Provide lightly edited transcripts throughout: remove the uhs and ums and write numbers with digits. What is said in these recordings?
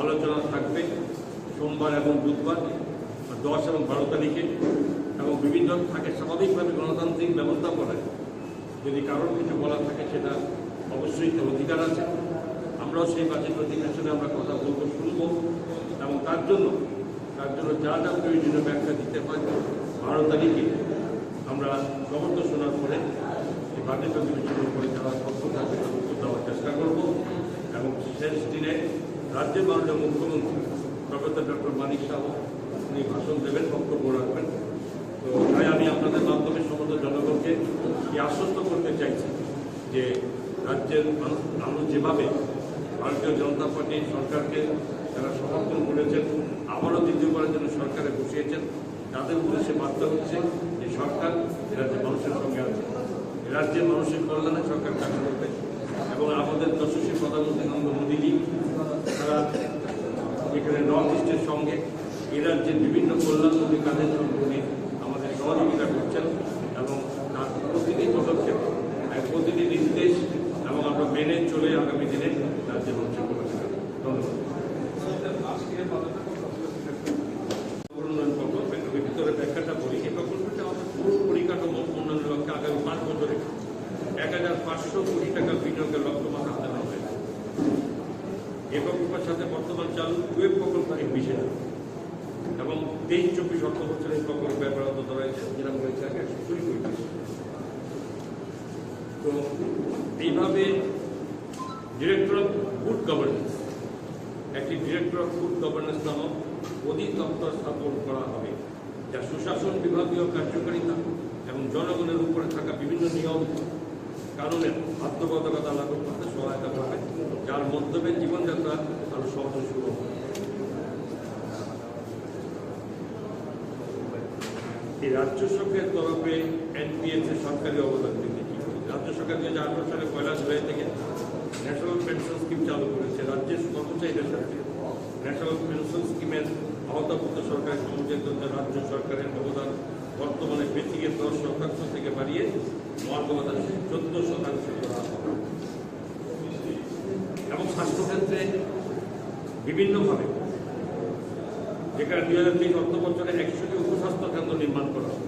আলোচনা থাকবে সোমবার এবং বুধবার 10 এবং 12 তারিখে, এবং বিভিন্ন থাকে স্বাভাবিকভাবে গণতান্ত্রিক ব্যবস্থাপনায় যদি কারোর কিছু বলা থাকে সেটা অবশ্যই অধিকার আছে। আমরাও সেই বাজেট অধিবেশনে আমরা কথা বলবো, শুনবো, এবং তার জন্য যা যা প্রয়োজনীয় ব্যাখ্যা দিতে হয় 12 তারিখে আমরা সমস্ত শোনার পরে এই বাজেট অধিবেশনের উপরে যারা তথ্য থাকবে তথ্য দেওয়ার চেষ্টা করব, এবং শেষ দিনে রাজ্যের মাননীয় মুখ্যমন্ত্রী প্রফেসর ডক্টর মানিক সাহ উনি ভাষণ দেবেন, বক্তব্য রাখবেন। তো তাই আমি আপনাদের মাধ্যমে সমস্ত জনগণকে আশ্বস্ত করতে চাইছি যে রাজ্যের মানুষ যেভাবে ভারতীয় জনতা পার্টি সরকারকে যারা সমর্থন করেছেন, আবারও দ্বিতীয়বারের জন্য সরকারে বসিয়েছেন, তাদের উদ্দেশ্যে বার্তা হচ্ছে যে সরকার রাজ্যের মানুষের সঙ্গে আছে, রাজ্যের মানুষের কল্যাণে সরকার কাজ করবে। এবং আমাদের যশস্বী প্রধানমন্ত্রী নরেন্দ্র মোদীজি তারা এখানে নর্থ ইস্টের সঙ্গে এই রাজ্যের বিভিন্ন কল্যাণমূলক কাজের সঙ্গে উনি আমাদের সহযোগিতা করছেন, এবং তার প্রতিটি পদক্ষেপ প্রতিটি নির্দেশ এবং আমরা মেনে চলে আগামী দিনে রাজ্যের মানুষের কল্যাণে। ধন্যবাদ। ভিতরে ব্যাখ্যাটা বলি, এই প্রকল্পটা আমাদের পুরো পরিকাঠামো উন্নয়নের লক্ষ্যে আগামী 5 বছরে 1500 কোটি টাকা বিনিয়োগের লক্ষ্যমাত্রা হাতে নেওয়া হয়েছে। এই প্রকল্পের সাথে বর্তমান চালু ওয়েব প্রকল্প মিশে যাবে, এবং 23-24 অর্থ বছরে এই প্রকল্পের বরাদ্দ ধরা হয়েছে, যেরকম হয়েছে আগে 120 কোটি টাকা। তো এইভাবে ডিরেক্টর অফ গুড গভর্নেন্স, একটি ডিরেক্টর অফ গুড গভর্নেন্স নামক অধিদপ্তর স্থাপন করা হবে, যা সুশাসন বিভাগীয় কার্যকারিতা এবং জনগণের উপরে থাকা বিভিন্ন নিয়ম কানুনের বাধ্যবাধকতা লাগু করতে সহায়তা করবে, যার মাধ্যমে জীবনযাত্রা আরো সহজ শুরু হবে। এই রাজ্য সরকারের তরফে এনপিএস এর সরকারি অবদান দিতে কি রাজ্য সরকার 2018 সালে 1 জুলাই থেকে ন্যাশনাল পেনশন স্কিম চালু করেছে। রাজ্যের কর্মচারীদের সাথে ন্যাশনাল পেনশন স্কিমের আওতাভুক্ত সরকারি কর্মচারীদের রাজ্য সরকারের অবদান বর্তমানে বেসিকের 10% থেকে বাড়িয়ে মহার্ঘভাতা 14% করা হবে, এবং স্বাস্থ্যক্ষেত্রে বিভিন্নভাবে যেখানে 2023 অর্থ বছরে 100টি উপস্বাস্থ্য কেন্দ্র নির্মাণ করা হবে।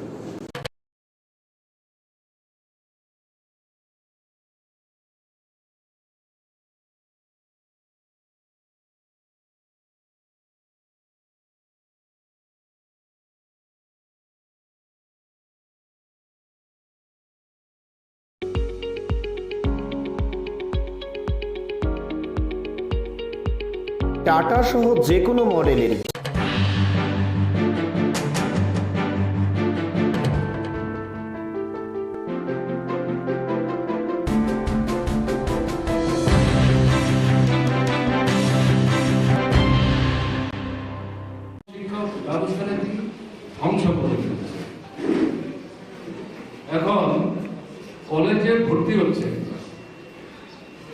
টাটা সহ যে কোনো মডেলের ধ্বংস করে ফেলছে। এখন কলেজে ভর্তি হচ্ছে,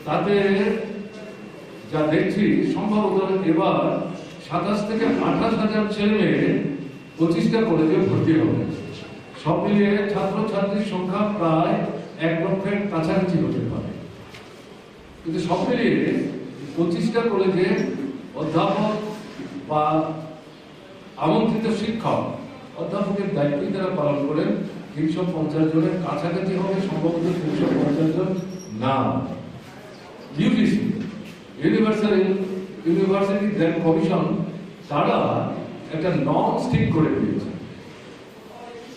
তাতে যা দেখছি সম্ভবত এবার 27 থেকে 28,000 ছেলে মেয়ে 25টা কলেজে ভর্তি হবে। সব মিলিয়ে ছাত্রছাত্রীর সংখ্যা প্রায় 1 লক্ষের কাছাকাছি হতে পারে। কিন্তু সব মিলিয়ে 25টা কলেজে অধ্যাপক বা আমন্ত্রিত শিক্ষক অধ্যাপকের দায়িত্ব যারা পালন করেন 350 জনের কাছাকাছি হবে, সম্ভবত 350 জন না। ইউজিসি ইউনিভার্সিটি গ্র্যান্ট কমিশন তারা একটা নর্ম ঠিক করে দিয়েছে,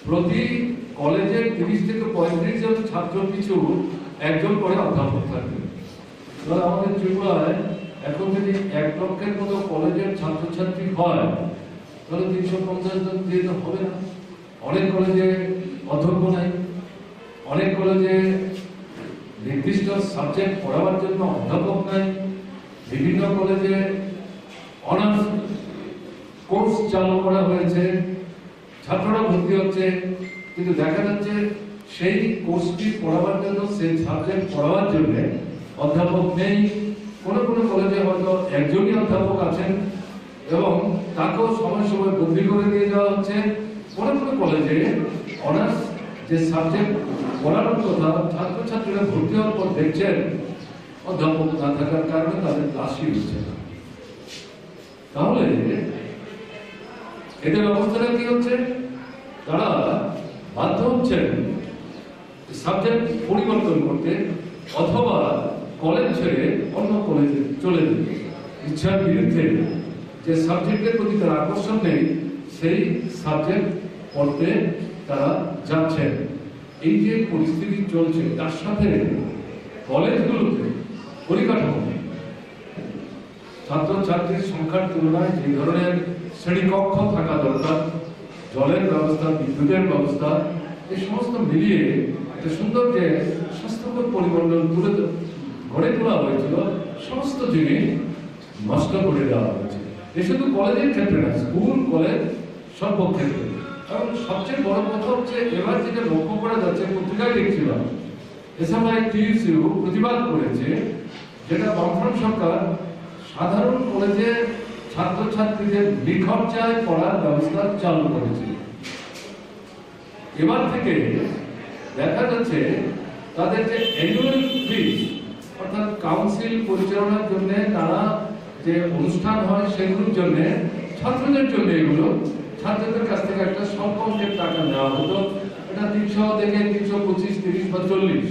প্রতি কলেজে 30 থেকে 35 জন ছাত্র পিছু একজন করে অধ্যাপক থাকবে। আমাদের ত্রিপুরায় এখন যদি 1 লক্ষের মতো কলেজের ছাত্রছাত্রী হয়, তাহলে 350 জন দিয়ে তো হবে না। অনেক কলেজে অধ্যক্ষ নাই, অনেক কলেজে নির্দিষ্ট সাবজেক্ট পড়াবার জন্য অধ্যাপক নাই, বিভিন্ন কলেজে অনার্স কোর্স চালু করা হয়েছে, ছাত্ররা ভর্তি হচ্ছে, কিন্তু দেখা যাচ্ছে সেই কোর্সটি পড়াবার জন্য, সেই সাবজেক্ট পড়াবার জন্য অধ্যাপক নেই। কোনো কোনো কলেজে হয়তো একজনই অধ্যাপক আছেন এবং তাকেও সময় সময় বদলি করে দিয়ে যাওয়া হচ্ছে। কোনো কোনো কলেজে অনার্স যে সাবজেক্ট পড়ানোর কথা ছাত্রছাত্রীরা ভর্তি হওয়ার পর দেখছেন অধ্যাপক না থাকার কারণে তাদের ক্লাসই হচ্ছে না। তাহলে এদের অবস্থাটা কি হচ্ছে? তারা বাধ্য হচ্ছেন সাবজেক্ট পরিবর্তন করতে অথবা কলেজ ছেড়ে অন্য কলেজে চলে যেতে, ইচ্ছার বিরুদ্ধে যে সাবজেক্টের প্রতি তার আকর্ষণ নেই সেই সাবজেক্ট পড়তে তারা যাচ্ছেন। এই যে পরিস্থিতি চলছে তার সাথে কলেজগুলোতে পরিকাঠামো ছাত্রছাত্রীর সংখ্যার তুলনায় যে ধরনের শ্রেণীকক্ষ থাকা দরকার, জলের ব্যবস্থা, বিদ্যুতের ব্যবস্থা, এই সমস্ত মিলিয়ে একটা সুন্দর যে স্বাস্থ্যকর পরিমণ্ডল গড়ে তোলা হয়েছিল, সমস্ত জিনিস নষ্ট করে দেওয়া হয়েছে। এ শুধু কলেজের ক্ষেত্রে না, স্কুল কলেজ সর্বক্ষেত্রে। এবং সবচেয়ে বড় কথা হচ্ছে এবার যেটা লক্ষ্য করা যাচ্ছে, পত্রিকায় দেখছিলাম এসএফআই টিইউসিও প্রতিবাদ করেছে, যেটা বামফ্রন্ট সরকার সাধারণ কলেজে ছাত্রছাত্রীদের নিখরচায় পড়ার ব্যবস্থা চালু করেছে। এবার থেকে দেখা যাচ্ছে তাদের যে অ্যানুয়াল ফিস, অর্থাৎ কাউন্সিল পরিচালনার জন্য তারা যে অনুষ্ঠান হয় সেগুলোর জন্য ছাত্রদের জন্য এগুলো ছাত্রদের কাছ থেকে একটা স্বল্প অঙ্কের টাকা নেওয়া হতো। এটা 300 থেকে 325, 30 বা 40।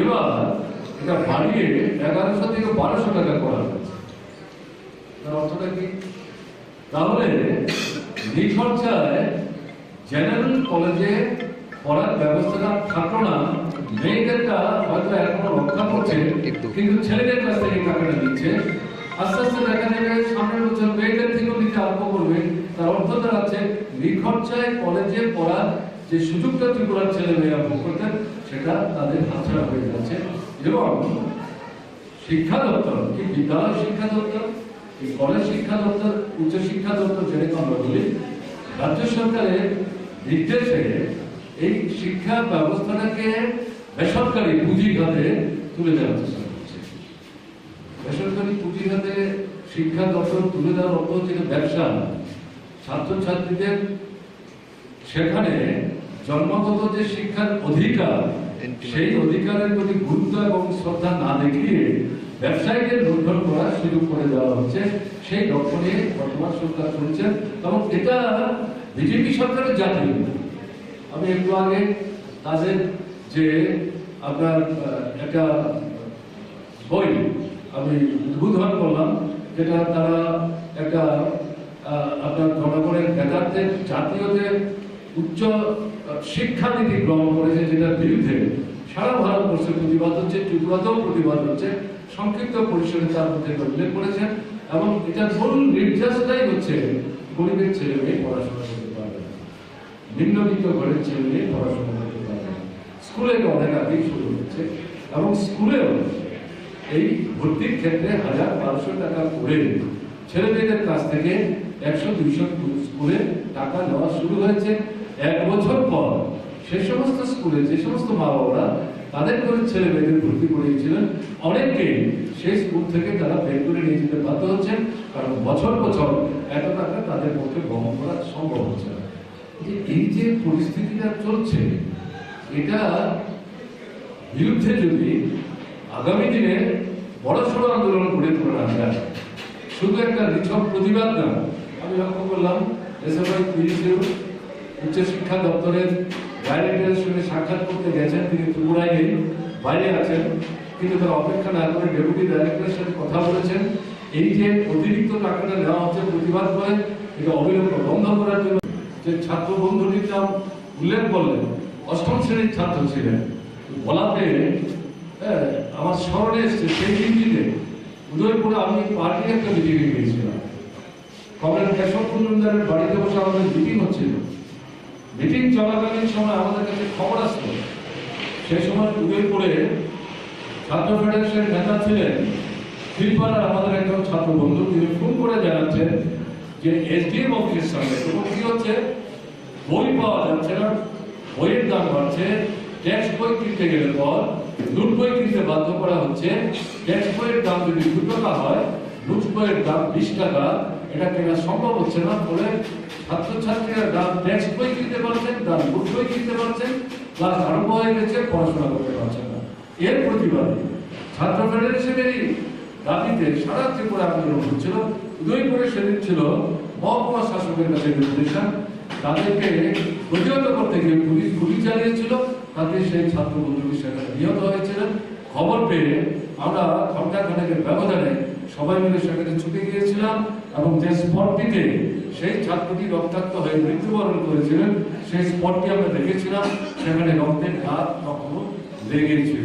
এবার এটা বাড়িয়ে 1100 থেকে 1200 টাকা করা হয়েছে। তার অর্থটা কি? তাহলে নিখরচায় জেনারেল কলেজে পড়ার ব্যবস্থাটা থাকলো না। মেয়েদেরটা হয়তো এখনো রক্ষা করছে, কিন্তু ছেলেদের কাছ থেকে টাকাটা দিচ্ছে। আস্তে আস্তে দেখা যাবে সামনের বছর মেয়েদের থেকেও নিতে আরম্ভ করবে। তার অর্থ দাঁড়াচ্ছে নিখরচায় কলেজে পড়ার যে সুযোগটা ত্রিপুরার ছেলে মেয়েরা ভোগ করতেন সেটা তাদের হাতছাড়া হয়ে যাচ্ছে। এবং শিক্ষা দপ্তর, কি বিদ্যালয় শিক্ষা দপ্তর, এই কলেজ শিক্ষা দপ্তর, উচ্চ শিক্ষা দপ্তর যেটাকে আমরা বলি, রাজ্য সরকারের নির্দেশে এই শিক্ষা ব্যবস্থাটাকে বেসরকারি পুঁজিঘাতে তুলে দেওয়ার চেষ্টা করছে। বেসরকারি পুঁজিঘাতে শিক্ষা দপ্তর তুলে দেওয়ার অর্থ হচ্ছে ব্যবসা। ছাত্রছাত্রীদের সেখানে জন্মগত যে শিক্ষার অধিকার, সেই অধিকারের প্রতি গুরুত্ব এবং শ্রদ্ধা না দেখিয়ে ব্যবসায়ীদের লুণ্ঠন করার সুযোগ করে দেওয়া হচ্ছে। সেই লক্ষ্য নিয়ে বর্তমান সরকার চলছে এবং এটা বিজেপি সরকারের জাতীয়। আমি একটু আগে তাদের যে আপনার একটা বই আমি উদ্বোধন করলাম, যেটা তারা একটা আপনার জনগণের নেতাদের জাতীয় যে উচ্চ শিক্ষানীতি গ্রহণ করেছে, যেটার বিরুদ্ধে সারা ভারতবর্ষে প্রতিবাদ হচ্ছে, ত্রিপুরাতেও প্রতিবাদ হচ্ছে। সংক্ষিপ্ত পরিসরে তার মধ্যে উল্লেখ করেছেন এবং এটার মূল নির্যাসটাই হচ্ছে গরিবের ছেলে মেয়ে পড়াশোনা করতে পারবে না, নিম্নবিত্ত ঘরের ছেলে মেয়ে পড়াশোনা করতে পারবে না। স্কুলে অনেক আগেই শুরু হচ্ছে এবং স্কুলেও এই ভর্তির ক্ষেত্রে 1000-1200 টাকা করে ছেলে মেয়েদের কাছ থেকে 100-200 স্কুলে টাকা নেওয়া শুরু হয়েছে। 1 বছর পর সে সমস্ত স্কুলে যে সমস্ত মা বাবারা তাদের করে ছেলে মেয়েদের ভর্তি করিয়েছিলেন, অনেকে সেই স্কুল থেকে তারা বের করে নিয়ে যেতে বাধ্য হচ্ছেন, কারণ বছর বছর এত টাকা তাদের পক্ষে বহন করা সম্ভব হচ্ছে না। এই যে পরিস্থিতিটা চলছে, এটা বিরুদ্ধে যদি আগামী দিনে বড়সড় আন্দোলন গড়ে তোলা যায়, শুধু একটা নিছক প্রতিবাদ না। আমি লক্ষ্য করলাম এসএফআই টিইউসিও উচ্চ শিক্ষা দপ্তরের ডাইরেক্টরের সঙ্গে সাক্ষাৎ করতে গেছেন, তিনি ত্রিপুরায় নেই, বাইরে আছেন, কিন্তু তারা অপেক্ষা না করে ডেপুটি ডাইরেক্টরের সাথে কথা বলেছেন। এই যে অতিরিক্ত টাকাটা নেওয়া হচ্ছে প্রতিবাদ করে, এটা অবিলম্বে বন্ধ করার জন্য। যে ছাত্র বন্ধুটির নাম উল্লেখ করলেন, 8ম শ্রেণীর ছাত্র ছিলেন, বলাতে আমার স্মরণে এসছে সেই দিনটিতে উদয়পুরে আমি পার্টি একটা মিটিংয়ে গিয়েছিলাম। কমরেড কেশব মজুমদারের বাড়িতে বসে আমাদের মিটিং হচ্ছিল। মিটিং চলাকালীন সময় আমাদের কাছে খবর আসলো, সেই সময় উদয়পুরে ছাত্র ফেডারেশনের নেতা ছিলেন শিলপাড়ার আমাদের একজন ছাত্র বন্ধু, তিনি ফোন করে জানাচ্ছেন যে এসডিএম অফিসের সামনে কি হচ্ছে, বই পাওয়া যাচ্ছে না, বইয়ের দাম বাড়ছে, টেক্সট বই কিনতে গেলে পর নোট বই কিনতে বাধ্য করা হচ্ছে। টেক্সট বইয়ের দাম যদি 2 টাকা হয়, নোট বইয়ের দাম 20 টাকা, এটা কেনা সম্ভব হচ্ছে না। ফলে ছাত্রছাত্রীরা দাম টেক্সট বই কিনতে পারছেন, দাম নোট বই কিনতে পারছেন, ক্লাস আরম্ভ হয়ে গেছে, পড়াশোনা করতে পারছেন না। এর প্রতিবাদে ছাত্র ফেডারেশনেরই দাবিতে সারা ত্রিপুরা আন্দোলন হচ্ছিল। উদয়পুরে সেদিন ছিল মহকুমা শাসকের কাছে নির্দেশন, তাদেরকে প্রতিহত করতে গিয়ে পুলিশ গুলি চালিয়েছিল, তাতে সেই ছাত্র বন্ধু সেখানে নিহত হয়েছিলেন। খবর পেয়ে আমরা ঘণ্টাখানেকের ব্যবধানে সবাই মিলে সেখানে ছুটে গিয়েছিলাম এবং যে স্পটটিতে সেই ছাত্রটি রক্তাক্ত হয়ে মৃত্যুবরণ করেছিলেন সেই স্পটটি আমরা দেখেছিলাম, সেখানে রক্তের দাগ তখনও লেগেছিল।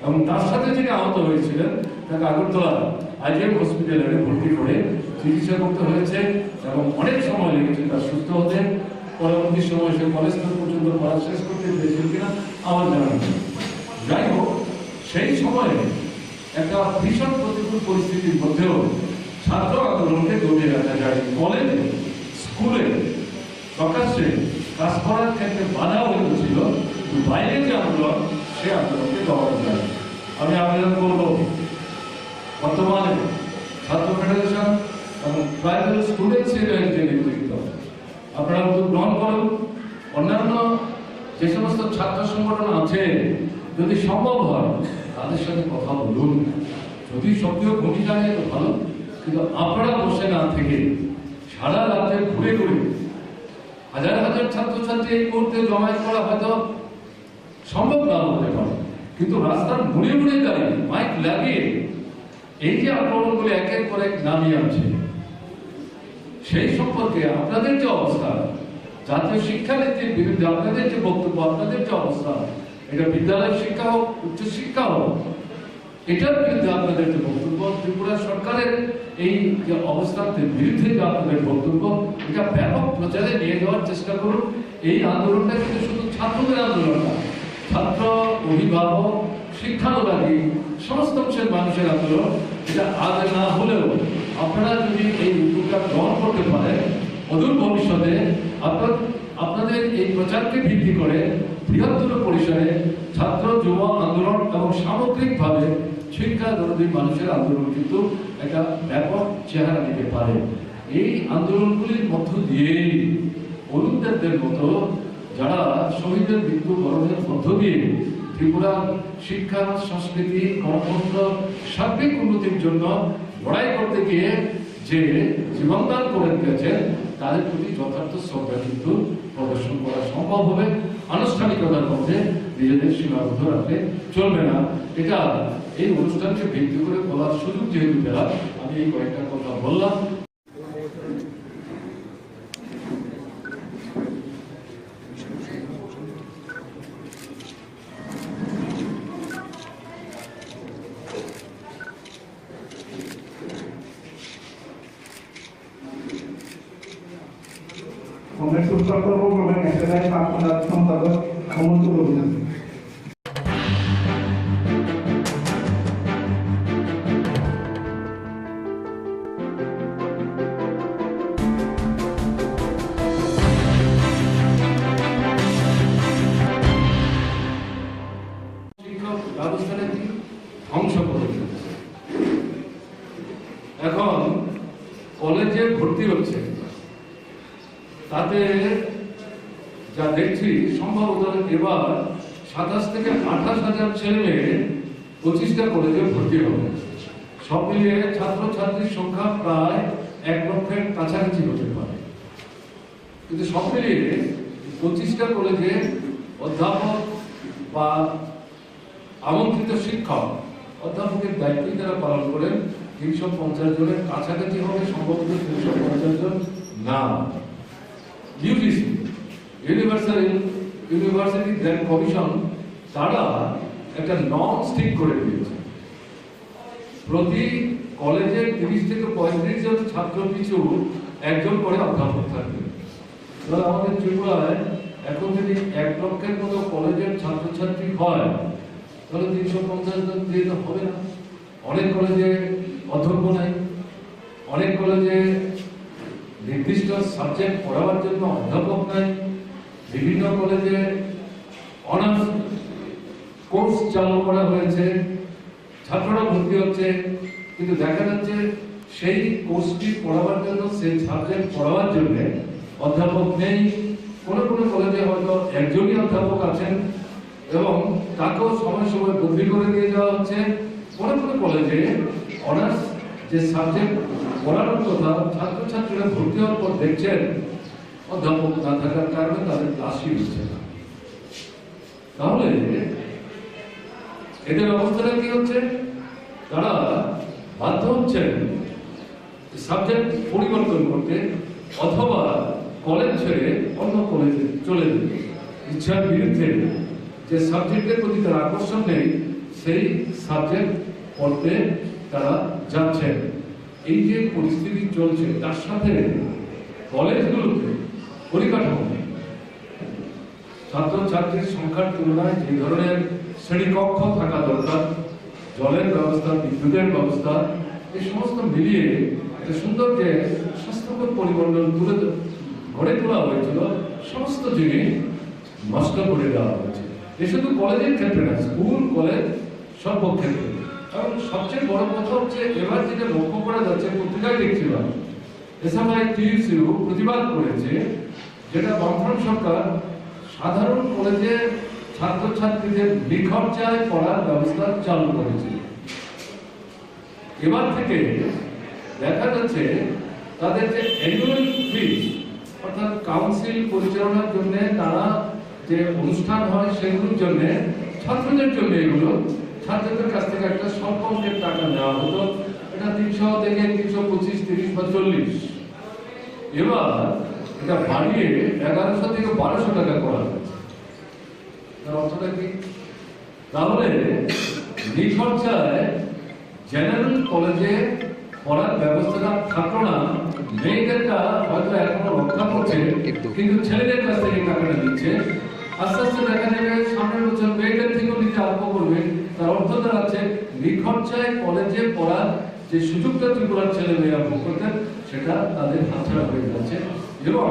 এবং তার সাথে যিনি আহত হয়েছিলেন তাকে আগরতলা আইজিএম হসপিটালে ভর্তি করে চিকিৎসা করতে হয়েছে এবং অনেক সময় লেগেছে তার সুস্থ হতে। পরবর্তী সময় সে কলেজ পর্যন্ত পড়া শেষ করতে পেরেছিল কিনা আমার জানা নেই। যাই হোক, সেই সময়ে একটা ভীষণ প্রতিকূল পরিস্থিতির মধ্যেও ছাত্র আন্দোলনকে দমিয়ে রাখা যায়। কলেজে, স্কুলে প্রকাশ্যে কাজ করার ক্ষেত্রে বাধা হয়েছিল, বাইরে যে আন্দোলন সে আন্দোলনকে দমানো যায়। আমি আবেদন করব বর্তমানে ছাত্র ফেডারেশন এবং ট্রাইবাল স্টুডেন্টস ইউনিয়নের যে নেতৃত্ব, আপনারা উদ্যোগ গ্রহণ করুন। অন্যান্য যে সমস্ত ছাত্র সংগঠন আছে, যদি সম্ভব হয় তাদের সাথে কথা বলুন। যদি সক্রিয় ভূমিকা নেয় তো ভালো, কিন্তু আপনারা বসে না থেকে সারা রাজ্যে ঘুরে ঘুরে হাজার হাজার ছাত্রছাত্রী এই মুহূর্তে জমায়েত করা হয়তো সম্ভব না হতে পারে, কিন্তু রাস্তার মুড়ে মুড়ে দাঁড়িয়ে মাইক লাগিয়ে এই যে আক্রমণগুলো এক এক করে নামিয়ে আছে, সেই সম্পর্কে আপনাদের যে অবস্থা, জাতীয় শিক্ষানীতির বিরুদ্ধে আপনাদের যে বক্তব্য, আপনাদের যে অবস্থা, এটা বিদ্যালয় শিক্ষা হোক, উচ্চ শিক্ষা হোক, এটার বিরুদ্ধে আপনাদের যে বক্তব্য, ত্রিপুরা সরকারের এই যে অবস্থানের বিরুদ্ধে যে আপনাদের বক্তব্য, এটা ব্যাপক প্রচারে নিয়ে যাওয়ার চেষ্টা করুন। এই আন্দোলনটা কিন্তু শুধু ছাত্রদের আন্দোলন না, ছাত্র, অভিভাবক, শিক্ষানুরাগী সমস্ত অংশের মানুষের আন্দোলন। এটা আজ না হলেও আপনারা যদি এই উদ্যোগটা গ্রহণ করতে পারেন, অদূর ভবিষ্যতে আপনাদের এই প্রচারকে ভিত্তি করে বৃহত্তর পরিসরে ছাত্র যুব আন্দোলন এবং সামগ্রিকভাবে শিক্ষা বিরোধী মানুষের আন্দোলন কিন্তু একটা ব্যাপক চেহারা নিতে পারে। এই আন্দোলনগুলির মধ্য দিয়েই অরুণদেবদের মতো যারা শহীদের মৃত্যু বরণের মধ্য দিয়ে ত্রিপুরা শিক্ষা, সংস্কৃতি, গণতন্ত্র, সার্বিক উন্নতির জন্য লড়াই করতে গিয়ে যে জীবনদান করে দিয়েছেন, তাদের প্রতি যথার্থ শ্রদ্ধা কিন্তু প্রদর্শন করা সম্ভব হবে। আনুষ্ঠানিকতার মধ্যে নিজেদের সীমাবদ্ধ রাখলে চলবে না। এটা এই অনুষ্ঠানকে ভিত্তি করে বলার সুযোগ যেহেতু পেলাম, আমি এই কয়েকটা কথা বললাম। কংগ্রেস উত্তর পূর্ব ন্যাশনাল পার্টি সম্পাদক হেমন্ত রবীন্দ্র। শিক্ষক ব্যবস্থাটাকে ধ্বংস করে দিচ্ছে। এখন কলেজে ভর্তি হচ্ছে, তাতে যা দেখছি সম্ভবত এবার 27 থেকে 28,000 ছেলে মেয়ে 25টা কলেজে ভর্তি হবে। সব মিলিয়ে ছাত্রছাত্রীর সংখ্যা প্রায় 1 লক্ষের কাছাকাছি হতে পারে। কিন্তু সব মিলিয়ে 25টা কলেজে অধ্যাপক বা আমন্ত্রিত শিক্ষক, অধ্যাপকের দায়িত্ব যারা পালন করেন 350 জনের কাছাকাছি হবে, সম্ভবত 350 জন না। ইউজিসি, ইউনিভার্সিটি গ্র্যান্ট কমিশন, তারা একটা নর্মস ঠিক করে দিয়েছে। প্রতি কলেজে 30 থেকে 35 জন ছাত্র পিছু একজন করে অধ্যাপক থাকবে। তাহলে আমাদের ত্রিপুরায় এখন যদি 1 লক্ষের মতো কলেজের ছাত্রছাত্রী হয়, তাহলে 350 জন দিয়ে তো হবে না। অনেক কলেজে অধ্যক্ষ নাই, অনেক কলেজে নির্দিষ্ট সাবজেক্ট পড়াবার জন্য অধ্যাপক নাই, বিভিন্ন কলেজে অনার্স কোর্স চালু করা হয়েছে, ছাত্ররা ভর্তি হচ্ছে, কিন্তু দেখা যাচ্ছে সেই কোর্সটি পড়াবার জন্য, সেই সাবজেক্ট পড়াবার জন্য অধ্যাপক নেই। কোনো কোনো কলেজে হয়তো একজনই অধ্যাপক আছেন এবং তাকেও সময় সময় বদলি করে দিয়ে যাওয়া হচ্ছে। কোনো কোনো কলেজে অনার্স যে সাবজেক্ট পড়ানোর কথা ছাত্রছাত্রীরা ভর্তি হওয়ার পর দেখছেন অধ্যাপক না থাকার কারণে তাদের ক্লাসই হচ্ছে না। তাহলে এদের অবস্থাটা কি হচ্ছে? তারা বাধ্য হচ্ছেন সাবজেক্ট পরিবর্তন করতে অথবা কলেজ ছেড়ে অন্য কলেজে চলে যেতে, ইচ্ছার বিরুদ্ধে যে সাবজেক্টের প্রতি তার আকর্ষণ নেই সেই সাবজেক্ট পড়তে তারা যাচ্ছেন। এই যে পরিস্থিতি চলছে তার সাথে কলেজগুলোতে পরিকাঠামো নেই। ছাত্রছাত্রীর সংখ্যার তুলনায় যে ধরনের শ্রেণীকক্ষ থাকা দরকার, জলের ব্যবস্থা, বিদ্যুতের ব্যবস্থা, এই সমস্ত মিলিয়ে একটা সুন্দর যে স্বাস্থ্যকর পরিমণ্ডল গড়ে তোলা হয়েছিল, সমস্ত জিনিস নষ্ট করে দেওয়া হয়েছে। এ শুধু কলেজের ক্ষেত্রে না, স্কুল কলেজ সর্বক্ষেত্রে। এবং সবচেয়ে বড় কথা হচ্ছে এবার যেটা লক্ষ্য করা যাচ্ছে, পত্রিকায় দেখছিলাম এসএফআই টিইউসিও প্রতিবাদ করেছে, যেটা বামফ্রন্ট সরকার সাধারণ কলেজে ছাত্রছাত্রীদের নিখরচায় পড়ার ব্যবস্থা চালু করেছে। এবার থেকে দেখা যাচ্ছে তাদের যে অ্যানুয়াল ফিস, অর্থাৎ কাউন্সিল পরিচালনার জন্য তারা যে অনুষ্ঠান হয় সেগুলোর জন্য ছাত্রদের জন্য এগুলো ছাত্রদের কাছ থেকে একটা স্বল্প অঙ্কের টাকা নেওয়া হতো। এটা 300 থেকে 325, 30 বা 40। এবার এটা বাড়িয়ে 1100 থেকে 1200 টাকা করা হয়েছে। তার অর্থটা কি? তাহলে নিখরচায় জেনারেল কলেজে পড়ার ব্যবস্থাটা থাকলো না। মেয়েদেরটা হয়তো এখনো রক্ষা করছে, কিন্তু ছেলেদের কাছ থেকে টাকাটা দিচ্ছে। আস্তে আস্তে দেখা যাবে সামনের বছর মেয়েদের থেকেও নিতে আরম্ভ করবে। তার অর্থ দাঁড়াচ্ছে নিখরচায় কলেজে পড়ার যে সুযোগটা ত্রিপুরার ছেলে মেয়েরা ভোগ করতেন সেটা তাদের হাতছাড়া হয়ে যাচ্ছে। এবং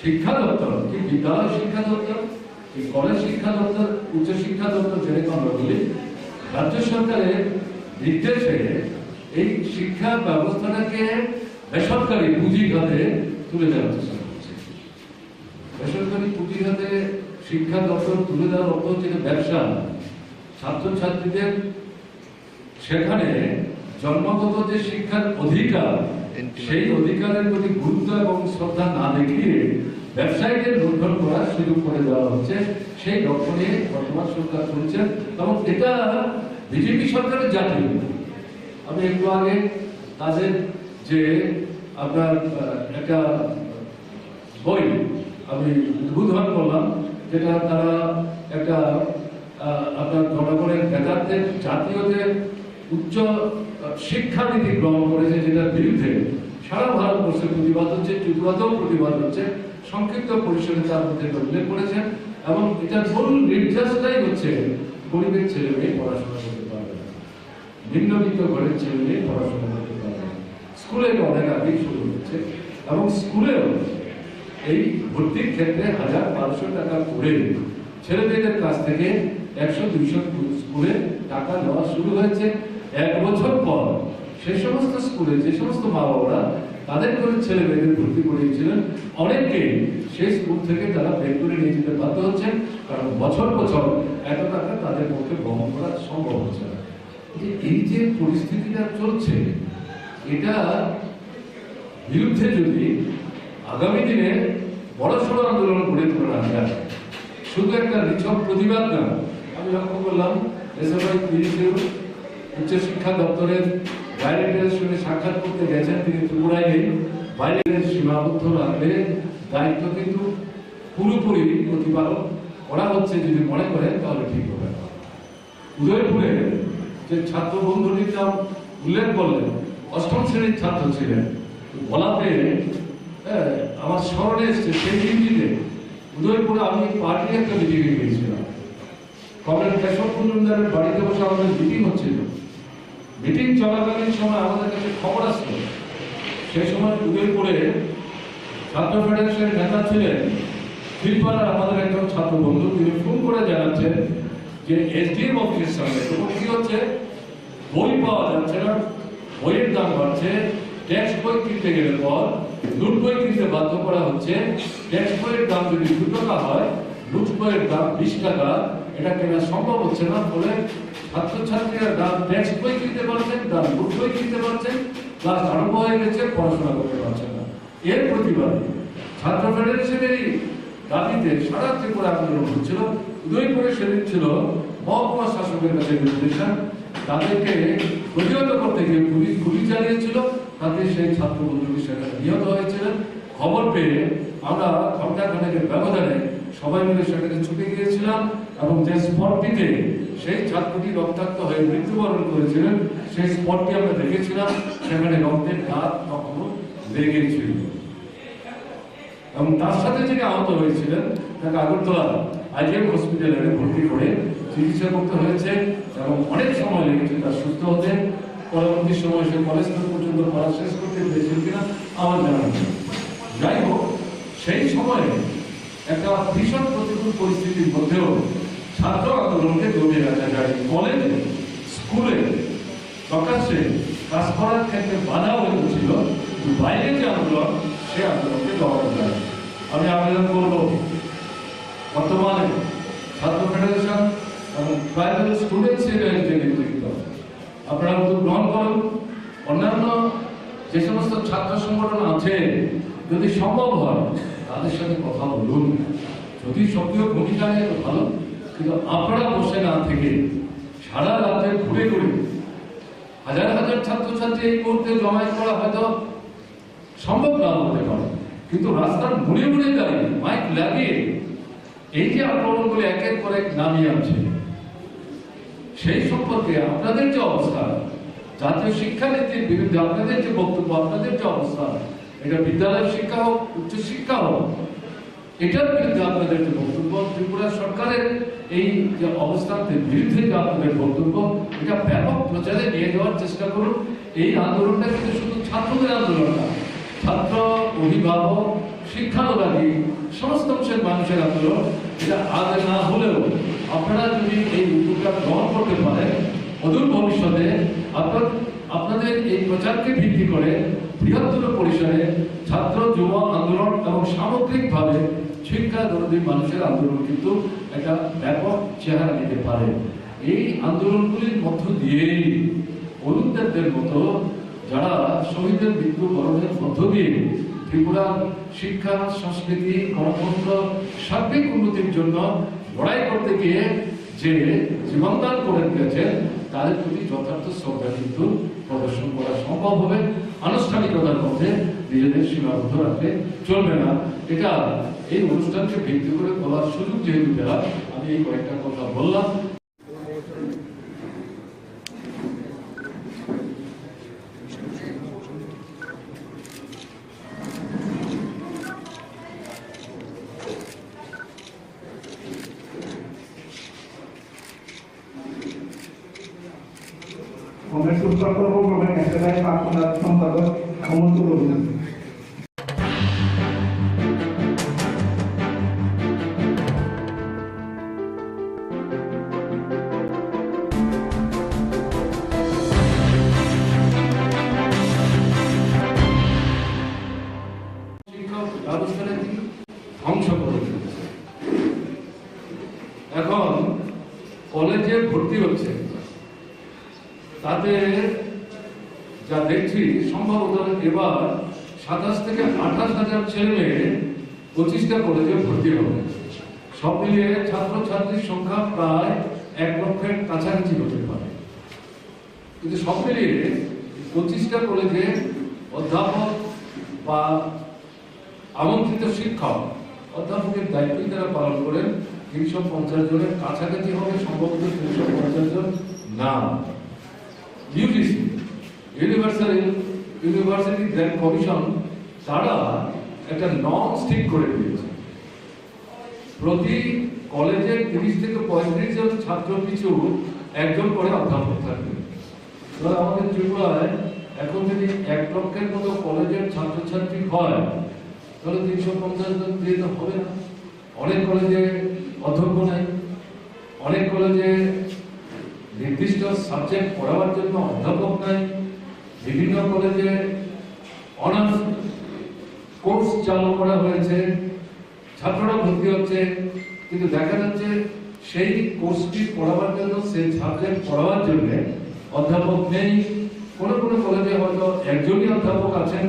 শিক্ষা দপ্তর, কি বিদ্যালয় শিক্ষা দপ্তর, কি কলেজ শিক্ষা দপ্তর, উচ্চ শিক্ষা দপ্তর, যেরকম আমরা বলি, রাজ্য সরকারের নির্দেশে এই শিক্ষা ব্যবস্থাটাকে বেসরকারি পুঁজিঘাতে তুলে দেওয়ার চেষ্টা করছে। বেসরকারি পুঁজিঘাতে শিক্ষা দপ্তর তুলে দেওয়ার অর্থ হচ্ছে ব্যবসা। ছাত্রছাত্রীদের সেখানে জন্মগত যে শিক্ষার অধিকার, সেই অধিকারের প্রতি গুরুত্ব এবং শ্রদ্ধা না দেখিয়ে ব্যবসায়ীদের লুণ্ঠন করার সুযোগ করে দেওয়া হচ্ছে। সেই লক্ষ্য নিয়ে বর্তমান সরকার চলছে এবং এটা বিজেপি সরকারের জাতীয়। আমি একটু আগে তাদের যে আপনার একটা বই আমি উদ্বোধন করলাম, যেটা তারা একটা আপনার জনগণের বেকারদের জাতীয় যে উচ্চ শিক্ষানীতি গ্রহণ করেছে, যেটার বিরুদ্ধে সারা ভারতবর্ষে প্রতিবাদ হচ্ছে, ত্রিপুরাতেও প্রতিবাদ হচ্ছে। সংক্ষিপ্ত পরিসরে তার মধ্যে উল্লেখ করেছেন এবং এটার মূল নির্দেশটাই হচ্ছে গরিবের ছেলে মেয়ে পড়াশোনা করতে পারবে না, নিম্নবিত্ত ঘরের ছেলে মেয়ে পড়াশোনা করতে পারবে না। স্কুলে অনেক আগেই শুরু হচ্ছে এবং স্কুলেও এই ভর্তির ক্ষেত্রে 1000-1200 টাকা করে ছেলে মেয়েদের কাছ থেকে 100-200 স্কুলে টাকা নেওয়া শুরু হয়েছে। 1 বছর পর সেই সমস্ত স্কুলে যে সমস্ত মা বাবারা তাদের করে ছেলে মেয়েদের ভর্তি করিয়েছিলেন, অনেকে সেই স্কুল থেকে তারা বের করে নিয়ে যেতে বাধ্য হচ্ছেন, কারণ বছর বছর এত টাকা তাদের পক্ষে বহন করা সম্ভব হচ্ছে না। এই যে পরিস্থিতিটা চলছে, এটা বিরুদ্ধে যদি আগামী দিনে বড়সড় আন্দোলন গড়ে তোলা যায়, শুধু একটা নিছক প্রতিবাদ না। আমি লক্ষ্য করলাম এসএফআই টিইউসিও উচ্চ শিক্ষা দপ্তরের ডাইরেক্টরের সঙ্গে সাক্ষাৎ করতে গেছেন, তিনি ত্রিপুরায় নেই। বাইরের সীমাবদ্ধ রাখলে দায়িত্ব কিন্তু পুরোপুরি প্রতিপালন করা হচ্ছে যদি মনে করেন তাহলে ঠিক হবে। উদয়পুরে যে ছাত্র বন্ধুটির নাম উল্লেখ করলেন, 8ম শ্রেণীর ছাত্র ছিলেন, বলাতে আমার স্মরণে এসছে সেই দিনটিতে উদয়পুরে আমি পার্টি একটা মিটিংয়ে গিয়েছিলাম। কমরেড কেশব মজুমদারের বাড়িতে বসে আমাদের মিটিং হচ্ছিল। মিটিং চলাকালীন সময় আমাদের কাছে খবর আসলো, সেই সময় উদয়পুরে ছাত্র ফেডারেশনের নেতা ছিলেন ফিলপাড়ার আমাদের একজন ছাত্র বন্ধু, তিনি ফোন করে জানাচ্ছেন যে এসডিএম অফিসের সামনে কি হচ্ছে, বই পাওয়া যাচ্ছে না, বইয়ের দাম বাড়ছে, টেক্সট বই কিনতে গেলে পর নোট বই কিনতে বাধ্য করা হচ্ছে। টেক্সট বইয়ের দাম যদি 2 টাকা হয়, নোট বইয়ের দাম 20 টাকা, এটা কেনা সম্ভব হচ্ছে না। ফলে ছাত্রছাত্রীরা না টেক্সট বই কিনতে পারছেন, না নোট বই কিনতে পারছেন, ক্লাস আরম্ভ হয়ে গেছে, পড়াশোনা করতে পারছেন না। এর প্রতিবাদে ছাত্র ফেডারেশনেরই দাবিতে সারা ত্রিপুরা আন্দোলন হচ্ছিল। উদয়পুরে সেদিন ছিল মহকুমা শাসকের কাছে নির্দেশন, তাদেরকে প্রতিহত করতে গিয়ে পুলিশ গুলি চালিয়েছিল, তাতে সেই ছাত্র বন্ধুকে সেখানে নিহত হয়েছিলেন। খবর পেয়ে আমরা ঘণ্টাখানেকের ব্যবধানে সবাই মিলে সেখানে ছুটে গিয়েছিলাম এবং যে স্পটটিতে সেই ছাত্রটি রক্তাক্ত হয়ে মৃত্যুবরণ করেছিলেন সেই স্পটটি আমরা দেখেছিলাম, সেখানে রক্তের দাগ তখনও লেগেছিল। এবং তার সাথে যিনি আহত হয়েছিলেন তাকে আগরতলা আইজিএম হসপিটালে ভর্তি করে চিকিৎসা করতে হয়েছে এবং অনেক সময় লেগেছে তার সুস্থ হতে। পরবর্তী সময় সে কলেজ পর্যন্ত পড়া শেষ করতে পেরেছিল কিনা আমার জানা নেই। যাই হোক, সেই সময়ে একটা ভীষণ প্রতিকূল পরিস্থিতির মধ্যেও ছাত্র আন্দোলনকে জমিয়ে রাখা যায়। কলেজে, স্কুলে প্রকাশ্যে কাজ করার ক্ষেত্রে বাধা হয়েছিল, বাইরে যে আন্দোলন সে আন্দোলনকে দমানো যায়। আমি আবেদন করব বর্তমানে ছাত্র ফেডারেশন এবং ট্রাইবাল স্টুডেন্টস ইউনিয়নের যে নেতৃত্ব, আপনারা উদ্যোগ গ্রহণ করুন। অন্যান্য যে সমস্ত ছাত্র সংগঠন আছে, যদি সম্ভব হয় তাদের সাথে কথা বলুন। যদি সক্রিয় ভূমিকা নেয় তো ভালো, কিন্তু আপনারা বসে না থেকে সারা রাজ্যে ঘুরে ঘুরে হাজার হাজার ছাত্রছাত্রী এই মুহূর্তে জমায়েত করা হয়তো সম্ভব না হতে পারে, কিন্তু রাস্তার মুড়ে মুড়ে দাঁড়িয়ে মাইক লাগিয়ে এই যে আক্রমণগুলো এক এক করে নামিয়ে আনছে, সেই সম্পর্কে আপনাদের যে অবস্থা, জাতীয় শিক্ষানীতির বিরুদ্ধে আপনাদের যে বক্তব্য, আপনাদের যে অবস্থা, এটা বিদ্যালয়ের শিক্ষা হোক, উচ্চ শিক্ষা হোক, এটার বিরুদ্ধে আপনাদের যে বক্তব্য, ত্রিপুরা সরকারের এই যে অবস্থানের বিরুদ্ধে যে আপনাদের বক্তব্য, এটা ব্যাপক প্রচারে নিয়ে যাওয়ার চেষ্টা করুন। এই আন্দোলনটা কিন্তু শুধু ছাত্রদের আন্দোলন না, ছাত্র, অভিভাবক, শিক্ষানুরাগী সমস্ত অংশের মানুষের আন্দোলন। এটা আজ না হলেও আপনারা যদি এই উদ্যোগটা গ্রহণ করতে পারেন, অদূর ভবিষ্যতে আপনাদের এই প্রচারকে ভিত্তি করে বৃহত্তর পরিসরে ছাত্র যুব আন্দোলন এবং সামগ্রিকভাবে শিক্ষা দরদী মানুষের আন্দোলন কিন্তু একটা ব্যাপক চেহারা নিতে পারে। এই আন্দোলনগুলির মধ্য দিয়েই অরুণদেবদের মতো যারা শহীদের মৃত্যুবরণের মধ্য দিয়ে ত্রিপুরা শিক্ষা, সংস্কৃতি, গণতন্ত্র, সার্বিক উন্নতির জন্য লড়াই করতে গিয়ে যে জীবনদান করে দিয়েছেন, তাদের প্রতি যথার্থ শ্রদ্ধা কিন্তু প্রদর্শন করা সম্ভব হবে। আনুষ্ঠানিকতার মধ্যে নিজেদের সীমাবদ্ধ রাখতে চলবে না। এটা এই অনুষ্ঠানকে ভিত্তি করে বলার সুযোগ যেহেতু পেলাম, আমি এই কয়েকটা কথা বললাম। কংগ্রেস উত্তর পূর্ব প্রদেশ ন্যাশনাল পার্টি সম্পাদক হেমন্ত রবীন্দ্র। ধ্বংস করে দিয়েছে। এখন কলেজে ভর্তি হচ্ছে, তাতে যা দেখছি সম্ভবত এবার 27 থেকে 28,000 ছেলে মেয়ে 25টা কলেজে ভর্তি হবে। সব মিলিয়ে ছাত্রছাত্রীর সংখ্যা প্রায় 1 লক্ষের কাছাকাছি হতে পারে। কিন্তু সব মিলিয়ে 25টা কলেজে অধ্যাপক বা আমন্ত্রিত শিক্ষক, অধ্যাপকের দায়িত্ব যারা পালন করেন 350 জনের কাছাকাছি হবে, সম্ভবত 350 জন না। ইউজিসি, ইউনিভার্সিটি গ্র্যান্ট কমিশন, তারা একটা নর্ম ঠিক করে দিয়েছে। প্রতি কলেজে 30 থেকে 35 জন ছাত্র পিছু একজন করে অধ্যাপক থাকবে। আমাদের ত্রিপুরায় এখন যদি 1 লক্ষের মতো কলেজের ছাত্রছাত্রী হয়, তাহলে 350 জন দিয়ে তো হবে না। অনেক কলেজে অধ্যক্ষ নেই, অনেক কলেজে নির্দিষ্ট সাবজেক্ট পড়াবার জন্য অধ্যাপক নাই, বিভিন্ন কলেজে অনার্স কোর্স চালু করা হয়েছে, ছাত্ররা ভর্তি হচ্ছে, কিন্তু দেখা যাচ্ছে সেই কোর্সটি পড়াবার জন্য, সেই সাবজেক্ট পড়াবার জন্য অধ্যাপক নেই। কোনো কোনো কলেজে হয়তো একজনই অধ্যাপক আছেন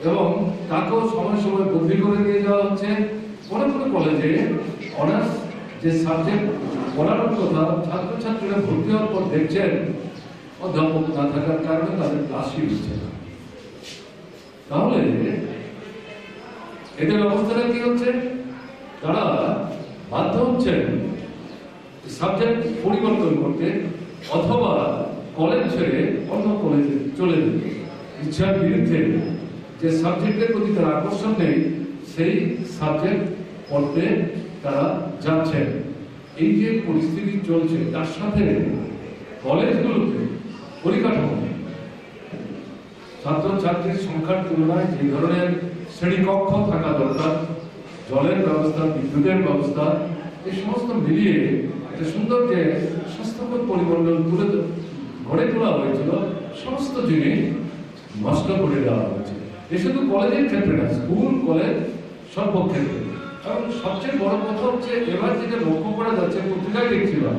এবং তাকেও সময় সময় বদলি করে দিয়ে দেওয়া হচ্ছে। কোনো কোনো কলেজে অনার্স যে সাবজেক্ট পড়ানোর কথা ছাত্রছাত্রীরা ভর্তি হওয়ার পর দেখছেন অধ্যাপক না থাকার কারণে তাদের ক্লাসই হচ্ছে না। তাহলে এদের অবস্থাটা কি হচ্ছে? তারা বাধ্য হচ্ছেন সাবজেক্ট পরিবর্তন করতে অথবা কলেজ ছেড়ে অন্য কলেজে চলে যেতে, ইচ্ছার বিরুদ্ধে। যে সাবজেক্টের প্রতি তার আকর্ষণ নেই সেই সাবজেক্ট পড়তে তারা যাচ্ছেন। এই যে পরিস্থিতি চলছে তার সাথে কলেজগুলোতে পরিকাঠামো, ছাত্রছাত্রীর সংখ্যার তুলনায় যে ধরনের শ্রেণীকক্ষ থাকা দরকার, জলের ব্যবস্থা, বিদ্যুতের ব্যবস্থা, এই সমস্ত মিলিয়ে একটা সুন্দর যে স্বাস্থ্যকর পরিমণ্ডল গড়ে তোলা হয়েছিল, সমস্ত জিনিস নষ্ট করে দেওয়া হয়েছে। এ শুধু কলেজের ক্ষেত্রে না, স্কুল কলেজ সর্বক্ষেত্রে। এবং সবচেয়ে বড় কথা হচ্ছে এবার যেটা লক্ষ্য করা যাচ্ছে, পত্রিকায় দেখছিলাম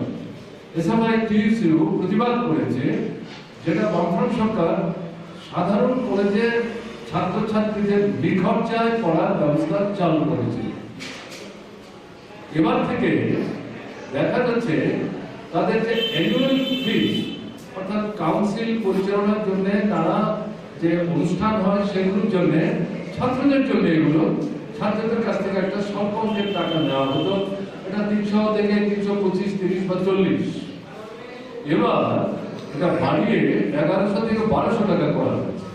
এসএমআই টিইউসিও প্রতিবাদ করেছে, যেটা বামফ্রন্ট সরকার সাধারণ কলেজের ছাত্রছাত্রীদের নিখরচায় পড়ার ব্যবস্থা চালু করেছে। এবার থেকে দেখা যাচ্ছে তাদের যে অ্যানুয়াল ফিস, অর্থাৎ কাউন্সিল পরিচালনার জন্য তারা যে অনুষ্ঠান হয় সেগুলোর জন্য ছাত্রদের জন্য এগুলো ছাত্রদের কাছ থেকে একটা স্বল্প অঙ্কের টাকা নেওয়া হতো। এটা 300 থেকে 325, 30 বা 40। এবার এটা বাড়িয়ে 1100 থেকে 1200 টাকা করা হয়েছে।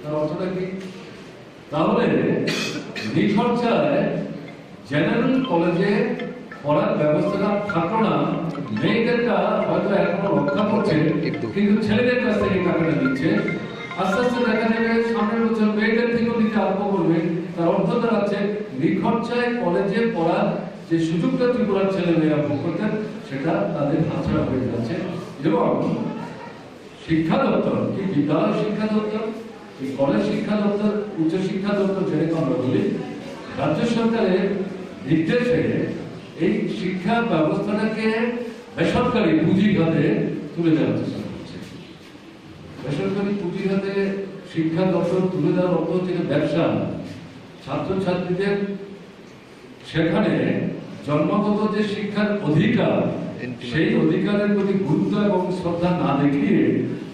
তার অর্থটা কি? তাহলে নিখরচায় জেনারেল কলেজে পড়ার ব্যবস্থাটা থাকলো না। মেয়েদেরটা হয়তো এখনো রক্ষা করছে, কিন্তু ছেলেদের কাছ থেকে টাকাটা দিচ্ছে। আস্তে আস্তে দেখা যাবে সামনের বছর মেয়েদের থেকেও দিতে আরম্ভ করবে। তার অর্থ দাঁড়াচ্ছে নিখরচায় কলেজে পড়ার যে সুযোগটা ত্রিপুরার ছেলে মেয়েরা ভোগ করতেন সেটা তাদের হাতছাড়া হয়ে যাচ্ছে। এবং শিক্ষা দপ্তর, কি বিদ্যালয় শিক্ষা দপ্তর, কি কলেজ শিক্ষা দপ্তর, উচ্চ শিক্ষা দপ্তর, যেরকম আমরা বলি, রাজ্য সরকারের নির্দেশে এই শিক্ষা ব্যবস্থাটাকে বেসরকারি পুঁজিঘাতে তুলে দেওয়ার চেষ্টা করছে। বেসরকারি পুঁজিঘাতে শিক্ষা দপ্তর তুলে দেওয়ার অর্থ হচ্ছে ব্যবসা। ছাত্রছাত্রীদের সেখানে জন্মগত যে শিক্ষার অধিকার, সেই অধিকারের প্রতি গুরুত্ব এবং শ্রদ্ধা না দেখিয়ে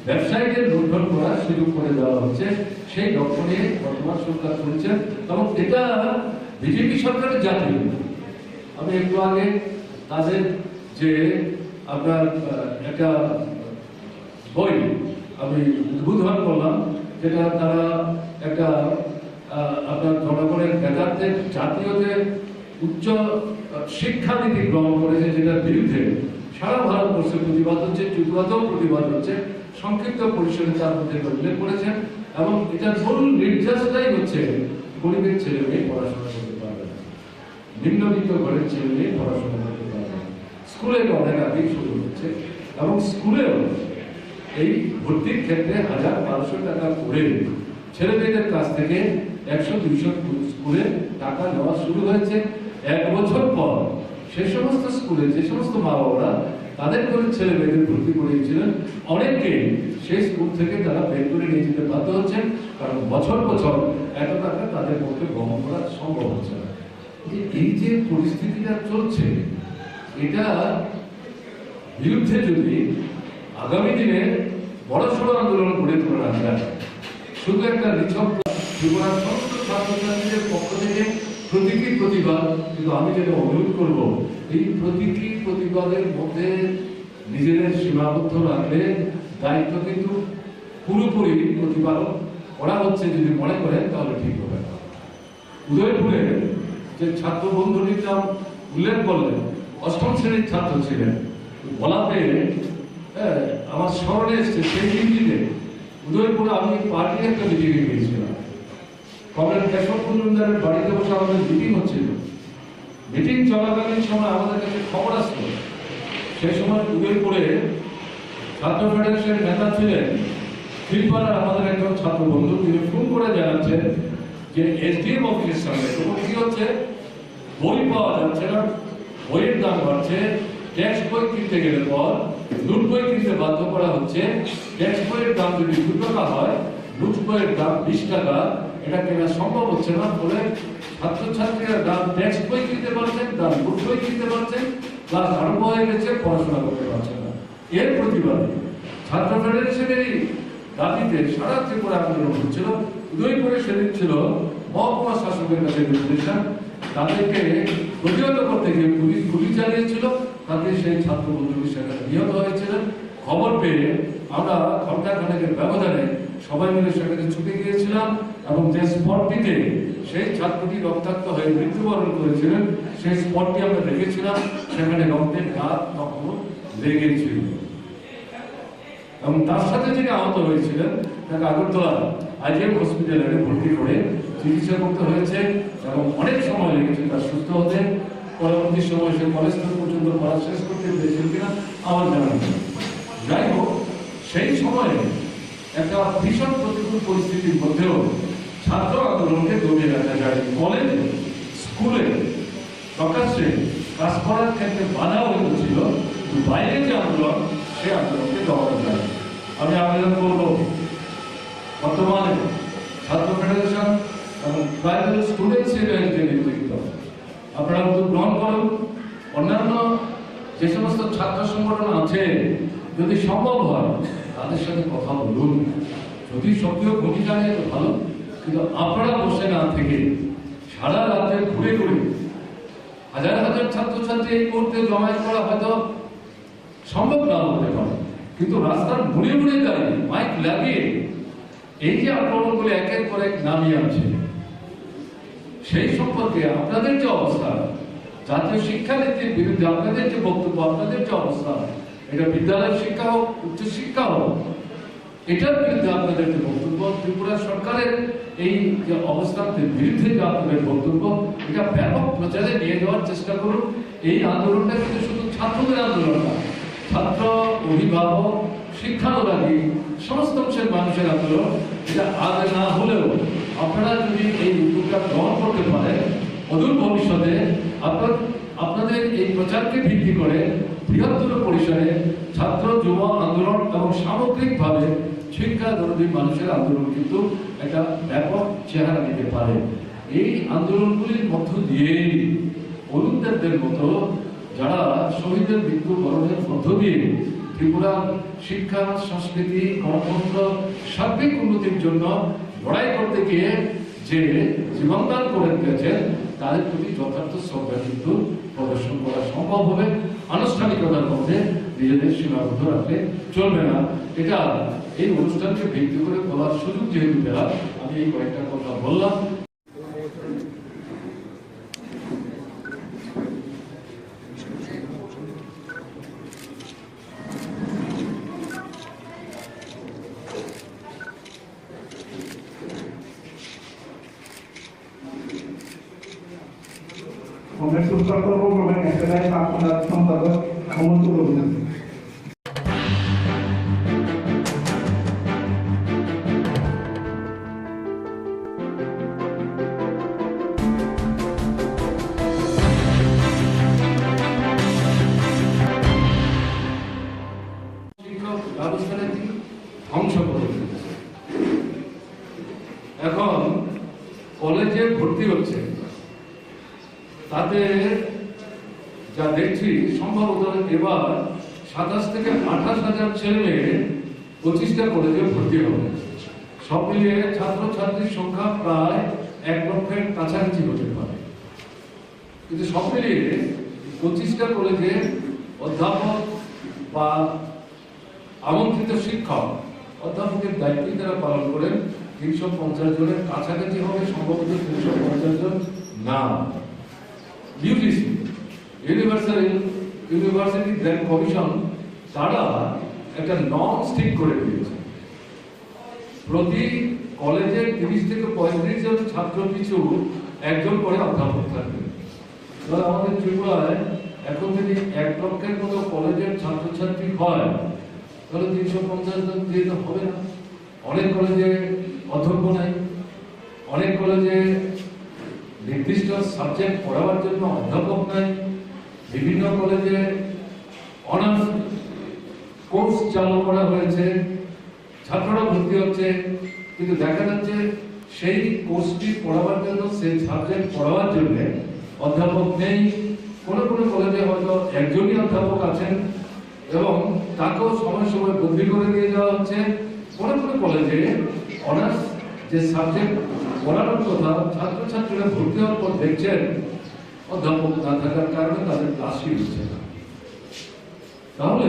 ব্যবসায়ীদের লুণ্ঠন করার সুযোগ করে দেওয়া হচ্ছে। সেই লক্ষ্য নিয়ে বর্তমান সরকার চলছে এবং এটা বিজেপি সরকারের জাতীয়। আমি একটু আগে তাদের যে আপনার একটা বই আমি উদ্বোধন করলাম, যেটা তারা একটা আপনার জনগণের মেধার্থে জাতীয় যে উচ্চ শিক্ষানীতি গ্রহণ করেছে, যেটার বিরুদ্ধে সারা ভারতবর্ষে প্রতিবাদ হচ্ছে, ত্রিপুরাতেও প্রতিবাদ হচ্ছে। সংক্ষিপ্ত পরিসরে তার মধ্যে উল্লেখ করেছেন এবং এটার মূল নির্যাসটাই হচ্ছে গরিবের ছেলে মেয়ে পড়াশোনা করতে পারবে না, নিম্নবিত্ত ঘরের ছেলে মেয়ে পড়াশোনা করতে পারবে না। স্কুলে অনেক আগেই শুরু হচ্ছে এবং স্কুলেও এই ভর্তির ক্ষেত্রে 1000-1200 টাকা করে ছেলে মেয়েদের কাছ থেকে 100-200 স্কুলে টাকা নেওয়া শুরু হয়েছে। 1 বছর পর সে সমস্ত স্কুলে যে সমস্ত মা বাবারা তাদের করে ছেলে মেয়েদের ভর্তি করিয়েছিলেন, অনেকে সেই স্কুল থেকে তারা বের করে নিয়ে যেতে বাধ্য হচ্ছেন, কারণ বছর বছর এত টাকা তাদের পক্ষে বহন করা সম্ভব হচ্ছে না। এই যে পরিস্থিতিটা চলছে, এটা বিরুদ্ধে যদি আগামী দিনে বড়সড় আন্দোলন গড়ে তোলা যায়, শুধু একটা নিছক ত্রিপুরার সমস্ত ছাত্রছাত্রীদের পক্ষ থেকে প্রতীকী প্রতিবাদ, কিন্তু আমি যেটা অনুরোধ করব, এই প্রতীকী প্রতিবাদের মধ্যে নিজেদের সীমাবদ্ধ রাখলে দায়িত্ব কিন্তু পুরোপুরি প্রতিপালন করা হচ্ছে যদি মনে করেন তাহলে ঠিক হবে না। উদয়পুরে যে ছাত্র বন্ধুটির নাম উল্লেখ করলেন, 8ম শ্রেণীর ছাত্র ছিলেন, বলাতে আমার স্মরণে এসছে সেই দিনটিতে উদয়পুরে আমি পার্টির একটা মিটিংয়ে গিয়েছিলাম। কমরেড কেশব মজুমদারের বাড়িতে বসে আমাদের মিটিং হচ্ছিল। মিটিং চলাকালীন সময় আমাদের কাছে খবর আসলো, সেই সময় উদয়পুরে ছাত্র ফেডারেশনের নেতা ছিলেন ফিলপাড়ার আমাদের একজন ছাত্র বন্ধু, তিনি ফোন করে জানাচ্ছেন যে এসডিএম অফিসের সামনে তখন কি হচ্ছে, বই পাওয়া যাচ্ছে না, বইয়ের দাম বাড়ছে, টেক্সট বই কিনতে গেলে পর নোট বই কিনতে বাধ্য করা হচ্ছে। টেক্সট বইয়ের দাম যদি 2 টাকা হয়, নোট বইয়ের দাম 20 টাকা, এটা কেনা সম্ভব হচ্ছে না বলে ছাত্রছাত্রীরা দাম টেক্সট বই কিনতে পারছেন, দাম নোট বই কিনতে পারছেন, ক্লাস আরম্ভ হয়ে গেছে, পড়াশোনা করতে পারছেন না। এর প্রতিবাদে ছাত্র ফেডারেশনেরই দাবিতে সারা ত্রিপুরা আন্দোলন হচ্ছিল। উদয়পুরে সেদিন ছিল মহকুমা শাসকের কাছে নির্দেশন, তাদেরকে প্রতিহত করতে গিয়ে পুলিশ গুলি চালিয়েছিল, তাতে সেই ছাত্র বন্ধুকে সেখানে নিহত হয়েছিলেন। খবর পেয়ে আমরা ঘণ্টাখানেকের ব্যবধানে সবাই মিলে সেখানে ছুটে গিয়েছিলাম এবং যে স্পটটিতে সেই ছাত্রটি রক্তাক্ত হয়ে মৃত্যুবরণ করেছিলেন সেই স্পটটি আমরা দেখেছিলাম, সেখানে রক্তের দাগ তখনও লেগেছিল। এবং তার সাথে যিনি আহত হয়েছিলেন তাকে আগরতলা আইজিএম হসপিটালে ভর্তি করে চিকিৎসা করতে হয়েছে এবং অনেক সময় লেগেছে তার সুস্থ হতে। পরবর্তী সময় সে কলেজ পর্যন্ত পড়া শেষ করতে পেরেছিল কিনা আমার জানা নেই। যাই হোক, সেই সময়ে একটা ভীষণ প্রতিকূল পরিস্থিতির মধ্যেও ছাত্র আন্দোলনকে দমিয়ে রাখা যায়। কলেজে, স্কুলে প্রকাশ্যে কাজ করার ক্ষেত্রে বাধাও হয়েছিল, বাইরে যে আন্দোলন সেই আন্দোলনকে দমানো যায়। আমি আবেদন করব বর্তমানে ছাত্র ফেডারেশন এবং ট্রাইবাল স্টুডেন্টস ইউনিয়ন যে নেতৃত্ব, আপনারা উদ্যোগ গ্রহণ করুন। অন্যান্য যে সমস্ত ছাত্র সংগঠন আছে, যদি সম্ভব হয় তাদের সাথে কথা বলুন। যদি সক্রিয় ভূমিকা নেয় তো ভালো, কিন্তু আপনারা বসে না থেকে সারা রাজ্যে ঘুরে ঘুরে হাজার হাজার ছাত্রছাত্রী এই মুহূর্তে জমায়েত করা হয়তো সম্ভব না হতে পারে, কিন্তু রাস্তার মুড়ে মুড়ে দাঁড়িয়ে মাইক লাগিয়ে এই যে আক্রমণগুলি একের পর এক নামিয়ে আনছে, সেই সম্পর্কে আপনাদের যে অবস্থা, জাতীয় শিক্ষানীতির বিরুদ্ধে আপনাদের যে বক্তব্য, আপনাদের যে অবস্থা, এটা বিদ্যালয়ের শিক্ষা হোক, উচ্চশিক্ষা হোক, এটার বিরুদ্ধে আপনাদের যে বক্তব্য, ত্রিপুরা সরকারের এই যে অবস্থানের বিরুদ্ধে যে আপনাদের বক্তব্য, এটা ব্যাপক প্রচারে নিয়ে যাওয়ার চেষ্টা করুন। এই আন্দোলনটা কিন্তু শুধু ছাত্রদের আন্দোলন না, ছাত্র, অভিভাবক, শিক্ষানুরাগী সমস্ত অংশের মানুষের আন্দোলন। এটা আজ না হলেও আপনারা যদি এই উদ্যোগটা গ্রহণ করতে পারেন, অদূর ভবিষ্যতে আপনাদের এই প্রচারকে ভিত্তি করে বৃহত্তর পরিসরে ছাত্র যুব আন্দোলন এবং সামগ্রিকভাবে শিক্ষা দরদী মানুষের আন্দোলন কিন্তু একটা ব্যাপক চেহারা নিতে পারে। এই আন্দোলনগুলির মধ্য দিয়েই অরুণদেবদের মতো যারা শহীদের মৃত্যু বরণের মধ্য দিয়ে ত্রিপুরা শিক্ষা, সংস্কৃতি, গণতন্ত্র, সার্বিক উন্নতির জন্য লড়াই করতে গিয়ে যে জীবনদান করে গেছেন, তাদের প্রতি যথার্থ শ্রদ্ধা কিন্তু প্রদর্শন করা সম্ভব হবে। আনুষ্ঠানিকতার মধ্যে নিজেদের সীমাবদ্ধ রাখলে চলবে না। এটা এই অনুষ্ঠানকে ভিত্তি করে বলার সুযোগ যেহেতু পেলাম, আমি এই কয়েকটা কথা বললাম। কংগ্রেস উত্তর পূর্ব প্রবেশ এসএলআই সাংসদ সম্পাদক হেমন্ত রবীন্দ্র। শিক্ষক ব্যবস্থাটাকে ধ্বংস করে দিয়েছে। এখন কলেজে ভর্তি হচ্ছে, তাতে যা দেখছি সম্ভবত এবার 27 থেকে 28,000 ছেলে মেয়ে 25টা কলেজে ভর্তি হবে। সব মিলিয়ে ছাত্রছাত্রীর সংখ্যা প্রায় 1 লক্ষের কাছাকাছি হতে পারে। কিন্তু সব মিলিয়ে 25টা কলেজে অধ্যাপক বা আমন্ত্রিত শিক্ষক, অধ্যাপকের দায়িত্ব যারা পালন করেন 350 জনের কাছাকাছি হবে, সম্ভবত 350 জন না। ইউজিসি, ইউনিভার্সিটি গ্র্যান্ট কমিশন, তারা একটা নর্ম ঠিক করে দিয়েছে। প্রতি কলেজে 30 থেকে 35 জন ছাত্র পিছু একজন করে অধ্যাপক থাকবে। আমাদের ত্রিপুরায় এখন যদি 1 লক্ষের মতো কলেজের ছাত্রছাত্রী হয়, তাহলে 350 জন দিয়ে তো হবে না। অনেক কলেজে অধ্যক্ষ নাই, অনেক কলেজে নির্দিষ্ট সাবজেক্ট পড়াবার জন্য অধ্যাপক নাই, বিভিন্ন কলেজে অনার্স কোর্স চালু করা হয়েছে, ছাত্ররা ভর্তি হচ্ছে, কিন্তু দেখা যাচ্ছে সেই কোর্সটি পড়াবার জন্য, সেই সাবজেক্ট পড়াবার জন্য অধ্যাপক নেই। কোনো কোনো কলেজে হয়তো একজনই অধ্যাপক আছেন এবং তাকেও সময় সময় বদলি করে দিয়ে যাওয়া হচ্ছে। কোনো কোনো কলেজে অনার্স যে সাবজেক্ট পড়ানোর কথা, ছাত্রছাত্রীরা ভর্তি হওয়ার পর দেখছেন অধ্যাপক না থাকার কারণে তাদের ক্লাসই হচ্ছে না। তাহলে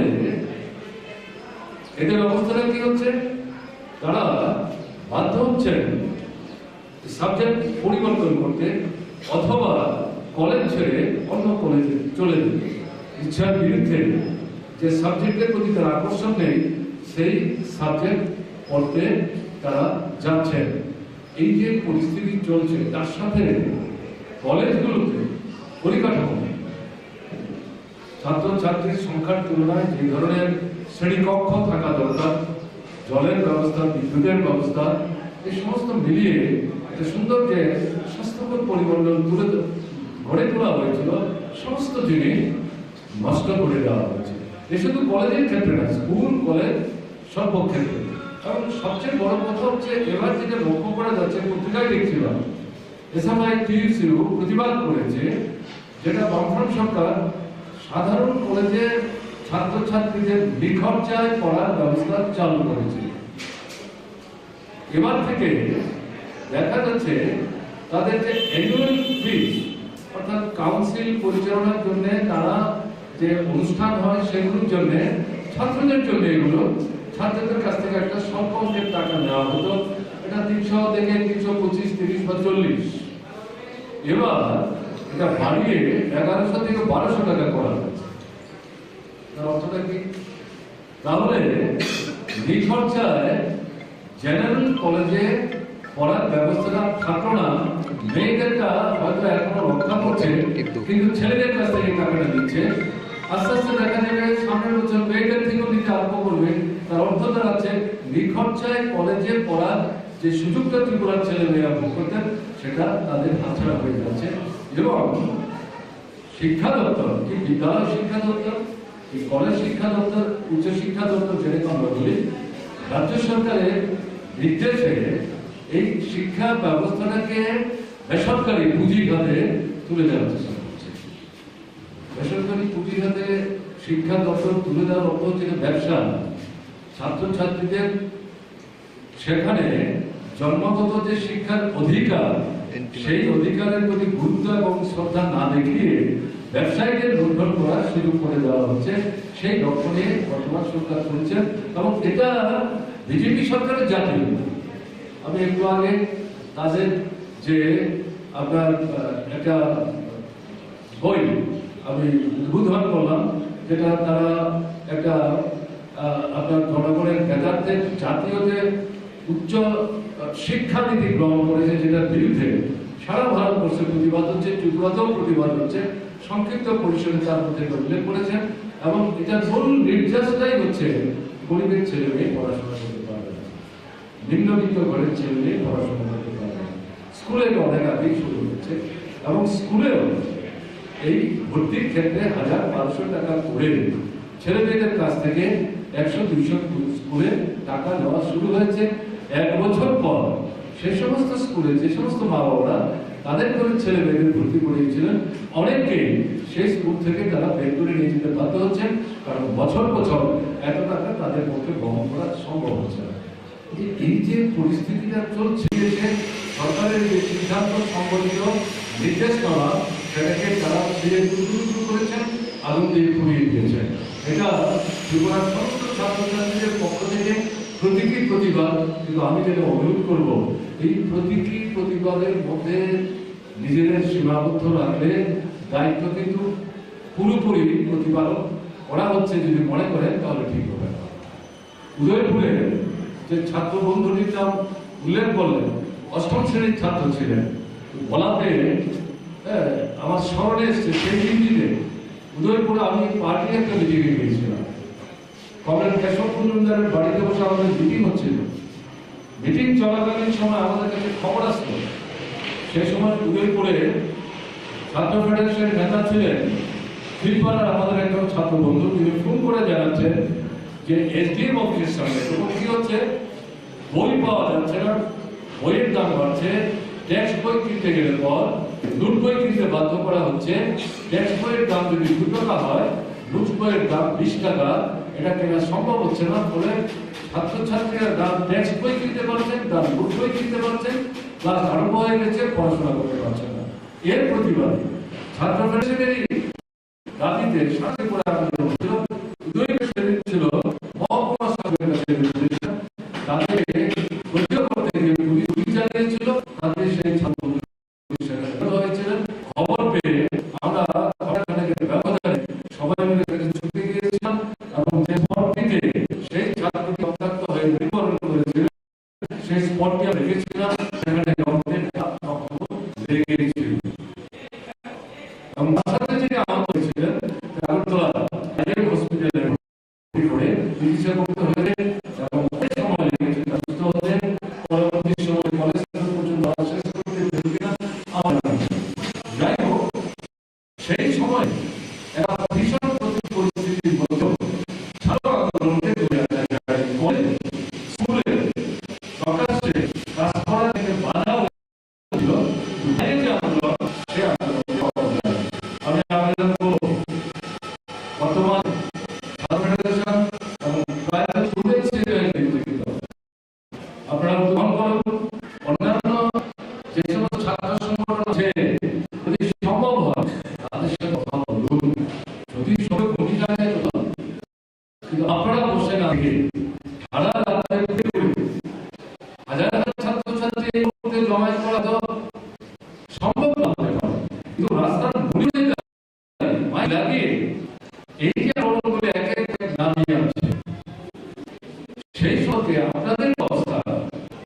এদের অবস্থাটা কি হচ্ছে? তারা বাধ্য হচ্ছেন সাবজেক্ট পরিবর্তন করতে অথবা কলেজ ছেড়ে অন্য কলেজে চলে যেতে, ইচ্ছার বিরুদ্ধে। যে সাবজেক্টের প্রতি তার আকর্ষণ নেই সেই সাবজেক্ট পড়তে তারা যাচ্ছেন। এই যে পরিস্থিতি চলছে তার সাথে কলেজগুলোতে পরিকাঠামো, ছাত্রছাত্রীর সংখ্যার তুলনায় যে ধরনের শ্রেণীকক্ষ থাকা দরকার, জলের ব্যবস্থা, বিদ্যুতের ব্যবস্থা, এই সমস্ত মিলিয়ে একটা সুন্দর যে স্বাস্থ্যকর পরিমণ্ডল গড়ে তোলা হয়েছিল, সমস্ত জিনিস নষ্ট করে দেওয়া হয়েছে। এ শুধু কলেজের ক্ষেত্রে না, স্কুল কলেজ সর্বক্ষেত্রে। কারণ সবচেয়ে বড় কথা হচ্ছে এবার যেটা লক্ষ্য করা যাচ্ছে, পত্রিকায় দেখছিলাম এসএমআই টিইউসিও প্রতিবাদ করেছে, যেটা বামফ্রন্ট সরকার সাধারণ কলেজের ছাত্রছাত্রীদের নিখরচায় পড়ার ব্যবস্থা চালু করেছে। এবার থেকে দেখা যাচ্ছে তাদের যে অ্যানুয়াল ফিস, অর্থাৎ কাউন্সিল পরিচালনার জন্য তারা যে অনুষ্ঠান হয় সেগুলোর জন্য, ছাত্রদের জন্য এগুলো ছাত্রদের কাছ থেকে একটা স্বল্প অঙ্কের টাকা নেওয়া হতো। এটা 300 থেকে 325, 30 বা 40। এবার এটা বাড়িয়ে 1100 থেকে 1200 টাকা করা হয়েছে। তার অর্থটা কি? তাহলে নিখরচায় জেনারেল কলেজে পড়ার ব্যবস্থাটা থাকলো না। মেয়েদেরটা হয়তো এখনো রক্ষা করছে, কিন্তু ছেলেদের কাছ থেকে টাকাটা দিচ্ছে। আস্তে আস্তে দেখা যাবে সামনের বছর মেয়েদের থেকেও দিতে আরম্ভ করবে। তার অর্থ দাঁড়াচ্ছে নিখরচায় কলেজে পড়ার যে সুযোগটা ত্রিপুরার ছেলে মেয়েরা ভোগ করতেন সেটা তাদের হাতছাড়া হয়ে যাচ্ছে। এবং শিক্ষা দপ্তর, কি বিদ্যালয় শিক্ষা দপ্তর, কি কলেজ শিক্ষা দপ্তর, উচ্চ শিক্ষা দপ্তর, যেরকম আমরা বলি, রাজ্য সরকারের নির্দেশে এই শিক্ষা ব্যবস্থাটাকে বেসরকারি পুঁজির হাতে তুলে দেওয়ার চেষ্টা করছে। বেসরকারি পুঁজির হাতে শিক্ষা দপ্তর তুলে দেওয়ার অর্থ হচ্ছে ব্যবসা। ছাত্রছাত্রীদের সেখানে জন্মগত যে শিক্ষার অধিকার, সেই অধিকারের প্রতি গুরুত্ব এবং শ্রদ্ধা না দেখিয়ে ব্যবসায়ীদের লুণ্ঠন করার সুযোগ করে দেওয়া হচ্ছে। সেই লক্ষ্য নিয়ে বর্তমান সরকার চলছে এবং এটা বিজেপি সরকারের জাতীয়। আমি একটু আগে তাদের যে আপনার একটা বই আমি উদ্বোধন করলাম, যেটা তারা একটা আপনার জনগণের মেধার্থে জাতীয় যে উচ্চ শিক্ষানীতি গ্রহণ করেছে, যেটার বিরুদ্ধে সারা ভারতবর্ষে প্রতিবাদ হচ্ছে, ত্রিপুরাতেও প্রতিবাদ হচ্ছে। সংক্ষিপ্ত পরিসরে তার মধ্যে উল্লেখ করেছেন এবং এটার মূল নির্যাসটাই হচ্ছে গরিবের ছেলে মেয়ে পড়াশোনা করতে পারবে না, নিম্নবিত্ত ঘরের ছেলে মেয়ে পড়াশোনা করতে পারবে না। স্কুলে অনেক আগেই শুরু হচ্ছে এবং স্কুলেও এই ভর্তির ক্ষেত্রে 1000-1200 টাকা করে ছেলে মেয়েদের কাছ থেকে 100-200 স্কুলে টাকা নেওয়া শুরু হয়েছে। 1 বছর পর সে সমস্ত স্কুলে যে সমস্ত মা বাবারা তাদের করে ছেলে মেয়েদের ভর্তি করিয়েছিলেন, অনেকেই সেই স্কুল থেকে তারা বের করে নিয়ে যেতে বাধ্য হচ্ছেন, কারণ বছর বছর এত টাকা তাদের পক্ষে বহন করা সম্ভব হচ্ছে না। এই যে পরিস্থিতিটা চলছে, সরকারের যে সিদ্ধান্ত সংবলিত নির্দেশ নেওয়া, সেটাকে তারা শুরু করেছেন, আগুন দিয়ে পুড়িয়ে দিয়েছেন। এটা ত্রিপুরার সমস্ত ছাত্রছাত্রীদের পক্ষ থেকে প্রতীকী প্রতিবাদ। কিন্তু আমি যেটা অনুরোধ করবো, এই প্রতীকী প্রতিবাদের মধ্যে নিজেদের সীমাবদ্ধ রাখলে দায়িত্ব কিন্তু পুরোপুরি প্রতিপালন করা হচ্ছে যদি মনে করেন তাহলে ঠিক হবে না। উদয়পুরে যে ছাত্র বন্ধুটির নাম উল্লেখ করলেন, 8ম শ্রেণীর ছাত্র ছিলেন, বলাতে আমার স্মরণে এসছে সেই দিনটিতে উদয়পুরে আমি পার্টি একটা মিটিংয়ে গিয়েছিলাম। কমরেড কেশব মজুমদারের বাড়িতে বসে আমাদের মিটিং হচ্ছিল। মিটিং চলাকালীন সময় আমাদের কাছে খবর আসলো, সেই সময় উদয়পুরে ছাত্র ফেডারেশনের নেতা ছিলেন ফিলপাড়ার আমাদের একজন ছাত্র বন্ধু তিনি ফোন করে জানাচ্ছেন যে এসডিএম অফিসের সামনে তখন কি হচ্ছে, বই পাওয়া যাচ্ছে না, বইয়ের দাম বাড়ছে, ট্যাক্স বই কিনতে গেলে পর নোট বই কিনতে বাধ্য করা হচ্ছে। ট্যাক্স বইয়ের দাম যদি 2 টাকা হয়, নোট বইয়ের দাম 20 টাকা, এটা কেনা সম্ভব হচ্ছে না। ফলে ছাত্রছাত্রীরা দাম ট্যাক্স বই কিনতে পারছেন, দাম নোট বই কিনতে পারছেন, ক্লাস আরম্ভ হয়ে গেছে, পড়াশোনা করতে পারছেন না। এর প্রতিবাদে ছাত্র ফেডারেশনেরই দাবিতে সাথে করে আন্দোলন হচ্ছিল। দুই শ্রেণী ছিল মহকুমা সরকারের কাছে তাদের প্রতিরোধ করতে গিয়ে পুলিশ অভিযান দিয়েছিল, তাদের সেই ছাত্র হয়েছিলেন। খবর পেয়ে আমরা ঘণ্টাখানেকের ব্যবধানে সবাই মিলে ছুটে গিয়েছিলাম এবং যে স্পটটিতে সেই ছাত্রটি রক্তাক্ত হয়ে মৃত্যুবরণ করেছিলেন সেই স্পটটি আমরা দেখেছিলাম, সেখানে রক্তের লেগে গিয়েছিল এবং তার সাথে যিনি আহত হয়েছিলেন আগরতলা হসপিটালে করে চিকিৎসা করতে হয়েছে এবং অনেক সময় লেগেছে সুস্থ হতে। পরবর্তী সময় কলেজ পর্যন্ত শেষ করতে পেরেছিলাম আমরা। যাই হোক, সেই সময় একটা ভীষণ পরিস্থিতির মধ্যে ছাত্র আন্দোলনকে তুলে আনা যায়। স্কুলে প্রকাশ্যে কাজ করা থেকে বাধা হয়েছিল, যে আন্দোলন সে আন্দোলন আমি আবেদন করব বর্তমান ফেডারেশন এবং প্রাইভেট স্টুডেন্টস আপনারা গ্রহণ করুন। অন্যান্য যে সমস্ত ছাত্র সংগঠন আছে যদি সম্ভব হয় তাদের সাথে কথা বলুন, যদি সবাই ভূমিকা নেয় তো, কিন্তু আপনারা বসে না থেকে সারা রাত্রে হাজার হাজার ছাত্রছাত্রী এই মুহূর্তে জমায়েত করা তো সম্ভব না হতে পারে, কিন্তু রাস্তার মূলে লাগিয়ে এই যে আন্দোলনগুলো এক এক নামিয়ে আনছে, সেই সঙ্গে আপনাদের অবস্থা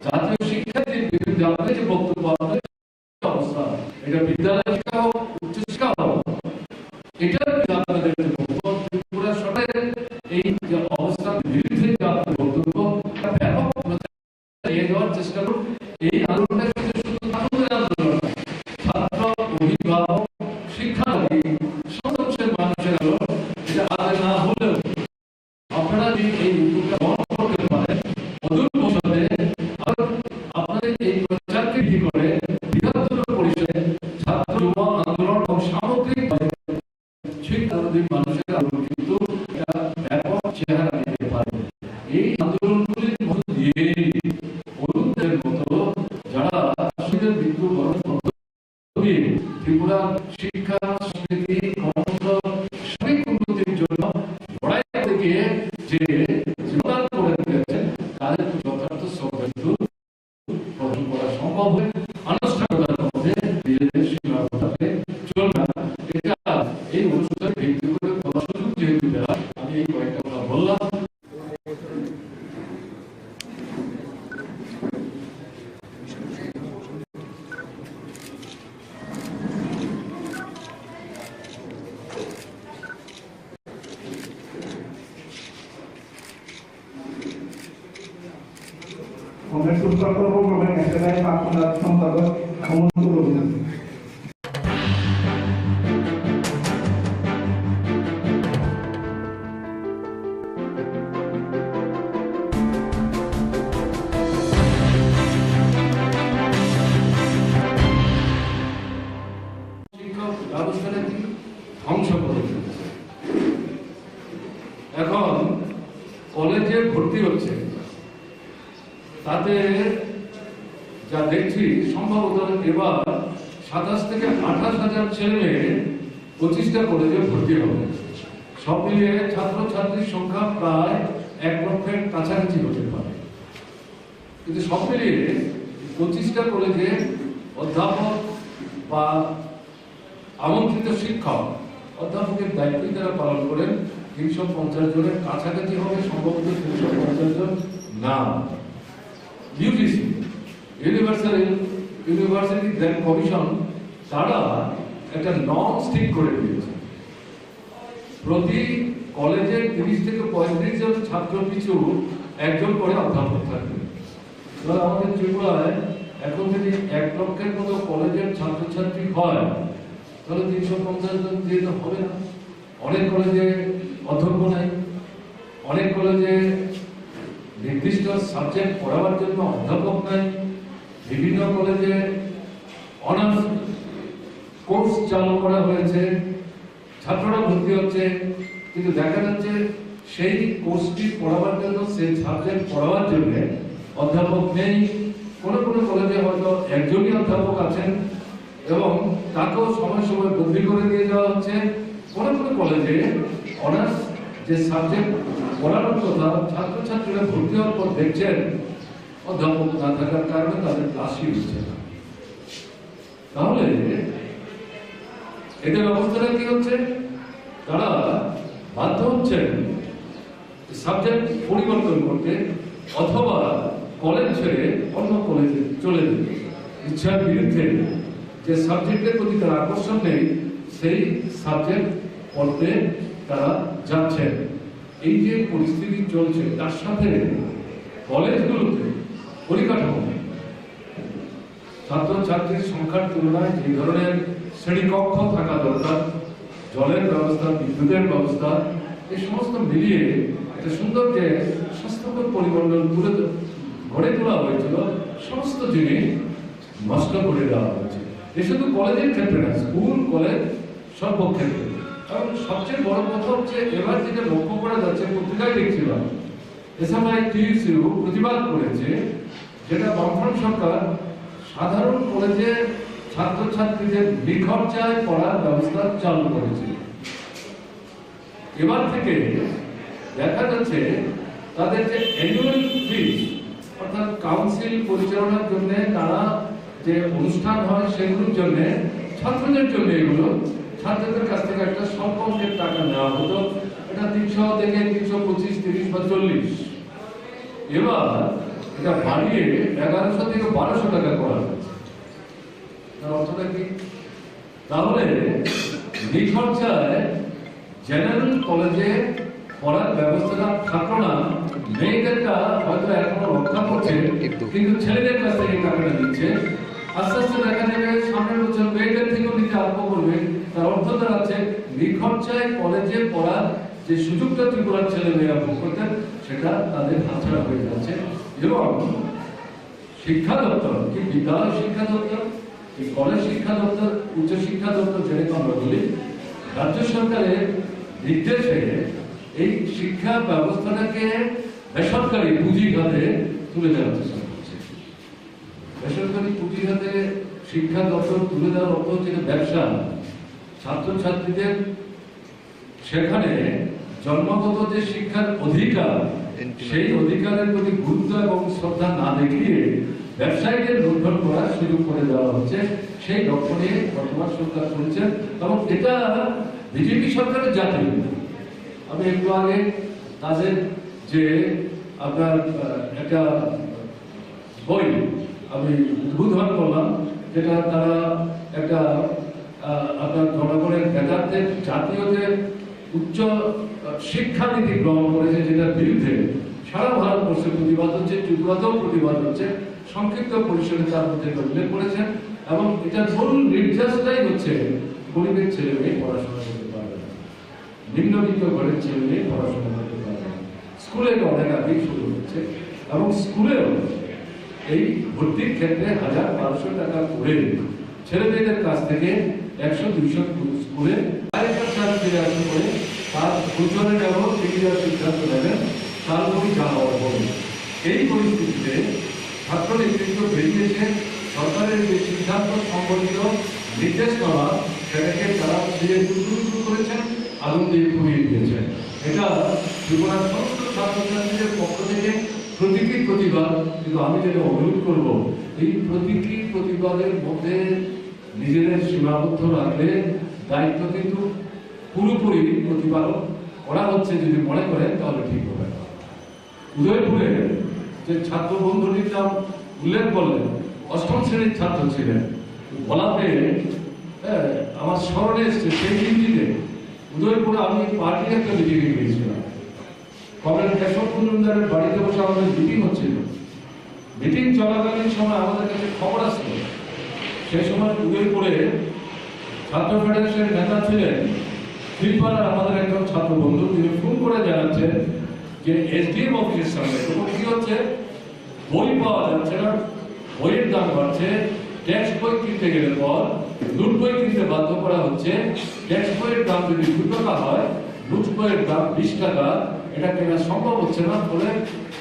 জাতীয় শিক্ষার্থীর বিরুদ্ধে আপনাদের যে বক্তব্য, আপনাদের অবস্থা, এটা বিদ্যালয় শিক্ষা হোক, উচ্চ শিক্ষা হোক, এটার আপনাদের যে বক্তব্য, ত্রিপুরা সরকারের এই যে অবস্থার বিরুদ্ধে যে আপনাদের বক্তব্য ব্যাপক নিয়ে যাওয়ার চেষ্টা করুন। এই আন্দোলনটা শুধু ছাত্রদের আন্দোলন, ছাত্র, অভিভাবক, শিক্ষার্থী, সমস্ত মানুষের আন্দোলন। এটা আগে না হলেও আপনারা যদি এই উদ্যোগটা বন্ধ করতে পারেন, অদূর ভবিষ্যতে আপনাদের এই প্রচারকে ভিত্তি করে বৃহত্তর পরিসরে ছাত্র যুব আন্দোলন এবং সামগ্রিকভাবে শিক্ষার্থী মানুষের আন্দোলন কিন্তু একটা ব্যাপক চেহারা নিতে পারে। এই আন্দোলনগুলির মধ্য দিয়ে অরুণদের মতো যারা শহীদের মৃত্যুবরণ করতে ত্রিপুরা শিক্ষা, সংস্কৃতি, কর্ম, সার্বিক উন্নতির জন্য লড়াই করতে গিয়ে যে যোগদান করে দিয়েছেন তাদের যথার্থ শ্রদ্ধা প্রদান করা সম্ভব হয়। আনুষ্ঠানিকতার মধ্যে নিজেদের সীমাবদ্ধতাকে চলবে না। এটা এই অনুষ্ঠানে ভিত্তি করে বলার সুযোগ যেহেতু দেওয়া, আমি এই কয়েকটা কথা বললাম। কংগ্রেস উত্তর পূর্ব প্রবেশ এসএলআই প্রাক্তন সম্পাদক হেমন্ত রবিদাস। শিক্ষক ব্যবস্থাটাকে ধ্বংস করে দিচ্ছে। এখন কলেজে ভর্তি হচ্ছে, তাতে যা দেখছি সম্ভবত এবার 27 থেকে 28 হাজার ছেলে মেয়ে 25টা কলেজে ভর্তি হবে। সব মিলিয়ে ছাত্রছাত্রীর সংখ্যা প্রায় 1 লক্ষের কাছাকাছি হতে পারে। কিন্তু সব মিলিয়ে 25টা কলেজে অধ্যাপক বা আমন্ত্রিত শিক্ষক, অধ্যাপকের দায়িত্বই তারা পালন করেন 350 জনের কাছাকাছি হবে, সম্ভবত 350 জন না। ইউজিসি ইউনিভার্সিটি গ্র্যান্ট কমিশন তারা একটা নর্ম ঠিক করে দিয়েছে, প্রতি কলেজে 30 থেকে 35 জন ছাত্র পিছু একজন করে অধ্যাপক থাকবে। এবার আমাদের ত্রিপুরায় এখন যদি 1 লক্ষের মতো কলেজের ছাত্রছাত্রী হয়, তাহলে 350 জন দিয়ে তো হবে না। অনেক কলেজে অধ্যক্ষ নাই, অনেক কলেজে নির্দিষ্ট সাবজেক্ট পড়াবার জন্য অধ্যাপক নাই, বিভিন্ন কলেজে অনার্স কোর্স চালু করা হয়েছে, ছাত্ররা ভর্তি হচ্ছে, কিন্তু দেখা যাচ্ছে সেই কোর্সটি পড়াবার জন্য, সেই সাবজেক্ট পড়াবার জন্য অধ্যাপক নেই। কোনো কোনো কলেজে হয়তো একজনই অধ্যাপক আছেন এবং তাকেও সময় সময় বদলি করে দিয়ে দেওয়া হচ্ছে। কোনো কোনো কলেজে অনার্স যে সাবজেক্ট পড়ানোর কথা ছাত্রছাত্রীরা ভর্তি হওয়ার পর দেখছেন অধ্যাপক না থাকার কারণে তাদের ক্লাসই হচ্ছে না। তাহলে এদের অবস্থাটা কি হচ্ছে? তারা বাধ্য হচ্ছেন সাবজেক্ট পরিবর্তন করতে অথবা কলেজ ছেড়ে অন্য কলেজে চলে যেতে, ইচ্ছার বিরুদ্ধে। যে সাবজেক্টের প্রতি তার আকর্ষণ নেই সেই সাবজেক্ট পড়তে তারা যাচ্ছেন। এই যে পরিস্থিতি চলছে তার সাথে কলেজগুলোতে পরিকাঠামো, ছাত্রছাত্রীর সংখ্যার তুলনায় যে ধরনের শ্রেণীকক্ষ থাকা দরকার, জলের ব্যবস্থা, বিদ্যুতের ব্যবস্থা, এই সমস্ত মিলিয়ে একটা সুন্দর যে স্বাস্থ্যকর পরিমণ্ডল গড়ে তোলা হয়েছিল, সমস্ত জিনিস নষ্ট করে দেওয়া হয়েছে। এ শুধু কলেজের ক্ষেত্রে না, স্কুল কলেজ সর্বক্ষেত্রে। কারণ সবচেয়ে বড় কথা হচ্ছে এবার যেটা লক্ষ্য করা যাচ্ছে, পত্রিকায় দেখছিলাম SFI-TUCU প্রতিবাদ করেছে, যেটা বামফ্রন্ট সরকার সাধারণ কলেজে ছাত্রছাত্রীদের নিখরচায় পড়ার ব্যবস্থা চালু করেছে। এবার থেকে দেখা যাচ্ছে তাদের যে অ্যানুয়াল ফিস, অর্থাৎ কাউন্সিল পরিচালনার জন্য তারা যে অনুষ্ঠান হয় সেগুলোর জন্য, ছাত্রদের জন্য এগুলো ছাত্রদের কাছ থেকে একটা স্বল্প অঙ্কের টাকা নেওয়া হতো। এটা 300 থেকে 325, 30 বা 40। এবার এটা বাড়িয়ে 1100 থেকে 1200 টাকা করা হয়েছে। তার অর্থটা কি? তাহলে নিখরচায় জেনারেল কলেজে পড়ার ব্যবস্থাটা থাকলো না। মেয়েদেরটা হয়তো এখনো রক্ষা করছে, কিন্তু ছেলেদের কাছ থেকে টাকাটা দিচ্ছে। আস্তে আস্তে দেখা যাবে সামনের বছর মেয়েদের থেকেও নিতে আরম্ভ করবে। তার অর্থ দাঁড়াচ্ছে নিখরচায় কলেজে পড়ার যে সুযোগটা ত্রিপুরার ছেলে মেয়েরা ভোগ করতেন সেটা তাদের হাতছাড়া হয়ে যাচ্ছে। এবং শিক্ষা দপ্তর, কি বিদ্যালয় শিক্ষা দপ্তর, কি কলেজ শিক্ষা দপ্তর, উচ্চ শিক্ষা দপ্তর, যেরকম আমরা বলি, রাজ্য সরকারের নির্দেশে এই শিক্ষা ব্যবস্থাটাকে বেসরকারি পুঁজিঘাতে তুলে দেওয়ার চেষ্টা করছে। বেসরকারি পুঁজিঘাতে শিক্ষা দপ্তর তুলে দেওয়ার অর্থ হচ্ছে ব্যবসা। ছাত্রছাত্রীদের সেখানে জন্মগত যে শিক্ষার অধিকার, সেই অধিকারের প্রতি গুরুত্ব এবং শ্রদ্ধা না দেখিয়ে ব্যবসায়ীদের লুণ্ঠন করার সুযোগ করে দেওয়া হচ্ছে। সেই লক্ষ্য নিয়ে বর্তমান সরকার চলছে এবং এটা বিজেপি সরকারের জাতীয়। আমি একটু আগে তাদের যে আপনার একটা বই আমি উদ্বোধন করলাম, যেটা তারা একটা আপনার জনগণের নেতাদের জাতীয় যে উচ্চ শিক্ষানীতি গ্রহণ করেছে, যেটার বিরুদ্ধে সারা ভারতবর্ষে প্রতিবাদ হচ্ছে, ত্রিপুরাতেও প্রতিবাদ হচ্ছে। সংক্ষিপ্ত পরিসরে তার মধ্যে উল্লেখ করেছেন এবং এটার মূল নির্যাসটাই হচ্ছে গরিবের ছেলে মেয়ে পড়াশোনা করতে পারবে না, নিম্নবিত্ত ঘরের ছেলে মেয়ে পড়াশোনা করতে পারবে না। স্কুলে অনেক আগেই শুরু হচ্ছে এবং স্কুলেও এই ভর্তির ক্ষেত্রে 1000-1200 টাকা করে ছেলে মেয়েদের কাছ থেকে 100-200 স্কুলে আরেকটা চার্জ ফিরে আসতে করে তার দুজনে নেব দেওয়ার সিদ্ধান্ত নেবেন, তার উপরই যা হওয়ার বলুন। এই পরিস্থিতিতে ছাত্র নেতৃত্ব বেরিয়েছে, সরকারের যে সিদ্ধান্ত সম্বলিত নির্দেশ করা সেটাকে তারা দিয়ে দুর্নীতি করেছেন, আগুন দিয়ে পুড়িয়ে দিয়েছেন। এটা ত্রিপুরার সমস্ত ছাত্রছাত্রীদের পক্ষ থেকে প্রতীকী প্রতিবাদ। কিন্তু আমি যেটা অনুরোধ করব, এই প্রতীকী প্রতিবাদের মধ্যে নিজেদের সীমাবদ্ধ রাখলে দায়িত্ব কিন্তু পুরোপুরি প্রতিপালন করা হচ্ছে যদি মনে করেন তাহলে ঠিক হবে। উদয়পুরে যে ছাত্র বন্ধুটির নাম উল্লেখ করলেন, 8ম শ্রেণীর ছাত্র ছিলেন, বলাতে আমার স্মরণে এসছে সেই দিনটিতে উদয়পুরে আমি পার্টির একটা মিটিংয়ে গিয়েছিলাম। কমরেড কেশব মজুমদারের বাড়িতে বসে আমাদের মিটিং হচ্ছিল। মিটিং চলাকালীন সময় আমাদের কাছে খবর আসলো, সেই সময় উদয়পুরে ছাত্র ফেডারেশনের নেতা ছিলেন শিল্পাড়ার আমাদের একজন ছাত্র বন্ধু তিনি ফোন করে জানাচ্ছেন যে এসডিএম অফিসের সামনে তখন কি হচ্ছে, বই পাওয়া যাচ্ছে না, বইয়ের দাম বাড়ছে, টেক্সট বই কিনতে গেলে পর নোট বই কিনতে বাধ্য করা হচ্ছে। টেক্সট বইয়ের দাম যদি 2 টাকা হয়, নোট বইয়ের দাম 20 টাকা, এটা কেনা সম্ভব হচ্ছে না। ফলে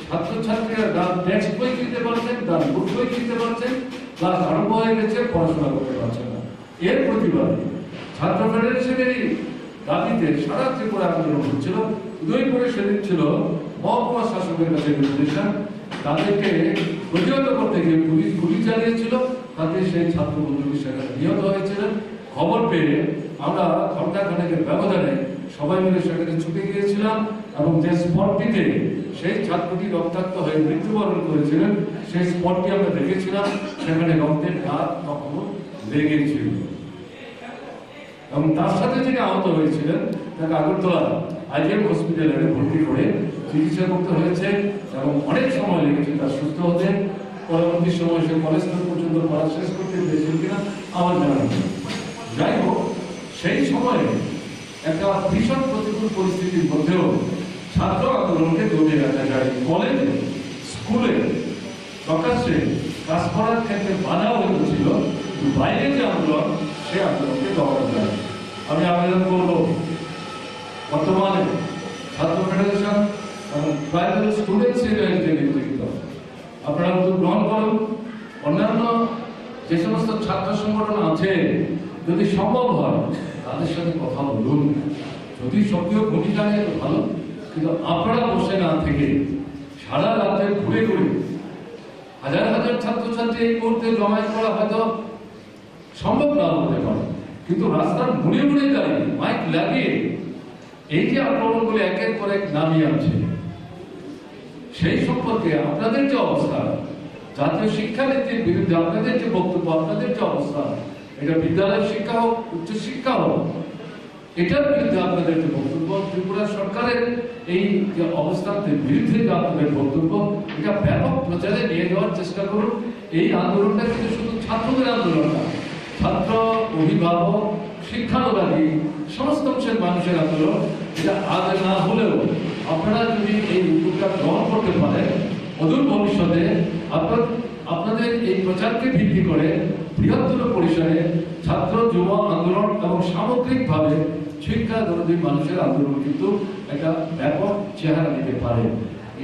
ছাত্রছাত্রীরা দাম টেক্সট বই কিনতে পারছেন, দাম নোট বই কিনতে পারছেন, ক্লাস আরম্ভ হয়ে গেছে, পড়াশোনা করতে পারছেন না। এর প্রতিবাদে ছাত্র ফেডারেশনেরই দাবিতে সারা ত্রিপুরা আন্দোলন হচ্ছিল। উদয়পুরে সেদিন ছিল মহকুমা শাসকের কাছে নির্দেশন, তাদেরকে প্রতিহত করতে গিয়ে পুলিশ গুলি চালিয়েছিল, তাতে সেই ছাত্র বন্ধু সেখানে নিহত হয়েছিলেন। খবর পেয়ে আমরা ঘণ্টাখানেকের ব্যবধানে সবাই মিলে সেখানে ছুটে গিয়েছিলাম এবং যে স্পটটিতে সেই ছাত্রটি রক্তাক্ত হয়ে মৃত্যুবরণ করেছিলেন সেই স্পটটি আমরা দেখেছিলাম, সেখানে রক্তের দাগ তখনও লেগেছিল। এবং তার সাথে যিনি আহত হয়েছিলেন তাকে আগরতলা আইজিএম হসপিটালে ভর্তি করে চিকিৎসা করতে হয়েছে এবং অনেক সময় লেগেছে তার সুস্থ হতে। পরবর্তী সময় সে কলেজ পর্যন্ত পড়া শেষ করতে পেরেছিল কিনা আমার জানা নেই। যাই হোক, সেই সময়ে একটা ভীষণ প্রতিকূল পরিস্থিতির মধ্যেও ছাত্র আন্দোলনকে জমে রাখা যায়। কলেজে স্কুলে প্রকাশ্যে কাজ করার ক্ষেত্রে বাধা হয়েছিল, বাইরে যে আন্দোলন সে আন্দোলনকে দমন যায়। আমি আবেদন করব বর্তমানে ছাত্র ফেডারেশন এবং ট্রাইবাল স্টুডেন্টস ইউনিয়ন যে নেতৃত্ব, আপনারা উদ্যোগ গ্রহণ করুন। অন্যান্য যে সমস্ত ছাত্র সংগঠন আছে যদি সম্ভব হয় তাদের সাথে কথা বলুন। যদি সক্রিয় ভূমিকা নেয় তো ভালো, কিন্তু আপনারা বসে না থেকে সারা রাতে ঘুরে ঘুরে হাজার হাজার ছাত্রছাত্রী এই মুহূর্তে জমায়েত করা হয়তো সম্ভব না হতে পারে, কিন্তু রাস্তার মুড়ে মুড়ে দাঁড়িয়ে মাইক লাগিয়ে এই যে আক্রমণগুলো এক এক করে নামিয়ে আছে, সেই সম্পর্কে আপনাদের যে অবস্থা, জাতীয় শিক্ষানীতির বিরুদ্ধে আপনাদের যে বক্তব্য, আপনাদের যে অবস্থা, এটা বিদ্যালয় শিক্ষা হোক, উচ্চ শিক্ষা হোক, এটার বিরুদ্ধে আপনাদের যে বক্তব্য, ত্রিপুরা সরকারের এই যে অবস্থানের বিরুদ্ধে যে আপনাদের বক্তব্য, এটা ব্যাপক প্রচারে নিয়ে যাওয়ার চেষ্টা করুন। এই আন্দোলনটা কিন্তু শুধু ছাত্রদের আন্দোলন না, ছাত্র, অভিভাবক, শিক্ষানুরাগী সমস্ত অংশের মানুষের আন্দোলন। এটা আজ না হলেও আপনারা যদি এই উদ্যোগটা গ্রহণ করতে পারেন, অদূর ভবিষ্যতে আপনাদের এই প্রচারকে ভিত্তি করে বৃহত্তর পরিসরে ছাত্র যুব আন্দোলন এবং সামগ্রিকভাবে শিক্ষা দরদী মানুষের আন্দোলন কিন্তু একটা ব্যাপক চেহারা নিতে পারে।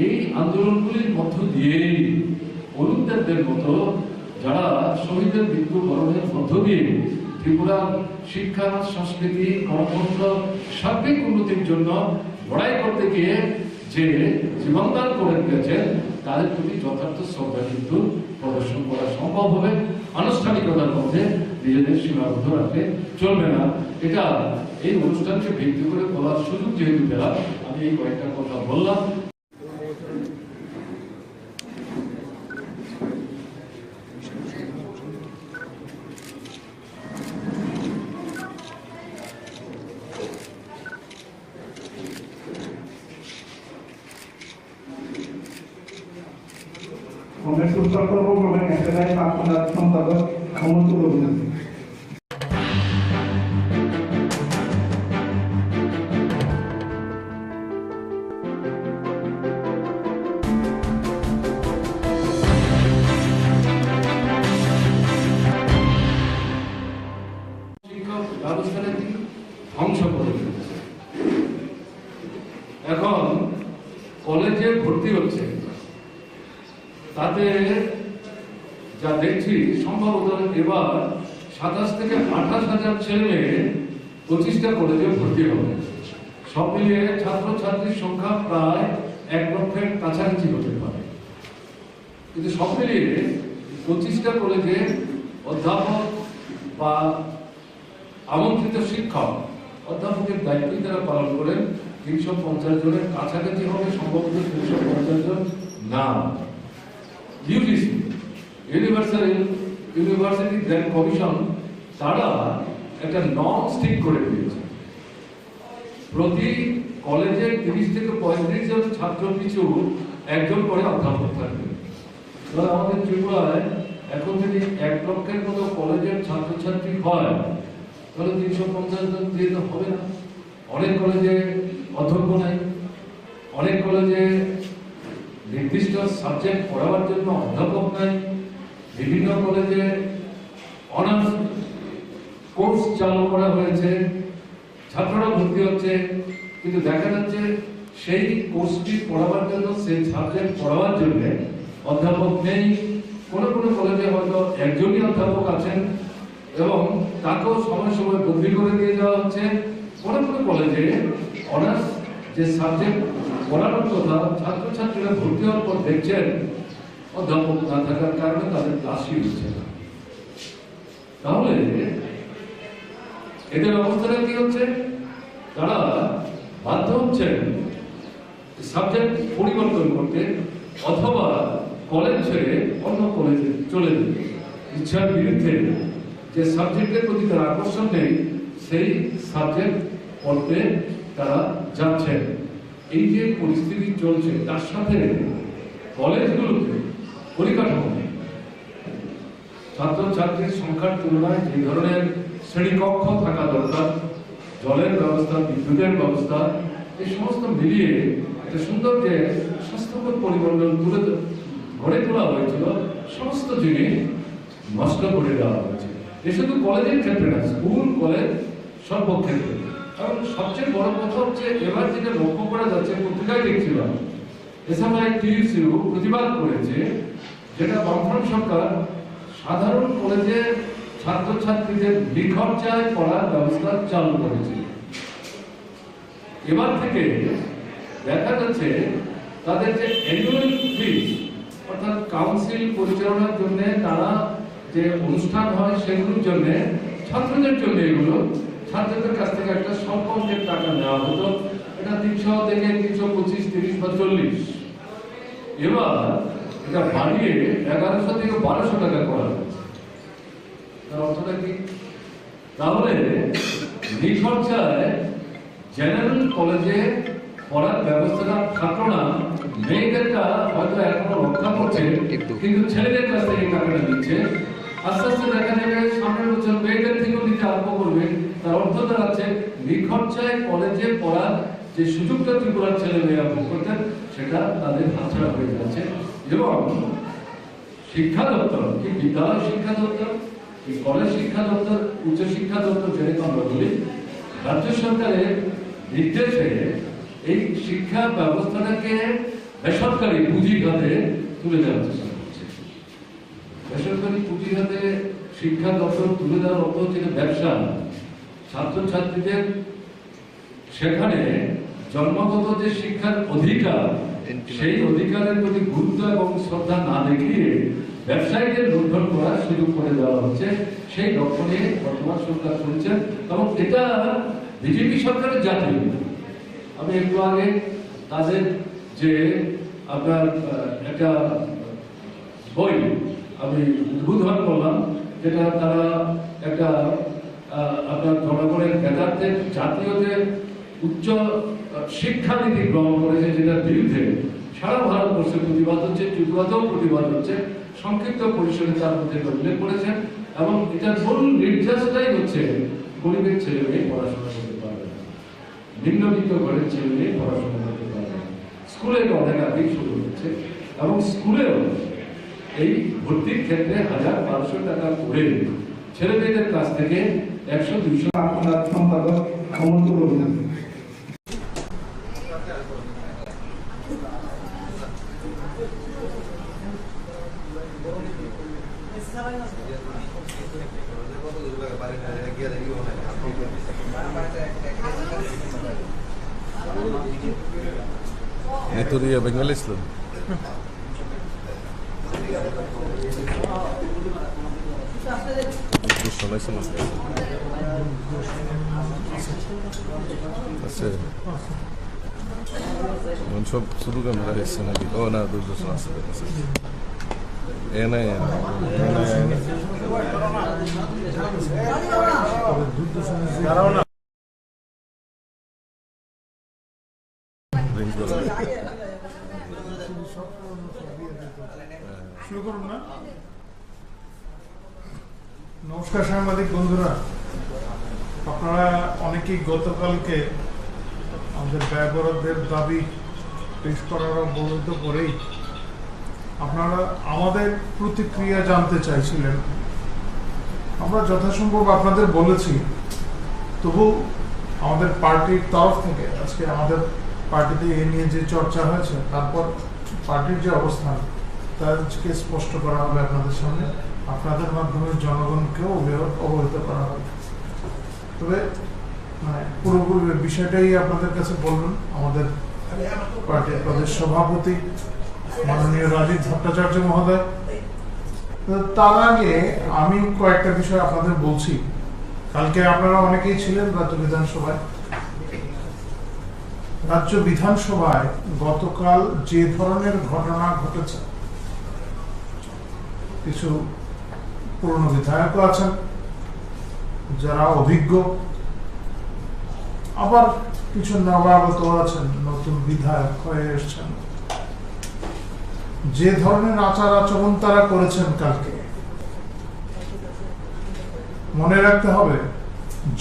এই আন্দোলনগুলির মধ্য দিয়েই অরুণদেবদের মতো যারা শহীদের মৃত্যুবরণের মধ্য দিয়ে ত্রিপুরা শিক্ষা, সংস্কৃতি, গণতন্ত্র সার্বিক উন্নতির জন্য লড়াই করতে গিয়ে যে জীবনদান করে দিয়েছেন তাদের প্রতি যথার্থ শ্রদ্ধা কিন্তু প্রদর্শন করা সম্ভব হবে। আনুষ্ঠানিকতার মধ্যে নিজেদের সীমাবদ্ধ রাখতে চলবে না। এটা এই অনুষ্ঠানকে ভিত্তি করে বলার সুযোগ যেহেতু পেলাম, আমি এই কয়েকটা কথা বললাম। কংগ্রেস উত্তর পূর্ব ক্রমে ন্যাশনাল প্রাক্তন সম্পাদক হেমন্ত রঘুনাথ। শিক্ষক ব্যবস্থাটাকে ধ্বংস করে দিচ্ছে। এখন কলেজে ভর্তি হচ্ছে, তাতে যা দেখছি সম্ভবত এবার 27 থেকে 28,000 ছেলে মেয়ে 25টা কলেজে ভর্তি হবে। সব মিলিয়ে ছাত্রছাত্রীর সংখ্যা প্রায় 1 লক্ষের কাছাকাছি হতে পারে। কিন্তু সব মিলিয়ে 25টা কলেজে অধ্যাপক বা আমন্ত্রিত শিক্ষক, অধ্যাপকের দায়িত্ব তারা পালন করেন 350 জনের কাছাকাছি হবে, সম্ভবত 350 জন না। ইউজিসি ইউনিভার্সিটি গ্র্যান্ট কমিশন তারা একটা নর্মস ঠিক করে দিয়েছে, প্রতি কলেজে 30 থেকে 35 জন ছাত্র পিছু একজন করে অধ্যাপক থাকবে। আমাদের ত্রিপুরায় এখন যদি 1 লক্ষের মতো কলেজের ছাত্রছাত্রী হয় তাহলে 350 জন দিয়ে তো হবে না। অনেক কলেজে অধ্যক্ষ নাই, অনেক কলেজে নির্দিষ্ট সাবজেক্ট পড়াবার জন্য অধ্যাপক নাই, বিভিন্ন কলেজে অনার্স কোর্স চালু করা হয়েছে, ছাত্ররা ভর্তি হচ্ছে, কিন্তু দেখা যাচ্ছে সেই কোর্সটি পড়াবার জন্য, সেই সাবজেক্ট পড়াবার জন্য অধ্যাপক নেই। কোনো কোনো কলেজে হয়তো একজনই অধ্যাপক আছেন এবং তাকেও সময় সময় বদলি করে দিয়ে দেওয়া হচ্ছে। কোনো কোনো কলেজে অনার্স যে সাবজেক্ট পড়ানোর কথা ছাত্রছাত্রীরা ভর্তি হওয়ার পর দেখছেন অধ্যাপক না থাকার কারণে তাদের ক্লাসই হচ্ছে না। তাহলে এদের অবস্থাটা কি হচ্ছে? তারা বাধ্য হচ্ছেন সাবজেক্ট পরিবর্তন করতে অথবা কলেজ ছেড়ে অন্য কলেজে চলে যেতে, ইচ্ছার বিরুদ্ধে। যে সাবজেক্টের প্রতি তার আকর্ষণ নেই সেই সাবজেক্ট পড়তে তারা যাচ্ছেন। এই যে পরিস্থিতি চলছে তার সাথে কলেজগুলোতে পরিকাঠামো নেই। ছাত্রছাত্রীর সংখ্যার তুলনায় যে ধরনের শ্রেণীকক্ষ থাকা দরকার, জলের ব্যবস্থা, বিদ্যুতের ব্যবস্থা, এই সমস্ত মিলিয়ে একটা সুন্দর যে স্বাস্থ্যকর পরিমণ্ডল গড়ে তোলা হয়েছিল, সমস্ত জিনিস নষ্ট করে দেওয়া হয়েছে। এ শুধু কলেজের ক্ষেত্রে না, স্কুল কলেজ সর্বক্ষেত্রে। এবং সবচেয়ে বড় কথা হচ্ছে এবার যেটা লক্ষ্য করা যাচ্ছে, পত্রিকায় দেখছিলাম এসএমআই টিইউসিও প্রতিবাদ করেছে, যেটা বামফ্রন্ট সরকার সাধারণ কলেজে ছাত্রছাত্রীদের নিখরচায় পড়ার ব্যবস্থা চালু করেছে। এবার থেকে দেখা যাচ্ছে তাদের যে অ্যানুয়াল ফিস, অর্থাৎ কাউন্সিল পরিচালনার জন্য তারা যে অনুষ্ঠান হয় সেগুলোর জন্য, ছাত্রদের জন্য এগুলো ছাত্রদের কাছ থেকে একটা স্বল্প অঙ্কের টাকা নেওয়া হতো। এটা 300 থেকে 325, 30 বা 40। এবার এটা বাড়িয়ে 1100 থেকে 1200 টাকা করা হয়েছে। তার অর্থটা কি? তাহলে নিখরচায় জেনারেল কলেজে পড়ার ব্যবস্থাটা থাকলো না। মেয়েদেরটা হয়তো এখনো রক্ষা করছে, কিন্তু ছেলেদের কাছ থেকে টাকাটা নিচ্ছে। আস্তে আস্তে দেখা যাবে সামনের বছর মেয়েদের থেকেও নিতে আরম্ভ করবে। তার অর্থ দাঁড়াচ্ছে নিখরচায় কলেজে পড়ার যে সুযোগটা ত্রিপুরার ছেলে মেয়েরা ভোগ করতেন সেটা তাদের হাতছাড়া হয়ে যাচ্ছে। এবং শিক্ষা দপ্তর, কি বিদ্যালয় শিক্ষা দপ্তর, কি কলেজ শিক্ষা দপ্তর, উচ্চ শিক্ষা দপ্তর, যেটাকে আমরা বলি, রাজ্য সরকারের নির্দেশে এই শিক্ষা ব্যবস্থাটাকে বেসরকারি পুঁজিঘাতে তুলে দেওয়ার চেষ্টা করছে। বেসরকারি পুঁজিঘাতে শিক্ষা দপ্তর তুলে দেওয়ার অর্থ হচ্ছে ব্যবসা। ছাত্রছাত্রীদের সেখানে জন্মগত যে শিক্ষার অধিকার, সেই অধিকারের প্রতি গুরুত্ব এবং শ্রদ্ধা না দেখিয়ে ব্যবসায়ীদের লুণ্ঠন করার সুযোগ করে দেওয়া হচ্ছে। সেই লক্ষ্য নিয়ে বর্তমান সরকার চলছে এবং এটা বিজেপি সরকারের জাতীয়। আমি একটু আগে তাদের যে আপনার একটা বই আমি উদ্বোধন করলাম, যেটা তারা একটা আপনার জনগণের নেতাদের জাতীয় যে উচ্চ শিক্ষানীতি গ্রহণ করেছে, যেটার বিরুদ্ধে সারা ভারতবর্ষে প্রতিবাদ হচ্ছে, ত্রিপুরাতেও প্রতিবাদ হচ্ছে। সংক্ষিপ্ত পরিসরে তার মধ্যে উল্লেখ করেছেন এবং এটার মূল নির্যাসটাই হচ্ছে গরিবের ছেলে মেয়ে পড়াশোনা করতে পারবে না, নিম্নবিত্ত ঘরের ছেলে মেয়ে পড়াশোনা করতে পারবে না। স্কুলে অনেক আগেই শুরু হচ্ছে এবং স্কুলেও এই ভর্তির ক্ষেত্রে 1000-1200 টাকা করে ছেলে মেয়েদের কাছ থেকে 100-200 আপনার সম্পাদক অমন্তুল অভিযান। Itu dia Bengalis loh. Itu soleh sama. Asal. Muncul suruh kan mereka sana di. Oh, nah, dulu sana asal. Enak ya. Enak. শুরু করুন না। নমস্কার সাংবাদিক বন্ধুরা, আপনারা অনেকেই গতকালকে আমাদের ব্যয় বরাদ্দের দাবি পেশ করার অবরোধ করেই আপনারা আমাদের প্রতিক্রিয়া জানতে চাইছিলেন। আমরা যথাসম্ভব আপনাদের বলেছি, তবু আমাদের পার্টির তরফ থেকে আজকে আমাদের পার্টিতে এ নিয়ে যে চর্চা হয়েছে, তারপর পার্টির যে অবস্থান তাকে স্পষ্ট করা হবে আপনাদের সামনে, আপনাদের মাধ্যমে জনগণকেও অবহিত করা হবে। তবে পুরোপুরি বিষয়টাই আপনাদের কাছে বলবেন আমাদের পার্টির প্রদেশ সভাপতি মাননীয় রাজীব ভট্টাচার্য মহোদয়। তার আগে আমি কয়েকটা বিষয় আপনাদের বলছি। কালকে আপনারা অনেকেই ছিলেন রাজ্য বিধানসভায়। রাজ্য বিধানসভায় গতকাল যে ধরনের ঘটনা ঘটেছে, কিছু পুরনো বিধায়কও আছেন যারা অভিজ্ঞ, আবার কিছু নবাগত আছেন, নতুন বিধায়ক হয়ে এসছেন। যে ধরনের আচার আচরণ তারা করেছেন কালকে, মনে রাখতে হবে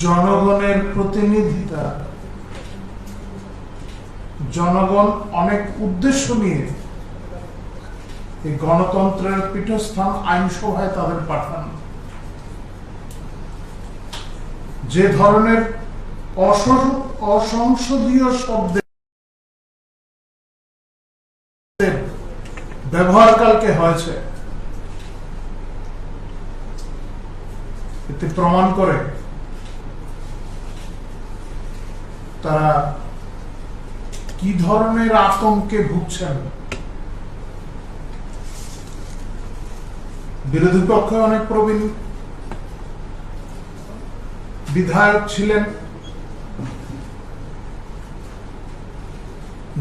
জনগণের প্রতিনিধিতা, জনগণ অনেক উদ্দেশ্য নিয়ে এই গণতন্ত্রের পীঠস্থান আইনসভায় তাদের পাঠান। যে ধরনের অসংসদীয় শব্দের ব্যবহার কালকে হয়েছে, এতে প্রমাণ করে তারা কি ধরনের আতঙ্কে ভুগছেন। বিরোধী পক্ষে অনেক প্রবীণ বিধায়ক ছিলেন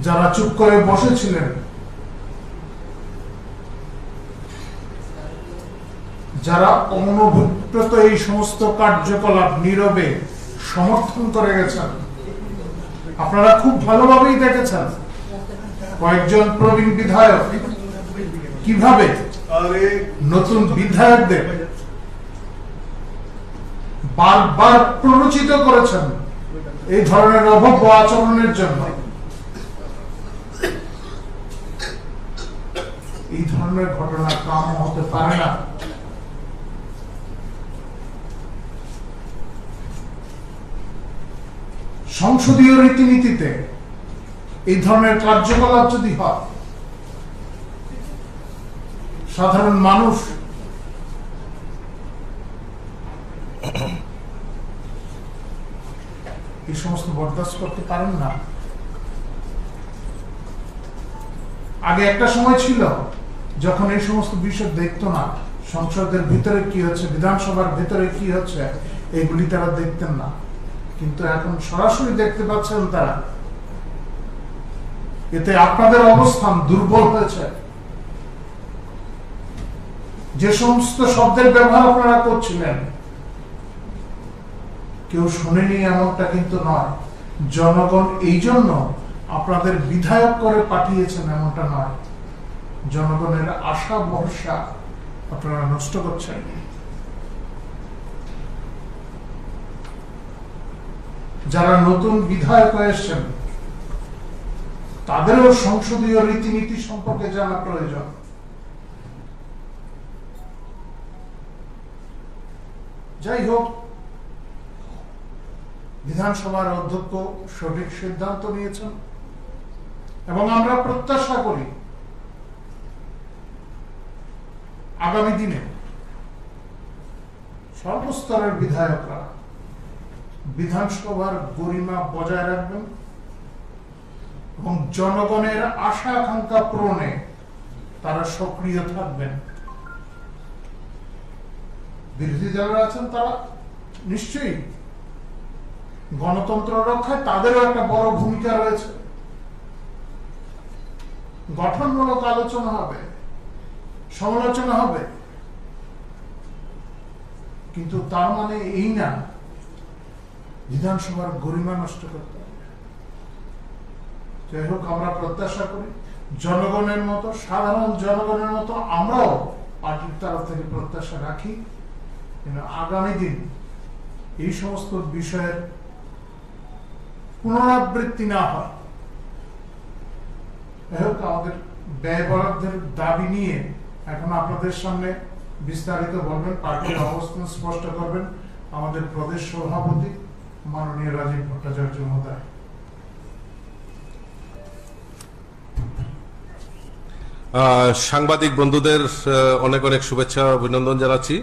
যারা চুপ করে বসেছিলেন, যারা অনভিপ্রেত এই সমস্ত কার্যকলাপ নীরবে সমর্থন করে গেছেন। আপনারা খুব ভালোভাবেই দেখেছেন কয়েকজন প্রবীণ বিধায়ক কিভাবে নতুন বিধায়কদের বারবার প্ররোচিত করেছেন এই ধরনের অভব্য আচরণের জন্য। এই ধরনের ঘটনা কাম্য হতে পারে না। সংসদীয় রীতিনীতিতে এই ধরনের কার্যকলাপ যদি হয়, সাধারণ মানুষ এই সমস্ত বরদাস্ত করতে পারেন না। আগে একটা সময় ছিল যখন এই সমস্ত বিষয় দেখতো না, সংসদের ভিতরে কি হচ্ছে, বিধানসভার ভিতরে কি হচ্ছে, এগুলি তারা দেখতেন না। কিন্তু এখন সরাসরি দেখতে পাচ্ছেন তারা। এতে আপনাদের অবস্থান দুর্বল হয়েছে। যে সমস্ত শব্দের ব্যবহার আপনারা করছিলেন, কেউ শুনেনি এমনটা কিন্তু নয়। জনগণ এই জন্য আপনাদের বিধায়ক করে পাঠিয়েছেন এমনটা নয়। জনগণের আশা ভরসা আপনারা নষ্ট করছেন। যারা নতুন বিধায়ক এসেছেন তাদেরও সংসদীয় রীতিনীতি সম্পর্কে জানা প্রয়োজন। যাই হোক, বিধানসভার অধ্যক্ষ সঠিক সিদ্ধান্ত নিয়েছেন এবং আমরা প্রত্যাশা করি আগামী দিনে সর্বস্তরের বিধায়করা বিধানসভার গরিমা বজায় রাখবেন এবং জনগণের আশা আকাঙ্ক্ষা পূরণে তারা সক্রিয় থাকবেন। বিরোধী যারা আছেন তারা নিশ্চয়ই গণতন্ত্র রক্ষায় তাদেরও একটা বড় ভূমিকা রয়েছে। গঠনমূলক আলোচনা হবে, সমালোচনা হবে, কিন্তু তার মানে এই না বিধানসভার গরিমা নষ্ট করতে হবে। যাই হোক, আমরা প্রত্যাশা করি জনগণের মতো, সাধারণ জনগণের মতো আমরাও পার্টির তরফ থেকে প্রত্যাশা রাখি আগামী দিন এই সমস্ত বিষয়ের পুনরাবৃত্তি না হয়। আমাদের ব্যয় বরাদ্দের দাবি নিয়ে এখন আপনাদের সামনে বিস্তারিত বলবেন, পার্টির অবস্থান স্পষ্ট করবেন আমাদের প্রদেশ সভাপতি মাননীয় রাজীব ভট্টাচার্য মহোদয়। সাংবাদিক বন্ধুদের অনেক অনেক শুভেচ্ছা অভিনন্দন জানাচ্ছি।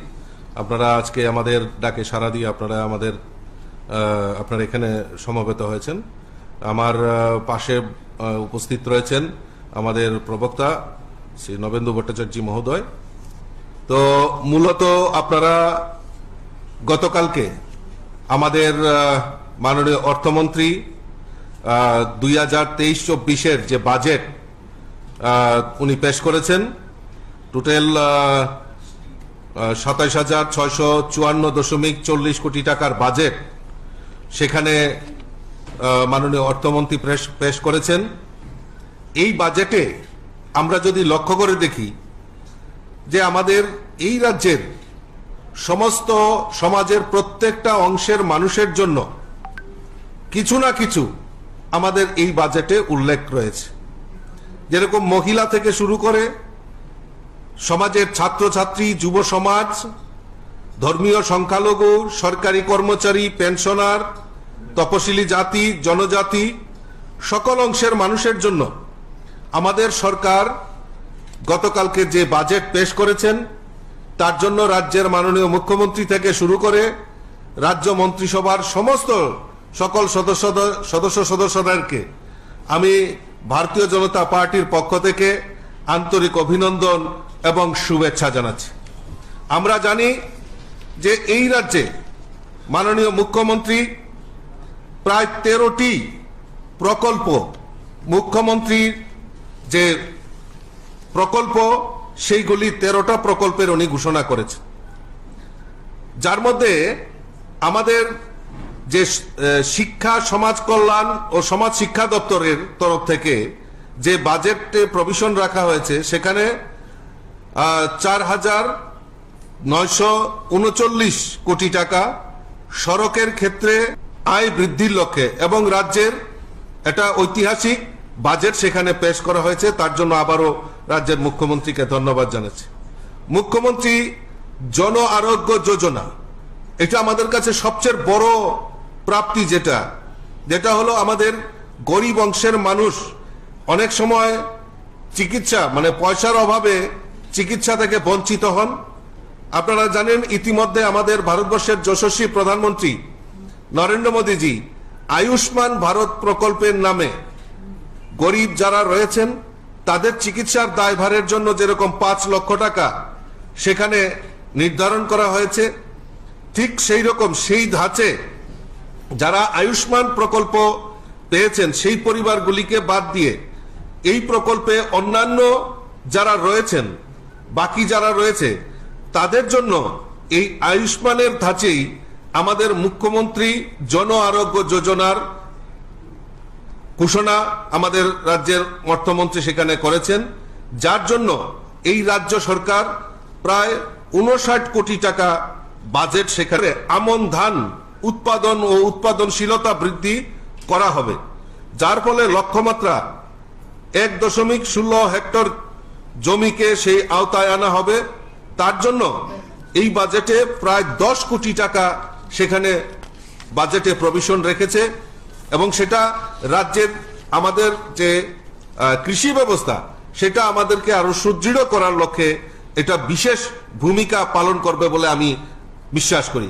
আপনারা আজকে আমাদের ডাকে সাড়া দিয়ে আপনারা এখানে সমবেত হয়েছেন। আমার পাশে উপস্থিত রয়েছেন আমাদের প্রবক্তা শ্রী নবেন্দু ভট্টাচার্য মহোদয়। তো মূলত আপনারা গতকালকে আমাদের মাননীয় অর্থমন্ত্রী 2023-24 যে বাজেট উনি পেশ করেছেন, টোটাল 27,654.40 কোটি টাকার বাজেট সেখানে মাননীয় অর্থমন্ত্রী পেশ করেছেন। এই বাজেটে আমরা যদি লক্ষ্য করে দেখি যে আমাদের এই রাজ্যের সমস্ত সমাজের প্রত্যেকটা অংশের মানুষের জন্য কিছু না কিছু আমাদের এই বাজেটে উল্লেখ রয়েছে। যেরকম মহিলা থেকে শুরু করে সমাজের ছাত্রছাত্রী, যুব সমাজ, ধর্মীয় সংখ্যালঘু, সরকারি কর্মচারী, পেনশনার, তপশিলি জাতি, জনজাতি, সকল অংশের মানুষের জন্য আমাদের সরকার গতকালকে যে বাজেট পেশ করেছেন তার জন্য রাজ্যের মাননীয় মুখ্যমন্ত্রী থেকে শুরু করে রাজ্য মন্ত্রিসভার সকল সদস্যদেরকে আমি ভারতীয় জনতা পার্টির পক্ষ থেকে আন্তরিক অভিনন্দন এবং শুভেচ্ছা জানাচ্ছি। আমরা জানি যে এই রাজ্যে মাননীয় মুখ্যমন্ত্রী প্রায় 13টি প্রকল্প, মুখ্যমন্ত্রীর যে প্রকল্প সেইগুলি 13টা প্রকল্পের উনি ঘোষণা করেছেন, যার মধ্যে আমাদের যে শিক্ষা, সমাজ কল্যাণ ও সমাজ শিক্ষা দপ্তরের তরফ থেকে যে বাজেটে প্রভিশন রাখা হয়েছে সেখানে 4,939 কোটি টাকা সড়কের ক্ষেত্রে আয় বৃদ্ধির লক্ষ্যে, এবং রাজ্যের এটা ঐতিহাসিক বাজেট সেখানে পেশ করা হয়েছে। তার জন্য আবারও রাজ্যের মুখ্যমন্ত্রীকে ধন্যবাদ জানাচ্ছি। মুখ্যমন্ত্রী জন আরোগ্য যোজনা, এটা আমাদের কাছে সবচেয়ে বড় প্রাপ্তি, যেটা হলো আমাদের গরিব অংশের মানুষ অনেক সময় চিকিৎসা পয়সার অভাবে চিকিৎসা থেকে বঞ্চিত হন। আপনারা জানেন ইতিমধ্যে আমাদের ভারতবর্ষের যশস্বী প্রধানমন্ত্রী নরেন্দ্র মোদীজি আয়ুষ্মান ভারত প্রকল্পের নামে গরিব যারা রয়েছেন তাদের চিকিৎসার দায়ভারের জন্য যেরকম 5 লক্ষ টাকা সেখানে নির্ধারণ করা হয়েছে, ঠিক সেই রকম সেই ধাঁচে যারা আয়ুষ্মান প্রকল্প পেয়েছেন সেই পরিবারগুলিকে বাদ দিয়ে এই প্রকল্পে অন্যান্য যারা রয়েছেন, বাকি যারা রয়েছে তাদের জন্য এই আয়ুষ্মানের ধাঁচেই আমাদের মুখ্যমন্ত্রী জন আরোগ্য যোজনার ঘোষণা আমাদের রাজ্যের অর্থমন্ত্রী সেখানে করেছেন, যার জন্য এই রাজ্য সরকার প্রায় 59 কোটি টাকা বাজেট সেখানে আমন ধান উৎপাদন ও উৎপাদনশীলতা বৃদ্ধি করা হবে, যার ফলে লক্ষ্যমাত্রা 1.16 হেক্টর জমিকে সেই আওতায় আনা হবে। তার জন্য এই বাজেটে প্রায় 10 কোটি টাকা সেখানে বাজেটে প্রভিশন রেখেছে, এবং সেটা রাজ্যের আমাদের যে কৃষি ব্যবস্থা সেটা আমাদেরকে আরো সুদৃঢ় করার লক্ষ্যে এটা বিশেষ ভূমিকা পালন করবে বলে আমি বিশ্বাস করি।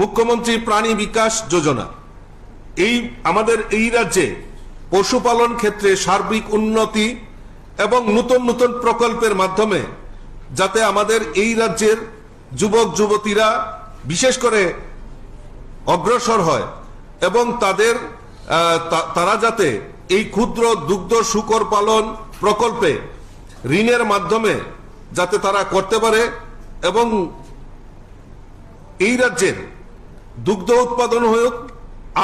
মুখ্যমন্ত্রী প্রাণী বিকাশ যোজনা, আমাদের এই রাজ্যে পশুপালন ক্ষেত্রে সার্বিক উন্নতি এবং নতুন নতুন প্রকল্পের মাধ্যমে যাতে আমাদের এই রাজ্যের যুবক যুবতীরা বিশেষ করে অগ্রসর হয় এবং তারা যাতে এই ক্ষুদ্র দুগ্ধ শূকর পালন প্রকল্পে ঋণের মাধ্যমে যাতে তারা করতে পারে, এবং এই রাজ্যের দুগ্ধ উৎপাদন হোক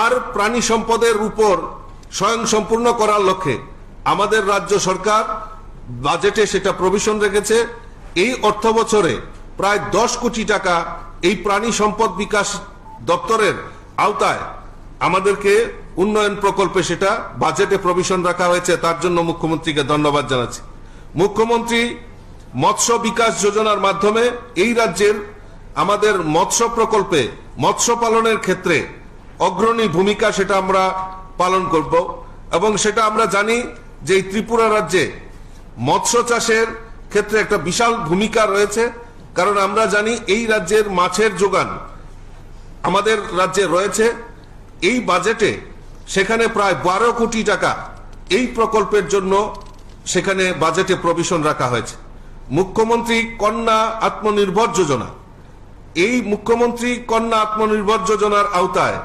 আর প্রাণী সম্পদের উপর স্বয়ংসম্পূর্ণ করার লক্ষ্যে আমাদের রাজ্য সরকার বাজেটে সেটা প্রভিশন রেখেছে। এই অর্থ বছরে প্রায় 10 কোটি টাকা এই প্রাণী সম্পদ বিকাশ দপ্তরের আওতায় আমাদেরকে উন্নয়ন প্রকল্পে সেটা বাজেটে প্রভিশন রাখা হয়েছে, তার জন্য মুখ্যমন্ত্রীকে ধন্যবাদ জানাচ্ছি। মুখ্যমন্ত্রী মৎস্য বিকাশ যোজনার মাধ্যমে এই রাজ্যের আমাদের মৎস্য প্রকল্পে মৎস্য পালনের ক্ষেত্রে অগ্রণী ভূমিকা সেটা আমরা পালন করব, এবং সেটা আমরা জানি যে এই ত্রিপুরা রাজ্যে মৎস্য চাষের ক্ষেত্রে একটা বিশাল ভূমিকা রয়েছে, কারণ আমরা জানি এই রাজ্যের মাছের যোগান আমাদের রাজ্যে রয়েছে। এই বাজেটে সেখানে প্রায় 12 কোটি টাকা এই প্রকল্পের জন্য সেখানে বাজেটে প্রভিশন রাখা হয়েছে। মুখ্যমন্ত্রী কন্যা আত্মনির্ভর যোজনা, এই মুখ্যমন্ত্রী কন্যা আত্মনির্ভর যোজনার আওতায়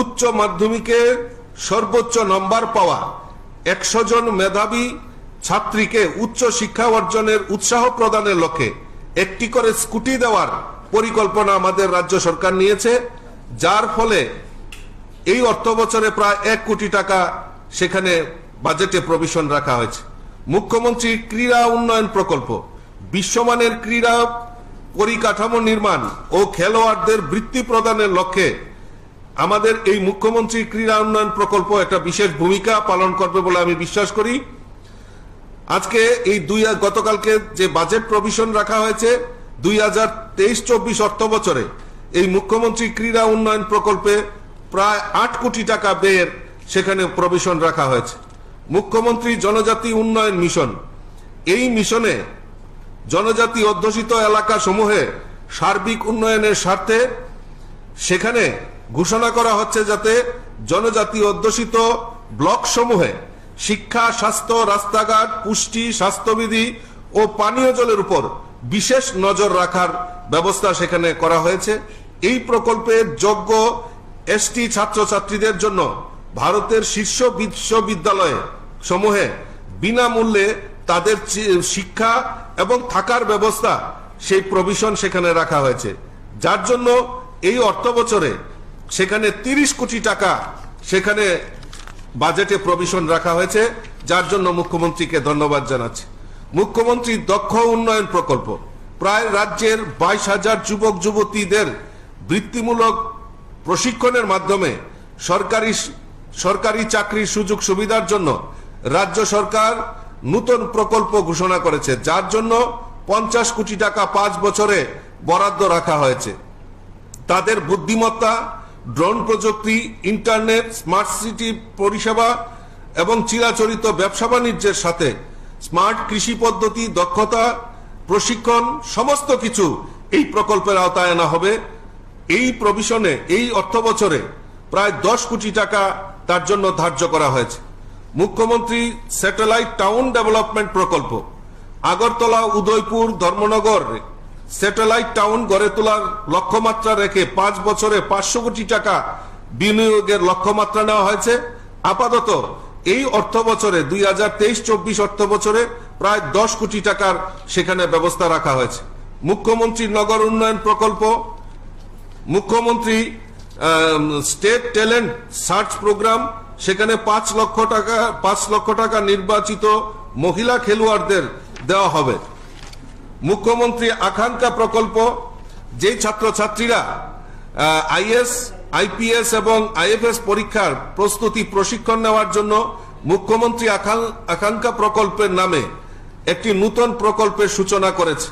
উচ্চ মাধ্যমিকে সর্বোচ্চ নম্বর পাওয়া 100 জন মেধাবী ছাত্রীকে উচ্চ শিক্ষা অর্জনের উৎসাহ প্রদানের লক্ষ্যে একটি করে স্কুটি দেওয়ার পরিকল্পনা আমাদের রাজ্য সরকার নিয়েছে, যার ফলে এই অর্থ বছরে প্রায় 1 কোটি টাকা সেখানে বাজেটে প্রভিশন রাখা হয়েছে। মুখ্যমন্ত্রী ক্রীড়া উন্নয়ন প্রকল্প, বিশ্বমানের ক্রীড়া পরিকাঠামো নির্মাণ ও খেলোয়াড়দের বৃত্তি প্রদানের লক্ষ্যে আমাদের এই মুখ্যমন্ত্রী ক্রীড়া উন্নয়ন প্রকল্প একটা বিশেষ ভূমিকা পালন করবে বলে আমি বিশ্বাস করি। আজকে এই গতকালকে যে বাজেট প্রভিশন রাখা হয়েছে 2023-24 অর্থ বছরে এই মুখ্যমন্ত্রী ক্রীড়া উন্নয়ন প্রকল্পে প্রায় 8 কোটি টাকা ব্যয়ের সেখানে প্রভিশন রাখা হয়েছে। মুখ্যমন্ত্রী জনজাতি উন্নয়ন মিশন, এই মিশনে জনজাতি অধ্যুষিত এলাকা সমূহে সার্বিক উন্নয়নের স্বার্থে সেখানে ঘোষণা করা হচ্ছে যাতে জনজাতি অধ্যুষিত ব্লক সমূহে শিক্ষা, স্বাস্থ্য, রাস্তাঘাট, পুষ্টি, স্বাস্থ্যবিধি ও পানীয় জলের উপর বিশেষ নজর রাখার ব্যবস্থা সেখানে করা হয়েছে। এই প্রকল্পের যোগ্য এসটি ছাত্রছাত্রীদের জন্য ভারতের শীর্ষ বিশ্ববিদ্যালয়ে সমূহে বিনামূল্যে তাদের শিক্ষা এবং থাকার ব্যবস্থা সেই প্রভিশন সেখানে রাখা হয়েছে, যার জন্য এই অর্থ বছরে সেখানে 30 কোটি টাকা সেখানে বাজেটে প্রভিশন রাখা হয়েছে, যার জন্য মুখ্যমন্ত্রীকে ধন্যবাদ জানাচ্ছি। মুখ্যমন্ত্রী দক্ষ উন্নয়ন প্রকল্প, প্রায় রাজ্যের 22,000 যুবক যুবতীদের বৃত্তিমূলক প্রশিক্ষণের মাধ্যমে সরকারি চাকরির সুযোগ সুবিধার জন্য রাজ্য সরকার নতুন প্রকল্প ঘোষণা করেছে, যার জন্য 50 কোটি টাকা 5 বছরে বরাদ্দ রাখা হয়েছে। তাদের বুদ্ধিমত্তা, ড্রোন প্রযুক্তি, ইন্টারনেট, স্মার্ট সিটি পরিষেবা এবং চিরাচরিত ব্যবসা বাণিজ্যের সাথে স্মার্ট কৃষি পদ্ধতি, দক্ষতা প্রশিক্ষণ সমস্ত কিছু এই প্রকল্পের আওতায় আনা হবে। এই প্রভিশনে এই অর্থ বছরে প্রায় 10 কোটি টাকা তার জন্য ধার্য করা হয়েছে। মুখ্যমন্ত্রী স্যাটেলাইট টাউন ডেভেলপমেন্ট প্রকল্প, আগরতলা, উদয়পুর, ধর্মনগর স্যাটেলাইট টাউন গড়ে তোলার লক্ষ্যমাত্রা রেখে 5 বছরে 500 কোটি টাকা বিনিয়োগের লক্ষ্যমাত্রা নেওয়া হয়েছে। আপাতত এই অর্থ বছরে 2023-24 অর্থ বছরে প্রায় 10 কোটি টাকার সেখানে ব্যবস্থা রাখা হয়েছে। মুখ্যমন্ত্রী নগর উন্নয়ন প্রকল্প, মুখ্যমন্ত্রী স্টেট ট্যালেন্ট সার্চ প্রোগ্রাম, সেখানে 5 লক্ষ টাকা নির্বাচিত মহিলা খেলোয়াড়দের দেওয়া হবে। মুখ্যমন্ত্রী আকাঙ্ক্ষা প্রকল্প, যে ছাত্রছাত্রীরা আইএস, আইপিএস এবং আইএফএস পরীক্ষার প্রস্তুতি প্রশিক্ষণ নেওয়ার জন্য মুখ্যমন্ত্রী আকাঙ্ক্ষা প্রকল্পের নামে একটি নতুন প্রকল্পের সূচনা করেছে।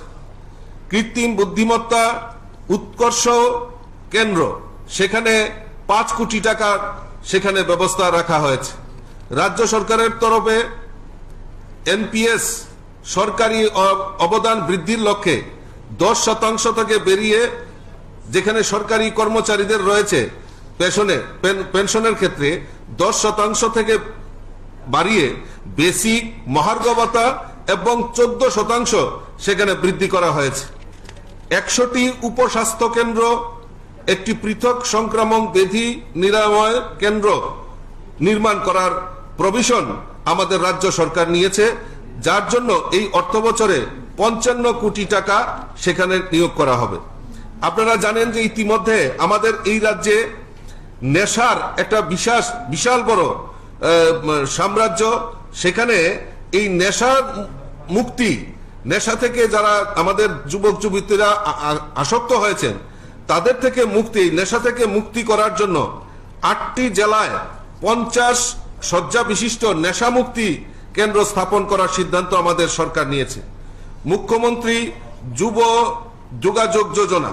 কৃত্রিম বুদ্ধিমত্তা উৎকর্ষ কেন্দ্র, সেখানে 5 কোটি টাকা সেখানে ব্যবস্থা রাখা হয়েছে। রাজ্য সরকারের তরফে এনপিএস সরকারি অবদান বৃদ্ধির লক্ষ্যে 10% থেকে বেরিয়ে, যেখানে সরকারি কর্মচারীদের রয়েছে পেনশনের ক্ষেত্রে 10% থেকে বাড়িয়ে বেসিক, মহার্ঘ ভাতা এবং 14% সেখানে বৃদ্ধি করা হয়েছে। 100টি উপস্বাস্থ্য কেন্দ্র, একটি পৃথক সংক্রামক ব্যাধি নিরাময় কেন্দ্র নির্মাণ করার প্রভিশন আমাদের রাজ্য সরকার নিয়েছে, যার জন্য এই অর্থ বছরে 55 কোটি টাকা সেখানে নিয়োগ করা হবে। আপনারা জানেন যে ইতিমধ্যে আমাদের এই রাজ্যে নেশার একটা বিশাল বড় সাম্রাজ্য, সেখানে এই নেশা থেকে যারা আমাদের যুবক যুবতীরা আসক্ত হয়েছেন তাদের থেকে নেশা থেকে মুক্তি করার জন্য 8টি জেলায় 50 শয্যা বিশিষ্ট নেশামুক্তি কেন্দ্র স্থাপন করার সিদ্ধান্ত আমাদের সরকার নিয়েছে। মুখ্যমন্ত্রী যুব যোগাযোগ যোজনা,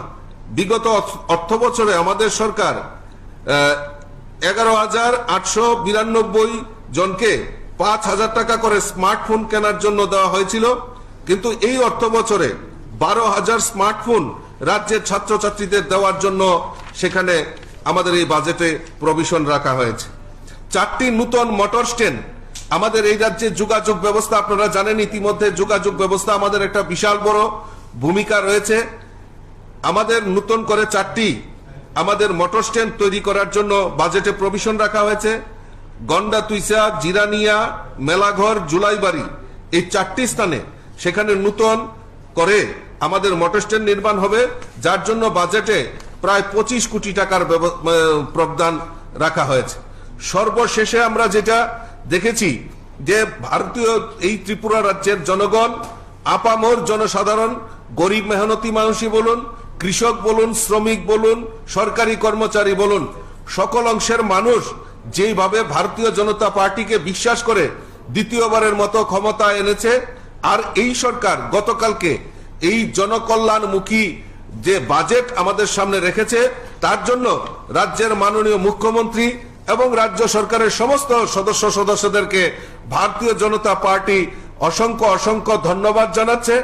বিগত অর্থ বছরে আমাদের সরকার 11,892 জনকে 5,000 টাকা করে স্মার্টফোন কেনার জন্য দেওয়া হয়েছিল, কিন্তু এই অর্থ বছরে 12,000 স্মার্টফোন রাজ্যের ছাত্রছাত্রীদের দেওয়ার জন্য সেখানে আমাদের এই বাজেটে প্রভিশন রাখা হয়েছে। 4টি নতুন মোটর স্ট্যান্ড আমাদের এই রাজ্যে যোগাযোগ ব্যবস্থা, আপনারা জানেন ইতিমধ্যে যোগাযোগ ব্যবস্থা আমাদের একটা বিশাল বড় ভূমিকা রয়েছে। আমাদের নতুন করে 4টি আমাদের মোটর স্ট্যান্ড তৈরি করার জন্য বাজেটে প্রভিশন রাখা হয়েছে। গন্ডা তুইসা, জিরানিয়া, মেলাঘর, জুলাইবাড়ি এই 4টি স্থানে সেখানে নতুন করে আমাদের মোটর স্ট্যান্ড নির্মাণ হবে, যার জন্য বাজেটে প্রায় 25 কোটি টাকার প্রদান রাখা হয়েছে। সর্বশেষে আমরা যেটা দেখেছি যে ভারতীয় এই ত্রিপুরা রাজ্যের জনগণ, আপামর জনসাধারণ, গরিব মেহনতি মানুষই বলুন, কৃষক বলুন, শ্রমিক বলুন, সরকারি কর্মচারী বলুন, সকল অংশের মানুষ যেভাবে ভারতীয় জনতা পার্টিকে বিশ্বাস করে দ্বিতীয়বারের মতো ক্ষমতা এনেছে, আর এই সরকার গতকালকে এই জনকল্যাণমুখী যে বাজেট আমাদের সামনে রেখেছে, তার জন্য রাজ্যের মাননীয় মুখ্যমন্ত্রী এবং রাজ্য সরকারের সমস্ত সদস্যদেরকে ভারতীয় জনতা পার্টি অসংখ্য অসংখ্য ধন্যবাদ জানাচ্ছে।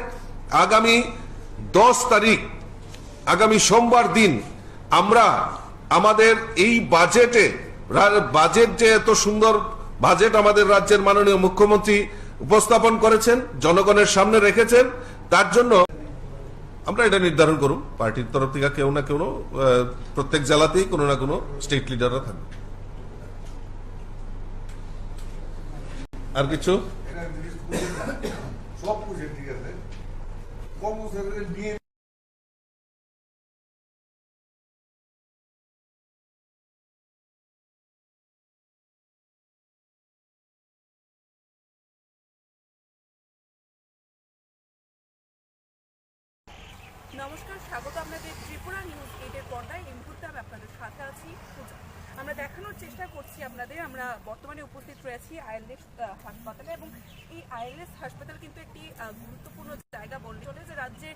আগামী 10 তারিখ, আগামী সোমবার দিন আমরা আমাদের এই বাজেট যে এত সুন্দর বাজেট আমাদের রাজ্যের মাননীয় মুখ্যমন্ত্রী উপস্থাপন করেছেন, জনগণের সামনে রেখেছেন, তার জন্য আমরা এটা নির্ধারণ করুন পার্টির তরফ থেকে কেউ না কেউ, প্রত্যেক জেলাতেই কোনো না কোনো স্টেট লিডাররা থাকবে। আর কিছু সব বুঝে ঠিক আছে কর্মচারীদের নিয়ে নমস্কার, স্বাগত আপনাদের ত্রিপুরা নিউজ 8-এর পর্দায়। এই মুহূর্তে আমি আপনাদের সাথে আছি পূজা। আমরা দেখানোর চেষ্টা করছি আপনাদের, আমরা বর্তমানে উপস্থিত রয়েছি আইএলএস হাসপাতালে, এবং এই আইএলএস হাসপাতাল কিন্তু একটি গুরুত্বপূর্ণ জায়গা বললে চলে, যে রাজ্যে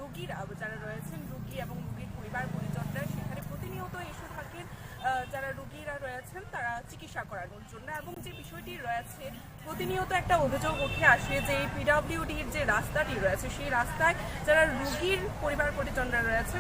রোগীরা যারা রয়েছেন, রোগী এবং রোগীর পরিবার পরিজনরা সেখানে প্রতিনিয়ত এসে থাকেন যারা রোগীরা রয়েছেন তারা চিকিৎসা করানোর জন্য। এবং যে বিষয়টি রয়েছে, প্রতিনিয়ত একটা অভিযোগ উঠে আসে যে এই পিডব্লিউডির যে রাস্তাটি রয়েছে, সেই রাস্তায় যারা রোগীর পরিবার পরিজনরা রয়েছে।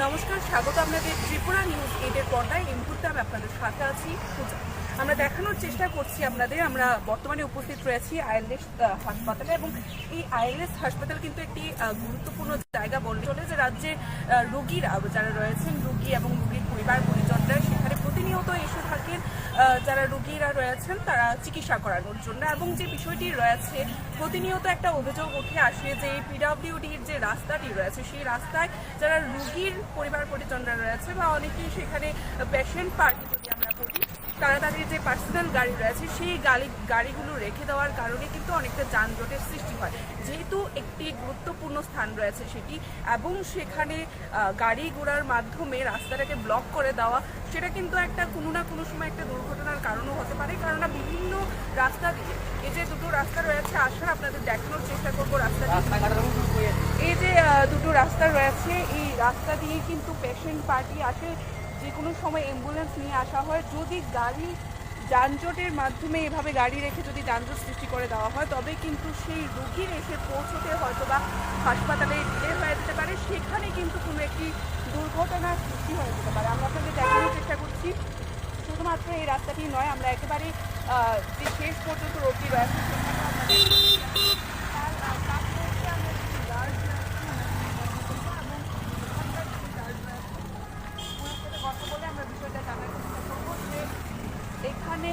নমস্কার, স্বাগত আপনাদের ত্রিপুরা নিউজ 8-এর পর্দায়। এই মুহূর্তে আমি আপনাদের সাথে আছি পূজা। আমরা দেখানোর চেষ্টা করছি আপনাদের, আমরা বর্তমানে উপস্থিত রয়েছি আইএলএস হাসপাতালে, এবং এই আইএলএস হাসপাতাল কিন্তু একটি গুরুত্বপূর্ণ জায়গা বললে চলে, যে রাজ্যে রোগীরা যারা রয়েছেন, রোগী এবং রোগীর পরিবার পরিজনরা সেখানে প্রতিনিয়ত এসে থাকেন যারা রোগীরা রয়েছেন তারা চিকিৎসা করানোর জন্য। এবং যে বিষয়টি রয়েছে, প্রতিনিয়ত একটা অভিযোগ উঠে আসে যে এই পিডব্লিউডির যে রাস্তাটি রয়েছে, সেই রাস্তায় যারা রোগীর পরিবার পরিজনরা রয়েছে বা অনেকেই সেখানে পেশেন্ট পার্টি যদি আমরা বলি, তারা তাদের যে পার্সোনাল গাড়ি রয়েছে সেই গাড়িগুলো রেখে দেওয়ার কারণে কিন্তু অনেকটা যানজটের সৃষ্টি হয়, যেহেতু একটি গুরুত্বপূর্ণ স্থান রয়েছে সেটি, এবং সেখানে গাড়ি ঘোড়ার মাধ্যমে রাস্তাটাকে ব্লক করে দেওয়া, সেটা কিন্তু একটা কোনো না কোনো সময় একটা দুর্ঘটনার কারণও হতে পারে। কারণ বিভিন্ন রাস্তা দিয়ে, এই যে দুটো রাস্তা রয়েছে আসার, আপনাদের দেখানোর চেষ্টা করবো রাস্তাটি। এই যে দুটো রাস্তা রয়েছে, এই রাস্তা দিয়ে কিন্তু পেশেন্ট পার্টি আসে, যে কোনো সময় অ্যাম্বুলেন্স নিয়ে আসা হয়। যদি গাড়ি যানজটের মাধ্যমে এভাবে গাড়ি রেখে যদি যানজট সৃষ্টি করে দেওয়া হয়, তবে কিন্তু সেই রোগীর এসে পৌঁছতে হয়তো বা হাসপাতালে ডিলে হয়ে যেতে পারে, সেখানে কিন্তু কোনো একটি দুর্ঘটনার সৃষ্টি হয়ে যেতে পারে। আমরা আপনাদের দেখানোর চেষ্টা করছি, শুধুমাত্র এই রাস্তাটি নয়, আমরা একেবারে যে শেষ পর্যন্ত রোগী রয়েছে সেখানে কথা বলে আমরা বিষয়টা জানার চেষ্টা করবো যে এখানে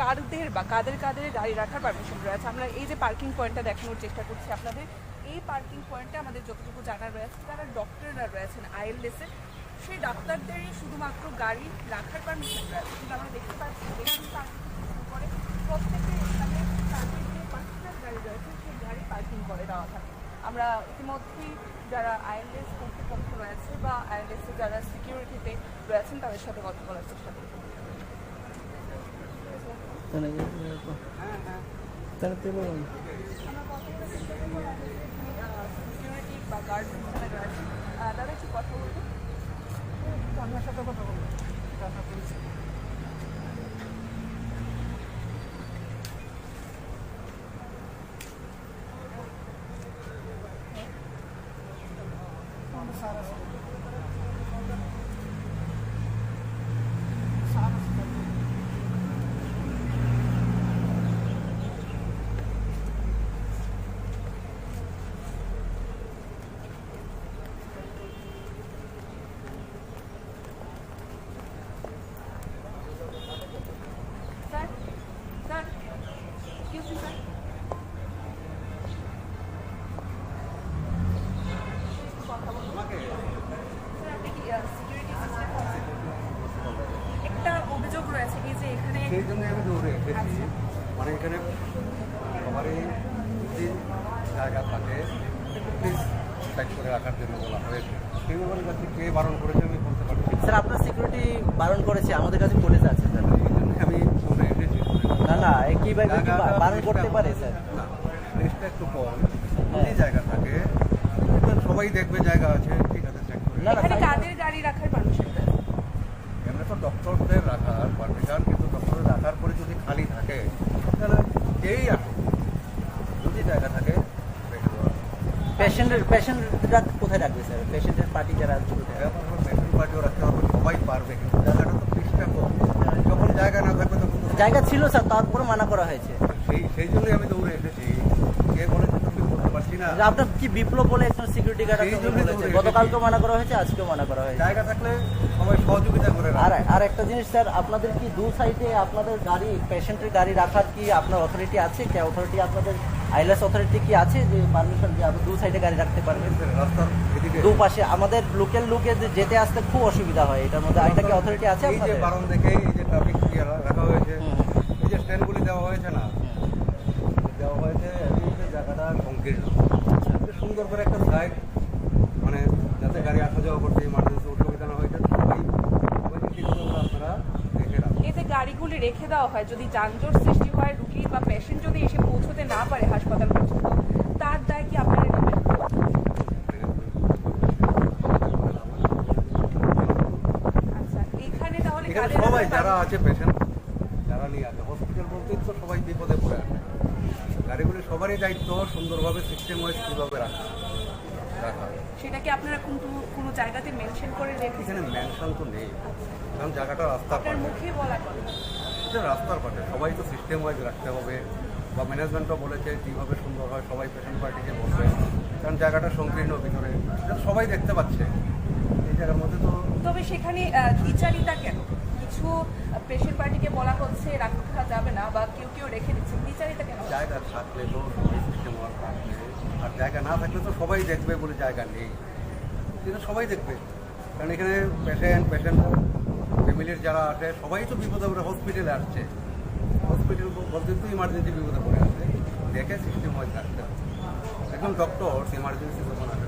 কাদের গাড়ি রাখার পারমিশন রয়েছে। আমরা এই যে পার্কিং পয়েন্টটা দেখানোর চেষ্টা করছি আপনাদের, এই পার্কিং পয়েন্টে আমাদের যতটুকু জানা রয়েছে, যারা ডক্টররা রয়েছেন আইএলএসে, সেই ডাক্তারদেরই শুধুমাত্র গাড়ি রাখার পারমিশন রয়েছে। কিন্তু আমরা দেখতে পাচ্ছি করে প্রত্যেকের এখানে তাদের যে পার্সোনাল গাড়ি রয়েছে সেই গাড়ি পার্কিং করে দেওয়া থাকে। আমরা ইতিমধ্যেই যারা আইএলএস কর্তৃপক্ষ রয়েছে বা আইএলএসে যারা সিকিউরিটিতে রয়েছেন তাদের সাথে কথা বলার চেষ্টা করব। আমরা কথা বলার চেষ্টা করবো সিকিউরিটি বা গার্ড যারা রয়েছে তারা একটু কথা বলবো, আপনার সাথে কথা বলবো। Sir sir excuse me sir, কথা বলবো। স্যার আপনি কি সিকিউরিটি সিস্টেম একটা অভিযোগ রয়েছে কি যে এখানে সেই জন্য আমি দৌড়ে এসেছি। মানে এখানে সবারই যদি জায়গা থাকে প্লিজ সাইড করে রাখার জন্য বলা হয়েছে। সেই ব্যাপারে কাছে কে বারণ করেছে আমি বলতে পারছি না। স্যার আপনার সিকিউরিটি বারণ করেছে, আমাদের কাছে ফুটেজ আছে স্যার। এই জন্য আমি দৌড়ে এসেছি। না কিভাবে কি বারণ করতে পারে স্যার? না, প্লেসটা একটু কম, যদি জায়গা থাকে সবাই দেখবে জায়গা আছে, ঠিক আছে সাইড করে। না, এখানে কাদের গাড়ি রাখার পারমিশন দেয়? এমনি তো ডক্টরদের রাখার পারমিশন, কিন্তু ডক্টর রাখার পরে যদি খালি থাকে তাহলে যেই আসুক, যদি জায়গা থাকে রেখে দেওয়া। পেশেন্টরা কোথায় রাখবে স্যার? পেশেন্টের পার্টি যারা আছে কোথায়? পেশেন্ট পার্টিও রাখতে হবে, সবাই পারবে, কিন্তু জায়গাটা তো পৃষ্ঠা কম। যখন জায়গা না থাকবে তখন তো জায়গা ছিল স্যার, তারপরে মানা করা হয়েছে। সেই জন্যই আমি দৌড়ে এসেছি। কে বলেছে তুমি বলতে পারছি না। আপনার কি বিপ্লব বলে একজন সিকিউরিটি গার্ড সেই জন্যই বলেছে, দৌড়ে গতকালকেও মানা করা হয়েছে, আজকেও মানা করা হয়েছে। জায়গা থাকলে সবাই সহযোগিতা করে রাখবে। আর একটা জিনিস স্যার, আপনাদের কি দু সাইডে আপনাদের গাড়ি, পেশেন্টের গাড়ি রাখার কি আপনার অথরিটি আছে? কি অথরিটি আপনাদের আইএলএস অথরিটি কি আছে যে পারমিশন দিয়ে আপনি দু সাইডে গাড়ি রাখতে পারবেন? রাস্তার এদিকে দুপাশে আমাদের লোকের লোকে যেতে আসতে খুব অসুবিধা হয়, এটার মধ্যে এটা কি অথরিটি আছে এই যে আপনাদের? বারণ দেখে এই যে ট্রাফিক রাখা হয়েছে, এই যে স্ট্যান্ডগুলি দেওয়া হয়েছে না, দেওয়া হয়েছে এই যে জায়গাটা সংকীর্ণ, সুন্দর করে একটা সাইড, মানে যাতে গাড়ি আসা যাওয়া করতে ইমার্জেন্সি অসুবিধা না হয়েছে, সবাই আপনারা দেখে রাখুন। এতে গাড়িগুলি রেখে দেওয়া হয়, যদি যানজট সৃষ্টি হয়, রুগী বা পেশেন্ট যদি এসে পৌঁছতে না পারে হাসপাতাল পর্যন্ত, তার দায় কি আপনারা নেবেন? আচ্ছা, এখানে তাহলে এখানে কাদের সবাই রাখার যারা আছে পেশেন্ট, যারা নিয়ে আছে হসপিটাল বলতেই তো সবাই বিপদে পড়ে আছে। গাড়িগুলি সবারই দায়িত্ব সুন্দরভাবে সিস্টেম ওয়াইজ কীভাবে রাখা। সেটা কি আপনারা কোনো জায়গাতে মেনশন করে রেখেছেন? এখানে মেনশন তো নেই, কারণ জায়গাটা রাস্তার আপনার পাশে। মুখে বলা কথা। এটা রাস্তার পাশে, সবাই তো সিস্টেম ওয়াইজ রাখতে হবে, বা ম্যানেজমেন্টও বলেছে কীভাবে সুন্দর হয়, সবাই পেশেন্ট পার্টিকে বলবে, কারণ জায়গাটা সংকীর্ণ ভিতরে, এটা সবাই দেখতে পাচ্ছে। এই জায়গার মধ্যে তো তবে সেখানে দ্বিচারিতা কেন? কিছু পেশেন্ট পার্টিকে বলা হচ্ছে রাখা যাবে না, বা কেউ রেখে দিচ্ছে, দ্বিচারিতা কেন? জায়গা থাকলে তো সবাই সিস্টেম ওয়ার্ক রাখবে, আর জায়গা না থাকলে তো সবাই দেখবে বলে জায়গা নেই, এটা সবাই দেখবে। কারণ এখানে পেশেন্ট ফ্যামিলির যারা আসে সবাই তো বিপদে পড়ে হসপিটালে আসছে, হসপিটাল বলতে তো ইমার্জেন্সি বিপদে পড়ে আসে, দেখে সিস্টেম ওয়াইজ রাখতে হবে। একদম ডক্টর ইমার্জেন্সি যখন আসে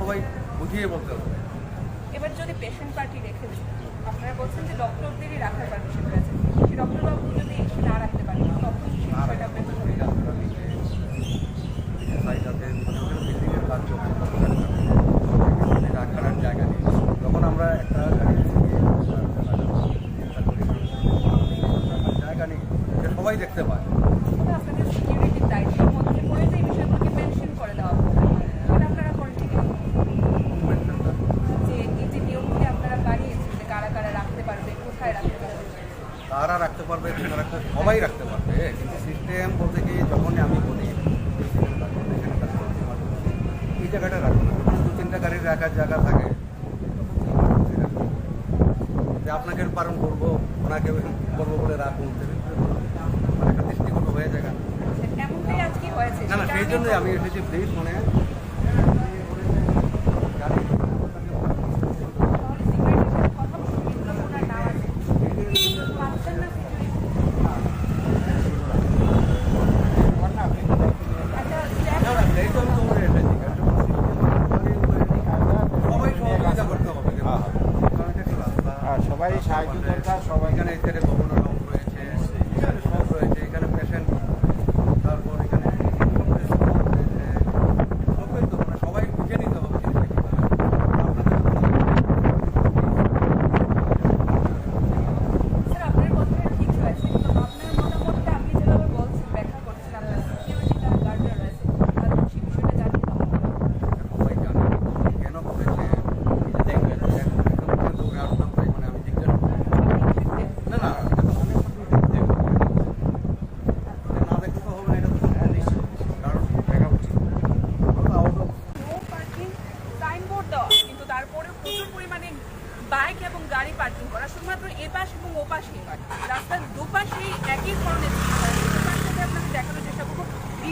সবাই বুঝিয়ে বলতে হবে। এবার যদি পেশেন্ট পার্টি রেখে দেন, আপনারা বলছেন যে ডক্টরদেরই রাখার পারমিশন রয়েছে, সেই ডক্টরবাবু যদি এসে না রাখতে পারেন তখন কি আর সেটা একটা এই রাস্তাটা নিচে সাইড আছে, মানে ওখানে বিল্ডিংয়ের কাজ চলছে, রাখার জায়গা নেই। যখন আমরা একটা গাড়ি জায়গা নেই, যে সবাই দেখতে পায়। তবে আপনাদের সিকিউরিটির দায়িত্বের মধ্যে পড়ে যে এই বিষয়গুলোকে মেনশন করে দেওয়া হবে, এটা আপনারা করেন ঠিক আছে? যে এই যে নিয়মগুলি আপনারা বানিয়েছেন যে কারা কারা রাখতে পারবে, কোথায় রাখতে পারবে, তারা রাখতে পারবে, তারা রাখতে, সবাই রাখতে পারবে, কিন্তু সিস্টেম বলতে কি যখনই আমি বলি এই জায়গাটা রাখবো না, যখন 2-3টা গাড়ির রাখার জায়গা থাকে যে আপনাকে বারণ করবো, ওনাকে বলবো বলে রাখুন, মানে একটা দৃষ্টিগত হয়ে যায়। এমনটাই আজকে হয়েছে। না না, সেই জন্যই আমি এসেছি, প্লিজ মানে গাড়ি তাহলে সিকিউরিটির সাথে কথা বলুন, বিপ্লব ওনার নাম আছে, পাচ্ছেন না সিকিউরিটি।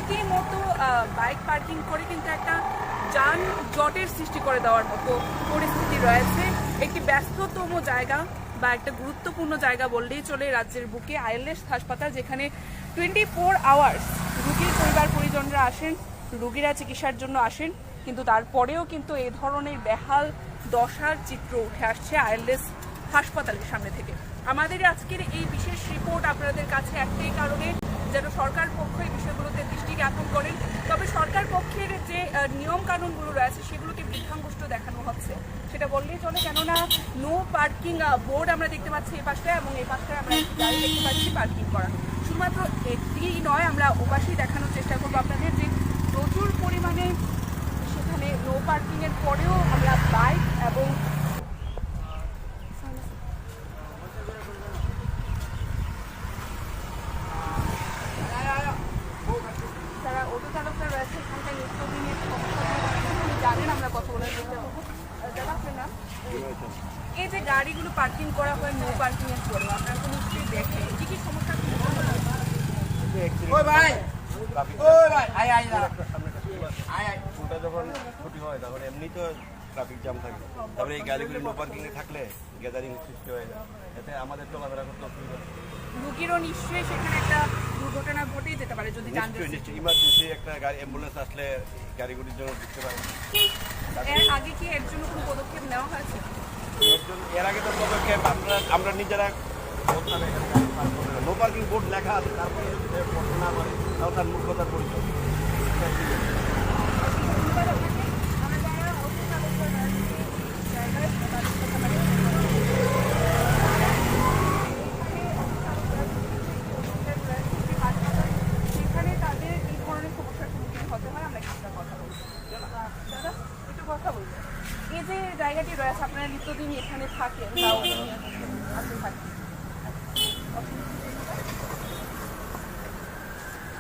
রীতিমতো বাইক পার্কিং করে কিন্তু একটা যানজটের সৃষ্টি করে দেওয়ার মতো পরিস্থিতি রয়েছে। একটি ব্যস্ততম জায়গা বা একটা গুরুত্বপূর্ণ জায়গা বললেই চলে রাজ্যের বুকে আইএলএস হাসপাতাল, যেখানে 24 আওয়ার্স রুগীর পরিবার পরিজনরা আসেন, রুগীরা চিকিৎসার জন্য আসেন, কিন্তু তারপরেও কিন্তু এই ধরনের বেহাল দশার চিত্র উঠে আসছে আইএলএস হাসপাতালের সামনে থেকে। আমাদের আজকের এই বিশেষ রিপোর্ট আপনাদের কাছে একটাই কারণে, যেন সরকার পক্ষ এই বিষয়গুলোতে দৃষ্টি জ্ঞাপন করেন। তবে সরকার পক্ষের যে নিয়ম কানুনগুলো রয়েছে সেগুলোকে বৃদ্ধাঙ্গুষ্ট দেখানো হচ্ছে সেটা বললেই চলে, কেননা নো পার্কিং বোর্ড আমরা দেখতে পাচ্ছি এই পাশটায়, এবং এই পাশটায় আমরা গাড়ি দেখতে পাচ্ছি পার্কিং করা। শুধুমাত্র এটিই নয়, আমরা ওপাশেই দেখানোর চেষ্টা করবো আপনাদের যে প্রচুর পরিমাণে সেখানে নো পার্কিংয়ের পরেও আমরা বাইক এবং যারা অটো চালকরা রয়েছে এখানকার নিত্যদিনের জানেন, আমরা কথা বলার চেষ্টা করবো। দাদা আপনার নাম? এই যে গাড়িগুলো পার্কিং করা হয় নো পার্কিং এর পরেও আপনারা তো নিশ্চয়ই দেখেন কি কি সমস্যা যখন ছুটি হয় তখন এমনি তো ট্রাফিক জ্যাম থাকে, তারপরে এই গাড়িগুলি নো পার্কিং এ থাকলে গ্যাদারিং সৃষ্টি হয়ে যায়, এতে আমাদের চলাফেরা করতে অসুবিধা। রুগীরও নিশ্চয়ই সেখানে একটা দুর্ঘটনা ঘটেই যেতে পারে যদি নিশ্চয়ই ইমার্জেন্সি একটা গাড়ি অ্যাম্বুলেন্স আসলে গাড়িগুলির জন্য দিতে পারে। এর আগে কি এর জন্য কোনো পদক্ষেপ নেওয়া হয়েছে? এর আগে তো পদক্ষেপ আমরা নিজেরা নো পার্কিং বোর্ড লেখা আছে, তারপরে করতে না পারে তাও তার মূর্খতার পরিচয়। সেখানে তাদের এই ধরনের সমস্যার সম্মুখীন হতে হয়। আমরা একটা কথা বলবো, দাদা একটু কথা বলবো। এই যে জায়গাটি রয়েছে আপনারা নিত্যদিন এখানে থাকেন বা আসলে থাকেন,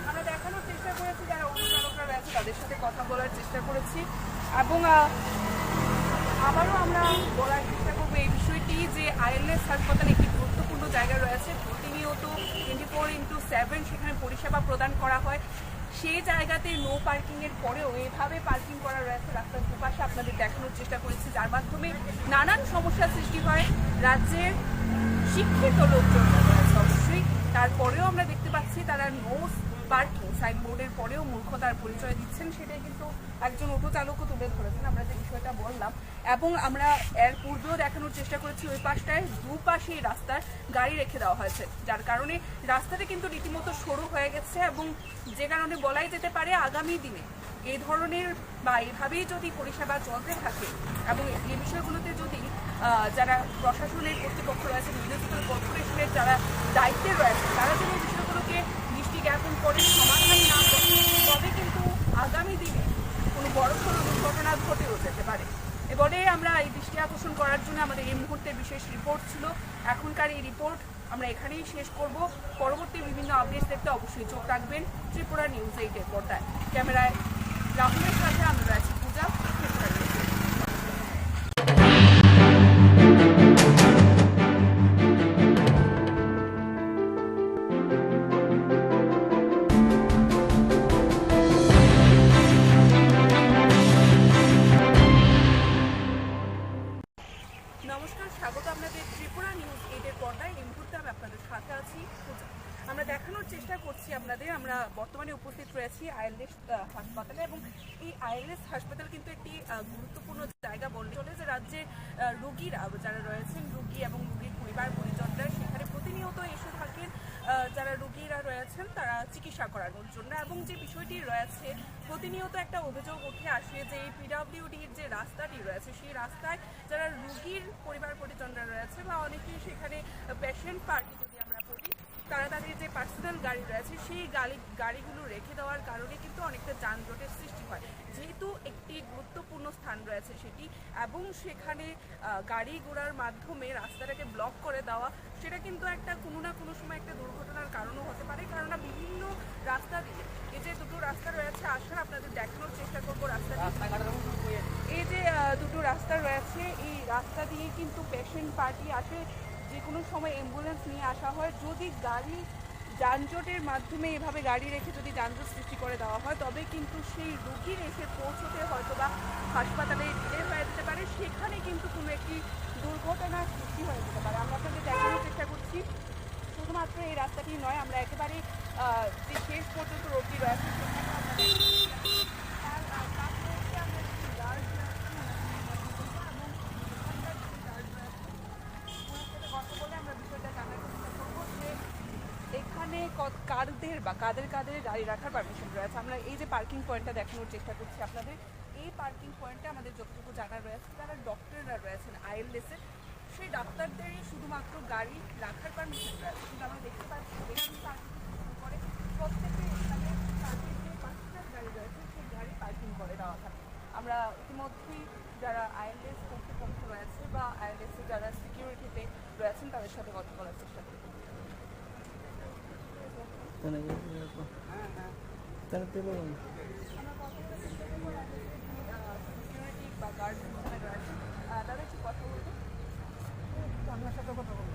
আমরা দেখানোর চেষ্টা করেছি যারা অন্য চালকরা রয়েছে তাদের সাথে কথা বলার চেষ্টা করেছি, এবং আবারও আমরা বলার চেষ্টা করবো এই বিষয়টি যে আইএলএস হাসপাতালে একটি গুরুত্বপূর্ণ জায়গা রয়েছে, প্রতিনিয়ত 24/7 সেখানে পরিষেবা প্রদান করা হয়। সেই জায়গাতে নো পার্কিংয়ের পরেও এভাবে পার্কিং করা রয়েছে রাস্তার দুপাশে, আপনাদের দেখানোর চেষ্টা করেছি, যার মাধ্যমে নানান সমস্যার সৃষ্টি হয় রাজ্যের শিক্ষিত লোকজন রয়েছে অবশ্যই। তারপরেও আমরা দেখতে পাচ্ছি তারা নো পার্কিং সাইনবোর্ডের পরেও মূর্খতার পরিচয় দিচ্ছেন, সেটাই কিন্তু একজন অটো চালকও তুলে ধরেছেন আমরা যে বিষয়টা বললাম। এবং আমরা এর পূর্বেও দেখানোর চেষ্টা করেছি ওই পাশটায় দুপাশেই রাস্তার গাড়ি রেখে দেওয়া হয়েছে, যার কারণে রাস্তাটা কিন্তু রীতিমতো সরু হয়ে গেছে, এবং যে কারণে বলাই যেতে পারে আগামী দিনে এই ধরনের বা এভাবেই যদি পরিষেবা চলতে থাকে এবং এই বিষয়গুলোতে যদি যারা প্রশাসনের কর্তৃপক্ষ রয়েছে, মিউনিসিপ্যাল কর্পোরেশনের যারা দায়িত্বে রয়েছে তারা যদি এই বিষয়গুলোকে দৃষ্টি জ্ঞাপন করে সমাধান না করে, তবে কিন্তু আগামী দিনে কোনো বড়সড় দুর্ঘটনা ঘটেও যেতে পারে। এবারে আমরা এই দৃষ্টি আকর্ষণ করার জন্য আমাদের এই মুহূর্তের বিশেষ রিপোর্ট ছিল। এখনকার এই রিপোর্ট আমরা এখানেই শেষ করব। পরবর্তী বিভিন্ন আপডেট দেখতে অবশ্যই চোখ রাখবেন ত্রিপুরা নিউজ 8-এর পর্দায়। ক্যামেরায় রাহুলের সাথে আমি রয়েছি পূজা, ত্রিপুরা নিউজ। নমস্কার, স্বাগত আপনাদের ত্রিপুরা নিউজ 8-এর পর্দায়। এই মুহূর্তে আমি আপনাদের সাথে আছি পূজা। আমরা দেখানোর চেষ্টা করছি আপনাদের, আমরা বর্তমানে উপস্থিত রয়েছি আইএলএস হাসপাতালে, এবং এই আইএলএস হাসপাতাল কিন্তু একটি গুরুত্বপূর্ণ জায়গা বললে চলে, যে রাজ্যে রোগীরা যারা রয়েছেন, রোগী এবং রোগীর পরিবার পরিজনরা সেখানে প্রতিনিয়ত এসে থাকেন যারা রোগীরা রয়েছেন তারা চিকিৎসা করানোর জন্য। এবং যে বিষয়টি রয়েছে প্রতিনিয়ত একটা অভিযোগ উঠে আসে যে এই পিডব্লিউডির যে রাস্তাটি রয়েছে সেই রাস্তায় যারা রোগীর পরিবার পরিজনরা রয়েছে বা অনেকেই সেখানে পেশেন্ট পার্টি যদি আমরা বলি, তারা তাদের যে পার্সোনাল গাড়ি রয়েছে সেই গাড়িগুলো রেখে দেওয়ার কারণে কিন্তু অনেকটা যানজটের সৃষ্টি হয়, যেহেতু একটি গুরুত্বপূর্ণ স্থান রয়েছে সেটি, এবং সেখানে গাড়ি ঘোড়ার মাধ্যমে রাস্তাটাকে ব্লক করে দেওয়া, সেটা কিন্তু একটা কোনো না কোনো সময় একটা দুর্ঘটনার কারণও হতে পারে। কেননা বিভিন্ন রাস্তা দিয়ে এই যে দুটো রাস্তা রয়েছে আসার, আপনাদের দেখানোর চেষ্টা করবো রাস্তা, এই যে দুটো রাস্তা রয়েছে এই রাস্তা দিয়ে কিন্তু পেশেন্ট পার্টি আসে, যে কোনো সময় অ্যাম্বুলেন্স নিয়ে আসা হয়। যদি গাড়ি যানজটের মাধ্যমে এভাবে গাড়ি রেখে যদি যানজট সৃষ্টি করে দেওয়া হয় তবে কিন্তু সেই রোগীর এসে পৌঁছতে হয়তো বা হাসপাতালে ডিলে হয়ে যেতে পারে, সেখানে কিন্তু কোনো একটি দুর্ঘটনার সৃষ্টি হয়ে যেতে পারে। আমরা আপনাদের দেখানোর চেষ্টা করছি শুধুমাত্র এই রাস্তাটি নয়, আমরা একেবারে যে শেষ পর্যন্ত রোগী রয়েছে সেখানে কথা বলে আমরা বিষয়টা জানার চেষ্টা করবো যে এখানে কাদের গাড়ি রাখার পারমিশন রয়েছে। আমরা এই যে পার্কিং পয়েন্টটা দেখানোর চেষ্টা করছি আপনাদের, এই পার্কিং পয়েন্টে আমাদের যতটুকু জানা রয়েছে যারা ডক্টররা রয়েছেন আইএলএসের, সেই ডাক্তারদেরই শুধুমাত্র গাড়ি রাখার পারমিশন রয়েছে। কিন্তু আমরা দেখতে পাচ্ছি এখানে পার্কিং করে প্রত্যেকে এখানে পার্কিং যে পার্সোনাল গাড়ি রয়েছে সেই গাড়ি পার্কিং করে দেওয়া থাকে। আমরা ইতিমধ্যেই যারা আইএলএস কর্তৃপক্ষ রয়েছে বা আইএলএস যারা সিকিউরিটিতে রয়েছেন তাদের সাথে কথা বলার চেষ্টা করি। সিকিউরিটি বা গার্ড যেখানে রয়েছেন তাদের একটু কথা বলবো, আপনার সাথে কথা বলবো।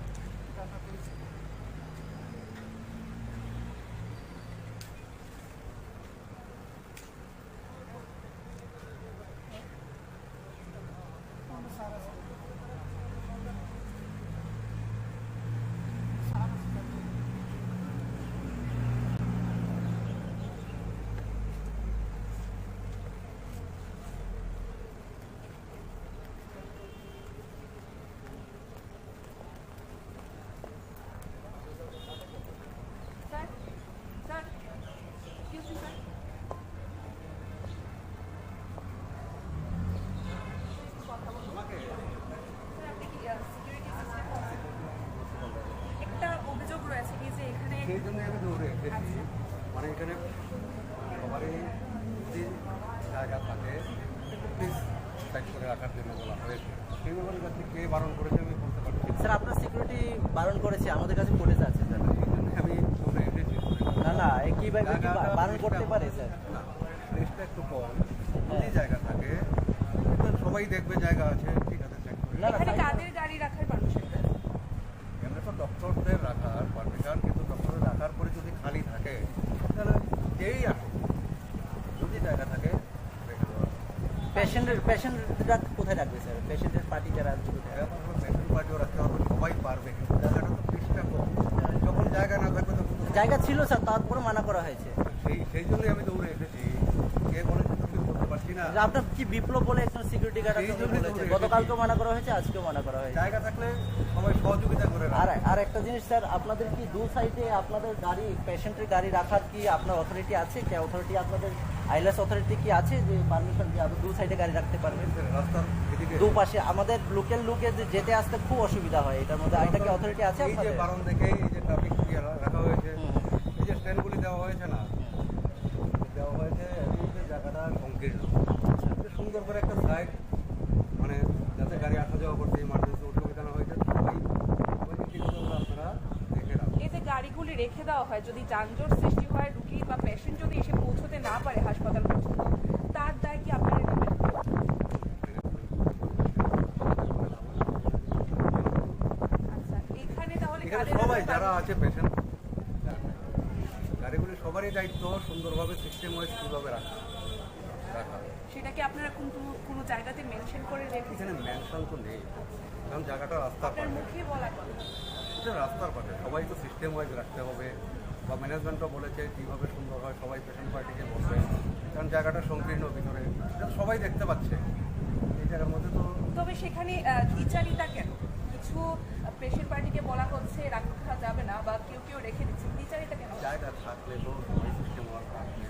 স্যার এক্সকিউজ মি স্যার, একটা অভিযোগ রয়েছে কি যে এখানে সেই জন্য আমি দৌড়ে এসেছি, মানে এখানে সবারই যদি জায়গা থাকে প্লিজ সাইড করে রাখার জন্য বলা হয়েছে। সেই ব্যাপারে কাছে কে বারণ করেছে আমি বলতে পারছি না। স্যার আপনার সিকিউরিটি বারণ করেছে, আমাদের কাছে ফুটেজ আছে স্যার। সেই জন্য আমি দৌড়ে এসেছি। না কিভাবে কি বারণ করতে পারে স্যার? না, প্লেসটা একটু কম, যদি জায়গা থাকে সবাই দেখবে জায়গা আছে, ঠিক আছে চেক করে। এখানে কাদের গাড়ি রাখার পারমিশন রয়েছে? এমনি তো ডক্টরদের রাখার পারমিশন, কিন্তু ডক্টরের রাখার পরে যদি খালি থাকে তাহলে যেই আসে যদি জায়গা থাকে রেখে দেওয়া। পেশেন্টরা কোথায় রাখবে স্যার? পেশেন্টের পার্টি যারা পেশেন্ট পার্টিও রাখতে হবে, সবাই পারবে, কিন্তু জায়গাটা তো পৃষ্ঠা কম, যখন জায়গা না থাকবে তখন জায়গা ছিল স্যার, তারপরে মানা করা হয়েছে। সেই জন্যই আমি দৌড়ে এসেছি। কে বলেছে তো কেউ বলতে পারছি না। আপনার কি বিপ্লব বলে একজন সিকিউরিটি গার্ড সেই জন্যই বলেছে, দৌড়ে গতকালকেও মানা করা হয়েছে, আজকেও মানা করা হয়েছে। জায়গা থাকলে সবাই সহযোগিতা করে রাখবে। আর একটা জিনিস স্যার, আপনাদের কি দু সাইডে আপনাদের গাড়ি পেশেন্টের গাড়ি রাখার কি আপনার অথরিটি আছে? কি অথরিটি আপনাদের আইএলএস অথরিটি কি আছে যে পারমিশন যে আপনি দু সাইডে গাড়ি রাখতে পারবেন? রাস্তার এদিকে দুপাশে আমাদের লোকাল লোকে যেতে আসতে খুব অসুবিধা হয়, এটার মধ্যে এটা কি অথরিটি আছে এই যে আপনাদের? বারণ দেখে এই যে ট্রাফিক রাখা হয়েছে, এই যে স্ট্যান্ডগুলি দেওয়া হয়েছে না, দেওয়া হয়েছে এই যে জায়গাটা সংকীর্ণ, সুন্দর করে একটা সাইড, মানে যাতে গাড়ি আসা যাওয়া করতে ইমার্জেন্সি অসুবিধা না হয়েছে, ওই জিনিসগুলো আপনারা দেখে রাখুন। এই যে গাড়িগুলি রেখে দেওয়া হয়, যদি যানজট সৃষ্টি হয়, রুগী বা পেশেন্ট যদি এসে পৌঁছতে না পারে হাসপাতাল পর্যন্ত, তার দায় কি আপনারা নেবেন? আচ্ছা, এখানে তাহলে এখানে কাদের সবাই রাখার যারা আছে পেশেন্ট, গাড়িগুলি সবারই দায়িত্ব সুন্দরভাবে সিস্টেম ওয়াইজ কীভাবে রাখা। সেটা কি আপনারা কোনো জায়গাতে মেনশন করে রেখেছেন? এখানে মেনশন তো নেই, কারণ জায়গাটা রাস্তার আপনার পাশে, মুখে বলা কথা। এটা রাস্তার পাশে, সবাই তো সিস্টেম ওয়াইজ রাখতে হবে, বা ম্যানেজমেন্টও বলেছে কীভাবে সুন্দর হয়, সবাই পেশেন্ট পার্টিকে বলবে, কারণ জায়গাটা সংকীর্ণ ভিতরে, এটা সবাই দেখতে পাচ্ছে এই জায়গার মধ্যে। তো তবে সেখানে দ্বিচারিতা কেন? কিছু পেশেন্ট পার্টিকে বলা হচ্ছে রাখা যাবে না, বা কেউ রেখে দিচ্ছে, দ্বিচারিতা কেন? জায়গা থাকলে তো সবাই সিস্টেম ওয়াইজ রাখবে,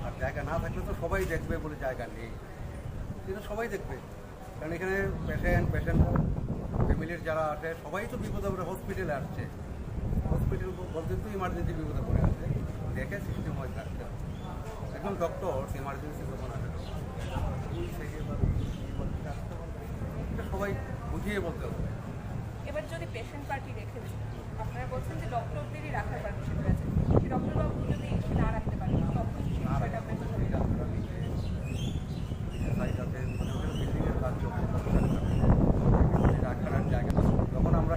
আর জায়গা না থাকলে তো সবাই দেখবে বলে জায়গা নেই, কিন্তু সবাই দেখবে, কারণ এখানে পেশেন্ট ফ্যামিলির যারা আসে সবাই তো বিপদে পড়ে হসপিটালে আসছে, হসপিটাল বলতে তো ইমার্জেন্সি বিপদে পড়ে আছে, দেখে সিস্টেম ওয়াইজ রাখতে হবে। একদম ডক্টর ইমার্জেন্সি যখন আসে সবাই বুঝিয়ে বলতে হবে। এবার যদি পেশেন্ট পার্টি রেখে দিন, আপনারা বলছেন যে ডক্টরদেরই রাখার পারমিশন রয়েছে, সেই ডক্টরবাবু যদি এসে না রাখতে পারেন তখন সেই বিষয়টা আপনার বিল্ডিংয়ের কাজ চলছে, রাখার জায়গা যখন আমরা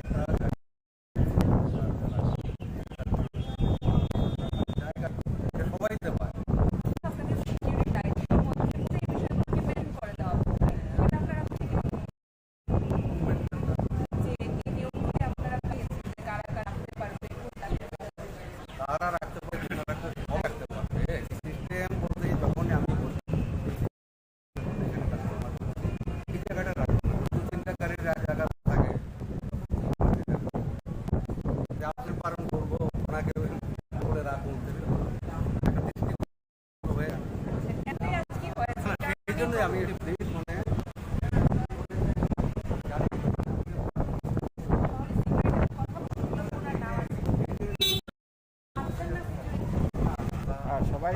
সবাই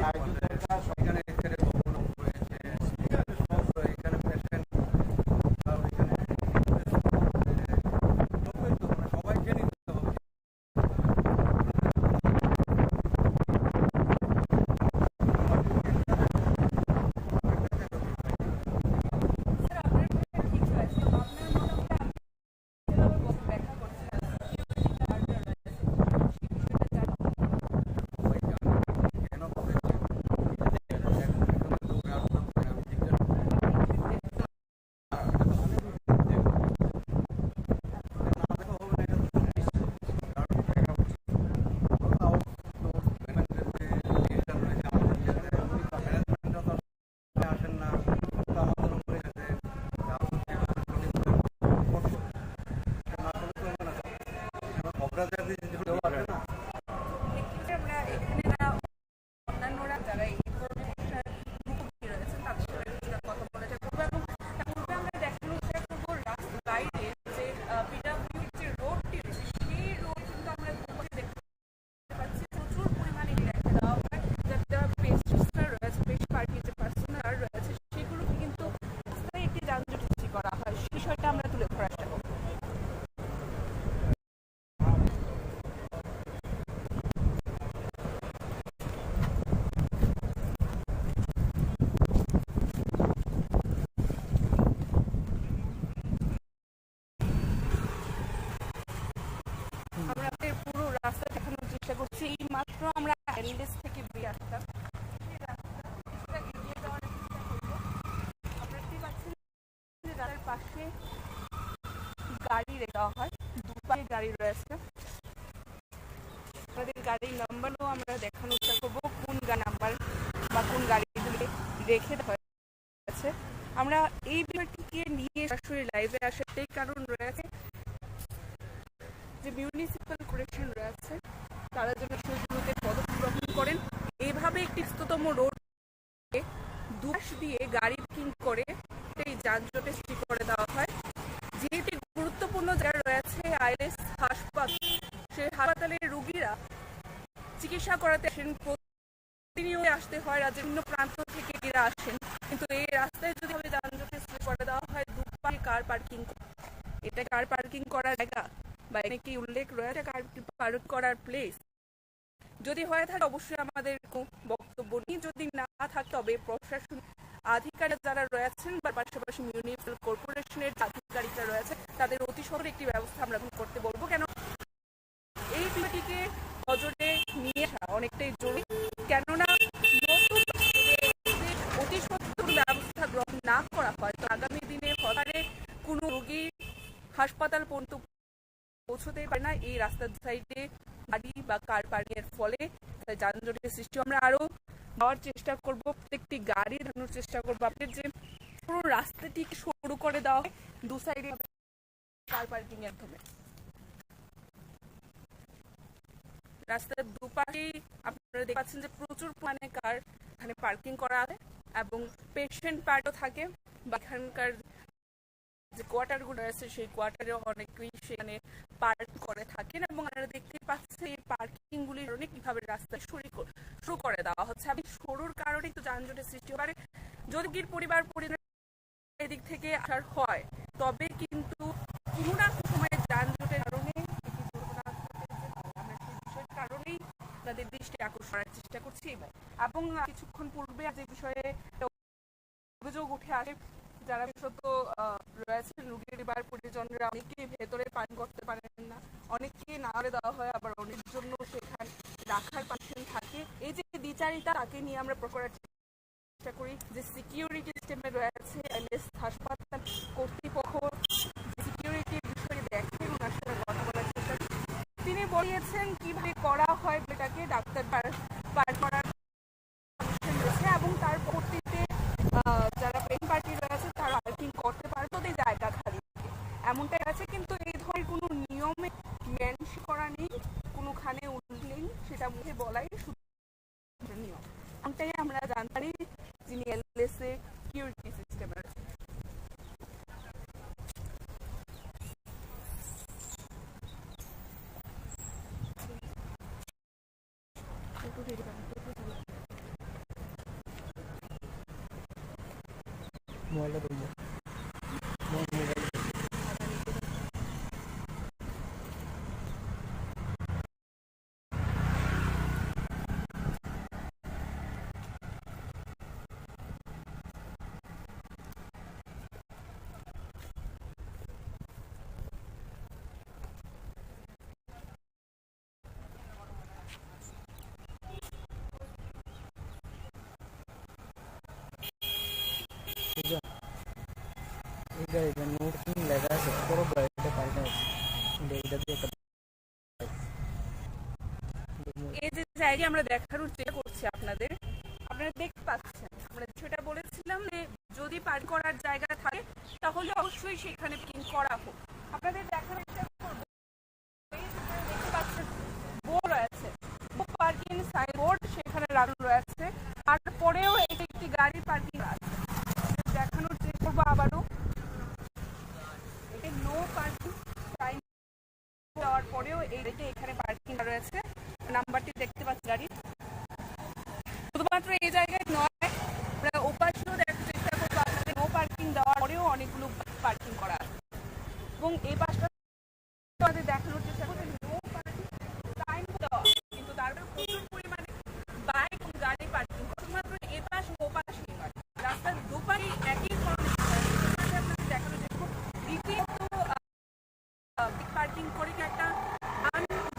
এখানে এখানে ভবন রয়েছে, এখানে সব রয়েছে, এখানে পেশেন্ট এখানে সবই তো মানে সবাইকে নিতে হবে। স্যার আপনার কথা ঠিক আছে, আপনার মতামত যেভাবে ব্যাখ্যা করছেন সিকিউরিটি গার্ডরা রয়েছে সেই বিষয়টা জানা সবাই জানে কেন করেছে, দৌড়ে আসলাম আমি জিজ্ঞাসা আসেন না আমাদের উপরে খবরা আসে না। আমরা এখানে না অন্যান্যরা যারা এই ধরনের পেশার মুখোমুখি রয়েছেন তাদের সাথে কিছুটা কথা বলা যায় করবো এবং তার পূর্বে আমরা দেখানোর চেষ্টা করবো রাস্তার বাইরে যে পিডাব্লিউডির যে রোডটি রয়েছে সেই রোড কিন্তু আমরা দুপাশে দেখতে পাচ্ছি প্রচুর পরিমাণে রেখে দেওয়া হয়, যাতে পেস্টিসাইড রয়েছে, বেশ পার্টি যে পার্সোনাল রয়েছে সেগুলোকে কিন্তু রাস্তায় একটি যানজট সৃষ্টি করা হয়, সেই বিষয়টা আমরা তুলে ধরার চেষ্টা করবো। আমরা আপনাদের পুরো রাস্তা দেখানোর চেষ্টা করছি। এই মাত্র আমরা আইএলএস থেকে বেরিয়ে আসলাম, সেই রাস্তাটা কিছুটা এগিয়ে যাওয়ার চেষ্টা করবো। আপনারা দেখতে পাচ্ছেন যে রাস্তার পাশে গাড়ি দেওয়া হয়, দুপাশে গাড়ি রয়েছে। আমাদের গাড়ির নাম্বারও আমরা দেখানোর চেষ্টা করবো, কোন নাম্বার বা কোন গাড়িগুলি রেখে দেওয়া হয়েছে। আমরা এই বিষয়টিকে নিয়ে সরাসরি লাইভে আসার কারণ রয়েছে যে মিউনিসিপ্যাল কর্পোরেশন রয়েছে তারা যেন সেগুলোতে পদক্ষেপ গ্রহণ করেন। এইভাবে একটি ব্যস্ততম রোডকে দুপাশ দিয়ে গাড়ি পার্কিং করে এই যানজটের সৃষ্টি করে দেওয়া হয়। যেহেতু গুরুত্বপূর্ণ জায়গা রয়েছে আইএলএস হাসপাতাল, সেই হাসপাতালের রোগীরা চিকিৎসা করাতে আসেন, প্রতিনিয়ত আসতে হয়, রাজ্যের বিভিন্ন প্রান্ত থেকে এরা আসেন, কিন্তু এই রাস্তায় যদি যানজটের সৃষ্টি করে দেওয়া হয় দুপাশে কার পার্কিং, এটা কার পার্কিং করার জায়গা বা এখানে কি উল্লেখ রয়েছে কার পার্ক করার প্লেস? যদি হয়ে থাকে অবশ্যই আমাদের বক্তব্য নিয়ে, যদি না থাকে তবে প্রশাসন আধিকারিক যারা রয়েছেন বা পাশাপাশি মিউনিসিপ্যাল কর্পোরেশনের আধিকারিকরা রয়েছে তাদের অতি সত্বর একটি ব্যবস্থা আমরা করতে বলবো। কেন এই বিষয়টিকে নজরে নিয়ে আসা অনেকটাই জরুরি, কেননা নতুন অতি সত্বর ব্যবস্থা গ্রহণ না করা হয় তো আগামী দিনে হঠাৎ কোনো রোগী হাসপাতাল পর্যন্ত পৌঁছতে পারে না। এই রাস্তার সাইডে গাড়ি বা কার পার্কিং এর ফলে যানজটের সৃষ্টি আমরা আরো দেওয়ার চেষ্টা করব, প্রত্যেকটি গাড়ি দেখানোর চেষ্টা করবো। আপনাদের যে পুরো রাস্তাটি সরু করে দেওয়া হয় দু সাইডে কার পার্কিং এর মাধ্যমে, রাস্তার দুপাশে আপনারা দেখতে পাচ্ছেন যে প্রচুর পরিমাণে কার এখানে পার্কিং করা আছে এবং পেশেন্ট পার্টও থাকে বা এখানকার যে কোয়ার্টারগুলো আছে সেই কোয়ার্টারে অনেকেই সেখানে পার্ক করে থাকেন এবং আপনারা দেখতে পাচ্ছেন এই পার্কিংগুলি অনেক কিভাবে রাস্তায় শুরু করে দেওয়া হচ্ছে। আমি সরুর কারণে তো যানজটের সৃষ্টি হতে পারে, যদি পরিবার এদিক থেকে আসার হয় তবে কিন্তু কোনো না কোনো সময় যানজটের কারণে আমরা সেই বিষয়ের কারণেই তাদের দৃষ্টি আকর্ষণ করার চেষ্টা করছি। এবং কিছুক্ষণ পূর্বে যে বিষয়ে অভিযোগ উঠে আসে যারা বিশেষত রয়েছেন রোগীর পরিবার পরিজনরা অনেকেই ভেতরে পান করতে পারেন না, অনেককে নাড়ে দেওয়া হয়, আবার অনেক জন্য সেখানে রাখার পার্সেন্ট থাকে। এই যে দ্বিচারিতা তাকে নিয়ে আমরা করার চেষ্টা করি যে সিকিউরিটি সিস্টেমে রয়েছে আইএলএস হাসপাতাল কর্তৃপক্ষ সিকিউরিটির বিষয়ে দেখেন, ওনার সাথে কথা বলার চেষ্টা তিনি বলিয়েছেন কিভাবে করা হয় এটাকে ডাক্তার পার করার রয়েছে এবং তার পরবর্তীতে যারা পেন পার্টি রয়েছে তারা পার্কিং করতে পারে তাদের জায়গা খালি এমনটাই আছে, কিন্তু এই ধরনের কোনো নিয়মে মেনশন করা নেই, কোনোখানে উল্লেখ নেই, সেটা মুখে বলাই শুধু নিয়ম। এমনটাই আমরা জানতে পারি যিনি আইএলএস এ সিকিউরিটি সিস্টেমের এই যে জায়গা আমরা দেখানোর চেষ্টা করছি আপনাদের, আপনারা দেখতে পাচ্ছেন আমরা যেটা বলেছিলাম যে যদি পার্ক করার জায়গা থাকে তাহলে অবশ্যই সেখানে পার্কিং করা হোক। আপনাদের দেখানোর চেষ্টা করবো, দেখতে পাচ্ছেন বোর্ড রয়েছে, পার্কিং সাইনবোর্ড সেখানে লাগানো রয়েছে, তারপরেও একটি গাড়ি পার্কিং আছে। দেখানোর চেষ্টা করবো আবারও, এটা নো পার্কিং সাইন দেওয়ার পরেও এখানে পার্কিং রয়েছে, নাম্বারটি দেখতে পাচ্ছি গাড়ি। শুধুমাত্র এই জায়গায় নয়, আমরা ওপাশেও দেখার চেষ্টা করবো আপনাদের নো পার্কিং দেওয়ার পরেও অনেকগুলো পার্কিং করা আছে। এবং এই পাশটা আমাদের দেখানোর চেষ্টা করবো নো পার্কিং সাইন দেওয়া, কিন্তু তারপরে প্রচুর পরিমাণে বাইক এবং গাড়ি পার্কিং, শুধুমাত্র এ পাশ ও পাশে নয়, রাস্তার দুপাশে একই ধরনের আপনাদের দেখানোর চেষ্টা করবো। রীতিমতো পার্কিং করে একটা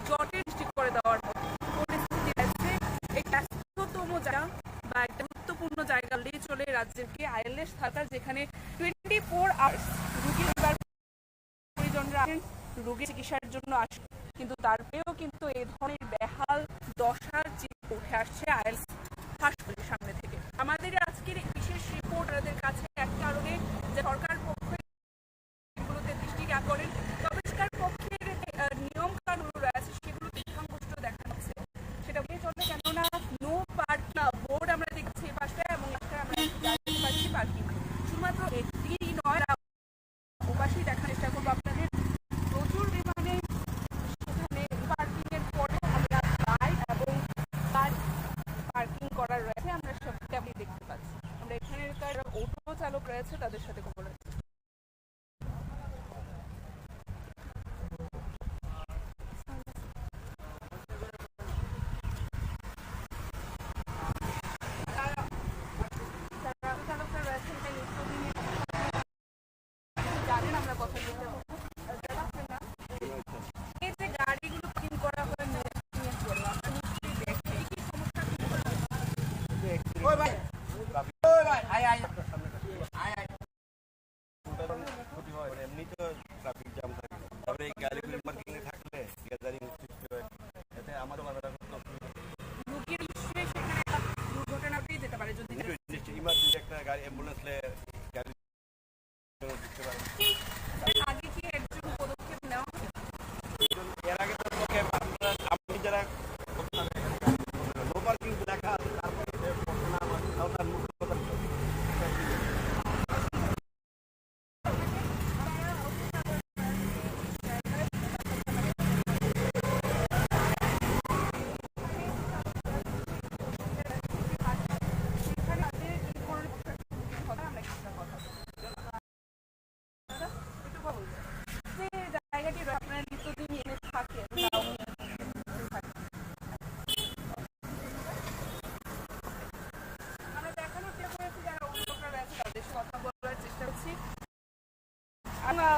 জটের সৃষ্টি করে দেওয়ার পরিস্থিতি আছে। এই ব্যস্ততম জায়গা বা একটা গুরুত্বপূর্ণ জায়গা নিয়ে চলে রাজ্যকে আইএলএস থাকা, যেখানে 24 আওয়ার্স রুগীর পরিজনরা আসেন রোগীর চিকিৎসার জন্য আসেন, কিন্তু তারপরেও কিন্তু এই ধরনের বেহাল দশার চিত্র উঠে আসছে আইএলএস হাসপাতালের সামনে থেকে। আমাদের আজকের বিশেষ রিপোর্ট আমাদের কাছে এক কারণে যে সরকার পক্ষ এগুলোতে দৃষ্টি করেন, তবে সরকার পক্ষের নিয়ম কানুন রয়েছে সেগুলো সংঘষ্ট দেখা যাচ্ছে, সেটা বলে চলে। কেননা নো পার্ক বোর্ড আমরা দেখছি এই পাশটায় এবং একটা আমরা পার্কিং, শুধুমাত্র একটি নয়, ওপাশেই দেখার চেষ্টা করবো আপনাদের প্রচুর পরিমাণে সেখানে পার্কিং এর পরে আমরা বাইক এবং কার পার্কিং করার রয়েছে, আমরা সবটা আপনি দেখতে পাচ্ছি। আমরা এখানকার অটো চালক রয়েছে তাদের সাথে কথা বলেছি। এমনি তো ট্রাফিক জ্যাম থাকে, তারপরে এই গাড়িগুলি পার্কিং এ থাকলে গ্যাদারিং সৃষ্টি হয়, এতে আমাদের রোগীর নিশ্চয়ই সেখানে একটা দুর্ঘটনাটাই যেতে পারে যদি ইমার্জেন্সি একটা গাড়ি অ্যাম্বুলেন্স গাড়ি দিতে পারে। আগে কি একজন পদক্ষেপ নেওয়া হবে? এর আগে তো আপনি যারা নো পার্কিং লেখা আছে তারপরে না তার মুখ্য কথা জায়গাটি আপনার নিত্যদিন এনে থাকে আমরা দেখানোর চেষ্টা করেছি, যারা অভিযোগরা রয়েছে তাদের কথা বলার চেষ্টা করছি। আমরা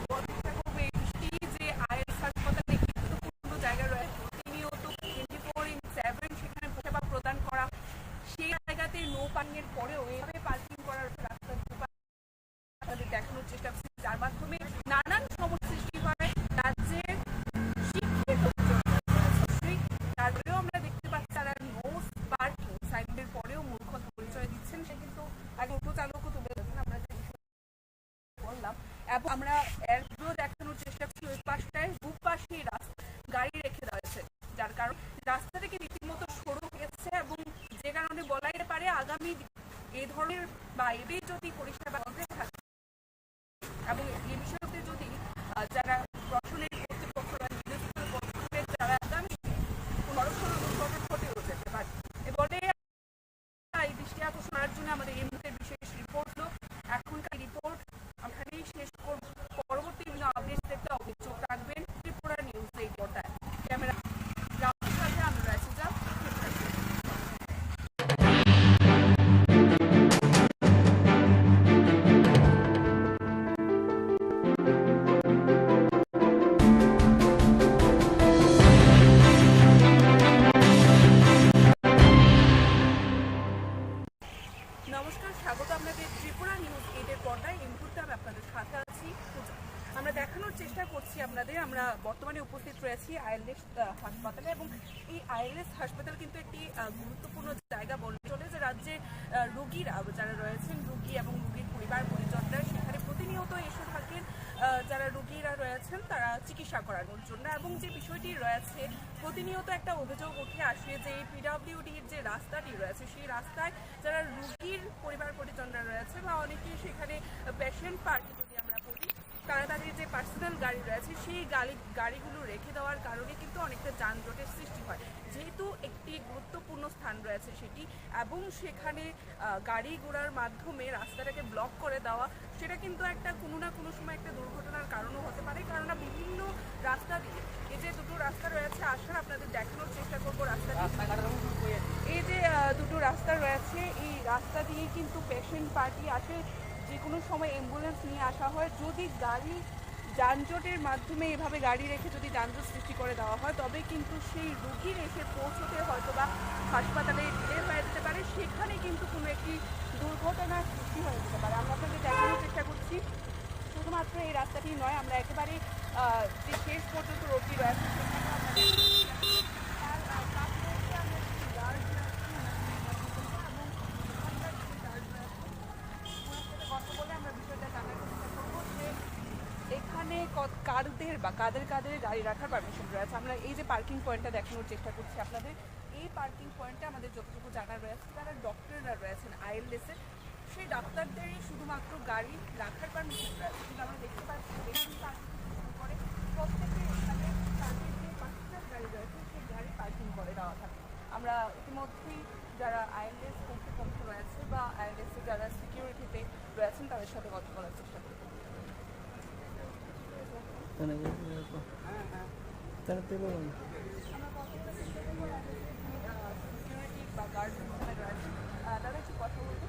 বলার চেষ্টা করবো এটি যে আইএলএস হাসপাতালে গুরুত্বপূর্ণ জায়গা রয়েছে, প্রতিনিয়ত 24/7 সেখানে পরিষেবা প্রদান করা, সেই জায়গাতে নো পার্কিং এর পরেও এইভাবে পার্কিং করার রাস্তার দুপাশে দেখানোর চেষ্টা করছি, যার মাধ্যমে নানান সমস্যার সৃষ্টি হয় রাজ্যের শিক্ষিত তারপরেও আমরা দেখতে পাচ্ছি তারা নো পার্কিং সাইনের পরেও মূর্খতা পরিচয় দিচ্ছেন। সে কিন্তু আগে অটো চালকও তুলে ধরেছেন, আমরা বললাম, এবং আমরা এরও দেখানোর চেষ্টা করছি ওই পাশটায় দুপাশে গাড়ি রেখে দেওয়া হয়েছে, যার কারণ রাস্তা থেকে রীতিমতো সরু গেছে এবং যে কারণে বলাই পারে আগামী এই ধরনের বা এদের যদি পরিষেবা বন্ধ থাকে এবং এই বিষয়তে যদি যারা প্রশাসনের কর্তৃপক্ষ বা মিউনিসিপ্যাল কর্তৃপক্ষের যারা আগামী বড়সড় দুর্ঘটনা ঘটেও যেতে পারে, বলে এই দৃষ্টি আকর্ষণের জন্য আমাদের আইএলএস হাসপাতালে, এবং এই আইএলএস হাসপাতাল কিন্তু একটি গুরুত্বপূর্ণ জায়গা বলে চলে, যে রাজ্যের রোগীরা যারা রয়েছেন, রোগী এবং রোগীর পরিবার পরিজনরা সেখানে প্রতিনিয়ত এসে থাকেন যারা রোগীরা রয়েছেন তারা চিকিৎসা করানোর জন্য। এবং যে বিষয়টি রয়েছে, প্রতিনিয়ত একটা অভিযোগ উঠে আসে যে এই পিডব্লিউডির যে রাস্তাটি রয়েছে, সেই রাস্তায় যারা রোগীর পরিবার পরিজনরা রয়েছে বা অনেকেই সেখানে পেশেন্ট পার্টি যদি আমরা বলি, তারা তাদের যে পার্সোনাল গাড়ি রয়েছে সেই গাড়িগুলো রেখে দেওয়ার কারণে কিন্তু অনেকটা যানজটের সৃষ্টি হয়। যেহেতু একটি গুরুত্বপূর্ণ স্থান রয়েছে সেটি, এবং সেখানে গাড়ি ঘোড়ার মাধ্যমে রাস্তাটাকে ব্লক করে দেওয়া, সেটা কিন্তু একটা কোনো না কোনো সময় একটা দুর্ঘটনার কারণও হতে পারে। কেননা বিভিন্ন রাস্তা দিয়ে, এই যে দুটো রাস্তা রয়েছে আসার, আপনাদের দেখানোর চেষ্টা করবো রাস্তা দিয়ে, এই যে দুটো রাস্তা রয়েছে, এই রাস্তা দিয়ে কিন্তু পেশেন্ট পার্টি আসে, যে কোনো সময় অ্যাম্বুলেন্স নিয়ে আসা হয়। যদি গাড়ি যানজটের মাধ্যমে এভাবে গাড়ি রেখে যদি যানজট সৃষ্টি করে দেওয়া হয়, তবে কিন্তু সেই রোগীর এসে পৌঁছতে হয়তো বা হাসপাতালে ডিলে হয়ে যেতে পারে, সেখানে কিন্তু কোনো একটি দুর্ঘটনার সৃষ্টি হয়ে যেতে পারে। আমরা আপনাদের দেখানোর চেষ্টা করছি, শুধুমাত্র এই রাস্তাটি নয়, আমরা একেবারে যে শেষ পর্যন্ত রোগী রয়েছে সেখানে এখানে কাদের গাড়ি রাখার পারমিশন রয়েছে। আমরা এই যে পার্কিং পয়েন্টটা দেখানোর চেষ্টা করছি আপনাদের, এই পার্কিং পয়েন্টে আমাদের যতটুকু জানা রয়েছে, যারা ডক্টররা রয়েছেন আইএলএসের, সেই ডাক্তারদেরই শুধুমাত্র গাড়ি রাখার পারমিশন রয়েছে। কিন্তু আমরা দেখতে পাচ্ছি করে প্রত্যেকের এখানে তাদের যে পার্সোনাল গাড়ি রয়েছে সেই গাড়ি পার্কিং করে দেওয়া থাকে। আমরা ইতিমধ্যেই যারা আইএলএস কর্তৃপক্ষ রয়েছে বা আইএলএসে যারা সিকিউরিটিতে রয়েছেন তাদের সাথে কথা বলার চেষ্টা করি। সিকিউরিটি বা গার্ড যেখানে রয়েছে তারা একটু কথা বলবো,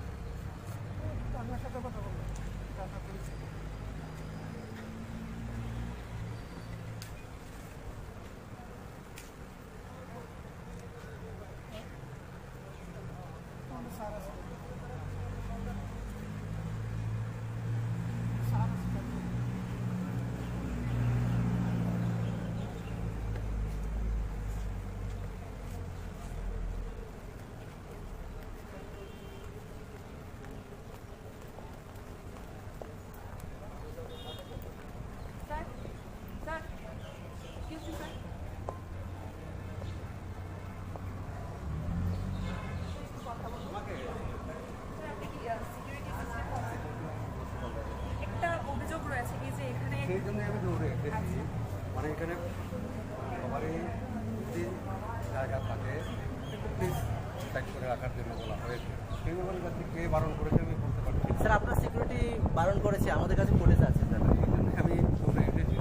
আপনার সাথে কথা বলবো। একটা অভিযোগ রয়েছে কি যে এখানে, সেই জন্য আমি দৌড়ে এসেছি, মানে এখানে সবারই যদি জায়গা থাকে প্লিজ সাইড করে রাখার জন্য বলা হয়েছে। সেই ব্যাপারে কাছে কে বারণ করেছে আমি বলতে পারছি স্যার, আপনার সিকিউরিটি বারণ করেছে, আমাদের কাছে ফুটেজ আছে স্যার। এই জন্য আমি দৌড়ে এসেছি।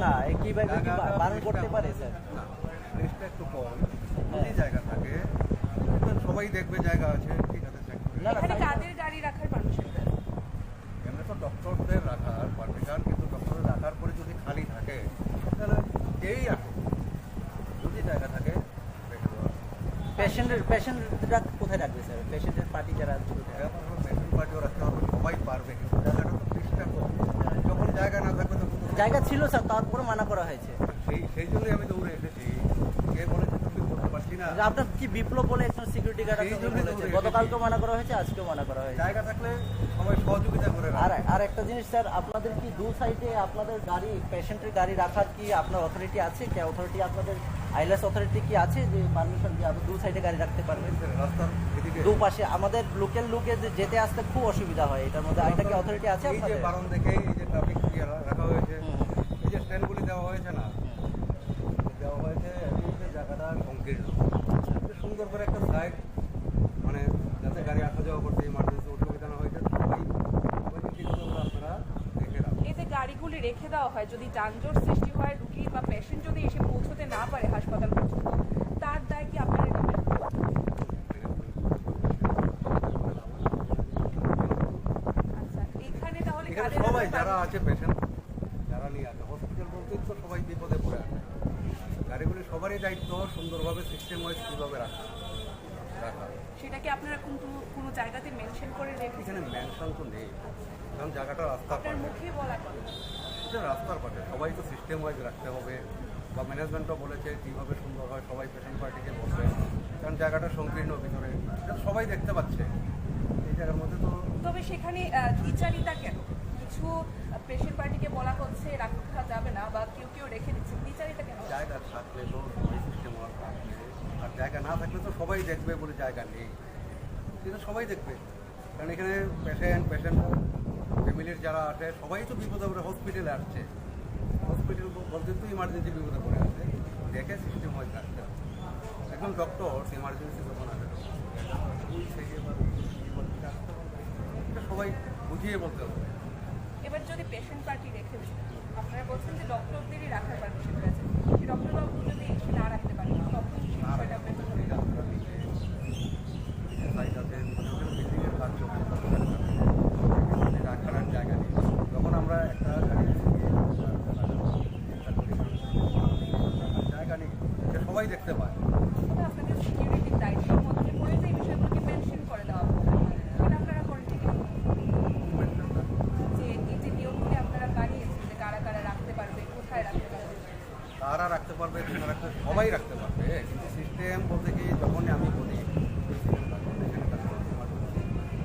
না কিভাবে কি বারণ করতে পারে স্যার? না, প্লেসটা একটু কম, যদি জায়গা থাকে সবাই দেখবে জায়গা আছে, ঠিক আছে সাইড করে। এখানে কাদের গাড়ি রাখার পারমিশন রয়েছে? এমনি তো ডক্টরদের রাখার পারমিশন, কিন্তু ডক্টরদের রাখার পরে যদি খালি থাকে তাহলে যেই আসুক, যদি জায়গা থাকে রেখে দেওয়া। পেশেন্টরা কোথায় রাখবে স্যার? পেশেন্টের পার্টি যারা পেশেন্ট পার্টিও রাখতে হবে, সবাই পারবে, কিন্তু জায়গাটা তো চেষ্টা করবো। যখন জায়গা না থাকবে তখন জায়গা ছিল স্যার, তারপরে মানা করা হয়েছে। সেই জন্যই আমি দৌড়ে এসেছি। কে বলেছে তুমি করতে পারছি না? আপনার কি বিপ্লব বলে একজন সিকিউরিটি গার্ড বলেছে, গতকালকেও মানা করা হয়েছে, আজকেও মানা করা হয়েছে। জায়গা থাকলে সবাই সহযোগিতা করে। আর একটা জিনিস স্যার, আপনাদের কি দু সাইডে আপনাদের গাড়ি, পেশেন্টের গাড়ি রাখার কি আপনার অথরিটি আছে? কি অথরিটি আপনাদের আইএলএস অথরিটি কি আছে যে পারমিশন দিয়ে আপনি দু সাইডে গাড়ি রাখতে পারবেন? রাস্তার এদিকে দুপাশে আমাদের লোকাল লোকে যেতে আসতে খুব অসুবিধা হয়, এটার মধ্যে আরেকটা কি অথরিটি আছে এই যে আপনাদের? বারণ দেখে এই যে ট্রাফিক রাখা হয়েছে, এই যে স্ট্যান্ডগুলি দেওয়া হয়েছে না, দেওয়া হয়েছে এই যে জায়গাটা সংকীর্ণ, সুন্দর করে একটা সাইড, মানে যাতে গাড়ি আসা যাওয়া করতে ইমার্জেন্সি অসুবিধা না হয়েছে, সবাই ওই দিকগুলো আপনারা দেখে রাখুন। এই যে গাড়িগুলি রেখে দেওয়া হয়, যদি যানজট সৃষ্টি হয়, রুগী বা পেশেন্ট যদি এসে পৌঁছতে না পারে হাসপাতাল পর্যন্ত, তার দায় কি আপনারা নেবেন? আচ্ছা, এখানে তাহলে এখানে কাদের সবাই যারা আছে পেশেন্ট, যারা নিয়ে আছে হসপিটাল বলতেই তো সবাই বিপদে পড়ে আছে। গাড়িগুলি সবারই দায়িত্ব সুন্দরভাবে সিস্টেম ওয়াইজ কীভাবে রাখা। সেটা কি আপনারা কোনো জায়গাতে মেনশন করে রেখেছেন? এখানে মেনশন তো নেই, কারণ জায়গাটা রাস্তার আপনার পাশে। মুখে বলা কথা, এটা রাস্তার পাশে, সবাই তো সিস্টেম ওয়াইজ রাখতে হবে, বা ম্যানেজমেন্টও বলেছে কীভাবে সুন্দর হয়, সবাই পেশেন্ট পার্টিকে বলবে, কারণ জায়গাটা সংকীর্ণ ভিতরে, এটা সবাই দেখতে পাচ্ছে। এই জায়গার মধ্যে তো তবে সেখানে দ্বিচারিতা কেন? কিছু পেশেন্ট পার্টিকে বলা হচ্ছে রাখা যাবে না বা কেউ কেউ রেখে দিচ্ছে, দ্বিচারিতা কেন? জায়গা থাকলে তো সবাই সিস্টেম থাকবে, আর জায়গা না থাকলে তো সবাই দেখবে বলে জায়গা নেই, কিন্তু সবাই দেখবে, কারণ এখানে পেশেন্ট ফ্যামিলির যারা আসে সবাই তো বিপদে পড়ে হসপিটালে আসছে, হসপিটাল বলতে তো ইমার্জেন্সি বিপদে পড়ে আছে, দেখে সিস্টেম হয় থাকতে হবে। একদম ডক্টর ইমার্জেন্সি যখন আসে সবাই বুঝিয়ে বলতে হবে। এবার যদি পেশেন্ট পার্টি রেখে দেয়, আপনারা বলছেন যে ডক্টরদেরই রাখার পারমিশন রয়েছে, সেই ডক্টরবাবু যদি এসে না রাখতে পারেন তখন সেই বিষয়টা আপনার বিল্ডিংয়ের কাজ চলছে, রাখার জায়গা নেই, তখন আমরা একটা জায়গা নেই, যে সবাই দেখতে পায়। আপনাদের সিকিউরিটির দায়িত্বের মধ্যে পড়ে যে এই বিষয়গুলোকে মেনশন করে দেওয়া হবে, এটা আপনারা করেন ঠিক যে এই যে নিয়মগুলি আপনারা বানিয়েছেন যে কারা কারা রাখতে পারবে, কোথায় রাখতে পারবে, তারা রাখতে পারবে, তোমরা রাখতে, সবাই রাখতে পারবে, কিন্তু সিস্টেম বলতে কি যখনই আমি বলি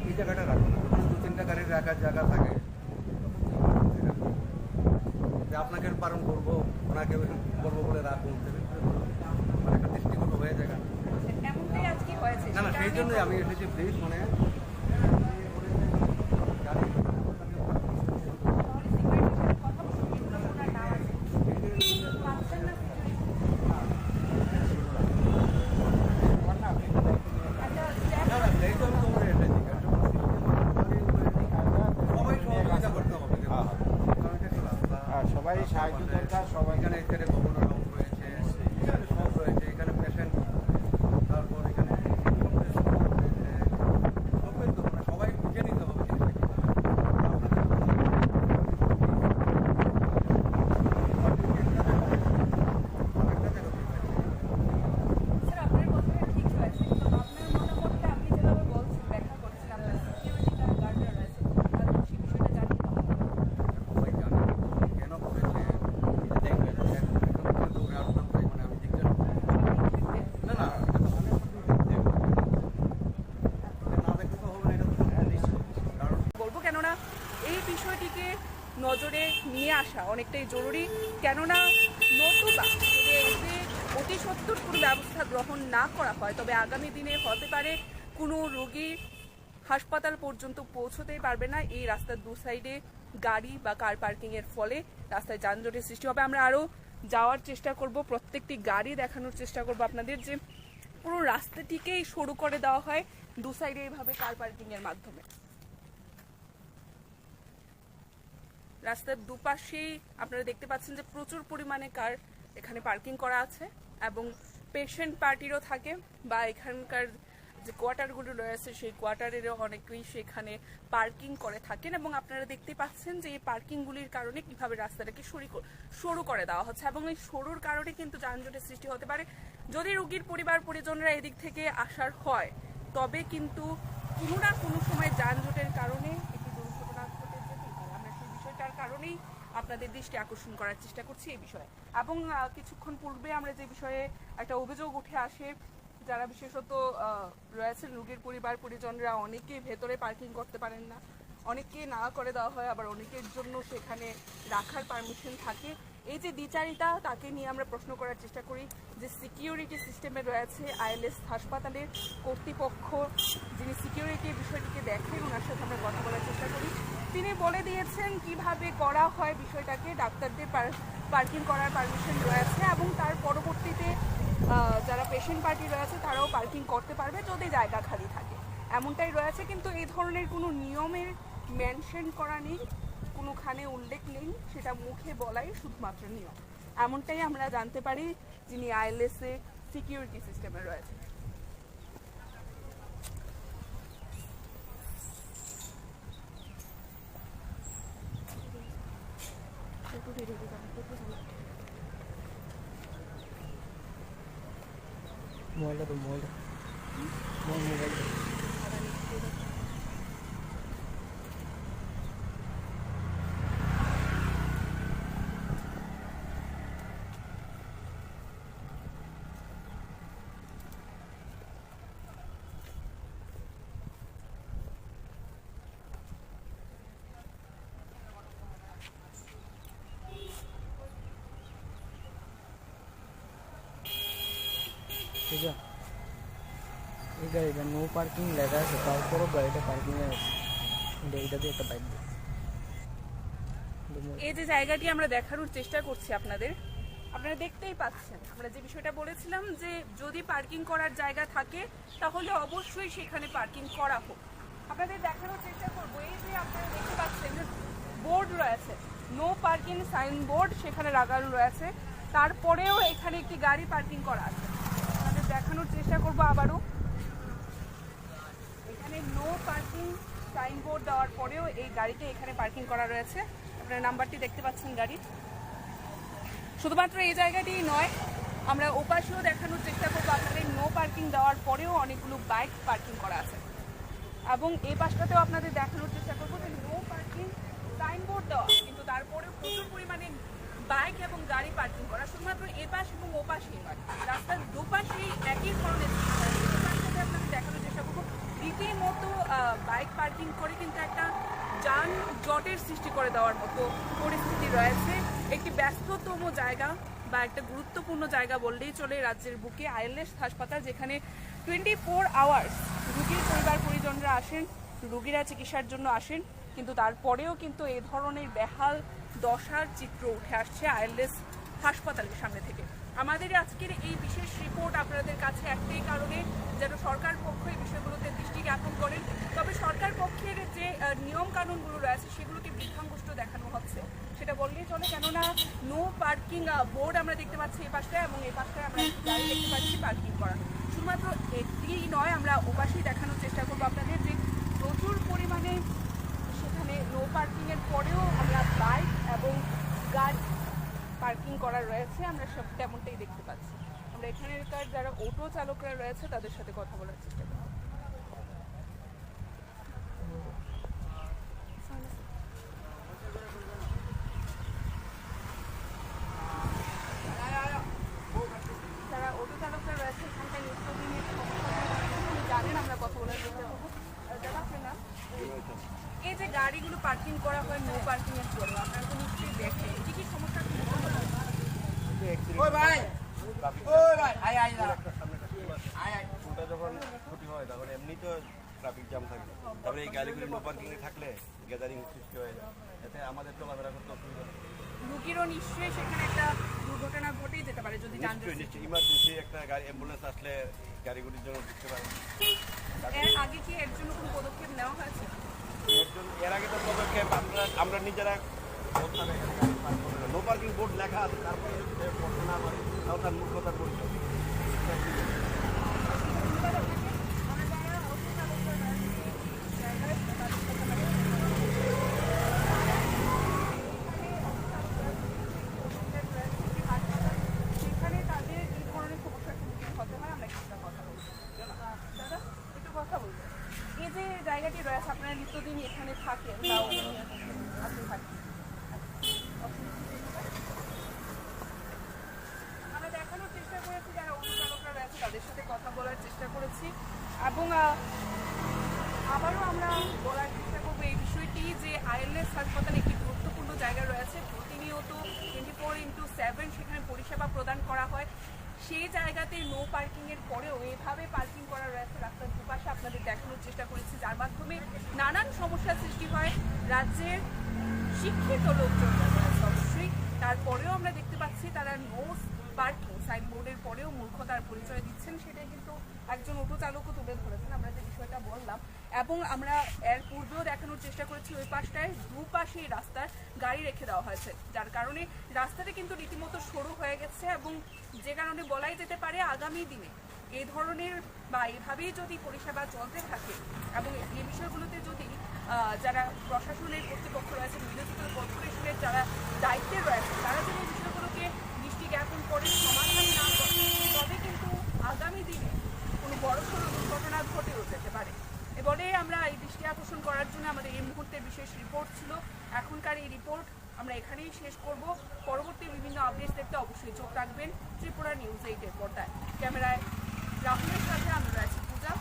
এই জায়গাটা রাখবো না, যখন 2-3টা গাড়ির রাখার জায়গা থাকে যে আপনাকে পালন করবো, ওনাকে করবো বলে রাখুন, মানে একটা দৃষ্টিগত হয়ে যায়। এমনটাই আজকে হয়েছে। না না, সেই জন্যই আমি এসেছি, প্লিজ মানে সবাই সাহায্য দরকার, সবাই এখানে গভর্নর হাউস রয়েছে, এখানে সব রয়েছে, এখানে পেশেন্ট, তারপর এখানে সবাই বুঝে নিতে হবে স্যার আপনার কথাটা ঠিক হয়েছে, কিন্তু আপনার মতামতটা আপনি যেভাবে বলছেন, ব্যাখ্যা করছেন, আপনার সিকিউরিটি গার্ডরা রয়েছে, তাদের সেই বিষয়টা জানিয়ে সবাই জানে কেন করেছে, দেখবেন দৌড়ে আসলাম তাই মানে আমি জিজ্ঞাসা না না না দেখতে তো হবে না, এটা তো কারণ বলবো, কেননা এই বিষয়টিকে নজরে নিয়ে আসা অনেকটাই জরুরি, কেননা নতুবা যদি এতে অতি সত্বর কোনো ব্যবস্থা গ্রহণ না করা হয় তবে আগামী দিনে হতে পারে কোনো রোগী হাসপাতাল পর্যন্ত পৌঁছতেই পারবে না। এই রাস্তার দু সাইডে গাড়ি বা কার পার্কিংয়ের ফলে রাস্তায় যানজটের সৃষ্টি হবে। আমরা আরও যাওয়ার চেষ্টা করব, প্রত্যেকটি গাড়ি দেখানোর চেষ্টা করব আপনাদের, যে পুরো রাস্তাটিকেই সরু করে দেওয়া হয় দু সাইডে এইভাবে কার পার্কিংয়ের মাধ্যমে। রাস্তার দুপাশেই আপনারা দেখতে পাচ্ছেন যে প্রচুর পরিমাণে কার এখানে পার্কিং করা আছে এবং পেশেন্ট পার্টিরও থাকে বা এখানকার যে কোয়ার্টারগুলো রয়েছে সেই কোয়ার্টারেরও অনেকেই সেখানে পার্কিং করে থাকেন এবং আপনারা দেখতে পাচ্ছেন যে এই পার্কিংগুলির কারণে কিভাবে রাস্তাটাকে সরু করে দেওয়া হচ্ছে এবং এই সরুর কারণে কিন্তু যানজটের সৃষ্টি হতে পারে। যদি রোগীর পরিবার পরিজনরা এদিক থেকে আসার হয় তবে কিন্তু কোনো না কোনো সময় যানজটের কারণে একটি দুর্ঘটনা ঘটে যেতেই পারে। আমরা সেই বিষয়টার কারণেই আপনাদের দৃষ্টি আকর্ষণ করার চেষ্টা করছি এই বিষয়ে। এবং কিছুক্ষণ পূর্বে আমরা যে বিষয়ে একটা অভিযোগ উঠে আসে, যারা বিশেষত রয়েছেন রোগীর পরিবার পরিজনরা অনেকে ভেতরে পার্কিং করতে পারেন না, অনেকে না করে দেওয়া হয়, আবার অনেকের জন্য সেখানে রাখার পারমিশন থাকে। এই যে দ্বিচারিতা, তাকে নিয়ে আমরা প্রশ্ন করার চেষ্টা করি যে সিকিউরিটি সিস্টেমে রয়েছে আইএলএস হাসপাতালের কর্তৃপক্ষ, যিনি সিকিউরিটি বিষয়টিকে দেখেন, ওনার সাথে আমরা কথা বলার চেষ্টা করি। তিনি বলে দিয়েছেন কিভাবে করা হয় বিষয়টাকে, ডাক্তারদের পার্কিং করার পারমিশন রয়েছে এবং তার পরবর্তীতে যারা পেশেন্ট পার্টি রয়েছে তারাও পার্কিং করতে পারবে যদি জায়গা খালি থাকে, এমনটাই রয়েছে। কিন্তু এই ধরনের কোনো নিয়মের মেনশন করা নেই, কোনোখানে উল্লেখ নেই, সেটা মুখে বলাই শুধুমাত্র নিয়ম, এমনটাই আমরা জানতে পারি যিনি আইএলএসএ সিকিউরিটি সিস্টেমে রয়েছে। মোবাইলটা তো মোবাইলটা পূজা এই গাড়িটা নো পার্কিং লেখা আছে, তারপরও গাড়িটা পার্কিংয়ে আছে। এইটা দিয়ে একটা বাইক দিয়ে এই যে জায়গাটি আমরা দেখানোর চেষ্টা করছি আপনাদের, আপনারা দেখতেই পাচ্ছেন আমরা যে বিষয়টা বলেছিলাম যে যদি পার্কিং করার জায়গা থাকে তাহলে অবশ্যই সেখানে পার্কিং করা হোক। আপনাদের দেখানোর চেষ্টা করবো, এই যে আপনারা দেখতে পাচ্ছেন যে বোর্ড রয়েছে, নো পার্কিং সাইনবোর্ড সেখানে লাগানো রয়েছে, তারপরেও এখানে একটি গাড়ি পার্কিং করা আছে। আপনাদের দেখানোর চেষ্টা করবো আবারও, এখানে নো পার্কিং সাইনবোর্ড দেওয়ার পরেও এই গাড়িটি এখানে পার্কিং করা রয়েছে। আপনারা নাম্বারটি দেখতে পাচ্ছেন গাড়ির। শুধুমাত্র এই জায়গাটি নয়, আমরা ওপাশেও দেখানোর চেষ্টা করবো আপনাদের নো পার্কিং দেওয়ার পরেও অনেকগুলো বাইক পার্কিং করা আছে, এবং এই পাশটাতেও আপনাদের দেখানোর চেষ্টা করবো যে নো পার্কিং সাইনবোর্ড দেওয়া, কিন্তু তারপরেও প্রচুর পরিমাণে বাইক এবং গাড়ি পার্কিং করা। শুধুমাত্র এ পাশ এবং ও পাশেই নয়, রাস্তার দুপাশেই একই ধরনের আপনাদের দেখানোর চেষ্টা করবো। রীতিমতো বাইক পার্কিং করে কিন্তু একটা যানজটের সৃষ্টি করে দেওয়ার মতো পরিস্থিতি রয়েছে। একটি ব্যস্ততম জায়গা বা একটা গুরুত্বপূর্ণ জায়গা বললেই চলে রাজ্যের বুকে আইএলএস হাসপাতাল, যেখানে 24 আওয়ার্স রুগীর পরিবার পরিজনরা আসেন, রুগীরা চিকিৎসার জন্য আসেন, কিন্তু তারপরেও কিন্তু এই ধরনের বেহাল দশার চিত্র উঠে আসছে আইএলএস হাসপাতালের সামনে থেকে। আমাদের আজকের এই বিশেষ রিপোর্ট আপনাদের কাছে একটাই কারণে, যেন সরকার পক্ষ এই বিষয়গুলোতে দৃষ্টি জ্ঞাপন করেন। তবে সরকার পক্ষের যে নিয়ম কানুনগুলো রয়েছে সেগুলোকে বৃদ্ধাঙ্গুষ্ট দেখানো হচ্ছে সেটা বললেই চলে, কেননা নো পার্কিং বোর্ড আমরা দেখতে পাচ্ছি এই পাশটায়, এবং এই পাশটায় আমরা গাড়ি দেখতে পাচ্ছি পার্কিং করা। শুধুমাত্র এটি নয়, আমরা ওপাশেই দেখানোর চেষ্টা করবো আপনাদের যে প্রচুর পরিমাণে সেখানে নো পার্কিংয়ের পরেও আমরা বাইক এবং গাড়ি পার্কিং করা রয়েছে, আমরা সব তেমনটাই দেখতে পাচ্ছি। আমরা এখানকার যারা অটো চালকরা রয়েছে তাদের সাথে কথা বলার চেষ্টা করব। যারা অটো চালকরা রয়েছে এখানকার নিত্যদিনের জানেন, আমরা কথা বলার চেষ্টা করবো। দাদা আপনার নাম? এই যে গাড়িগুলো পার্কিং করা হয় নো পার্কিং এর জন্য, আপনারা তো নিশ্চয়ই দেখেন কি কি সমস্যা ওটা যখন ক্ষতি হয় তখন এমনি তো ট্রাফিক জ্যাম থাকে, তারপরে এই গাড়িগুলি নো পার্কিংয়ে থাকলে গ্যাদারিং সৃষ্টি হয়ে যায়, এতে আমাদের চলাফেরা করতে অসুবিধা। রুগীরও নিশ্চয়ই সেখানে একটা দুর্ঘটনা ঘটেই যেতে পারে যদি নিশ্চয়ই ইমার্জেন্সি একটা গাড়ি অ্যাম্বুলেন্স আসলে গাড়িগুলির জন্য বুঝতে পারে। এর আগে কি এর জন্য কোনো পদক্ষেপ নেওয়া হয়েছে? এর আগে তো পদক্ষেপ আমরা নিজেরা নো পার্কিং বোর্ড লেখা আছে, তারপরে পড়তে না পারি তাও তার মূর্খতার পরিচয়। সেখানে তাদের এই ধরনের সমস্যার সম্মুখীন হতে হয়। আমরা কিছুটা কথা বলবো। দাদা একটু কথা বলবো, এই যে জায়গাটি রয়েছে আপনারা নিত্যদিন এখানে থাকেন বা আপনি থাকেন, আমরা দেখানোর চেষ্টা করেছি যারা অন্য চালকরা রয়েছে তাদের সাথে কথা বলার চেষ্টা করেছি, এবং আবারও আমরা বলার চেষ্টা করবো এই বিষয়টি যে আইএলএস হাসপাতালে একটি গুরুত্বপূর্ণ জায়গা রয়েছে, প্রতিনিয়ত 24/7 সেখানে পরিষেবা প্রদান করা হয়। সেই জায়গাতে নো পার্কিংয়ের পরেও এভাবে পার্কিং করা রয়েছে রাস্তার দুপাশে, আপনাদের দেখানোর চেষ্টা করেছি, যার মাধ্যমে নানান সমস্যার সৃষ্টি হয় রাজ্যের শিক্ষিত লোকজন অবশ্যই। তারপরেও আমরা দেখতে পাচ্ছি তারা নো পার্কিং সাইনবোর্ডের পরেও মূর্খতার পরিচয় দিচ্ছেন, সেটা কিন্তু একজন অটো চালকও তুলে ধরেছেন আমরা যে বিষয়টা বললাম। এবং আমরা এর পূর্বেও দেখানোর চেষ্টা করেছি ওই পাশটায় দুপাশেই রাস্তার গাড়ি রেখে দেওয়া হয়েছে, যার কারণে রাস্তাটা কিন্তু রীতিমতো সরু হয়ে গেছে, এবং যে কারণে বলাই যেতে পারে আগামী দিনে এই ধরনের বা এভাবেই যদি পরিষেবা চলতে থাকে এবং এই বিষয়গুলোতে যদি যারা প্রশাসনের কর্তৃপক্ষ রয়েছে, মিউনিসিপ্যাল কর্পোরেশনের যারা দায়িত্বে রয়েছে তারা যদি এই বিষয়গুলোকে দৃষ্টি জ্ঞাপন করে সমাধান না করে, তবে কিন্তু আগামী দিনে কোনো বড়সড় দুর্ঘটনা ঘটেও যেতে পারে। এবারে আমরা এই দৃষ্টি আকর্ষণ করার জন্য আমাদের এই মুহূর্তের বিশেষ রিপোর্ট ছিল। এখনকার এই রিপোর্ট আমরা এখানেই শেষ করব। পরবর্তী বিভিন্ন আপডেট দেখতে অবশ্যই চোখ রাখবেন ত্রিপুরা নিউজ 8-এর পর্দায়। ক্যামেরায় রাহুলের সাথে আমি রয়েছি পূজা।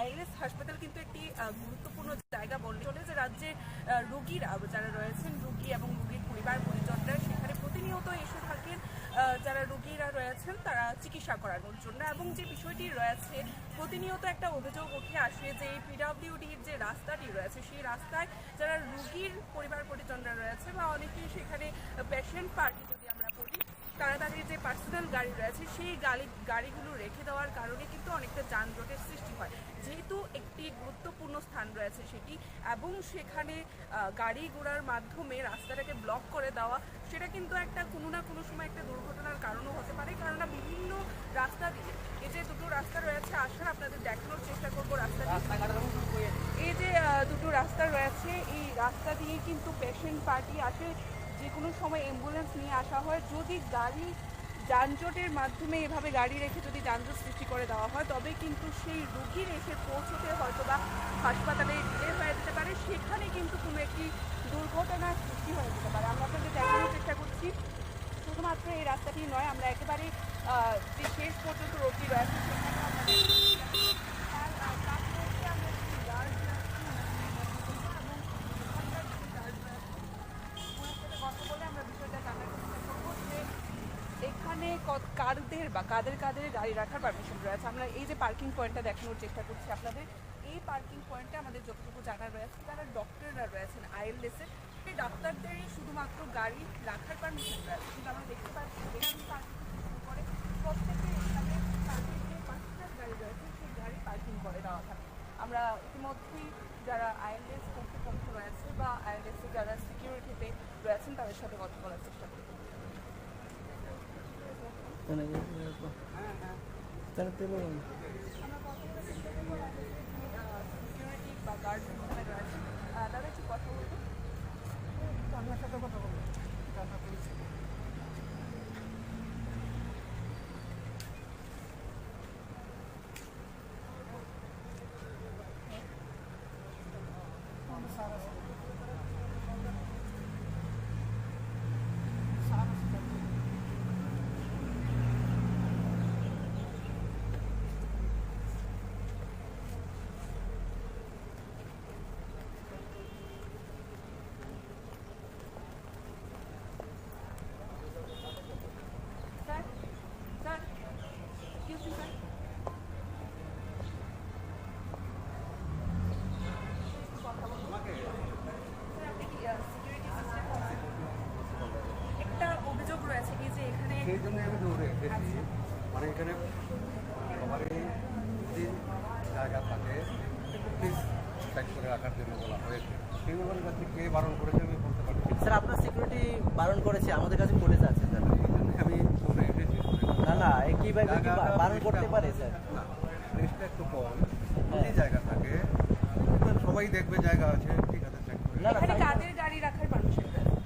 আইএলএস হাসপাতাল কিন্তু একটি গুরুত্বপূর্ণ জায়গা বলে চলে, যে রাজ্যে রোগীরা যারা রয়েছেন, রোগী এবং রোগীর পরিবার পরিজনরা সেখানে প্রতিনিয়ত এসে থাকেন যারা রোগীরা রয়েছেন তারা চিকিৎসা করানোর জন্য। এবং যে বিষয়টি রয়েছে, প্রতিনিয়ত একটা অভিযোগ উঠে আসে যে পিডব্লিউডির যে রাস্তাটি রয়েছে সেই রাস্তায় যারা রোগীর পরিবার পরিজনরা রয়েছে বা অনেকেই সেখানে পেশেন্ট পার্টি যদি আমরা বলি, তারা তাদের যে পার্সোনাল গাড়ি রয়েছে সেই গাড়িগুলো রেখে দেওয়ার কারণে কিন্তু অনেকটা যানজটের সৃষ্টি হয়। যেহেতু একটি গুরুত্বপূর্ণ স্থান রয়েছে সেটি, এবং সেখানে গাড়ি ঘোড়ার মাধ্যমে রাস্তাটাকে ব্লক করে দেওয়া, সেটা কিন্তু একটা কোনো না কোনো সময় একটা দুর্ঘটনার কারণও হতে পারে। কেননা বিভিন্ন রাস্তা দিয়ে, এই যে দুটো রাস্তা রয়েছে আসার, আপনাদের দেখানোর চেষ্টা করবো রাস্তা এই যে দুটো রাস্তা রয়েছে, এই রাস্তা দিয়ে কিন্তু পেশেন্ট পার্টি আসে, যে কোনো সময় অ্যাম্বুলেন্স নিয়ে আসা হয়। যদি গাড়ি যানজটের মাধ্যমে এভাবে গাড়ি রেখে যদি যানজট সৃষ্টি করে দেওয়া হয়, তবে কিন্তু সেই রোগীর এসে পৌঁছতে হয়তো বা হাসপাতালে ডিলে হয়ে যেতে পারে, সেখানে কিন্তু কোনো একটি দুর্ঘটনার সৃষ্টি হয়ে যেতে পারে। আমরা আপনাদের দেখানোর চেষ্টা করছি শুধুমাত্র এই রাস্তাটি নয়, আমরা একেবারে যে শেষ পর্যন্ত রোগী রয়েছে সেখানে কথা বলে আমরা বিষয়টা জানার চেষ্টা করবো যে এখানে কাদের গাড়ি রাখার পারমিশন রয়েছে। আমরা এই যে পার্কিং পয়েন্টটা দেখানোর চেষ্টা করছি আপনাদের, এই পার্কিং পয়েন্টে আমাদের যতটুকু জানা রয়েছে যারা ডক্টররা রয়েছেন আইএলএসের, সেই ডাক্তারদেরই শুধুমাত্র গাড়ি রাখার পারমিশন রয়েছে। কিন্তু আমরা দেখতে পাচ্ছি এখানে পার্কিং শুরু করে প্রত্যেকের এখানে তাদের যে পার্সোনাল গাড়ি রয়েছে সেই গাড়ি পার্কিং করে দেওয়া থাকে। আমরা ইতিমধ্যেই যারা আইএলএস কর্তৃপক্ষ রয়েছে বা আইএলএসের যারা সিকিউরিটিতে রয়েছেন তাদের সাথে কথা বলার চেষ্টা করি। সিকিউরিটি বা গার্ড যেখানে রয়েছে তারা একটু কথা বলবো, আপনার সাথে কথা বলবো। একটা অভিযোগ রয়েছে কি যে এখানে, সেই জন্য আমি দৌড়ে এসেছি, মানে এখানে সবারই যদি জায়গা থাকে প্লিজ সাইড করে রাখার জন্য বলা হয়েছে। সেই ব্যাপারে কাছে কে বারণ করেছে আমি বলতে পারছি স্যার। আপনার সিকিউরিটি বারণ করেছে, আমাদের কাছে ফুটেজ আছে স্যার। এই জন্য আমি দৌড়ে এসেছি। না কিভাবে কি বারণ করতে পারে স্যার? না, প্লেসটা একটু কম, যদি জায়গা থাকে সবাই দেখবে জায়গা আছে, ঠিক আছে চেক করে। এখানে কাদের গাড়ি রাখার পারমিশন রয়েছে?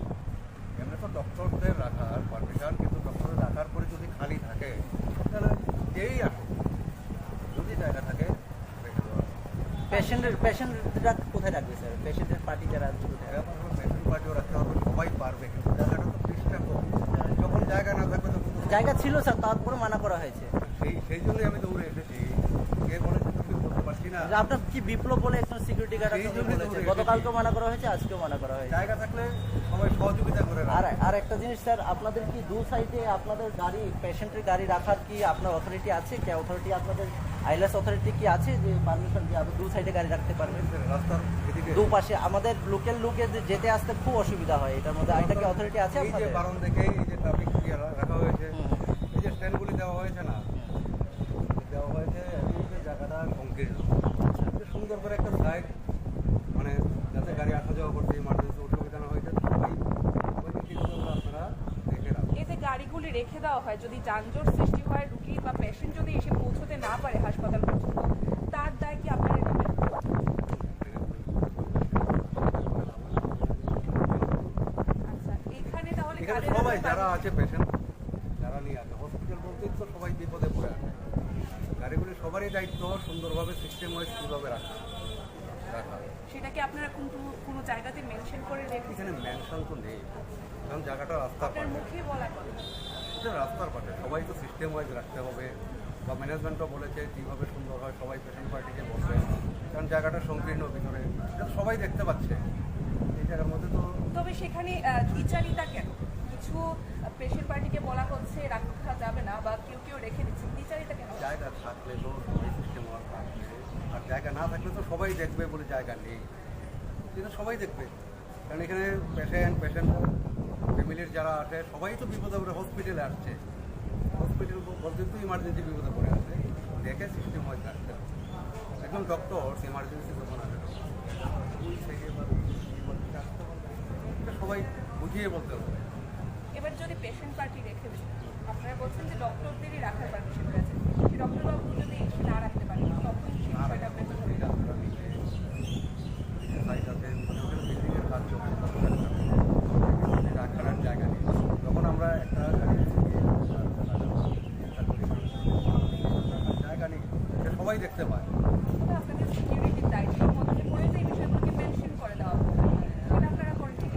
এমনি তো ডক্টরদের রাখার পারমিশন, কিন্তু ডক্টরের রাখার পরে যদি খালি থাকে তাহলে যেই আসে, যদি জায়গা থাকে রেখে দেওয়া। পেশেন্টরা কোথায় রাখবে স্যার? পেশেন্টের পার্টি যারা পেশেন্ট পার্টিও রাখতে হবে, সবাই পারবে, কিন্তু জায়গাটা তো পৃষ্ঠা কম, যখন জায়গা না থাকবে তখন জায়গা ছিল স্যার, তারপরে মানা করা হয়েছে। সেই জন্যই আমি দৌড়ে এসেছি। কে বলেছে তুমি বলতে পারছি না। আপনার কি বিপ্লব বলে একজন সিকিউরিটি গার্ড বলেছে, গতকালকেও মানা করা হয়েছে, আজকেও মানা করা হয়েছে। জায়গা থাকলে সবাই সহযোগিতা করে। আর একটা জিনিস স্যার, আপনাদের কি দু সাইডে আপনাদের গাড়ি, পেশেন্টের গাড়ি রাখার কি আপনার অথরিটি আছে? কি অথরিটি আপনাদের আইএলএস অথরিটি কি আছে যে পারমিশন দিয়ে আপনি দু সাইডে গাড়ি রাখতে পারবেন? রাস্তার এদিকে দুপাশে আমাদের লোকাল লোকে যেতে আসতে খুব অসুবিধা হয়, এটার মধ্যে আরেকটা কি অথরিটি আছে এই যে আপনাদের? বারণ দেখে এই যে ট্রাফিক রাখা হয়েছে, এই যে স্ট্যান্ডগুলি দেওয়া হয়েছে না, দেওয়া হয়েছে এই যে জায়গাটা সংকীর্ণ, সুন্দর করে একটা সাইড, মানে যাতে গাড়ি আসা যাওয়া করতে ইমার্জেন্সি অসুবিধা না হয়েছে, সবাই ওই দিকগুলো আপনারা দেখে রাখুন। এই যে গাড়িগুলি রেখে দেওয়া হয়, যদি যানজট সৃষ্টি হয়, রুগী বা পেশেন্ট যদি এসে পৌঁছতে না পারে হাসপাতাল পর্যন্ত, তার দায় কি আপনারা নেবেন? আচ্ছা, এখানে তাহলে এখানে সবাই যারা আছে পেশেন্ট, যারা নিয়ে আছে হসপিটাল বলতেই তো সবাই বিপদে পড়ে আছে। গাড়িগুলি সবারই দায়িত্ব সুন্দরভাবে সিস্টেম ওয়াইজ কীভাবে রাখা। সেটা কি আপনারা কোনো জায়গাতে মেনশন করে রেখেছেন? এখানে মেনশন তো নেই, কারণ জায়গাটা রাস্তার আপনার পাশে, মুখে বলা কথা। এটা রাস্তার পাশে, সবাই তো সিস্টেম ওয়াইজ রাখতে হবে, বা ম্যানেজমেন্টও বলেছে কীভাবে সুন্দর হয়, সবাই পেশেন্ট পার্টিকে বলবে, কারণ জায়গাটা সংকীর্ণ ভিতরে, এটা তো সবাই দেখতে পাচ্ছে। এই জায়গার মধ্যে তো তবে সেখানে দ্বিচারিতা কেন? কিছু পেশেন্ট পার্টিকে বলা হচ্ছে রাখা যাবে না বা কেউ কেউ রেখে দিচ্ছে, দ্বিচারিতা কেন? জায়গা থাকলে তো সবাই সিস্টেম থাকবে, আর জায়গা না থাকলে তো সবাই দেখবে বলে জায়গা নেই, সেটা সবাই দেখবে। কারণ এখানে পেশেন্ট ফ্যামিলির যারা আসে সবাই তো বিপদে পড়ে হসপিটালে আসছে, হসপিটাল বলতে তো ইমার্জেন্সি বিপদে পড়ে আসে, দেখে সিস্টেম হয় থাকতে হবে। একদম ডক্টর ইমার্জেন্সি যখন আসে সবাই বুঝিয়ে বলতে হবে। এবার যদি পেশেন্ট পার্টি রেখে দেয়, আপনারা বলছেন যে ডক্টরদেরই রাখার পারমিশন রয়েছে, সেই ডক্টরবাবু যদি এসে না রাখতে পারেন তখন সেই বিষয়টা আপনাদের রাখার জায়গা নেই। যখন আমরা একটা জায়গা নেই, সে সবাই দেখতে পায়। আপনাদের সিকিউরিটির দায়িত্বের মধ্যে পড়ে যে এই বিষয়গুলোকে মেনশন করে দেওয়া হবে, সেটা আপনারা করেন ঠিক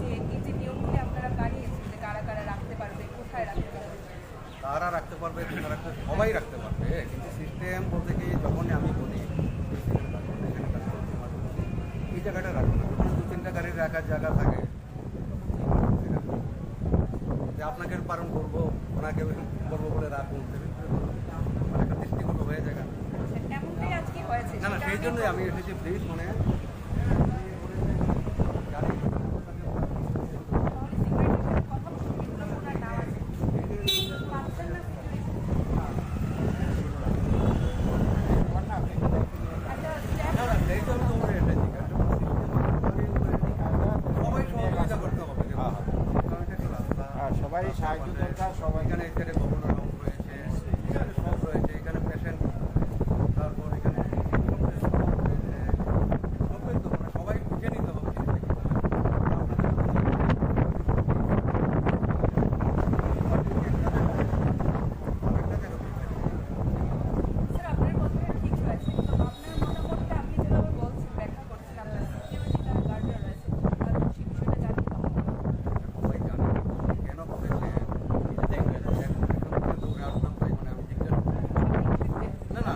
যে এই যে নিয়মগুলি আপনারা বানিয়েছেন যে কারা কারা রাখতে পারবে, কোথায় রাখতে পারবে, তারা রাখতে পারবে, তোমরা রাখতে, সবাই রাখতে পারবে, কিন্তু সিস্টেম বলতে কি যখনই আমি বলি এই জায়গাটা রাখবো না, যখন 2-3টা গাড়ি রাখার জায়গা থাকে যে আপনাকে পালন করবো, ওনাকে করবো বলে রাখুন, মানে একটা দৃষ্টিগত হয়ে যায়। এমনটাই আজকে হয়েছে। না না, সেই জন্যই আমি এসেছি, প্লিজ মানে সবাই সাহায্য দরকার, সবাই এখানে এখানে গভর্নর হাউস রয়েছে, এখানে সব রয়েছে, এখানে পেশেন্ট, তারপর এখানে সবাই তো মানে সবাই বুঝে নিতে হবে স্যার আপনার কথাটা ঠিক হয়েছে, কিন্তু আপনার মতামতটা আপনি যেভাবে বলছেন, ব্যাখ্যা করছেন, আপনার সিকিউরিটি যারা গার্ডরা রয়েছে তাদের সেই বিষয়টা জানি সবাই জানে কেন করেছে। দৌড়ে আসলাম তাই মানে আমি জিজ্ঞাসা না না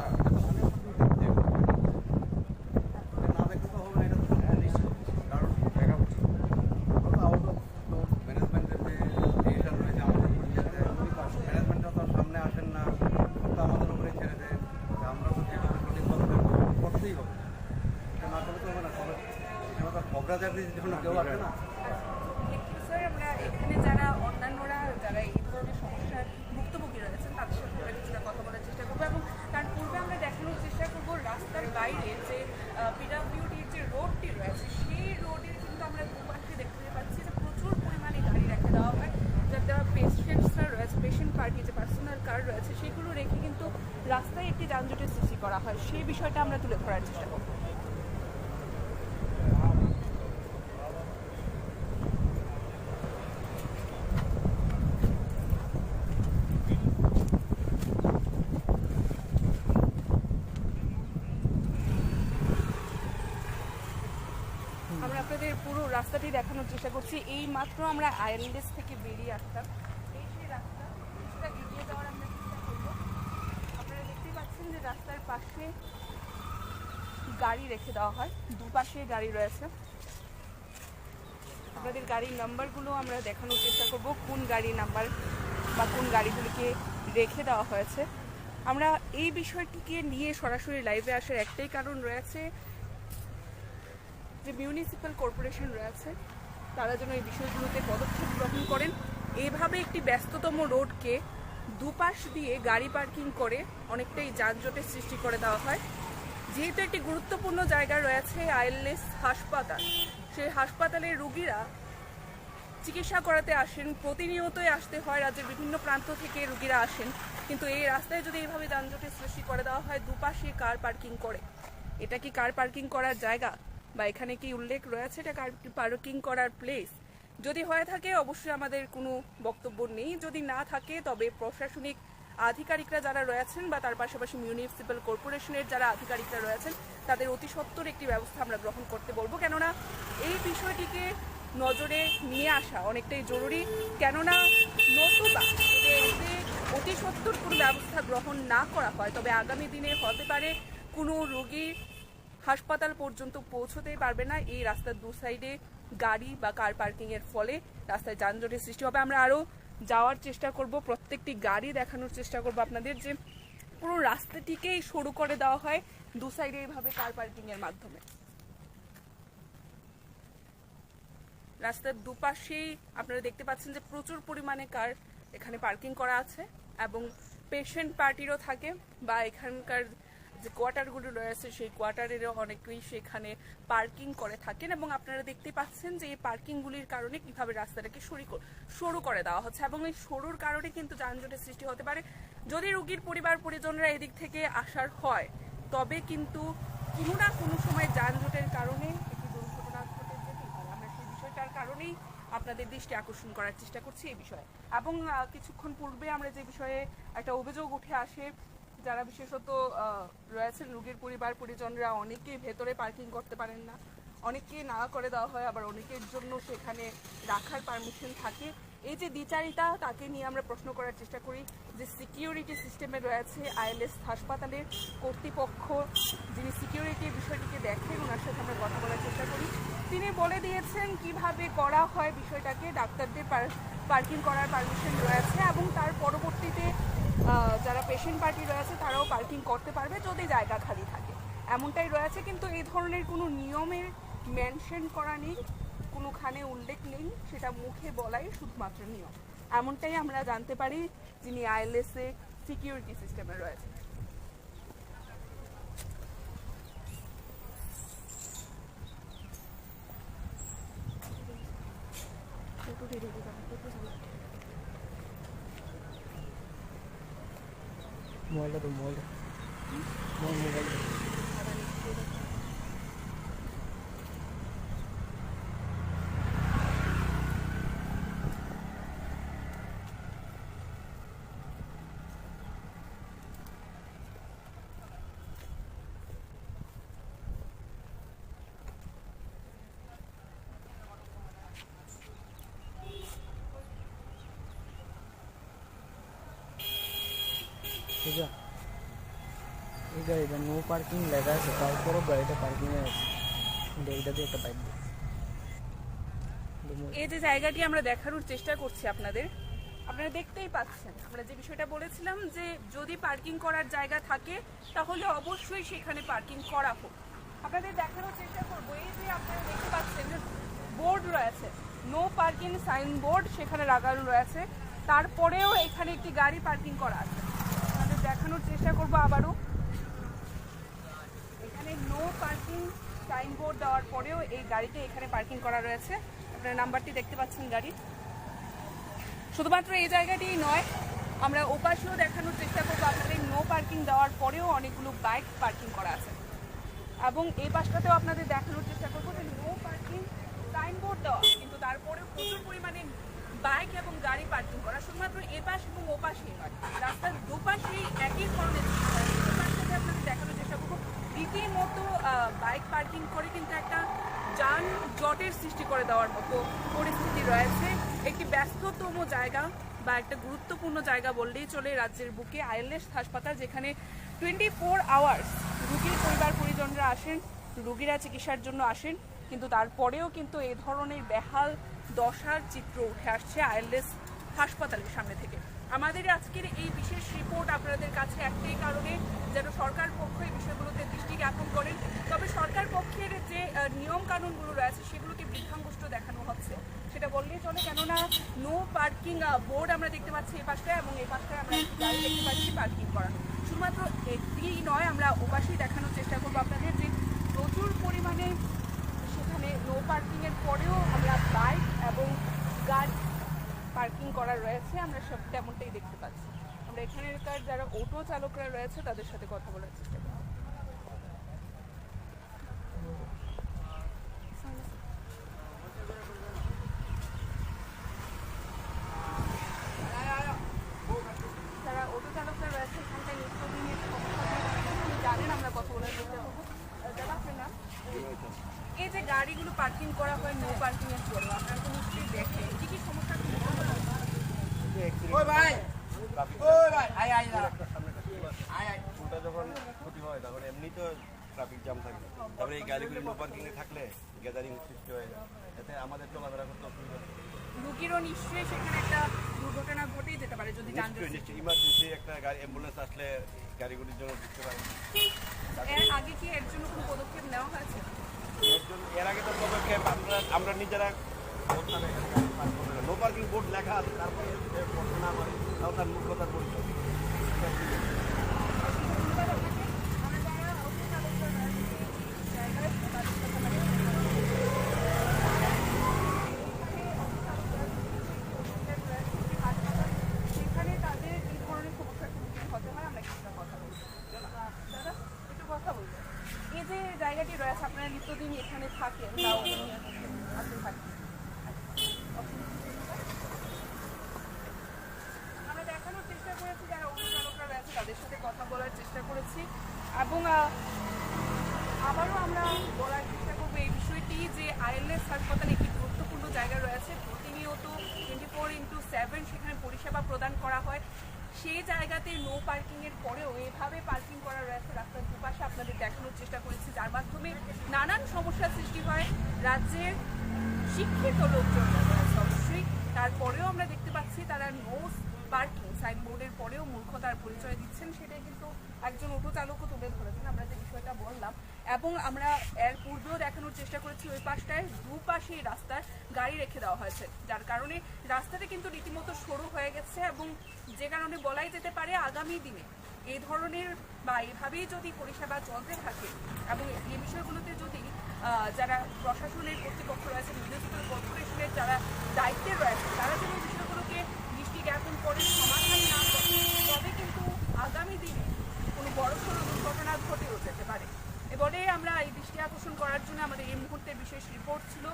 না দেখতে তো হবে না, এটা তো কারণ দেখা উচিত আউট অফ ম্যানেজমেন্টের যে ডিসিশন রয়েছে আমাদের ম্যানেজমেন্টরা তো সামনে আসেন না, তো আমাদের উপরে ছেড়ে দেয়, আমরা তো যেভাবে সঠিকভাবে করতেই হবে, এটা না করলে তো হবে না। সবাই এখানে তো অগ্রাজাতির জন্য কেউ আসে না। স্যার আমরা এখানে যারা অন্যান্যরা যারা এই ধরনের সমস্যার ভুক্তভোগী রয়েছেন তাদের সাথে আমরা কিছুটা কথা বলার চেষ্টা করবো, এবং তার পূর্বে আমরা দেখানোর চেষ্টা করবো রাস্তার বাইরে যে পিডব্লিউডির যে রোডটি রয়েছে সেই রোডের কিন্তু আমরা দুপাশে দেখতে পাচ্ছি যে প্রচুর পরিমাণে গাড়ি রেখে দেওয়া হয়, যাতে পেশেন্টসরা রয়েছে, পেশেন্ট পার্টি যে পার্সোনাল কার রয়েছে সেগুলো রেখে কিন্তু রাস্তায় একটি যানজটের সৃষ্টি করা হয়, সেই বিষয়টা আমরা তুলে ধরার চেষ্টা করবো। আমরা আপনাদের পুরো রাস্তাটি দেখানোর চেষ্টা করছি। এই মাত্র আমরা আইএলএস থেকে বেরিয়ে আসতাম, এই সেই রাস্তা কিছুটা এগিয়ে যাওয়ার আমরা চেষ্টা করবো। আপনারা দেখতেই পাচ্ছেন যে রাস্তার পাশে গাড়ি রেখে দেওয়া হয়, দুপাশে গাড়ি রয়েছে। আপনাদের গাড়ির নাম্বারগুলো আমরা দেখানোর চেষ্টা করব, কোন গাড়ির নাম্বার বা কোন গাড়িগুলিকে রেখে দেওয়া হয়েছে। আমরা এই বিষয়টিকে নিয়ে সরাসরি লাইভে আসার একটাই কারণ রয়েছে যে মিউনিসিপ্যাল কর্পোরেশন রয়েছে তারা যেন এই বিষয়গুলোতে পদক্ষেপ গ্রহণ করেন। এইভাবে একটি ব্যস্ততম রোডকে দুপাশ দিয়ে গাড়ি পার্কিং করে অনেকটাই যানজটের সৃষ্টি করে দেওয়া হয়। যেহেতু একটি গুরুত্বপূর্ণ জায়গা রয়েছে আইএলএস হাসপাতাল, সেই হাসপাতালের রোগীরা চিকিৎসা করাতে আসেন, প্রতিনিয়তই আসতে হয়, রাজ্যের বিভিন্ন প্রান্ত থেকে রোগীরা আসেন, কিন্তু এই রাস্তায় যদি এইভাবে যানজটের সৃষ্টি করে দেওয়া হয় দুপাশে কার পার্কিং করে, এটা কি কার পার্কিং করার জায়গা বা এখানে কি উল্লেখ রয়েছে এটা কার পার্কিং করার প্লেস? যদি হয়ে থাকে অবশ্যই আমাদের কোনো বক্তব্য নেই, যদি না থাকে তবে প্রশাসনিক আধিকারিকরা যারা রয়েছেন বা তার পাশাপাশি মিউনিসিপ্যাল কর্পোরেশনের যারা আধিকারিকরা রয়েছেন তাদের অতি সত্বর একটি ব্যবস্থা আমরা গ্রহণ করতে বলবো, কেননা এই বিষয়টিকে নজরে নিয়ে আসা অনেকটাই জরুরি। কেননা নতুবা অতি সত্বর কোনো ব্যবস্থা গ্রহণ না করা হয় তবে আগামী দিনে হতে পারে কোনো রোগী হাসপাতাল পর্যন্ত পৌঁছতেই পারবে না। এই রাস্তার দু সাইডে গাড়ি বা কার পার্কিং এর ফলে রাস্তায় যানজটের সৃষ্টি হবে। আমরা আরো যাওয়ার চেষ্টা করব, প্রত্যেকটি গাড়ি দেখানোর চেষ্টা করব আপনাদের, যে পুরো রাস্তাটিকেই সরু করে দেওয়া হয় দু সাইডে এইভাবে কার পার্কিং এর মাধ্যমে। রাস্তার দুপাশেই আপনারা দেখতে পাচ্ছেন যে প্রচুর পরিমাণে কার এখানে পার্কিং করা আছে এবং পেশেন্ট পার্টিরও থাকে বা এখানকার যে কোয়ার্টারগুলো রয়েছে সেই কোয়ার্টারেরও অনেকেই সেখানে পার্কিং করে থাকেন এবং আপনারা দেখতে পাচ্ছেন যে এই পার্কিংগুলির কারণে কিভাবে রাস্তাটাকে সরু করে দেওয়া হচ্ছে এবং এই সরুর কারণে কিন্তু যানজটের সৃষ্টি হতে পারে। যদি রোগীর পরিবার পরিজনরা এদিক থেকে আসার হয় তবে কিন্তু কোনো না কোনো সময় যানজটের কারণে একটি দুর্ঘটনা ঘটে যেতেই পারে। আমরা সেই বিষয়টার কারণেই আপনাদের দৃষ্টি আকর্ষণ করার চেষ্টা করছি এই বিষয়ে। এবং কিছুক্ষণ পূর্বে আমরা যে বিষয়ে একটা অভিযোগ উঠে আসে, যারা বিশেষত রয়েছেন রোগীর পরিবার পরিজনরা অনেকেই ভেতরে পার্কিং করতে পারেন না, অনেককে না করে দেওয়া হয়, আবার অনেকের জন্য সেখানে রাখার পারমিশন থাকে। এই যে দ্বিচারিতা, তাকে নিয়ে আমরা প্রশ্ন করার চেষ্টা করি যে সিকিউরিটি সিস্টেমে রয়েছে আইএলএস হাসপাতালের কর্তৃপক্ষ, যিনি সিকিউরিটি বিষয়টিকে দেখেন, ওনার সাথে আমরা কথা বলার চেষ্টা করি। তিনি বলে দিয়েছেন কিভাবে করা হয় বিষয়টাকে। ডাক্তারদের পার্কিং করার পারমিশন রয়েছে এবং তার পরবর্তীতে যারা পেশেন্ট পার্টি রয়েছে তারাও পার্কিং করতে পারবে যদি জায়গা খালি থাকে, এমনটাই রয়েছে। কিন্তু এই ধরনের কোনো নিয়মের মেনশন করা নেই, কোনোখানে উল্লেখ নেই, সেটা মুখে বলাই শুধুমাত্র নিয়ম, এমনটাই আমরা জানতে পারি যিনি আইএলএস এ সিকিউরিটি সিস্টেমে রয়েছে। মোবাইলটা তো মোবাইল ঠিক আছে। এই গাড়িটা নো পার্কিং লেখা আছে, তারপরও গাড়িটা পার্কিংয়ে আছে। এইটা দিয়ে একটা বাইক। এই যে জায়গাটি আমরা দেখানোর চেষ্টা করছি আপনাদের, আপনারা দেখতেই পাচ্ছেন আমরা যে বিষয়টা বলেছিলাম যে যদি পার্কিং করার জায়গা থাকে তাহলে অবশ্যই সেখানে পার্কিং করা হোক। আপনাদের দেখানোর চেষ্টা করবো, এই যে আপনারা দেখতে পাচ্ছেন যে বোর্ড রয়েছে, নো পার্কিং সাইনবোর্ড সেখানে লাগানো রয়েছে, তারপরেও এখানে একটি গাড়ি পার্কিং করা আছে। আপনাদের দেখানোর চেষ্টা করবো আবারও, এখানে নো পার্কিং সাইনবোর্ড দেওয়ার পরেও এই গাড়িটা এখানে পার্কিং করা রয়েছে। আপনারা নাম্বারটি দেখতে পাচ্ছেন গাড়ির। শুধুমাত্র এই জায়গাটি নয়, আমরা ওপাশেও দেখানোর চেষ্টা করবো আপনাদের। নো পার্কিং দেওয়ার পরেও অনেকগুলো বাইক পার্কিং করা আছে এবং এই পাশটাতেও আপনাদের দেখানোর চেষ্টা করবো যে নো পার্কিং সাইনবোর্ড দেওয়া, কিন্তু তারপরেও প্রচুর পরিমাণে বাইক এবং গাড়ি পার্কিং করা। শুধুমাত্র এ পাশ এবং ও পাশেই নয়, রাস্তার দুপাশেই একই ধরনের সাথে আপনাদের দেখানোর চেষ্টা করবো। রীতিমতো বাইক পার্কিং করে কিন্তু একটা যানজটের সৃষ্টি করে দেওয়ার মতো পরিস্থিতি রয়েছে। একটি ব্যস্ততম জায়গা বা একটা গুরুত্বপূর্ণ জায়গা বললেই চলে রাজ্যের বুকে আইএলএস হাসপাতাল, যেখানে 24 আওয়ার্স রোগীর পরিবার পরিজনরা আসেন, রোগীরা চিকিৎসার জন্য আসেন, কিন্তু তারপরেও কিন্তু এই ধরনের বেহাল দশার চিত্র উঠে আসছে আইএলএস হাসপাতালের সামনে থেকে। আমাদের আজকের এই বিশেষ রিপোর্ট আপনাদের কাছে একটাই কারণে, যেন সরকার পক্ষ এই বিষয়গুলোতে দৃষ্টি জ্ঞাপন করেন। তবে সরকার পক্ষের যে নিয়ম কানুনগুলো রয়েছে সেগুলোকে বৃদ্ধাঙ্গুষ্ঠ দেখানো হচ্ছে সেটা বললেই চলে, কেননা নো পার্কিং বোর্ড আমরা দেখতে পাচ্ছি এই পাশটায় এবং এই পাশটায় আমরা গাড়ি দেখতে পাচ্ছি পার্কিং করানো। শুধুমাত্র একটি নয়, আমরা ওপাশেই দেখানোর চেষ্টা করবো আপনাদের যে প্রচুর পরিমাণে সেখানে নো পার্কিংয়ের পরেও আমরা বাইক এবং গাড়ি পার্কিং করা রয়েছে। আমরা সব তেমনটাই দেখতে পাচ্ছি। আমরা এখানকার যারা অটো চালকরা রয়েছে তাদের সাথে কথা বলার চেষ্টা করব। যারা অটো চালকরা রয়েছে এখানকার নিত্যদিনের জানেন, আমরা কথা বলার চেষ্টা করবো। দাদা আপনার নাম? এই যে গাড়িগুলো পার্কিং করা হয় নো পার্কিং এর জন্য, আপনারা তো নিশ্চয়ই দেখেন কি কি সমস্যা? ট্রাফিক ওটা যখন ক্ষতি হয় তখন এমনি তো ট্রাফিক জ্যাম থাকে, তারপরে এই গাড়িগুলি নো পার্কিংয়ে থাকলে গ্যাদারিং সৃষ্টি হয়ে যায়, এতে আমাদের চলাফেরা করতে অসুবিধা হয়। রুগীরও নিশ্চয়ই সেখানে একটা দুর্ঘটনা ঘটেই যেতে পারে যদি যানজট নিশ্চয়ই ইমার্জেন্সি একটা গাড়ি অ্যাম্বুলেন্স আসলে গাড়িগুলির জন্য বুঝতে পারে। এর আগে কি এর জন্য কোনো পদক্ষেপ নেওয়া হয়েছে? এর আগে তো পদক্ষেপ আমরা নিজেরা করতাম, নো পার্কিং বোর্ড লেখা আছে, তারপরে করতে না পারি তাও তার মূর্খতার পরিচয়। সেখানে তাদের এই ধরনের সমস্যার সম্মুখীন হতে হয়, আমরা কিছুটা কথা বলবো। দাদা একটু কথা বলবো, এই যে জায়গাটি রয়েছে আপনারা নিত্যদিন এখানে থাকেন বা আপনি থাকেন, আমরা দেখানোর চেষ্টা করেছি যারা অন্য চালকরা রয়েছে তাদের সাথে কথা বলার চেষ্টা করেছি এবং আবারও আমরা বলার চেষ্টা করবো এই বিষয়টি যে আইএলএস হাসপাতালে একটি গুরুত্বপূর্ণ জায়গা রয়েছে, প্রতিনিয়ত 24/7 সেখানে পরিষেবা প্রদান করা হয়। সেই জায়গাতে নো পার্কিংয়ের পরেও এভাবে পার্কিং করা রয়েছে রাস্তার দুপাশে, আপনাদের দেখানোর চেষ্টা করেছি, যার মাধ্যমে নানান সমস্যার সৃষ্টি হয় রাজ্যের শিক্ষিত লোকজন রয়েছে অবশ্যই। তারপরেও আমরা দেখতে পাচ্ছি তারা নো পার্কিং সাইনবোর্ডের পরেও মূর্খতার পরিচয় দিচ্ছেন, সেটাই কিন্তু একজন অটো চালকও তুলে ধরেছেন, আমরা যে বিষয়টা বললাম। এবং আমরা এর পূর্বেও দেখানোর চেষ্টা করেছি ওই পাশটায় দুপাশে রাস্তার গাড়ি রেখে দেওয়া হয়েছে, যার কারণে রাস্তাটা কিন্তু রীতিমতো সরু হয়ে গেছে এবং যে কারণে বলাই যেতে পারে আগামী দিনে এই ধরনের বা এভাবেই যদি পরিষেবা চলতে থাকে এবং এই বিষয়গুলোতে যদি যারা প্রশাসনের কর্তৃপক্ষ রয়েছে, মিউনিসিপ্যাল কর্পোরেশনের যারা দায়িত্বে রয়েছে তারা যদি এই বিষয়গুলোকে দৃষ্টি জ্ঞাপন করে সমাধান না করে তবে কিন্তু আগামী দিনে কোনো বড়সড় দুর্ঘটনা ঘটেও যেতে পারে। এবারে আমরা এই দৃষ্টি আকর্ষণ করার জন্য আমাদের এই মুহূর্তে বিশেষ রিপোর্ট ছিল।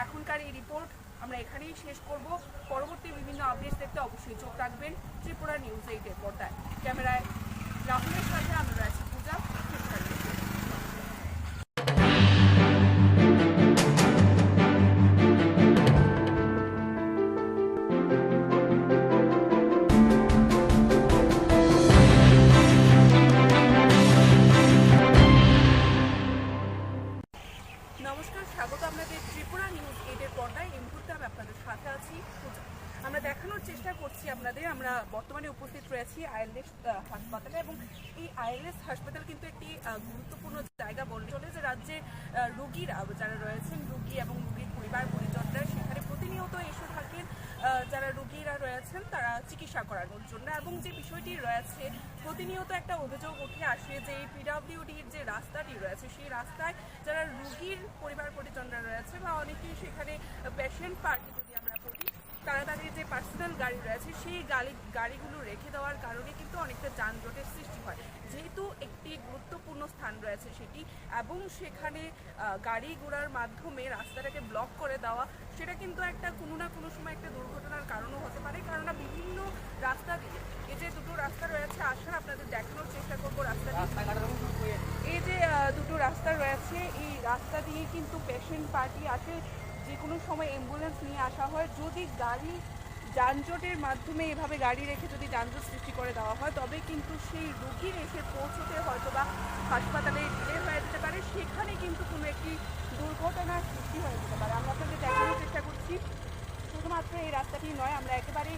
এখনকার এই রিপোর্ট আমরা এখানেই শেষ করব। পরবর্তী বিভিন্ন আপডেট দেখতে অবশ্যই চোখ রাখবেন ত্রিপুরা নিউজ 8-এর পর্দায়। ক্যামেরায় রাহুলের সাথে আমরা রয়েছি পূজা। নমস্কার, স্বাগত আপনাদের ত্রিপুরা নিউজ 8-এর পর্দায়। এই মুহূর্তে আমি আপনাদের সাথে আছি পূজা। আমরা দেখানোর চেষ্টা করছি আপনাদের, আমরা বর্তমানে উপস্থিত রয়েছি আইএলএস হাসপাতালে এবং এই আইএলএস হাসপাতাল কিন্তু একটি গুরুত্বপূর্ণ জায়গা বলে চলে যে রাজ্যে রোগীরা যারা রয়েছেন, রোগী এবং রোগীর পরিবার পরিজনরা সেখানে প্রতিনিয়ত এসে থাকেন যারা রোগীরা রয়েছেন তারা চিকিৎসা করানোর জন্য। এবং যে বিষয়টি রয়েছে প্রতিনিয়ত একটা অভিযোগ উঠে আসে যে এই পিডব্লিউডির যে রাস্তাটি রয়েছে সেই রাস্তায় যারা রোগীর পরিবার পরিজনরা রয়েছে বা অনেকেই সেখানে পেশেন্ট পার্টি যদি আমরা বলি তারা তাদের যে পার্সোনাল গাড়ি রয়েছে সেই গাড়িগুলো রেখে দেওয়ার কারণে কিন্তু অনেকটা যানজটের সৃষ্টি হয়, যেহেতু একটি গুরুত্বপূর্ণ স্থান রয়েছে সেটি এবং সেখানে গাড়ি ঘোড়ার মাধ্যমে রাস্তাটাকে ব্লক করে দেওয়া সেটা কিন্তু একটা কোনো না কোনো সময় একটা দুর্ঘটনার কারণও হতে পারে। কেননা বিভিন্ন রাস্তা দিয়ে এই যে দুটো রাস্তা রয়েছে আসার আপনাদের দেখানোর চেষ্টা করবো রাস্তা এই যে দুটো রাস্তা রয়েছে এই রাস্তা দিয়ে কিন্তু পেশেন্ট পার্টি আসে, যে কোনো সময় অ্যাম্বুলেন্স নিয়ে আসা হয়। যদি গাড়ি যানজটের মাধ্যমে এভাবে গাড়ি রেখে যদি যানজট সৃষ্টি করে দেওয়া হয় তবে কিন্তু সেই রোগীর এসে পৌঁছতে হয়তো বা হাসপাতালে ডিলে হয়ে যেতে পারে, সেখানে কিন্তু কোনো একটি দুর্ঘটনার সৃষ্টি হয়ে যেতে পারে। আমরা আপনাদের দেখানোর চেষ্টা করছি শুধুমাত্র এই রাস্তাটি নয়, আমরা একেবারে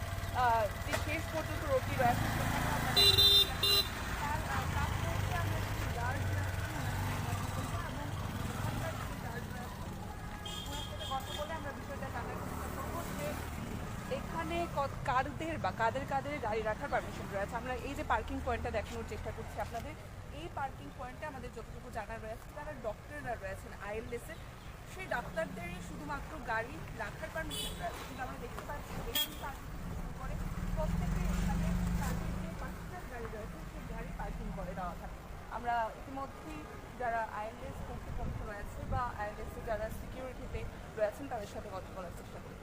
যে শেষ পর্যন্ত রোগী রয়েছে এখানে কাদের গাড়ি রাখার পারমিশন রয়েছে। আমরা এই যে পার্কিং পয়েন্টটা দেখানোর চেষ্টা করছি আপনাদের, এই পার্কিং পয়েন্টে আমাদের যতটুকু জানা রয়েছে যারা ডক্টররা রয়েছেন আইএলএসের সেই ডাক্তারদেরই শুধুমাত্র গাড়ি রাখার পারমিশন রয়েছে, কিন্তু আমরা দেখতে পাচ্ছি এখানে পার্কিং শুরু করে প্রত্যেকে এখানে তাদের যে পার্সোনাল গাড়ি রয়েছে সেই গাড়ি পার্কিং করে দেওয়া থাকে। আমরা ইতিমধ্যেই যারা আইএলএস কর্তৃপক্ষ রয়েছে বা আইএলএসে যারা সিকিউরিটিতে রয়েছেন তাদের সাথে কথা বলার চেষ্টা করি।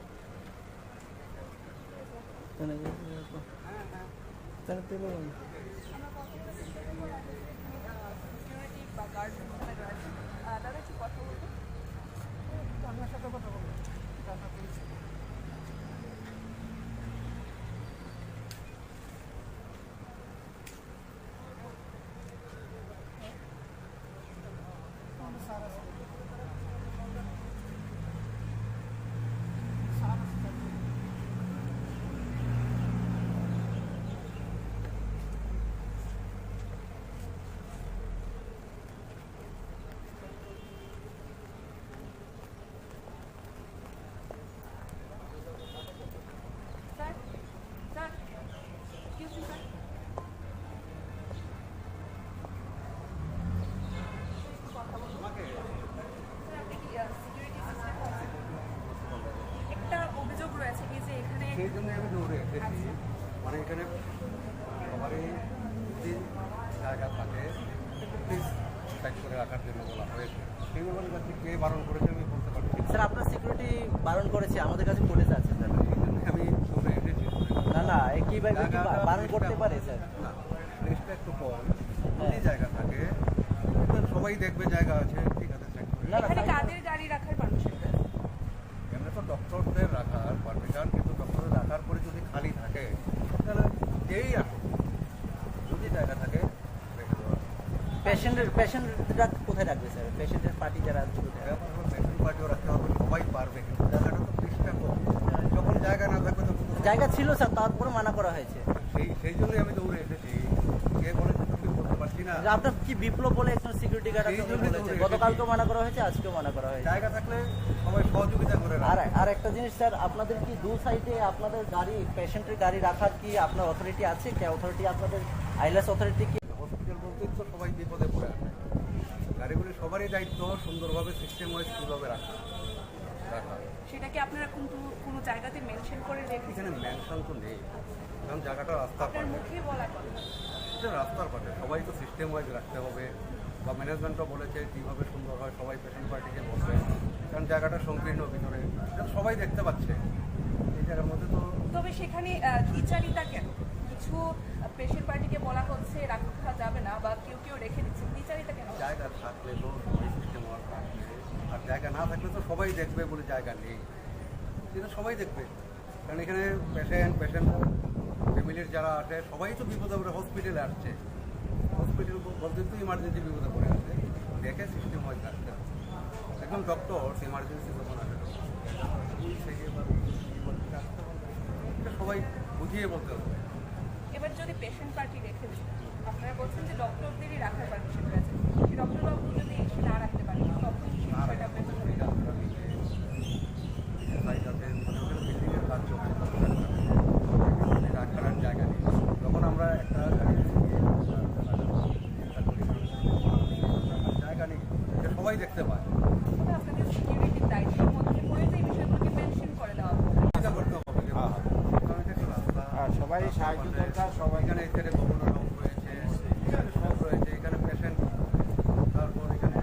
সিকিউরিটি বা গার্ড যেখানে রয়েছেন তারা একটু কথা বলবো, আপনার সাথে কথা বলবো। সেই জন্য আমি দৌড়ে এসেছি। মানে এখানে সবারই যদি জায়গা থাকে প্লিজ সাইড করে রাখার জন্য বলা হয়েছে। সেই ব্যাপারে কাছে কে বারণ করেছে আমি বলতে পারছি না। স্যার আপনার সিকিউরিটি বারণ করেছে, আমাদের কাছে ফুটেজ আছে স্যার। এই জন্য আমি দৌড়ে এসেছি। না কিভাবে কি বারণ করতে পারে স্যার? না, প্লেসটা একটু কম, যদি জায়গা থাকে সবাই দেখবে জায়গা আছে, ঠিক আছে সাইড করে। এখানে কাদের গাড়ি রাখার পারমিশন? এমনি তো ডক্টরদের রাখার পারমিশন, কিন্তু ডক্টরদের রাখার পরে যদি খালি থাকে তাহলে যেই আসুক, যদি জায়গা থাকে রেখে দেওয়া। পেশেন্টরা কোথায় রাখবে স্যার? পেশেন্টের পার্টি যারা পেশেন্ট পার্টিও রাখতে হবে, সবাই পারবে, কিন্তু জায়গাটা তো পৃষ্ঠা কম। যখন জায়গা না থাকবে তখন তো জায়গা ছিল স্যার, তারপরে মানা করা হয়েছে। সেই জন্যই আমি দৌড়ে এসেছি। কে বলেছে তুমি বলতে পারছি না। আপনার কি বিপ্লব বলে একজন সিকিউরিটি গার্ড আছে বলেছে, গতকালকেও মানা করা হয়েছে, আজকেও মানা করা হয়েছে। জায়গা থাকলে সবাই সহযোগিতা করে। আর একটা জিনিস স্যার, আপনাদের কি দু সাইডে আপনাদের গাড়ি, পেশেন্টের গাড়ি রাখার কি আপনার অথরিটি আছে? কি অথরিটি আপনাদের আইএলএস অথরিটি কি? হসপিটাল বলতে তো সবাই বিপদে পড়ে আছে। গাড়িগুলি সবারই দায়িত্ব সুন্দরভাবে সিস্টেম ওয়াইজ কীভাবে রাখা। সেটা কি আপনারা কোনো জায়গাতে মেনশন করে রেখেছেন? এখানে মেনশন তো নেই, কারণ জায়গাটা রাস্তার আপনার পাশে। মুখে বলা কথা, এটা রাস্তার পাশে, সবাই তো সিস্টেম ওয়াইজ রাখতে হবে, বা ম্যানেজমেন্টও বলেছে কীভাবে সুন্দর হয়, সবাই পেশেন্ট পার্টিকে বলবে, কারণ জায়গাটা সংকীর্ণ ভিতরে, এটা সবাই দেখতে পাচ্ছে। এই জায়গার মধ্যে তো তবে সেখানে দ্বিচারিতা কেন? কিছু পেশেন্ট পার্টিকে বলা হচ্ছে রাখা যাবে না, বা কেউ রেখে দিচ্ছে, দ্বিচারিতা কেন? জায়গা থাকলে তো সবাই সিস্টেম ওয়ার্ক রাখবে, আর জায়গা না থাকলে তো সবাই দেখবে বলে জায়গা নেই, কিন্তু সবাই দেখবে, কারণ এখানে পেশেন্ট ফ্যামিলির যারা আছে সবাই তো বিপদে পড়ে হসপিটালে আসছে। হসপিটাল বলতে তো ইমার্জেন্সি বিপদে পড়ে আসছে, দেখে সিস্টেম ওয়াইজ রাখতে হবে। একদম ডক্টর ইমার্জেন্সি যখন আসে এটা সবাই বুঝিয়ে বলতে হবে। এবার যদি পেশেন্ট পার্টি রেখে দিন, আপনারা বলছেন যে ডক্টরদেরই রাখার পারমিশন রয়েছে, সেই ডক্টরবাবু যদি এসে না রাখতে পারেন তখন সেই বিষয়টা আপনার রাখার জায়গা নেই। যখন আমরা একটা জায়গা নেই, সবাই দেখতে পায়, আপনাদের সিকিউরিটির দায়িত্বের মধ্যে পড়ে যে বিষয়গুলোকে মেনশন করে দেওয়া হবে। এটা করতে হবে। সবাই সাহায্য দরকার, সবাই এখানে এখানে গভর্নর হাউস রয়েছে, এখানে সব রয়েছে, এখানে পেশেন্ট, তারপর এখানে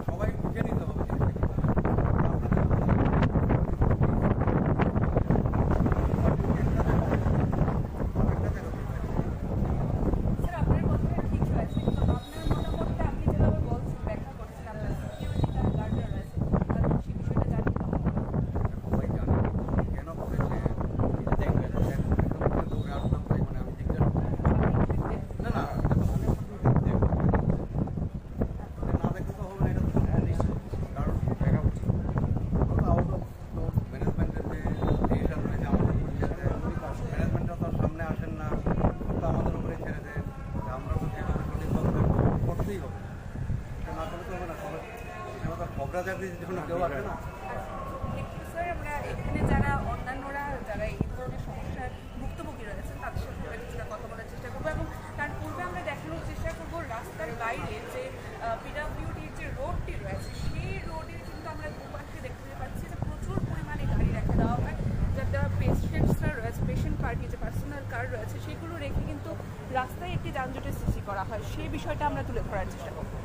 সবাই বুঝে নিতে হবে। স্যার আপনার কথাটা ঠিক রয়েছে, কিন্তু আপনার মতামতটা আপনি যেভাবে বলছেন, ব্যাখ্যা করছেন, আপনার সিকিউরিটি গার্ডরা রয়েছে, তাদের সেই বিষয়টা জানিয়ে দেওয়া হবে। সবাই জানে কেন করেছে, দেখবেন দৌড়ে আসলাম, তাই মানে আমি জিজ্ঞাসা করি না না না দেখতে তো হবে না, এটা তো কারণ দেখা আউট অফ ম্যানেজমেন্টের যে ডিসিশন রয়েছে আমাদের ম্যানেজমেন্টটা তো সামনে আসেন না, তো আমাদের উপরে ছেড়ে দেন, আমরা তো সেভাবে সঠিকভাবে করতেই হবে, এটা না করলে তো হবে না। সবাই এখানে তো খবরাজাতির জন্য কেউ আসে না। স্যার আমরা এখানে যারা অন্যান্যরা যারা এই ধরনের সমস্যার ভুক্তভোগী রয়েছেন তাদের সাথে আমরা কিছুটা কথা বলার চেষ্টা করবো, এবং তার পূর্বে আমরা দেখানোর চেষ্টা করবো রাস্তার বাইরে যে পিডব্লিউডির যে রোডটি রয়েছে, সেই রোডে কিন্তু আমরা দুপাশে দেখতে পাচ্ছি যে প্রচুর পরিমাণে গাড়ি রেখে দেওয়া হয়, যাতে পেশেন্টসরা রয়েছে, পেশেন্ট পার্টি যে পার্সোনাল কার রয়েছে সেগুলো রেখে কিন্তু রাস্তায় একটি যানজটের সৃষ্টি করা হয়, সেই বিষয়টা আমরা তুলে ধরার চেষ্টা করবো।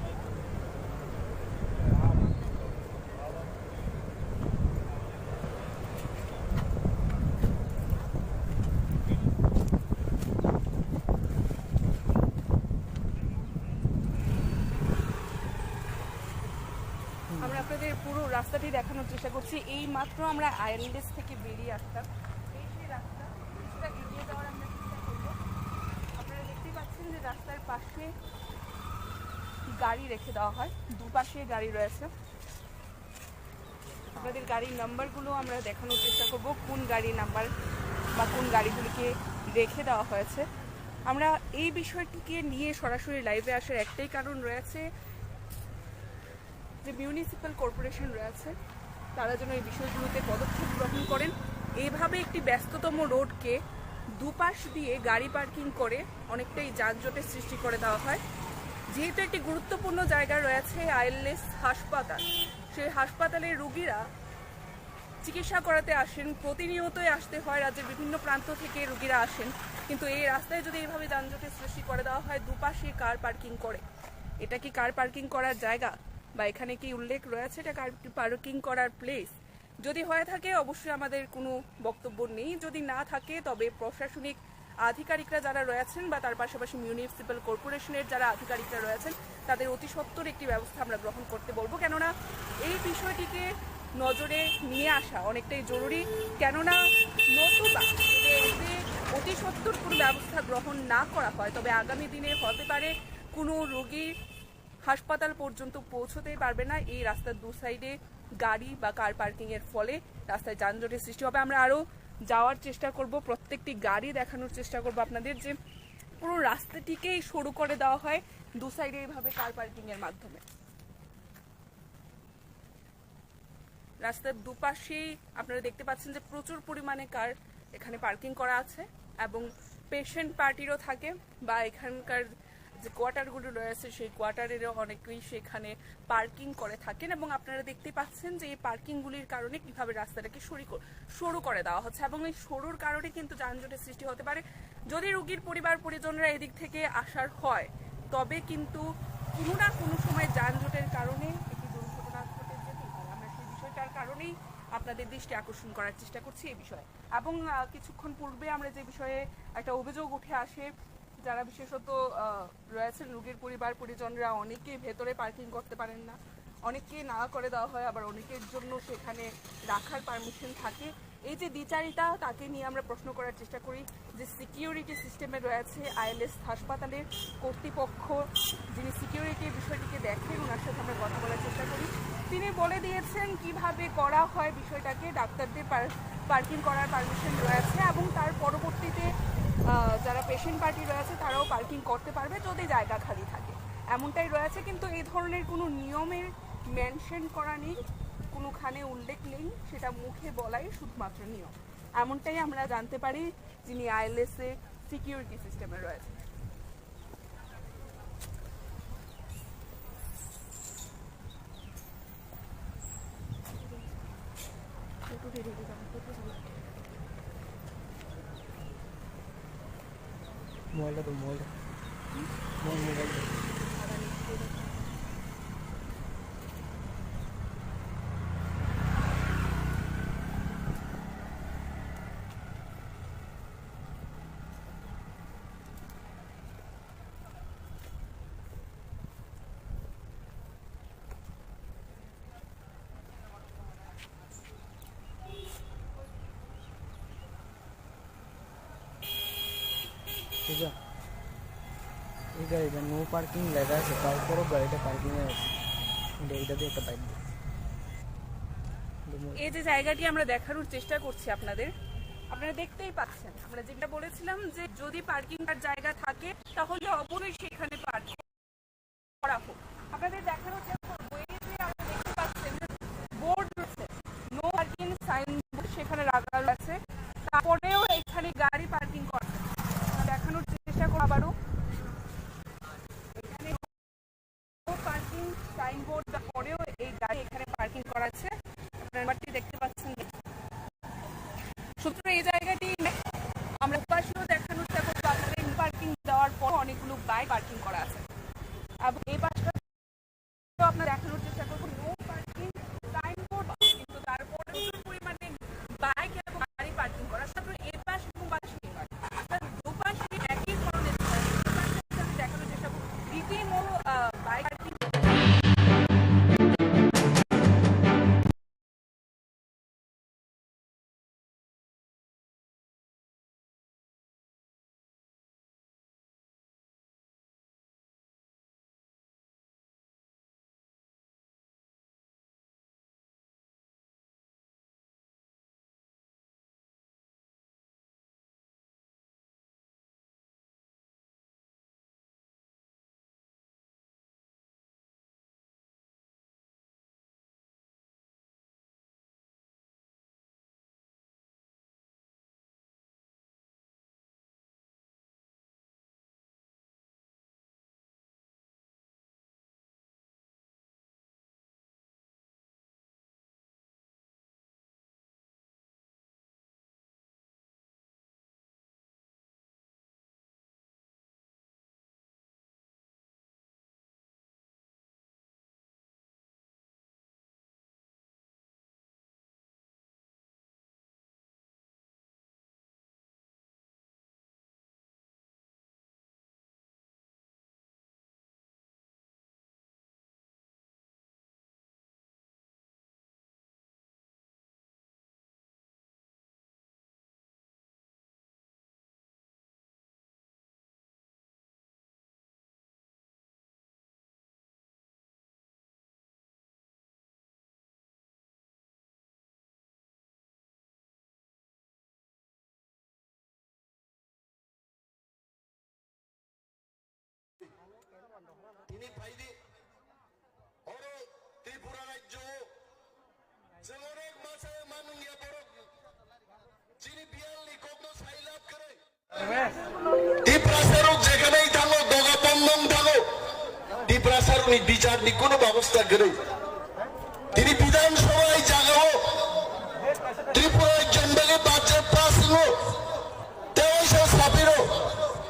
আমরা আপনাদের পুরো রাস্তাটি দেখানোর চেষ্টা করছি। এই মাত্র আমরা আইএলএস থেকে বেরিয়ে আসতাম, এই সেই রাস্তা, কিছুটা এগিয়ে যাওয়ার আমরা চেষ্টা করবো। আপনারা দেখতেই পাচ্ছেন যে রাস্তার পাশে গাড়ি রেখে দেওয়া হয়, দুপাশে গাড়ি রয়েছে। আপনাদের গাড়ির নাম্বারগুলো আমরা দেখানোর চেষ্টা করব, কোন গাড়ির নাম্বার বা কোন গাড়িগুলিকে রেখে দেওয়া হয়েছে। আমরা এই বিষয়টিকে নিয়ে সরাসরি লাইভে আসার একটাই কারণ রয়েছে, যে মিউনিসিপ্যাল কর্পোরেশন রয়েছে তারা যেন এই বিষয়গুলোতে পদক্ষেপ গ্রহণ করেন। এইভাবে একটি ব্যস্ততম রোডকে দুপাশ দিয়ে গাড়ি পার্কিং করে অনেকটাই যানজটের সৃষ্টি করে দেওয়া হয়। যেহেতু একটি গুরুত্বপূর্ণ জায়গা রয়েছে আইএলএস হাসপাতাল, সেই হাসপাতালের রোগীরা চিকিৎসা করাতে আসেন, প্রতিনিয়তই আসতে হয়, রাজ্যের বিভিন্ন প্রান্ত থেকে রোগীরা আসেন, কিন্তু এই রাস্তায় যদি এইভাবে যানজটের সৃষ্টি করে দেওয়া হয়, দুপাশে কার পার্কিং করে, এটা কি কার পার্কিং করার জায়গা বা এখানে কি উল্লেখ রয়েছে এটা কার পার্কিং করার প্লেস? যদি হয়ে থাকে অবশ্যই আমাদের কোনো বক্তব্য নেই, যদি না থাকে তবে প্রশাসনিক আধিকারিকরা যারা রয়েছেন বা তার পাশাপাশি মিউনিসিপ্যাল কর্পোরেশনের যারা আধিকারিকরা রয়েছেন তাদের অতি সত্বর একটি ব্যবস্থা আমরা গ্রহণ করতে বলবো, কেননা এই বিষয়টিকে নজরে নিয়ে আসা অনেকটাই জরুরি। কেননা নতুবা যদি অতি সত্বর কোনো ব্যবস্থা গ্রহণ না করা হয় তবে আগামী দিনে হতে পারে কোনো রোগী হাসপাতাল পর্যন্ত পৌঁছতেই পারবে না। এই রাস্তার দু সাইডে গাড়ি বা কার পার্কিং এর ফলে রাস্তায় যানজটের সৃষ্টি হবে। আমরা আরো যাওয়ার চেষ্টা করব, প্রত্যেকটি গাড়ি দেখানোর চেষ্টা করব আপনাদের, যে পুরো রাস্তাটিকেই সরু করে দেওয়া হয় দু সাইডে এইভাবে কার পার্কিং এর মাধ্যমে। রাস্তার দুপাশেই আপনারা দেখতে পাচ্ছেন যে প্রচুর পরিমাণে কার এখানে পার্কিং করা আছে এবং পেশেন্ট পার্টিরও থাকে বা এখানকার যে কোয়ার্টারগুলো রয়েছে সেই কোয়ার্টারেরও অনেকেই সেখানে পার্কিং করে থাকেন এবং আপনারা দেখতে পাচ্ছেন যে এই পার্কিংগুলির কারণে কিভাবে রাস্তাটাকে সরু করে দেওয়া হচ্ছে এবং এই সরুর কারণে কিন্তু যানজটের সৃষ্টি হতে পারে। যদি রোগীর পরিবার পরিজনরা এদিক থেকে আসার হয় তবে কিন্তু কোনো না কোনো সময় যানজটের কারণে একটি দুর্ঘটনা ঘটে যেতে পারে। আমরা সেই বিষয়টার কারণেই আপনাদের দৃষ্টি আকর্ষণ করার চেষ্টা করছি এই বিষয়ে। এবং কিছুক্ষণ পূর্বে আমরা যে বিষয়ে একটা অভিযোগ উঠে আসে, যারা বিশেষত রয়েছেন রোগীর পরিবার পরিজনরা অনেকেই ভেতরে পার্কিং করতে পারেন না, অনেককে না করে দেওয়া হয়, আবার অনেকের জন্য সেখানে রাখার পারমিশন থাকে। এই যে দ্বিচারিতা তাকে নিয়ে আমরা প্রশ্ন করার চেষ্টা করি, যে সিকিউরিটি সিস্টেমে রয়েছে আইএলএস হাসপাতালের কর্তৃপক্ষ যিনি সিকিউরিটি বিষয়টিকে দেখেন ওনার সাথে আমরা কথা বলার চেষ্টা করি। তিনি বলে দিয়েছেন কিভাবে করা হয় বিষয়টাকে, ডাক্তারদের পার্কিং করার পারমিশন রয়েছে এবং তার পরবর্তীতে যারা পেশেন্ট পার্টি রয়েছে তারাও পার্কিং করতে পারবে যদি জায়গা খালি থাকে, এমনটাই রয়েছে। কিন্তু এই ধরনের কোনো নিয়মের মেনশন করা নেই, কোনোখানে উল্লেখ নেই, সেটা মুখে বলাই শুধুমাত্র নিয়ম, এমনটাই আমরা জানতে পারি যিনি আইএলএস এ সিকিউরিটি সিস্টেমে রয়েছে। মোবাইলটা তো মোবাইলটা মোবাইলটা ঠিক আছে। এই গাড়িটা নো পার্কিং লেখা আছে, তারপরও গাড়িটা পার্কিংয়ে আছে, এইটা দিয়ে একটা বাইক দিয়ে। এই যে জায়গাটি আমরা দেখানোর চেষ্টা করছি আপনাদের, আপনারা দেখতেই পাচ্ছেন আমরা যেটা বলেছিলাম যে যদি পার্কিং এর জায়গা থাকে তাহলে অবশ্যই সেখানে পার্কিং করা হোক। আপনাদের দেখানোর চেষ্টা করবো, এই যে আপনারা দেখতে পাচ্ছেন বোর্ড রয়েছে, নো পার্কিং সাইনবোর্ড সেখানে রাখা আছে, তারপরেও এখানে গাড়ি পার্কিং করা দেখানোর চেষ্টা করবো। আবারও এখানে নো পার্কিং সাইনবোর্ড পরেও এই গাড়ি এখানে পার্কিং করা আছে, আপনারা দেখতে পাচ্ছেন। সুতরাং এই জায়গাটি আমরা পাশেও দেখানোর চেষ্টা করবো, আপনাদের পার্কিং দেওয়ার পর অনেকগুলো বাইক পার্কিং করা আছে এবং এই পাশটা আপনারা দেখানোর চেষ্টা করবো নো পার্কিং সাইনবোর্ড, কিন্তু তারপরে প্রচুর পরিমাণে বাইক এবং গাড়ি পার্কিং করা, তারপরে এই পাশ এবং পাশে দুপাশে একই ধরনের দেখানোর চেষ্টা করবো রীতিমতো bike parking ini paidi oro Tripura rajyo जों अनेक मासाय मानुंगिया borok chini bialni kokno sailap kare Tiprasaruk যেখানেই থাকো দগা বন্ধন থাকো টিপ্রাসার নি বিচার নি কোনো ব্যবস্থা করে তিনি বিধানসভায় জাগাও ত্রিপুরার জন্মকে বাজেট পাস হলো 23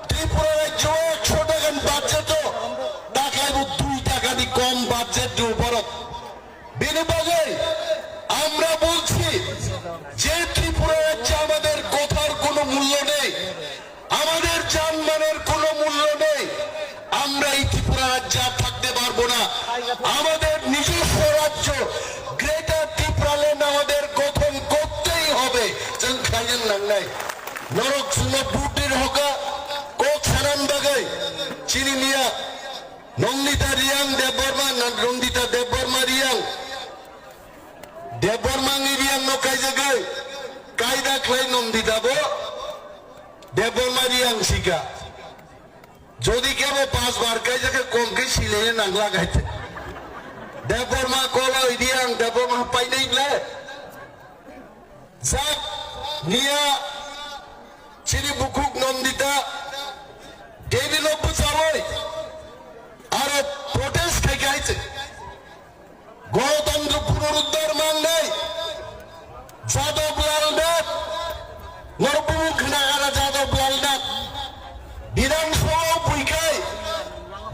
ত্রিপুরা রাজ্য 100 টাকার বাজেট টাকায় 2 টাকা দি কম বাজেট উপর বিনিময়ে আমরা বলছি যে ত্রিপুরা রাজ্যে আমাদের কথার কোনো মূল্য নেই আমাদের জানমালের কোনো মূল্য নেই আমরা এই ত্রিপুরা রাজ্যে থাকতে পারবো না আমাদের নিজস্ব রাজ্য গ্রেটার ত্রিপুরাল্যান্ড আমাদের গঠন করতেই হবে जों খাইয়েন নাংনাই নরক সুনা বুটির হকা কক সারান বাগাই চিনিনিয়া নন্দিতা রিয়াং দেববর্মা নন্দিতা দেববর্মা রিয়াং দেববর্মাঙ্গি রিয়াং নকাই জাগাই কায়দা খাই নন্দিতাবো দেববর্মা রিয়াং শিকা যদি কেউ 5 বার কাই জায়গায় কমকে সিলে নাংলা গাইতে দেববর্মা কলো রিয়াং দেববর্মা পাই নাই লে জাক নিয়া চিনি বুকুক নন্দিতা টেবিলপ চালই আর প্রোটেস্ট থেকে আইছে গণতন্ত্র পুনরুদ্ধার মানলাই যাদব লাল নাথ নরপ্রমুখ নাগারা যাদব লাল নাথ বিধানসভা বুইকাই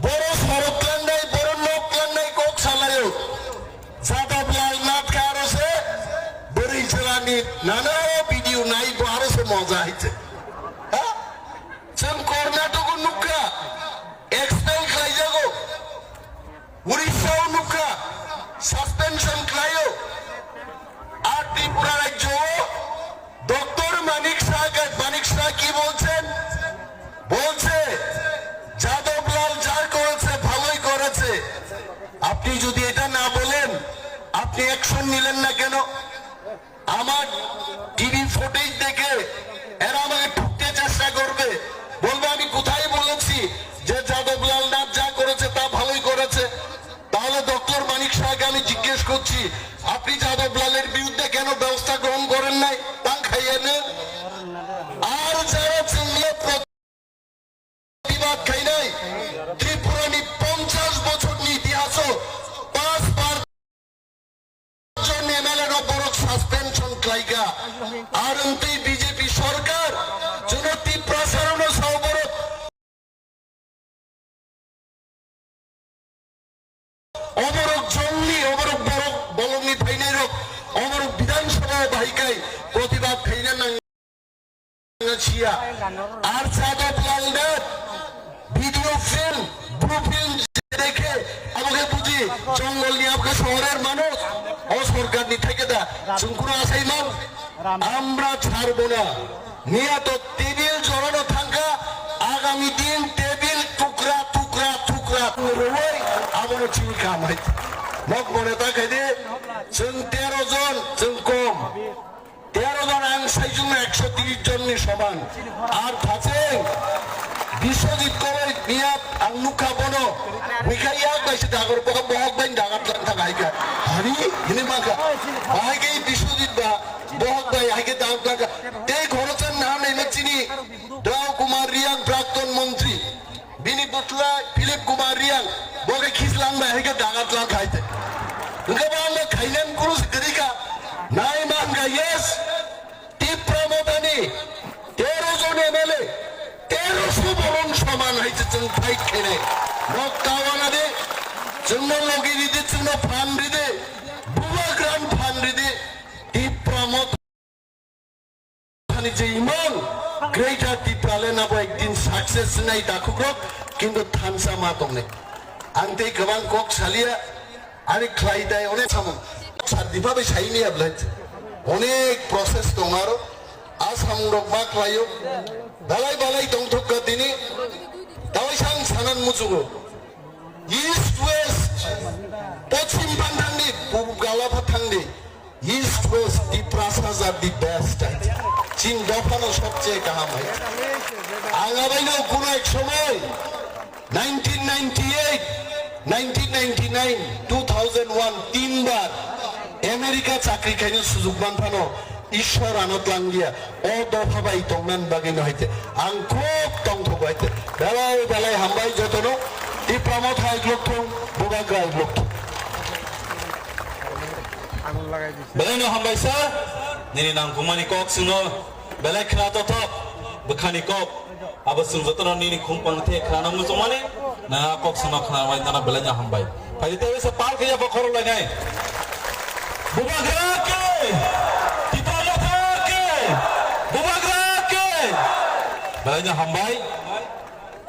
বড় সড়ক লান্ডাই বড় লোক লান্ডাই কক চালায় যাদব লাল নাথ কারসে বড়ই চালানি নানা ভিডিও নাই আরো মজা হইছে जों कर्नाटक नुका एक्सपेल खालायजागौ उड़ीसाव नुका सस्पेंशन खालायो আর ত্রিপুরা রাজ্য ডক্টর মানিক শাহ কি বলছেন বলছে যাদবলাল যা করেছে ভালোই করেছে আপনি যদি এটা না বলেন আপনি অ্যাকশন নিলেন না কেন আমার টিভি ফুটেজ দেখে এরা আমাকে ঠুকতে চেষ্টা করবে বলবে আমি কোথায় বলেছি যে যাদবলাল নাথ যা করেছে তা ভালোই করেছে তাহলে ডক্টর মানিক শাহকে আমি জিজ্ঞেস করছি আপনি যাদবলালের বিরুদ্ধে কেন ব্যবস্থা গ্রহণ করেন নাই তা খাইয়ে নেন আর যারা চিনলে প্রতিবাদ খাই নাই ত্রিপুরা 50 বছর ইতিহাস 5 বার জন এমএলএ বড় সাসপেনশন খাইগা আর বিজেপি সরকার জনতি প্রসারণ সবর অবরোধ জঙ্গলি অবরোধ বলঙ্গি ফাইনের অবরোধ বিধানসভা ভাইকাই প্রতিবাদ ফাইনের নাঙ্গা আর যাদবলাল Nath video film blue film দেখে আমাকে বুঝি জঙ্গল নিয়ে আমাকে শহরের মানুষ অসরকার নি থেকে দা কোনো আশাই মান আমরা ছাড়বো না নিয়াত টেবিল জড়ানো থাকা আগামী দিন টেবিল টুকরা টুকরা টুকরা আমার চিনি কাম হইতে মগ মনে তাকাই দে जों 13 জন जों কম 13 জন আং 130 জন নি সমান আর থাকে বিশ্বজিৎ কবর নিয়াত আং নুখা বনো বিখাইয়া কইছে ডাগর পকা বহক বাইন ডাগাত থাকা আইকা হানি ইনি মাকা আইগে বিশ্বজিৎ বা বহক বাই আইগে ডাগত লাগা এই ঘরচের নাম এনে চিনি দাও কুমার রিয়াং প্রাক্তন মন্ত্রী বিনি বটলা ফিলিপ কুমার রিয়াং বগে খিসলাং বাই আইগে ডাগাত লাগ খাইতে উনকে আমরা খাইলেন ক্রুজ গরিকা নাই মানগা ইয়েস টিপ প্রমোদানি 13 জন এমএলএ 1300 বরং সমান হইছে जों ফাইট খেলে মক কাওয়ানা দে जोंनो লগি দিতে जोंनो ফান দিতে বুয়া গ্রাম ফান দিতে টিপ প্রমোদ যে ইমান গ্রেটার ত্রিপুরাল্যান্ড আবো একদিন সাকসেস নাই দাখুক কিন্তু থানসা মা দংনে আনতে গোबां কক সালিয়া আরে খ্লাইদায় অনেক সামন সাদিভাবে সাইনি আবলাইত অনেক প্রসেস দং আরো আসাম রক মা খ্লাইও বালাই বালাই দংথকা দিনি দাওয়াইসাং সানান মুজুগো ইস্ট ওয়েস্ট পশ্চিম পান্ডানি গালাফা থাংনি ইস্ট ওয়েস্ট ত্রিপুরাসাজ আর দি বেস্ট চীন দফানো সবচেয়ে কাহাম হয় আগাবাইলেও কোনো এক সময় 1998 1999 2001 তিনবার আমেরিকা চাকরি খাইনো সুযোগ মানফানো ঈশ্বর আনত লাঙ্গিয়া ও দফাবাই তংনান বাগিনো হইতে আং খুব তং থগাইতে বেলায় বেলায় হামবাই যতনো টিপ্রামত হাইক লোক থং বোগাগ্রা হাইক লোক থং বেলাইনো হামবাইসা নিনি নাংকুমানি কক সুনো বেলাই খেলা তথ বখানি কক আবার সুন যতনো নিনি খুমপাং থে খানা মুজমানে না কক সুনো খানা মাই তানা বেলাইনা হামবাই ফাইতে বেসা পার খেয়া বখর লাগাই বোগাগ্রা কে Balanya hambai,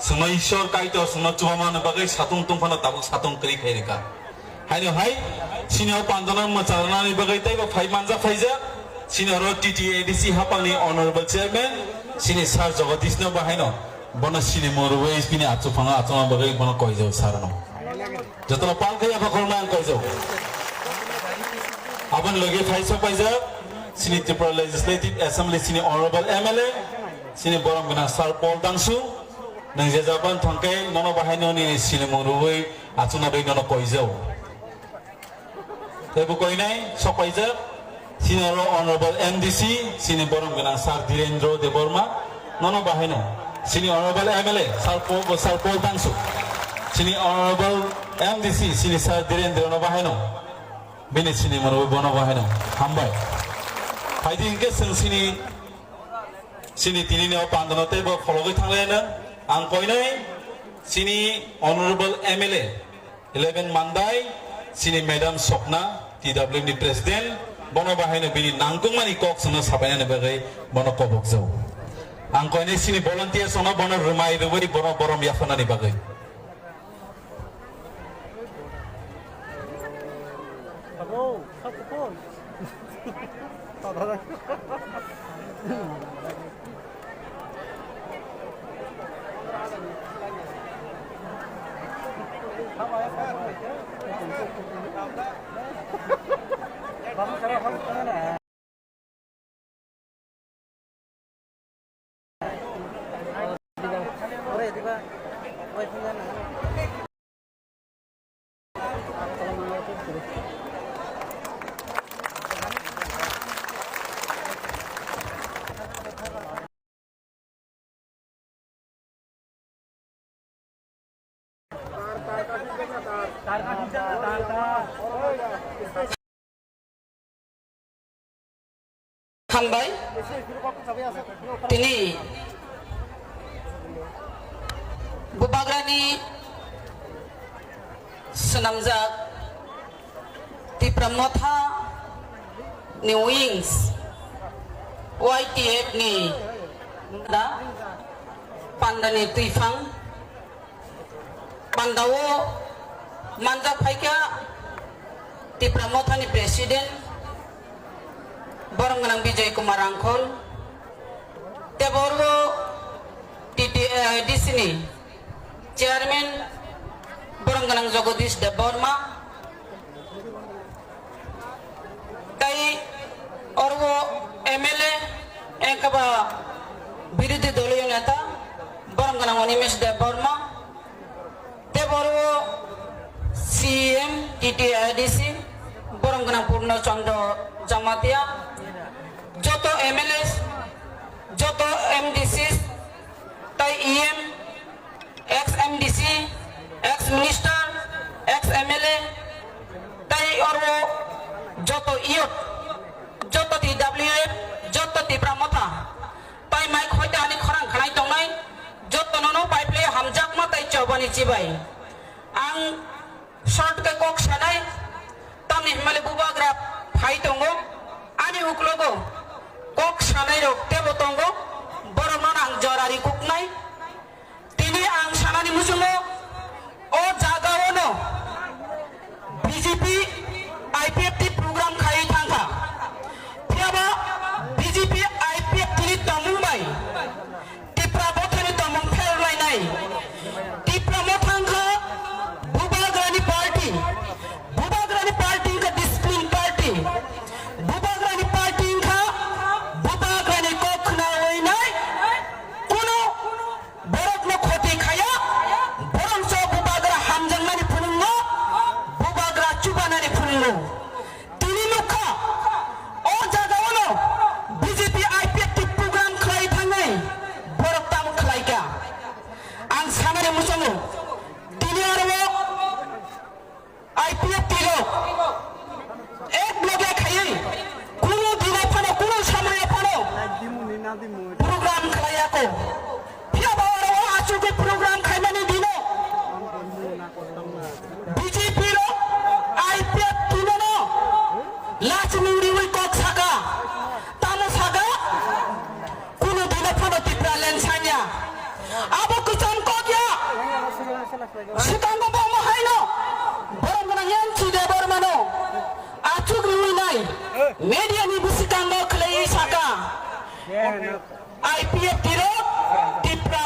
semua isor kaito semua cuma mana bagai satung tumpan tabuk satung keri kiri ka. Hai no hai, sini apa andonan macarana ni bagai tay, apa manja faiza, sini orang TTADC hapang ni honorable chairman, sini sar Jagadish no bahai no, bonus sini morway sini atu panga atu na bagai bono koi jauh sarano. Jatuh pang kaya apa korban koi jauh. Aban lagi faiza faiza, sini Tripura Legislative Assembly sini honorable MLA. Sini borong guna sar Paul Dangsu, nang jajaban thangkai nono bahai noni sini morui atuna doi nono koizau. Tapi koi nai sokoiza sini honorable MDC sini borong guna sar Direndro Deborma nono bahai no. Sini honorable MLA sar Paul Dangsu. Sini honorable MDC sini sar Direndro nono bahai no. Bini sini morui bono bahai no. Hambai. Hai di ingke sini sini tini ne pandano te bo follow thangle na ang koi nai sini honorable MLA 11 Mandai sini Madam Sopna TWD president bono bahai na bini nangkung mani kok sono sabai na bagai bono kobok jau ang koi nai sini volunteer sono bono rumai ruwari bono borom yafana ni bagai Hambai, tini bubagrani senamjak ti pramotha ni wings YTF ni da pandani tuifang pandawo manjak phaika ti pramotha ni president borong ganang Bijay Kumar Angkol teborgo TTADC ni chairman borong ganang Jagadish Deborma tai orgo MLA ekaba বিরোধী দলীয় নেতা borong ganang Onimesh Deborma teborgo CM TTADC borong ganang Purno Chandra Jamatia joto MLAs joto MDCs tai EM ex MDC ex minister ex MLA tai orwo joto IOT joto TWF joto Tipramotha tai mai khoita ani khorang khanai tongnai joto nono pipeline hamjak ma tai chobani chibai ang short ke kok sanai tamni himale bubagra phai tongo ani uklogo kok sanai rok tebo tongo boromon ang jorari kuknai tini ang sanani musumo o jagawono BJP IPFT program khai thangka tiaba BJP IPFT ni tamumbai tipra bothani tamum pherlai nai tipra mothangka bubagrani party ka discipline party bubagrani party ka bubagrani kokhna hoi nai kono borok no khoti khaya borok Tini nuka o jagaono BJP IPF program khlai thangai borok tam khlai ka ang sanare musango tini arwo IPF tilo ek bloge khai kuno dina phano kuno samaya phano program khlai ako pia bawaro achu ke program khai mani dino BJP ro IPF tilo no last nuri wi kok saka tamo saka kuno dina phano tipra len sanya abo kuchon kokya sikango bomo haino borom na yan chide bormano achuk nui nai media ni busikango khlai saka IPF tiro tipra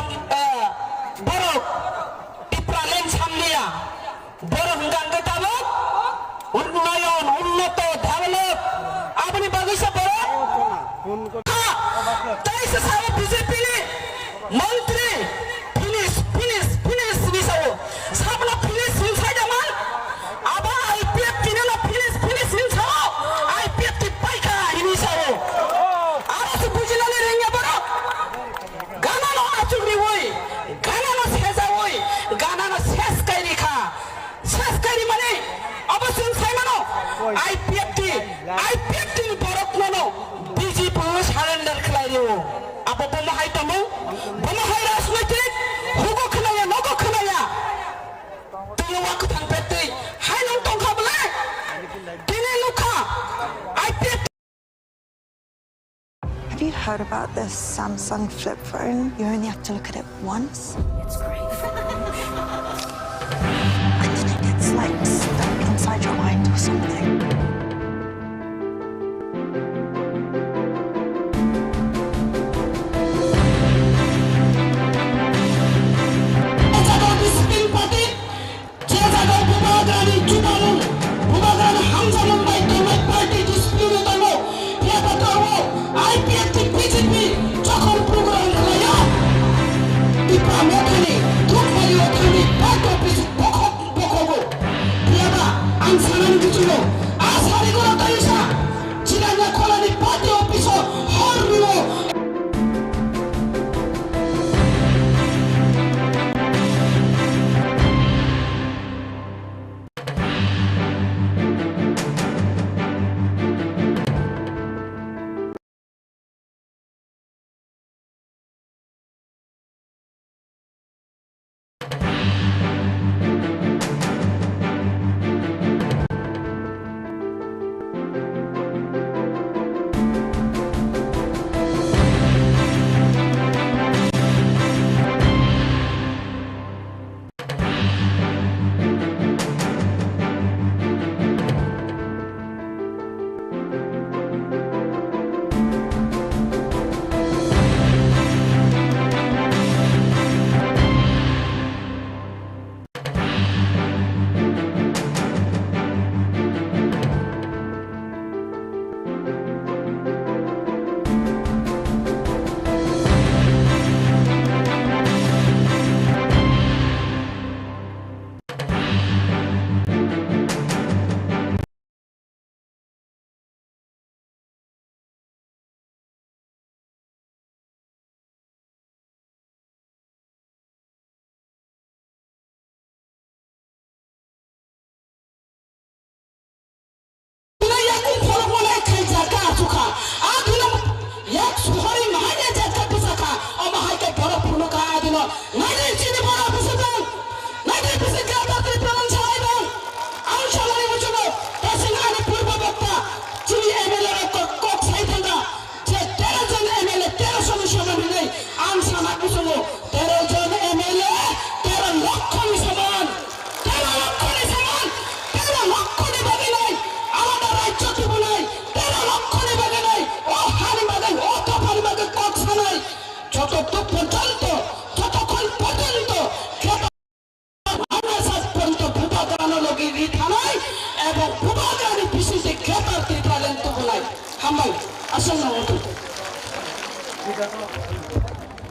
borok tipra len samlia borok gangga tabo উন্নয়ন উন্নত develop আপনি বাগিচা পড়া তাই সারা BJP মন্ত্রী finish নিসাও সাবনা finish inside আমার আবা IPF কিনা ফিনিশ ইনসাও আইপিএফ টি পাইকা ইনিসাও আর তো বুঝিলালে রেঙ্গা বড় গানানো আচুরি ওই গানানো সেজা ওই গানানো শেষ কাইরি খা শেষ কাইরি মানে অবশ্যই সাইমানো আইপিএফ টি বরক নানো বিজেপি সারেন্ডার খেলাইও আবো বমা হাইতামো বমা হাই রাজনৈতিক হুগো খেলায়া নগো খেলায়া তুই ওয়াক থাংপেতে হাই নং টংখাবলে দিনে লুখা IPF Have you heard about this Samsung flip phone? You only have to look at it once. It's great. And then it gets like stuck inside your mind or something.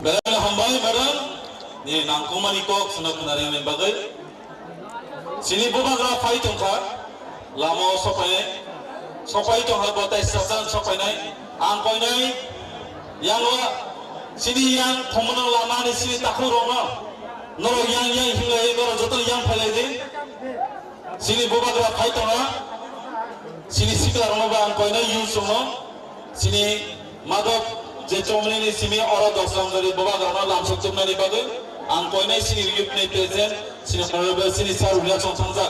Beral hambal beral ni nangkumani kok senak nari men bagai sini bubagra fight tongka lama sopai to hal botai sasan sopai nai ang koi nai yang sini yang thomno lama ni sini taku roma noro yang hingai noro joto yang phalai de sini boba dra khai to na sini sikla roma ba ang koi nai use roma sini madok je chomni ni sini oro dosam dari boba dra lam sok chomna ni bade ang koi nai sini yup nei present sini honorable sini sar ulia chong changja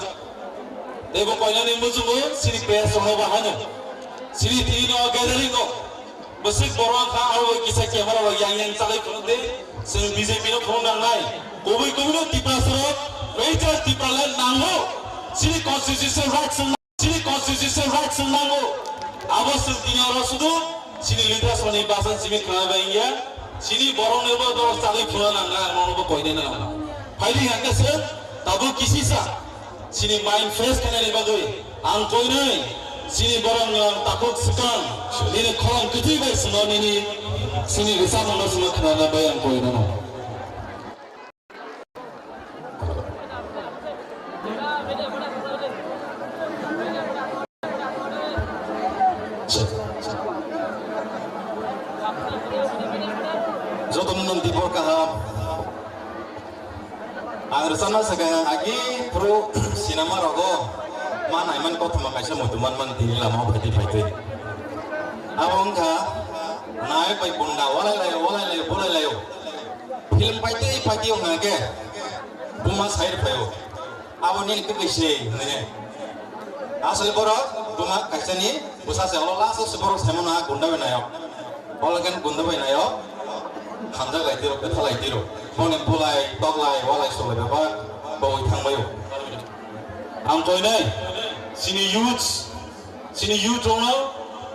ebo koi nai mujumo sini pes roma ba hanu sini tino gathering no besik borang kha aro kisa camera wa yang chalai khonde sing BJP no phone nai kobi no tipra sorot reiter tipra lan nango sini constitutional rights nango abosuk dinaro sudu sini leaders oni basan sini khana baiya sini borong nebo dor chalai khona nanga mono ko koine na faili hanga se tabu kisisa sini mind fresh kana ni bagoi ang koine sini borong takut sekarang ini kolam ketiga semua ini sini bisa mana semua kerana bayang kau ini jodoh nanti berkaham agar sana sekarang lagi pro sinema rogo mana iman kau teman kaisa mutuman man tinggi lama berarti fighting awang ka naik pai bunda walai layo film fighting ngake buma side payo awang ni ke kise ne asal boro buma kaisa ni busa se Allah langsung seboro semana gunda benayo olagan gunda benayo hamza gaitiro bethalai tiro phone pulai toklai walai solai baba bawa thangbayo ang toy nai sini youth ono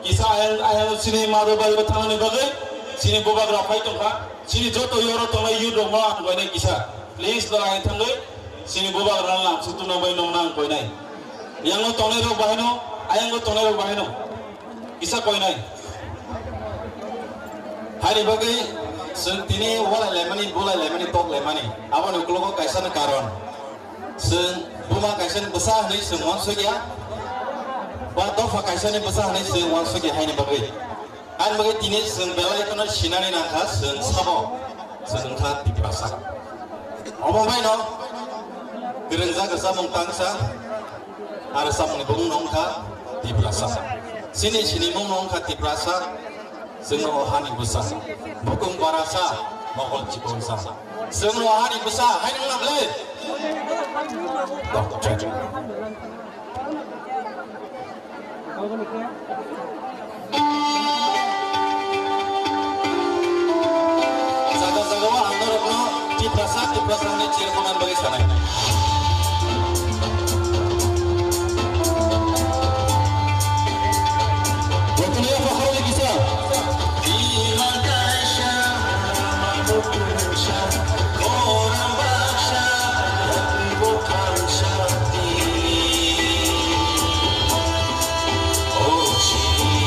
kisa ayal sini mado bayo thangani bagai sini boba grafai tongka sini joto yoro tonga youth ono ang toy nai kisa please dorai thangai sini boba ran lam sutuna bai nong nang toy nai yang no tonai ro bahino ayang go tonai ro bahino kisa toy nai hari bagai sentini walai lemani tok lemani awan uklogo kaisa na karon sen buma kaisa ni besar ni semua sugia wato fa kaisa ni besar ni semua sugia hai ni bagai an bagai tini sen belai kono sinani na khas sen sabo sen kha tiprasa omo mai no gerenja gesa mongtangsa ar samni bung nong kha tiprasa sini mong nong kha tiprasa sengno hani besar bukung barasa mohon cikonsa sengno hani besar hai nang le Saga-saga andor no tiprasa ni cirkonan bagi sana. Waktu apa kau lagi sah? Orang bangsa bukan sakti. Oh sini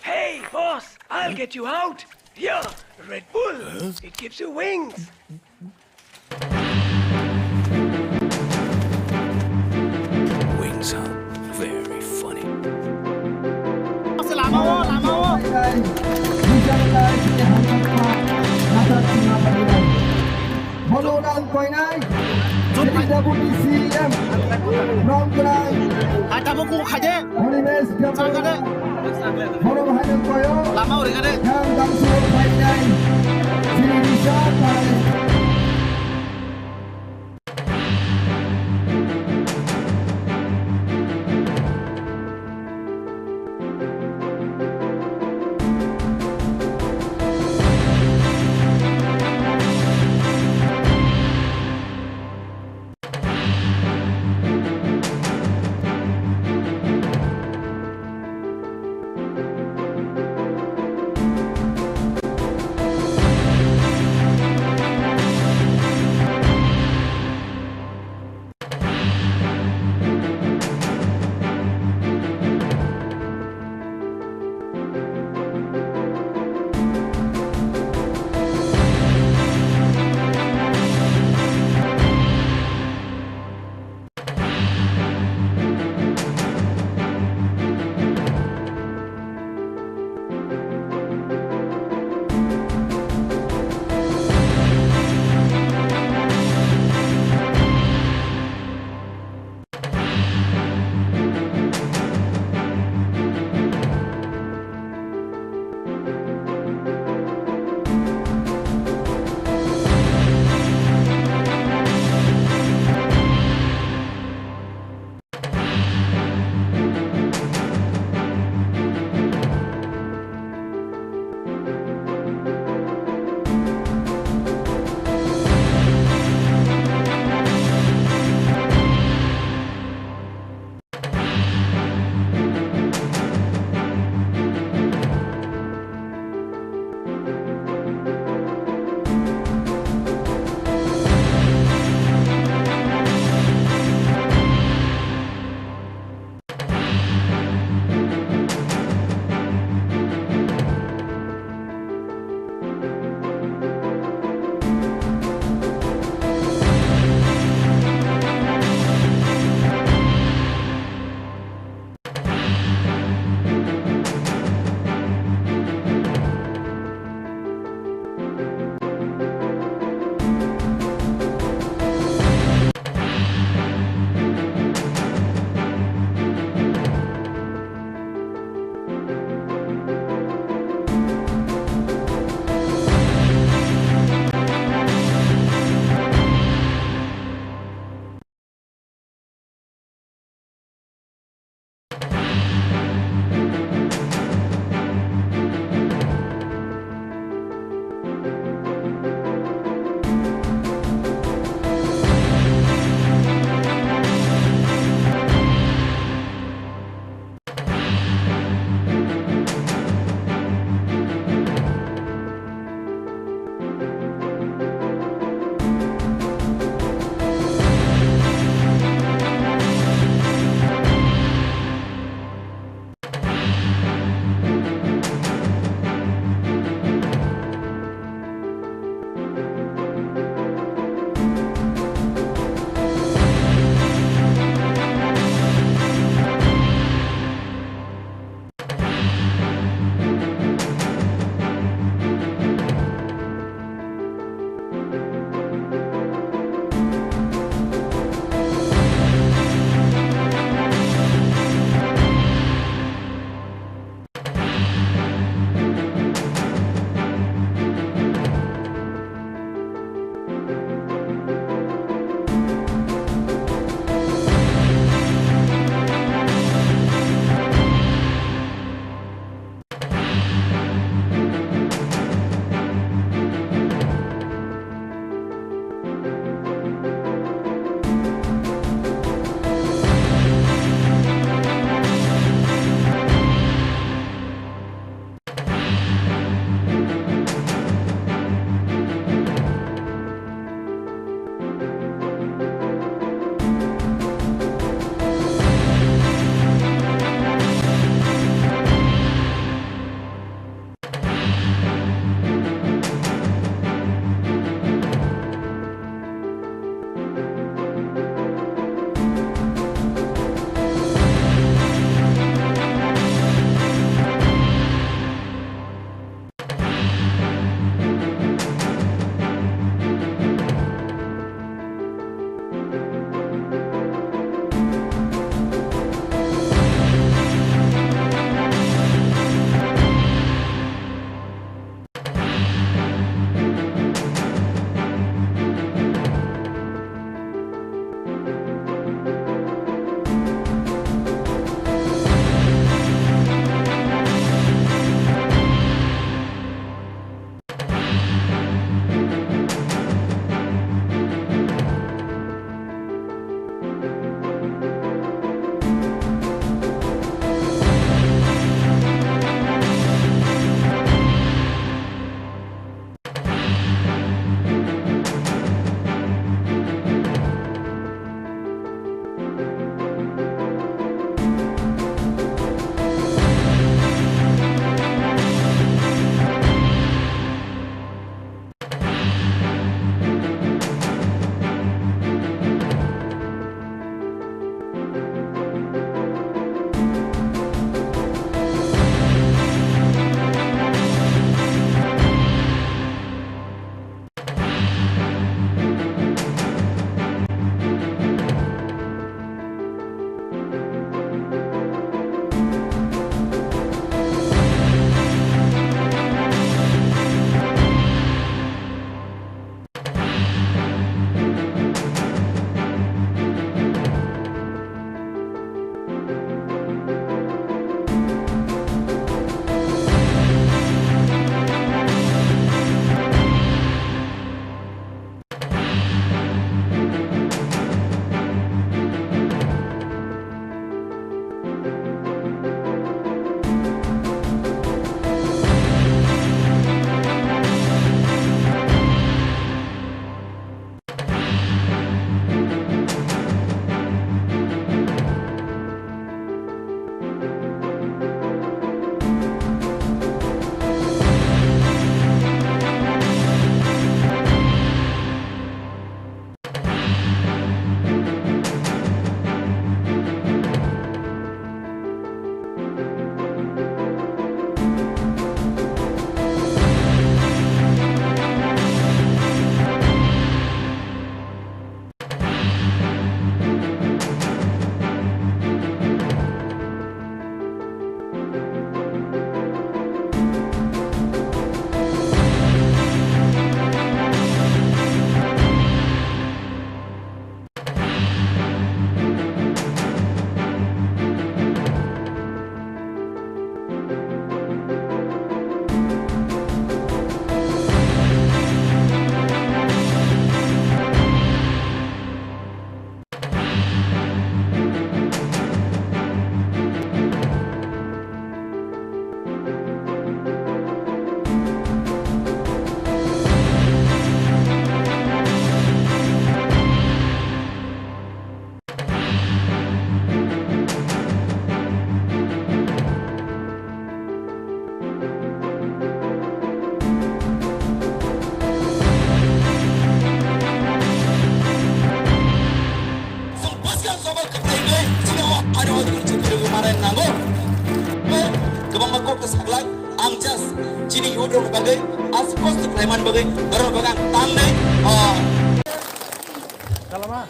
Hey, boss, I'll get you out. Here, Red Bull. It gives you wings. Wings are very funny.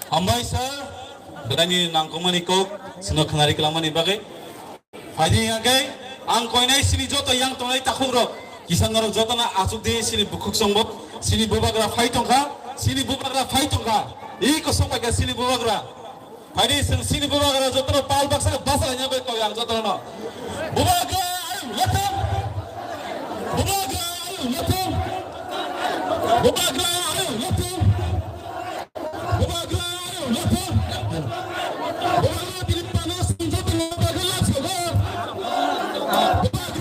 Ambai sir, berani nangkomani kok, seno kenari kelamani bagai. Fadi agai, ang koinai sini joto yang tonai takhung rok, kisan rok joto na asuk di sini bukuk sombok, sini bubagra fai tongka, sini bubagra fai tongka. Iko sompai ke sini bubagra. Fadi sini bubagra joto na pal baksa basal nyabe kau yang joto na. Bubagra, ayo latam. Bubagra, ayo latam. Bubagra, ayo latam. Bubagra, ayo latam. Bubagra pilih panas joto na bubagra latam. Bubagra.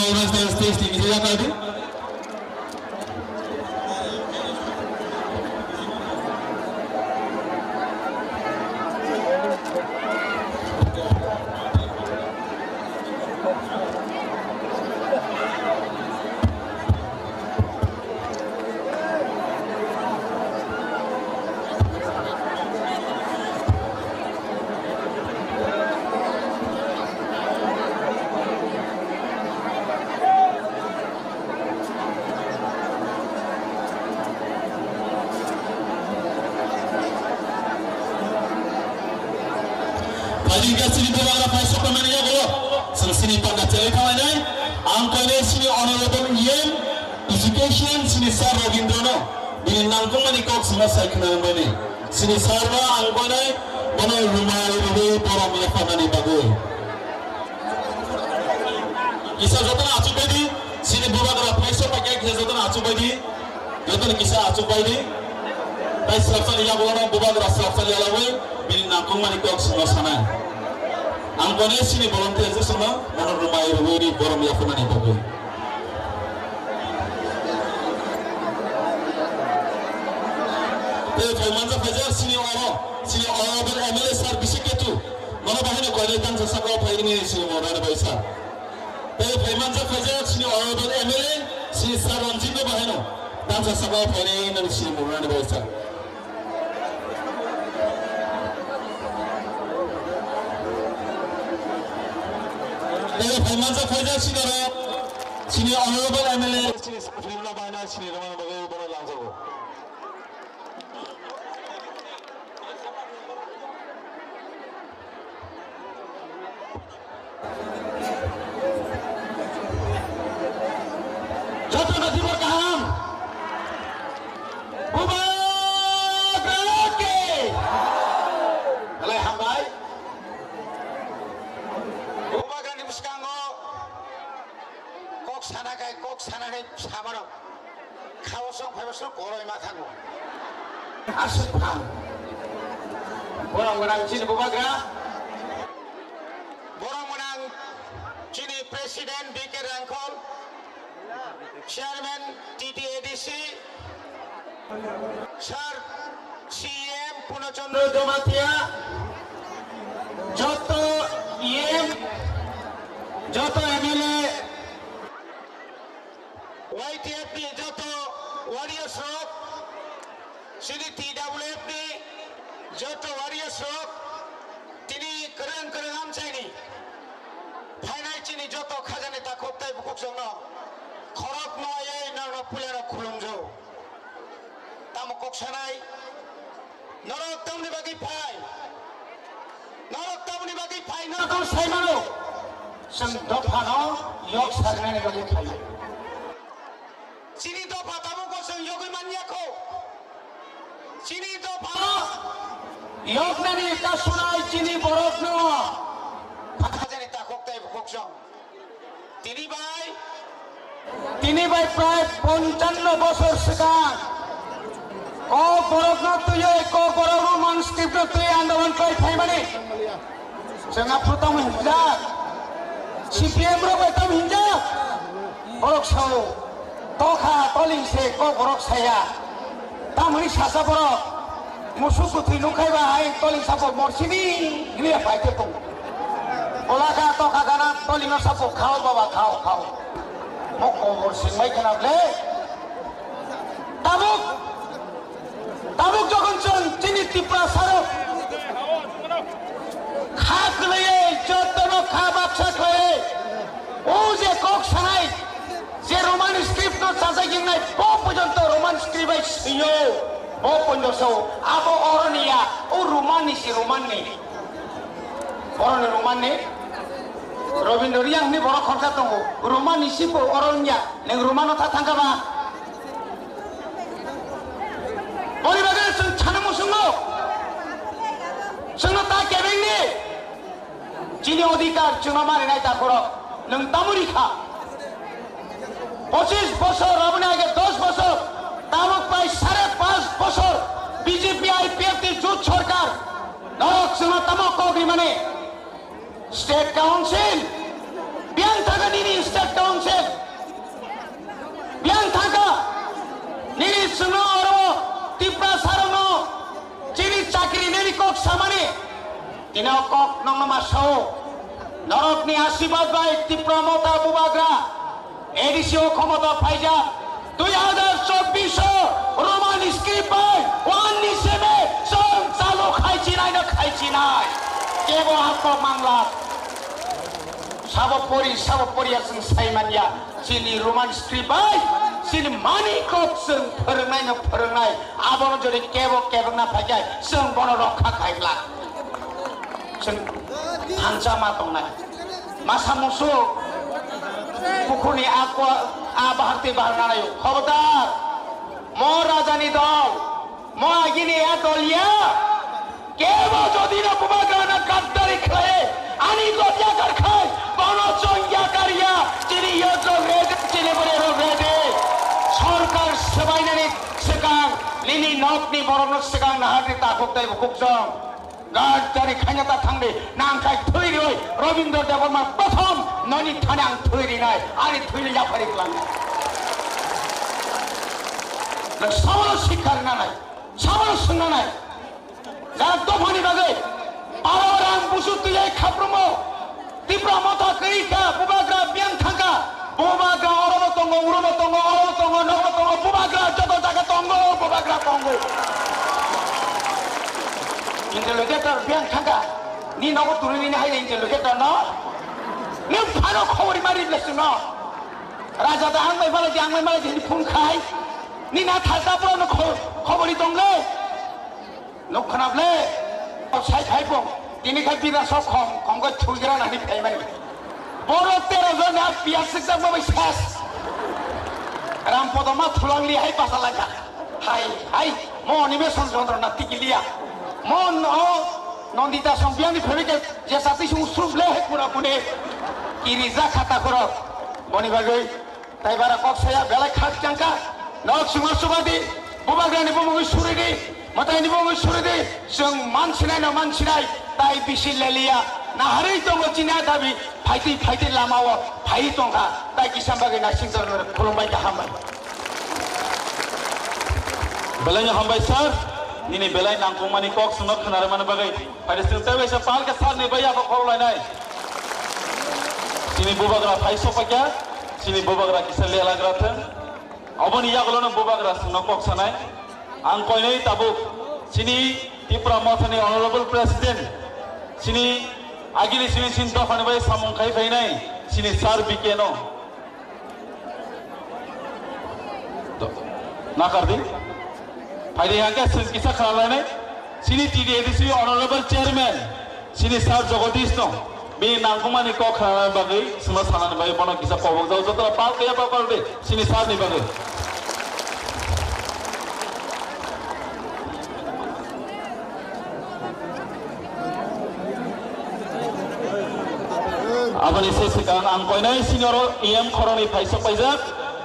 Stage team is here. Paling sini beberapa pasok kemana ya bro? Sini pada cewek kawan ni, angkanya sini honorable Yen Education sini Sar Ravindrono, di nangkung mani kok semua saya kenal mana. Sini Sarwa angkanya mana rumah ini orang yang mana bagus. Kisah jodoh acuh bedi, sini beberapa pasok pakai kisah jodoh acuh bedi, jodoh kisah acuh bedi. Baik selapsan ia boleh beberapa selapsan ia lalu, di nangkung mani kok semua sana. Angkanya sini volunteer semua, mana rumah ini orang yang mana bagus. Manza Fajar sini orang MLA sar bisik itu, mana bahan yang kuali dan sesuatu apa ini sini orang ada besar. Manza Fajar sini orang MLA sini sar Ranjito bahan dan sesuatu apa ini sini orang ada besar. Manza Fajar sini honorable MLA sini Frimla bahan sini ramai bagai baru langsung. Jatuh nanti berkaham. Bubarake. Alai hambai. Bubarake muskango. Kok sana kai samaro. Khawasong phawasong koroi mathango. Asuk pham. Borong sini bubarake. Borong sini Presiden BK Rangkol. Chairman TTADC, Sir CM Punachandra Domatia, Joto EM, Joto MLA, YTFD, Joto Warriors Rock, Sini TWFD, Joto Warriors Rock, Tini Kerang Amchaini, Finai Chini Joto Khajane Takoptai Bukuk Songno. Khorok noye naro pulera khulumjo tamokok sanai norok tamni bagi phai norok saimano sang dofano yok sarnane bagi phai sini dofa tamoko sang yogi manyako sini dofa yok nani ka sunai sini borok no khajani takoktai bukok তিনি ভাই প্রায় 55 বছর সেখান ক বরক তুই ক বরক মানস্ক্রিপ্ট তুই আন্দোলন কই ফাইমানি जोंहा প্রথম হিংসা সিপিএম रो প্রথম হিংসা বরক সাও তখা তলিংসে ক বরক সায়া তামনি সাসা বরক মুসুকু তুই নুখাইবা আই তলিং সাপো মরসিনি গিয়ে পাইতে তো ওলাকা তখা গানা তলিং সাপো খাও বাবা খাও Mokor singmai kenapa? Tabuk jogon jon cini tipra sarok. Khak leye, jotono khabab sak leye. Oje kok sanai. Je Roman script no saja ginai. Bo pojonto Roman script ay siyo. Bo ponjoso. Abo orania. O Romani si Romani. Romani. Robin Riang ni borok khorja tongo Roman isipo orangnya neng Romano tatangga ba Bori bagai sung chana musungo sung ta kebeng ni Chini odikar chunga mari nai ta koro neng tamuri kha 25 বছর আপনি আগে 10 বছর তামক পাই 5.5 বছর BJP IPF জোট সরকার নরক সীমা তামক কগি মানে State Council, Biang Taka Nini State Township, Biang Taka Nini Suno Oro, Tipra Sarono, Chini Chakri Nini Kok Samani, Tino Kok Nongama Show, Norok Ni Asibad Bai, Tipra Mota Bubagra, Edisio Komodo Paija, 2024 Roman Script by 1 Niseme, Song Salo Khaichinai na Khaichinai, Kebo Hako Mangla. Sabopori asing Saimania, sini Roman Scribai, sini Mani Kok sing perengai na perengai, abono jadi kebo na pajai, sing bono rokha kaila, sing hanca matong na, masa musuh, pukuni aku abahti bahana yuk, khabar, mo rajani dol, mo agini atol ya, kebo jadi na pemagana kadari khaye, ani gotya kar khaye. Chongya Karya, Chini Yoto Rede, Chini Borero Rede, Sorkar Sabainani Sekang, Lini Nokni Boronok Sekang, Nahati Takuktai Bukukzong, God Tari Kanyata Tangde, Nankai Tuiroi, Robindo Devorma, Bathom, Noni Tanang Tuirinai, Ani Tuiri Yaparik Lang. Samalo Sikar Nanai, Samalo Sunanai, Zato Pani Bagay, Pawarang Busutuya Kapromo. Tipra Mota Kerika, Bubagra, Biang Taka, Bubagra, Oromotongo, Uromotongo, Oromotongo, Noromotongo, Bubagra, Joto Takatongo, Bubagra Tongo. Interrogator, Biang Taka, Ni Nogo Turini High Interrogator, no? No Pano Kori Mari Blessing, no? Raja the Hangmai Valley, Hangmai Valley, Punkai, Nina Tata, no Kobori Tongo, no Kanable, outside Hypo. Ini kan tidak sokom, kongko cuiran ani payment. Borok terozo na pias seksa bawa sas. Rampodoma tulang liya hai pasal aja. Hai, mo ni beson sondro nanti kilia. Mo nondita sompiang di pemikir jasa tisu usruf leh pura pune. Kiriza kata korok. Moni bagai, tai bara kok saya belai khas jangka. Nok sungai subadi, bubagrani bumungi suridi. Mata ini bumungi suridi. Sung mansinai na mansinai. Tai bisi lelia, nah hari itu ngocina tapi fighting lama wa, fight tongka, tai kisah bagi nasing tu belum baik hambai. Belanya hambai sir, ini belai nangkung mani kok sunat kenara mana bagai. Pada setiap biasa pal ke sar ni bayar apa kalau lain. Sini bubagra fight sopakia, sini bubagra kisah lelah geratan. Abang iya kalau nak bubagra sunat kok sanai, angkoi ni tabuk. Sini Tipra Mothani Honorable President. Sini agili sini sinto fane bai samong kai fai nai sini sar bikeno na kar di faide yang ke sin kisa khala nai sini TDADC Honorable Chairman sini sar Jagadish no be nangkumani ko khala bagai sima sanan bai bono kisa pawok jau jotra pal kaya pa parde sini sar ni bagai Abang ini sekarang angkoi nai senior EM koroni paisa paisa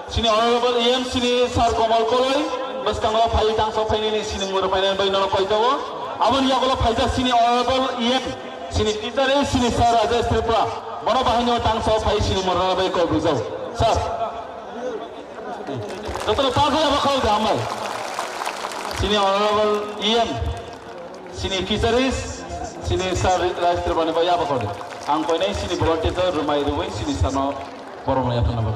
sini honorable EM sini sar komal koloi bas kanglo pai tang so pai ni sini mur pai nai bai nono pai tawo abang ya kalau paisa sini honorable EM sini teacher sini sar Rajesh Tripura bono bahanyo tang so pai sini mur bai ko buzau sir Dokter Pak apa kau damal sini honorable EM sini fisheries sini sar Rajesh Tripura bai apa kau angkoi nai sini volunteer tu rumai ruwai sini sama forum ya apa nama?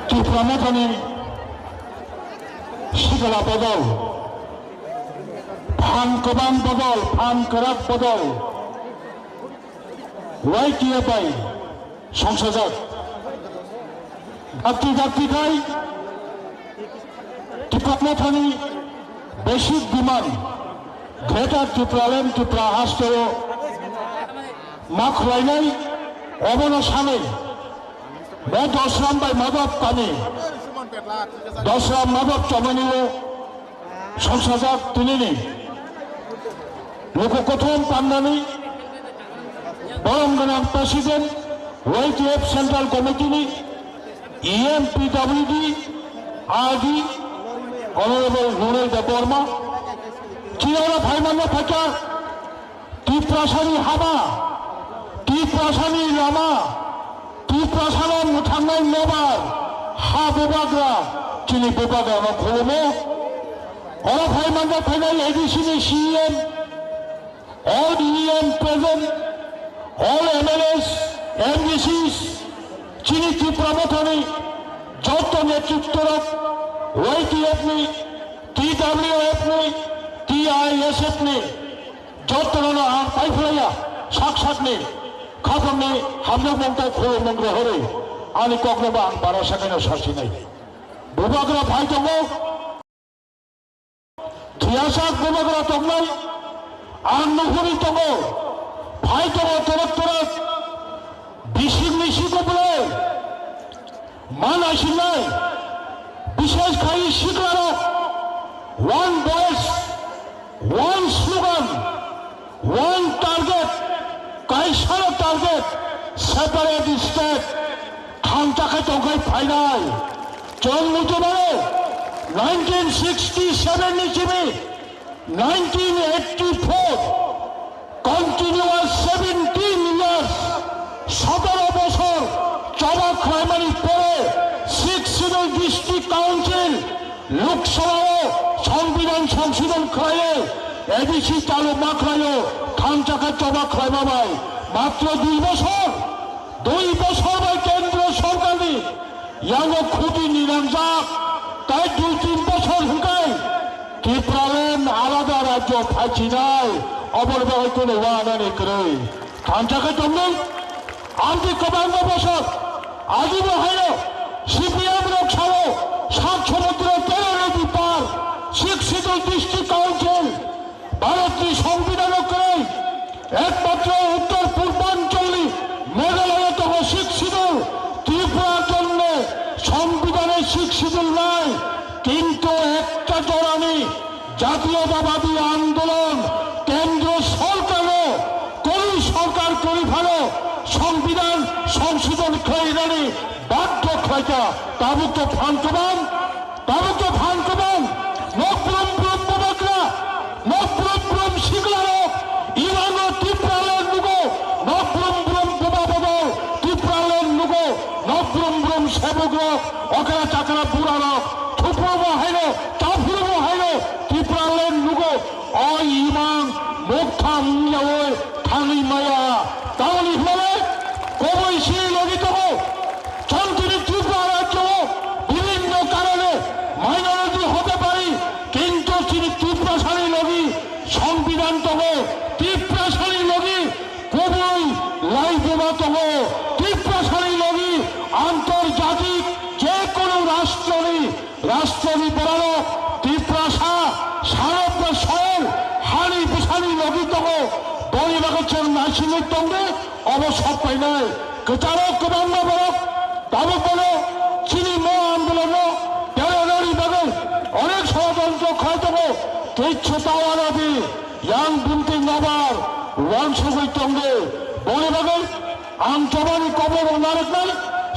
Tipra Mothani segala bodol, pan kebang bodol, pan kerak bodol, YTA bai. সংসদ গাপ্তি খাই টিপা Mothani বেশি বিমান greater ত্রিপুরালেন Tripura হাস্টেল মাখ লাইনাই অবন সামনে বে দশরাম by Madhav পানি দশরাম মাধব চমনি সংসদ তিনি লোককথন পান্নানি বরং president YTF Central Committee ni EMPWD RD Honorable Nurul Deborma Chirara Bhaimanda Thaka Tiprasani Haba Tiprasani Lama Tiprasanan Mutangai Nebar Ha Bubagra Chini Bubagra no Kolomo Ora Bhaimanda Thaka ADC CM all EM present all MLAs MDCs Chini Tipramatani Jota Netriptorap YTF ने TWF ने TISF ने जोतरना आम पाइफलाया साक्षात ने खत्म ने हम लोग मंगता खोल मंगरे हो रहे आने कोकने बांग 12 सेकंड शासी नहीं बुबागरा भाई तो वो धियासाक बुबागरा तो नहीं आम नुहरी तो वो भाई तो वो तरफ बिशिक को बुलाए मान आशिलाई বিশেষ খালি শিখলারা one voice one slogan one target কাইসারা টার্গেট সেপারেট স্টেট খানটাকে তোকাই ফাইনাল জন্মতে পারে 1967 নিচিবে 1984 কন্টিনিউয়াস 17 ইয়ার্স 17 বছর চবাক প্রাইমারি পরে 6 শিডিউল ডিস্ট্রিক্ট কাউন্সিল লোকসভাও সংবিধান সংশোধন করে এডিসি চালু মাখরায় খানটাকা চবাক খাইবাবাই মাত্র 2 বছর বাই কেন্দ্র সরকারি ইয়াঙ্গ খুঁটি নিরঞ্জাক তাই 2-3 বছর হুকাই ত্রিপুরালেন আলাদা রাজ্য ফাইছি নাই অবরবাহ করে ওয়ানানি করে খানটাকা জন্যই আন্টি কমান্ড বছর আজীব হয় সিপিএম রক্ষাও 7 সমুদ্র 13 নদী পার 6 শিডিউল ডিস্ট্রিক্ট কাউন্সিল ভারতীয় সংবিধান করে একমাত্র উত্তর পূর্বাঞ্চলে মেঘালয়তম 6 শিডিউল ত্রিপুরার জন্য সংবিধানে 6 শিডিউল নাই কিন্তু একটা জোরানি জাতীয়তাবাদী আন্দোলন কেন্দ্র সরকারও করি সরকার করি ভালো সংবিধান সংশোধন করে বাধ্য খাইটা তাবুক ফানকবান নব্রম ব্রহ্মবাকরা নব্রম শিখলারো ইরানো ত্রিপুরালের নুগো নব্রম ব্রহ্মবাবদ ত্রিপুরালের নুগো নব্রম সেবগ্র অকরা চাকরা বুড়ানো থুপুরব হাইল চাফুরব হাইল ত্রিপুরালের নুগো অ ইমাং মুখা মুঞ্জাওয় থানি মায়া তাহলে হলে কবৈশী ললিত চন্দ্রী ত্রিপুরা রাজ্য বিভিন্ন কারণে মাইনরিটি হতে পারি কিন্তু তিনি ত্রিপুরাশালী লগি সংবিধান তব ত্রিপুরাশালী লগি কবই লাইফেবা তব ত্রিপুরাশালী লগি আন্তর্জাতিক যে কোনো রাষ্ট্রী বড় ত্রিপুরাশা সারব শহর হানি বিশালী লগি তব বলিবাগের নাইসিমের তঙ্গে অবসর পাই নাই কেতারক কমান্ড বরক তাবক বলো চিনি মো আন্দোলন তেরোনারি বাগে অনেক ষড়যন্ত্র খাই দেবো তুচ্ছতাওয়ালাদি ইয়াং বিনতি নবার ওয়াংশুগুই তঙ্গে বলে বাগে আন্তবানি কবর নারক নাই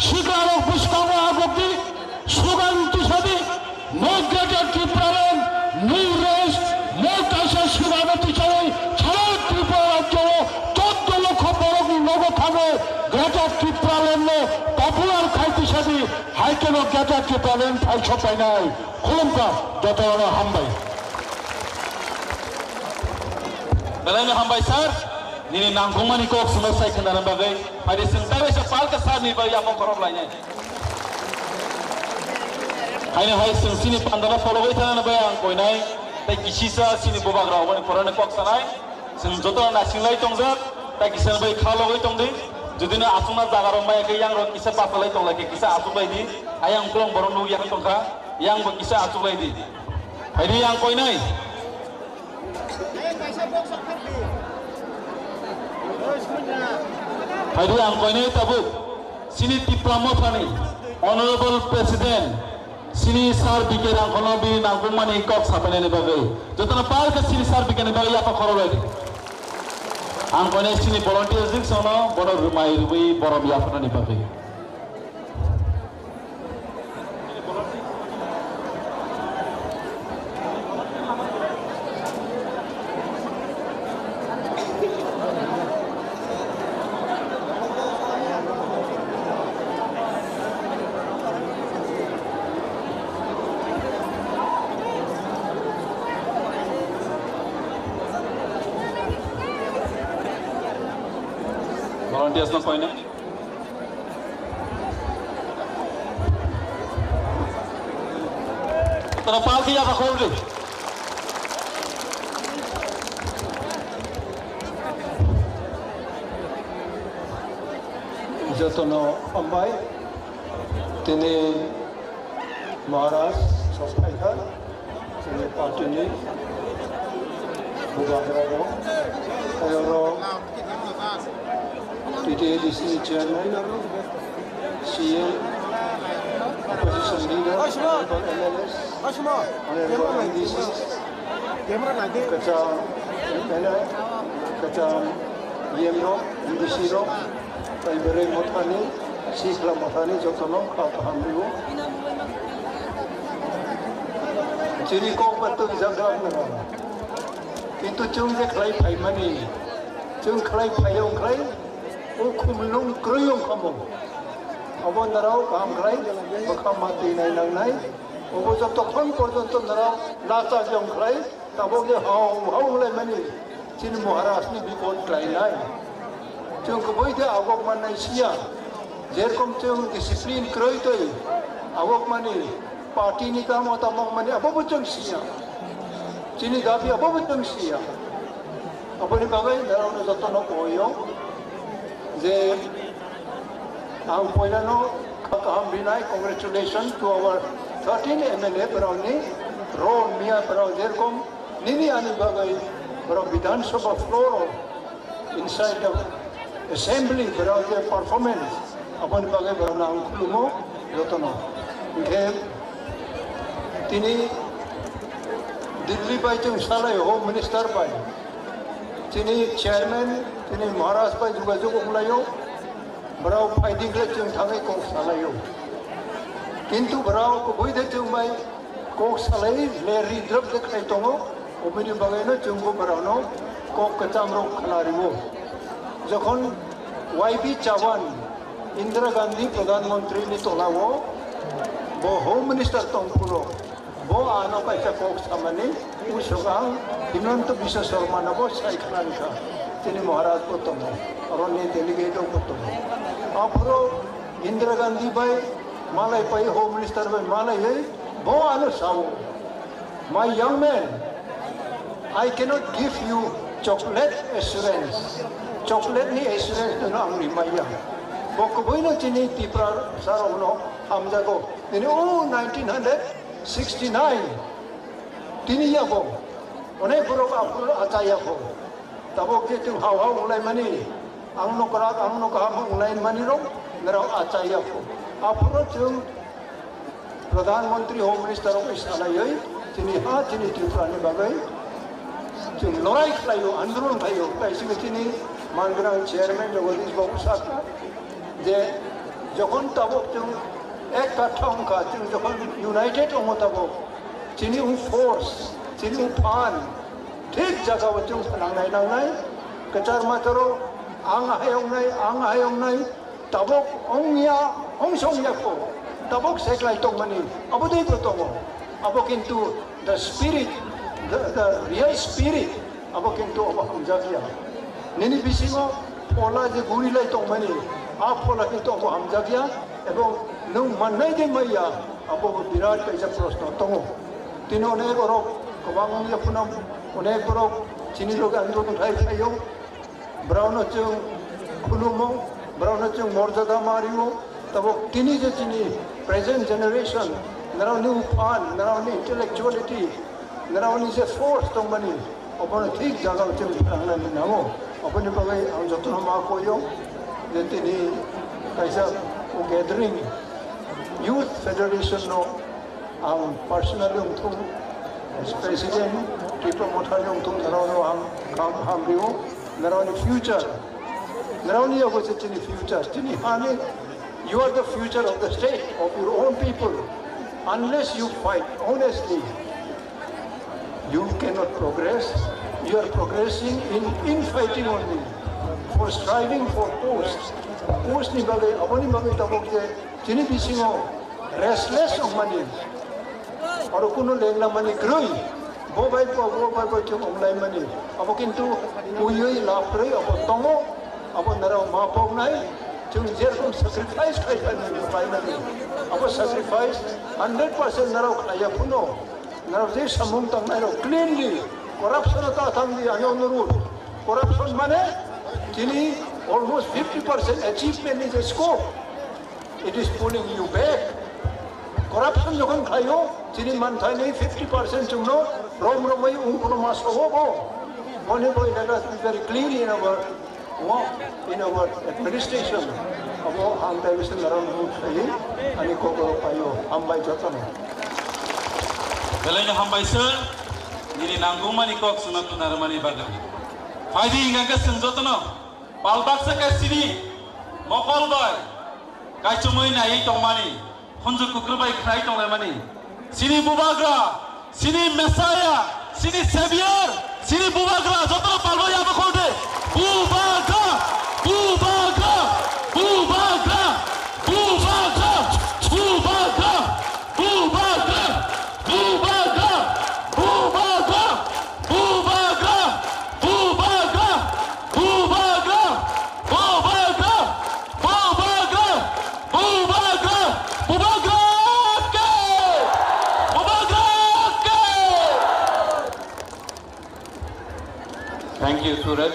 শিকার পুষ্কাম আগতি সুগান্তি সাদি নো গ্রেটার ত্রিপুরালেন নিউ রেস্ট নো কাশা শিবাগতি চলে ছাড়া ত্রিপুরা রাজ্য 14 লক্ষ বড় নগদ থাকে গ্রেটার ত্রিপুরালেন পপুলার খাইতে সাদি হাইকেন গ্রেটার ত্রিপুরালেন ফাইছ পাই নাই খুলুমকা যত হামবাই Belanya hambai sar, nini nangkungmani kok selesai kendaraan bagai, pada sentara sepal kesar ni bagi apa korom lainnya. Hanya hai sini pandala follow itu na bagi ang koi nai, tapi kisisa sini bobak rau mani koran kok sanai, sini jodoh nasi lai tongzat, tapi kisah bagi kalau itu tongdi, jadi na asuna jaga romai ke yang rot kisah apa lai tong lagi kisah asu lai di, ayang pulang baru nunggu yang tongka, yang bagi kisah asu lai di, hari yang koi nai. Hari yang kau ini tahu, sini diplomasi, Honorable President, sini sar bikin yang kono bi nangkuman ikut sampai ni bagai. Jatuh napal ke sini sar bikin bagai apa korol lagi? Ang kau ini sini volunteer sih sono, bono rumai bono biasa ni bagai. biasna koina. Tara palki ya khol যতনো অম্বাই তিনি মহারাজ সস্তাইকার তিনি পার্টিনি বুঝাগ্রাগো তাইরো TTADC chairman CM opposition leader MLS honorable MDCs kacang MLA kacang YEMRO MDC-ro Taibere Mothani, Sikla Mothani, Jotono, Kapahambu. Jadi kau betul jaga negara. Itu cung je kelai paimani, cung kelai payung kelai, kumlung keruyung kamu. Abon narau kam kelai, bakam mati nai nang nai. Obo jotokon porjonto narau nata jong kelai, tabok je hau kelai mani. Cini Maharaj ni bikon kelai nai. Cung keboi dia awak mana isia, jerkom cung disiplin keroi tu, awak mana parti ni kamu atau awak mana apa betul sia, cini dapi apa betul sia, apa ni bagai dalam satu nak koyo, je, ang poila no kaham binai congratulations to our 13 MLA berau ni, Ron Mia berau jerkom, nini ani bagai berau Vidhan Sabha floor inside the assembly berau je performance apa ni bagai berau nang kulumo jotono ke tini Delhi pai chung salai home minister pai tini chairman tini Maharaj pai juga melayu berau fighting le chung thangai kong salayo kintu berau ko boi de chung bai kong salai le ridrop de khai tongo obini bagai no chung ko berau no kok kecamro khanariwo যখন ওয়াইবি চাওয়ান ইন্দিরা গান্ধী প্রধানমন্ত্রী নি তোলাও বো home minister তংপুরো বো আনো paisa cock সামানি উসগাং Himanta Biswa Sarma নব সাইখানকা তিনি মহারাজ প্রথম অরণ্য ডেলিগেট প্রথম আপরো ইন্দিরা গান্ধী বাই মালাই পাই হোম মিনিস্টার বাই মালাই বো আনো সাও my young man I can't give you chocolate assurance chocolate ni assurance tu na angri maya boko boino chini tipra sarono amjago ini 1969 tini ya bo onek boro apur ataya bo tabok je tu hau ulai mani angno karak angno kaham ulai mani ro nero ataya bo apuro chung pradhan mantri home minister of isalai tini ha tini tipra ni bagai chung lorai khlayo andolon khlayo kaisi chini mangrang chairman jagadish babu saka je jokhon tabok chung ek kathong ka chung jokhon united omotabok chini force chini pan thik jaga chung nang nai kachar mataro ang hayong nai tabok ongya ongsong yako tabok seklai tong mani abodei protongo abo kintu the spirit the real spirit abo kintu abo hamjakia nini bisingo pola je guri lai tong mani a pola kintu abo hamjakia ebong nung manai de maya abo birat kaisa proshno tongo tino ne borok kobang ya punam one borok chini log andolon thai thayo brauno chung khulumo brauno chung morjada mariyo tabo tini je chini present generation narau new fan narau ni intellectuality narau ni je force tong mani upon thik jaga chung rangna ni namo upon ni bagai ang jotno ma koyo je tini kaisa o gathering youth federation no ang personally thung as president triple mothal thung narau no ang ham riu narau ni future narau ni ago chini future chini hani you are the future of the state of your own people unless you fight honestly you cannot progress you are progressing in fighting only for striving for post ni bagai aboni bagai tabok je chini bisingo restless of money or kuno lengla mani groi bo bai po chung online mani abo kintu uyoi la prei abo tongo अब नराव मा पावनाय जों जेरखम sacrifice खालामनानै अब sacrifice 100% नराव खाया फुनो नराव जे सामुं तांनाय cleanly corruption ता थांदि आनो अनुरोध करप्शन माने दिनै almost 50% achievement in the scope. It is pulling you back. Corruption যখন খাইও তিনি মানথাইনি 50% জুনো রমরমই উনকোনমা সহবো মনে বই let us be very clean in our work, in our administration. Abo hamtai bisin naram rut khai ani ko payo hambai jotano. Belaina hambai sir ini nanggung mani kok sunat narmani bagan. Faidi inganga sunjotano palbaksa ka sini mokol boy kaicumoi na ei tongmani hunju kukurbai khnai tonglaimani sini bubagra sini messiah sini savior sini bubagra jotoro palbo yaba khode bubagra bubagra bubagra bubagra bubagra bubagra bubagra bubagra bubagra bubagra bubagra bubagra bubagra bubagra bubagra ke bubagra ke. Thank you सूरज.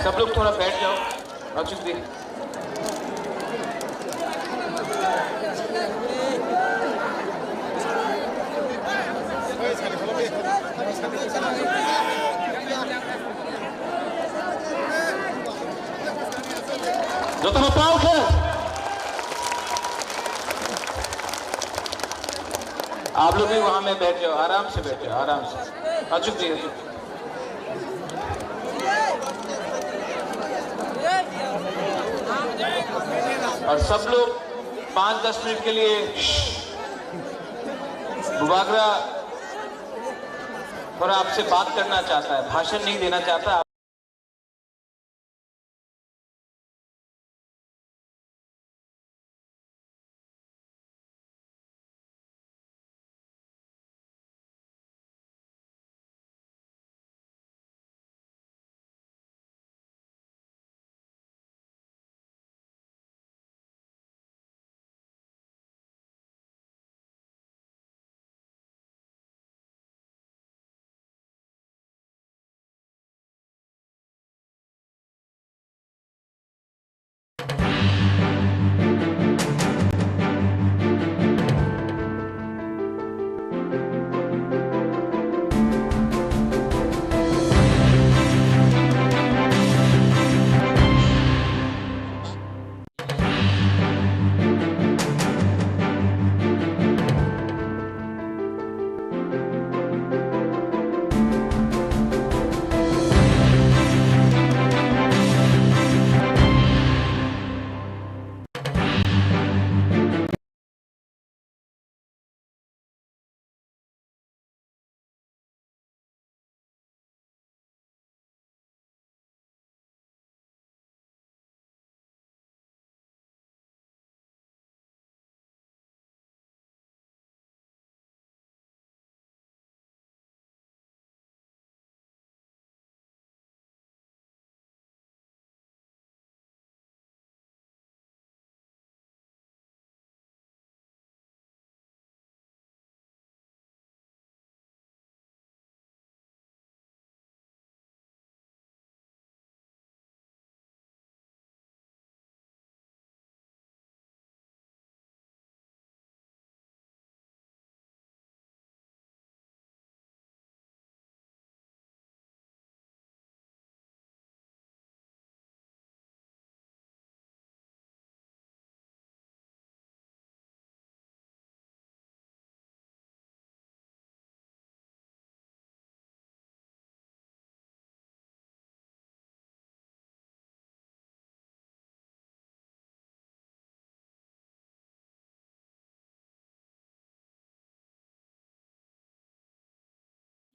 सब लोग थोड़ा बैठ जाओ. अचूक दी. जो तो पाओ है आप लोग भी वहां में बैठ जाओ आराम से बैठ जाओ आराम से अचूक दी अचूक और सब लोग 5-10 मिनट के लिए बुबागरा थोड़ा आपसे बात करना चाहता है भाषण नहीं देना चाहता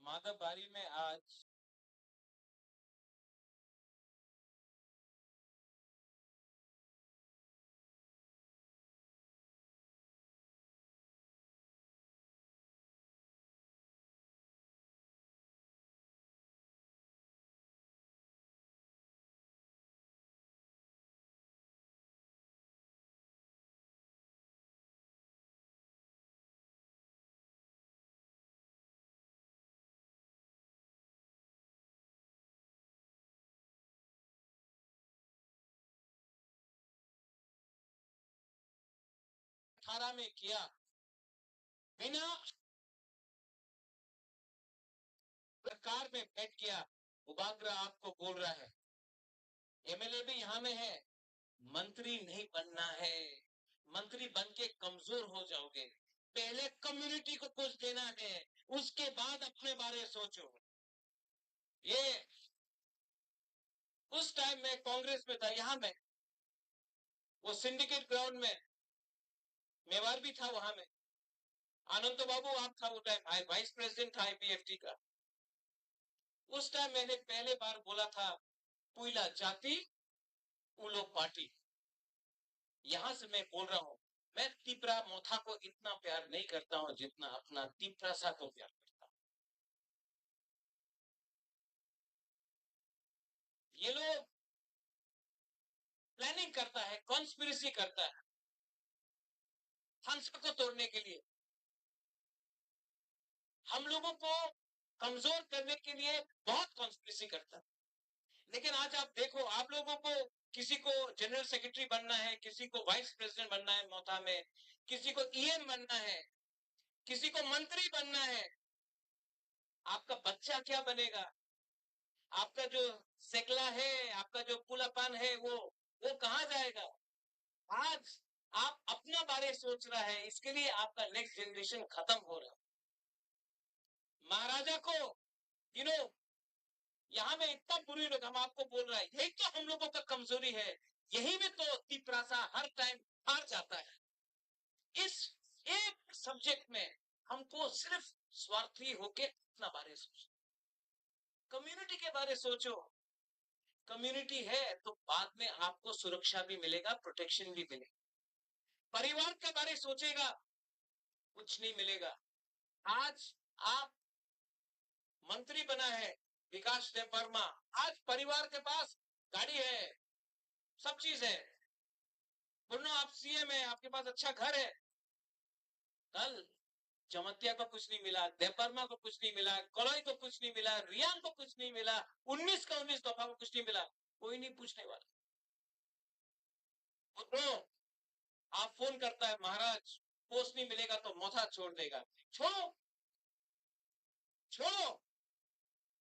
माधव बारी में आज 2018 में किया, बिना सरकार में बैठ किया, उबाग्रा आपको बोल रहा है। एमएलए भी यहाँ में है, मंत्री नहीं बनना है, मंत्री बन के कमजोर हो जाओगे। पहले कम्युनिटी को कुछ देना है, उसके बाद अपने बारे सोचो। ये उस टाइम में कांग्रेस में था, यहाँ में वो सिंडिकेट ग्राउंड में मेवार भी था, वहां में आनंद बाबू आप था, वो टाइम वाइस प्रेसिडेंट था आईपीएफटी का। उस टाइम मैंने पहले बार बोला था, पुइला जाति उलो पार्टी। यहां से मैं बोल रहा हूं, मैं तिपरा मोथा को इतना प्यार नहीं करता हूं जितना अपना तिपरासा को प्यार करता हूं। ये लोग प्लानिंग करता है, कॉन्स्पिरेसी करता है हंस को तोड़ने के लिए, हम लोगों को कमजोर करने के लिए बहुत कॉन्स्पिरेसी करता है। लेकिन आज आप देखो, आप लोगों को किसी को जनरल सेक्रेटरी बनना है, किसी को वाइस प्रेसिडेंट बनना है मोथा में, किसी को ईएम बनना है, किसी को मंत्री बनना है। आपका बच्चा क्या बनेगा? आपका जो सेकला है, आपका जो पुलापान है, वो कहां जाएगा? आज आप अपना बारे सोच रहा है, इसके लिए आपका नेक्स्ट जनरेशन खत्म हो रहा है। महाराजा को यहाँ में इतना बुरी लोग, हम आपको बोल रहा है, यही तो हम लोगों का कमजोरी है, यही में तो तिपरासा हर टाइम हार जाता है। इस एक सब्जेक्ट में हमको सिर्फ स्वार्थी होके अपना बारे सोचो, कम्युनिटी के बारे सोचो। कम्युनिटी है तो बाद में आपको सुरक्षा भी मिलेगा, प्रोटेक्शन भी मिलेगा। परिवार के बारे सोचेगा, कुछ नहीं मिलेगा। आज आप मंत्री बना है विकास देववर्मा, आज परिवार के पास गाड़ी है, सब चीज है। बोलो आप सीएम है, आपके पास अच्छा घर है। कल चमतिया को कुछ नहीं मिला, देववर्मा को कुछ नहीं मिला, कलोई को कुछ नहीं मिला, रियान को कुछ नहीं मिला, 19 का 19 दफा को कुछ नहीं मिला, कोई नहीं पूछने वाला। तो आप फोन करता है, महाराज पोस्ट नहीं मिलेगा तो मोथा छोड़ देगा। छोड़ो छोड़ो,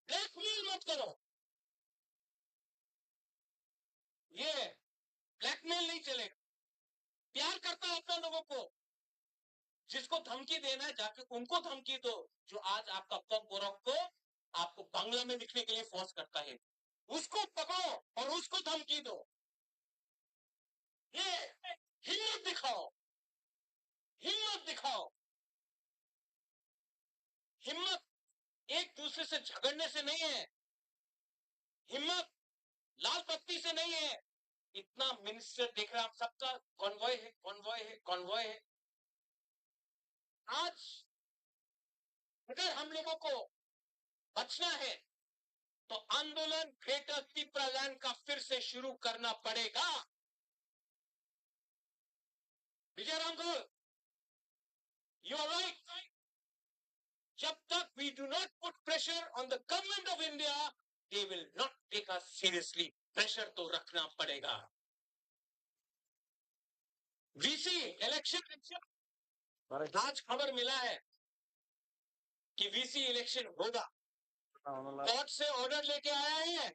ब्लैकमेल मत करो। ये ब्लैकमेल नहीं चलेगा। प्यार करता है अपना लोगों को, जिसको धमकी देना है जाके उनको धमकी दो। जो आज आपका पग बोरक को आपको बांग्ला में लिखने के लिए फोर्स करता है, उसको पकड़ो और उसको धमकी दो। ये हिम्मत दिखाओ, हिम्मत दिखाओ। हिम्मत एक दूसरे से झगड़ने से नहीं है, हिम्मत लाल बत्ती से नहीं है। इतना मिनिस्टर देख रहा, आप सबका कॉन्वॉय है, कॉन्वॉय है, कॉन्वॉय है। आज अगर हम लोगों को बचना है तो आंदोलन ग्रेटर तिपरालैंड का फिर से शुरू करना पड़ेगा। Vijay Ramgol, you are right. जब तक we do not put pressure on the government of India, they will not take us seriously. Pressure तो रखना पड़ेगा। वीसी इलेक्शन, आज खबर मिला है कि वीसी इलेक्शन होगा। कोर्ट से ऑर्डर लेके आया है।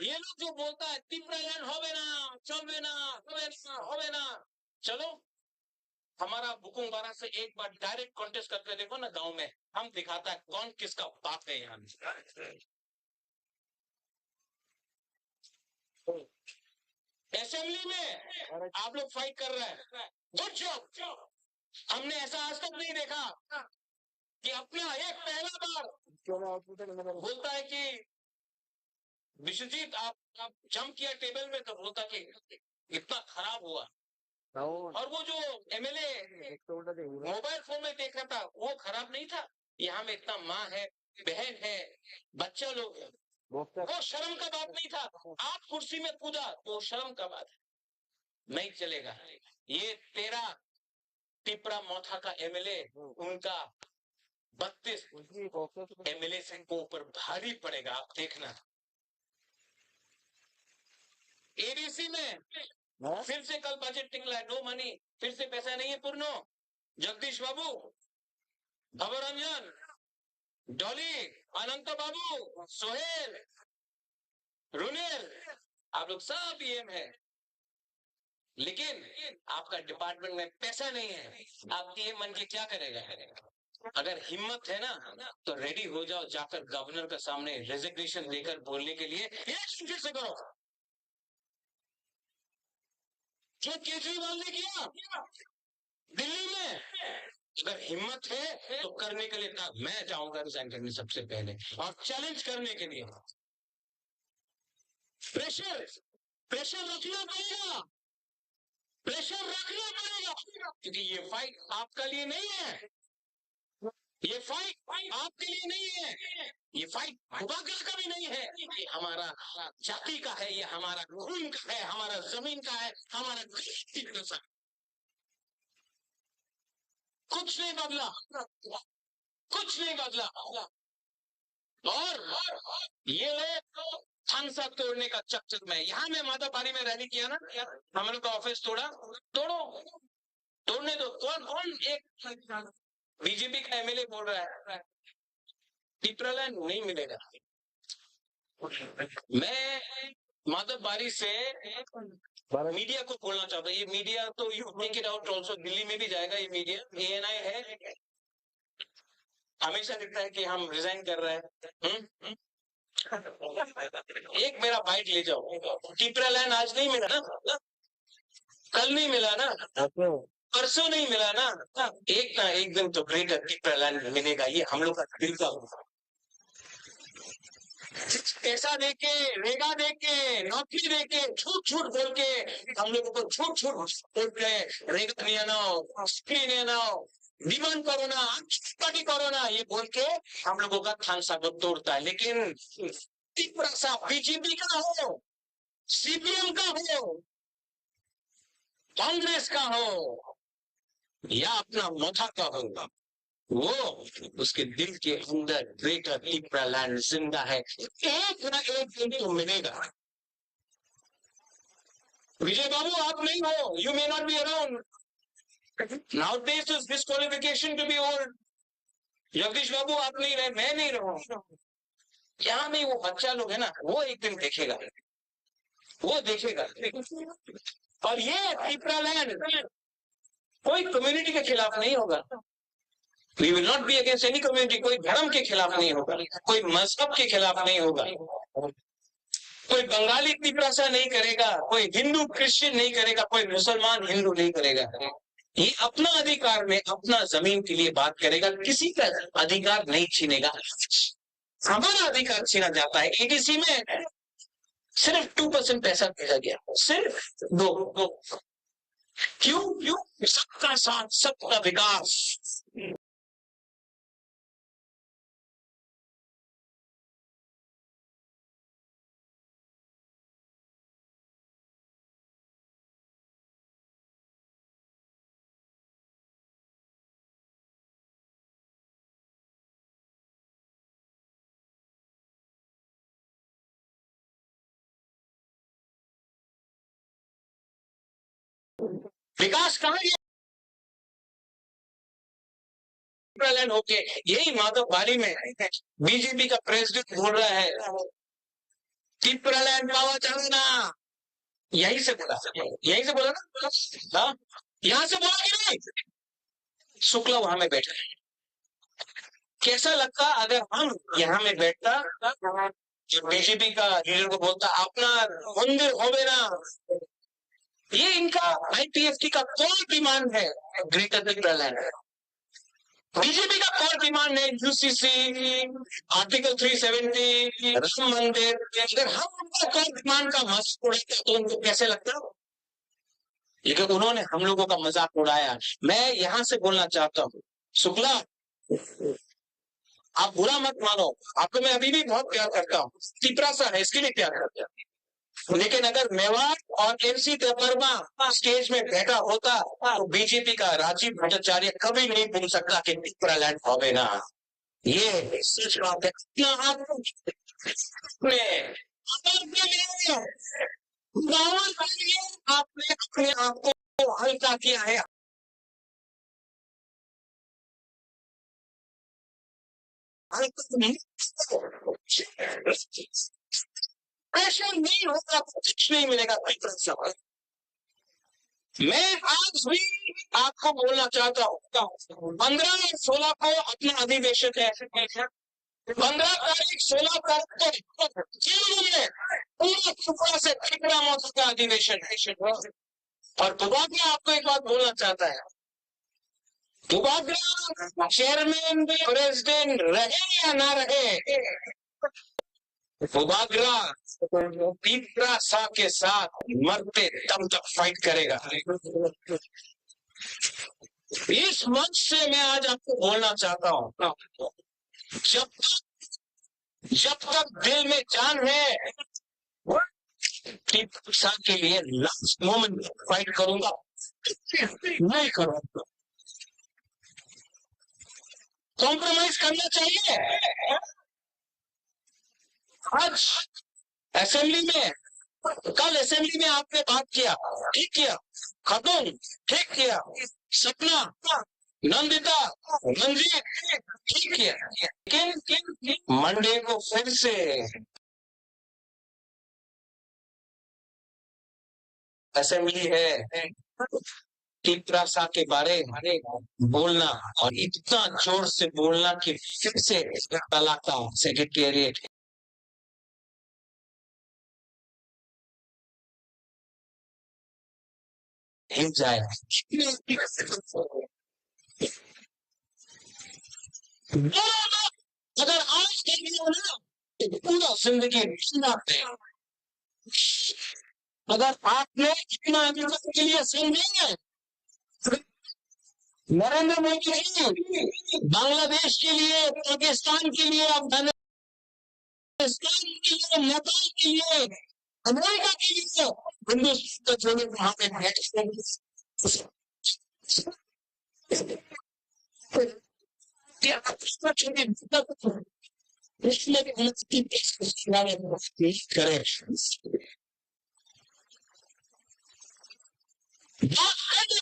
ये लोग जो बोलता है तिपरालैंड होवे ना, चलवे ना, होवे ना, होवे ना। चलो हमारा बुकुंबारा से एक बार डायरेक्ट कॉन्टेस्ट करके देखो ना गांव में, हम दिखाता है कौन किसका बाप है। यहाँ असेंबली में आप लोग फाइट कर रहे हैं, गुड जॉब। हमने ऐसा आज तक नहीं देखा कि अपना एक पहला बार बोलता है कि विश्वजीत आप जंप किया टेबल में, तो बोलता कि इतना खराब हुआ। और वो जो एमएलए मोबाइल फोन में देख रहा था वो खराब नहीं था। यहाँ में इतना माँ है, बहन है, बच्चा लोग है, वो शर्म का बात नहीं था। आप कुर्सी में कूदा तो शर्म का बात है, नहीं चलेगा। ये तेरा टिपरा मोथा का एमएलए, उनका 32 एमएलए से ऊपर भारी पड़ेगा, आप देखना। एडीसी में फिर से कल बजट निकला है, नो मनी, फिर से पैसा नहीं है पूर्ण। जगदीश बाबू, भवरंजन, डॉली, अनंत बाबू, सोहेल, रुनेल, आप लोग सब पीएम है, लेकिन आपका डिपार्टमेंट में पैसा नहीं है। आप पीएम बन के क्या करेगा? अगर हिम्मत है ना तो रेडी हो जाओ, जाकर गवर्नर के सामने रेजिग्नेशन देकर बोलने के लिए फिर से करो जो केजरीवाल ने किया दिल्ली में। अगर हिम्मत है तो करने के लिए मैं जाऊंगा रिजाइन करने सबसे पहले और चैलेंज करने के लिए। प्रेशर रखना पड़ेगा, प्रेशर रखना पड़ेगा, क्योंकि ये फाइट आपका लिए नहीं है, ये फाइट आपके लिए नहीं है, ये फाइट भूभागल का भी नहीं है, ये हमारा जाति का है, ये हमारा खून का है, हमारा जमीन का है, हमारा कुछ नहीं बदला, कुछ नहीं बदला। और ये लोग थानसा तोड़ने का चक्कर में, यहाँ में मातापारी में रैली किया ना, हम लोग का ऑफिस तोड़ा, तोड़ने दो। कौन एक बीजेपी का एमएलए बोल रहा है टिपरालैंड नहीं मिलेगा। मैं मातापारी से मीडिया को बोलना चाहता हूँ, ये मीडिया तो you take it out also, Delhi में भी जाएगा ये मीडिया, एएनआई है, हमेशा लिखता है कि हम रिजाइन कर रहे हैं। एक मेरा बाइट ले जाओ, टिपरालैंड आज नहीं मिला ना, कल नहीं मिला ना, परसों नहीं मिला ना, एक दिन तो ग्रेटर टिपरालैंड मिलेगा, ये हम लोग का दिल का होगा। पैसा देके, रेगा देके, नौकरी देके, झूठ बोल के हम लोगों को झूठ बोल के रेगा नहीं आनाओ, नहीं आनाओ, डिमांड करो ना, पार्टी करो ना, ये बोल के हम लोगों का थानसा को तोड़ता है। लेकिन टिपरासा बीजेपी का हो, सीपीएम का हो, कांग्रेस का हो या अपना मथा का हो, वो उसके दिल के अंदर ग्रेटर टिपरालैंड जिंदा है, एक ना एक दिन तो मिलेगा। विजय बाबू आप नहीं हो, you may not be around, nowadays is disqualification to be old। Jagdish babu आप नहीं रहे, मैं नहीं रहूं, यहाँ में वो बच्चा लोग है ना, वो एक दिन देखेगा, वो देखेगा। और ये टिपरालैंड कोई कम्युनिटी के खिलाफ नहीं होगा, We will not be against any community, कोई धर्म के खिलाफ नहीं होगा, कोई मजहब के खिलाफ नहीं होगा, कोई बंगाली टिपरासा नहीं करेगा, कोई हिंदू क्रिश्चियन नहीं करेगा, कोई मुसलमान हिंदू नहीं करेगा। ये अपना अधिकार में अपना जमीन के लिए बात करेगा, किसी का अधिकार नहीं छीनेगा। हमारा अधिकार छीना जाता है। एडीसी में सिर्फ 2% पैसा भेजा गया, सिर्फ दो। क्यों? सबका साथ, सबका विकास। विकास कहाँ गया? टिपरालैंड होके यही माधवबाड़ी में बीजेपी का प्रेसिडेंट बोल रहा है टिपरालैंड पावा चाहना, यही से बोला ना, हाँ यहाँ से बोला कि नहीं? शुक्ला वहां में बैठा है। कैसा लगता अगर हम यहाँ में बैठता, जो बीजेपी का लीडर को बोलता अपना मंदिर होवे ना। ये इनका आईपीएफटी का कोर डिमांड है, ग्रेटर टिपरालैंड। बीजेपी का कोर डिमांड है यूसीसी, आर्टिकल 370, राम मंदिर। अगर हम उनका कोर डिमांड का मजाक उड़ाते तो उनको कैसे लगता? लेकिन उन्होंने हम लोगों का मजाक उड़ाया। मैं यहाँ से बोलना चाहता हूँ, शुक्ला आप बुरा मत मानो, आपको मैं अभी भी बहुत प्यार करता हूँ, टिपरासा है इसके लिए प्यार करता हूँ। लेकिन अगर मेवाड़ और एमसी देववर्मा स्टेज में बैठा होता तो बीजेपी का राजीव भट्टाचार्य कभी नहीं बोल सकता कि टिपरालैंड होवे ना। ये सच बात है। गाँव के लिए आपने अपने आप को हल्का किया है। प्रेशर नहीं होगा तो कुछ नहीं मिलेगा। मैं आज भी आपको बोलना चाहता हूँ 15 और 16 को अपना अधिवेशन है। 15 तारीख 16 तारीख को पूरा त्रिपुरा से त्रिपुरा मौसम का अधिवेशन है। और दुबाग्रा आपको एक बात बोलना चाहता है, दुबाग्रा चेयरमैन प्रेसिडेंट रहे या ना रहे, दुबाग्रा त्रिपुरा के साथ मरते दम तक फाइट करेगा। इस मंच से मैं आज आपको बोलना चाहता हूँ, जब तक दिल में जान है त्रिपुरा के लिए लास्ट मोमेंट फाइट करूंगा, नहीं करूंगा। कॉम्प्रोमाइज करना चाहिए। आज असेंबली में, कल असेंबली में आपने बात किया, ठीक किया, खतून ठीक किया, सपना, नंदिता, रंजीत ठीक किया, लेकिन मंडे को फिर से असेंबली है त्रिपुरा के बारे में बोलना और इतना जोर से बोलना कि फिर से तलाका सेक्रेटेरिएट हिल जाए। अगर आज के लिए ना पूरा जिंदगी जीते, अगर आपने इतना के लिए सही नहीं है, नरेंद्र मोदी जी बांग्लादेश के लिए, पाकिस्तान के लिए, अफगानिस्तान के लिए, नेपाल के लिए, अमेरिका के लिए हिंदुस्तान का छोड़े वहां पे करे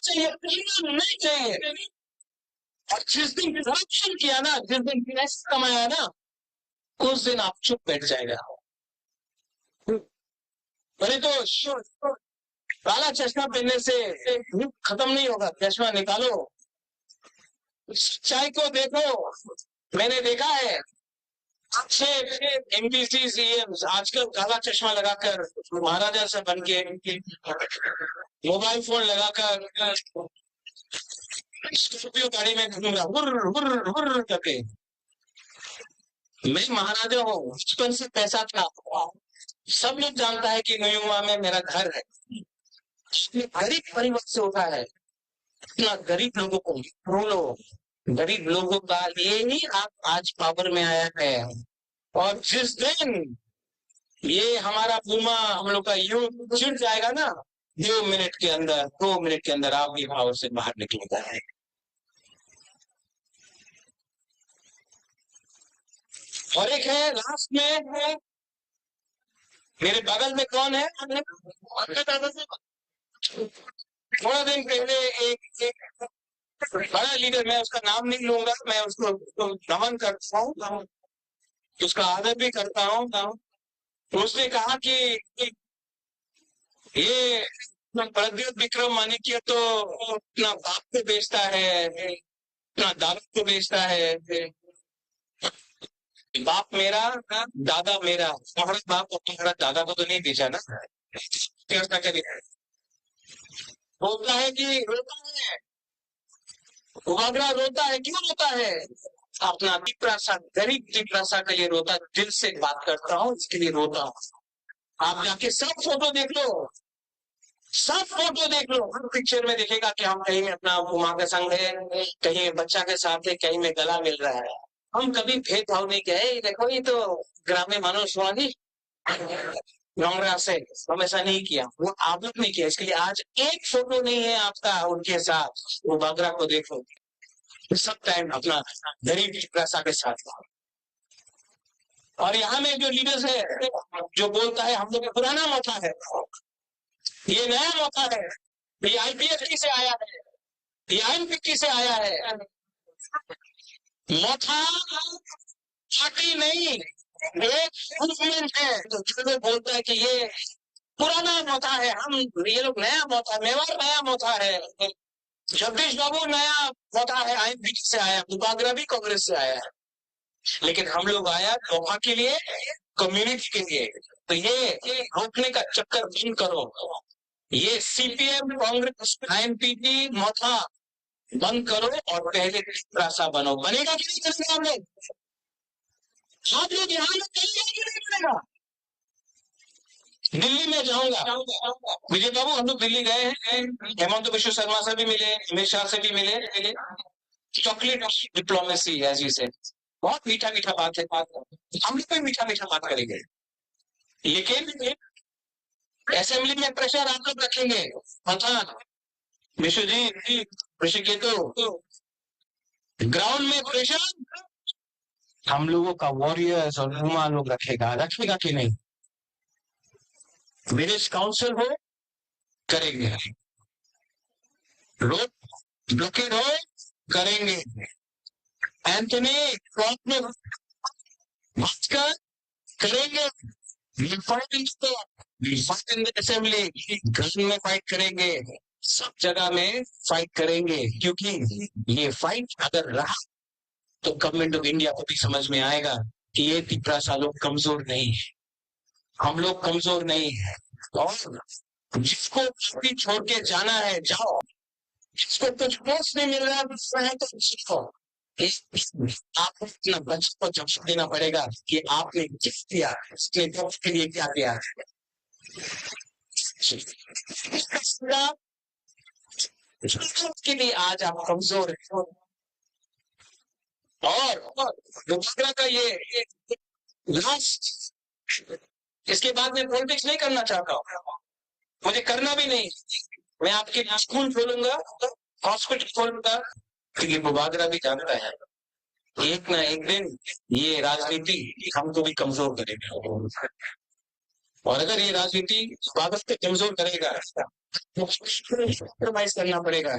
चाहिए, नहीं चाहिए। और जिस दिन करप्शन किया ना, जिस दिन पैसा कमाया ना, उस दिन आप चुप बैठ जाएगा। अरे तो काला चश्मा पहनने से खत्म नहीं होगा, चश्मा निकालो, सच्चाई को देखो। मैंने देखा है अच्छे एमपीसी सीएम आजकल काला चश्मा लगाकर महाराजा से बन के मोबाइल फोन लगाकर स्कॉर्पियो गाड़ी में घूम रहा हुर्र करके। मैं महाराजा हूँ, बचपन से पैसा था, सब लोग जानता है कि न्यूमा में मेरा घर है। गरीब परिवार से होता है, इतना गरीब लोगों को बोलो, गरीब लोगों का लिए ही आप आज पावर में आया है। और जिस दिन ये हमारा पूमा, हम लोग का युद्ध छिड़ जाएगा ना, 2 मिनट के अंदर आप भी पावर से बाहर निकलेगा है। और एक है लास्ट में है, मेरे बगल में कौन है, थोड़ा दिन पहले एक बड़ा लीडर, मैं उसका नाम नहीं लूंगा, मैं उसको नमन करता हूँ, उसका आदर भी करता हूँ। उसने कहा कि ये प्रद्युत विक्रम मानिक्य तो अपना बाप को बेचता है, अपना दादा को बेचता है, बाप मेरा दादा मेरा। तुम्हारा बाप और तुम्हारा दादा को तो नहीं बेचा ना, बोलता है कि रोता है, उबागरा रोता है, क्यों रोता है? अपना त्रिपुरा, गरीब त्रिपुरा के लिए रोता, दिल से बात करता हूँ, इसके लिए रोता हूँ। आप जाके सब फोटो देख लो, सब फोटो देख लो, हर पिक्चर में दिखेगा कि हम कहीं में अपना माँ के संग है, कहीं बच्चा के साथ है, कहीं में गला मिल रहा है। हम कभी भेदभाव नहीं किए। देखो ये तो ग्राम्य मानववादी नोंगरा से हमेशा नहीं किया, वो आदत नहीं किया, इसके लिए आज एक फोटो नहीं है आपका उनके साथ। वो बागरा को देखो, सब टाइम अपना गरीब त्रिपुरा के साथ। और यहाँ में जो लीडर्स है, जो बोलता है हम लोग पुराना मथा है, ये नया मौका है, ये IPFT से आया है, ये INPT से आया है। मौका पार्टी नहीं, एक मूवमेंट है। तो जो लोग बोलता है कि ये पुराना मौका है, हम ये लोग नया मौका, मेवाड़ नया मौका है, जगदीश बाबू नया मौका है, INPT से आया, बुबागरा भी कांग्रेस से आया है, लेकिन हम लोग आया मौका के लिए, कम्युनिटी के लिए। तो ये रोकने का चक्कर बंद करो, ये CPM कांग्रेस INPT मौका बंद करो और पहले रास्ता बनो। बनेगा कि नहीं बनेगा? आप लोग यहाँ लोग बनेगा कि नहीं बनेगा? दिल्ली में जाऊंगा, विजय बाबू हम लोग दिल्ली गए हैं, हेमंत विश्व शर्मा से भी मिले, अमित शाह से भी मिले। Chocolate diplomacy as you said, बहुत मीठा मीठा बात है, हम लोग भी मीठा मीठा बात करेंगे, लेकिन असेंबली में प्रेशर आप लोग रखेंगे। पता विश्व जी ऋषिकेश ग्राउंड में प्रेशर हम लोगों का वॉरियर्स और रुमा लोग रखेगा कि नहीं? विलेज काउंसिल हो करेंगे, रोड ब्लॉकेड हो करेंगे, एंथनी क्रॉप में भास्कर करेंगे, फाइट इन द असेंबली, घर में फाइट करेंगे, सब जगह में फाइट करेंगे, क्योंकि ये फाइट अगर रहा तो गवर्नमेंट ऑफ इंडिया को भी समझ में आएगा कि ये तिपरासा लोग कमजोर नहीं है, हम लोग कमजोर नहीं है। और जिसको भी छोड़ के जाना है जाओ, जिसको कुछ पोस्ट नहीं मिल रहा है तो सीखो। आपको अपना बच्चे को जवाब देना पड़ेगा कि आपने किस दिया, उसने देश के लिए क्या दिया है। के लिए आज आप कमजोर हैं। और बुबागरा का ये लास्ट, इसके बाद मैं पॉलिटिक्स नहीं करना चाहता हूँ, मुझे करना भी नहीं। मैं आपके स्कूल खोलूंगा, हॉस्पिटल खोलूंगा, क्योंकि बुबागरा भी जानता है एक ना एक दिन ये राजनीति हमको भी कमजोर करेगा, और अगर ये राजनीति बुबागरा को कमजोर करेगा तो कॉम्प्रोमाइज करना पड़ेगा।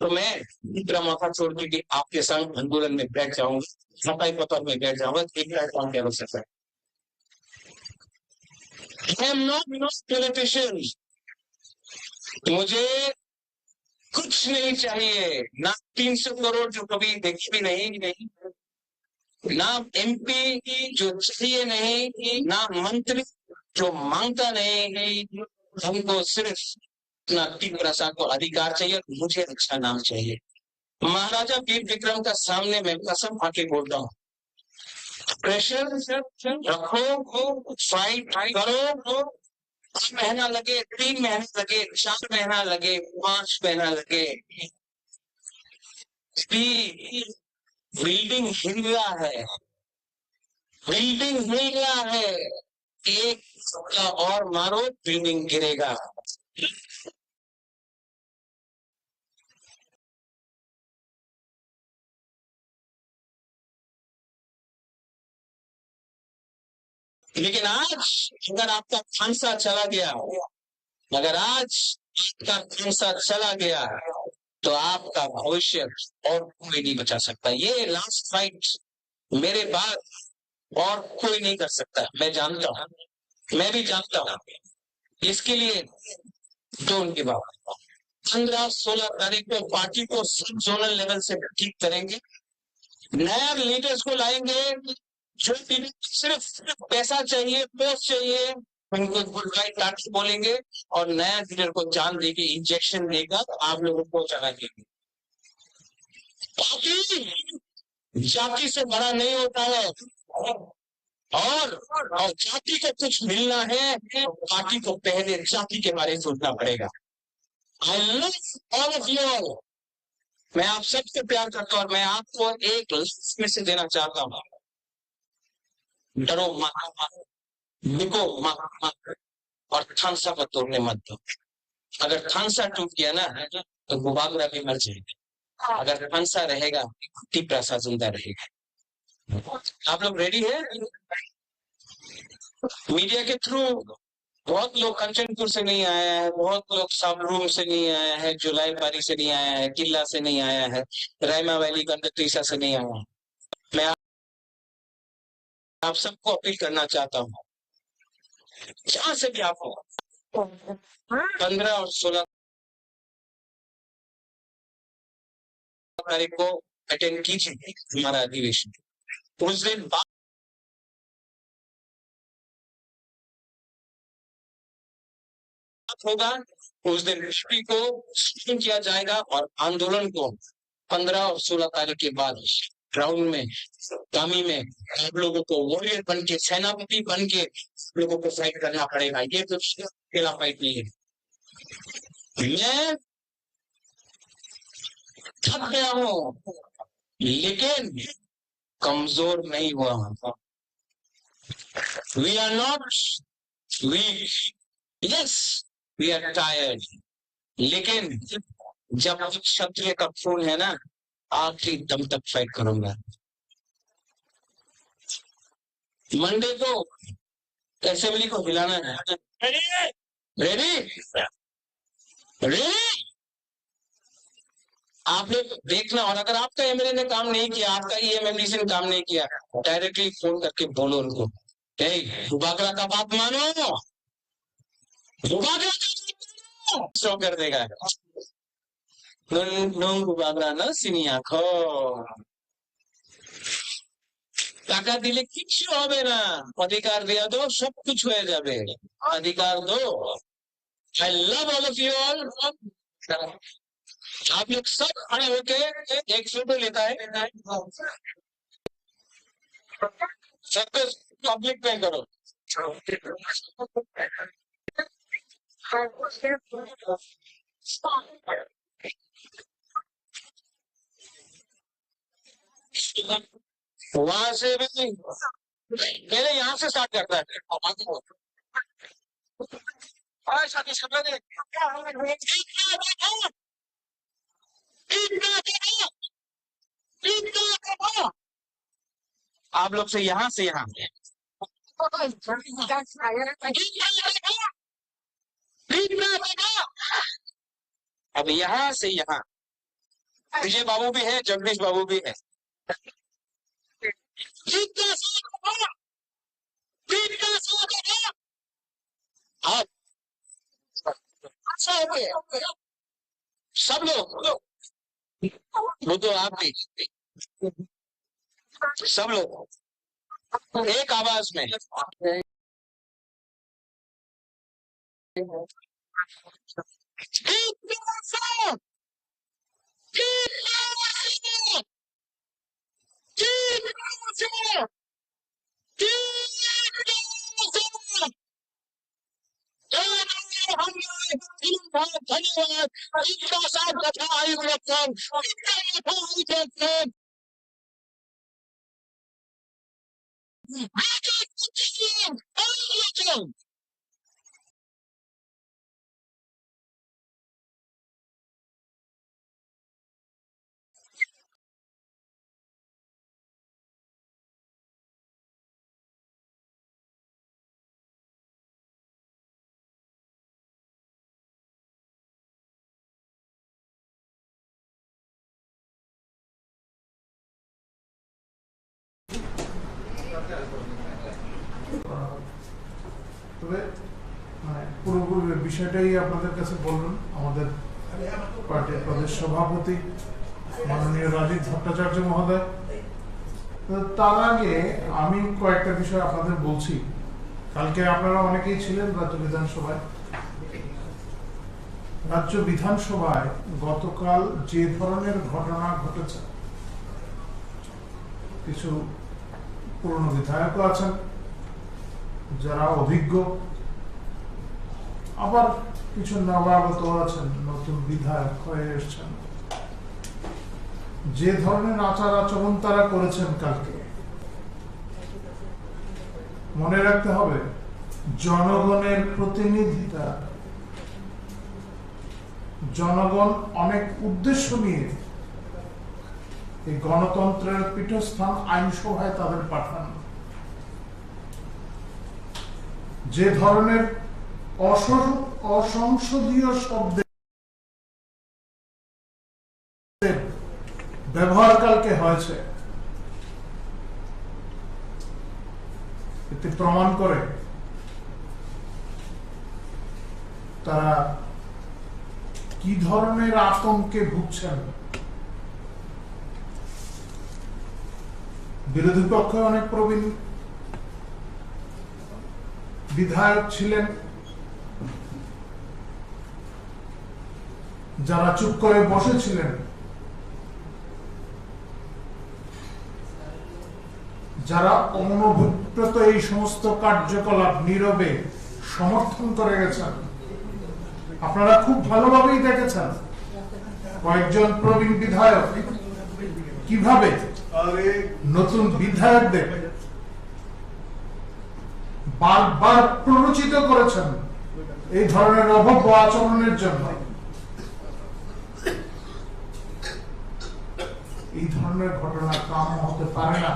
तो मैं दूसरा मौका छोड़ के आपके संग आंदोलन में बैठ जाऊंगा, सफाई पत्र में बैठ जाऊंगा, एक प्लेटफॉर्म क्या हो सकता है। I am not politician, मुझे कुछ नहीं चाहिए, ना 300 करोड़ जो कभी देखी भी नहीं, ना MP जो चाहिए नहीं, ना मंत्री जो मांगता नहीं, हमको सिर्फ अपना तिपरासा को अधिकार चाहिए, मुझे अच्छा नाम चाहिए। महाराजा वीर विक्रम का सामने मैं कसम खाके बोलता हूँ, प्रेशर रखो, फाइट करो, 2 महीना लगे, 3 महीना लगे, 4 महीना लगे, 5 महीना लगे, बिल्डिंग हिल गया है, बिल्डिंग हिल गया है, एक सप्ताह और मारो बिल्डिंग गिरेगा। लेकिन आज अगर आपका खांसा चला गया, अगर आज आपका खांसा चला गया तो आपका भविष्य और कोई नहीं बचा सकता। ये लास्ट फाइट मेरे बाद और कोई नहीं कर सकता, मैं जानता हूँ, मैं भी जानता हूँ। इसके लिए डोंट गिव अप। 15-16 तारीख को पार्टी को सब जोनल लेवल से ठीक करेंगे, नया लीडर्स को लाएंगे, जो सिर्फ पैसा चाहिए, पोस्ट चाहिए, उनको गुड बाय टाटा बोलेंगे, और नया लीडर को जान देके इंजेक्शन देगा तो आप लोगों को चलाएंगे। पार्टी जाति से बड़ा नहीं होता है, और जाति को कुछ मिलना है तो पार्टी को पहले जाति के बारे में सोचना पड़ेगा। I love all of you, मैं आप सबसे प्यार करता हूँ, और मैं आपको एक लिस्ट में से देना चाहता हूँ, डरो मत, बिको मत, और खांसा को तोड़ने मत दो। अगर खांसा टूट गया ना तो बुबागरा भी मर जाएगा, अगर खांसा रहेगा तिपरासा जिंदा रहेगा। आप लोग रेडी है? मीडिया के थ्रू बहुत लोग कंचनपुर से नहीं आया है, बहुत लोग साबरूम से नहीं आया है, जुलाई पारी से नहीं आया है, किला से नहीं आया है, रायमा वैली गंडतीसा से नहीं आया है। मैं आप सबको अपील करना चाहता हूँ, जहां से भी आप हो, 15 और 16 तारीख को अटेंड कीजिए हमारा अधिवेशन। उस दिन बात होगा, उस दिन हिस्ट्री को स्टडी किया जाएगा और आंदोलन को 15 और 16 तारीख के बाद ग्राउंड में, गामी में आप लोगों को वॉरियर बन के, सेनापति बन के लोगों को फाइट करना पड़ेगा। ये तो अकेला फाइट नहीं है। मैं थक गया हूं लेकिन कमजोर नहीं हुआ हूं। We are not weak, yes we are tired, लेकिन जब क्षत्रिय का खून है ना, आखिरी दम तक फाइट करूंगा। मंडे को असेंबली को हिलाना है। रेडी रेडी आप लोग देखना, और अगर आपका एमएलए ने काम नहीं किया, आपका ईएमएमडीसी ने काम नहीं किया, डायरेक्टली फोन करके बोलो उनको, बागरा का बात मानो, शो कर देगा। বাগরা না চিনিয়া খো, টাকা দিলে কিছু হবে না, অধিকার দিয়ে দো সবকিছু হয়ে যাবে। अधिकार दो। I love all of you all. आप लोग सब खड़े होके एक फोटो लेता है, सबको पब्लिक में करो। वहां से भी पहले यहाँ से स्टार्ट करता है। आप लोग से यहाँ अब यहाँ से यहाँ विजय बाबू भी है, जगदीश बाबू भी है। सब लोग, वो तो आप भी, सब लोग एक आवाज में धन्यवाद। इनका साथ कथा आयुक्त তবে পুরোপুরি বিষয়টাই আপনাদের কাছে বললাম। আমাদের পার্টির প্রদেশ সভাপতি মাননীয় রাজীব ভট্টাচার্য মহোদয়। তার আগে আমি কয়েকটা বিষয় আপনাদের বলছি। কালকে আপনারা অনেকেই ছিলেন রাজ্য বিধানসভায়। রাজ্য বিধানসভায় গতকাল যে ধরনের ঘটনা ঘটেছে, কিছু পুরনো বিধায়কও আছেন যারা অভিজ্ঞ, আবার কিছু নবাগত আছেন, নতুন বিধায়ক হয়ে এসেছেন। যে ধরনের আচার আচরণ তারা করেছেন কালকে, মনে রাখতে হবে জনগণের প্রতিনিধিতা, জনগণ অনেক উদ্দেশ্য নিয়ে এই গণতন্ত্রের পীঠস্থান আইনসভায় তাদের পাঠান। যে ধরনের অসংসদীয় শব্দের ব্যবহার কালকে হয়েছে, এতে প্রমাণ করে তারা কি ধরনের আতঙ্কে ভুগছেন। বিরোধী পক্ষে অনেক প্রবীণ বিধায়ক ছিলেন যারা চুপ করে বসেছিলেন, যারা অনভিপ্রেত এই সমস্ত কার্যকলাপ নীরবে সমর্থন করে গেছেন। আপনারা খুব ভালোভাবেই দেখেছেন কয়েকজন প্রবীণ বিধায়ক কিভাবে নতুন বিধায়কদের বারবার প্ররোচিত করেছেন এই ধরনের অভব্য আচরণের জন্য। এই ধরনের ঘটনা কাম্য হতে পারে না।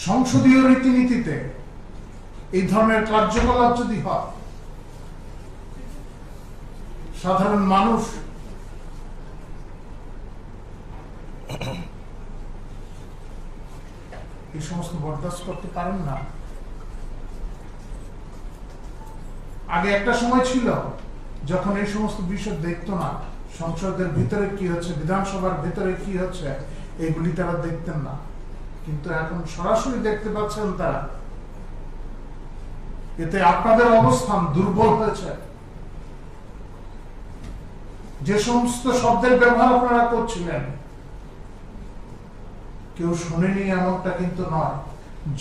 সংসদীয় রীতিনীতিতে এই ধরনের কার্যকলাপ যদি হয়, সাধারণ মানুষ এই সমস্ত বরদাস্ত করতে পারেন না। আগে একটা সময় ছিল যখন এই সমস্ত বিষয় দেখতো না, সংসদের ভিতরে কি হচ্ছে, বিধানসভার ভিতরে কি হচ্ছে, এইগুলি তারা দেখতেন না। কিন্তু এখন সরাসরি দেখতে পাচ্ছেন তারা। এতে আপনাদের অবস্থান দুর্বল হয়েছে। যে সমস্ত শব্দের ব্যবহার আপনারা করছিলেন কেউ শুনেনি এমনটা কিন্তু নয়।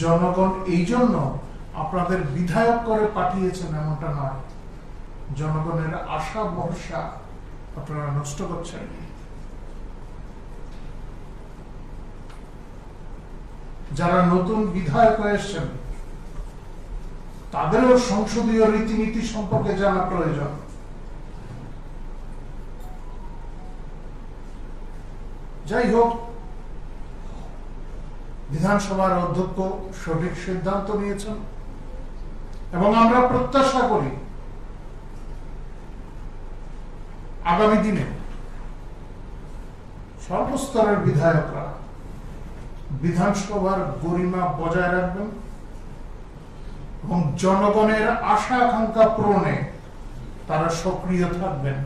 জনগণ এই জন্য আপনাদের বিধায়ক করে পাঠিয়েছেন এমনটা নয়। জনগণের আশা ভরসা আপনারা নষ্ট করছেন। যারা নতুন বিধায়ক এসেছেন তাদেরও সংসদীয় রীতিনীতি সম্পর্কে জানা প্রয়োজন। যাই হোক, বিধানসভার অধ্যক্ষ সঠিক সিদ্ধান্ত নিয়েছেন এবং আমরা প্রত্যাশা করি আগামী দিনে সর্বস্তরের বিধায়করা বিধানসভার গরিমা বজায় রাখবেন এবং জনগণের আশা আকাঙ্ক্ষা পূরণে তারা সক্রিয় থাকবেন।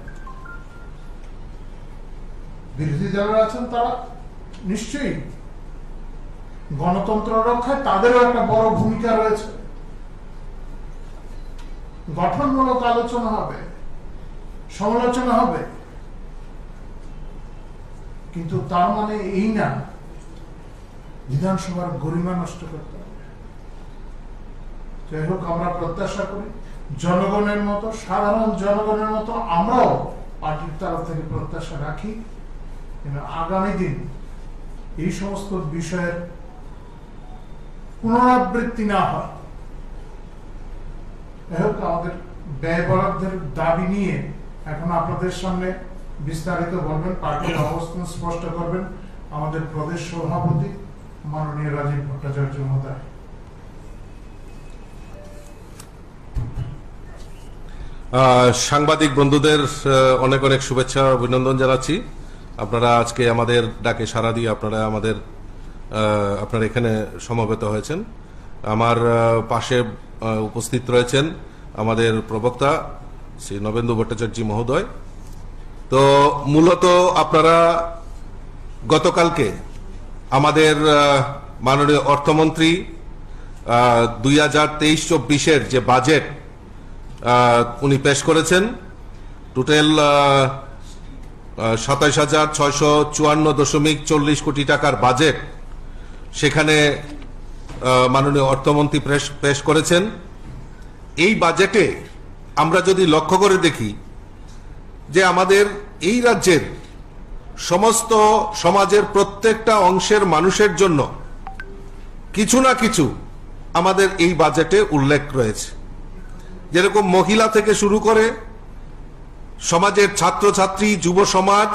বিরোধী যারা আছেন তারা নিশ্চয়ই গণতন্ত্র রক্ষায় তাদেরও একটা বড় ভূমিকা রয়েছে। গঠনমূলক আলোচনা হবে, সমালোচনা হবে, কিন্তু তার মানে এই না বিধানসভার গরিমা নষ্ট করতে হবে। যাই হোক, আমরা প্রত্যাশা করি জনগণের মতো, সাধারণ জনগণের মতো আমরাও পার্টির তরফ থেকে প্রত্যাশা রাখি আগামী দিন এই সমস্ত বিষয়ের পুনরাবৃত্তি না হয়। যাই হোক, আমাদের ব্যয় বরাদ্দের দাবি নিয়ে এখন আপনাদের সামনে বিস্তারিত বলবেন, পার্টির অবস্থান স্পষ্ট করবেন আমাদের প্রদেশ সভাপতি মাননীয় রাজীব ভট্টাচার্য মহোদয়। সাংবাদিক বন্ধুদের অনেক অনেক শুভেচ্ছা অভিনন্দন জানাচ্ছি। আপনারা আজকে আমাদের ডাকে সাড়া দিয়ে আপনারা এখানে সমবেত হয়েছেন। আমার পাশে উপস্থিত রয়েছেন আমাদের প্রবক্তা শ্রী নবেন্দু ভট্টাচার্য মহোদয়। তো মূলত আপনারা গতকালকে আমাদের মাননীয় অর্থমন্ত্রী 2023-24 যে বাজেট উনি পেশ করেছেন, টোটাল 27,654.40 কোটি টাকার বাজেট সেখানে মাননীয় অর্থমন্ত্রী পেশ করেছেন। এই বাজেটে আমরা যদি লক্ষ্য করে দেখি যে আমাদের এই রাজ্যের সমস্ত সমাজের প্রত্যেকটা অংশের মানুষের জন্য কিছু না কিছু আমাদের এই বাজেটে উল্লেখ রয়েছে। যেরকম মহিলা থেকে শুরু করে সমাজের ছাত্রছাত্রী, যুব সমাজ,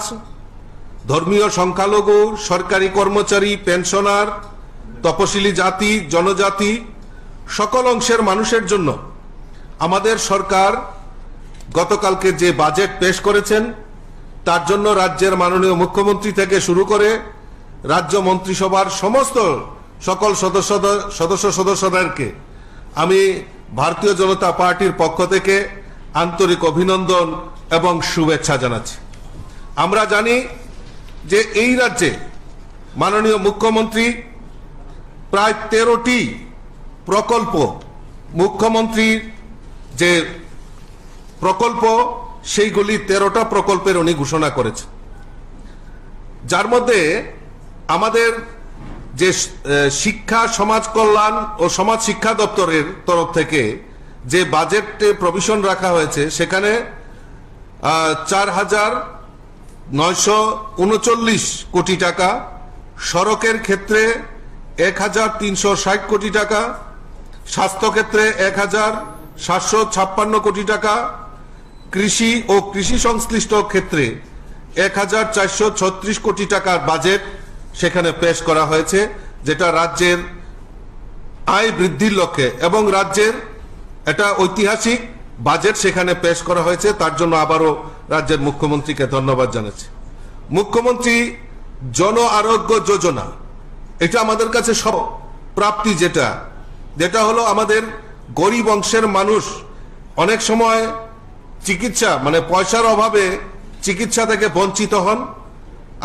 ধর্মীয় সংখ্যালঘু, সরকারি কর্মচারী, পেনশনার, তপশিলি জাতি, জনজাতি, সকল অংশের মানুষের জন্য আমাদের সরকার গতকালকে যে বাজেট পেশ করেছেন তার জন্য রাজ্যের মাননীয় মুখ্যমন্ত্রী থেকে শুরু করে রাজ্য মন্ত্রিসভার সমস্ত সকল সদস্যদেরকে আমি ভারতীয় জনতা পার্টির পক্ষ থেকে আন্তরিক অভিনন্দন এবং শুভেচ্ছা জানাচ্ছি। আমরা জানি যে এই রাজ্যে মাননীয় মুখ্যমন্ত্রী প্রায় 13টি প্রকল্প, মুখ্যমন্ত্রীর যে প্রকল্প সেইগুলি 13টা প্রকল্পের উনি ঘোষণা করেছেন, যার মধ্যে আমাদের যে শিক্ষা, সমাজ কল্যাণ ও সমাজ শিক্ষা দপ্তরের তরফ থেকে যে বাজেটে প্রভিশন রাখা হয়েছে সেখানে 4,939 কোটি টাকা, সড়কের ক্ষেত্রে 1,360 কোটি টাকা, স্বাস্থ্য ক্ষেত্রে 1,756 কোটি টাকা, কৃষি ও কৃষি সংশ্লিষ্ট ক্ষেত্রে 1,436 কোটি টাকার বাজেট সেখানে পেশ করা হয়েছে, যেটা রাজ্যের আয় বৃদ্ধির লক্ষ্যে এবং রাজ্যের একটা ঐতিহাসিক বাজেট সেখানে পেশ করা হয়েছে। তার জন্য আবারও রাজ্যের মুখ্যমন্ত্রীকে ধন্যবাদ জানাচ্ছি। মুখ্যমন্ত্রী জন আরোগ্য যোজনা, এটা আমাদের কাছে সব প্রাপ্তি, যেটা হলো আমাদের গরিব অংশের মানুষ অনেক সময় চিকিৎসা মানে পয়সার অভাবে চিকিৎসা থেকে বঞ্চিত হন।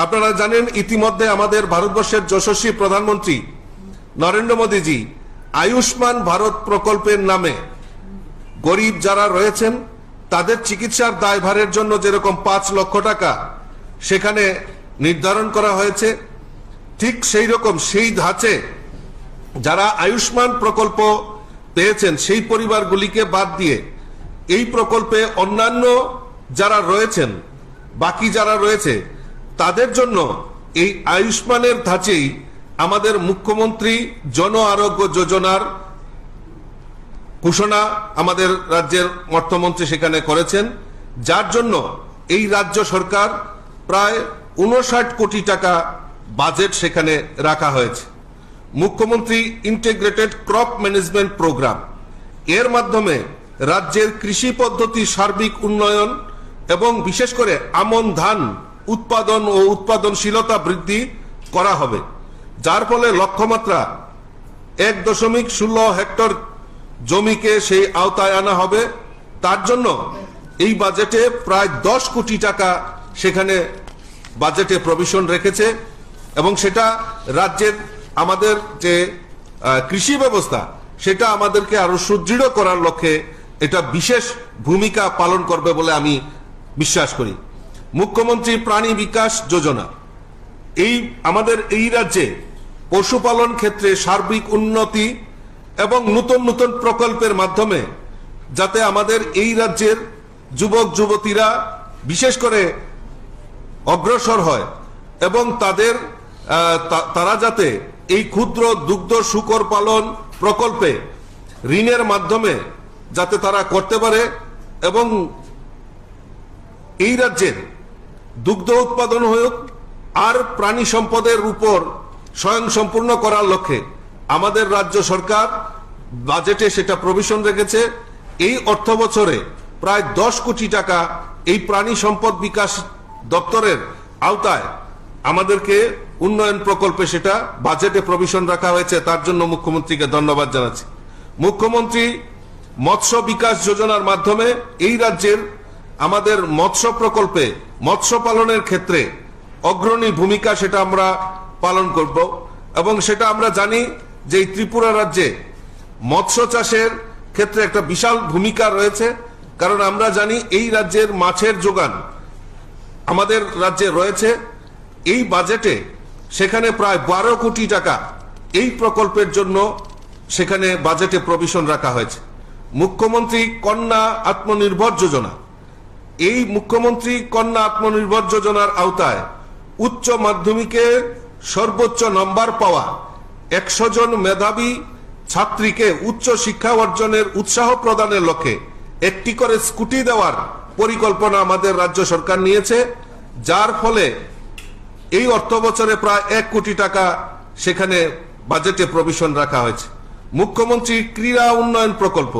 আপনারা জানেন ইতিমধ্যে আমাদের ভারতবর্ষের যশস্বী প্রধানমন্ত্রী নরেন্দ্র মোদীজি আয়ুষ্মান ভারত প্রকল্পের নামে গরিব যারা রয়েছেন তাদের চিকিৎসার দায়ভারের জন্য যেরকম 5 লক্ষ টাকা সেখানে নির্ধারণ করা হয়েছে, ঠিক সেই রকম সেই ধাঁচে যারা আয়ুষ্মান প্রকল্প পেয়েছেন সেই পরিবারগুলিকে বাদ দিয়ে এই প্রকল্পে অন্যান্য যারা রয়েছেন, বাকি যারা রয়েছে তাদের জন্য এই আয়ুষ্মানের ধাঁচেই আমাদের মুখ্যমন্ত্রী জন আরোগ্য যোজনার ঘোষণা আমাদের রাজ্যের অর্থমন্ত্রী সেখানে করেছেন, যার জন্য এই রাজ্য সরকার প্রায় 59 কোটি টাকা বাজেট সেখানে রাখা হয়েছে। মুখ্যমন্ত্রী ইন্টিগ্রেটেড ক্রপ ম্যানেজমেন্ট প্রোগ্রাম, এর মাধ্যমে রাজ্যের কৃষি পদ্ধতি সার্বিক উন্নয়ন এবং বিশেষ করে আমন ধান উৎপাদন ও উৎপাদনশীলতা বৃদ্ধি করা হবে, যার ফলে লক্ষ্যমাত্রা 1.16 হেক্টর জমিকে সেই আওতায় আনা হবে। তার জন্য এই বাজেটে প্রায় 10 কোটি টাকা সেখানে বাজেটে প্রভিশন রেখেছে এবং সেটা রাজ্যের আমাদের যে কৃষি ব্যবস্থা সেটা আমাদেরকে আরো সুদৃঢ় করার লক্ষ্যে এটা বিশেষ ভূমিকা পালন করবে বলে আমি বিশ্বাস করি। মুখ্যমন্ত্রী প্রাণী বিকাশ যোজনা, এই আমাদের এই রাজ্যে পশুপালন ক্ষেত্রে সার্বিক উন্নতি এবং নতুন নতুন প্রকল্পের মাধ্যমে যাতে আমাদের এই রাজ্যের যুবক যুবতীরা বিশেষ করে অগ্রসর হয় এবং তারা যাতে এই ক্ষুদ্র দুগ্ধ শূকর পালন প্রকল্পে ঋণের মাধ্যমে যাতে তারা করতে পারে এবং এই রাজ্যের দুগ্ধ উৎপাদন হোক আর প্রাণী সম্পদের উপর স্বয়ংসম্পূর্ণ করার লক্ষ্যে আমাদের রাজ্য সরকার বাজেটে সেটা প্রভিশন রেখেছে। এই অর্থ বছরে প্রায় 10 কোটি টাকা এই প্রাণী সম্পদ বিকাশ দপ্তরের আওতায় আমাদেরকে উন্নয়ন প্রকল্পে সেটা বাজেটে প্রভিশন রাখা হয়েছে, তার জন্য মুখ্যমন্ত্রীকে ধন্যবাদ জানাচ্ছি। মুখ্যমন্ত্রী মৎস্য বিকাশ যোজনার মাধ্যমে এই রাজ্যের আমাদের মৎস্য প্রকল্পে মৎস্য পালনের ক্ষেত্রে অগ্রণী ভূমিকা সেটা আমরা পালন করব এবং সেটা আমরা জানি যে এই ত্রিপুরা রাজ্যে মৎস্য চাষের ক্ষেত্রে একটা বিশাল ভূমিকা রয়েছে, কারণ আমরা জানি এই রাজ্যের মাছের যোগান আমাদের রাজ্যে রয়েছে। এই বাজেটে সেখানে প্রায় 12 কোটি টাকা এই প্রকল্পের জন্য সেখানে বাজেটে প্রভিশন রাখা হয়েছে। মুখ্যমন্ত্রী কন্যা আত্মনির্ভর যোজনা, এই মুখ্যমন্ত্রী কন্যা আত্মনির্ভর যোজনার আওতায় উচ্চ মাধ্যমিকে সর্বোচ্চ নম্বর পাওয়া 100 জন মেধাবী ছাত্রীকে উচ্চ শিক্ষা অর্জনের উৎসাহ প্রদানের লক্ষ্যে একটি করে স্কুটি দেওয়ার পরিকল্পনা আমাদের রাজ্য সরকার নিয়েছে, যার ফলে এই অর্থ বছরে প্রায় 1 কোটি টাকা সেখানে বাজেটে প্রভিশন রাখা হয়েছে। মুখ্যমন্ত্রী ক্রীড়া উন্নয়ন প্রকল্প,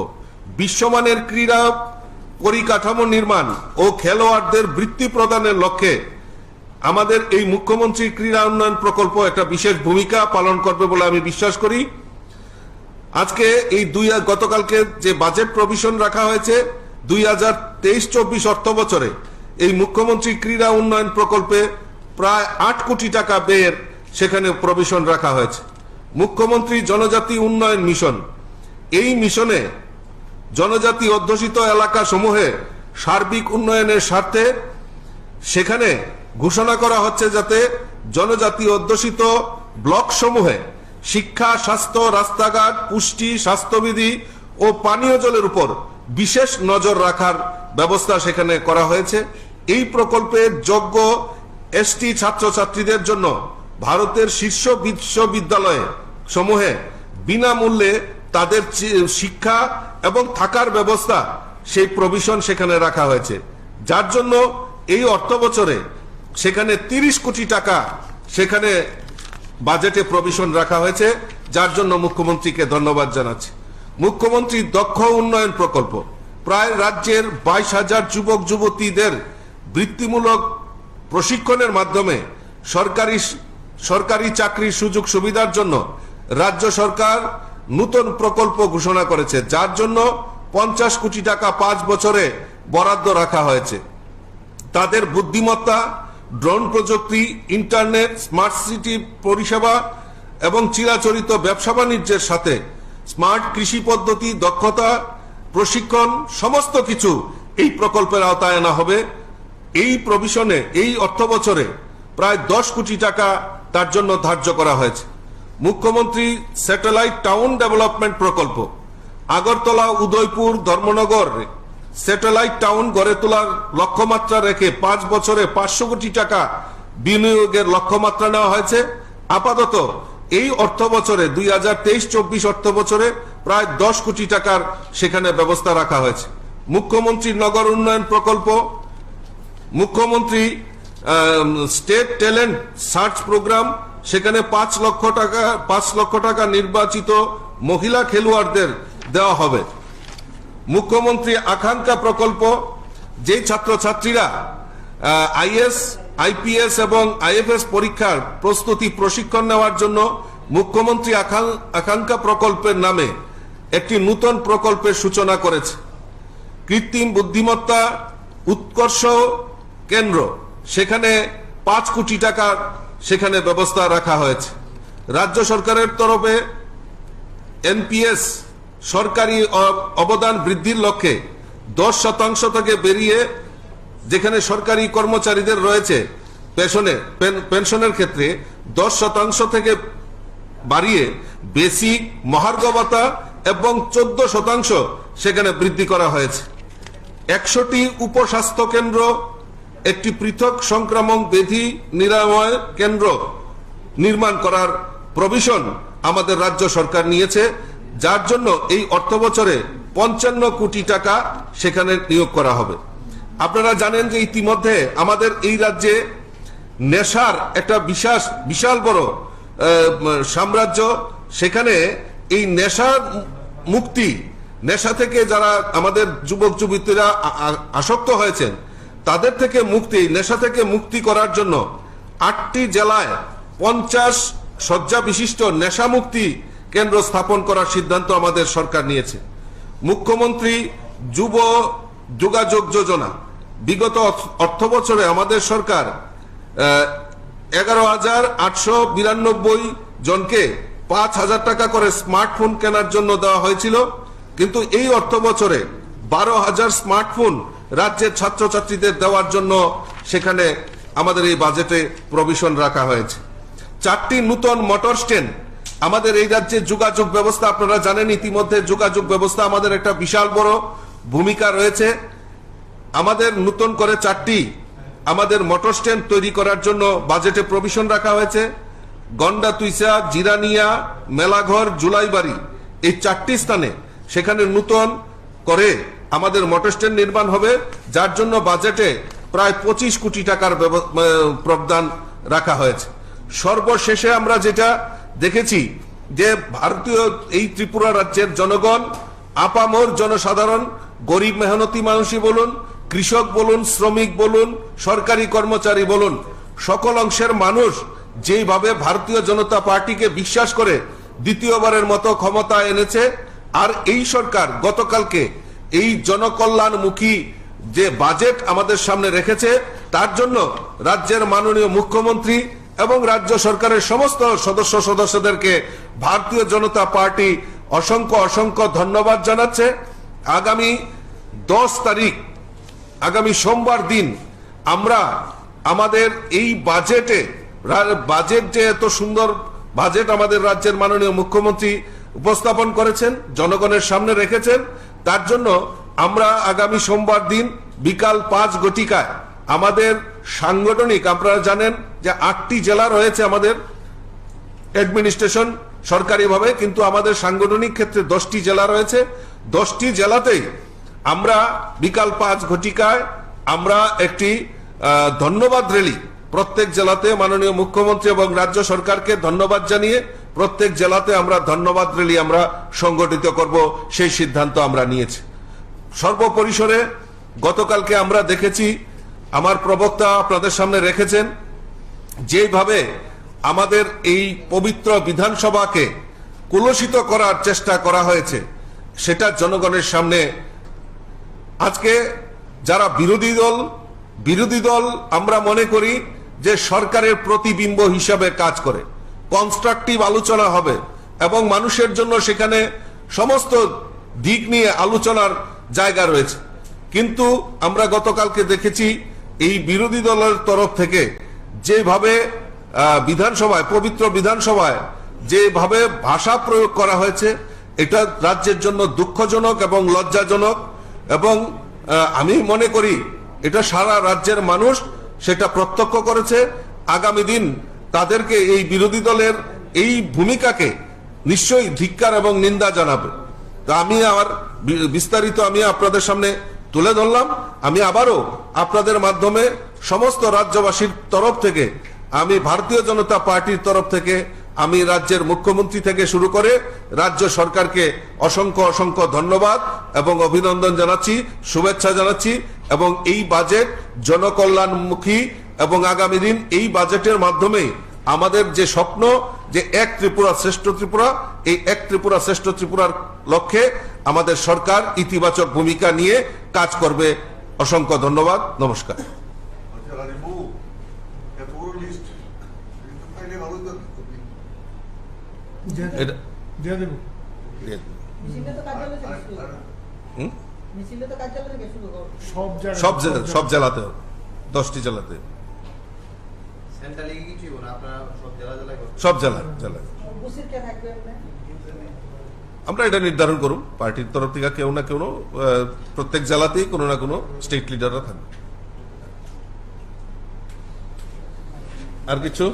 বিশ্বমানের ক্রীড়া পরিকাঠামো নির্মাণ ও খেলোয়াড়দের বৃত্তি প্রদানের লক্ষ্যে আমাদের এই মুখ্যমন্ত্রী ক্রীড়া উন্নয়ন প্রকল্প একটা বিশেষ ভূমিকা পালন করবে বলে আমি বিশ্বাস করি। আজকে এই গতকালকে যে বাজেট প্রভিশন রাখা হয়েছে 2023-24 অর্থ বছরে এই মুখ্যমন্ত্রী ক্রীড়া উন্নয়ন প্রকল্পে প্রায় 8 কোটি টাকা ব্যয়ের সেখানে প্রভিশন রাখা হয়েছে। মুখ্যমন্ত্রী জনজাতি উন্নয়ন মিশন, এই মিশনে জনজাতি অধ্যুষিত এলাকা সমূহে সার্বিক উন্নয়নের স্বার্থে সেখানে ঘোষণা করা হচ্ছে যাতে জনজাতি অধ্যুষিত ব্লক সমূহে শিক্ষা, স্বাস্থ্য, রাস্তাঘাট, পুষ্টি, স্বাস্থ্যবিধি ও পানীয় জলের উপর বিশেষ নজর রাখার ব্যবস্থা সেখানে করা হয়েছে। এই প্রকল্পের যোগ্য এসটি ছাত্রছাত্রীদের জন্য ভারতের শীর্ষ বিশ্ববিদ্যালয়ে সমূহে বিনামূল্যে তাদের শিক্ষা এবং থাকার ব্যবস্থা সেই প্রভিশন সেখানে রাখা হয়েছে, যার জন্য এই অর্থ বছরে সেখানে 30 কোটি টাকা সেখানে বাজেটে প্রভিশন রাখা হয়েছে, যার জন্য মুখ্যমন্ত্রীকে ধন্যবাদ জানাচ্ছি। মুখ্যমন্ত্রী দক্ষ উন্নয়ন প্রকল্প, প্রায় রাজ্যের 22,000 যুবক যুবতীদের বৃত্তিমূলক প্রশিক্ষণের মাধ্যমে সরকারি চাকরির সুযোগ সুবিধার জন্য রাজ্য সরকার নতুন প্রকল্প ঘোষণা করেছে, যার জন্য 50 কোটি টাকা 5 বছরে বরাদ্দ রাখা হয়েছে। তাদের বুদ্ধিমত্তা, ড্রোন প্রযুক্তি, ইন্টারনেট, স্মার্ট সিটি পরিষেবা এবং চিরাচরিত ব্যবসা বাণিজ্যের সাথে স্মার্ট কৃষি পদ্ধতি, দক্ষতা প্রশিক্ষণ সমস্ত কিছু এই প্রকল্পের আওতায় আনা হবে। এই প্রভিশনে এই অর্থ বছরে প্রায় 10 কোটি টাকা তার জন্য ধার্য করা হয়েছে। মুখ্যমন্ত্রী স্যাটেলাইট টাউন ডেভেলপমেন্ট প্রকল্প, আগরতলা, উদয়পুর, ধর্মনগর স্যাটেলাইট টাউন গড়ে তোলার লক্ষ্যমাত্রা রেখে 5 বছরে 500 কোটি টাকা বিনিয়োগের লক্ষ্যমাত্রা নেওয়া হয়েছে। আপাতত এই অর্থ বছরে 2023-24 অর্থ বছরে প্রায় 10 কোটি টাকার সেখানে ব্যবস্থা রাখা হয়েছে। মুখ্যমন্ত্রী নগর উন্নয়ন প্রকল্প, মুখ্যমন্ত্রী স্টেট ট্যালেন্ট সার্চ প্রোগ্রাম, সেখানে 5 লক্ষ টাকা নির্বাচিত মহিলা খেলোয়াড়দের দেওয়া হবে। মুখ্যমন্ত্রী আকাঙ্ক্ষা প্রকল্প, যে ছাত্রছাত্রীরা আইএস, আইপিএস এবং আইএফএস পরীক্ষার প্রস্তুতি প্রশিক্ষণ নেওয়ার জন্য মুখ্যমন্ত্রী আকাঙ্ক্ষা প্রকল্পের নামে একটি নতুন প্রকল্পের সূচনা করেছে। কৃত্রিম বুদ্ধিমত্তা উৎকর্ষ কেন্দ্র, সেখানে 5 কোটি টাকার সেখানে ব্যবস্থা রাখা হয়েছে। রাজ্য সরকারের তরফে এনপিএস সরকারি অবদান বৃদ্ধির লক্ষ্যে 10% থেকে বেরিয়ে, যেখানে সরকারি কর্মচারীদের রয়েছে পেনশনের ক্ষেত্রে 10% থেকে বাড়িয়ে বেসিক, মহার্ঘ ভাতা এবং 14% সেখানে বৃদ্ধি করা হয়েছে। 100টি উপস্বাস্থ্য কেন্দ্র, একটি পৃথক সংক্রামক ব্যাধি নিরাময় কেন্দ্র নির্মাণ করার প্রভিশন আমাদের রাজ্য সরকার নিয়েছে, যার জন্য এই অর্থ বছরে 55 কোটি টাকা সেখানে নিয়োগ করা হবে। আপনারা জানেন যে ইতিমধ্যে আমাদের এই রাজ্যে নেশার একটা বিশাল বড় সাম্রাজ্য, সেখানে এই নেশা থেকে যারা আমাদের যুবক যুবতীরা আসক্ত হয়েছেন তাদের থেকে নেশা থেকে মুক্তি করার জন্য 8টি জেলায় 50 শয্যা বিশিষ্ট নেশা মুক্তি কেন্দ্র স্থাপন করার সিদ্ধান্ত আমাদের সরকার নিয়েছে। মুখ্যমন্ত্রী যুব যোগাযোগ যোজনা, বিগত অর্থ বছরে আমাদের সরকার 11,892 জনকে 5,000 টাকা করে স্মার্টফোন কেনার জন্য দেওয়া হয়েছিল, কিন্তু এই অর্থ বছরে 12,000 স্মার্টফোন রাজ্যের ছাত্রছাত্রীদের দেওয়ার জন্য সেখানে আমাদের এই বাজেটে প্রভিশন রাখা হয়েছে। 4টি নতুন মোটর স্ট্যান্ড, আমাদের এই রাজ্যে যোগাযোগ ব্যবস্থা, আপনারা জানেন ইতিমধ্যে যোগাযোগ ব্যবস্থা আমাদের একটা বিশাল বড় ভূমিকা রয়েছে। আমাদের নতুন করে 4টি আমাদের মোটর স্ট্যান্ড তৈরি করার জন্য বাজেটে প্রভিশন রাখা হয়েছে। গন্ডা তুইসা, জিরানিয়া, মেলাঘর, জুলাইবাড়ি এই 4টি স্থানে সেখানে নতুন করে আমাদের মোটর স্ট্যান্ড নির্মাণ হবে, যার জন্য বাজেটে প্রায় 25 কোটি টাকার প্রাবধান রাখা হয়েছে। সর্বশেষে আমরা যেটা দেখেছি যে ভারতীয় এই ত্রিপুরা রাজ্যের জনগণ, আপামর জনসাধারণ, গরিব মেহনতি মানুষই বলুন, কৃষক বলুন, শ্রমিক বলুন, সরকারি কর্মচারী বলুন, সকল অংশের মানুষ যেভাবে ভারতীয় জনতা পার্টিকে বিশ্বাস করে দ্বিতীয়বারের মতো ক্ষমতা এনেছে, আর এই সরকার গতকালকে এই জনকল্যাণমুখী যে বাজেট আমাদের সামনে রেখেছে, তার জন্য রাজ্যের মাননীয় মুখ্যমন্ত্রী এবং রাজ্য সরকারের সমস্ত সদস্যদেরকে ভারতীয় জনতা পার্টি অসংখ্য অসংখ্য ধন্যবাদ জানাচ্ছে। আগামী 10 তারিখ, আগামী সোমবার দিন আমরা আমাদের এই বাজেট যে এত সুন্দর বাজেট আমাদের রাজ্যের মাননীয় মুখ্যমন্ত্রী উপস্থাপন করেছেন, জনগণের সামনে রেখেছেন, তার জন্য আমরা আগামী সোমবার দিন বিকাল 5 ঘটিকায় আমাদের সাংগঠনিক, আপনারা জানেন যে 8টি জেলা রয়েছে আমাদের অ্যাডমিনিস্ট্রেশন সরকারিভাবে, কিন্তু আমাদের সাংগঠনিক ক্ষেত্রে 10টি জেলা রয়েছে। 10টি জেলাতেই আমরা বিকাল 5 ঘটিকায় আমরা একটি ধন্যবাদ র্যালি প্রত্যেক জেলাতে মাননীয় মুখ্যমন্ত্রী এবং রাজ্য সরকারকে ধন্যবাদ জানিয়ে প্রত্যেক জেলাতে আমরা ধন্যবাদ র্যালি আমরা সংগঠিত করব, সেই সিদ্ধান্ত আমরা নিয়েছি। সর্বপরিসরে গতকালকে আমরা দেখেছি, আমার প্রবক্তা আপনাদের সামনে রেখেছেন, যেভাবে আমাদের এই পবিত্র বিধানসভাকে কলুষিত করার চেষ্টা করা হয়েছে, সেটা জনগণের সামনে আজকে যারা বিরোধী দল আমরা মনে করি যে সরকারের প্রতিবিম্ব হিসাবে কাজ করে, কনস্ট্রাকটিভ আলোচনা হবে এবং মানুষের জন্য সেখানে সমস্ত দিক নিয়ে আলোচনার জায়গা রয়েছে। কিন্তু আমরা গতকালকে দেখেছি এই বিরোধী দলের তরফ থেকে যেভাবে বিধানসভায়, পবিত্র বিধানসভায় যেভাবে ভাষা প্রয়োগ করা হয়েছে, এটা রাজ্যের জন্য দুঃখজনক এবং লজ্জাজনক। এবং আমি মনে করি এটা সারা রাজ্যের মানুষ সেটা প্রত্যক্ষ করেছে। আগামী দিন তাদেরকে, এই বিরোধী দলের এই ভূমিকাকে নিশ্চয়ই ধিক্কার এবং নিন্দা জানাবে। তো আমি আমার বিস্তারিত আমি আপনাদের সামনে তুলে ধরলাম। আমি আবারও আপনাদের মাধ্যমে সমস্ত রাজ্যবাসীর তরফ থেকে, আমি ভারতীয় জনতা পার্টির তরফ থেকে, আমি রাজ্যের মুখ্যমন্ত্রী থেকে শুরু করে রাজ্য সরকারকে অসংখ্য অসংখ্য ধন্যবাদ এবং অভিনন্দন জানাচ্ছি, শুভেচ্ছা জানাচ্ছি। এবং এই বাজেট জনকল্যাণমুখী এবং আগামী দিন এই বাজেটের মাধ্যমে আমাদের যে স্বপ্ন, যে এক ত্রিপুরা শ্রেষ্ঠ ত্রিপুরা, এই এক ত্রিপুরা শ্রেষ্ঠ ত্রিপুরার লক্ষ্যে আমাদের সরকার ইতিবাচক ভূমিকা নিয়ে কাজ করবে। অসংখ্য ধন্যবাদ, নমস্কার। সব জেলাতে, 10টি জেলাতে, সব জেলায় আমরা এটা নির্ধারণ করুন। পার্টির তরফ থেকে কেউ না কেউ, প্রত্যেক জেলাতেই কোনো না কোনো স্টেট লিডাররা থাকবে। আর কিছু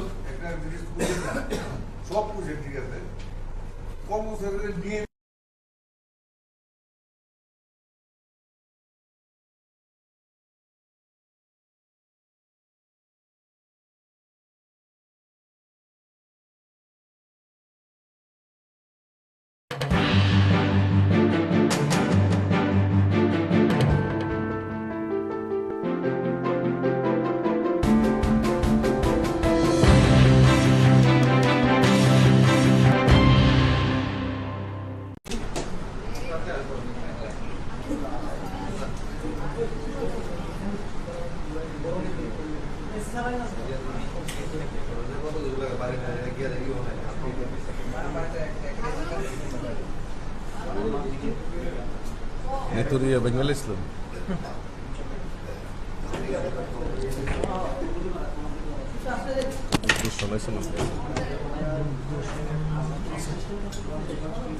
Nituria Bengalis lo.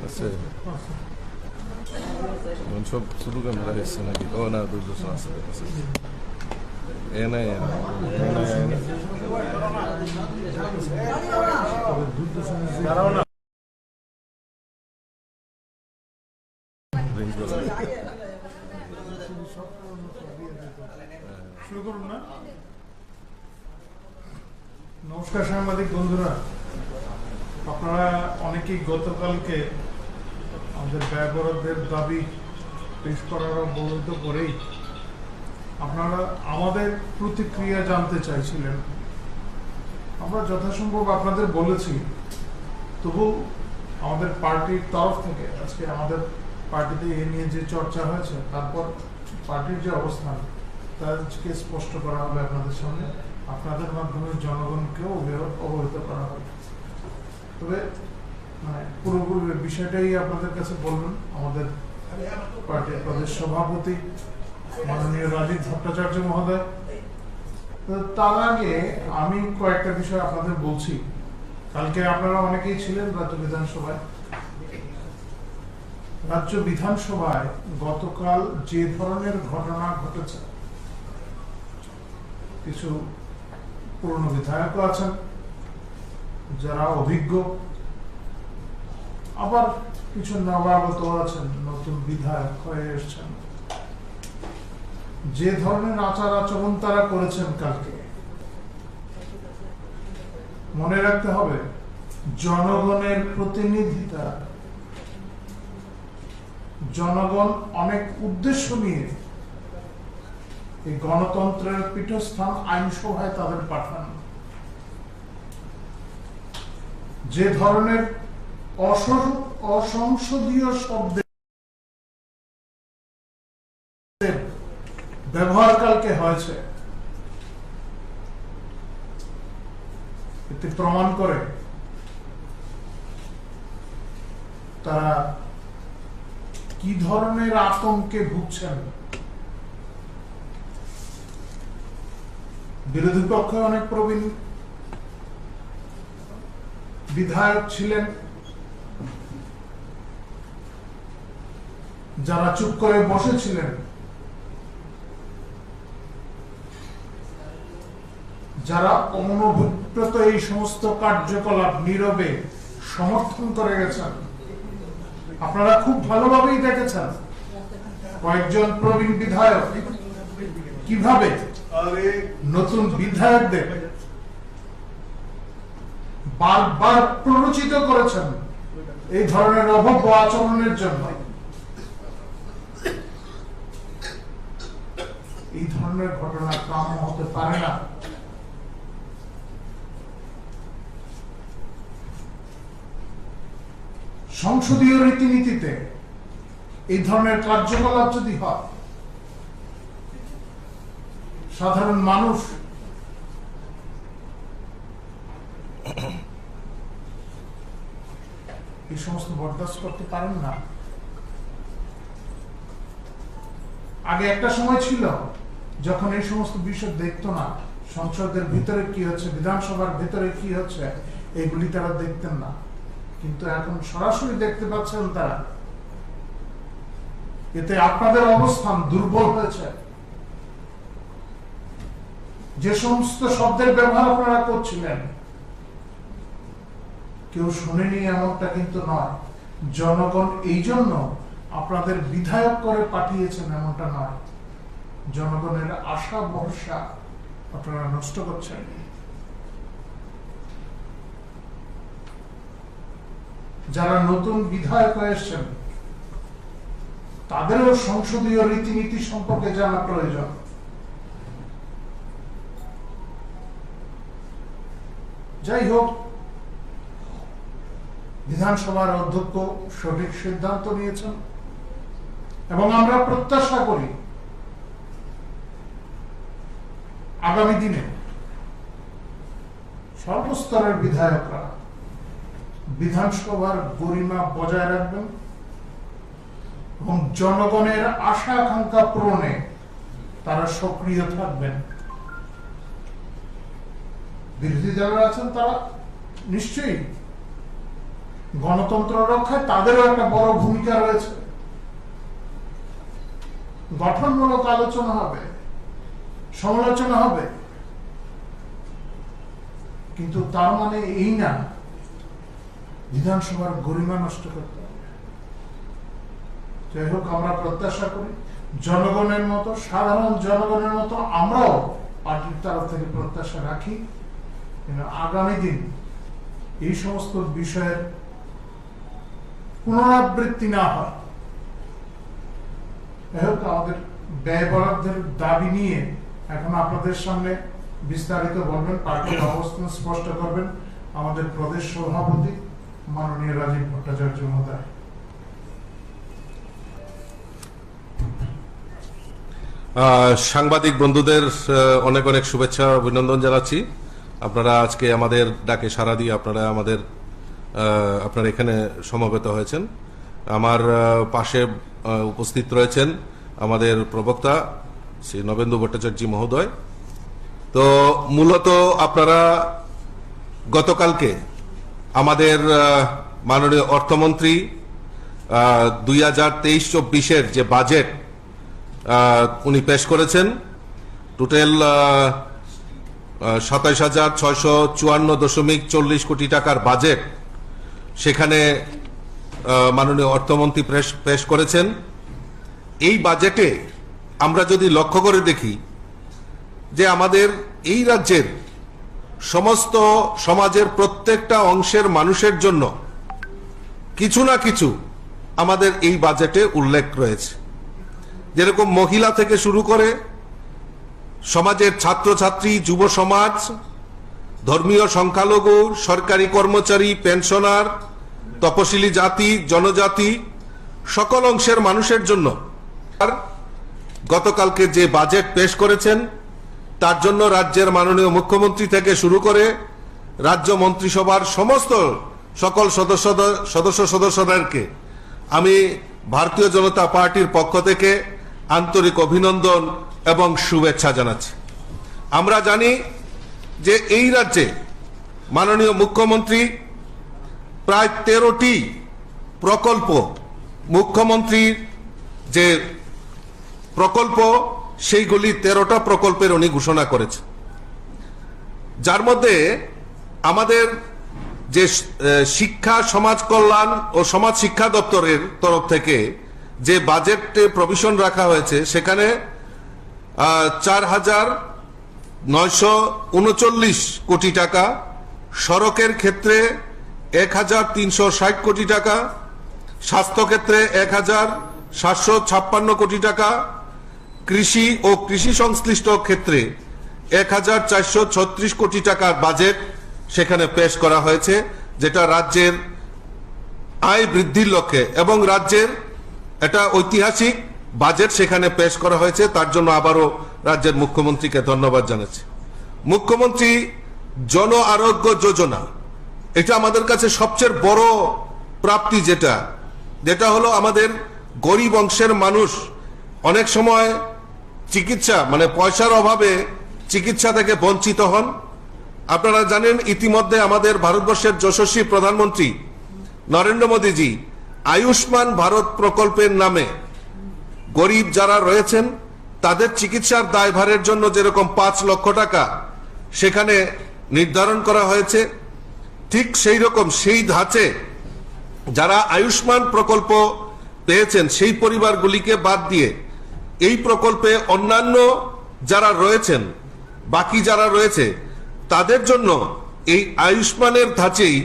আছে সব শুরু ক্যামেরা এসছে নাকি? ও না, দূরদর্শন আছে। এনে শুরু করুন না। নমস্কার সাংবাদিক বন্ধুরা, আপনারা অনেকেই গতকালকে আমাদের ব্যয় বরাদ্দের দাবি পেশ করার অবরোধ করেই আপনারা আমাদের প্রতিক্রিয়া জানতে চাইছিলেন। আমরা যথাসম্ভব আপনাদের বলেছি, তবু আমাদের পার্টির তরফ থেকে আজকে আমাদের পার্টিতে এ নিয়ে যে চর্চা হয়েছে, তারপর পার্টির যে অবস্থান তা আজকে স্পষ্ট করা হবে আপনাদের সামনে, আপনাদের মাধ্যমে জনগণকেও অবহিত করা হবে। তবে পুরোপুরি বিষয়টাই আপনাদের কাছে বলবেন আমাদের পার্টির প্রদেশ সভাপতি মাননীয় রাজীব ভট্টাচার্য মহোদয়। তার আগে আমি কয়েকটা বিষয় আপনাদের বলছি। কালকে আপনারা অনেকেই ছিলেন রাজ্য বিধানসভায়। রাজ্য বিধানসভায় গতকাল যে ধরনের ঘটনা ঘটেছে, কিছু পুরনো বিধায়কও আছেন যারা অভিজ্ঞ, আবার কিছু নবাগত আছেন, নতুন বিধায়ক হয়ে এসছেন। যে ধরনের আচার আচরণ তারা করেছেন কালকে, মনে রাখতে হবে জনগণের প্রতিনিধিতা, জনগণ অনেক উদ্দেশ্য নিয়ে এই গণতন্ত্রের পীঠস্থান আইনসভায় তাদের পাঠান। যে ধরনের অসংসদীয় শব্দের ব্যবহার কালকে হয়েছে, এতে প্রমাণ করে তারা কি ধরনের আতঙ্কে ভুগছেন। বিরোধী পক্ষে অনেক প্রবীণ বিধায়ক ছিলেন যারা চুপ করে বসেছিলেন, যারা অনভিপ্রেত এই সমস্ত কার্যকলাপ নীরবে সমর্থন করে গেছেন। আপনারা খুব ভালোভাবেই দেখেছেন কয়েকজন প্রবীণ বিধায়ক কিভাবে নতুন বিধায়কদের বারবার প্ররোচিত করেছেন এই ধরনের অভব্য আচরণের জন্য। এই ধরনের ঘটনা কাম্য হতে পারে না। সংসদীয় রীতিনীতিতে এই ধরনের কার্যকলাপ যদি হয়, সাধারণ মানুষ এই সমস্ত বরদাস্ত করতে পারেন না। আগে একটা সময় ছিল যখন এই সমস্ত বিষয় দেখতো না, সংসদের ভিতরে কি হচ্ছে, বিধানসভার ভিতরে কি হচ্ছে, এগুলি তারা দেখতেন না। কিন্তু এখন সরাসরি দেখতে পাচ্ছেন তারা। এতে আপনাদের অবস্থান দুর্বল হয়েছে। যে সমস্ত শব্দের ব্যবহার আপনারা করছিলেন, কেউ শুনেনি এমনটা কিন্তু নয়। জনগণ এই জন্য আপনাদের বিধায়ক করে পাঠিয়েছেন এমনটা নয়। জনগণের আশা ভরসা আপনারা নষ্ট করছেন। যারা নতুন বিধায়ক এসেছেন তাদেরও সংসদীয় রীতিনীতি সম্পর্কে জানা প্রয়োজন। যাই হোক, বিধানসভার অধ্যক্ষ সঠিক সিদ্ধান্ত নিয়েছেন এবং আমরা প্রত্যাশা করি আগামী দিনে সর্বস্তরের বিধায়করা বিধানসভার গরিমা বজায় রাখবেন এবং জনগণের আশা আকাঙ্ক্ষা পূরণে তারা সক্রিয় থাকবেন। বিরোধী যারা আছেন তারা নিশ্চয়ই গণতন্ত্র রক্ষায় তাদেরও একটা বড় ভূমিকা রয়েছে। গঠনমূলক আলোচনা হবে, সমালোচনা হবে, কিন্তু তার মানে এই না বিধানসভার গরিমা নষ্ট করতে হবে। যাই হোক, আমরা প্রত্যাশা করি জনগণের মতো, সাধারণ জনগণের মতো আমরাও পার্টির তরফ থেকে প্রত্যাশা রাখি আগামী দিন এই সমস্ত বিষয়ের পুনরাবৃত্তি না হয়। আমাদের ব্যয় বরাদ্দের দাবি নিয়ে এখন আপনাদের সামনে বিস্তারিত বলবেন, পার্টির অবস্থান স্পষ্ট করবেন আমাদের প্রদেশ সভাপতি মাননীয় রাজীব ভট্টাচার্য মহোদয়। সাংবাদিক বন্ধুদের অনেক অনেক শুভেচ্ছা অভিনন্দন জানাচ্ছি। আপনারা আজকে আমাদের ডাকে সাড়া দিয়ে আপনারা এখানে সমবেত হয়েছেন। আমার পাশে উপস্থিত রয়েছেন আমাদের প্রবক্তা শ্রী নবেন্দু ভট্টাচার্য মহোদয়। তো মূলত আপনারা গতকালকে আমাদের মাননীয় অর্থমন্ত্রী 2023-24 যে বাজেট উনি পেশ করেছেন, টোটাল 27,654.40 কোটি টাকার বাজেট সেখানে মাননীয় অর্থমন্ত্রী পেশ করেছেন। এই বাজেটে আমরা যদি লক্ষ্য করে দেখি যে আমাদের এই রাজ্যের সমস্ত সমাজের প্রত্যেকটা অংশের মানুষের জন্য কিছু না কিছু আমাদের এই বাজেটে উল্লেখ রয়েছে। যেরকম মহিলা থেকে শুরু করে সমাজের ছাত্রছাত্রী, যুব সমাজ, ধর্মীয় সংখ্যালঘু, সরকারি কর্মচারী, পেনশনার, তপশিলি জাতি, জনজাতি, সকল অংশের মানুষের জন্য গতকালকে যে বাজেট পেশ করেছেন তার জন্য রাজ্যের মাননীয় মুখ্যমন্ত্রী থেকে শুরু করে রাজ্য মন্ত্রিসভার সমস্ত সকল সদস্যদেরকে আমি ভারতীয় জনতা পার্টির পক্ষ থেকে আন্তরিক অভিনন্দন এবং শুভেচ্ছা জানাচ্ছি। আমরা জানি যে এই রাজ্যে মাননীয় মুখ্যমন্ত্রী প্রায় 13টি প্রকল্প, মুখ্যমন্ত্রীর যে প্রকল্প সেইগুলি 13টা প্রকল্পের উনি ঘোষণা করেছে, যার মধ্যে আমাদের যে শিক্ষা, সমাজ কল্যাণ ও সমাজ শিক্ষা দপ্তরের তরফ থেকে যে বাজেটে প্রভিশন রাখা হয়েছে সেখানে 4,939 কোটি টাকা, সড়কের ক্ষেত্রে 1,360 কোটি টাকা, স্বাস্থ্য ক্ষেত্রে 1,756 কোটি টাকা, কৃষি ও কৃষি সংশ্লিষ্ট ক্ষেত্রে 1,436 কোটি টাকার বাজেট সেখানে পেশ করা হয়েছে, যেটা রাজ্যের আয় বৃদ্ধির লক্ষ্যে এবং রাজ্যের একটা ঐতিহাসিক বাজেট সেখানে পেশ করা হয়েছে। তার জন্য আবারও রাজ্যের মুখ্যমন্ত্রীকে ধন্যবাদ জানাচ্ছি। মুখ্যমন্ত্রী জন আরোগ্য যোজনা, এটা আমাদের কাছে সবচেয়ে বড় প্রাপ্তি, যেটা হলো আমাদের গরিব অংশের মানুষ অনেক সময় চিকিৎসা পয়সার অভাবে চিকিৎসা থেকে বঞ্চিত হন। আপনারা জানেন ইতিমধ্যে আমাদের ভারতবর্ষের যশস্বী প্রধানমন্ত্রী নরেন্দ্র মোদীজি আয়ুষ্মান ভারত প্রকল্পের নামে গরিব যারা রয়েছেন তাদের চিকিৎসার দায়ভারের জন্য যেরকম 5 লক্ষ টাকা সেখানে নির্ধারণ করা হয়েছে, ঠিক সেই রকম সেই ধাঁচে যারা আয়ুষ্মান প্রকল্প পেয়েছেন সেই পরিবারগুলিকে বাদ দিয়ে এই প্রকল্পে অন্যান্য যারা রয়েছেন, বাকি যারা রয়েছে তাদের জন্য এই আয়ুষ্মানের ধাঁচেই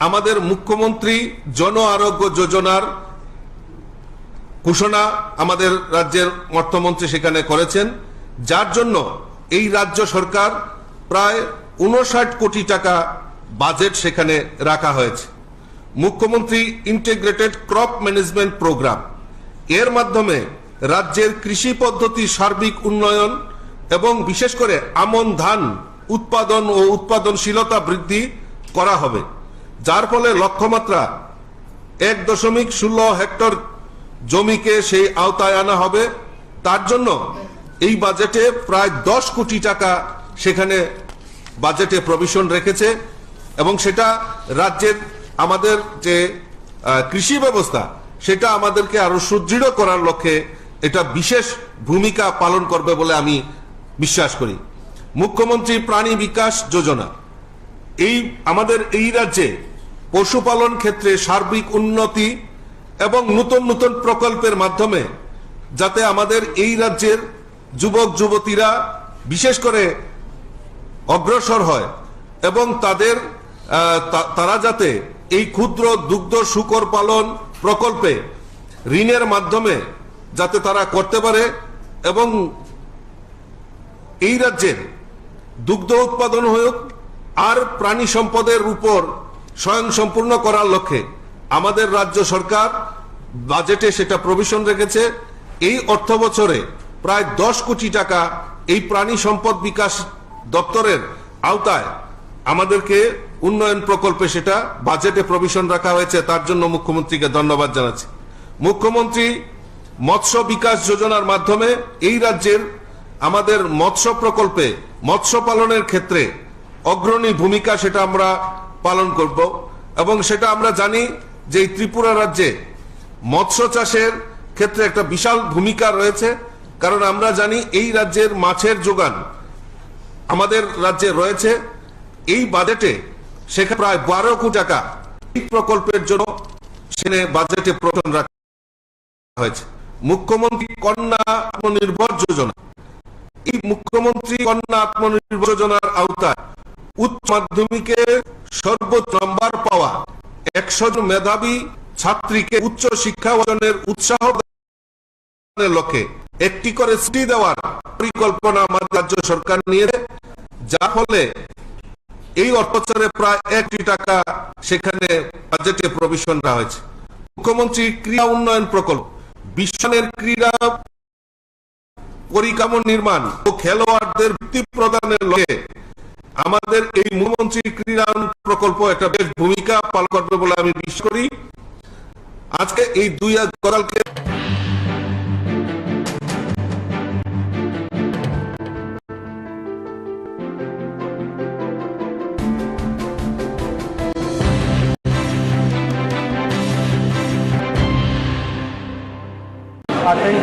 আমাদের মুখ্যমন্ত্রী জন আরোগ্য যোজনার ঘোষণা আমাদের রাজ্যের অর্থমন্ত্রী সেখানে করেছেন, যার জন্য এই রাজ্য সরকার প্রায় 59 কোটি টাকা বাজেট সেখানে রাখা হয়েছে। মুখ্যমন্ত্রী ইন্টিগ্রেটেড ক্রপ ম্যানেজমেন্ট প্রোগ্রাম, এর মাধ্যমে রাজ্যের কৃষি পদ্ধতি সার্বিক উন্নয়ন এবং বিশেষ করে আমন ধান উৎপাদন ও উৎপাদনশীলতা বৃদ্ধি করা হবে, যার ফলে লক্ষ্যমাত্রা 1.16 হেক্টর জমিকে সেই আওতায় আনা হবে। তার জন্য এই বাজেটে প্রায় 10 কোটি টাকা সেখানে বাজেটে প্রভিশন রেখেছে এবং সেটা রাজ্যের আমাদের যে কৃষি ব্যবস্থা সেটা আমাদেরকে আরো সুদৃঢ় করার লক্ষ্যে এটা বিশেষ ভূমিকা পালন করবে বলে আমি বিশ্বাস করি। মুখ্যমন্ত্রী প্রাণী বিকাশ যোজনা, আমাদের এই রাজ্যে পশুপালন ক্ষেত্রে সার্বিক উন্নতি এবং নতুন নতুন প্রকল্পের মাধ্যমে যাতে আমাদের এই রাজ্যের যুবক যুবতীরা বিশেষ করে অগ্রসর হয় এবং তাদের তারা যাতে এই ক্ষুদ্র দুগ্ধ শূকর পালন প্রকল্পে ঋণের মাধ্যমে যাতে তারা করতে পারে এবং এই রাজ্যের দুগ্ধ উৎপাদন হোক আর প্রাণী সম্পদের উপর স্বয়ংসম্পূর্ণ করার লক্ষ্যে আমাদের রাজ্য সরকার বাজেটে সেটা প্রভিশন রেখেছে। এই অর্থ বছরে প্রায় 10 কোটি টাকা এই প্রাণী সম্পদ বিকাশ দপ্তরের আওতায় আমাদেরকে উন্নয়ন প্রকল্পে সেটা বাজেটে প্রভিশন রাখা হয়েছে। তার জন্য মুখ্যমন্ত্রীকে ধন্যবাদ জানাচ্ছি। মুখ্যমন্ত্রী মৎস্য বিকাশ যোজনার মাধ্যমে এই রাজ্যের আমাদের মৎস্য প্রকল্পে মৎস্য পালনের ক্ষেত্রে অগ্রণী ভূমিকা সেটা আমরা পালন করব এবং সেটা আমরা জানি যে এই ত্রিপুরা রাজ্যে মৎস্য চাষের ক্ষেত্রে একটা বিশাল ভূমিকা রয়েছে, কারণ আমরা জানি এই রাজ্যের মাছের যোগান আমাদের রাজ্যে রয়েছে। এই বাজেটে সেখানে প্রায় 12 কোটি টাকা এই প্রকল্পের জন্য সেখানে বাজেটে প্রদান রাখা হয়েছে। মুখ্যমন্ত্রী কন্যা আত্মনির্ভর যোজনা, এই মুখ্যমন্ত্রী কন্যা আত্মনির্ভর যোজনার আওতায় উচ্চ মাধ্যমিকে সর্বোচ্চ নাম্বার পাওয়া 100 জন মেধাবী ছাত্রীকে উচ্চ শিক্ষা অর্জনের উৎসাহ দানের লক্ষ্যে একটি করে সিটি দেওয়ার পরিকল্পনা আমাদের রাজ্য সরকার নিয়েছে, যার ফলে এই অর্থবছরে প্রায় 1 কোটি টাকা সেখানে বাজেটে প্রভিশন করা হয়েছে। মুখ্যমন্ত্রী ক্রীড়া উন্নয়ন প্রকল্প, বিশ্বের ক্রীড়া পরিকাঠামো নির্মাণ ও খেলোয়াড়দের বৃত্তি প্রদানের লক্ষ্যে আমাদের এই মুখ্যমন্ত্রী ক্রীড়া প্রকল্প একটা বেশ ভূমিকা পালন করবে বলে আমি বিশ্বাস করি। আজকে এই গতকালকে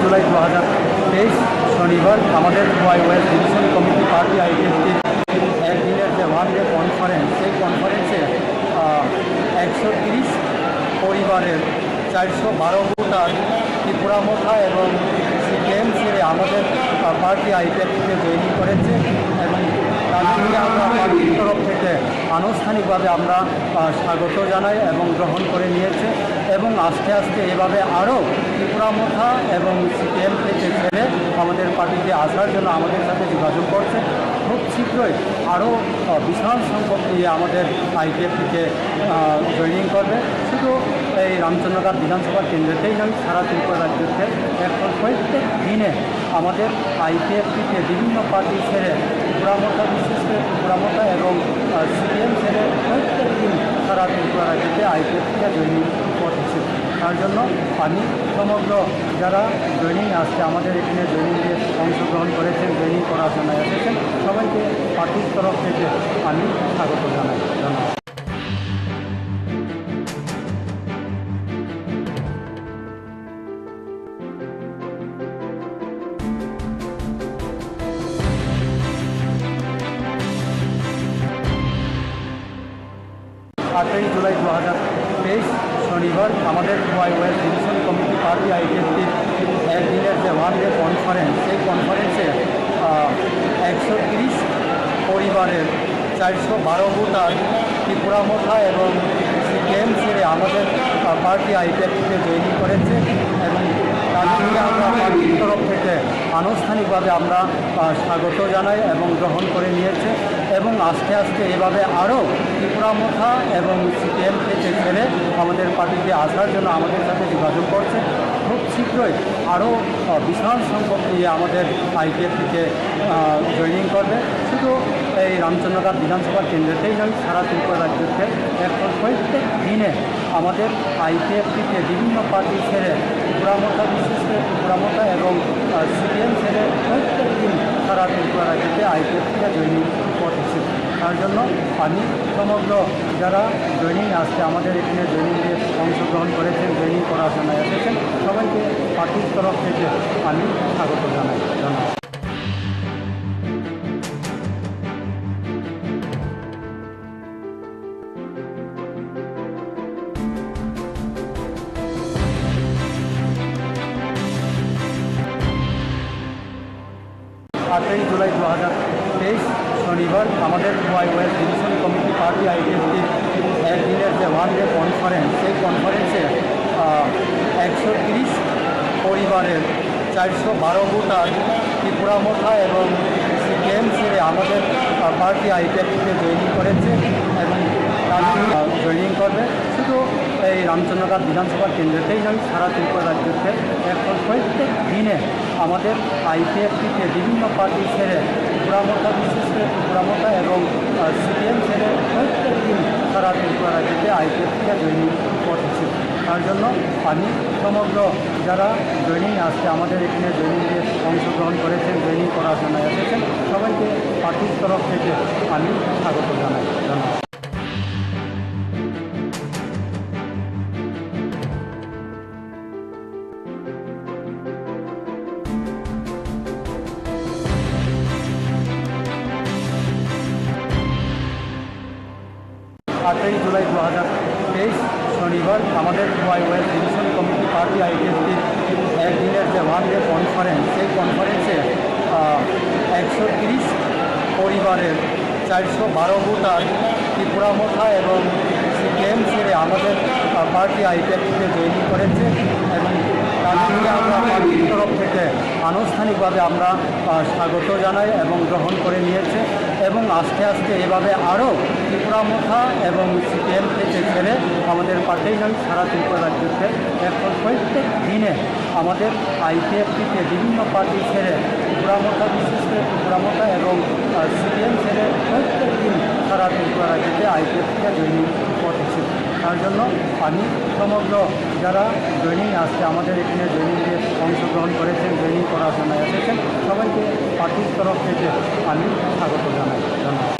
জুলাই 2023 শনিবার আমাদের ওয়াইওয়াই ডিভিশন কমিটি পার্টি আইপিএফটির একদিনের যে ওয়ান ডে কনফারেন্স, সেই কনফারেন্সে 130 পরিবারের 412 ভোটার ত্রিপুরা মোথা এবং সিপিএম ছেড়ে আমাদের পার্টি আইপিএফটিতে জয়েন করেছে এবং তাদেরকে আমরা পার্টির তরফ থেকে আনুষ্ঠানিকভাবে আমরা স্বাগত জানাই এবং গ্রহণ করে নিয়েছে এবং আস্তে আস্তে এভাবে আরও ত্রিপুরা মোথা এবং সিপিএম থেকে ছেড়ে আমাদের পার্টিতে আসার জন্য আমাদের সাথে যোগাযোগ করছে। খুব শীঘ্রই আরও বিশাল সংখ্যক নিয়ে আমাদের আইপিএফটিকে জয়েনিং করবে। শুধু এই রামচন্দ্রঘাট বিধানসভা কেন্দ্রতেই নয়, সারা ত্রিপুরা রাজ্যতে এখন প্রত্যেক দিনে আমাদের আইপিএফটিকে বিভিন্ন পার্টি ছেড়ে ত্রিপুরা মোথা, বিশেষ করে ত্রিপুরা মোথা এবং সিপিএম ছেড়ে প্রত্যেক দিন সারা ত্রিপুরা রাজ্যতে আইপিএফটিকে জয়েনিং করতেছে। তার জন্য আমি সমগ্র যারা জয়েনিং আসছে আমাদের এখানে জয়েনিংয়ে অংশগ্রহণ করেছেন, জয়েনিং করার জন্য এসেছেন, সবাইকে পার্টির তরফ থেকে আমি স্বাগত জানাই। ধন্যবাদ। জুলাই 2023 শনিবার আমাদের ওয়াইওয়াই ডিভিশন কমিটি পার্টি আইপিএফটির একদিনের যে ওয়ান ডে কনফারেন্স, সেই কনফারেন্সে 130 পরিবারের 412 ভোটার ত্রিপুরা মোথা এবং সিপিএম ছেড়ে আমাদের পার্টি আইপিএফটিতে জয়েন করেছে এবং তাদেরকে আমরা পার্টির তরফ থেকে আনুষ্ঠানিকভাবে আমরা স্বাগত জানাই এবং গ্রহণ করে নিয়েছে এবং আস্তে আস্তে এভাবে আরও ত্রিপুরা মোথা এবং সিপিএম থেকে ছেড়ে আমাদের পার্টিতে আসার জন্য আমাদের সাথে যোগাযোগ করছে। খুব শীঘ্রই আরও বিশাল সংখ্যক নিয়ে আমাদের আইপিএফটিকে জয়েনিং করবে। শুধু এই রামচন্দ্রঘাট বিধানসভা কেন্দ্রতেই নয়, সারা ত্রিপুরা রাজ্যতে এখন প্রত্যেক দিনে আমাদের আইপিএফটিকে বিভিন্ন পার্টি ছেড়ে ত্রিপুরা মোথা, বিশেষ করে ত্রিপুরা মোথা এবং সিপিএম ছেড়ে প্রত্যেক দিন সারা ত্রিপুরা রাজ্যতে আইপিএফটিকে জয়েনিং করতেছে। তার জন্য আমি সমগ্র যারা জয়েনিং আসছে আমাদের এখানে জয়েনিংয়ে অংশগ্রহণ করেছেন, জয়েনিং করার জন্য এসেছেন, সবাইকে পার্টির তরফ থেকে আমি স্বাগত জানাই। ধন্যবাদ। 8ই জুলাই 2023 শনিবার আমাদের ওয়াইওয়াইএস ডিভিশন কমিটি পার্টি আইডিএফটির একদিনের যে ওয়ান ডে কনফারেন্স, সেই কনফারেন্সে 130 পরিবারের 412 ভোটার ত্রিপুরা মোথা এবং সিপিএম ছেড়ে আমাদের পার্টি আইপিএফটিতে জয়েনিং করেছে এবং তারা জয়েনিং করবে। শুধু এই রামচন্দ্রঘাট বিধানসভা কেন্দ্রতেই নয়, সারা ত্রিপুরা রাজ্যতে এখন প্রত্যেক দিনে আমাদের আইপিএফটিতে বিভিন্ন পার্টি ছেড়ে ত্রিপুরা মোথা, বিশেষ করে ত্রিপুরা মোথা এবং সিপিএম ছেড়ে প্রত্যেক দিন সারা ত্রিপুরা রাজ্যতে আইপিএফটিতে জয়েনিং করছে। তার জন্য আমি সমগ্র যারা জয়েনিং আসছে, আমাদের এখানে জয়েনিংয়ে অংশগ্রহণ করেছেন, জয়েনিং করার জন্য এসেছেন, সবাইকে পার্টির তরফ থেকে আমি স্বাগত জানাই। ধন্যবাদ। 8ই জুলাই 2023 শনিবার আমাদের ওয়াইওয়াইএস ডিভিশন কমিটি পার্টি আইডিএফটির একদিনের যে ওয়ান ডে কনফারেন্স, সেই কনফারেন্সে 130 পরিবারের 412 ভোটার ত্রিপুরা মোথা এবং সিপিএম ছেড়ে আমাদের পার্টি আইপিএফটিতে জয়েনিং করেছে এবং তাদেরকে আমরা পার্টির তরফ থেকে আনুষ্ঠানিকভাবে আমরা স্বাগত জানাই এবং গ্রহণ করে নিয়েছে এবং আস্তে আস্তে এভাবে আরও ত্রিপুরা মোথা এবং সিপিএম থেকে ছেড়ে আমাদের পার্টি নয়, সারা ত্রিপুরা রাজ্যতে এখন প্রত্যেক দিনে আমাদের আইপিএফটিতে বিভিন্ন পার্টি ছেড়ে ত্রিপুরা মোথা, বিশেষ করে ত্রিপুরা মোথা এবং সিপিএম ছেড়ে প্রত্যেক দিন সারা ত্রিপুরা রাজ্যতে আইপিএফটিতে জয়েনিং করতেছে। তার জন্য আমি সমগ্র যারা জয়েনিং আসছে, আমাদের এখানে জয়েনিংয়ে অংশগ্রহণ করেছেন, জয়েনিং করার জন্য এসেছেন, সবাইকে পার্টির তরফ থেকে আমি স্বাগত জানাই। ধন্যবাদ।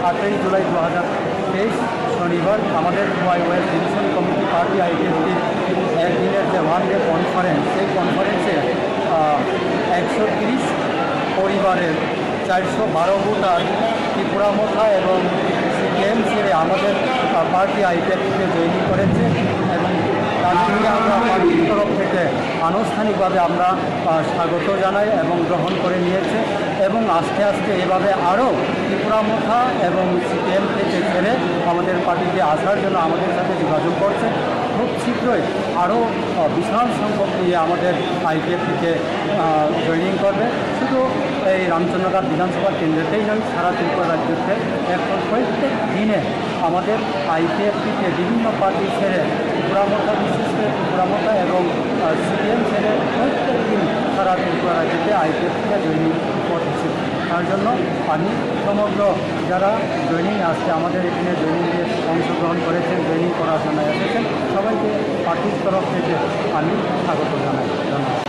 8ই জুলাই 2023 শনিবার আমাদের ওয়াইওয়াইএস ডিভিশন কমিটি পার্টি আইডিএফটির একদিনের যে ওয়ান ডে কনফারেন্স, সেই কনফারেন্সে 130 পরিবারের 412 ভোটার ত্রিপুরা মোথা এবং সিপিএম ছেড়ে আমাদের পার্টি আইপিএফটিতে জয়েনিং করেছে এবং তাদেরকে আমরা পার্টির তরফ থেকে আনুষ্ঠানিকভাবে আমরা স্বাগত জানাই এবং গ্রহণ করে নিয়েছে এবং আস্তে আস্তে এভাবে আরও ত্রিপুরা মোথা এবং সিপিএম থেকে ছেড়ে আমাদের পার্টিতে আসার জন্য আমাদের সাথে যোগাযোগ করছে। খুব শীঘ্রই আরও বিশাল সংখ্যক নিয়ে আমাদের আইপিএফটিতে জয়েনিং করবে। শুধু এই রামচন্দ্রঘাট বিধানসভা কেন্দ্রতেই নয়, সারা ত্রিপুরা রাজ্যতে এখন প্রত্যেক দিনে আমাদের আইপিএফটিতে বিভিন্ন পার্টি ছেড়ে ত্রিপুরা মোথা, বিশেষ করে ত্রিপুরা মোথা এবং সিপিএম ছেড়ে প্রত্যেক দিন সারা ত্রিপুরা রাজ্যতে আইপিএফটিতে জয়েনিং করতেছে। তার জন্য আমি সমগ্র যারা জয়েনিং আসছে, আমাদের এখানে জয়েনিংয়ে অংশগ্রহণ করেছেন, জয়েনিং করার জন্য এসেছেন, সবাইকে পার্টির তরফ থেকে আমি স্বাগত জানাই। ধন্যবাদ।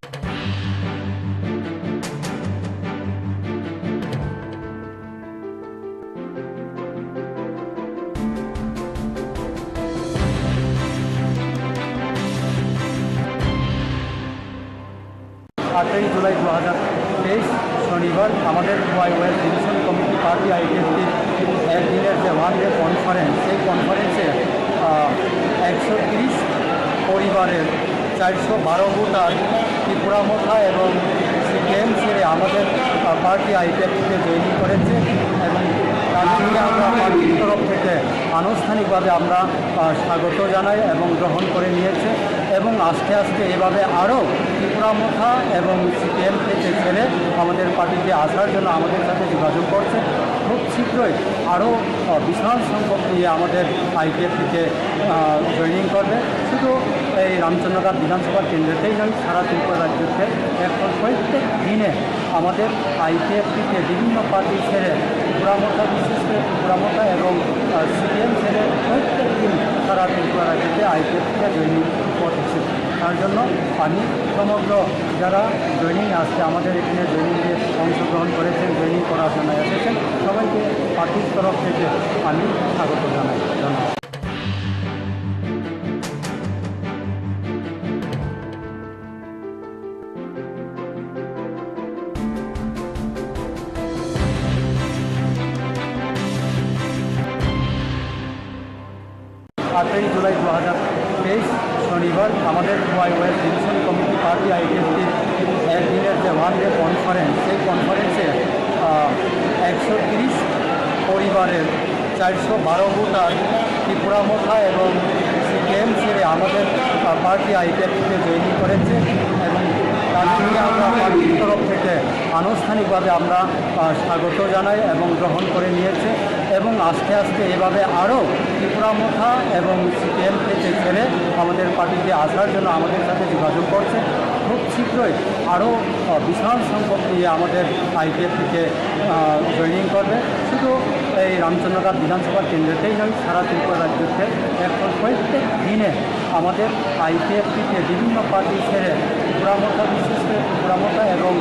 8ই জুলাই 2023 শনিবার আমাদের ওয়াইওয়াইএস ডিভিশন কমিটি পার্টি আইডিএফটির একদিনের যে ওয়ান ডে কনফারেন্স, সেই কনফারেন্সে 130 পরিবারের 412 ভোটার ত্রিপুরা মোথা এবং সিপিএম ছেড়ে আমাদের পার্টি আইপিএফটিতে জয়েনিং করেছে এবং তাদেরকে আমরা পার্টির তরফ থেকে আনুষ্ঠানিকভাবে আমরা স্বাগত জানাই এবং গ্রহণ করে নিয়েছে এবং আস্তে আস্তে এভাবে আরও ত্রিপুরা মোথা এবং সিপিএম থেকে ছেড়ে আমাদের পার্টিতে আসার জন্য আমাদের সাথে যোগাযোগ করছে। খুব শীঘ্রই আরও বিশাল সংখ্যক নিয়ে আমাদের আইপিএফটিতে জয়েনিং করবে। শুধু এই রামচন্দ্রঘাট বিধানসভা কেন্দ্রতেই নয়, সারা ত্রিপুরা রাজ্যতে এখন প্রত্যেক দিনে আমাদের আইপিএফটিতে বিভিন্ন পার্টি ছেড়ে ত্রিপুরা মোথা, বিশেষ করে ত্রিপুরা মোথা এবং সিপিএম ছেড়ে প্রত্যেক দিন সারা ত্রিপুরা রাজ্যতে আইপিএফটিতে জয়েনিং করতেছে। তার জন্য আমি সমগ্র যারা জয়েনিং আসছে, আমাদের এখানে জয়েনিংয়ে অংশগ্রহণ করেছেন, জয়েনিং করার জন্য এসেছেন, সবাইকে পার্টির তরফ থেকে আমি স্বাগত জানাই। ধন্যবাদ। 8ই জুলাই 2023 শনিবার আমাদের ওয়াইওয়াই ডিভিশন কমিটি পার্টি আইডিএফটির একদিনের যে ওয়ান ডে কনফারেন্স, সেই কনফারেন্সে 130 পরিবারের 412 ভোটার ত্রিপুরা মোথা এবং সিপিএম ছেড়ে আমাদের পার্টি আইপিএফটিতে জয়েনিং করেছে এবং তাদেরকে আমরা পার্টির তরফ থেকে আনুষ্ঠানিকভাবে আমরা স্বাগত জানাই এবং গ্রহণ করে নিয়েছে এবং আস্তে আস্তে এভাবে আরও ত্রিপুরা মোথা এবং সিপিএম থেকে ছেড়ে আমাদের পার্টিতে আসার জন্য আমাদের সাথে যোগাযোগ করছে। খুব শীঘ্রই আরও বিশাল সংখ্যক নিয়ে আমাদের আইপিএফটিতে জয়েনিং করবে। শুধু এই রামচন্দ্রঘাট বিধানসভা কেন্দ্রতেই নয়, সারা ত্রিপুরা রাজ্যতে এখন প্রত্যেক দিনে আমাদের আইপিএফটিতে বিভিন্ন পার্টি ছেড়ে ত্রিপুরা মোথা, বিশেষ করে ত্রিপুরা মোথা এবং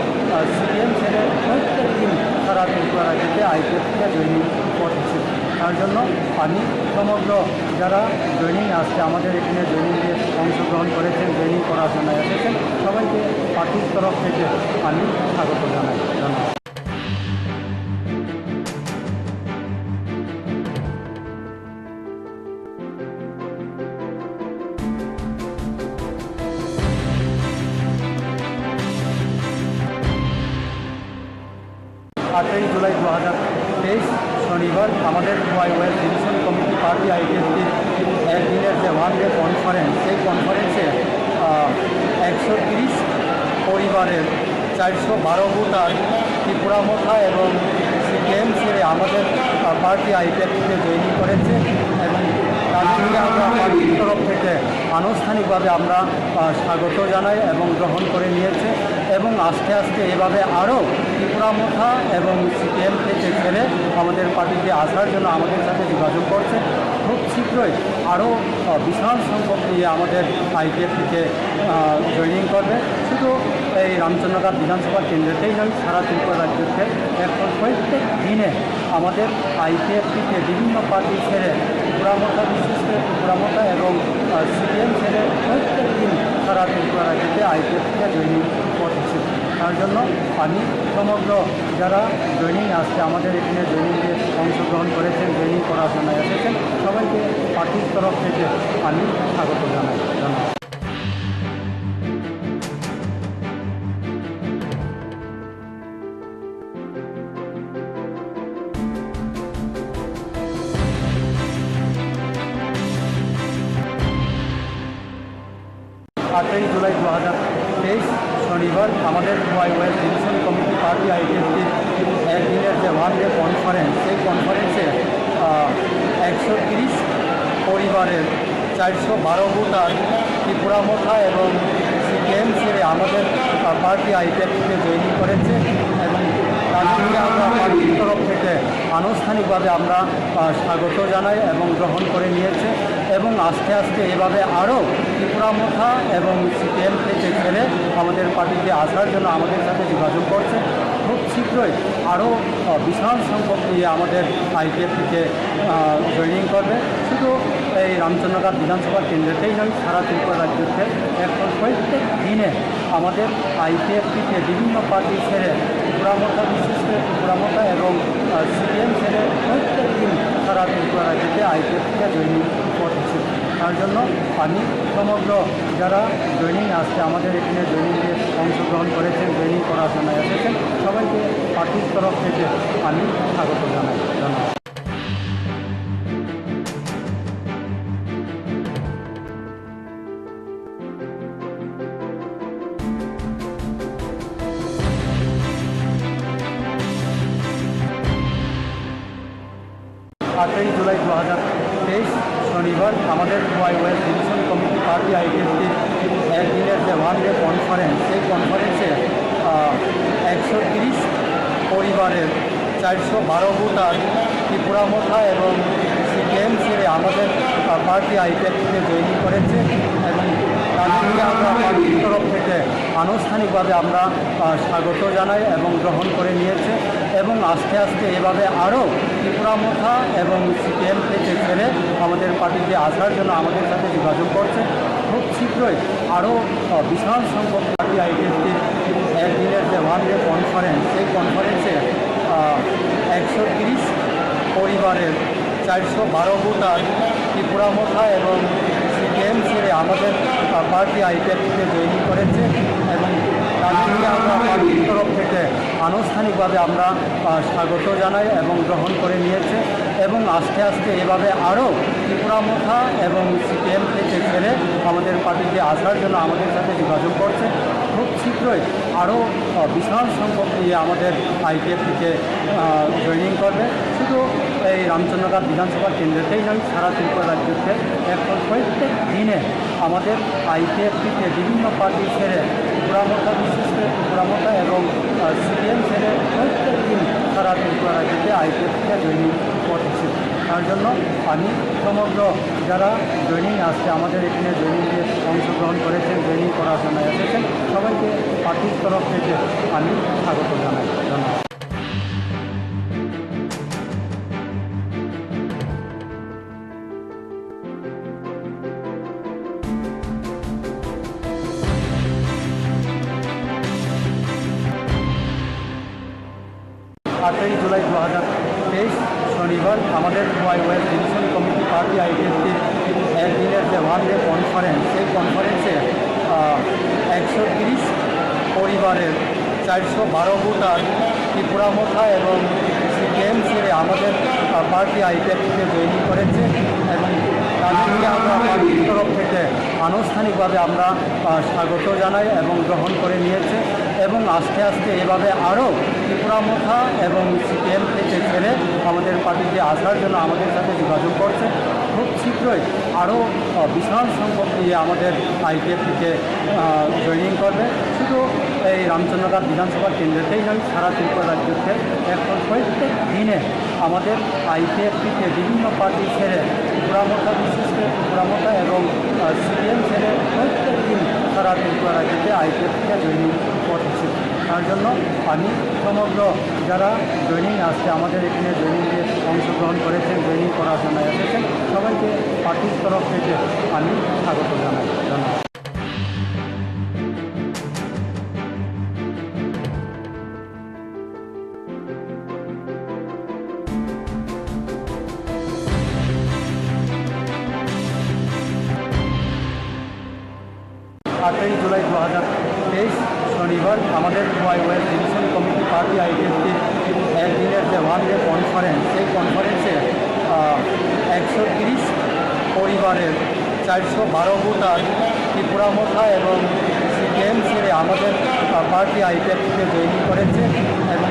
সিপিএম ছেড়ে প্রত্যেক দিন সারা ত্রিপুরা রাজ্যতে আইপিএফটিতে জয়েনিং করছে। তার জন্য আমি সমগ্র যারা জয়েনিং আসছে, আমাদের এখানে জয়েনিংয়ে অংশগ্রহণ করেছেন, জয়েনিং করার জন্য এসেছেন, সবাইকে পার্টির তরফ থেকে আমি স্বাগত জানাই। ধন্যবাদ। 8ই জুলাই 2023 শনিবার আমাদের ওয়াইওয়াই ডিভিশন কমিটি পার্টি আইডিএফটির একদিনের যে ওয়ান ডে কনফারেন্স, সেই কনফারেন্সে 130 পরিবারের 412 ভোটার ত্রিপুরা মোথা এবং সিপিএম ছেড়ে আমাদের পার্টি আইপিএফটিতে জয়েনিং করেছে এবং তাদেরকে আমরা পার্টির তরফ থেকে আনুষ্ঠানিকভাবে আমরা স্বাগত জানাই এবং গ্রহণ করে নিয়েছে এবং আস্তে আস্তে এভাবে আরও ত্রিপুরা মোথা এবং সিপিএম থেকে ছেড়ে আমাদের পার্টিতে আসার জন্য আমাদের সাথে যোগাযোগ করছে। খুব শীঘ্রই আরও বিশাল সংখ্যক নিয়ে আমাদের আইপিএফটিতে জয়েনিং করবে। শুধু এই রামচন্দ্রঘাট বিধানসভা কেন্দ্রতেই নয়, সারা ত্রিপুরা রাজ্যতে এখন প্রত্যেক দিনে আমাদের আইপিএফটিতে বিভিন্ন পার্টি ছেড়ে ত্রিপুরা মোথা, বিশেষ করে ত্রিপুরা মোথা এবং সিপিএম ছেড়ে প্রত্যেক দিন সারা ত্রিপুরা রাজ্যতে আইপিএফটিতে জয়েনিং করছে। তার জন্য আমি সমগ্র যারা জয়েনিং আসছে, আমাদের এখানে জয়েনিংয়ে অংশগ্রহণ করেছেন, জয়েনিং করার জন্য এসেছেন, সবাইকে পার্টির তরফ থেকে আমি স্বাগত জানাই। ধন্যবাদ। 8ই জুলাই 2023 শনিবার আমাদের ওয়াইওয়াই ডিভিশন কমিটি পার্টি আইডিএফটির একদিনের যে ওয়ান ডে কনফারেন্স, সেই কনফারেন্সে 130 পরিবারের 412 ভোটার ত্রিপুরা মোথা এবং সিপিএম ছেড়ে আমাদের পার্টি আইপিএফটিতে জয়েনিং করেছে এবং তাদেরকে আমরা পার্টির তরফ থেকে আনুষ্ঠানিকভাবে আমরা স্বাগত জানাই এবং গ্রহণ করে নিয়েছে এবং আস্তে আস্তে এভাবে আরও ত্রিপুরা মোথা এবং সিপিএম থেকে ছেড়ে আমাদের পার্টিতে আসার জন্য আমাদের সাথে যোগাযোগ করছে। খুব শীঘ্রই আরও বিশাল সংখ্যক নিয়ে আমাদের আইপিএফটিতে জয়েনিং করবে। শুধু এই রামচন্দ্রঘাট বিধানসভা কেন্দ্রতেই নয়, সারা ত্রিপুরা রাজ্যতে এখন প্রত্যেক দিনে আমাদের আইপিএফটিতে বিভিন্ন পার্টি ছেড়ে ত্রিপুরা মোথা, বিশেষ করে ত্রিপুরা মোথা এবং সিপিএম ছেড়ে প্রত্যেক দিন সারা ত্রিপুরা রাজ্যতে আইপিএফটিতে জয়েনিং করছে। তার জন্য আমি সমগ্র যারা জয়েনিং আসছে, আমাদের এখানে জয়েনিংয়ে অংশগ্রহণ করেছেন, জয়েনিং করার জন্য এসেছেন, সবাইকে পার্টির তরফ থেকে আমি স্বাগত জানাই। ধন্যবাদ। 8ই জুলাই 2023 শনিবার আমাদের ওয়াইওয়াই ডিভিশন কমিটি পার্টি আইডিএফটির একদিনের যে ওয়ান ডে কনফারেন্স, সেই কনফারেন্সে 130 পরিবারের 412 ভোটার ত্রিপুরা মোথা এবং সিপিএম ছেড়ে আমাদের পার্টি আইপিএফটিতে জয়েনিং করেছে এবং তাদেরকে আমরা পার্টির তরফ থেকে আনুষ্ঠানিকভাবে আমরা স্বাগত জানাই এবং গ্রহণ করে নিয়েছে এবং আস্তে আস্তে এভাবে আরও ত্রিপুরা মোথা এবং সিপিএম থেকে ছেড়ে আমাদের পার্টিতে আসার জন্য আমাদের সাথে যোগাযোগ করছে। খুব শীঘ্রই আরও বিশাল সংখ্যক পার্টি আইডিএফটির একদিনের যে ওয়ান ডে কনফারেন্স, সেই কনফারেন্সে 130 পরিবারের 412 ভোটার ত্রিপুরা মোথা এবং সিপিএম ছেড়ে আমাদের পার্টি আইপিএফটিতে জয়েন করেছে এবং তাদেরকে আমরা পার্টির তরফ থেকে আনুষ্ঠানিকভাবে আমরা স্বাগত জানাই এবং গ্রহণ করে নিয়েছে এবং আস্তে আস্তে এভাবে আরও ত্রিপুরা মোথা এবং সিপিএম থেকে ছেড়ে আমাদের পার্টিতে আসার জন্য আমাদের সাথে যোগাযোগ করছে। খুব শীঘ্রই আরও বিশাল সংখ্যক নিয়ে আমাদের আইপিএফটিতে জয়েনিং করবে। শুধু এই রামচন্দ্রঘাট বিধানসভা কেন্দ্রতেই নয়, সারা ত্রিপুরা রাজ্যতে এখন প্রত্যেক দিনে আমাদের আইপিএফটিতে বিভিন্ন পার্টি ছেড়ে ত্রিপুরা মোথা, বিশেষ করে ত্রিপুরা মোথা এবং সিপিএম ছেড়ে প্রত্যেক দিন সারা ত্রিপুরা রাজ্যতে আইপিএফটিতে জয়েনিং করতেছে। তার জন্য আমি সমগ্র যারা জয়েনিং আসছে, আমাদের এখানে জয়েনিংয়ে অংশগ্রহণ করেছেন, জয়েনিং করার জন্য এসেছেন, সবাইকে পার্টির তরফ থেকে আমি স্বাগত জানাই। ধন্যবাদ। আটই জুলাই 2023 শনিবার আমাদের ওয়েস্ট ডিভিশন কমিটি পার্টি আইপিএফটির একদিনের যে ওয়ান ডে কনফারেন্স, সেই কনফারেন্সে 130 পরিবারের 412 ভোটার ত্রিপুরা মোথা এবং সিপিএম ছেড়ে আমাদের পার্টি আইপিএফটিতে জয়েন করেছে এবং তাদেরকে আমরা পার্টির তরফ থেকে আনুষ্ঠানিকভাবে আমরা স্বাগত জানাই এবং গ্রহণ করে নিয়েছে এবং আস্তে আস্তে এভাবে আরও ত্রিপুরা মোথা এবং সিপিএম থেকে ছেড়ে আমাদের পার্টিতে আসার জন্য আমাদের সাথে যোগাযোগ করছে। খুব শীঘ্রই আরও বিশাল সংখ্যক নিয়ে আমাদের আইপিএফটিতে জয়েনিং করবে। শুধু এই রামচন্দ্রঘাট বিধানসভা কেন্দ্রতেই নয়, সারা ত্রিপুরা রাজ্যতে এখন প্রত্যেক দিনে আমাদের আইপিএফটিতে বিভিন্ন পার্টি ছেড়ে ত্রিপুরা মোথা, বিশেষ করে ত্রিপুরা মোথা এবং সিপিএম ছেড়ে প্রত্যেক দিন সারা ত্রিপুরা রাজ্যতে আইপিএফটিতে জয়েনিং করতেছে। তার জন্য আমি সমগ্র যারা জয়েনিং আসছে, আমাদের এখানে জয়েনিংয়ে অংশগ্রহণ করেছেন, জয়েনিং করার জন্য এসেছেন, সবাইকে পার্টির তরফ থেকে আমি স্বাগত জানাই। ধন্যবাদ। 8ই জুলাই 2023 শনিবার আমাদের ওয়েস্ট ডিভিশন কমিটি পার্টি আইপিএফটির একদিনের যে ওয়ান ডে কনফারেন্স, সেই কনফারেন্সে 130 পরিবারের 412 ভোটার ত্রিপুরা মোথা এবং সিপিএম ছেড়ে আমাদের পার্টি আইপিএফটিতে জয়েন করেছে এবং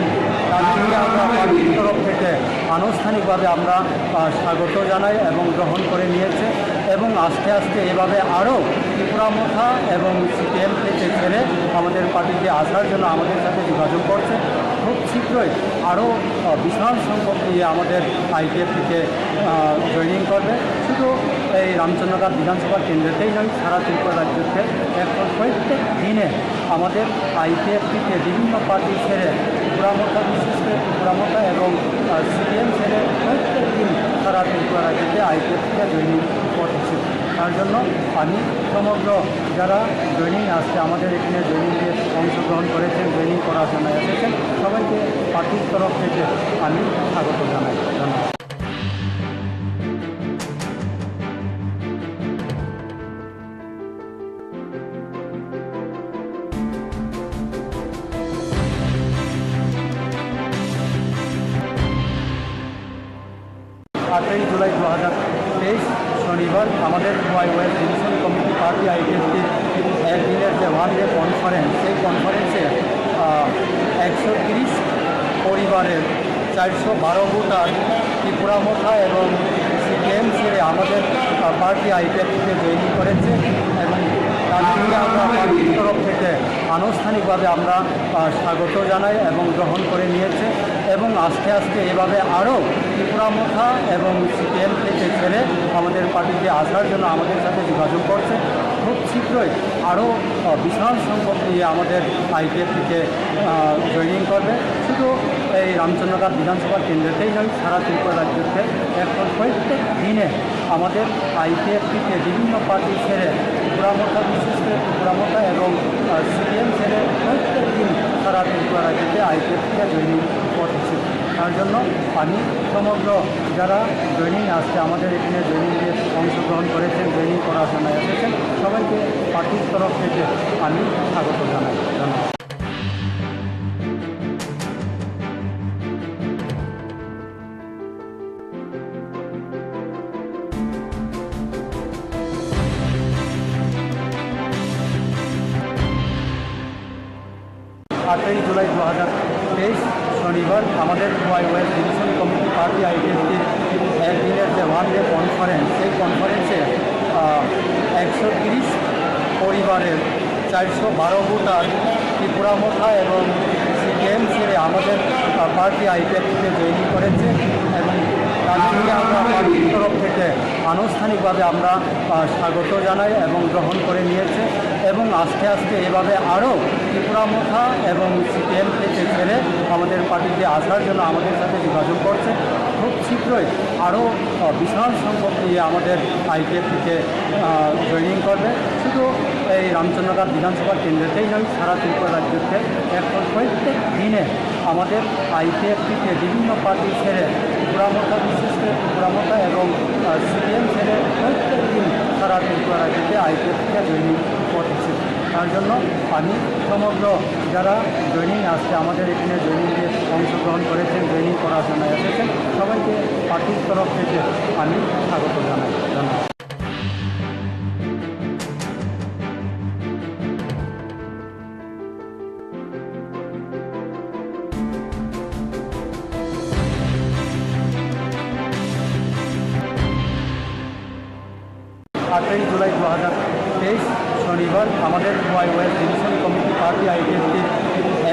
তাদেরকে আমরা পার্টির তরফ থেকে আনুষ্ঠানিকভাবে আমরা স্বাগত জানাই এবং গ্রহণ করে নিয়েছে এবং আস্তে আস্তে এভাবে আরও ত্রিপুরা মোথা এবং সিপিএম থেকে ছেড়ে আমাদের পার্টিতে আসার জন্য আমাদের সাথে যোগাযোগ করছে। খুব শীঘ্রই আরও বিশাল সংখ্যক নিয়ে আমাদের আইপিএফটিতে জয়েনিং করবে। শুধু এই রামচন্দ্রঘাট বিধানসভা কেন্দ্রতেই নয়, সারা ত্রিপুরা রাজ্যতে এখন প্রত্যেক দিনে আমাদের আইপিএফটিতে বিভিন্ন পার্টি ছেড়ে ত্রিপুরা মোথা, বিশেষ করে ত্রিপুরা মোথা এবং সিপিএম ছেড়ে প্রত্যেক দিন সারা ত্রিপুরা রাজ্যতে আইপিএফটিতে জয়েনিং করতেছে। তার জন্য আমি সমগ্র যারা জয়েনিং আসছে, আমাদের এখানে জয়েনিংয়ে অংশগ্রহণ করেছেন, জয়েনিং করার জন্য এসেছেন, সবাইকে পার্টির তরফ থেকে আমি স্বাগত জানাই। ধন্যবাদ। আটই জুলাই 2023 শনিবার আমাদের ওয়েস্ট ডিভিশন কমিটি পার্টি আইপিএফটির একদিনের যে ওয়ান ডে কনফারেন্স, সেই কনফারেন্সে 130 পরিবারের 412 ভোটার ত্রিপুরা মোথা এবং সিপিএম ছেড়ে আমাদের পার্টি আইপিএফটিতে জয়েন করেছে এবং তাদেরকে আমরা পার্টির তরফ থেকে আনুষ্ঠানিকভাবে আমরা স্বাগত জানাই এবং গ্রহণ করে নিয়েছে এবং আস্তে আস্তে এভাবে আরও ত্রিপুরা মোথা এবং সিপিএম থেকে ছেড়ে আমাদের পার্টিতে আসার জন্য আমাদের সাথে যোগাযোগ করছে। খুব শীঘ্রই আরও বিশাল সংখ্যক নিয়ে আমাদের আইপিএফটিতে জয়েনিং করবে। শুধু এই রামচন্দ্রঘাট বিধানসভা কেন্দ্রতেই নয়, সারা ত্রিপুরা রাজ্যতে এখন প্রত্যেক দিনে আমাদের আইপিএফটিতে বিভিন্ন পার্টি ছেড়ে ত্রিপুরা মোথা, বিশেষ করে ত্রিপুরা মোথা এবং সিপিএম ছেড়ে প্রত্যেক দিন সারা ত্রিপুরা রাজ্যতে আইপিএফটিতে জয়েনিং পথেছি। তার জন্য আমি সমগ্র যারা জয়েনিং আসছে আমাদের এখানে জয়েনিংয়ে অংশগ্রহণ করেছেন, জয়েনিং পড়াশোনায় এসেছেন, সবাইকে পার্টির তরফ থেকে আমি স্বাগত জানাই। ধন্যবাদ। আটই জুলাই 2023 শনিবার আমাদের ওয়াইওয়াই ডিভিশন কমিটি পার্টি আইডিএসটির একদিনের যে ওয়ান ডে কনফারেন্স, সেই কনফারেন্সে 130 পরিবারের 412 ভোটার ত্রিপুরা মোথা এবং সিপিএম ছেড়ে আমাদের পার্টি আইপিএফটিতে জয়েন করেছে এবং তাদেরকে আমরা পার্টির তরফ থেকে আনুষ্ঠানিকভাবে আমরা স্বাগত জানাই এবং গ্রহণ করে নিয়েছে এবং আস্তে আস্তে এভাবে আরও ত্রিপুরা মোথা এবং সিপিএম থেকে ছেড়ে আমাদের পার্টিতে আসার জন্য আমাদের সাথে যোগাযোগ করছে। খুব শীঘ্রই আরও বিশাল সংখ্যক নিয়ে আমাদের আইপিএফটিতে জয়েনিং করবে। শুধু এই রামচন্দ্রঘাট বিধানসভা কেন্দ্রতেই নয়, সারা ত্রিপুরা রাজ্যতে এখন প্রত্যেক দিনে আমাদের আইপিএফটিতে বিভিন্ন পার্টি ছেড়ে ত্রিপুরা মোথা, বিশেষ করে ত্রিপুরা মোথা এবং সিপিএম ছেড়ে প্রত্যেক দিন সারা ত্রিপুরা রাজ্যতে আইপিএফটিতে জয়েনিং করতেছে। তার জন্য আমি সমগ্র যারা জয়েনিং আসছে আমাদের এখানে জয়েনিংয়ে অংশগ্রহণ করেছেন, জয়েনিং পড়াশোনায় এসেছেন, সবাইকে পার্টির তরফ থেকে আমি স্বাগত জানাই। ধন্যবাদ। আটই জুলাই 2023 শনিবার আমাদের ওয়াইওয়াই ডিভিশন কমিটি পার্টি আইডিএসটির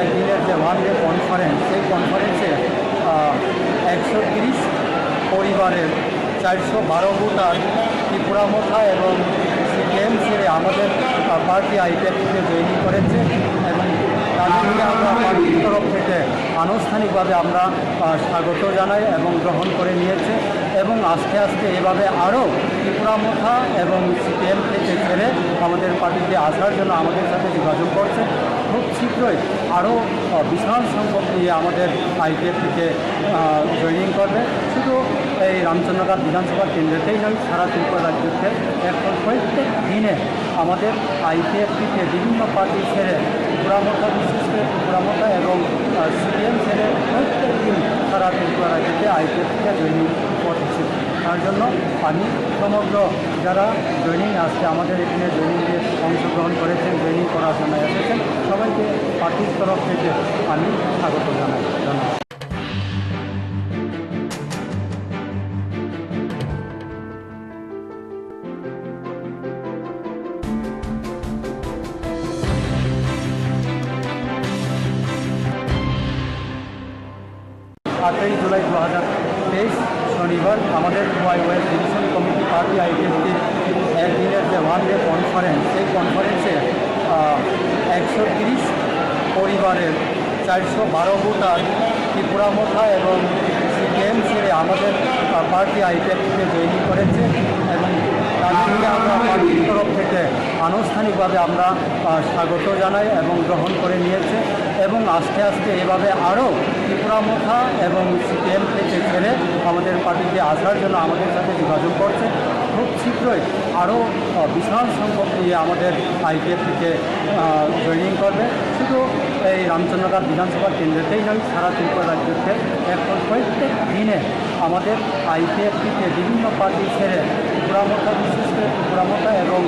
একদিনের যে ওয়ান ডে কনফারেন্স, সেই কনফারেন্সে 130 পরিবারের 412 ভোটার ত্রিপুরা মোথা এবং সিপিএম ছেড়ে আমাদের পার্টি আইপিএফটিতে জয়েন করেছে এবং তাদেরকে আমরা পার্টির তরফ থেকে আনুষ্ঠানিকভাবে আমরা স্বাগত জানাই এবং গ্রহণ করে নিয়েছে এবং আস্তে আস্তে এভাবে আরও ত্রিপুরা মোথা এবং সিপিএম থেকে ছেড়ে আমাদের পার্টিতে আসার জন্য আমাদের সাথে যোগাযোগ করছে। খুব শীঘ্রই আরও বিশাল সংখ্যক নিয়ে আমাদের আইপিএফটিতে জয়েনিং করবে। শুধু এই রামচন্দ্রঘাট বিধানসভা কেন্দ্রতেই নয়, সারা ত্রিপুরা রাজ্যতে এখন প্রত্যেক দিনে আমাদের আইপিএফটিতে বিভিন্ন পার্টি ছেড়ে ত্রিপুরা মোথা, বিশেষ করে ত্রিপুরা মোথা এবং সিপিএম ছেড়ে প্রত্যেক দিন সারা ত্রিপুরা রাজ্যতে আইপিএফটিতে জয়েনিং করতেছে। তার জন্য আমি সমগ্র যারা জয়েনিং আসছে আমাদের এখানে জয়েনিংয়ে অংশগ্রহণ করেছেন, জয়েনিং পড়াশোনায় এসেছেন, সবাইকে পার্টির তরফ থেকে আমি স্বাগত জানাই। ধন্যবাদ। আটই জুলাই 2023 শনিবার আমাদের ওয়াইওয়াই ডিভিশন কমিটি পার্টি আইডিএসটির একদিনের যে ওয়ান ডে কনফারেন্স, সেই কনফারেন্সে 130 পরিবারের 412 ভোটার ত্রিপুরা মোথা এবং সিপিএম ছেড়ে আমাদের পার্টি আইপিএফটিতে জয়েন করেছে এবং তাদেরকে আমরা পার্টির তরফ থেকে আনুষ্ঠানিকভাবে আমরা স্বাগত জানাই এবং গ্রহণ করে নিয়েছে এবং আস্তে আস্তে এভাবে আরও ত্রিপুরা মোথা এবং সিপিএম থেকে ছেড়ে আমাদের পার্টিতে আসার জন্য আমাদের সাথে যোগাযোগ করছে। খুব শীঘ্রই আরও বিশাল সংখ্যক নিয়ে আমাদের আইপিএফটিতে জয়েনিং করবে। শুধু এই রামচন্দ্রঘাট বিধানসভা কেন্দ্রতেই নয়, সারা ত্রিপুরা রাজ্যতে এখন প্রত্যেক দিনে আমাদের আইপিএফটিতে বিভিন্ন পার্টি ছেড়ে ত্রিপুরা মোথা, বিশেষ করে ত্রিপুরা মোথা এবং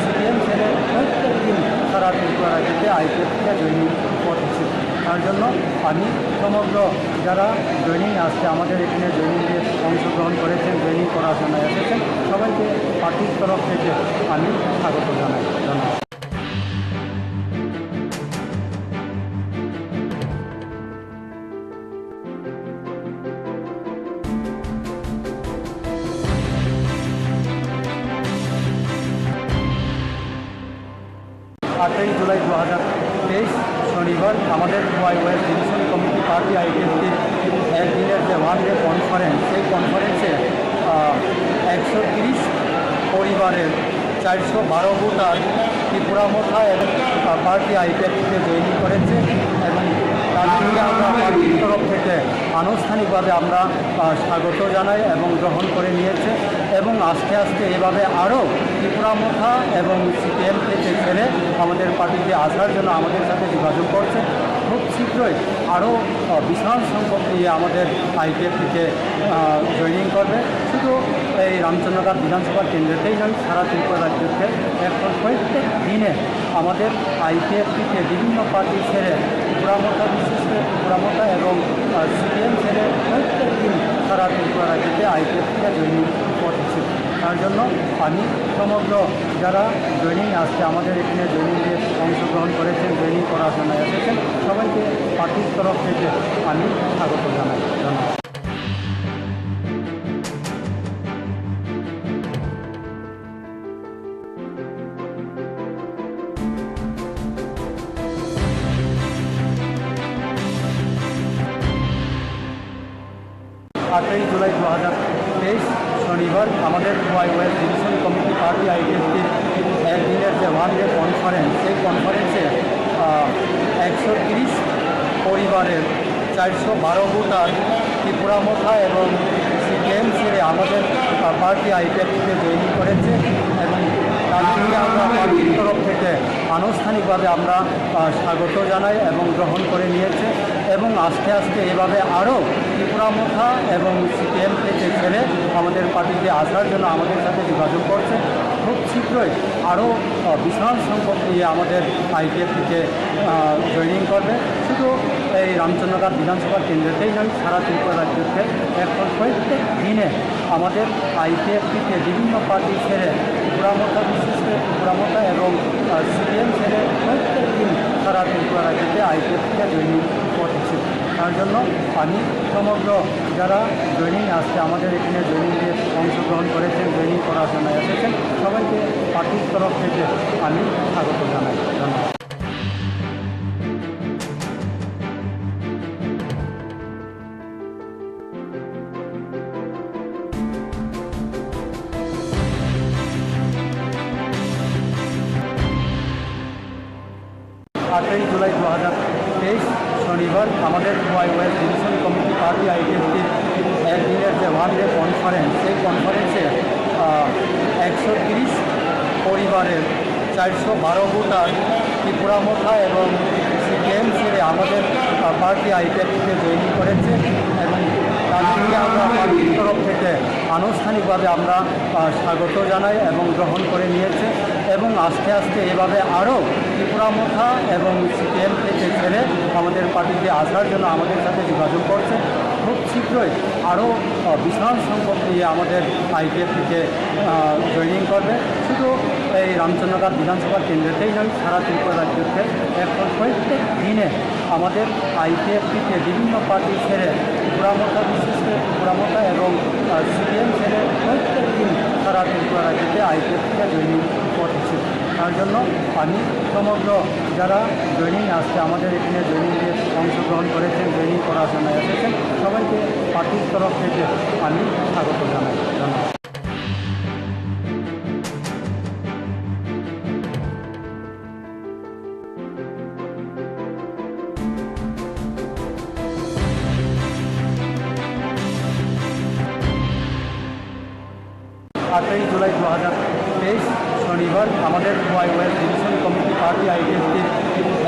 সিপিএম ছেড়ে প্রত্যেক দিন সারা ত্রিপুরা রাজ্যতে আইপিএফটিতে জয়েনিং করতেছে। তার জন্য আমি সমগ্র যারা জয়েনিং আসছে আমাদের এখানে জয়েনিংয়ে অংশগ্রহণ করেছেন, জয়েনিং পড়াশোনায় এসেছেন, সবাইকে পার্টির তরফ থেকে আমি স্বাগত জানাই। ধন্যবাদ। আটই জুলাই 2023 শনিবার আমাদের ওয়াইওয়াই ডিভিশন কমিটি পার্টি আইডিএসটির একদিনের যে ওয়ান ডে কনফারেন্স, সেই কনফারেন্সে 130 পরিবারের 412 ভোটার ত্রিপুরা মোথা এবং পার্টি আইপিএফটিতে জয়েন করেছে এবং তাদেরকে আমরা পার্টির তরফ থেকে থেকে আনুষ্ঠানিকভাবে আমরা স্বাগত জানাই এবং গ্রহণ করে নিয়েছে এবং আস্তে আস্তে এভাবে আরও ত্রিপুরামথা এবং সিপিএম থেকে ছেড়ে আমাদের পার্টিতে আসার জন্য আমাদের সাথে যোগাযোগ করছে। খুব শীঘ্রই আরও বিশাল সংখ্যক নিয়ে আমাদের আইপিএফ থেকে জয়েনিং করবে। শুধু এই রামচন্দ্রঘাট বিধানসভা কেন্দ্রতেই নয়, সারা ত্রিপুরা রাজ্যকে এখন প্রত্যেক দিনে আমাদের আইপিএফ থেকে বিভিন্ন পার্টি ছেড়ে ত্রিপুরামথা, বিশেষ করে ত্রিপুরামথা এবং সিপিএম ছেড়ে প্রত্যেক দিন সারা ত্রিপুরা রাজ্যতে আইপিএফ থেকে জয়েনিং করতেছে। তার জন্য আমি সমগ্র যারা জয়েনিং আসছে, আমাদের এখানে জয়েনিংয়ে অংশগ্রহণ করেছেন, জয়েনিং করার জন্য এসেছেন, সবাইকে পার্টির তরফ থেকে আমি স্বাগত জানাই। ধন্যবাদ। আটই জুলাই 2023 শনিবার আমাদের ওয়াইওয়াই ডিভিশন কমিটি পার্টি আইডিএফটির একদিনের যে ওয়ান ডে কনফারেন্স, সেই কনফারেন্সে 130 পরিবারের 412 ভোটার ত্রিপুরামথা এবং সিপিএম ছেড়ে আমাদের পার্টি আইপিএফটিতে জয়েনিং করেছে এবং তাদেরকে আমরা পার্টির তরফ থেকে আনুষ্ঠানিকভাবে আমরা স্বাগত জানাই এবং গ্রহণ করে নিয়েছে এবং আস্তে আস্তে এভাবে আরও ত্রিপুরামথা এবং সিপিএম থেকে ছেড়ে আমাদের পার্টিতে আসার জন্য আমাদের সাথে যোগাযোগ করছে। খুব শীঘ্রই আরও বিশাল সংখ্যক নিয়ে আমাদের আইপিএফ থেকে জয়েনিং করবে। শুধু এই রামচন্দ্রঘাট বিধানসভা কেন্দ্রতেই নয়, সারা ত্রিপুরা রাজ্যকে এখন প্রত্যেক দিনে আমাদের আইপিএফ থেকে বিভিন্ন পার্টি ছেড়ে ত্রিপুরামথা, বিশেষ করে ত্রিপুরামথা এবং সিপিএম ছেড়ে প্রত্যেক দিন সারা ত্রিপুরা রাজ্যতে আইপিএফ থেকে জয়েনিং করতেছে। তার জন্য আমি সমগ্র যারা জয়েনিং আসছে, আমাদের এখানে জয়েনিংয়ে অংশগ্রহণ করেছেন, জয়েনিং করার জন্য এসেছেন, সবাইকে পার্টির তরফ থেকে আমি স্বাগত জানাই। ধন্যবাদ। আটই জুলাই 2023 শনিবার আমাদের ওয়াইওয়াই ডিভিশন কমিটি পার্টি আইডিএফটির একদিনের যে ওয়ান ডে কনফারেন্স, সেই কনফারেন্সে 130 পরিবারের 412 ভোটার ত্রিপুরামথা এবং সিপিএম ছেড়ে আমাদের পার্টি আইপিএফ থেকে জয়েনিং করেছে এবং তাদেরকে আমরা পার্টির তরফ থেকে আনুষ্ঠানিকভাবে আমরা স্বাগত জানাই এবং গ্রহণ করে নিয়েছে এবং আস্তে আস্তে এভাবে আরও ত্রিপুরামথা এবং সিপিএম থেকে ছেড়ে আমাদের পার্টিতে আসার জন্য আমাদের সাথে যোগাযোগ করছে। খুব শীঘ্রই আরও বিশাল সংখ্যক নিয়ে আমাদের আইপিএফ থেকে জয়েনিং করবে। শুধু এই রামচন্দ্রঘাট বিধানসভা কেন্দ্রতেই নয়, সারা ত্রিপুরা রাজ্যকে এখন প্রত্যেক দিনে আমাদের আইপিএফ থেকে বিভিন্ন পার্টি ছেড়ে ত্রিপুরামথা, বিশেষ করে ত্রিপুরামথা এবং সিপিএম ছেড়ে প্রত্যেক দিন সারা ত্রিপুরা রাজ্যতে আইপিএফ থেকে জয়েনিং করতেছে। তার জন্য আমি সমগ্র যারা জয়েনিং আসছে, আমাদের এখানে জয়েনিংয়ে অংশগ্রহণ করেছেন, জয়েনিং করার জন্য এসেছেন, সবাইকে পার্টির তরফ থেকে আমি স্বাগত জানাই। ধন্যবাদ। আটই জুলাই 2023 শনিবার আমাদের ওয়াইওয়াই ডিভিশন কমিটি পার্টি আইডিএফটির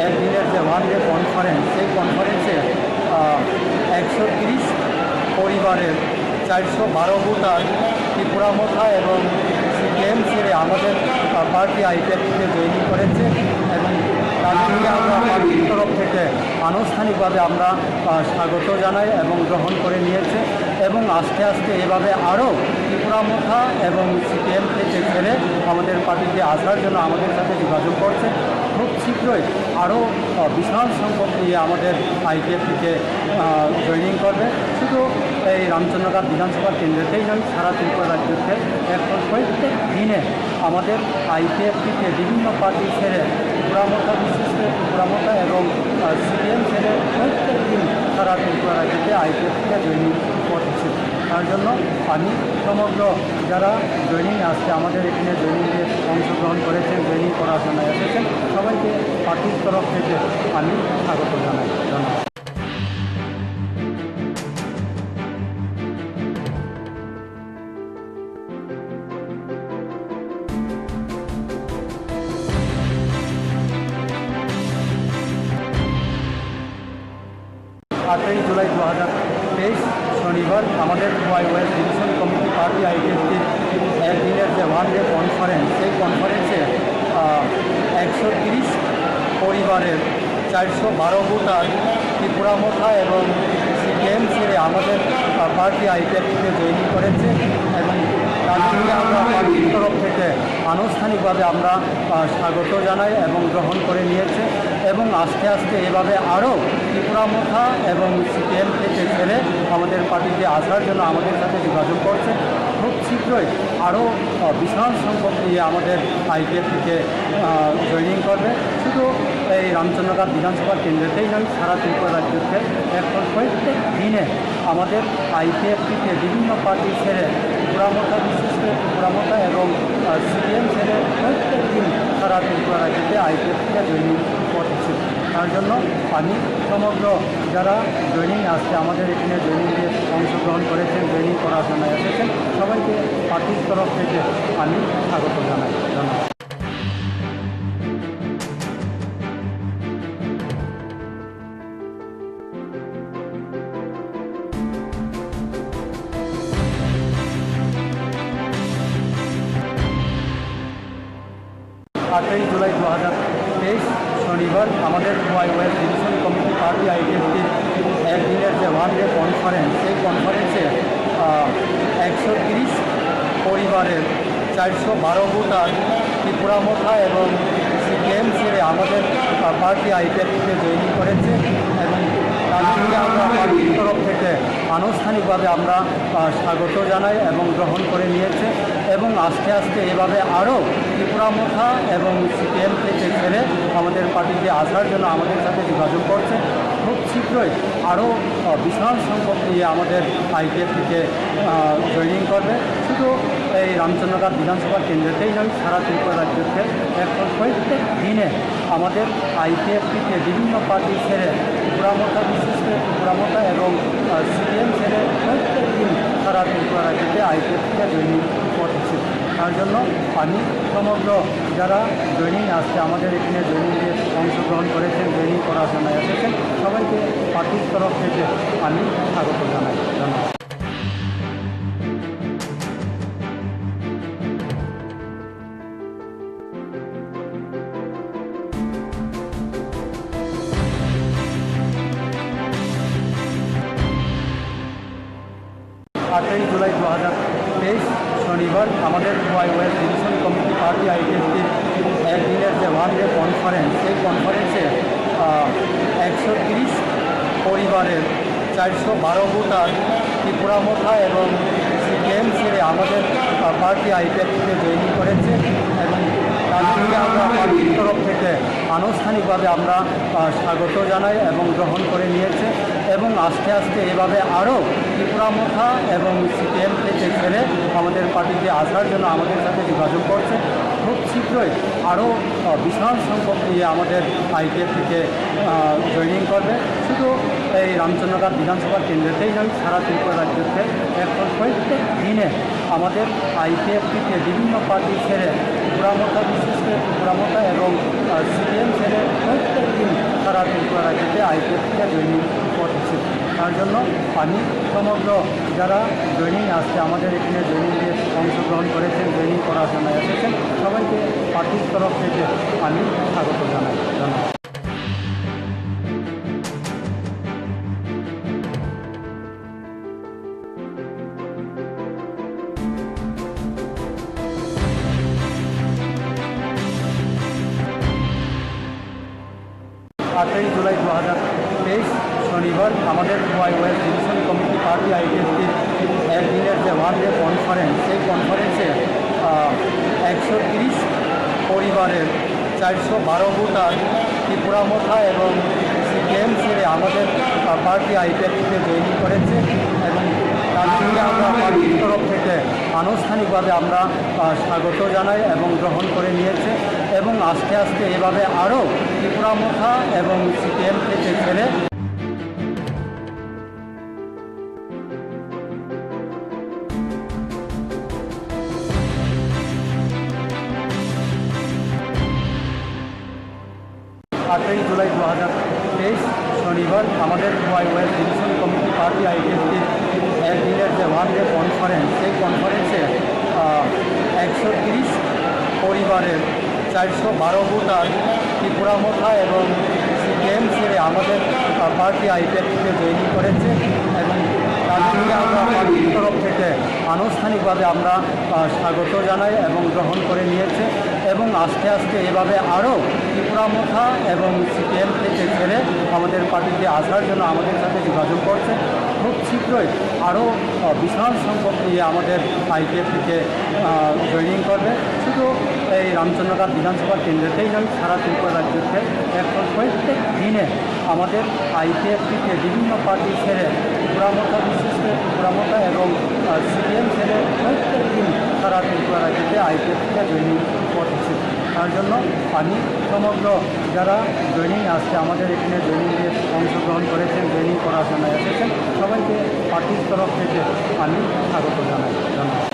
একদিনের যে ওয়ান ডে কনফারেন্স, সেই কনফারেন্সে 130 পরিবারের 412 ভোটার ত্রিপুরামথা এবং সিপিএম ছেড়ে আমাদের পার্টি আইপিএফ থেকে জয়েনিং করেছে এবং তাদেরকে আমরা পার্টির তরফ থেকে আনুষ্ঠানিকভাবে আমরা স্বাগত জানাই এবং গ্রহণ করে নিয়েছে এবং আস্তে আস্তে এভাবে আরও ত্রিপুরামথা এবং সিপিএম থেকে ছেড়ে আমাদের পার্টিতে আসার জন্য আমাদের সাথে যোগাযোগ করছে। খুব শীঘ্রই আরও বিশাল সংখ্যক নিয়ে আমাদের আইপিএফ থেকে জয়েনিং করবে। শুধু এই রামচন্দ্রঘাট বিধানসভা কেন্দ্রতেই নয়, সারা ত্রিপুরা রাজ্যকে এখন প্রত্যেক দিনে আমাদের আইপিএফ থেকে বিভিন্ন পার্টি ছেড়ে ত্রিপুরামথা, বিশেষ করে ত্রিপুরামথা এবং সিপিএম ছেড়ে প্রত্যেক দিন সারা ত্রিপুরা রাজ্যতে আইপিএফ থেকে জয়েনিং করতেছে। তার জন্য আমি সমগ্র যারা জয়েনিং আসছে, আমাদের এখানে জয়েনিংয়ে অংশগ্রহণ করেছেন, জয়েনিং করার জন্য এসেছেন, সবাইকে পার্টির তরফ থেকে আমি স্বাগত জানাই। ধন্যবাদ। 8ই জুলাই 2023 শনিবার আমাদের Khowai west division committee party আইপিএফটির একদিনের যে ওয়ান ডে কনফারেন্স, সেই কনফারেন্সে 130 পরিবারের 412 ভোটার ত্রিপুরামথা এবং সিপিএম ছেড়ে আমাদের পার্টি আইপিএফটিতে জয়েন করেছে এবং তাদেরকে আমরা পার্টির তরফ থেকে আনুষ্ঠানিকভাবে আমরা স্বাগত জানাই এবং গ্রহণ করে নিয়েছে এবং আস্তে আস্তে এভাবে আরও ত্রিপুরামথা এবং সিপিএম থেকে ছেড়ে আমাদের পার্টিতে আসার জন্য আমাদের সাথে যোগাযোগ করছে। খুব শীঘ্রই আরও বিশাল সংখ্যক নিয়ে আমাদের আইপিএফটিতে জয়েনিং করবে। শুধু এই রামচন্দ্রঘাট বিধানসভা কেন্দ্রতেই নয়, সারা ত্রিপুরা রাজ্যকে এখন প্রত্যেক দিনে আমাদের আইপিএফটিতে বিভিন্ন পার্টি ছেড়ে ত্রিপুরামথা, বিশেষ করে ত্রিপুরামথা এবং সিপিএম ছেড়ে প্রত্যেক দিন সারা ত্রিপুরা রাজ্যতে আইপিএফটিতে জয়েনিং করছে। তার জন্য আমি সমগ্র যারা জয়েনিং আসছে, আমাদের এখানে জয়েনিংয়ে অংশগ্রহণ করেছেন, জয়েনিং করার জন্য এসেছেন, সবাইকে পার্টির তরফ থেকে আমি স্বাগত জানাই। ধন্যবাদ। আটই জুলাই 2023 শনিবার আমাদের Khowai west division committee party আইপিএফটির একদিনের যে ওয়ান ডে কনফারেন্স, সেই কনফারেন্সে 130 পরিবারের 412 ভোটার ত্রিপুরামথা এবং সিপিএম ছেড়ে আমাদের পার্টি আইপিএফটিতে জয়েন করেছে এবং তাদেরকে আমরা পার্টির তরফ থেকে আনুষ্ঠানিকভাবে আমরা স্বাগত জানাই এবং গ্রহণ করে নিয়েছে এবং আস্তে আস্তে এভাবে আরও ত্রিপুরামথা এবং সিপিএম থেকে ছেড়ে আমাদের পার্টিতে আসার জন্য আমাদের সাথে যোগাযোগ করছে। খুব শীঘ্রই আরও বিশাল সংখ্যক নিয়ে আমাদের আইপিএফটিতে জয়েনিং করবে। শুধু এই রামচন্দ্রঘাট বিধানসভা কেন্দ্রতেই নয়, সারা ত্রিপুরা রাজ্যকে এখন প্রত্যেক দিনে আমাদের আইপিএফটিতে বিভিন্ন পার্টি ছেড়ে ত্রিপুরামথা, বিশেষ করে ত্রিপুরামথা এবং সিপিএম ছেড়ে প্রত্যেক দিন সারা ত্রিপুরা রাজ্যতে আইপিএফটিতে জয়েনিং করছে। তার জন্য আমি সমগ্র যারা জয়েনিং আসছে, আমাদের এখানে জয়েনিংয়ে অংশগ্রহণ করেছেন, জয়েনিং করার জন্য এসেছেন, সবাইকে পার্টির তরফ থেকে আমি স্বাগত জানাই। ধন্যবাদ। 8ই জুলাই 2023 শনিবার আমাদের Khowai west division committee party আইপিএফটির একদিনের যে ওয়ান ডে কনফারেন্স, সেই কনফারেন্সে 130 পরিবারের 412 ভোটার ত্রিপুরামথা এবং সিপিএম ছেড়ে আমাদের পার্টি আইপিএফটিতে জয়েন করেছে এবং তাদেরকে আমরা পার্টির তরফ থেকে আনুষ্ঠানিকভাবে আমরা স্বাগত জানাই এবং গ্রহণ করে নিয়েছে এবং আস্তে আস্তে এভাবে আরও ত্রিপুরামথা এবং সিপিএম থেকে ছেড়ে আমাদের পার্টিতে আসার জন্য আমাদের সাথে যোগাযোগ করছে। খুব শীঘ্রই আরও বিশাল সংখ্যক নিয়ে আমাদের আইপিএফটিতে জয়েনিং করবে। শুধু এই রামচন্দ্রঘাট বিধানসভা কেন্দ্রতেই নয়, সারা ত্রিপুরা রাজ্যকে এখন প্রত্যেক দিনে আমাদের আইপিএফটিতে বিভিন্ন পার্টি ছেড়ে ত্রিপুরামথা, বিশেষ করে ত্রিপুরামথা এবং সিপিএম ছেড়ে প্রত্যেক দিন সারা ত্রিপুরা রাজ্যতে আইপিএফটিতে জয়েনিং করছে। তার জন্য আমি সমগ্র যারা জয়েনিং আসছে, আমাদের এখানে জয়েনিংয়ে অংশগ্রহণ করেছেন, জয়েনিং করার জন্য এসেছেন, সবাইকে পার্টির তরফ থেকে আমি স্বাগত জানাই। ধন্যবাদ। আটই জুলাই 2023 শনিবার আমাদের Khowai west division committee party আইপিএফটির একদিনের যে ওয়ান ডে কনফারেন্স, সেই কনফারেন্সে 130 পরিবারের 412 ভোটার ত্রিপুরামথা এবং সিপিএম ছেড়ে আমাদের পার্টি আইপিএফটিতে জয়েন করেছে এবং তাদেরকে আমরা পার্টির তরফ থেকে আনুষ্ঠানিকভাবে আমরা স্বাগত জানাই এবং গ্রহণ করে নিয়েছে এবং আস্তে আস্তে এভাবে আরও ত্রিপুরামথা এবং সিপিএম থেকে ছেড়ে আটই জুলাই 2023 শনিবার আমাদের ওয়েস্ট ডিভিশন কমিটি পার্টি আইপিএফটির একদিনের যে ওয়ান ডে কনফারেন্স, সেই কনফারেন্সে 130 পরিবারের 412 ভোটার ত্রিপুরামথা এবং সিপিএম ছেড়ে আমাদের পার্টি আইপিএফটিতে জয়েন করেছে এবং তাদেরকে আমরা পার্টির তরফ থেকে আনুষ্ঠানিকভাবে আমরা স্বাগত জানাই এবং গ্রহণ করে নিয়েছে এবং আস্তে আস্তে এভাবে আরও ত্রিপুরামথা এবং সিপিএম থেকে ছেড়ে আমাদের পার্টিতে আসার জন্য আমাদের সাথে যোগাযোগ করছে। খুব শীঘ্রই আরও বিশাল সংখ্যক নিয়ে আমাদের আইপিএফটিতে জয়েনিং করবে। শুধু এই রামচন্দ্রঘাট বিধানসভা কেন্দ্রেতেই নয়, সারা ত্রিপুরা রাজ্যতে এখন প্রত্যেক দিনে আমাদের আইপিএফটিতে বিভিন্ন পার্টি ছেড়ে ত্রিপুরামথা, বিশেষ করে ত্রিপুরামথা এবং সিপিএম ছেড়ে প্রত্যেক দিন সারা ত্রিপুরা রাজ্যতে আইপিএফটিতে জয়েনিং করতেছে। তার জন্য আমি সমগ্র যারা জয়েনিং আসছে, আমাদের এখানে জয়েনিংয়ে অংশগ্রহণ করেছেন, জয়েনিং করার জন্য এসেছেন, সবাইকে পার্টির তরফ থেকে আমি স্বাগত জানাই। ধন্যবাদ।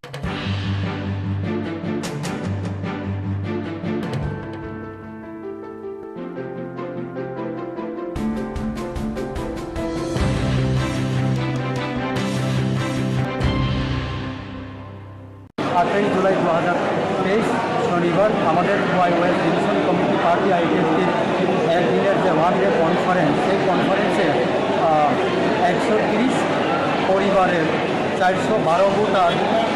জুলাই 2023 শনিবার আমাদের ওয়েস্ট ডিভিশন কমিটি পার্টি আইপিএফটির একদিনের যে ওয়ান ডে কনফারেন্স, সেই কনফারেন্সে 130 পরিবারের 412 ভোটার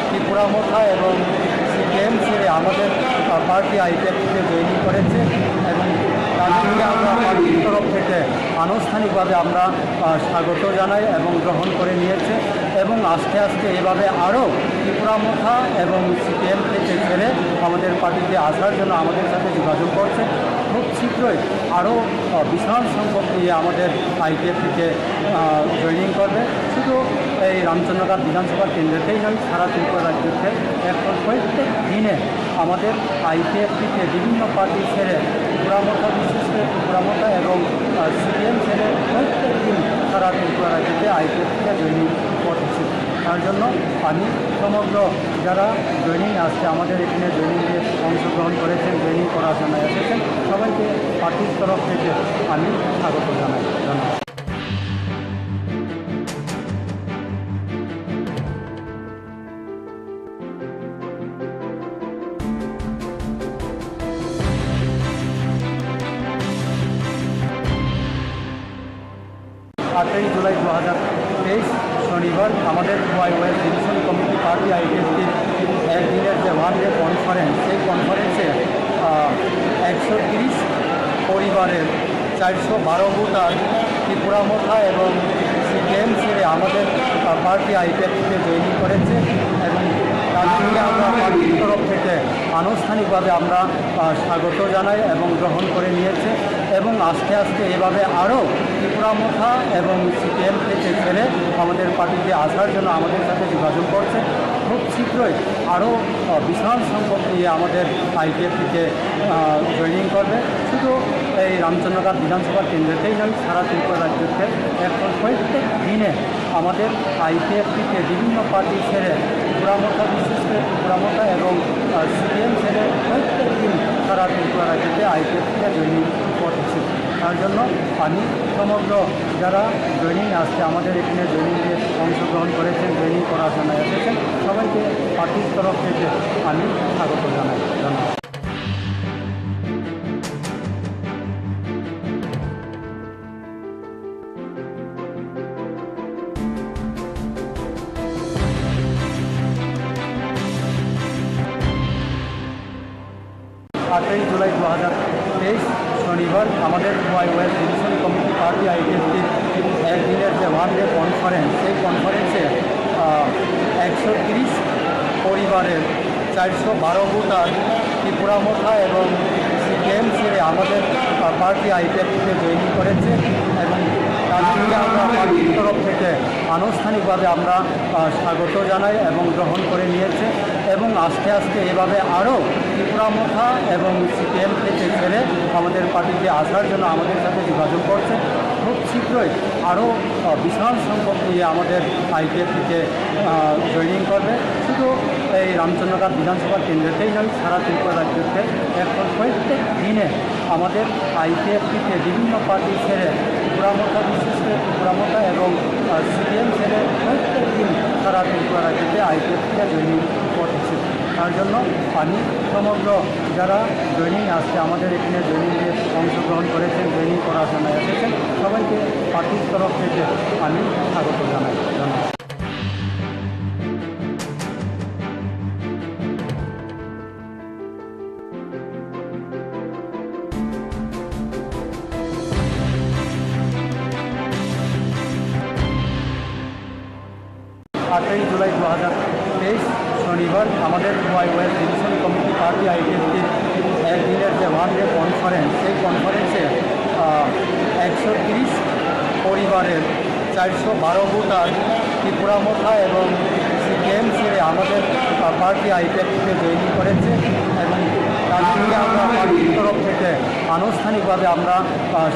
ত্রিপুরামথা এবং সিপিএম ছেড়ে আমাদের পার্টি আইপিএফটিতে জয়েন করেছে এবং তাদেরকে আমরা পার্টির তরফ থেকে আনুষ্ঠানিকভাবে আমরা স্বাগত জানাই এবং গ্রহণ করে নিয়েছে এবং আস্তে আস্তে এভাবে আরও ত্রিপুরামথা এবং সিপিএম থেকে ছেড়ে আমাদের পার্টিতে আসার জন্য আমাদের সাথে যোগাযোগ করছে। খুব শীঘ্রই আরও বিশাল সংখ্যক নিয়ে আমাদের আইপিএফটিতে জয়েনিং করবে। শুধু এই রামচন্দ্রঘাট বিধানসভা কেন্দ্রেতেই নয়, সারা ত্রিপুরা রাজ্যতে এখন প্রত্যেক দিনে আমাদের আইপিএফটিতে বিভিন্ন পার্টি ছেড়ে ত্রিপুরামথা, বিশেষ করে ত্রিপুরামথা এবং সিপিএম ছেড়ে প্রত্যেক দিন সারা ত্রিপুরা রাজ্যতে আইপিএফটিতে জয়েনিং করতেছে। তার জন্য আমি সমগ্র যারা জয়েনিং আসছে, আমাদের এখানে জয়েনিংয়ে অংশগ্রহণ করেছেন, জয়েনিং করার জন্য এসেছেন, সবাইকে পার্টির তরফ থেকে আমি স্বাগত জানাই। ধন্যবাদ। জুলাই 2023 শনিবার আমাদের ওয়েস্ট ডিভিশন কমিটি পার্টি আইপিএফটির একদিনের যে ওয়ান ডে কনফারেন্স, সেই কনফারেন্সে 130 পরিবারের 412 ভোটার ত্রিপুরামথা এবং সিপিএম ছেড়ে আমাদের পার্টি আইপিএফটিতে জয়েন করেছে এবং তাদেরকে আমরা পার্টির তরফ থেকে আনুষ্ঠানিকভাবে আমরা স্বাগত জানাই এবং গ্রহণ করে নিয়েছে এবং আস্তে আস্তে এভাবে আরও ত্রিপুরামথা এবং সিপিএম থেকে ছেড়ে আমাদের পার্টিতে আসার জন্য আমাদের সাথে যোগাযোগ করছে। খুব শীঘ্রই আরও বিশাল সংখ্যক নিয়ে আমাদের আইপিএফটিতে জয়েনিং করবে। শুধু এই রামচন্দ্রঘাট বিধানসভা কেন্দ্রেতেই নয়, সারা ত্রিপুরা রাজ্যতে এখন প্রত্যেক দিনে আমাদের আইপিএফটিতে বিভিন্ন পার্টি ছেড়ে ত্রিপুরামথা, বিশেষ করে ত্রিপুরামথা এবং সিপিএম ছেড়ে প্রত্যেক দিন সারা ত্রিপুরা রাজ্যতে আইপিএফটিতে জয়েনিং করতেছে। তার জন্য আমি সমগ্র যারা জয়েনিং আসছে, আমাদের এখানে জয়েনিংয়ে অংশগ্রহণ করেছেন, জয়েনিং করার জন্য এসেছেন, সবাইকে পার্টির তরফ থেকে আমি স্বাগত জানাই। ধন্যবাদ। জুলাই 2023 শনিবার আমাদের ওয়েস্ট ডিভিশন কমিটি পার্টি আইপিএফটির একদিনের যে ওয়ান ডে কনফারেন্স, সেই কনফারেন্সে 130 পরিবারের 412 ভোটার ত্রিপুরামথা এবং সিপিএম ছেড়ে আমাদের পার্টি আইপিএফটিতে জয়েন করেছে এবং তাদেরকে আমরা পার্টির তরফ থেকে আনুষ্ঠানিকভাবে আমরা স্বাগত জানাই এবং গ্রহণ করে নিয়েছে এবং আস্তে আস্তে এভাবে আরও ত্রিপুরামথা এবং সিপিএম থেকে ছেড়ে আমাদের পার্টিতে আসার জন্য আমাদের সাথে যোগাযোগ করছে। খুব শীঘ্রই আরও বিশাল সংখ্যক নিয়ে আমাদের আইপিএফটিতে জয়েনিং করবে। শুধু এই রামচন্দ্রঘাট বিধানসভা কেন্দ্রেতেই নয়, সারা ত্রিপুরা রাজ্যতে এখন প্রত্যেক দিনে আমাদের আইপিএফটিতে বিভিন্ন পার্টি ছেড়ে ত্রিপুরামথা বিশেষ করে ত্রিপুরামথা এবং সিপিএম ছেড়ে প্রত্যেক দিন সারা ত্রিপুরা রাজ্যতে আইপিএফ থেকে জয়েনিং করছে। তার জন্য আমি সমগ্র যারা জয়েনিং আসছে আমাদের এখানে জয়েনিংয়ে অংশগ্রহণ করেছেন, জয়েনিং করার জন্য এসেছেন, সবাইকে পার্টির তরফ থেকে আমি স্বাগত জানাই। ধন্যবাদ। আটই জুলাই 2023 শনিবার আমাদের ওয়াইওয়াইএস ডিভিশন কমিটি পার্টি আইপিএফটির একদিনের যে ওয়ান ডে কনফারেন্স, সেই কনফারেন্সে 130 পরিবারের 412 ভোটার ত্রিপুরামথা এবং সিপিএম ছেড়ে আমাদের পার্টি আইপিএফটিতে জয়েনিং করেছে এবং তাদেরকে আমরা পার্টির তরফ থেকে আনুষ্ঠানিকভাবে আমরা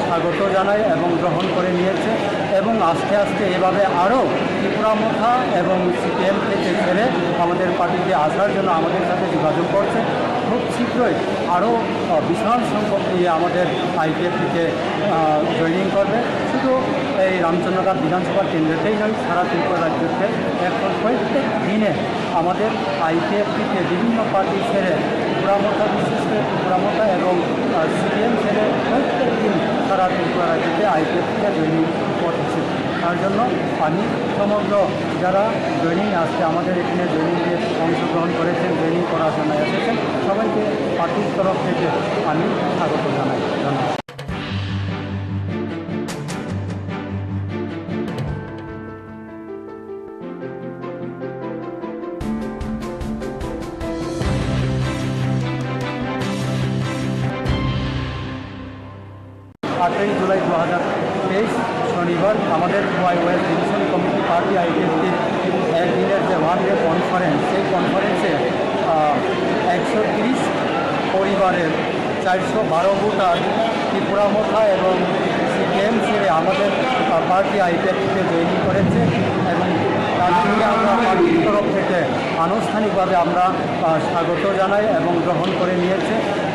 স্বাগত জানাই এবং গ্রহণ করে নিয়েছে এবং আস্তে আস্তে এভাবে আরও ত্রিপুরামথা এবং সিপিএম থেকে ছেড়ে আমাদের পার্টিতে আসার জন্য আমাদের সাথে যোগাযোগ করছে। খুব শীঘ্রই আরও বিশাল সংখ্যক নিয়ে আমাদের আইপিএফ থেকে জয়েনিং করবে। শুধু এই রামচন্দ্রঘাট বিধানসভা কেন্দ্রতেই নয়, সারা ত্রিপুরা রাজ্যতে এখন প্রত্যেক দিনে আমাদের আইপিএফটিতে বিভিন্ন পার্টি ছেড়ে ত্রিপুরামথা বিশেষ করে ত্রিপুরামথা এবং সিপিএম ছেড়ে প্রত্যেক দিন সারা ত্রিপুরা রাজ্যতে আইপিএফ থেকে জয়েনিং করছে। তার জন্য আমি সমগ্র যারা জয়েনিং আসছে আমাদের এখানে জয়েনিংয়ে অংশগ্রহণ করেছেন, জয়েনিং করার জন্য এসেছেন, সবাইকে পার্টির তরফ থেকে আমি স্বাগত জানাই। ধন্যবাদ। আটই জুলাই 2023 শনিবার আমাদের ওয়াইওয়াইএস ডিভিশন কমিটি পার্টি আইপিএফটির একদিনের যে ওয়ান ডে কনফারেন্স, সেই কনফারেন্সে 130 পরিবারের 412 ভোটার ত্রিপুরামথা এবং সিপিএম ছেড়ে আমাদের পার্টি আইপিএফটিতে জয়েনিং করেছে এবং তাদেরকে আমরা পার্টির তরফ থেকে আনুষ্ঠানিকভাবে আমরা স্বাগত জানাই এবং গ্রহণ করে নিয়েছে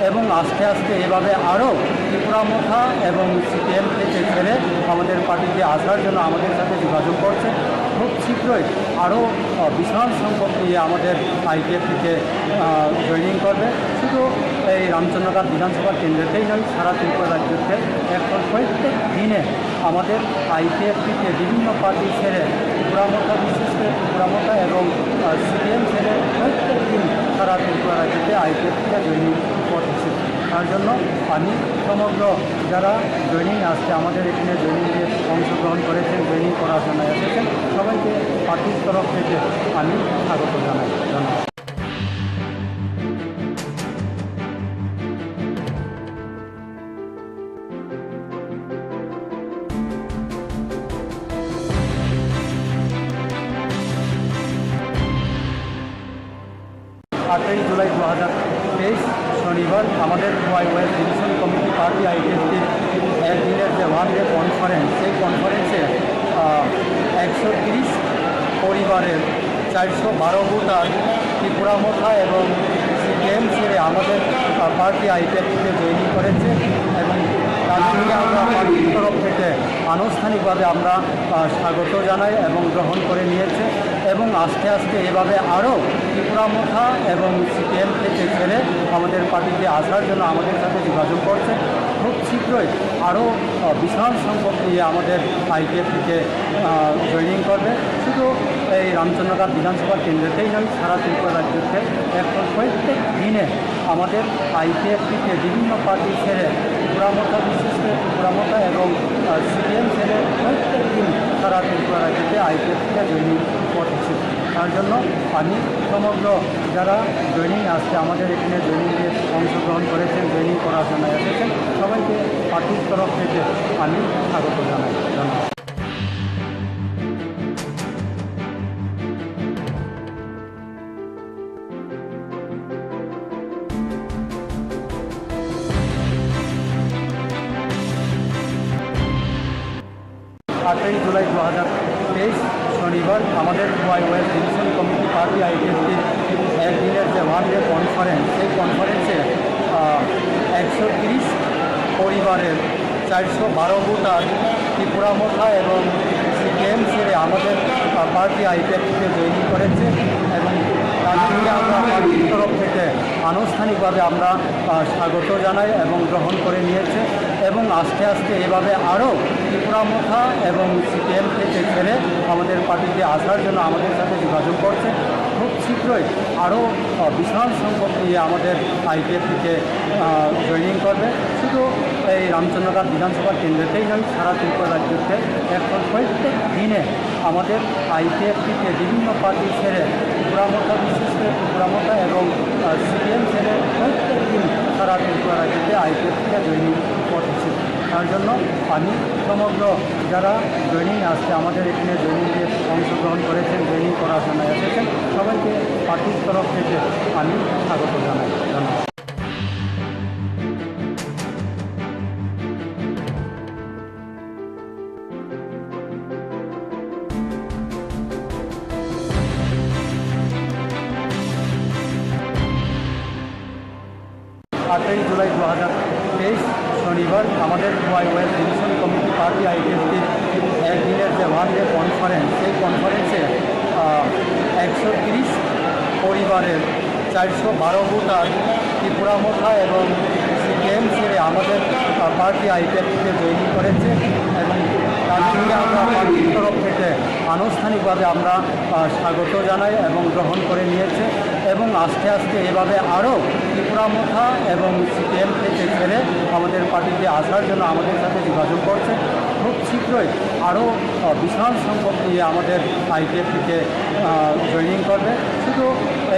এবং আস্তে আস্তে এভাবে আরও ত্রিপুরামথা এবং সিপিএম থেকে ছেড়ে আমাদের পার্টিতে আসার জন্য আমাদের সাথে যোগাযোগ করছে। খুব শীঘ্রই আরও বিশাল সংখ্যক নিয়ে আমাদের আইপিএফ থেকে জয়েনিং করবে। শুধু এই রামচন্দ্রঘাট বিধানসভা কেন্দ্রতেই নয়, সারা ত্রিপুরা রাজ্যতে এখন প্রত্যেক দিনে আমাদের আইপিএফটিতে বিভিন্ন পার্টি ছেড়ে ত্রিপুরামথা বিশেষ করে ত্রিপুরামথা এবং সিপিএম ছেড়ে প্রত্যেক দিন সারা ত্রিপুরা রাজ্যতে আইপিএফ থেকে জয়েনিং করছে। তার জন্য আমি সমগ্র যারা জয়েনিং আসছে আমাদের এখানে জয়েনিংয়ে অংশগ্রহণ করেছেন, জয়েনিং করার জন্য এসেছেন, সবাইকে পার্টির তরফ থেকে আমি স্বাগত জানাই। ধন্যবাদ। আটই জুলাই 2023 শনিবার আমাদের ওয়াইওয়াইএস ডিভিশন কমিটি পার্টি আইপিএফটির একদিনের যে ওয়ান ডে কনফারেন্স, সেই কনফারেন্সে 130 পরিবারের 412 ভোটার ত্রিপুরামথা এবং সিপিএম ছেড়ে আমাদের পার্টি আইপিএফটিতে জয়েনিং করেছে এবং তাদেরকে আমরা পার্টির তরফ থেকে আনুষ্ঠানিকভাবে আমরা স্বাগত জানাই এবং গ্রহণ করে নিয়েছে এবং আস্তে আস্তে এভাবে আরও ত্রিপুরামথা এবং সিপিএম থেকে ছেড়ে আমাদের পার্টিতে আসার জন্য আমাদের সাথে যোগাযোগ করছে। খুব শীঘ্রই আরও বিশাল সংখ্যক নিয়ে আমাদের আইপিএফ থেকে জয়েনিং করবে। শুধু এই রামচন্দ্রঘাট বিধানসভা কেন্দ্রতেই নয়, সারা ত্রিপুরা রাজ্যতে এখন প্রত্যেক দিনে আমাদের আইপিএফটিতে বিভিন্ন পার্টি ছেড়ে ত্রিপুরামথা বিশেষ করে ত্রিপুরামথা এবং সিপিএম ছেড়ে প্রত্যেক দিন সারা ত্রিপুরা রাজ্যতে আইপিএফ থেকে জয়েনিং করছে। তার জন্য আমি সমগ্র যারা জয়েনিং আসছে আমাদের এখানে জয়েনিংয়ে অংশগ্রহণ করেছেন, জয়েনিং করার জন্য এসেছেন, সবাইকে পার্টির তরফ থেকে আমি স্বাগত জানাই। ধন্যবাদ। আটই জুলাই 2023 শনিবার আমাদের ওয়াইওয়াইএস ডিভিশন কমিটি পার্টি আইপিএফটির একদিনের যে ওয়ান ডে কনফারেন্স, সেই কনফারেন্সে 130 পরিবারের 412 ভোটার ত্রিপুরামথা এবং সিপিএম ছেড়ে আমাদের পার্টি আইপিএফটিতে জয়েন করেছে এবং তাদেরকে আমরা পার্টির তরফ থেকে আনুষ্ঠানিকভাবে আমরা স্বাগত জানাই এবং গ্রহণ করে নিয়েছে এবং আস্তে আস্তে এভাবে আরও ত্রিপুরামথা এবং সিপিএম থেকে ছেড়ে আমাদের পার্টিতে আসার জন্য আমাদের সাথে যোগাযোগ করছে। খুব শীঘ্রই আরও বিশাল সংখ্যক নিয়ে আমাদের আইপিএফটিতে জয়েনিং করবে। শুধু এই রামচন্দ্রঘাট বিধানসভা কেন্দ্রতেই নয়, সারা ত্রিপুরা রাজ্যতে এখন প্রত্যেক দিনে আমাদের আইপিএফটিতে বিভিন্ন পার্টি ছেড়ে ত্রিপুরামথা, বিশেষ করে ত্রিপুরামথা এবং সিপিএম ছেড়ে প্রত্যেক দিন সারা ত্রিপুরা রাজ্যতে আইপিএফটিতে জয়েনিং করতেছে। তার জন্য আমি সমগ্র যারা জয়েনিং আসছে আমাদের এখানে জয়েনিংয়ে অংশগ্রহণ করেছেন, জয়েনিং করার জন্য এসেছেন, সবাইকে পার্টির তরফ থেকে আমি স্বাগত জানাই। ধন্যবাদ। আটই জুলাই 2023 শনিবার আমাদের ওয়াইওয়াই ডিভিশন কমিটি পার্টি আইপিএফটির একদিনের যে ওয়ান ডে কনফারেন্স, সেই কনফারেন্সে 130 পরিবারের 412 ভোটার ত্রিপুরামথা এবং সিপিএম ছেড়ে আমাদের পার্টি আইপিএফটিতে জয়েন করেছে এবং তাদেরকে আমরা পার্টির তরফ থেকে আনুষ্ঠানিকভাবে আমরা স্বাগত জানাই এবং গ্রহণ করে নিয়েছে এবং আস্তে আস্তে এভাবে আরও ত্রিপুরামথা এবং সিপিএম থেকে ছেড়ে আমাদের পার্টিতে আসার জন্য আমাদের সাথে যোগাযোগ করছে। খুব শীঘ্রই আরও বিশাল সংখ্যক নিয়ে আমাদের আইপিএফটিতে জয়েনিং করবে। শুধু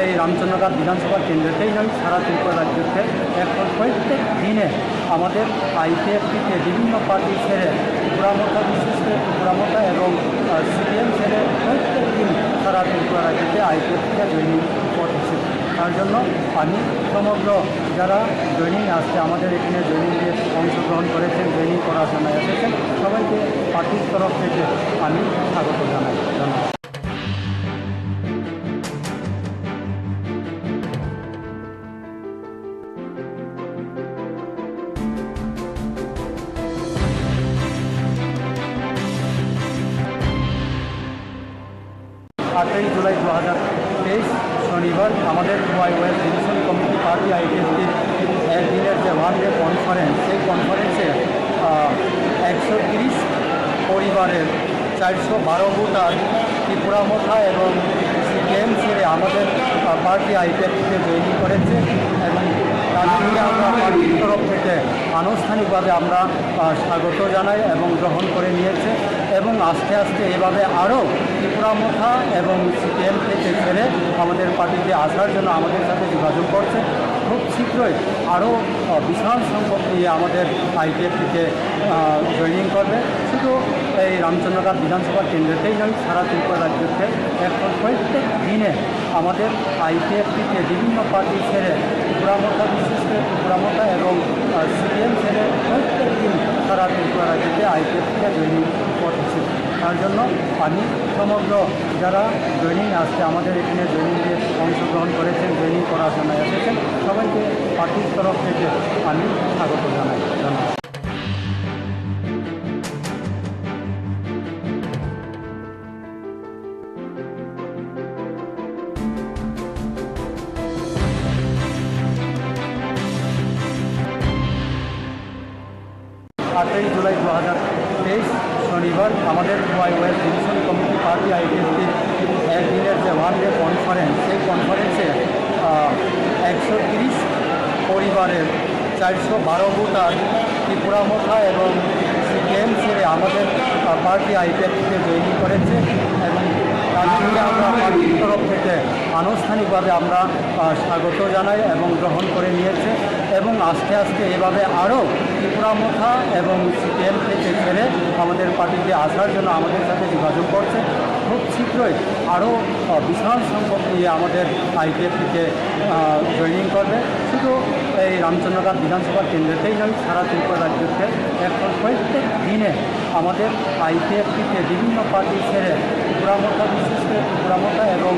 এই রামচন্দ্রঘাট বিধানসভা কেন্দ্রতেই নয়, সারা ত্রিপুরা রাজ্যতে এখন প্রত্যেক দিনে আমাদের আইপিএফটিতে বিভিন্ন পার্টি ছেড়ে ত্রিপুরামথা, বিশেষ করে ত্রিপুরামথা এবং সিপিএম ছেড়ে প্রত্যেক দিন সারা ত্রিপুরা রাজ্যতে আইপিএফটিতে জয়েনিং করতেছে। তার জন্য আমি সমগ্র যারা জয়েনিং আসছে আমাদের এখানে জয়েনিংয়ে অংশগ্রহণ করেছেন, জয়েনিং করার জন্য এসেছেন, সবাইকে পার্টির তরফ থেকে আমি স্বাগত জানাই। ধন্যবাদ। আটই জুলাই 2023 শনিবার আমাদের ওয়াইওয়াই ডিভিশন কমিটি পার্টি আইপিএফটির একদিনের যে ওয়ান ডে কনফারেন্স, সেই কনফারেন্সে 130 পরিবারের 412 ভোটার ত্রিপুরামথা এবং সিপিএম ছেড়ে আমাদের পার্টি আইপিএফটিতে জয়েন করেছে এবং তাদেরকে আমরা পার্টির তরফ থেকে আনুষ্ঠানিকভাবে আমরা স্বাগত জানাই এবং গ্রহণ করে নিয়েছে এবং আস্তে আস্তে এভাবে আরও ত্রিপুরামথা এবং সিপিএম থেকে ছেড়ে আমাদের পার্টিতে আসার জন্য আমাদের সাথে যোগাযোগ করছে। খুব শীঘ্রই আরও বিশাল সংখ্যক নিয়ে আমাদের আইপিএফটিতে জয়েনিং করবে। শুধু এই রামচন্দ্রঘাট বিধানসভা কেন্দ্রতেই নয়, সারা ত্রিপুরা রাজ্যতে এখন প্রত্যেক দিনে আমাদের আইপিএফটিতে বিভিন্ন পার্টি ছেড়ে ত্রিপুরামথা, বিশেষ করে ত্রিপুরামথা এবং সিপিএম ছেড়ে প্রত্যেক দিন সারা ত্রিপুরা রাজ্যতে আইপিএফটিতে জয়েনিং করতেছে। তার জন্য আমি সমগ্র যারা জয়েনিং আসছে আমাদের এখানে জয়েনিংয়ে অংশগ্রহণ করেছেন, জয়েনিং করার জন্য এসেছেন, সবাইকে পার্টির তরফ থেকে আমি স্বাগত জানাই। ধন্যবাদ। আটই জুলাই 2023 শনিবার আমাদের ওয়াইওয়াই ডিভিশন কমিটি পার্টি আইপিএফটির একদিনের যে ওয়ান ডে কনফারেন্স, সেই কনফারেন্সে 130 পরিবারের 412 ভোটার ত্রিপুরামথা এবং সিপিএম ছেড়ে আমাদের পার্টি আইপিএফটিতে জয়েন করেছে এবং তাদেরকে আমরা পার্টির তরফ থেকে আনুষ্ঠানিকভাবে আমরা স্বাগত জানাই এবং গ্রহণ করে নিয়েছে এবং আস্তে আস্তে এভাবে আরও ত্রিপুরামথা এবং সিপিএম থেকে ছেড়ে আমাদের পার্টিতে আসার জন্য আমাদের সাথে যোগাযোগ করছে। খুব শীঘ্রই আরও বিশাল সংখ্যক নিয়ে আমাদের আইপিএফটিতে জয়েনিং করবে। শুধু এই রামচন্দ্রঘাট বিধানসভা কেন্দ্রতেই নয়, সারা ত্রিপুরা রাজ্যতে এখন প্রত্যেক দিনে আমাদের আইপিএফটিতে বিভিন্ন পার্টি ছেড়ে ত্রিপুরামথা, বিশেষ করে ত্রিপুরামথা এবং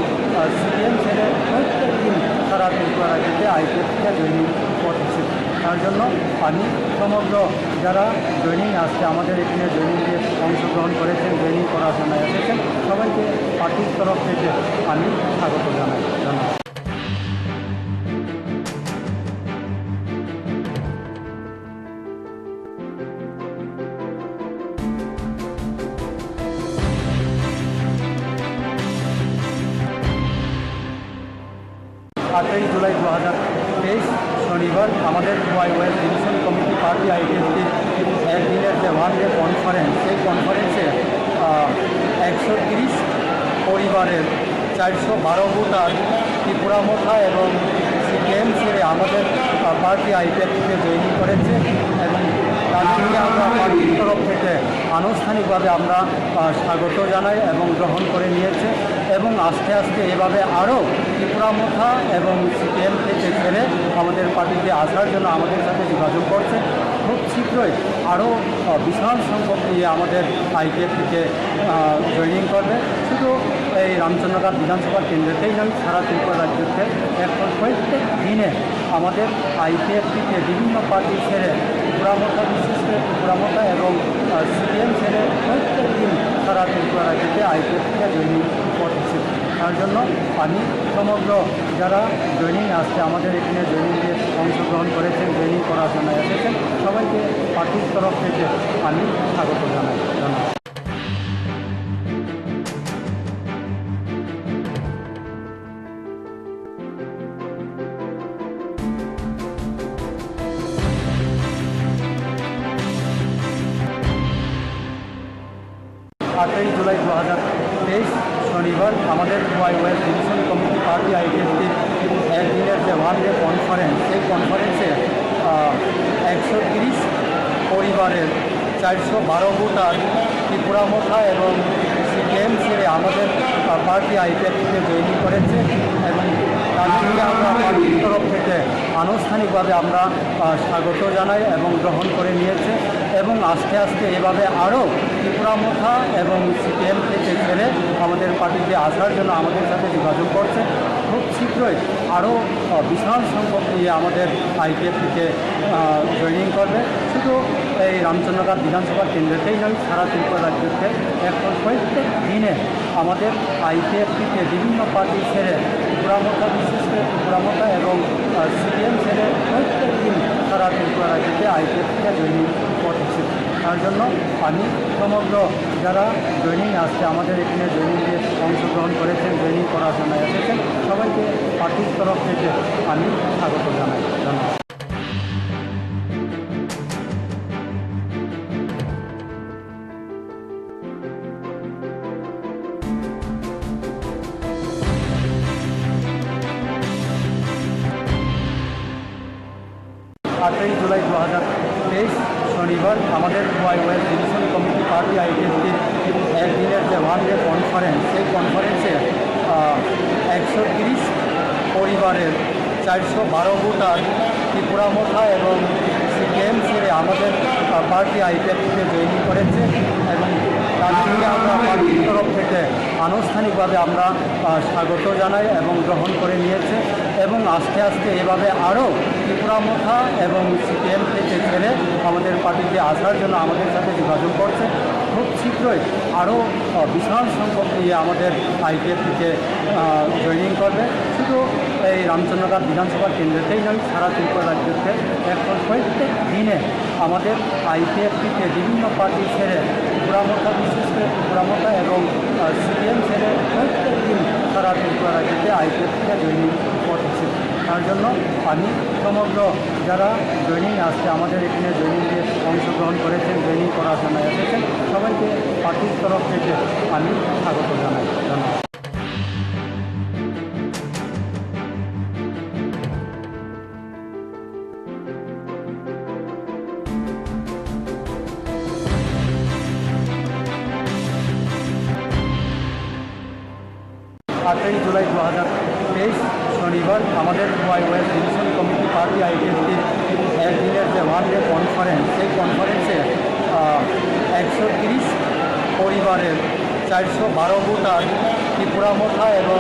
সিপিএম ছেড়ে প্রত্যেক দিন সারা ত্রিপুরা রাজ্যতে আইপিএফ থেকে জয়েনিং করতেছে। তার জন্য আমি সমগ্র যারা জয়েনিং আসছে আমাদের এখানে জয়েনিংয়ে অংশগ্রহণ করেছেন, জয়েনিং করার জন্য এসেছেন, সবাইকে পার্টির তরফ থেকে আমি স্বাগত জানাই। ধন্যবাদ। আটই জুলাই 2023 শনিবার আমাদের ওয়াইওয়াই ডিভিশন কমিটি পার্টি আইডেন্টিটির একদিনের যে ওয়ান ডে কনফারেন্স, সেই কনফারেন্সে 130 পরিবারের 412 ভোটার ত্রিপুরা মোথা এবং সিপিএম ছেড়ে আমাদের পার্টি আইপিএফ থেকে জয়েনিং করেছে এবং তাদেরকে আমরা পার্টির তরফ থেকে আনুষ্ঠানিকভাবে আমরা স্বাগত জানাই এবং গ্রহণ করে নিয়েছে এবং আস্তে আস্তে এভাবে আরও ত্রিপুরা মোথা এবং সিপিএম থেকে ছেড়ে আমাদের পার্টিতে আসার জন্য আমাদের সাথে যোগাযোগ করছে। খুব শীঘ্রই আরও বিশাল সংখ্যক নিয়ে আমাদের আইপিএফ থেকে জয়েনিং করবে। শুধু এই রামচন্দ্রঘাট বিধানসভা কেন্দ্রতেই নয়, সারা ত্রিপুরা রাজ্যতে এখন প্রত্যেক দিনে আমাদের আইপিএফ থেকে বিভিন্ন পার্টি ছেড়ে ত্রিপুরা মোথা, বিশেষ করে ত্রিপুরা মোথা এবং সিপিএম ছেড়ে প্রত্যেক দিন সারা ত্রিপুরা রাজ্যতে আইপিএফ থেকে জয়েনিং করতেছে। তার জন্য আমি সমগ্র যারা জয়েনিং আসছে আমাদের এখানে জয়েনিংয়ে অংশগ্রহণ করেছেন, জয়েনিং করার জন্য এসেছেন, সবাইকে পার্টির তরফ থেকে আমি স্বাগত জানাই। ধন্যবাদ। আটই জুলাই 2023 শনিবার আমাদের ওয়াইওয়াই ডিভিশন কমিটি পার্টি আইডেন্টিটির একদিনের যে ওয়ান ডে কনফারেন্স, সেই কনফারেন্সে 130 পরিবারের 412 ভোটার ত্রিপুরা মোথা এবং সিপিএম ছেড়ে আমাদের পার্টি আইপিএফ থেকে জয়েনিং করেছে এবং তাদেরকে আমরা পার্টির তরফ থেকে আনুষ্ঠানিকভাবে আমরা স্বাগত জানাই এবং গ্রহণ করে নিয়েছে এবং আস্তে আস্তে এভাবে আরও ত্রিপুরা মোথা এবং সিপিএম থেকে ছেড়ে আমাদের পার্টিতে আসার জন্য আমাদের সাথে যোগাযোগ করছে। খুব শীঘ্রই আরও বিশাল সংখ্যক নিয়ে আমাদের আইপিএফ থেকে জয়েনিং করবে। শুধু এই রামচন্দ্রঘাট বিধানসভা কেন্দ্রতেই নয়, সারা ত্রিপুরা রাজ্যতে এখন প্রত্যেক দিনে আমাদের আইপিএফ থেকে বিভিন্ন পার্টি ছেড়ে ত্রিপুরা মোথা, বিশেষ করে ত্রিপুরা মোথা এবং সিপিএম ছেড়ে প্রত্যেক দিন সারা ত্রিপুরা রাজ্যতে আইপিএফ থেকে জয়েনিং করতেছে। তার জন্য আমি সমগ্র যারা জয়েনিং আসছে আমাদের এখানে জয়েনিংয়ে অংশগ্রহণ করেছেন, জয়েনিং করার জন্য এসেছেন, সবাইকে পার্টির তরফ থেকে আমি স্বাগত জানাই। ধন্যবাদ। আটই জুলাই 2023 শনিবার আমাদের ওয়াইওয়াই ডিভিশন কমিটি পার্টি আইডেন্টিটির একদিনের যে ওয়ান ডে কনফারেন্স, সেই কনফারেন্সে 130 পরিবারের 412 ভোটার ত্রিপুরা মোথা এবং সিপিএম ছেড়ে আমাদের পার্টি আইপিএফ থেকে জয়েনিং করেছে এবং তাদেরকে আমরা পার্টির তরফ থেকে আনুষ্ঠানিকভাবে আমরা স্বাগত জানাই এবং গ্রহণ করে নিয়েছে এবং আস্তে আস্তে এভাবে আরও ত্রিপুরা মোথা এবং সিপিএম থেকে ছেড়ে আমাদের পার্টিতে আসার জন্য আমাদের সাথে যোগাযোগ করছে। খুব শীঘ্রই আরও বিশাল সংখ্যক নিয়ে আমাদের আইপিএফ থেকে জয়েনিং করবে। শুধু এই রামচন্দ্রঘাট বিধানসভা কেন্দ্রতেই নয়, সারা ত্রিপুরা রাজ্যতে এখন প্রত্যেক দিনে আমাদের আইপিএফ থেকে বিভিন্ন পার্টি ছেড়ে ত্রিপুরা মোথা, বিশেষ করে ত্রিপুরা মোথা এবং সিপিএম ছেড়ে প্রত্যেক দিন সারা ত্রিপুরা রাজ্যতে আইপিএফ থেকে জয়েনিং করতেছে। তার জন্য আমি সমগ্র যারা জয়েনিং আসছে আমাদের এখানে জয়েনিংয়ে অংশগ্রহণ করেছেন, জয়েনিং করার জন্য এসেছেন, সবাইকে পার্টির তরফ থেকে আমি স্বাগত জানাই। ধন্যবাদ। আটই জুলাই 2023 শনিবার আমাদের ওয়াইওয়াই ডিভিশন কমিটি পার্টি আইডেন্টিটির একদিনের যে ওয়ান ডে কনফারেন্স, সেই কনফারেন্সে 130 পরিবারের 412 ভোটার ত্রিপুরা মোথা এবং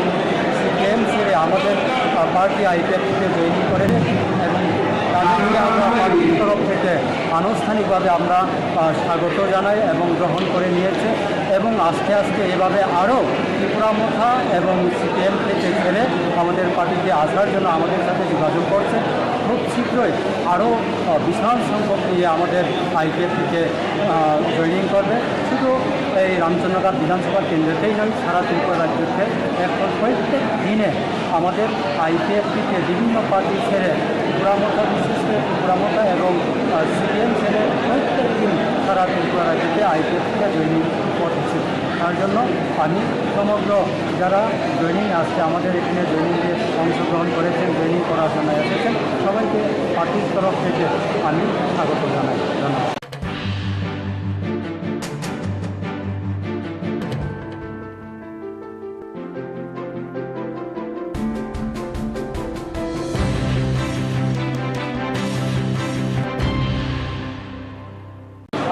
সিপিএম সিপিএম ছেড়ে আমাদের পার্টি আইপিএফটিতে জয়েন করেছে এবং তাদেরকে আমরা পার্টির তরফ থেকে আনুষ্ঠানিকভাবে আমরা স্বাগত জানাই এবং গ্রহণ করে নিয়েছে এবং আস্তে আস্তে এভাবে আরও ত্রিপুরামথা এবং সিপিএম থেকে ছেড়ে আমাদের পার্টিতে আসার জন্য আমাদের সাথে যোগাযোগ করছে। খুব শীঘ্রই আরও বিশাল সংখ্যক নিয়ে আমাদের আইপিএফটিতে জয়েনিং করবে। শুধু এই রামচন্দ্রঘাট বিধানসভা কেন্দ্রতেই নয়, সারা ত্রিপুরা রাজ্যতে এখন প্রত্যেক দিনে আমাদের আইপিএফটিতে বিভিন্ন পার্টি ছেড়ে ত্রিপুরামথা, বিশেষ করে ত্রিপুরামথা এবং সিপিএম ছেড়ে প্রত্যেক দিন সারা ত্রিপুরা রাজ্যতে আইপিএফটিতে জয়েনিং করছে। তার জন্য আমি সমগ্র যারা জয়েনিং আসছে আমাদের এখানে জয়েনিংয়ে অংশগ্রহণ করেছেন, জয়েনিং করার জন্য এসেছেন, সবাইকে পার্টির তরফ থেকে আমি স্বাগত জানাই। ধন্যবাদ।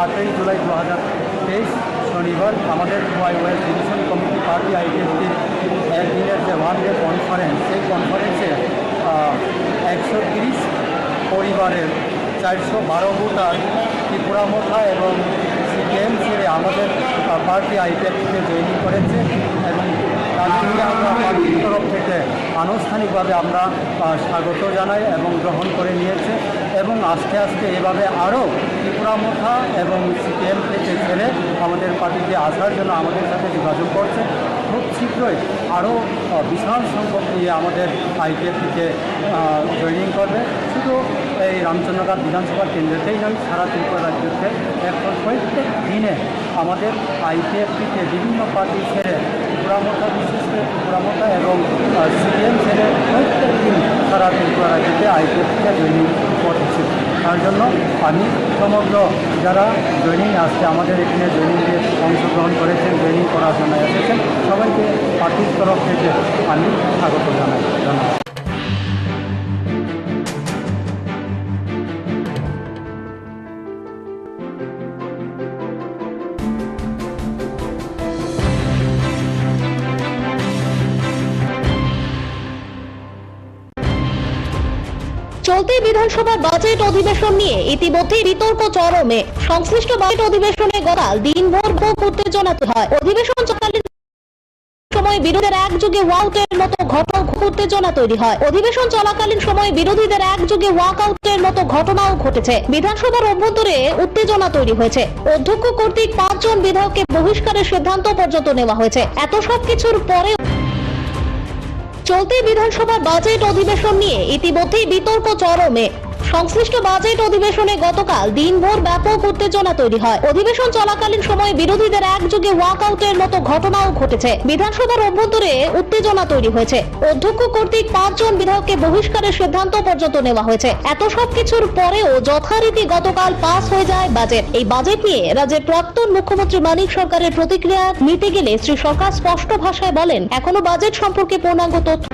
আটই জুলাই 2023 শনিবার আমাদের ওয়াইওয়াই ডিভিশন কমিটি পার্টি আইপিএফটির একদিনের যে ওয়ান ডে কনফারেন্স, সেই কনফারেন্সে 130 পরিবারের 412 ভোটার ত্রিপুরামথা এবং সিপিএম ছেড়ে আমাদের পার্টি আইপিএফটিতে জয়েনিং করেছে এবং তাদেরকে আমরা পার্টির তরফ থেকে আনুষ্ঠানিকভাবে আমরা স্বাগত জানাই এবং গ্রহণ করে নিয়েছে এবং আস্তে আস্তে এভাবে আরও ত্রিপুরামথা এবং সিপিএম থেকে ছেড়ে আমাদের পার্টিতে আসার জন্য আমাদের সাথে যোগাযোগ করছে। খুব শীঘ্রই আরও বিশাল সংখ্যক নিয়ে আমাদের আইপিএফটিতে জয়েনিং করবে। শুধু এই রামচন্দ্রঘাট বিধানসভা কেন্দ্রতেই নয়, সারা ত্রিপুরা রাজ্যতে এখন প্রত্যেক দিনে আমাদের আইপিএফটিতে বিভিন্ন পার্টি ছেড়ে ত্রিপুরামথা, বিশেষ করে ত্রিপুরামথা এবং সিপিএম ছেড়ে প্রত্যেক দিন সারা ত্রিপুরা রাজ্যতে আইপিএফটিতে জয়েনিং করছে। তার জন্য আমি সমগ্র যারা জয়েনিং আসছে আমাদের এখানে জয়েনিংয়ে অংশগ্রহণ করেছেন, জয়েনিং করার জন্য এসেছেন, সবাইকে পার্টির তরফ থেকে আমি স্বাগত জানাই। ধন্যবাদ। চলতি বিধানসভার বাজেট অধিবেশন নিয়ে ইতিমধ্যেই বিতর্ক চরমে। সংশ্লিষ্ট বাজেট অধিবেশনে গতকাল দিনভর ভোগ উত্তেজনা হয়। অধিবেশন চলাকালীন সময় বিরোধীদের একযোগে ওয়াকআউটের মতো উত্তেজনা তৈরি হয়। অধিবেশন চলাকালীন সময় বিরোধীদের একযোগে ওয়াকআউটের মতো ঘটনাও ঘটেছে। বিধানসভার অভ্যন্তরে উত্তেজনা তৈরি হয়েছে। অধ্যক্ষ কর্তৃক 5 জন বিধায়ককে বহিষ্কারের সিদ্ধান্ত পর্যন্ত নেওয়া হয়েছে। এত সবকিছুর পরে চলতি বিধানসভার বাজেট অধিবেশন নিয়ে ইতিমধ্যেই বিতর্ক চরমে। সংশ্লিষ্ট বাজেট অধিবেশনে গতকাল দিনভর ব্যাপক উত্তেজনা তৈরি হয়। অধিবেশন চলাকালীন সময় বিরোধীদের একযোগে ওয়াকআউটের মতো ঘটনাও ঘটেছে। বিধানসভার অভ্যন্তরে উত্তেজনা তৈরি হয়েছে। অধ্যক্ষ কর্তৃক 5 জন বিধায়ককে বহিষ্কারের সিদ্ধান্ত পর্যন্ত নেওয়া হয়েছে। এত সবকিছুর পরেও যথারীতি গতকাল পাস হয়ে যায় বাজেট। এই বাজেট নিয়ে রাজ্যের প্রাক্তন মুখ্যমন্ত্রী মানিক সরকারের প্রতিক্রিয়া নিতে গেলে শ্রী সরকার স্পষ্ট ভাষায় বলেন, এখনো বাজেট সম্পর্কে পূর্ণাঙ্গ তথ্য।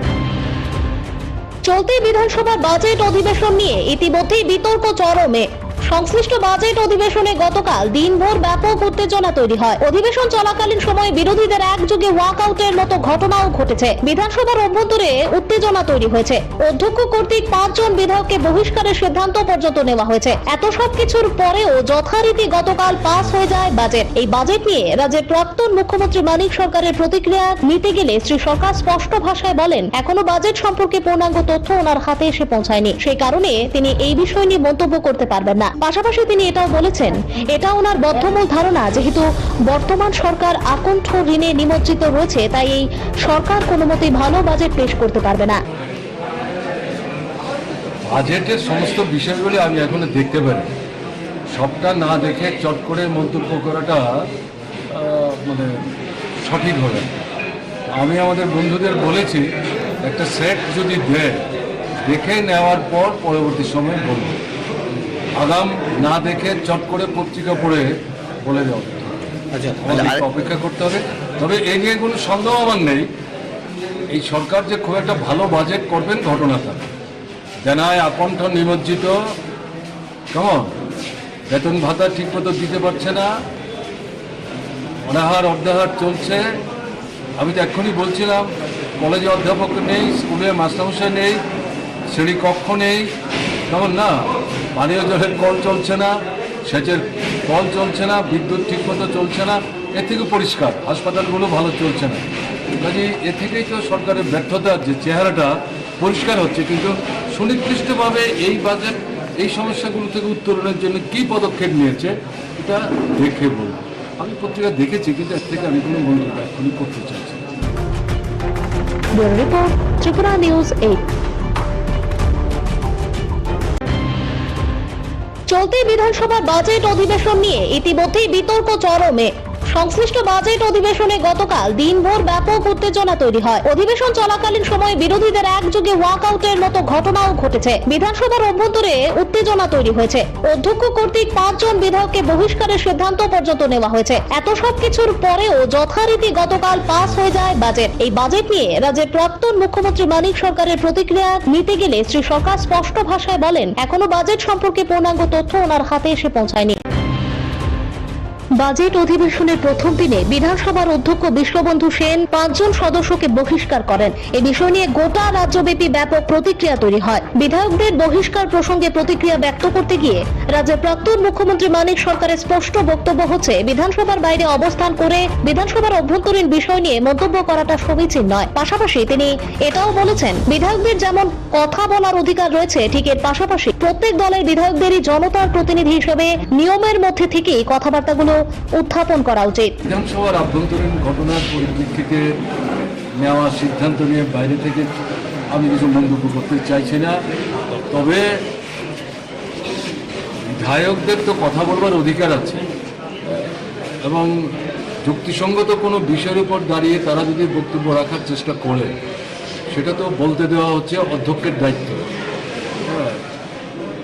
চলতি বিধানসভার বাজেট অধিবেশন নিয়ে ইতিমধ্যেই বিতর্ক চরমে। সংশ্লিষ্ট বাজেট অধিবেশনে গতকাল দিনভর ব্যাপক উত্তেজনা তৈরি হয়। অধিবেশন চলাকালীন সময় বিরোধীদের একযোগে ওয়াকআউটের মতো ঘটনাও ঘটেছে। বিধানসভার অভ্যন্তরে উত্তেজনা তৈরি হয়েছে। অধ্যক্ষ কর্তৃক 5 জন বিধায়ককে বহিষ্কারের সিদ্ধান্ত পর্যন্ত নেওয়া হয়েছে। এত সবকিছুর পরেও যথারীতি গতকাল পাস হয়ে যায় বাজেট। এই বাজেট নিয়ে রাজ্যের প্রাক্তন মুখ্যমন্ত্রী মানিক সরকারের প্রতিক্রিয়া নিতে গেলে শ্রী সরকার স্পষ্ট ভাষায় বলেন, এখনো বাজেট সম্পর্কে পূর্ণাঙ্গ তথ্য ওনার হাতে এসে পৌঁছায়নি। সেই কারণে তিনি এই বিষয় নিয়ে মন্তব্য করতে পারবেন না। পাশাপাশি তিনি এটাও বলেছেন, এটা ওনার বদ্ধমূল ধারণা, যেহেতু বর্তমান সরকার আকণ্ঠ ঋণে নিমজ্জিত রয়েছে, তাই এই সরকার কোনো মতেই ভালো বাজেট পেশ করতে পারবে না। বাজেটের সমস্ত বিষয়গুলি আমি এখনো দেখতে পারি, সবটা না দেখে চট করে মন্তব্য করাটা মানে সঠিক হবে। আমি আমাদের বন্ধুদের বলেছি, একটা সেট যদি দেয় দেখে নেওয়ার পর পরবর্তী সময় বলব। আগাম না দেখে চট করে পত্রিকা পড়ে বলে দেওয়া অপেক্ষা করতে হবে। তবে এ নিয়ে কোনো সন্দেহ আমার নেই, এই সরকার যে খুব একটা ভালো বাজেট করবেন ঘটনাটা জানায়। আকণ্ঠ নিমজ্জিত, কেমন বেতন ভাতা ঠিকমতো দিতে পারছে না, অনাহার অর্ধাহার চলছে। আমি তো এক্ষুনি বলছিলাম কলেজে অধ্যাপক নেই, স্কুলে মাস্টারমশাই নেই, শ্রেণীকক্ষ নেই, তেমন না পানীয় জলের কল চলছে না, সেচের কল চলছে না, বিদ্যুৎ ঠিকমতো চলছে না, এর থেকে পরিষ্কার হাসপাতালগুলো ভালো চলছে না। কাজে এ থেকেই তো সরকারের ব্যর্থতার যে চেহারাটা পরিষ্কার হচ্ছে। কিন্তু সুনির্দিষ্টভাবে এই বাজেট এই সমস্যাগুলো থেকে উত্তরণের জন্য কী পদক্ষেপ নিয়েছে এটা দেখে বলব। আমি পত্রিকা দেখেছি, কিন্তু এর থেকে আমি কোনো মন্তব্য এখনই করতে চাইছি। Report Tripura news 8। চলতি বিধানসভার বাজেট অধিবেশন নিয়ে ইতিমধ্যেই বিতর্ক চরমে। সংশ্লিষ্ট বাজেট অধিবেশনে গতকাল দিনভর ব্যাপক উত্তেজনা তৈরি হয়। অধিবেশন চলাকালীন সময়ে বিরোধীদের একযোগে ওয়াকআউটের মতো ঘটনাও ঘটেছে। বিধানসভার অভ্যন্তরে উত্তেজনা তৈরি হয়েছে। অধ্যক্ষ কর্তৃক 5 জন বিধায়ককে বহিষ্কারের সিদ্ধান্ত পর্যন্ত নেওয়া হয়েছে। এত সব কিছুর পরেও যথারীতি গতকাল পাস হয়ে যায় বাজেট। এই বাজেট নিয়ে রাজ্যের প্রাক্তন মুখ্যমন্ত্রী মানিক সরকারের প্রতিক্রিয়া নিতে গেলে শ্রী সরকার স্পষ্ট ভাষায় বলেন, এখনো বাজেট সম্পর্কে পূর্ণাঙ্গ তথ্য ওনার হাতে এসে পৌঁছায়নি। বাজেট অধিবেশনের প্রথম দিনে বিধানসভার অধ্যক্ষ বিশ্ববন্ধু সেন 5 জন সদস্যকে বহিষ্কার করেন। এ বিষয় নিয়ে গোটা রাজ্যব্যাপী ব্যাপক প্রতিক্রিয়া তৈরি হয়। বিধায়কদের বহিষ্কার প্রসঙ্গে প্রতিক্রিয়া ব্যক্ত করতে গিয়ে রাজ্যের প্রাক্তন মুখ্যমন্ত্রী মানিক সরকারের স্পষ্ট বক্তব্য হচ্ছে, বিধানসভার বাইরে অবস্থান করে বিধানসভার অভ্যন্তরীণ বিষয় নিয়ে মন্তব্য করাটা সমীচীন নয়। পাশাপাশি তিনি এটাও বলেছেন, বিধায়কদের যেমন কথা বলার অধিকার রয়েছে, ঠিক এর পাশাপাশি প্রত্যেক দলের বিধায়কদেরই জনতার প্রতিনিধি হিসেবে নিয়মের মধ্যে থেকেই কথাবার্তাগুলো উত্থাপন করা উচিত। বিধানসভার আভ্যন্তরীণ ঘটনার পরিপ্রেক্ষিতে নেওয়া সিদ্ধান্ত নিয়ে বাইরে থেকে আমি কিছু মন্তব্য করতে চাইছি না। তবে বিধায়কদের তো কথা বলবার অধিকার আছে এবং যুক্তিসঙ্গত কোনো বিষয়ের উপর দাঁড়িয়ে তারা যদি বক্তব্য রাখার চেষ্টা করে সেটা তো বলতে দেওয়া হচ্ছে অধ্যক্ষের দায়িত্ব।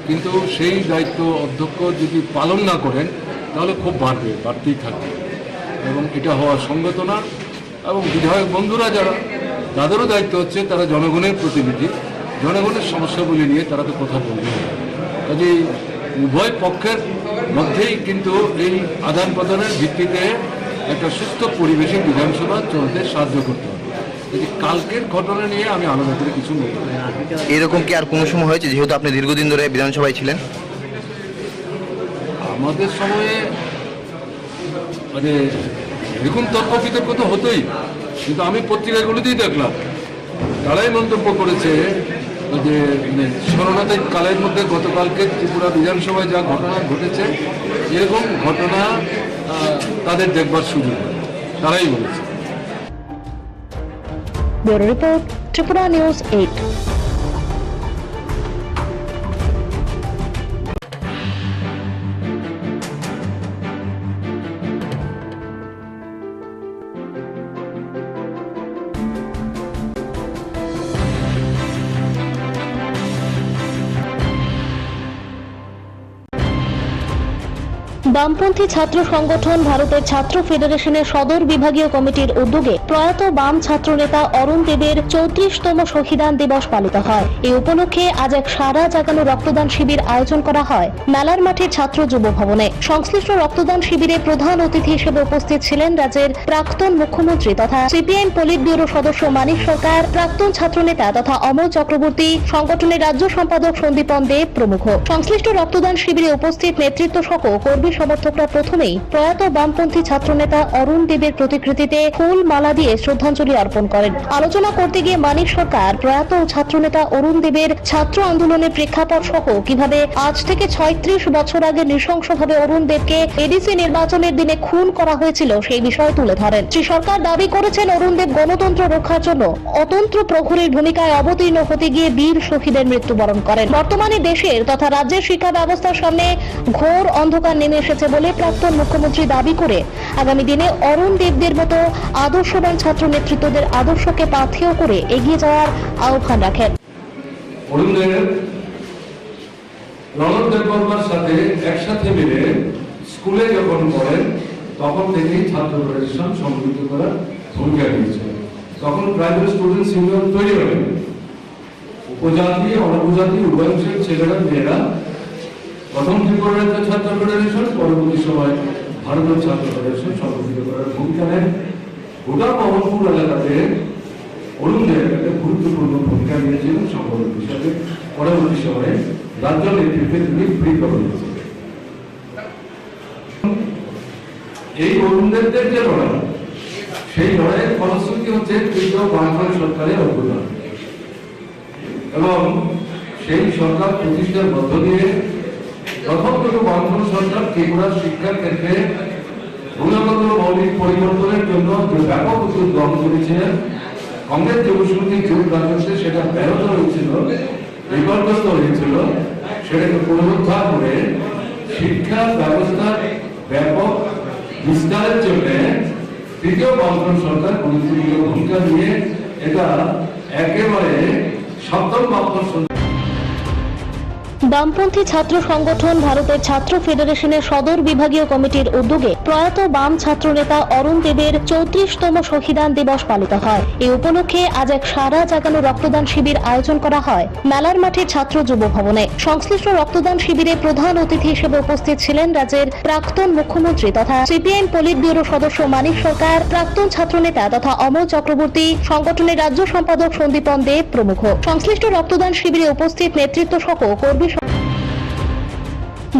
কিন্তু সেই দায়িত্ব অধ্যক্ষ যদি পালন না করেন তাহলে খুব বাড়তেই থাকবে এবং এটা হওয়া সঙ্গত না। এবং বিধায়ক বন্ধুরা যারা, তাদেরও দায়িত্ব হচ্ছে তারা জনগণের প্রতিনিধি, জনগণের সমস্যাগুলি নিয়ে তারা তো কথা বলবে। কাজেই উভয় পক্ষের মধ্যেই কিন্তু এই আদান প্রদানের ভিত্তিতে একটা সুস্থ পরিবেশে বিধানসভা চলতে সাহায্য করতে হবে। কালকের ঘটনা নিয়ে আমি আলাদা করে কিছু বলতে পারি। এরকম কি আর কোনো সময় হয়েছে, যেহেতু আপনি দীর্ঘদিন ধরে বিধানসভায় ছিলেন? আমাদের সময়ে মানে এরকম তর্ক বিতর্ক তো হতোই, কিন্তু আমি পত্রিকাগুলোতেই দেখলাম তারাই মন্তব্য করেছে যে শরণার্থী কালের মধ্যে গতকালকে ত্রিপুরা বিধানসভায় যা ঘটনা ঘটেছে এরকম ঘটনা তাদের দেখবার সুযোগ, তারাই বলেছে। Bureau report, Tripura news 8। বামপন্থী ছাত্র সংগঠন ভারতের ছাত্র ফেডারেশনের সদর বিভাগীয় কমিটির উদ্যোগে প্রয়াত বাম ছাত্র নেতা অরুণ দেবের 34তম শহীদান দিবস পালিত হয়। এই উপলক্ষে আজ এক সারা জাগানো রক্তদান শিবির আয়োজন করা হয় মেলার মাঠে ছাত্র যুব ভবনে। সংশ্লিষ্ট রক্তদান শিবিরে প্রধান অতিথি হিসেবে উপস্থিত ছিলেন রাজ্যের প্রাক্তন মুখ্যমন্ত্রী তথা সিপিআইএম পলিট ব্যুরো সদস্য মানিক সরকার, প্রাক্তন ছাত্র নেতা তথা অমল চক্রবর্তী, সংগঠনের রাজ্য সম্পাদক সন্দীপন দেব প্রমুখ। সংশ্লিষ্ট রক্তদান শিবিরে উপস্থিত নেতৃত্ব সহ কর্মী সমর্থকরা প্রথমেই প্রয়াত বামপন্থী ছাত্রনেতা অরুণ দেবের প্রতিকৃতিতে ফুল মালা দিয়ে শ্রদ্ধাঞ্জলি অর্পণ করেন। আলোচনা করতে গিয়ে মানিক সরকার প্রয়াত ছাত্রনেতা অরুণ দেবের ছাত্র আন্দোলনের প্রেক্ষাপট সহ কিভাবে আজ থেকে 36 বছর আগে নৃশংসভাবে অরুণ দেবকে এডিসি নির্বাচনের দিনে খুন করা হয়েছিল সেই বিষয় তুলে ধরেন। শ্রী সরকার দাবি করেছেন, অরুণ দেব গণতন্ত্র রক্ষার জন্য অতন্ত্র প্রহরীর ভূমিকায় অবতীর্ণ হতে গিয়ে বীর শহীদের মৃত্যুবরণ করেন। বর্তমানে দেশের তথা রাজ্যের শিক্ষা ব্যবস্থার সামনে ঘোর অন্ধকার নেমে এসেছে বলে প্রাক্তন মুখ্যমন্ত্রী দাবি করে আগামী দিনে অরুণ দেবদের মতো আদর্শবান ছাত্র নেতৃত্বদের আদর্শকে পাথেয় করে এগিয়ে যাওয়ার আহ্বান রাখেন। অরুণ দেব রণন দেববর্মার সাথে একসাথে মিলে স্কুলে যখন পড়েন তখন থেকেই ছাত্র ফেডারেশন সংগঠিত করার ভূমিকা নিয়েছেন। তখন প্রাইমারি স্টুডেন্টস ইউনিয়ন তৈরি হলেন, উপজাতি অনুপজাতি উভয় ছেলেরা মেয়েরা প্রথম ত্রিপুরা রাজ্য ছাত্র ফেডারেশন, পরবর্তী সময় ভারতীয় ছাত্র ফেডারেশন সংগঠিত করার ভূমিকা নেন। গোটা মোহনপুর এলাকাতে অরুণদের একটা গুরুত্বপূর্ণ ভূমিকা নিয়েছিলেন সংগঠন হিসাবে পরবর্তী সময়ে রাজ্য নেতৃত্বে তিনি বৃদ্ধ হয়েছিলেন। এই অরুণদের যে লড়াই, সেই লড়াইয়ের ফলশ্রুতি হচ্ছে তৃতীয় বামফ্রন্ট সরকারের অবদান এবং সেই সরকার প্রতিষ্ঠার মধ্য দিয়ে প্রথম থেকে বামফ্রন্ট সরকার ত্রিপুরার শিক্ষার ক্ষেত্রে গুণগত মৌলিক পরিবর্তনের জন্য যে ব্যাপক উদ্যোগ গ্রহণ করেছিলেন, কংগ্রেস যুব সমিতির যুগ রাজত্বে সেটা ব্যাহত হয়েছিল, বিপর্যস্ত হয়েছিল, সেটাকে পুনরুদ্ধার করে শিক্ষা ব্যবস্থার ব্যাপক বিস্তারের জন্য তৃতীয় বামফ্রন্ট সরকার গুরুত্বপূর্ণ ভূমিকা নিয়ে এটা একেবারে সপ্তম বামফ্রন্ট সরকার। বামপন্থী ছাত্র সংগঠন ভারতের ছাত্র ফেডারেশনের সদর বিভাগীয় কমিটির উদ্যোগে প্রয়াত বাম ছাত্রনেতা অরুণ দেবের 34তম শহীদান দিবস পালিত হয়। এই উপলক্ষে আজ এক সারা জাগানো রক্তদান শিবির আয়োজন করা হয় মেলার মাঠে ছাত্র যুব ভবনে। সংশ্লিষ্ট রক্তদান শিবিরে প্রধান অতিথি হিসেবে উপস্থিত ছিলেন রাজ্যের প্রাক্তন মুখ্যমন্ত্রী তথা সিপিআইএম পলিট ব্যুরো সদস্য মানিক সরকার, প্রাক্তন ছাত্রনেতা তথা অমল চক্রবর্তী, সংগঠনের রাজ্য সম্পাদক সন্দীপন দেব প্রমুখ। সংশ্লিষ্ট রক্তদান শিবিরে উপস্থিত নেতৃত্ব সহ কর্মী।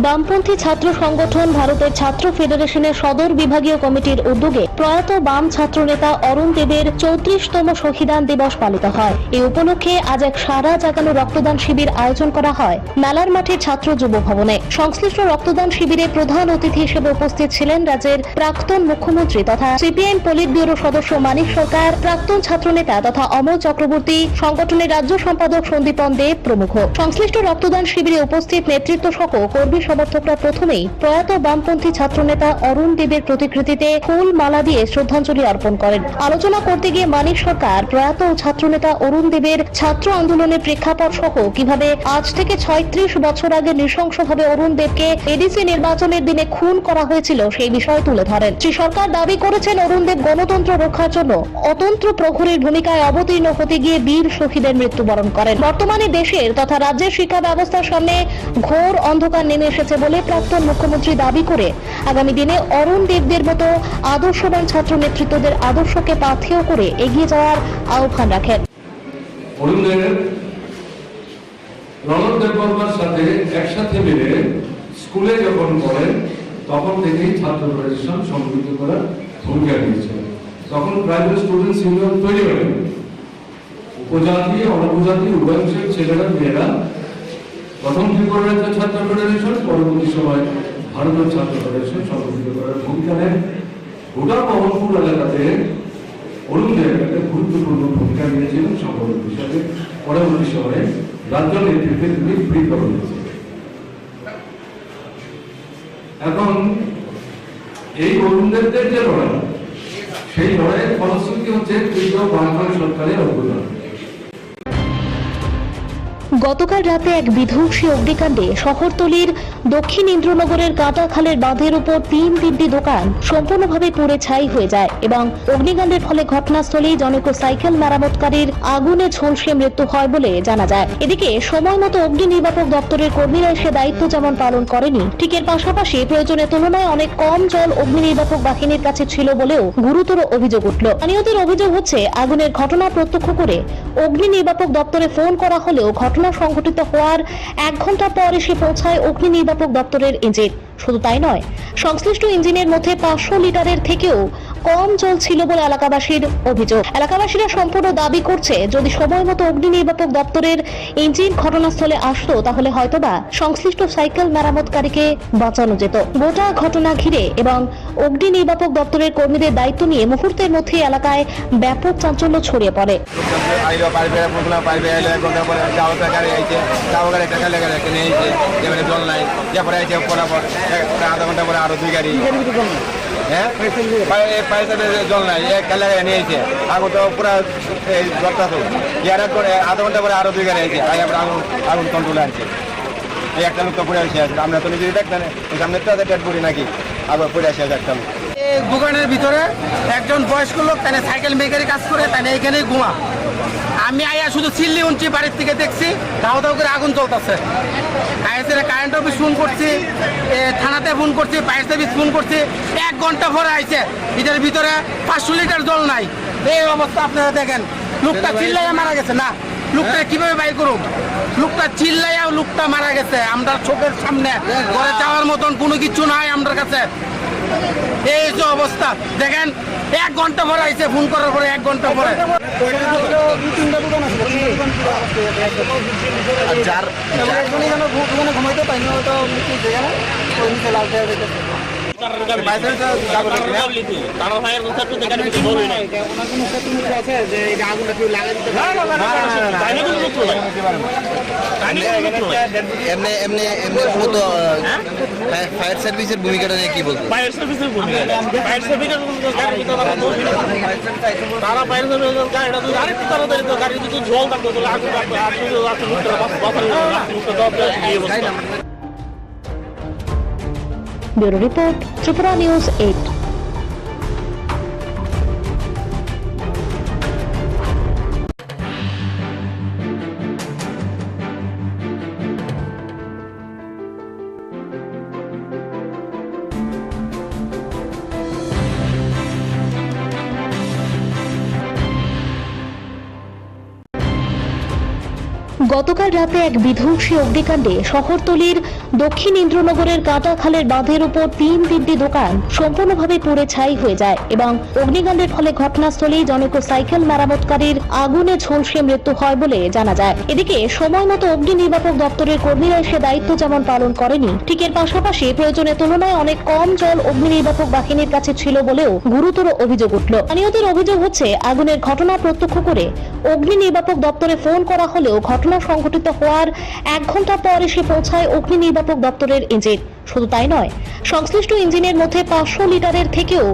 বামপন্থী ছাত্র সংগঠন ভারতের ছাত্র ফেডারেশনের সদর বিভাগীয় কমিটির উদ্যোগে প্রয়াত বাম ছাত্রনেতা অরুণ দেবের 34তম শহীদান দিবস পালিত হয়। এই উপলক্ষে আজ এক সারা জাগানো রক্তদান শিবির আয়োজন করা হয় মেলার মাঠে ছাত্র যুব ভবনে। সংশ্লিষ্ট রক্তদান শিবিরে প্রধান অতিথি হিসেবে উপস্থিত ছিলেন রাজ্যের প্রাক্তন মুখ্যমন্ত্রী তথা সিপিআইএম পলিট ব্যুরো সদস্য মানিক সরকার, প্রাক্তন ছাত্রনেতা তথা অমল চক্রবর্তী, সংগঠনের রাজ্য সম্পাদক সন্দীপন দেব প্রমুখ। সংশ্লিষ্ট রক্তদান শিবিরে উপস্থিত নেতৃত্ব সহ কর্মী সমর্থকরা প্রথমেই প্রয়াত বামপন্থী ছাত্রনেতা অরুণ দেবের প্রতিকৃতিতে ফুল মালা দিয়ে শ্রদ্ধাঞ্জলি অর্পণ করেন। আলোচনা করতে গিয়ে মানিক সরকার প্রয়াত ছাত্রনেতা অরুণ দেবের ছাত্র আন্দোলনের প্রেক্ষাপট সহ কিভাবে আজ থেকে 36 বছর আগে নৃশংসভাবে অরুণ দেবকে এডিসি নির্বাচনের দিনে খুন করা হয়েছিল সেই বিষয় তুলে ধরেন। শ্রী সরকার দাবি করেছেন অরুণ দেব গণতন্ত্র রক্ষার জন্য অতন্ত্র প্রহরীর ভূমিকায় অবতীর্ণ হতে গিয়ে বীর শহীদের মৃত্যুবরণ করেন। বর্তমানে দেশের তথা রাজ্যের শিক্ষা ব্যবস্থার সামনে ঘোর অন্ধকার নেমে এসেছে বলে প্রাক্তন মুখ্যমন্ত্রী দাবি করে আগামী দিনে অরুণ দেবদের মতো আদর্শবান ছাত্র নেতৃত্বদের আদর্শকে পাথেয় করে এগিয়ে যাওয়ার আহ্বান রাখেন। অরুণ দেব রণন দেববর্মার সাথে একসাথে মিলে স্কুলে যখন পড়েন তখন থেকেই ছাত্র ফেডারেশন সংগঠিত করার ভূমিকা নিয়েছেন। তখন প্রাইভেট স্টুডেন্টস ইউনিয়ন তৈরি হলেন, উপজাতি অনুপজাতি উভয় ছেলেরা মেয়েরা প্রথম ত্রিপুরা রাজ্য ছাত্র ফেডারেশন, পরবর্তী সময় ভারতের ছাত্র ফেডারেশন সংগঠিত করার ভূমিকা নেন। গোটা মোহনপুর এলাকাতে অরুণ দেব একটা গুরুত্বপূর্ণ ভূমিকা নিয়েছিলেন সংগঠন হিসাবে পরবর্তী সময়ে রাজ্য নেতৃত্বে তিনি বৃদ্ধ হয়েছিলেন। এখন এই অরুণ দেবদের যে লড়াই, সেই লড়াইয়ের ফলশ্রুতি হচ্ছে তৃতীয় বামফ্রন্ট সরকারের অবদান। গতকাল রাতে এক বিধ্বংসী অগ্নিকাণ্ডে শহরতলির দক্ষিণ ইন্দ্রনগরের কাটাখালের বাঁধের উপর 3টি দোকান সম্পূর্ণভাবে পুড়ে ছাই হয়ে যায় এবং অগ্নিকাণ্ডের ফলে ঘটনাস্থলেই জনৈক সাইকেল মেরামতকারীর আগুনে ঝলসে মৃত্যু হয় বলে জানা যায়। এদিকে সময় মতো অগ্নি নির্বাপক দপ্তরের কর্মীরা এসে দায়িত্ব যেমন পালন করেনি, ঠিক এর পাশাপাশি প্রয়োজনের তুলনায় অনেক কম জল অগ্নি নির্বাপক বাহিনীর কাছে ছিল বলেও গুরুতর অভিযোগ উঠল। স্থানীয়দের অভিযোগ হচ্ছে আগুনের ঘটনা প্রত্যক্ষ করে অগ্নি নির্বাপক দপ্তরে ফোন করা হলেও ঘটনা সংঘটিত হওয়ার 1 ঘন্টা পর এসে পৌঁছায় অগ্নি নির্বাপক দপ্তরের ইঞ্জিন। শুধু তাই নয়, সংশ্লিষ্ট ইঞ্জিনের মধ্যে 500 লিটারের থেকেও কম জল ছিল বলে এলাকাবাসীর অভিযোগ। এলাকাবাসীরা সম্পূর্ণ দাবি করছে যদি সময় মতো অগ্নি নির্বাপক দপ্তরের ইঞ্জিন ঘটনাস্থলে আসতো তাহলে হয়তোবা সংশ্লিষ্ট সাইকেল মেরামতকারীকে বাঁচানো যেত। গোটা ঘটনা ঘিরে এবং অগ্নি নির্বাপক দপ্তরের কর্মীদের দায়িত্ব নিয়ে মুহূর্তের মধ্যে এলাকায় ব্যাপক চাঞ্চল্য ছড়িয়ে পড়ে। আধা ঘন্টা পরে আরো 2 গাড়ি, হ্যাঁ জল নাই, এক লাগাই নিয়েছে আগুন তো পুরো আধা ঘন্টা পরে আরো 2 গাড়ি আছে, আগুন কন্ট্রোলে আছে। এই একটা লোক তো পড়ে আসে আছে, আমরা তো নিজেই দেখতেন সামনে তো ডেড বডি নাকি আবার পড়ে আসে একটা লোক। দোকানের ভিতরে একজন বয়স্ক লোক তাই সাইকেল মেকারে কাজ করে, তাই এখানেই ঘুমা। আমি আয়া শুধু চিল্লি উঠছি, বাড়ির থেকে দেখছি দাও দাও করে আগুন চলতেছে। কারেন্ট অফিস ফোন করছি, থানাতে ফোন করছি, ফায়ার সার্ভিস ফোন করছি। 1 ঘন্টা পরে আইছে, এটার ভিতরে 500 লিটার জল নাই। এই অবস্থা আপনারা দেখেন, লোকটা চিল্লাইয়া মারা গেছে না, লোকটা কিভাবে বাইর করুন? লোকটা চিল্লাইয়া লোকটা মারা গেছে, আমরা চোখের সামনে ঘরে যাওয়ার মতন কোনো কিছু নাই আমাদের কাছে। এই যে অবস্থা দেখেন, 1 ঘন্টা পরে আইছে, ফোন করার পরে 1 ঘন্টা পরে। ঘুমাইতে পাইনি, হয়তো ফায়ার সার্ভিসের ভূমিকাটা নিয়ে কি বলবো? ফায়ার সার্ভিসের ভূমিকা, ফায়ার সার্ভিসের তারা ফায়ার সার্ভিসের গাড়িটা যদি আরেকটু তাড়াতাড়ি গাড়ি যদি জল থাকতো তাহলে আগুন ব্যুরো রিপোর্ট, ত্রিপুরা নিউজ 8। গতকাল রাতে এক বিধ্বংসী অগ্নিকাণ্ডে শহরতলির দক্ষিণ ইন্দ্রনগরের কাঁটাখালের বাঁধের উপর 3টি দোকান সম্পূর্ণভাবে পুড়ে ছাই হয়ে যায় এবং অগ্নিকাণ্ডের ফলে ঘটনাস্থলেই জনৈক সাইকেল মেরামতকারীর আগুনে ঝলসে মৃত্যু হয় বলে জানা যায়। এদিকে সময় মতো অগ্নি নির্বাপক দপ্তরের কর্মীরা এসে দায়িত্ব যেমন পালন করেনি, ঠিক এর পাশাপাশি প্রয়োজনের তুলনায় অনেক কম জল অগ্নি নির্বাপক বাহিনীর কাছে ছিল বলেও গুরুতর অভিযোগ উঠল। স্থানীয়দের অভিযোগ হচ্ছে, আগুনের ঘটনা প্রত্যক্ষ করে অগ্নি নির্বাপক দপ্তরে ফোন করা হলেও ঘটনা সংঘটিত হওয়ার 1 ঘন্টা পর এসে পৌঁছায় অগ্নি নির্বাপক দপ্তরের ইঞ্জিন। শুধু তাই নয়, সংশ্লিষ্ট ইঞ্জিনের মধ্যে 500 লিটারের থেকেও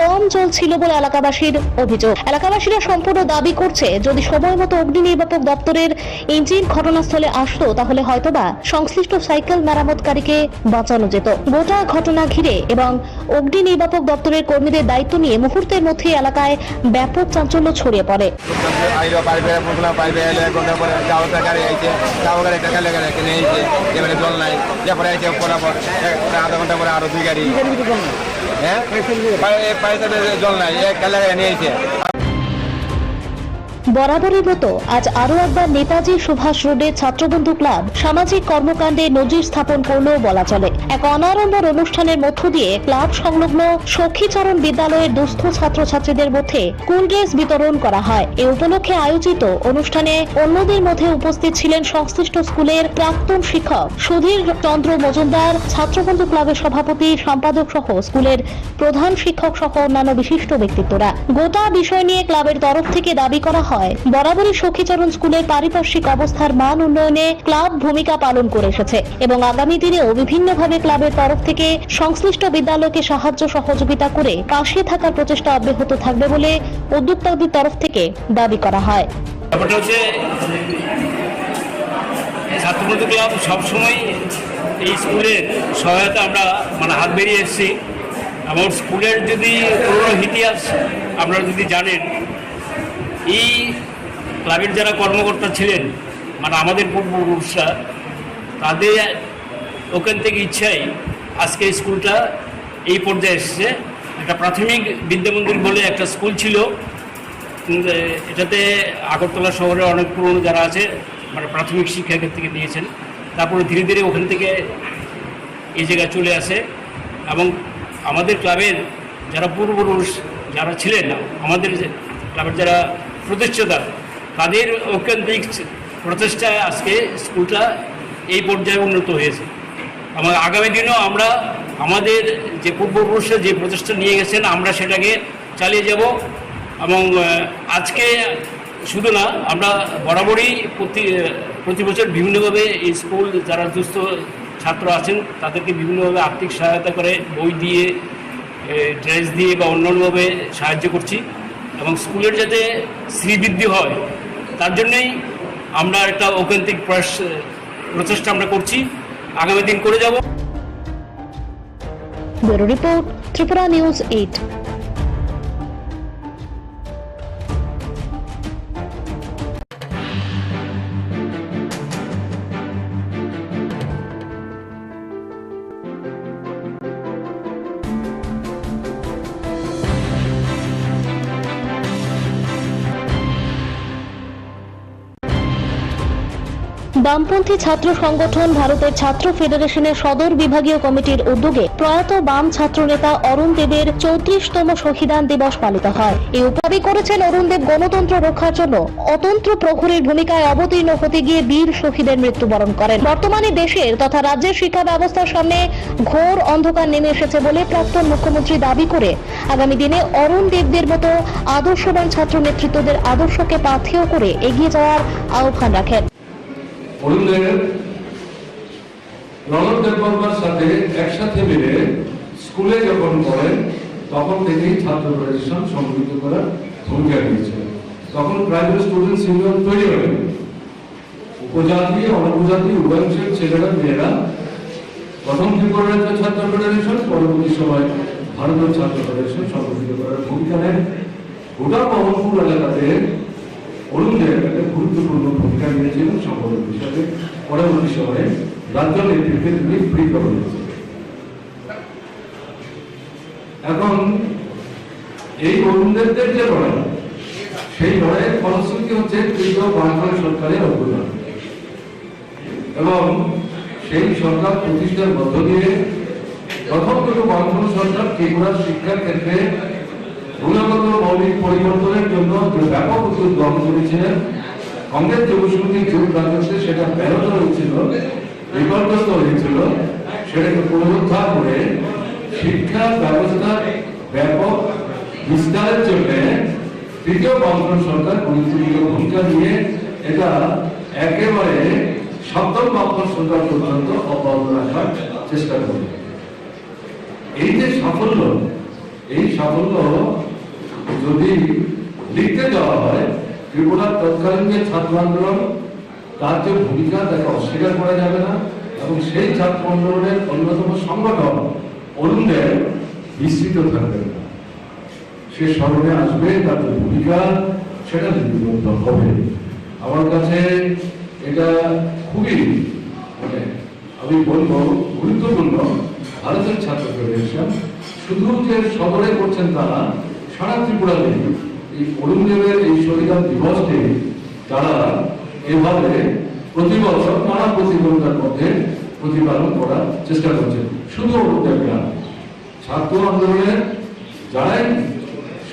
কম জল ছিল বলে এলাকাবাসীর অভিযোগ। এলাকাবাসীরা সম্পূর্ণ দাবি করছে, যদি সময় মতো অগ্নি নির্বাপক দপ্তরের ইঞ্জিন ঘটনাস্থলে আসতো তাহলে হয়তোবা সংশ্লিষ্ট সাইকেল মেরামতকারীকে বাঁচানো যেত। গোটা ঘটনা ঘিরে এবং অগ্নি নির্বাপক দপ্তরের কর্মীদের দায়িত্ব নিয়ে মুহূর্তের মধ্যে এলাকায় ব্যাপক চাঞ্চল্য ছড়িয়ে পড়ে। আধা ঘন্টা পরে আরো 2 গাড়ি, হ্যাঁ জল নাই, নিয়েছে। বরাবরের মতো আজ আরো একবার নেতাজি সুভাষ রোডে ছাত্রবন্ধু ক্লাব সামাজিক কর্মকাণ্ডে নজির স্থাপন করলেও বলা চলে। এক অনাড়ম্বর অনুষ্ঠানের মধ্য দিয়ে ক্লাব সংলগ্ন সখীচরণ বিদ্যালয়ের দুস্থ ছাত্রছাত্রীদের মধ্যে স্কুল ড্রেস বিতরণ করা হয়। এ উপলক্ষে আয়োজিত অনুষ্ঠানে অন্যদের মধ্যে উপস্থিত ছিলেন সংশ্লিষ্ট স্কুলের প্রাক্তন শিক্ষক সুধীর চন্দ্র মজুমদার, ছাত্রবন্ধু ক্লাবের সভাপতি, সম্পাদক সহ স্কুলের প্রধান শিক্ষক সহ অন্যান্য বিশিষ্ট ব্যক্তিত্বরা। গোটা বিষয় নিয়ে ক্লাবের তরফ থেকে দাবি করা হয়, বরাবরই সখীচরণ স্কুলের পারিপার্শ্বিক অবস্থার মান উন্নয়নে ক্লাব ভূমিকা পালন করে এসেছে এবং আগামী দিনেও বিভিন্নভাবে ক্লাবের তরফ থেকে সংশ্লিষ্ট বিদ্যালয়কে সাহায্য সহযোগিতা করে পাশে থাকার প্রচেষ্টা অব্যাহত থাকবে বলে উদ্যোক্তাদের তরফ থেকে দাবি করা হয়। ছাত্রবন্ধু ক্লাব সবসময় এই স্কুলের সহায়তা আমরা হাত বেরিয়ে এসেছি এবং স্কুলের যদি পুরনো ইতিহাস আপনারা যদি জানেন, এই ক্লাবের যারা কর্মকর্তা ছিলেন আমাদের পূর্বপুরুষরা, তাদের ওখান থেকে ইচ্ছাই আজকে স্কুলটা এই পর্যায়ে এসেছে। একটা প্রাথমিক বিদ্যামন্দির বলে একটা স্কুল ছিল, এটাতে আগরতলা শহরে অনেক পুরনো যারা আছে প্রাথমিক শিক্ষা এখান থেকে দিয়েছেন। তারপরে ধীরে ধীরে ওখান থেকে এই জায়গায় চলে আসে এবং আমাদের ক্লাবের যারা পূর্বপুরুষ যারা ছিলেন, আমাদের ক্লাবের যারা প্রতিষ্ঠাতা, তাদের ঐকান্তিক প্রচেষ্টায় আজকে স্কুলটা এই পর্যায়ে উন্নত হয়েছে। এবং আগামী দিনেও আমরা আমাদের যে পূর্বপুরুষরা যে প্রচেষ্টা নিয়ে গেছেন আমরা সেটাকে চালিয়ে যাব। এবং আজকে শুধু না, আমরা বরাবরই প্রতি বছর বিভিন্নভাবে এই স্কুল যারা দুস্থ ছাত্র আছেন তাদেরকে বিভিন্নভাবে আর্থিক সহায়তা করে, বই দিয়ে, ড্রেস দিয়ে বা অন্যান্যভাবে সাহায্য করছি এবং স্কুলের যাতে শ্রীবৃদ্ধি হয় তার জন্যই আমরা একটা ঐকান্তিক প্রচেষ্টা আমরা করছি, আগামী দিন করে যাব। Bureau report, Tripura news 8। বামপন্থী ছাত্র সংগঠন ভারতের ছাত্র ফেডারেশনের সদর বিভাগীয় কমিটির উদ্যোগে প্রয়াত বাম ছাত্রনেতা অরুণ দেবের 34তম শহীদান দিবস পালিত হয়। এই দাবি করেছেন অরুণ দেব গণতন্ত্র রক্ষার জন্য অতন্ত্র প্রহরীর ভূমিকায় অবতীর্ণ হতে গিয়ে বীর শহীদের মৃত্যুবরণ করেন। বর্তমানে দেশের তথা রাজ্যের শিক্ষা ব্যবস্থার সামনে ঘোর অন্ধকার নেমে এসেছে বলে প্রাক্তন মুখ্যমন্ত্রী দাবি করে আগামী দিনে অরুণ দেবদের মতো আদর্শবান ছাত্র নেতৃত্বদের আদর্শকে পাথেয় করে এগিয়ে যাওয়ার আহ্বান রাখেন। অরুণ দেব রণর দেববর্মার সাথে একসাথে মিলে স্কুলে যখন পড়েন তখন থেকেই ছাত্র ফেডারেশন সংগঠিত করার ভূমিকা নিয়েছিলেন। তখন প্রাইভেট স্টুডেন্টস ইউনিয়ন তৈরি হয়নি, উপজাতি অনুপজাতি উভয়ংশের ছেলেরা মেয়েরা প্রথম ত্রিপুরা রাজ্য ছাত্র ফেডারেশন, পরবর্তী সময় ভারতীয় ছাত্র ফেডারেশন সংগঠিত করার ভূমিকা নেন। গোটা মোহনপুর এলাকাতে অরুণ দেব একটা গুরুত্বপূর্ণ ভূমিকা নিয়েছিলেন সংগঠন হিসাবে। পরবর্তী সময়ে রাজ্য নেতৃত্বে তিনি ফ্রি করে দিয়েছিলেন। এখন এই অরুণ দেবদের যে লড়াই, সেই লড়াইয়ের ফলশ্রুতি হচ্ছে তৃতীয় বামফ্রন্ট সরকারের অবদান এবং সেই সরকার প্রতিষ্ঠার মধ্য দিয়ে প্রথম দুটো বামফ্রন্ট সরকার ত্রিপুরার শিক্ষার ক্ষেত্রে গুণগত মৌলিক পরিবর্তনের জন্য যে ব্যাপক উদ্যোগ গ্রহণ করেছিলেন। কংগ্রেস যুব সমিতির যুগ রাজত্বে সেটা ব্যাহত হয়েছিল, বিপর্যস্ত হয়েছিল। সেটাকে পুনরুদ্ধার করে শিক্ষা ব্যবস্থার ব্যাপক বিস্তারের জন্য তৃতীয় বামফ্রন্ট সরকার গুরুত্বপূর্ণ ভূমিকা নিয়ে এটা একেবারে সপ্তম বামফ্রন্ট সরকার পর্যন্ত অব্যাহত রাখার চেষ্টা করে। এই যে সাফল্য, এই সাফল্য যদি লিখতে যাওয়া হয়, ত্রিপুরার তৎকালীন যে ছাত্র আন্দোলন তার যে ভূমিকা তাকে অস্বীকার করা যাবে না এবং সেই ছাত্র আন্দোলনের অন্যতম সংগঠন অরুণ দেব বিস্তৃত থাকবে না। সে স্মরণে আসবে, তার যে ভূমিকা সেটা লিপিবদ্ধ হবে। আমার কাছে এটা খুবই আমি বলবো গুরুত্বপূর্ণ। ভারতের ছাত্র ফেডারেশন শুধু যে সদরে করছেন তারা, সারা ত্রিপুরাতে এই অরুণ দেবের এই শহীদান দিবসকে তারা এভাবে প্রতি বছর নানা প্রতিযোগিতার মধ্যে প্রতিপালন করার চেষ্টা করছেন। শুধু অরুণ দেব না, ছাত্র আন্দোলনের যারাই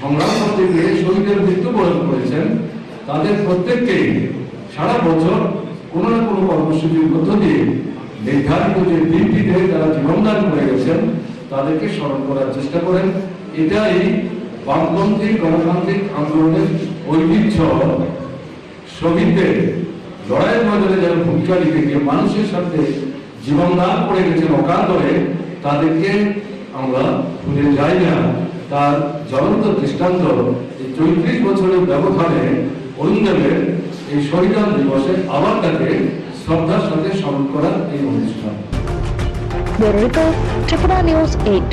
সংগ্রাম করতে গিয়ে শহীদের মৃত্যুবরণ করেছেন তাদের প্রত্যেককেই সারা বছর কোনো না কোনো কর্মসূচির মধ্য দিয়ে নির্ধারিত যে দিনটিতে যারা জীবনদান করে গেছেন তাদেরকে স্মরণ করার চেষ্টা করেন। এটাই বামপন্থী গণতান্ত্রিক আন্দোলনের ঐতিহ্য। শহীদদের লড়াইয়ের ময়দানে যারা ভূমিকা রেখে গিয়ে মানুষের সাথে জীবনদান করে গেছেন অকাতরে, তাদেরকে আমরা ভুলে যাই না। তার জ্বলন্ত দৃষ্টান্ত এই 34 বছরের ব্যবধানে অরুণ দেবের এই শহীদান দিবসে আবার তাকে শ্রদ্ধার সাথে স্মরণ করার এই অনুষ্ঠান। ত্রিপুরা নিউজ 8।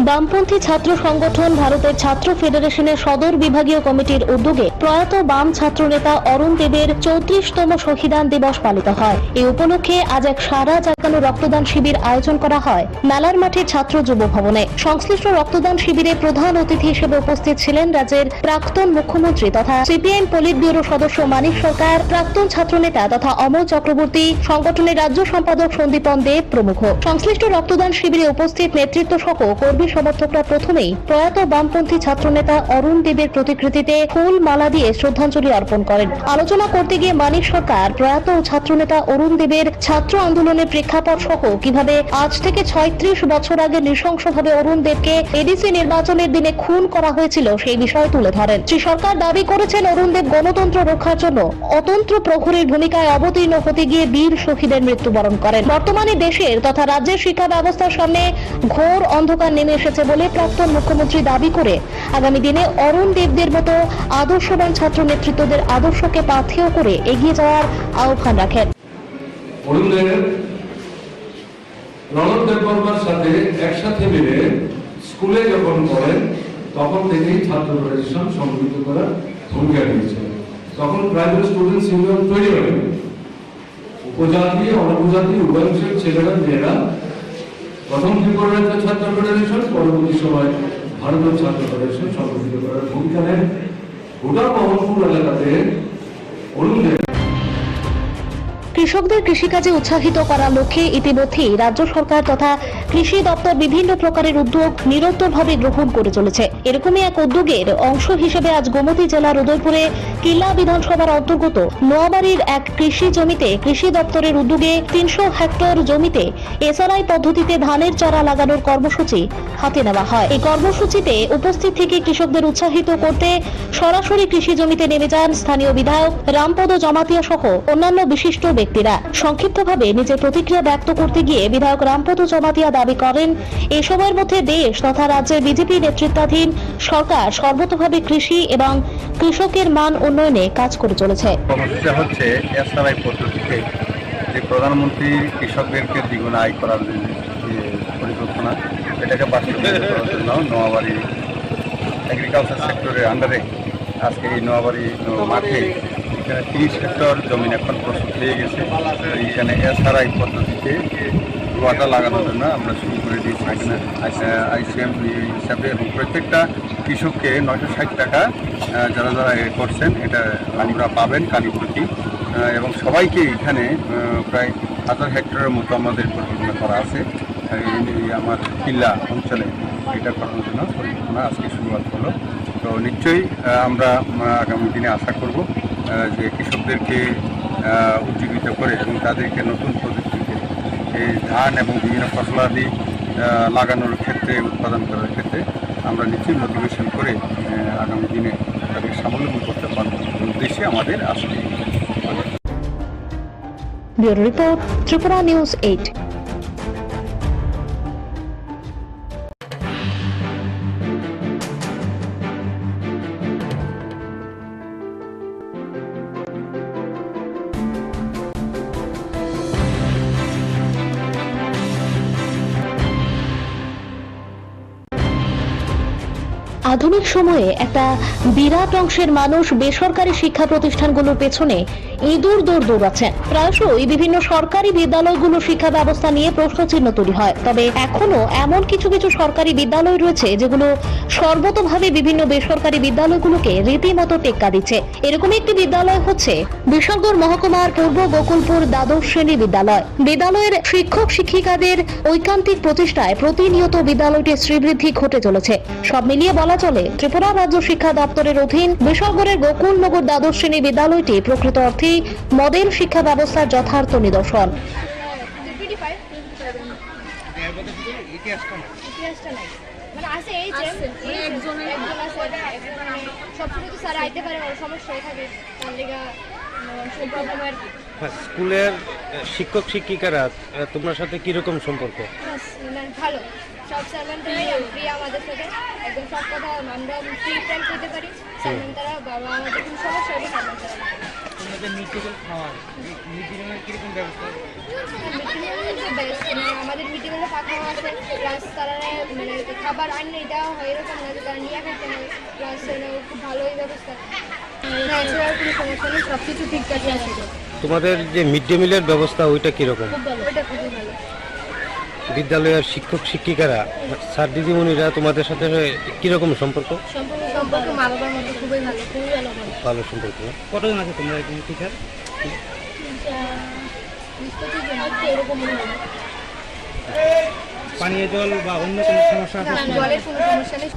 বামপন্থী ছাত্র সংগঠন ভারতের ছাত্র ফেডারেশনের সদর বিভাগীয় কমিটির উদ্যোগে প্রয়াত বাম ছাত্রনেতা অরুণ দেবের 34তম শহীদান দিবস পালিত হয়। এই উপলক্ষে আজ এক সারা জাগানো রক্তদান শিবির আয়োজন করা হয় মেলার মাঠে ছাত্র যুব ভবনে। সংশ্লিষ্ট রক্তদান শিবিরে প্রধান অতিথি হিসেবে উপস্থিত ছিলেন রাজ্যের প্রাক্তন মুখ্যমন্ত্রী তথা সিপিআইএম পলিট ব্যুরো সদস্য মানিক সরকার, প্রাক্তন ছাত্রনেতা তথা অমল চক্রবর্তী, সংগঠনের রাজ্য সম্পাদক সন্দীপন দেব প্রমুখ। সংশ্লিষ্ট রক্তদান শিবিরে উপস্থিত নেতৃত্ব সহ কর্মী সমর্থকরা প্রথমেই প্রয়াত বামপন্থী ছাত্রনেতা অরুণ দেবের প্রতিকৃতিতে ফুল মালা দিয়ে শ্রদ্ধাঞ্জলি অর্পণ করেন। আলোচনা করতে গিয়ে মানিক সরকার প্রয়াত ছাত্রনেতা অরুণ দেবের ছাত্র আন্দোলনের প্রেক্ষাপট সহ কিভাবে আজ থেকে 36 বছর আগে নৃশংসভাবে অরুণ দেবকে এডিসি নির্বাচনের দিনে খুন করা হয়েছিল সেই বিষয় তুলে ধরেন। শ্রী সরকার দাবি করেছেন অরুণ দেব গণতন্ত্র রক্ষার জন্য অতন্ত্র প্রহরীর ভূমিকায় অবতীর্ণ হতে গিয়ে বীর শহীদের মৃত্যুবরণ করেন। বর্তমানে দেশের তথা রাজ্যের শিক্ষা ব্যবস্থার সামনে ঘোর অন্ধকার নেমে এসেছে বলে প্রাক্তন মুখ্যমন্ত্রী দাবি করে আগামী দিনে অরুণ দেবদের মতো আদর্শবান ছাত্র নেতৃত্বদের আদর্শকে পাথেয় করে এগিয়ে যাওয়ার আহ্বান রাখেন। অরুণ দেব রণর দেববর্মার সাথে একসাথে মিলে স্কুলে যখন পড়েন তখন থেকেই ছাত্র ফেডারেশন সংগঠিত করার ভূমিকা নিয়েছে। তখন প্রাইভেট স্টুডেন্টস ইউনিয়ন তৈরি হয়নি, উপজাতি অনুপজাতি উভয় ছেলেরা মেয়েরা প্রথম ত্রিপুরা রাজ্য ছাত্র ফেডারেশন, পরবর্তী সময় ভারতের ছাত্র ফেডারেশন সংগঠিত করার ভূমিকা নেন। গোটা মোহনপুর এলাকাতে অরুণদের কৃষকদের কৃষিকাজে উৎসাহিত করার লক্ষ্যে ইতিমধ্যেই রাজ্য সরকার তথা কৃষি দপ্তর বিভিন্ন প্রকারের উদ্যোগ নিরন্তরভাবে গ্রহণ করে চলেছে। এরকমই এক উদ্যোগের অংশ হিসেবে আজ গোমতী জেলার উদয়পুরে কিল্লা বিধানসভার অন্তর্গত নোয়াবাড়ির এক কৃষি জমিতে কৃষি দপ্তরের উদ্যোগে 300 হেক্টর জমিতে এসআরআই পদ্ধতিতে ধানের চারা লাগানোর কর্মসূচি হাতে নেওয়া হয়। এই কর্মসূচিতে উপস্থিত থেকে কৃষকদের উৎসাহিত করতে সরাসরি কৃষি জমিতে নেমে যান স্থানীয় বিধায়ক রামপদ জমাতিয়া সহ অন্যান্য বিশিষ্ট ব্যক্তিরা। সংক্ষিপ্তভাবে নিজের প্রতিক্রিয়া ব্যক্ত করতে গিয়ে বিধায়ক রামপদ জমাতিয়া দাবি করেন, এই সময়ের মধ্যে দেশ তথা রাজ্যের বিজেপি নেতৃত্বাধীন সরকার সর্বতোভাবে কৃষি এবং কৃষকের মান উন্নয়নে কাজ করে চলেছে। সমস্যা হচ্ছে এসআরআই পদ্ধতিতে যে প্রধানমন্ত্রী কৃষকদেরকে দ্বিগুণ আয় করার যে পরিকল্পনা, এটাকে বাস্তবায়ন করার জন্য নোয়াবাড়ি এগ্রিকালচার সেক্টরের আন্ডারে আজকে এই নোয়াবাড়ি মাঠে এখানে 30 হেক্টর জমিন এখন প্রস্তুত হয়ে গেছে। এইখানে এসআরআই পদ্ধতিতে রোয়াটা লাগানোর জন্য আমরা শুরু করে দিয়েছি এখানে আইসিএম হিসাবে, এবং প্রত্যেকটা কৃষককে 960 টাকা যারা যারা করছেন এটা আমরা পাবেন কালীপ্রতি, এবং সবাইকে এখানে প্রায় 1000 হেক্টরের মতো আমাদের পরিকল্পনা করা আছে আমার কিল্লা অঞ্চলে। এটা করানোর জন্য পরিকল্পনা আজকে শুরুয়াত হলো। তো নিশ্চয়ই আমরা আগামী দিনে আশা করব যে কৃষকদেরকে উজ্জীবিত করে এবং তাদেরকে নতুন প্রযুক্তিতে এই ধান এবং বিভিন্ন ফসলাদি লাগানোর ক্ষেত্রে উৎপাদন করার ক্ষেত্রে আমরা নিশ্চয়ই মোটিভেশন করে আগামী দিনে তাদের স্বাবলম্বী করতে পারব উদ্দেশ্যে আমাদের আসলে। Bureau report, Tripura news 8। আধুনিক সময়ে একটা বিরাট অংশের মানুষ বেসরকারি শিক্ষা প্রতিষ্ঠানগুলোর পেছনে ইঁদুর দৌড় দৌড়াচ্ছেন। প্রায়শই বিভিন্ন সরকারি বিদ্যালয়গুলোর শিক্ষা ব্যবস্থা নিয়ে প্রশ্নচিহ্ন তৈরি হয়। তবে এখনো এমন কিছু কিছু সরকারি বিদ্যালয় রয়েছে যেগুলো সর্বতোভাবে বিভিন্ন বেসরকারি বিদ্যালয়গুলোকে রীতিমতো টেক্কা দিচ্ছে। এরকম একটি বিদ্যালয় হচ্ছে বিশালগড় মহকুমার পূর্ব গোকুলপুর দ্বাদশ শ্রেণী বিদ্যালয়। বিদ্যালয়ের শিক্ষক শিক্ষিকাদের ঐকান্তিক প্রচেষ্টায় প্রতিনিয়ত বিদ্যালয়টির শ্রীবৃদ্ধি ঘটে চলেছে। সব মিলিয়ে বলা চলে ত্রিপুরা রাজ্য শিক্ষা দপ্তরের অধীন বিশালগড়ের গোকুলনগর দ্বাদশ শ্রেণী বিদ্যালয়টি প্রকৃত অর্থে মডেল শিক্ষা ব্যবস্থার যথার্থ নিদর্শন। স্কুলের শিক্ষক শিক্ষিকারা তোমার সাথে কিরকম সম্পর্ক? ভালো, সব সার্ভেন্টরাই ফ্রি আমাদের সাথে, একদম সব কথা আমরা ফ্রি টাইম পেতে পারি। সার্ভেন্টরা বাবা আমাদের কোনো সমস্যা হবে সার্ভেন্টরা। তোমাদের মিড ডে মিল খাওয়া, মিড ডে মিলের কিরকম ব্যবস্থা? আমাদের মিড ডে মিলে ফাঁকা আছে, প্লাস তারা মানে খাবার আনলে এটা হয় এরকম না যে তারা নিয়ে খাইতে হয়, প্লাস খুব ভালোই ব্যবস্থা। এছাড়া কোনো সমস্যা নেই, সব কিছু ঠিকঠাকই আছে। তোমাদের যে মিড ডে মিলের ব্যবস্থা ওইটা কিরকম? খুব ভালো, ওইটা খুবই ভালো। বিদ্যালয়ের শিক্ষক শিক্ষিকারা স্যার দিদিমণিরা তোমাদের সাথে কিরকম সম্পর্ক? সম্পর্ক মা বাবার মধ্যে খুবই ভালো, খুবই ভালো ভালো সম্পর্ক। কতজন আছে তোমরা এখানে টিচার? পানীয় জল বা অন্য কোনো সমস্যা আছে? জলের কোনো সমস্যা নেই।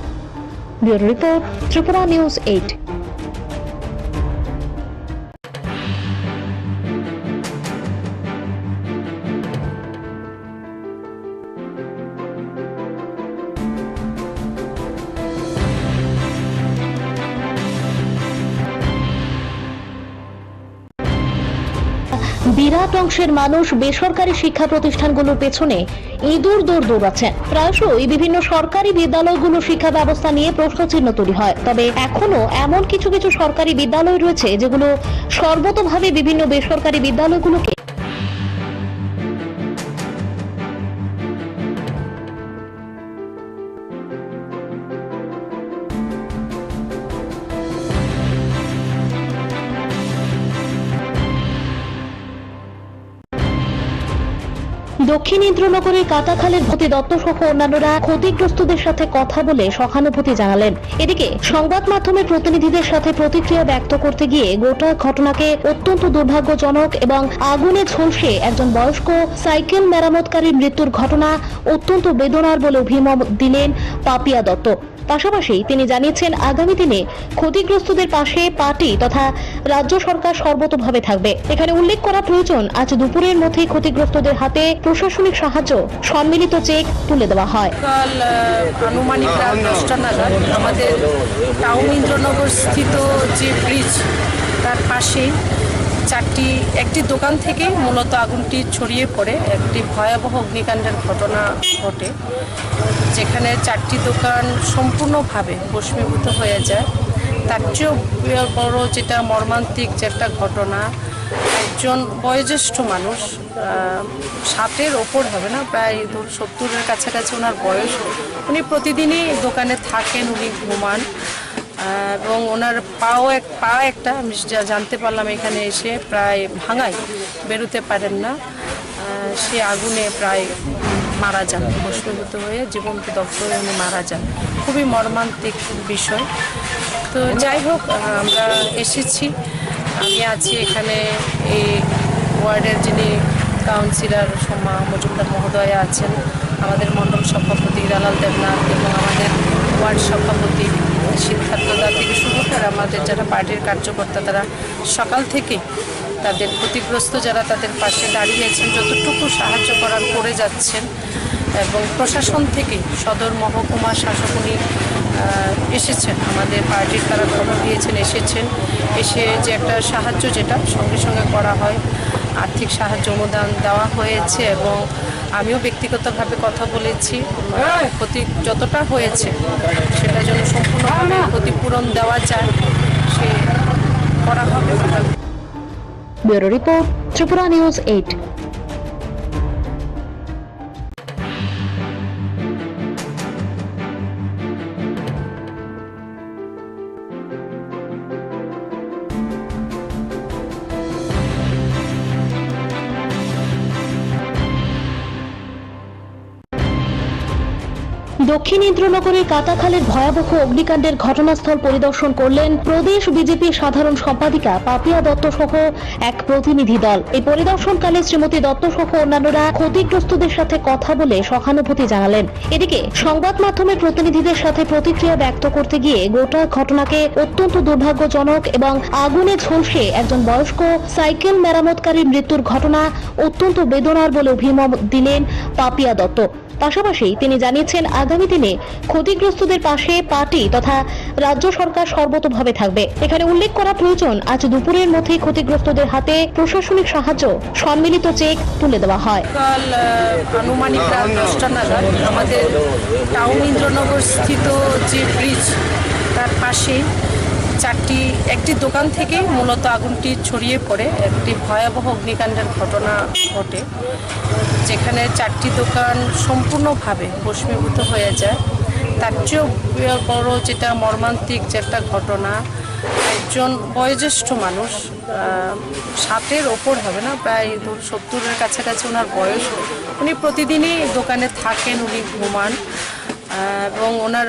Bureau report, Tripura news 8। বিরাট অংশের মানুষ বেসরকারি শিক্ষা প্রতিষ্ঠানগুলোর পেছনে ইঁদুর দৌড় দৌড়াচ্ছেন। প্রায়শই বিভিন্ন সরকারি বিদ্যালয়গুলোর শিক্ষা ব্যবস্থা নিয়ে প্রশ্নচিহ্ন তৈরি হয়। তবে এখনো এমন কিছু কিছু সরকারি বিদ্যালয় রয়েছে যেগুলো সর্বতোভাবে বিভিন্ন বেসরকারি বিদ্যালয়গুলোকে দক্ষিণ ইন্দ্রনগরের কাটাখালের ভূতি দত্ত সহ অন্যান্যরা ক্ষতিগ্রস্তদের সাথে কথা বলে সহানুভূতি জানালেন। এদিকে সংবাদ মাধ্যমের প্রতিনিধিদের সাথে প্রতিক্রিয়া ব্যক্ত করতে গিয়ে গোটা ঘটনাকে অত্যন্ত দুর্ভাগ্যজনক এবং আগুনে ঝলসে একজন বয়স্ক সাইকেল মেরামতকারীর মৃত্যুর ঘটনা অত্যন্ত বেদনার বলে অভিমত দিলেন পাপিয়া দত্ত। পাশাপাশি তিনি জানিয়েছেন আগামী দিনে ক্ষতিগ্রস্তদের পাশে পার্টি তথা রাজ্য সরকার সর্বতোভাবে থাকবে। এখানে উল্লেখ করা প্রয়োজন, আজ দুপুরের মধ্যেই ক্ষতিগ্রস্তদের হাতে প্রশাসনিক সাহায্য সম্মিলিত চেক তুলে দেওয়া হয়। কাল আনুমানিক রাত 10টা নাগাদ আমাদের টাউন ইন্দ্রনগর স্থিত যে ব্রিজ তার পাশেই একটি দোকান থেকে মূলত আগুনটি ছড়িয়ে পড়ে একটি ভয়াবহ অগ্নিকাণ্ডের ঘটনা ঘটে, যেখানে 4টি দোকান সম্পূর্ণভাবে ভস্মীভূত হয়ে যায়। তার চেয়েও বড় যেটা মর্মান্তিক যে একটা ঘটনা, একজন বয়োজ্যেষ্ঠ মানুষ, 60-এর ওপর হবে না, প্রায় 70-এর কাছাকাছি ওনার বয়স। উনি প্রতিদিনই দোকানে থাকেন, উনি ঘুমান এবং ওনার পা একটা আমি যা জানতে পারলাম এখানে এসে প্রায় ভাঙায়, বেরোতে পারেন না। সে আগুনে প্রায় মারা যান, ভস্মীভূত হয়ে জীবন্ত দগ্ধ হয়ে উনি মারা যান। খুবই মর্মান্তিক বিষয়। তো যাই হোক, আমরা এসেছি, আমি আছি এখানে। এই ওয়ার্ডের যিনি কাউন্সিলর সোমা মজুমদার মহোদয়া আছেন, আমাদের মণ্ডল সভাপতি হিরালাল দেবনাথ এবং আমাদের ওয়ার্ড সভাপতি সিদ্ধার্থদা থেকে শুরু করে আমাদের যারা পার্টির কার্যকর্তা, তারা সকাল থেকে তাদের ক্ষতিগ্রস্ত যারা তাদের পাশে দাঁড়িয়েছেন, যতটুকু সাহায্য করার করে যাচ্ছেন। এবং প্রশাসন থেকে সদর মহকুমা শাসক উনি এসেছেন, আমাদের পার্টির তারা খবর দিয়েছেন, এসে যে একটা সাহায্য যেটা সঙ্গে সঙ্গে করা হয়, আর্থিক সাহায্য অনুদান দেওয়া হয়েছে। এবং আমিও ব্যক্তিগতভাবে কথা বলেছি, ক্ষতি যতটা হয়েছে সেটা যেন সম্পূর্ণভাবে ক্ষতিপূরণ দেওয়া যায়, সে করা হবে। Bureau report, Tripura news 8। দক্ষিণ ইন্দ্রনগরের কাটাখালের ভয়াবহ অগ্নিকাণ্ডের ঘটনাস্থল পরিদর্শন করলেন প্রদেশ বিজেপি সাধারণ সম্পাদিকা পাপিয়া দত্ত সহ এক প্রতিনিধি দল। এই পরিদর্শনকালে শ্রীমতী দত্ত সহ অন্যান্যরা ক্ষতিগ্রস্তদের সাথে কথা বলে সহানুভূতি জানালেন। এদিকে সংবাদ মাধ্যমের প্রতিনিধিদের সাথে প্রতিক্রিয়া ব্যক্ত করতে গিয়ে গোটা ঘটনাকে অত্যন্ত দুর্ভাগ্যজনক এবং আগুনে ঝলসে একজন বয়স্ক সাইকেল মেরামতকারীর মৃত্যুর ঘটনা অত্যন্ত বেদনার বলে অভিমত দিলেন পাপিয়া দত্ত। পাশাপাশি তিনি জানিয়েছেন আগামী দিনে ক্ষতিগ্রস্তদের পাশে পার্টি তথা রাজ্য সরকার সর্বতোভাবে থাকবে। এখানে উল্লেখ করা প্রয়োজন, আজ দুপুরের মধ্যেই ক্ষতিগ্রস্তদের হাতে প্রশাসনিক সাহায্য সম্মিলিত চেক তুলে দেওয়া হয়। কাল আনুমানিক রাত 10টা নাগাদ আমাদের টাউন ইন্দ্রনগর স্থিত যে ব্রিজ তার পাশেই একটি দোকান থেকে মূলত আগুনটি ছড়িয়ে পড়ে একটি ভয়াবহ অগ্নিকাণ্ডের ঘটনা ঘটে, যেখানে 4টি দোকান সম্পূর্ণভাবে ভস্মীভূত হয়ে যায়। তার চেয়েও বড় যেটা মর্মান্তিক যে একটা ঘটনা, একজন বয়োজ্যেষ্ঠ মানুষ, 60-এর ওপর হবে না, প্রায় 70-এর কাছাকাছি ওনার বয়স। উনি প্রতিদিনই দোকানে থাকেন, উনি ঘুমান এবং ওনার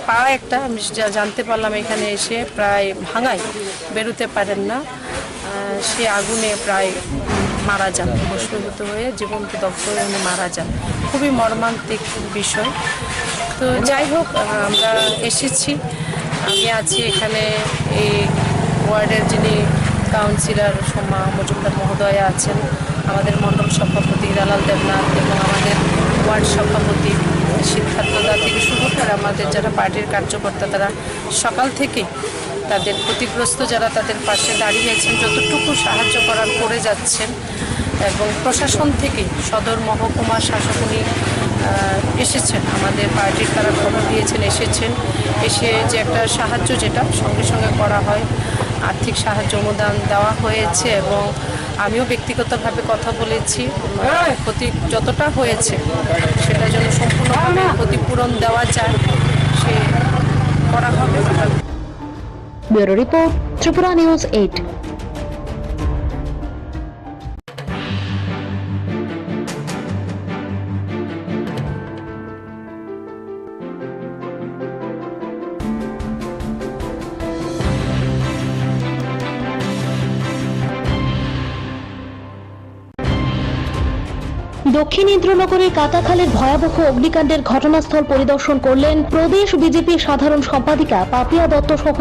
পা একটা আমি যা জানতে পারলাম এখানে এসে প্রায় ভাঙায়, বেরোতে পারেন না। সে আগুনে প্রায় মারা যান, ভস্মীভূত হয়ে জীবন্ত দগ্ধ হয়ে উনি মারা যান। খুবই মর্মান্তিক বিষয়। তো যাই হোক, আমরা এসেছি, আমি আছি এখানে। এই ওয়ার্ডের যিনি কাউন্সিলর সোমা মজুমদার মহোদয়া আছেন, আমাদের মণ্ডল সভাপতি হিরালাল দেবনাথ এবং আমাদের ওয়ার্ড সভাপতি সিদ্ধার্থদা থেকে শুরু করে আমাদের যারা পার্টির কার্যকর্তা, তারা সকাল থেকে তাদের ক্ষতিগ্রস্ত যারা তাদের পাশে দাঁড়িয়েছেন, যতটুকু সাহায্য করার করে যাচ্ছেন। এবং প্রশাসন থেকে সদর মহকুমা শাসক উনি এসেছেন, আমাদের পার্টির তারা খবর দিয়েছেন, এসে যে একটা সাহায্য যেটা সঙ্গে সঙ্গে করা হয়, আর্থিক সাহায্য অনুদান দেওয়া হয়েছে। এবং আমিও ব্যক্তিগতভাবে কথা বলেছি, ক্ষতি যতটা হয়েছে সেটা যেন সম্পূর্ণভাবে ক্ষতিপূরণ দেওয়া যায়, সে করা হবে। Bureau report, Tripura news 8। দক্ষিণ ইন্দ্রনগরের কাটাখালের ভয়াবহ অগ্নিকাণ্ডের ঘটনাস্থল পরিদর্শন করলেন প্রদেশ বিজেপির সাধারণ সম্পাদিকা পাপিয়া দত্ত সহ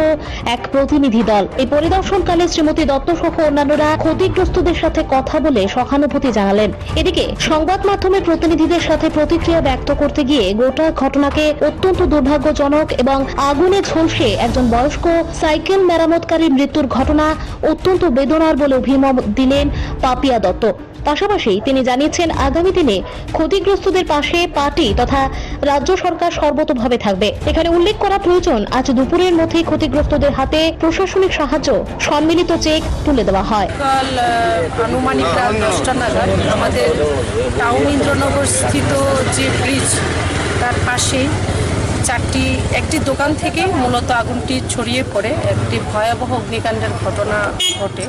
এক প্রতিনিধি দল। এই পরিদর্শনকালে শ্রীমতী দত্ত সহ অন্যান্যরা ক্ষতিগ্রস্তদের সাথে কথা বলে সহানুভূতি জানালেন। এদিকে সংবাদ মাধ্যমের প্রতিনিধিদের সাথে প্রতিক্রিয়া ব্যক্ত করতে গিয়ে গোটা ঘটনাকে অত্যন্ত দুর্ভাগ্যজনক এবং আগুনে ঝলসে একজন বয়স্ক সাইকেল মেরামতকারীর মৃত্যুর ঘটনা অত্যন্ত বেদনার বলে অভিমত দিলেন পাপিয়া দত্ত। পাশাপাশি তিনি জানিয়েছেন আগামী দিনে ক্ষতিগ্রস্তদের পাশে পার্টি তথা রাজ্য সরকার সর্বতোভাবে থাকবে। এখানে উল্লেখ করা প্রয়োজন, আজ দুপুরের মধ্যেই ক্ষতিগ্রস্তদের হাতে প্রশাসনিক সাহায্য সম্মিলিত চেক তুলে দেওয়া হয়। কাল আনুমানিক রাত 10টা নাগাদ আমাদের টাউন ইন্দ্রনগর স্থিত যে ব্রিজ তার পাশে একটি দোকান থেকে মূলত আগুনটি ছড়িয়ে পড়ে একটি ভয়াবহ অগ্নিকাণ্ডের ঘটনা ঘটে,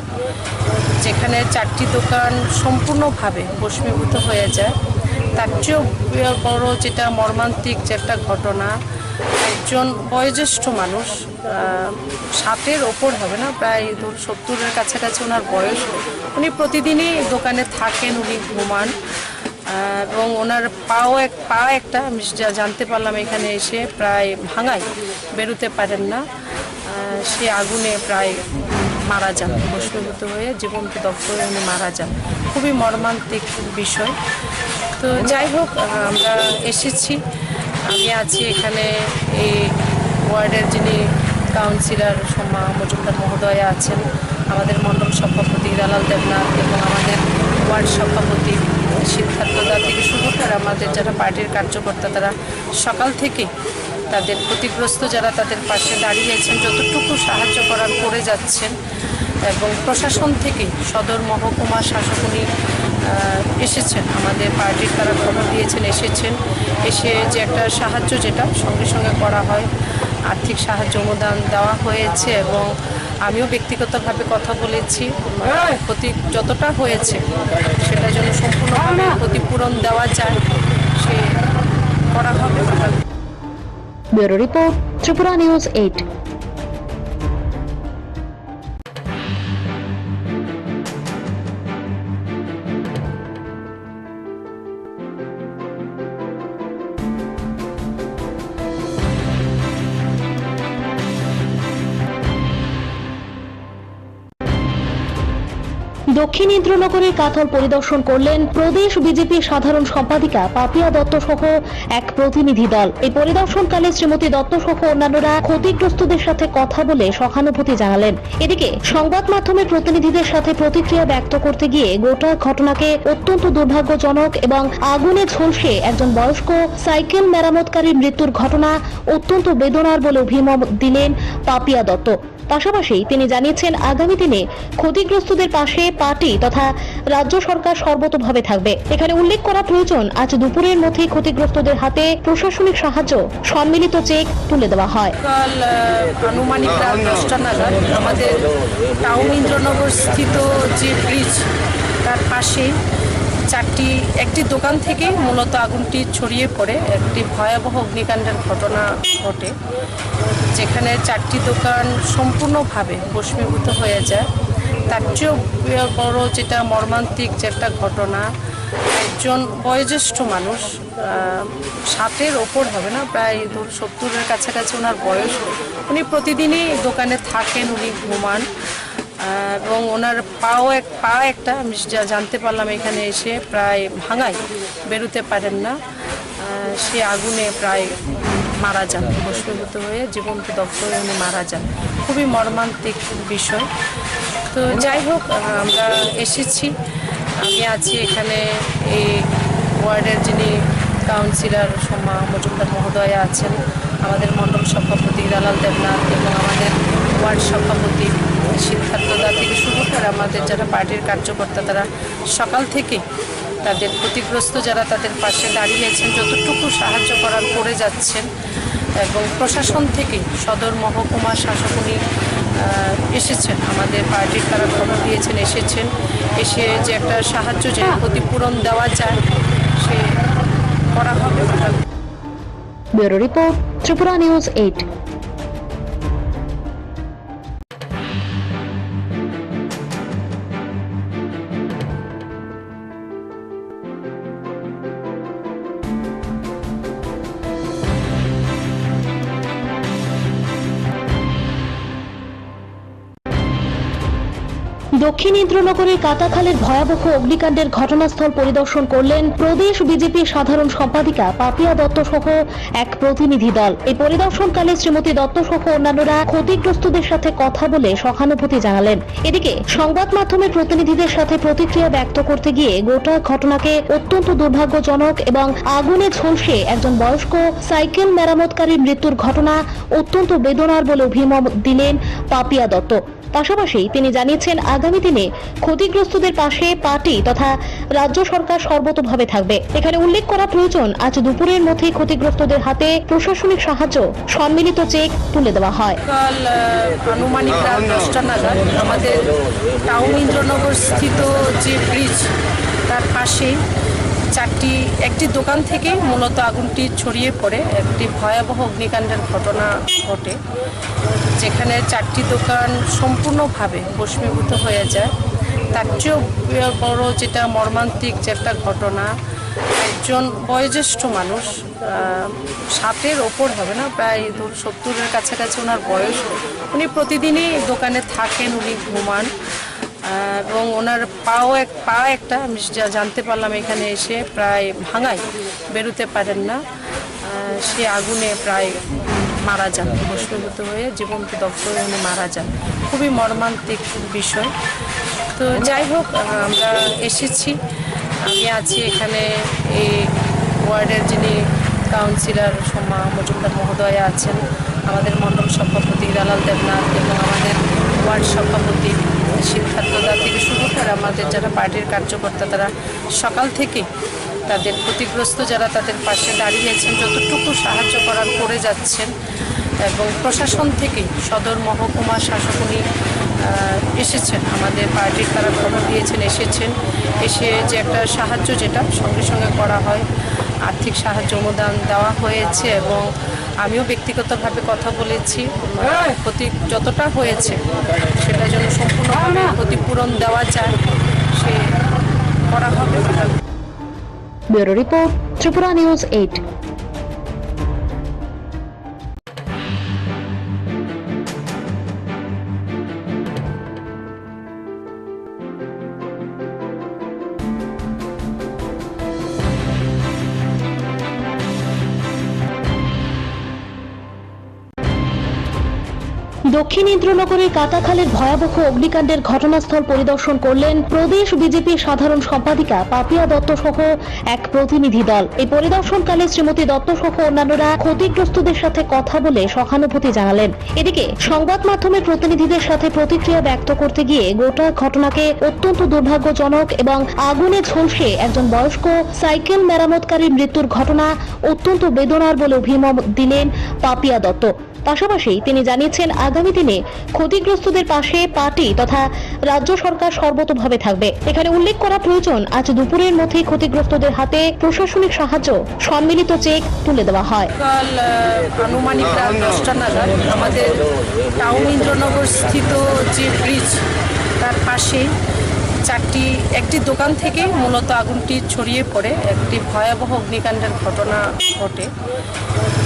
যেখানে 4টি দোকান সম্পূর্ণভাবে ভস্মীভূত হয়ে যায়। তার চেয়েও বড় যেটা মর্মান্তিক যে একটা ঘটনা, একজন বয়োজ্যেষ্ঠ মানুষ, 60-এর ওপর হবে না, প্রায় 70-এর কাছাকাছি ওনার বয়স। উনি প্রতিদিনই দোকানে থাকেন, উনি ঘুমান এবং ওনার পা একটা আমি জানতে পারলাম এখানে এসে প্রায় ভাঙায়, বেরোতে পারেন না। সে আগুনে প্রায় মারা যান, ভস্মীভূত হয়ে জীবন্ত দগ্ধ হয়ে উনি মারা যান। খুবই মর্মান্তিক বিষয়। তো যাই হোক, আমরা এসেছি, আমি আছি এখানে এই ওয়ার্ডের যিনি কাউন্সিলর সোমা মজুমদার মহোদয়া আছেন, আমাদের মণ্ডল সভাপতি দালাল দেবনাথ এবং আমাদের ওয়ার্ড সভাপতি সিদ্ধার্থদা থেকে শুরু করে আমাদের যারা পার্টির কার্যকর্তা, তারা সকাল থেকে তাদের ক্ষতিগ্রস্ত যারা তাদের পাশে দাঁড়িয়েছেন, যতটুকু সাহায্য করার করে যাচ্ছেন। এবং প্রশাসন থেকে সদর মহকুমা শাসক উনি এসেছেন, আমাদের পার্টির তারা খবর দিয়েছেন, এসে যে একটা সাহায্য যেটা সঙ্গে সঙ্গে করা হয়, আর্থিক সাহায্য অনুদান দেওয়া হয়েছে। এবং আমিও ব্যক্তিগতভাবে কথা বলেছি, ক্ষতি যতটা হয়েছে সেটা যেন সম্পূর্ণভাবে ক্ষতিপূরণ দেওয়া যায়, সে করা হবে। Bureau report, Tripura news 8। দক্ষিণ ইন্দ্রনগরের কাথল পরিদর্শন করলেন প্রদেশ বিজেপির সাধারণ সম্পাদিকা পাপিয়া দত্ত সহ এক প্রতিনিধি দল। এই পরিদর্শনকালে শ্রীমতী দত্ত সহ অন্যান্যরা ক্ষতিগ্রস্তদের সাথে কথা বলে সহানুভূতি জানালেন। এদিকে সংবাদ মাধ্যমের প্রতিনিধিদের সাথে প্রতিক্রিয়া ব্যক্ত করতে গিয়ে গোটা ঘটনাকে অত্যন্ত দুর্ভাগ্যজনক এবং আগুনে ঝলসে একজন বয়স্ক সাইকেল মেরামতকারীর মৃত্যুর ঘটনা অত্যন্ত বেদনার বলে অভিমত দিলেন পাপিয়া দত্ত। পাশাপাশি তিনি জানিয়েছেন আগামী দিনে ক্ষতিগ্রস্তদের পাশে পার্টি তথা রাজ্য সরকার সর্বতোভাবে থাকবে। এখানে উল্লেখ করা প্রয়োজন, আজ দুপুরের মধ্যেই ক্ষতিগ্রস্তদের হাতে প্রশাসনিক সাহায্য সম্মিলিত চেক তুলে দেওয়া হয়। কাল আনুমানিক রাত 10টা নাগাদ আমাদের টাউন ইন্দ্রনগর স্থিত যে ব্রিজ তার পাশে একটি দোকান থেকে মূলত আগুনটি ছড়িয়ে পড়ে একটি ভয়াবহ অগ্নিকাণ্ডের ঘটনা ঘটে, যেখানে 4টি দোকান সম্পূর্ণভাবে ভস্মীভূত হয়ে যায়। তার চেয়েও বড় যেটা মর্মান্তিক যে একটা ঘটনা, একজন বয়োজ্যেষ্ঠ মানুষ, 60-এর ওপর হবে না, প্রায় 70-এর কাছাকাছি ওনার বয়স। উনি প্রতিদিনই দোকানে থাকেন, উনি ঘুমান এবং ওনার পা একটা আমি জানতে পারলাম এখানে এসে প্রায় ভাঙায়, বেরোতে পারেন না। সে আগুনে প্রায় মারা যান, ভস্মীভূত হয়ে জীবন্ত দগ্ধ হয়ে উনি মারা যান। খুবই মর্মান্তিক বিষয়। তো যাই হোক, আমরা এসেছি, আমি আছি এখানে এই ওয়ার্ডের যিনি কাউন্সিলর সোমা মজুমদার মহোদয়া আছেন, আমাদের মণ্ডল সভাপতি দালাল দেবনাথ এবং আমাদের ওয়ার্ড সভাপতি সিদ্ধার্থদা থেকে শুরু করে আমাদের যারা পার্টির কার্যকর্তা, তারা সকাল থেকে তাদের ক্ষতিগ্রস্ত যারা তাদের পাশে দাঁড়িয়েছেন, যতটুকু সাহায্য করার করে যাচ্ছেন। এবং প্রশাসন থেকে সদর মহকুমা শাসক উনি এসেছেন, আমাদের পার্টির তারা খবর দিয়েছেন, এসে যে একটা সাহায্য যে ক্ষতিপূরণ দেওয়া যায়, সে করা হবে। Bureau report, Tripura news 8। দক্ষিণ ইন্দ্রনগরের কাটাখালের ভয়াবহ অগ্নিকাণ্ডের ঘটনাস্থল পরিদর্শন করলেন প্রদেশ বিজেপির সাধারণ সম্পাদিকা পাপিয়া দত্ত সহ এক প্রতিনিধি দল। এই পরিদর্শনকালে শ্রীমতী দত্ত সহ অন্যান্যরা ক্ষতিগ্রস্তদের সাথে কথা বলে সহানুভূতি জানালেন। এদিকে সংবাদ মাধ্যমের প্রতিনিধিদের সাথে প্রতিক্রিয়া ব্যক্ত করতে গিয়ে গোটা ঘটনাকে অত্যন্ত দুর্ভাগ্যজনক এবং আগুনে ঝলসে একজন বয়স্ক সাইকেল মেরামতকারীর মৃত্যুর ঘটনা অত্যন্ত বেদনার বলে অভিমত দিলেন পাপিয়া দত্ত। পাশাপাশি তিনি জানিয়েছেন আগামী দিনে ক্ষতিগ্রস্তদের পাশে পার্টি তথা রাজ্য সরকার সর্বতোভাবে থাকবে। এখানে উল্লেখ করা প্রয়োজন, আজ দুপুরের মধ্যেই ক্ষতিগ্রস্তদের হাতে প্রশাসনিক সাহায্য সম্মিলিত চেক তুলে দেওয়া হয়। কাল আনুমানিক রাত 10টা নাগাদ আমাদের টাউন ইন্দ্রনগর স্থিত যে ব্রিজ তার পাশেই একটি দোকান থেকে মূলত আগুনটি ছড়িয়ে পড়ে একটি ভয়াবহ অগ্নিকাণ্ডের ঘটনা ঘটে, যেখানে 4টি দোকান সম্পূর্ণভাবে ভস্মীভূত হয়ে যায়। তার চেয়েও বড় যেটা মর্মান্তিক যে একটা ঘটনা, একজন বয়োজ্যেষ্ঠ মানুষ, 60-এর ওপর হবে না, প্রায় 70-এর কাছাকাছি ওনার বয়স। উনি প্রতিদিনই দোকানে থাকেন, উনি ঘুমান এবং ওনার পা একটা আমি জানতে পারলাম এখানে এসে প্রায় ভাঙায়, বেরোতে পারেন না। সে আগুনে প্রায় মারা যান, ভস্মীভূত হয়ে জীবন্ত দগ্ধ হয়ে উনি মারা যান। খুবই মর্মান্তিক বিষয়। তো যাই হোক, আমরা এসেছি, আমি আছি এখানে। এই ওয়ার্ডের যিনি কাউন্সিলর সোমা মজুমদার মহোদয়া আছেন, আমাদের মণ্ডল সভাপতি হিরালাল দেবনাথ এবং আমাদের ওয়ার্ড সভাপতি সিদ্ধার্থদা থেকে শুরু করে আমাদের যারা পার্টির কার্যকর্তা, তারা সকাল থেকে তাদের ক্ষতিগ্রস্ত যারা তাদের পাশে দাঁড়িয়েছেন, যতটুকু সাহায্য করার করে যাচ্ছেন। এবং প্রশাসন থেকে সদর মহকুমা শাসক উনি এসেছেন, আমাদের পার্টির তারা খবর দিয়েছেন, এসে যে একটা সাহায্য যেটা সঙ্গে সঙ্গে করা হয়, আর্থিক সাহায্য অনুদান দেওয়া হয়েছে। এবং আমিও ব্যক্তিগতভাবে কথা বলেছি, ক্ষতি যতটা হয়েছে সেটা যেন সম্পূর্ণভাবে ক্ষতিপূরণ দেওয়া যায়, সে করা হবে। Bureau report, Tripura news 8। দক্ষিণ ইন্দ্রনগরের কাটাখালের ভয়াবহ অগ্নিকাণ্ডের ঘটনাস্থল পরিদর্শন করলেন প্রদেশ বিজেপির সাধারণ সম্পাদিকা পাপিয়া দত্ত সহ এক প্রতিনিধি দল। এই পরিদর্শনকালে শ্রীমতী দত্ত সহ অন্যান্যরা ক্ষতিগ্রস্তদের সাথে কথা বলে সহানুভূতি জানালেন। এদিকে সংবাদ মাধ্যমের প্রতিনিধিদের সাথে প্রতিক্রিয়া ব্যক্ত করতে গিয়ে গোটা ঘটনাকে অত্যন্ত দুর্ভাগ্যজনক এবং আগুনে ঝলসে একজন বয়স্ক সাইকেল মেরামতকারীর মৃত্যুর ঘটনা অত্যন্ত বেদনার বলে অভিমত দিলেন পাপিয়া দত্ত। পাশাপাশি তিনি জানিয়েছেন আগামী দিনে ক্ষতিগ্রস্তদের পাশে পার্টি তথা রাজ্য সরকার সর্বতোভাবে থাকবে। এখানে উল্লেখ করা প্রয়োজন, আজ দুপুরের মধ্যেই ক্ষতিগ্রস্তদের হাতে প্রশাসনিক সাহায্য সম্মিলিত চেক তুলে দেওয়া হয়। কাল আনুমানিক রাত 10টা নাগাদ আমাদের টাউন ইন্দ্রনগর স্থিত যে ব্রিজ তার পাশেই একটি দোকান থেকে মূলত আগুনটি ছড়িয়ে পড়ে একটি ভয়াবহ অগ্নিকাণ্ডের ঘটনা ঘটে,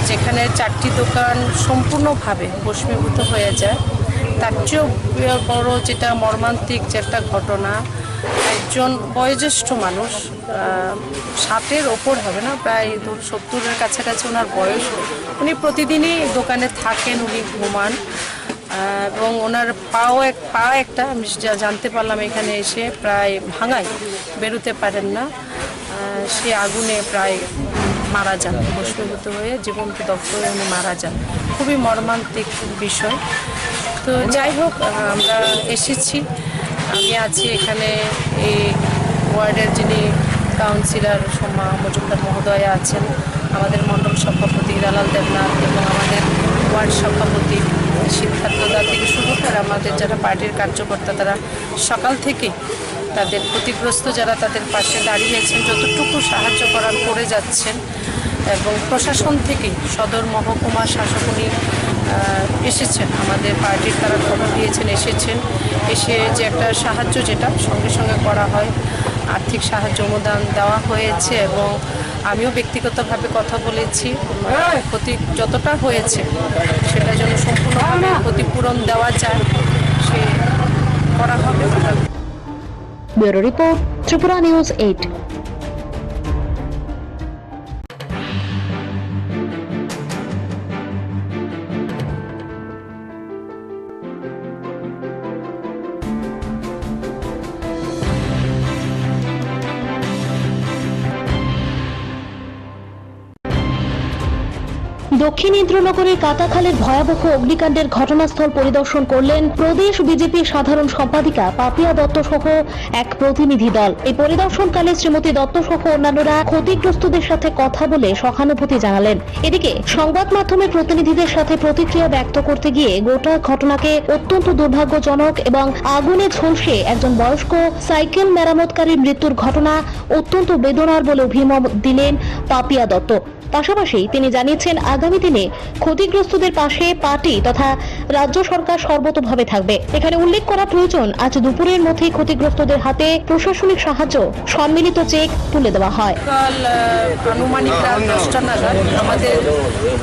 যেখানে 4টি দোকান সম্পূর্ণভাবে ভস্মীভূত হয়ে যায়। তার চেয়েও বড় যেটা মর্মান্তিক যে একটা ঘটনা, একজন বয়োজ্যেষ্ঠ মানুষ, 60-এর ওপর হবে না, প্রায় 70-এর কাছাকাছি ওনার বয়স। উনি প্রতিদিনই দোকানে থাকেন, উনি ঘুমান এবং ওনার পা একটা আমি জানতে পারলাম এখানে এসে প্রায় ভাঙায়, বেরোতে পারেন না। সে আগুনে প্রায় মারা যান, ভস্মীভূত হয়ে জীবন্ত দগ্ধ হয়ে উনি মারা যান। খুবই মর্মান্তিক বিষয়। তো যাই হোক, আমরা এসেছি, আমি আছি এখানে। এই ওয়ার্ডের যিনি কাউন্সিলর সোমা মজুমদার মহোদয়া আছেন, আমাদের মণ্ডল সভাপতি হিরালাল দেবনাথ এবং আমাদের ওয়ার্ড সভাপতি সিদ্ধার্থদা থেকে শুরু করে আমাদের যারা পার্টির কার্যকর্তা, তারা সকাল থেকে তাদের ক্ষতিগ্রস্ত যারা তাদের পাশে দাঁড়িয়েছেন, যতটুকু সাহায্য করার করে যাচ্ছেন। এবং প্রশাসন থেকে সদর মহকুমা শাসক উনি এসেছেন, আমাদের পার্টির তারা খবর দিয়েছেন, এসে যে একটা সাহায্য যেটা সঙ্গে সঙ্গে করা হয়, আর্থিক সাহায্য অনুদান দেওয়া হয়েছে। এবং আমিও ব্যক্তিগতভাবে কথা বলেছি, ক্ষতি যতটা হয়েছে সেটা যেন সম্পূর্ণভাবে ক্ষতিপূরণ দেওয়া যায়, সে করা হবে। Bureau report, Tripura news 8। দক্ষিণ ইন্দ্রনগরের কাটাখালের ভয়াবহ অগ্নিকাণ্ডের ঘটনাস্থল পরিদর্শন করলেন প্রদেশ বিজেপির সাধারণ সম্পাদিকা পাপিয়া দত্ত সহ এক প্রতিনিধি দল। এই পরিদর্শনকালে শ্রীমতী দত্ত সহ অন্যান্যরা ক্ষতিগ্রস্তদের সাথে কথা বলে সহানুভূতি জানালেন। এদিকে সংবাদ মাধ্যমের প্রতিনিধিদের সাথে প্রতিক্রিয়া ব্যক্ত করতে গিয়ে গোটা ঘটনাকে অত্যন্ত দুর্ভাগ্যজনক এবং আগুনে ঝলসে একজন বয়স্ক সাইকেল মেরামতকারীর মৃত্যুর ঘটনা অত্যন্ত বেদনার বলে অভিমত দিলেন পাপিয়া দত্ত। পাশাপাশি তিনি জানিয়েছেন আগামী দিনে ক্ষতিগ্রস্তদের পাশে পার্টি তথা রাজ্য সরকার সর্বতোভাবে থাকবে। এখানে উল্লেখ করা প্রয়োজন, আজ দুপুরের মধ্যেই ক্ষতিগ্রস্তদের হাতে প্রশাসনিক সাহায্য সম্মিলিত চেক তুলে দেওয়া হয়। কাল আনুমানিক রাত 10টা নাগাদ আমাদের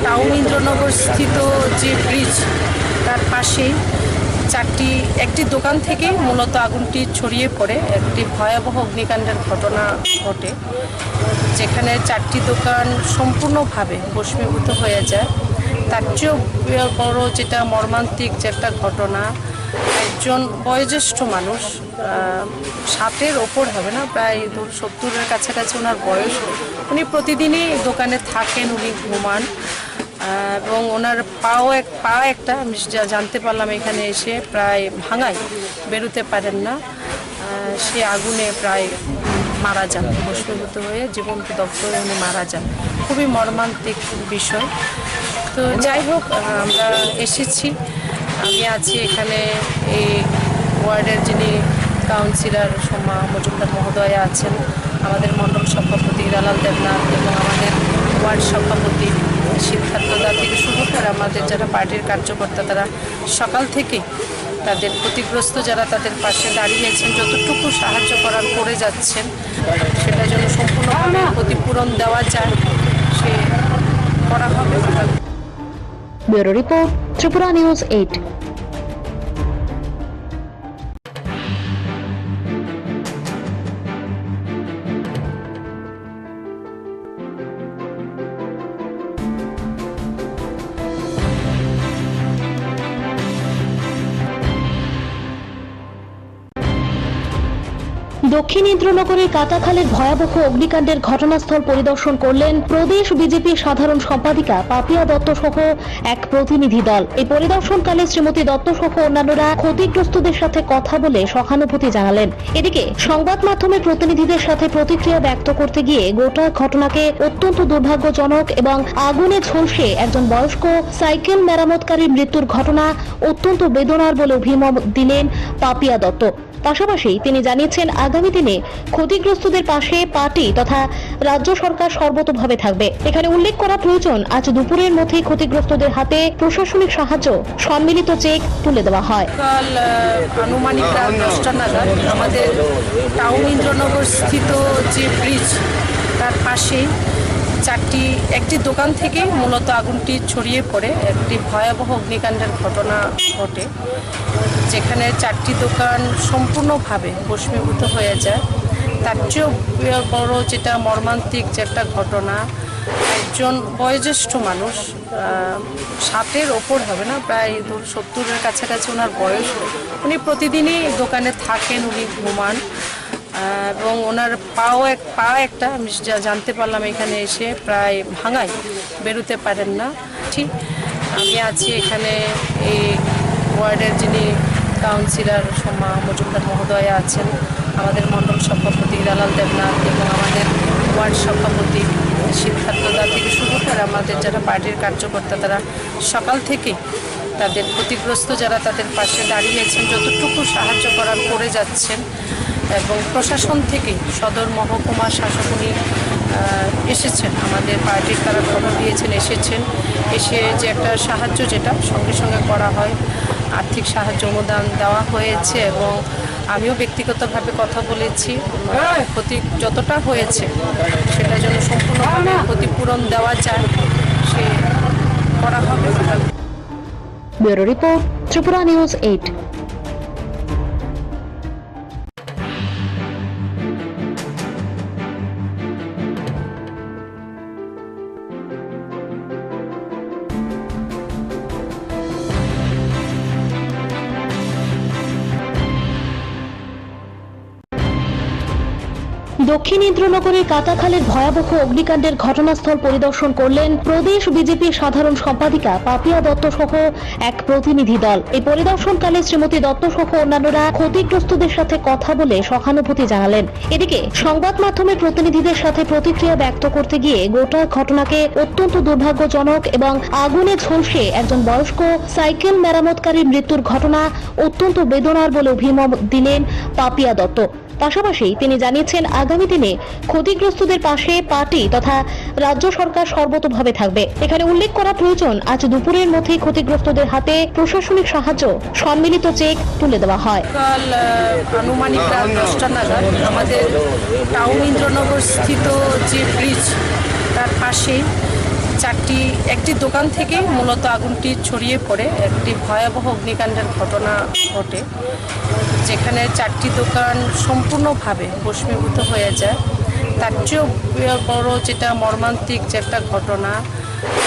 টাউন ইন্দ্রনগর স্থিত যে ব্রিজ তার পাশেই একটি দোকান থেকে মূলত আগুনটি ছড়িয়ে পড়ে একটি ভয়াবহ অগ্নিকাণ্ডের ঘটনা ঘটে, যেখানে 4টি দোকান সম্পূর্ণভাবে ভস্মীভূত হয়ে যায়। তার চেয়েও বড় যেটা মর্মান্তিক যে একটা ঘটনা, একজন বয়োজ্যেষ্ঠ মানুষ, 60-এর ওপর হবে না, প্রায় 70-এর কাছাকাছি ওনার বয়স। উনি প্রতিদিনই দোকানে থাকেন, উনি ঘুমান এবং ওনার পা একটা আমি জানতে পারলাম এখানে এসে প্রায় ভাঙায়, বেরোতে পারেন না। সে আগুনে প্রায় মারা যান, ভস্মীভূত হয়ে জীবন্ত দগ্ধ হয়ে উনি মারা যান। খুবই মর্মান্তিক বিষয়। তো যাই হোক, আমরা এসেছি, আমি আছি এখানে। এই ওয়ার্ডের যিনি কাউন্সিলর সোমা মজুমদার মহোদয়া আছেন, আমাদের মণ্ডল সভাপতি হিরালাল দেবনাথ এবং আমাদের ওয়ার্ড সভাপতি সিদ্ধার্থদা থেকে শুরু করে আমাদের যারা পার্টির কার্যকর্তা, তারা সকাল থেকে তাদের ক্ষতিগ্রস্ত যারা তাদের পাশে দাঁড়িয়েছেন, যতটুকু সাহায্য করার করে যাচ্ছেন, সেটা যেন সম্পূর্ণভাবে ক্ষতিপূরণ দেওয়া যায় সে করা হবে। Bureau report, Tripura news 8। দক্ষিণ ইন্দ্রনগরের কাটাখালের ভয়াবহ অগ্নিকাণ্ডের ঘটনাস্থল পরিদর্শন করলেন প্রদেশ বিজেপির সাধারণ সম্পাদিকা পাপিয়া দত্ত সহ এক প্রতিনিধি দল। এই পরিদর্শনকালে শ্রীমতী দত্ত সহ অন্যান্যরা ক্ষতিগ্রস্তদের সাথে কথা বলে সহানুভূতি জানালেন। এদিকে সংবাদ মাধ্যমের প্রতিনিধিদের সাথে প্রতিক্রিয়া ব্যক্ত করতে গিয়ে গোটা ঘটনাকে অত্যন্ত দুর্ভাগ্যজনক এবং আগুনে ঝলসে একজন বয়স্ক সাইকেল মেরামতকারীর মৃত্যুর ঘটনা অত্যন্ত বেদনার বলে অভিমত দিলেন পাপিয়া দত্ত। পাশাপাশি তিনি জানিয়েছেন আগামী দিনে ক্ষতিগ্রস্তদের পাশে পার্টি তথা রাজ্য সরকার সর্বতোভাবে থাকবে। এখানে উল্লেখ করা প্রয়োজন, আজ দুপুরের মধ্যেই ক্ষতিগ্রস্তদের হাতে প্রশাসনিক সাহায্য সম্মিলিত চেক তুলে দেওয়া হয়। কাল আনুমানিক রাত 10টা নাগাদ আমাদের টাউন ইন্দ্রনগর স্থিত যে ব্রিজ তার পাশেই একটি দোকান থেকে মূলত আগুনটি ছড়িয়ে পড়ে একটি ভয়াবহ অগ্নিকাণ্ডের ঘটনা ঘটে, যেখানে 4টি দোকান সম্পূর্ণভাবে ভস্মীভূত হয়ে যায়। তার চেয়েও বড় যেটা মর্মান্তিক যে একটা ঘটনা, একজন বয়োজ্যেষ্ঠ মানুষ, 60-এর ওপর হবে না, প্রায় 70-এর কাছাকাছি ওনার বয়স। উনি প্রতিদিনই দোকানে থাকেন, উনি ঘুমান এবং ওনার পা একটা আমি জানতে পারলাম এখানে এসে প্রায় ভাঙায়, বেরোতে পারেন না। ঠিক আমি আছি এখানে। এই ওয়ার্ডের যিনি কাউন্সিলর সোমা মজুমদার মহোদয়া আছেন, আমাদের মণ্ডল সভাপতি হিরালাল দেবনাথ এবং আমাদের ওয়ার্ড সভাপতি সিদ্ধার্থদা থেকে শুরু করে আমাদের যারা পার্টির কার্যকর্তা, তারা সকাল থেকে তাদের ক্ষতিগ্রস্ত যারা তাদের পাশে দাঁড়িয়েছেন, যতটুকু সাহায্য করার করে যাচ্ছেন। এবং প্রশাসন থেকে সদর মহকুমা শাসক উনি এসেছেন, আমাদের পার্টির তারা খবর দিয়েছেন, এসে যে একটা সাহায্য যেটা সঙ্গে সঙ্গে করা হয়, আর্থিক সাহায্য অনুদান দেওয়া হয়েছে এবং আমিও ব্যক্তিগতভাবে কথা বলেছি, ক্ষতি যতটা হয়েছে সেটা যেন সম্পূর্ণভাবে ক্ষতিপূরণ দেওয়া যায় সে করা হবে। Bureau report, Tripura news 8। দক্ষিণ ইন্দ্রনগরের কাটাখালের ভয়াবহ অগ্নিকাণ্ডের ঘটনাস্থল পরিদর্শন করলেন প্রদেশ বিজেপির সাধারণ সম্পাদিকা পাপিয়া দত্ত সহ এক প্রতিনিধি দল। এই পরিদর্শনকালে শ্রীমতী দত্ত সহ অন্যান্যরা ক্ষতিগ্রস্তদের সাথে কথা বলে সহানুভূতি জানালেন। এদিকে সংবাদ মাধ্যমের প্রতিনিধিদের সাথে প্রতিক্রিয়া ব্যক্ত করতে গিয়ে গোটা ঘটনাকে অত্যন্ত দুর্ভাগ্যজনক এবং আগুনে ঝলসে একজন বয়স্ক সাইকেল মেরামতকারীর মৃত্যুর ঘটনা অত্যন্ত বেদনার বলে অভিমত দিলেন পাপিয়া দত্ত। পাশাপাশি তিনি জানিয়েছেন আগামী দিনে ক্ষতিগ্রস্তদের পাশে পার্টি তথা রাজ্য সরকার সর্বতোভাবে থাকবে। এখানে উল্লেখ করা প্রয়োজন, আজ দুপুরের মধ্যেই ক্ষতিগ্রস্তদের হাতে প্রশাসনিক সাহায্য সম্মিলিত চেক তুলে দেওয়া হয়। কাল আনুমানিক রাত 10টা নাগাদ আমাদের টাউন ইন্দ্রনগর স্থিত যে ব্রিজ তার পাশেই একটি দোকান থেকে মূলত আগুনটি ছড়িয়ে পড়ে একটি ভয়াবহ অগ্নিকাণ্ডের ঘটনা ঘটে, যেখানে 4টি দোকান সম্পূর্ণভাবে ভস্মীভূত হয়ে যায়। তার চেয়েও বড় যেটা মর্মান্তিক যে একটা ঘটনা,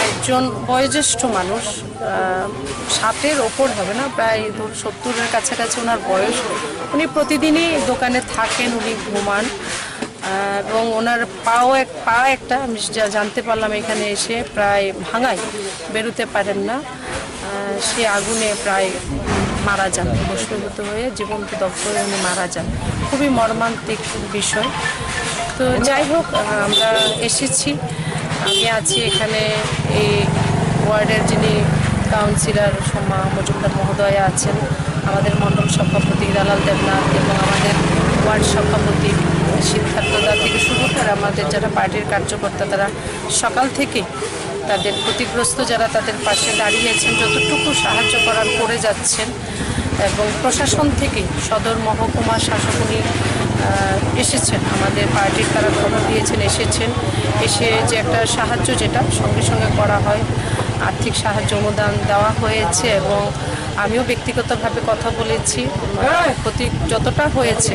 একজন বয়োজ্যেষ্ঠ মানুষ, 60-এর ওপর হবে না, প্রায় 70-এর কাছাকাছি ওনার বয়স। উনি প্রতিদিনই দোকানে থাকেন, উনি ঘুমান এবং ওনার পা একটা আমি জানতে পারলাম এখানে এসে প্রায় ভাঙায়, বেরোতে পারেন না। সে আগুনে প্রায় মারা যান, ভস্মীভূত হয়ে জীবন্ত দগ্ধ হয়ে উনি মারা যান। খুবই মর্মান্তিক বিষয়। তো যাই হোক, আমরা এসেছি, আমি আছি এখানে। এই ওয়ার্ডের যিনি কাউন্সিলর সোমা মজুমদার মহোদয়া আছেন, আমাদের মণ্ডল সভাপতি হিরালাল দেবনাথ এবং আমাদের ওয়ার্ড সভাপতি সিদ্ধার্থদা থেকে শুরু করে আমাদের যারা পার্টির কার্যকর্তা, তারা সকাল থেকে তাদের ক্ষতিগ্রস্ত যারা তাদের পাশে দাঁড়িয়েছেন, যতটুকু সাহায্য করার করে যাচ্ছেন। এবং প্রশাসন থেকে সদর মহকুমা শাসক উনি এসেছেন, আমাদের পার্টির তারা খবর দিয়েছেন, এসে যে একটা সাহায্য যেটা সঙ্গে সঙ্গে করা হয়, আর্থিক সাহায্য অনুদান দেওয়া হয়েছে। এবং আমিও ব্যক্তিগতভাবে কথা বলেছি, ক্ষতি যতটা হয়েছে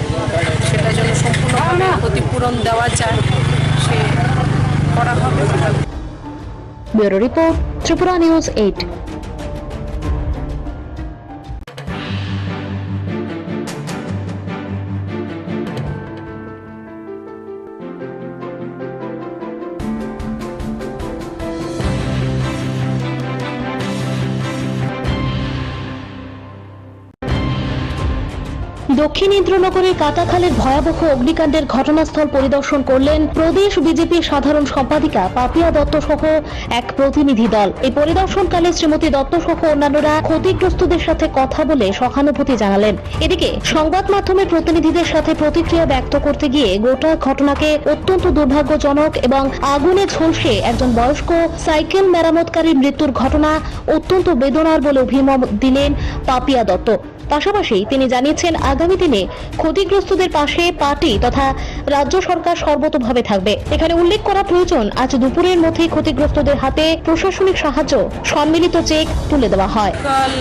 সেটা যেন সম্পূর্ণভাবে ক্ষতিপূরণ দেওয়া যায়, সে করা হবে। Bureau report, Tripura news 8। দক্ষিণ ইন্দ্রনগরের কাটাখালের ভয়াবহ অগ্নিকাণ্ডের ঘটনাস্থল পরিদর্শন করলেন প্রদেশ বিজেপির সাধারণ সম্পাদিকা পাপিয়া দত্ত সহ এক প্রতিনিধি দল। এই পরিদর্শনকালে শ্রীমতী দত্ত সহ অন্যান্যরা ক্ষতিগ্রস্তদের সাথে কথা বলে সহানুভূতি জানালেন। এদিকে সংবাদ মাধ্যমের প্রতিনিধিদের সাথে প্রতিক্রিয়া ব্যক্ত করতে গিয়ে গোটা ঘটনাকে অত্যন্ত দুর্ভাগ্যজনক এবং আগুনে ঝলসে একজন বয়স্ক সাইকেল মেরামতকারীর মৃত্যুর ঘটনা অত্যন্ত বেদনার বলে অভিমত দিলেন পাপিয়া দত্ত। পাশাপাশি তিনি জানিয়েছেন আগামী দিনে ক্ষতিগ্রস্তদের পাশে পার্টি তথা রাজ্য সরকার সর্বতোভাবে থাকবে। এখানে উল্লেখ করা প্রয়োজন, আজ দুপুরের মধ্যেই ক্ষতিগ্রস্তদের হাতে প্রশাসনিক সাহায্য সম্মিলিত চেক তুলে দেওয়া হয়। কাল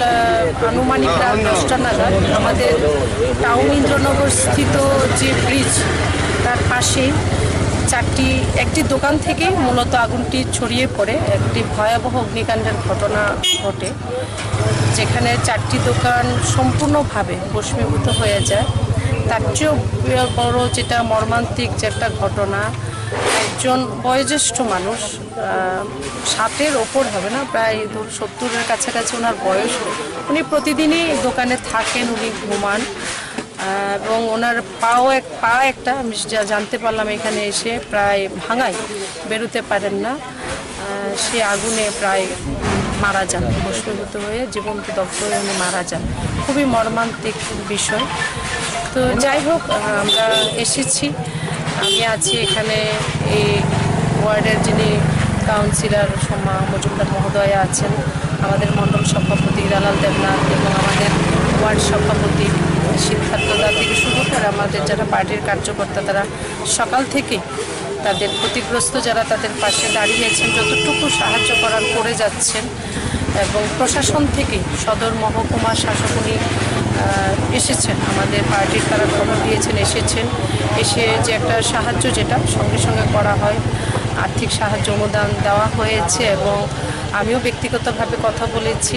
আনুমানিক রাত 10টা নাগাদ আমাদের টাউন ইন্দ্রনগর স্থিত যে ব্রিজ তার পাশেই একটি দোকান থেকে মূলত আগুনটি ছড়িয়ে পড়ে একটি ভয়াবহ অগ্নিকাণ্ডের ঘটনা ঘটে, যেখানে 4টি দোকান সম্পূর্ণভাবে ভস্মীভূত হয়ে যায়। তার চেয়েও বড় যেটা মর্মান্তিক যে একটা ঘটনা, একজন বয়োজ্যেষ্ঠ মানুষ, 60-এর ওপর হবে না, প্রায় 70-এর কাছাকাছি ওনার বয়স। উনি প্রতিদিনই দোকানে থাকেন, উনি ঘুমান এবং ওনার পা একটা আমি জানতে পারলাম এখানে এসে প্রায় ভাঙায়, বেরোতে পারেন না। সে আগুনে প্রায় মারা যান, ভস্মীভূত হয়ে জীবন্ত দগ্ধ হয়ে উনি মারা যান। খুবই মর্মান্তিক বিষয়। তো যাই হোক, আমরা এসেছি, আমি আছি এখানে। এই ওয়ার্ডের যিনি কাউন্সিলর সোমা মজুমদার মহোদয়া আছেন, আমাদের মণ্ডল সভাপতি হিরালাল দেবনাথ এবং আমাদের ওয়ার্ড সভাপতি সিদ্ধার্থদা থেকে শুরু করে আমাদের যারা পার্টির কার্যকর্তা, তারা সকাল থেকে তাদের ক্ষতিগ্রস্ত যারা তাদের পাশে দাঁড়িয়েছেন, যতটুকু সাহায্য করার করে যাচ্ছেন। এবং প্রশাসন থেকে সদর মহকুমা শাসক উনি এসেছেন, আমাদের পার্টির তারা খবর দিয়েছেন, এসে যে একটা সাহায্য যেটা সঙ্গে সঙ্গে করা হয়, আর্থিক সাহায্য অনুদান দেওয়া হয়েছে। এবং আমিও ব্যক্তিগতভাবে কথা বলেছি,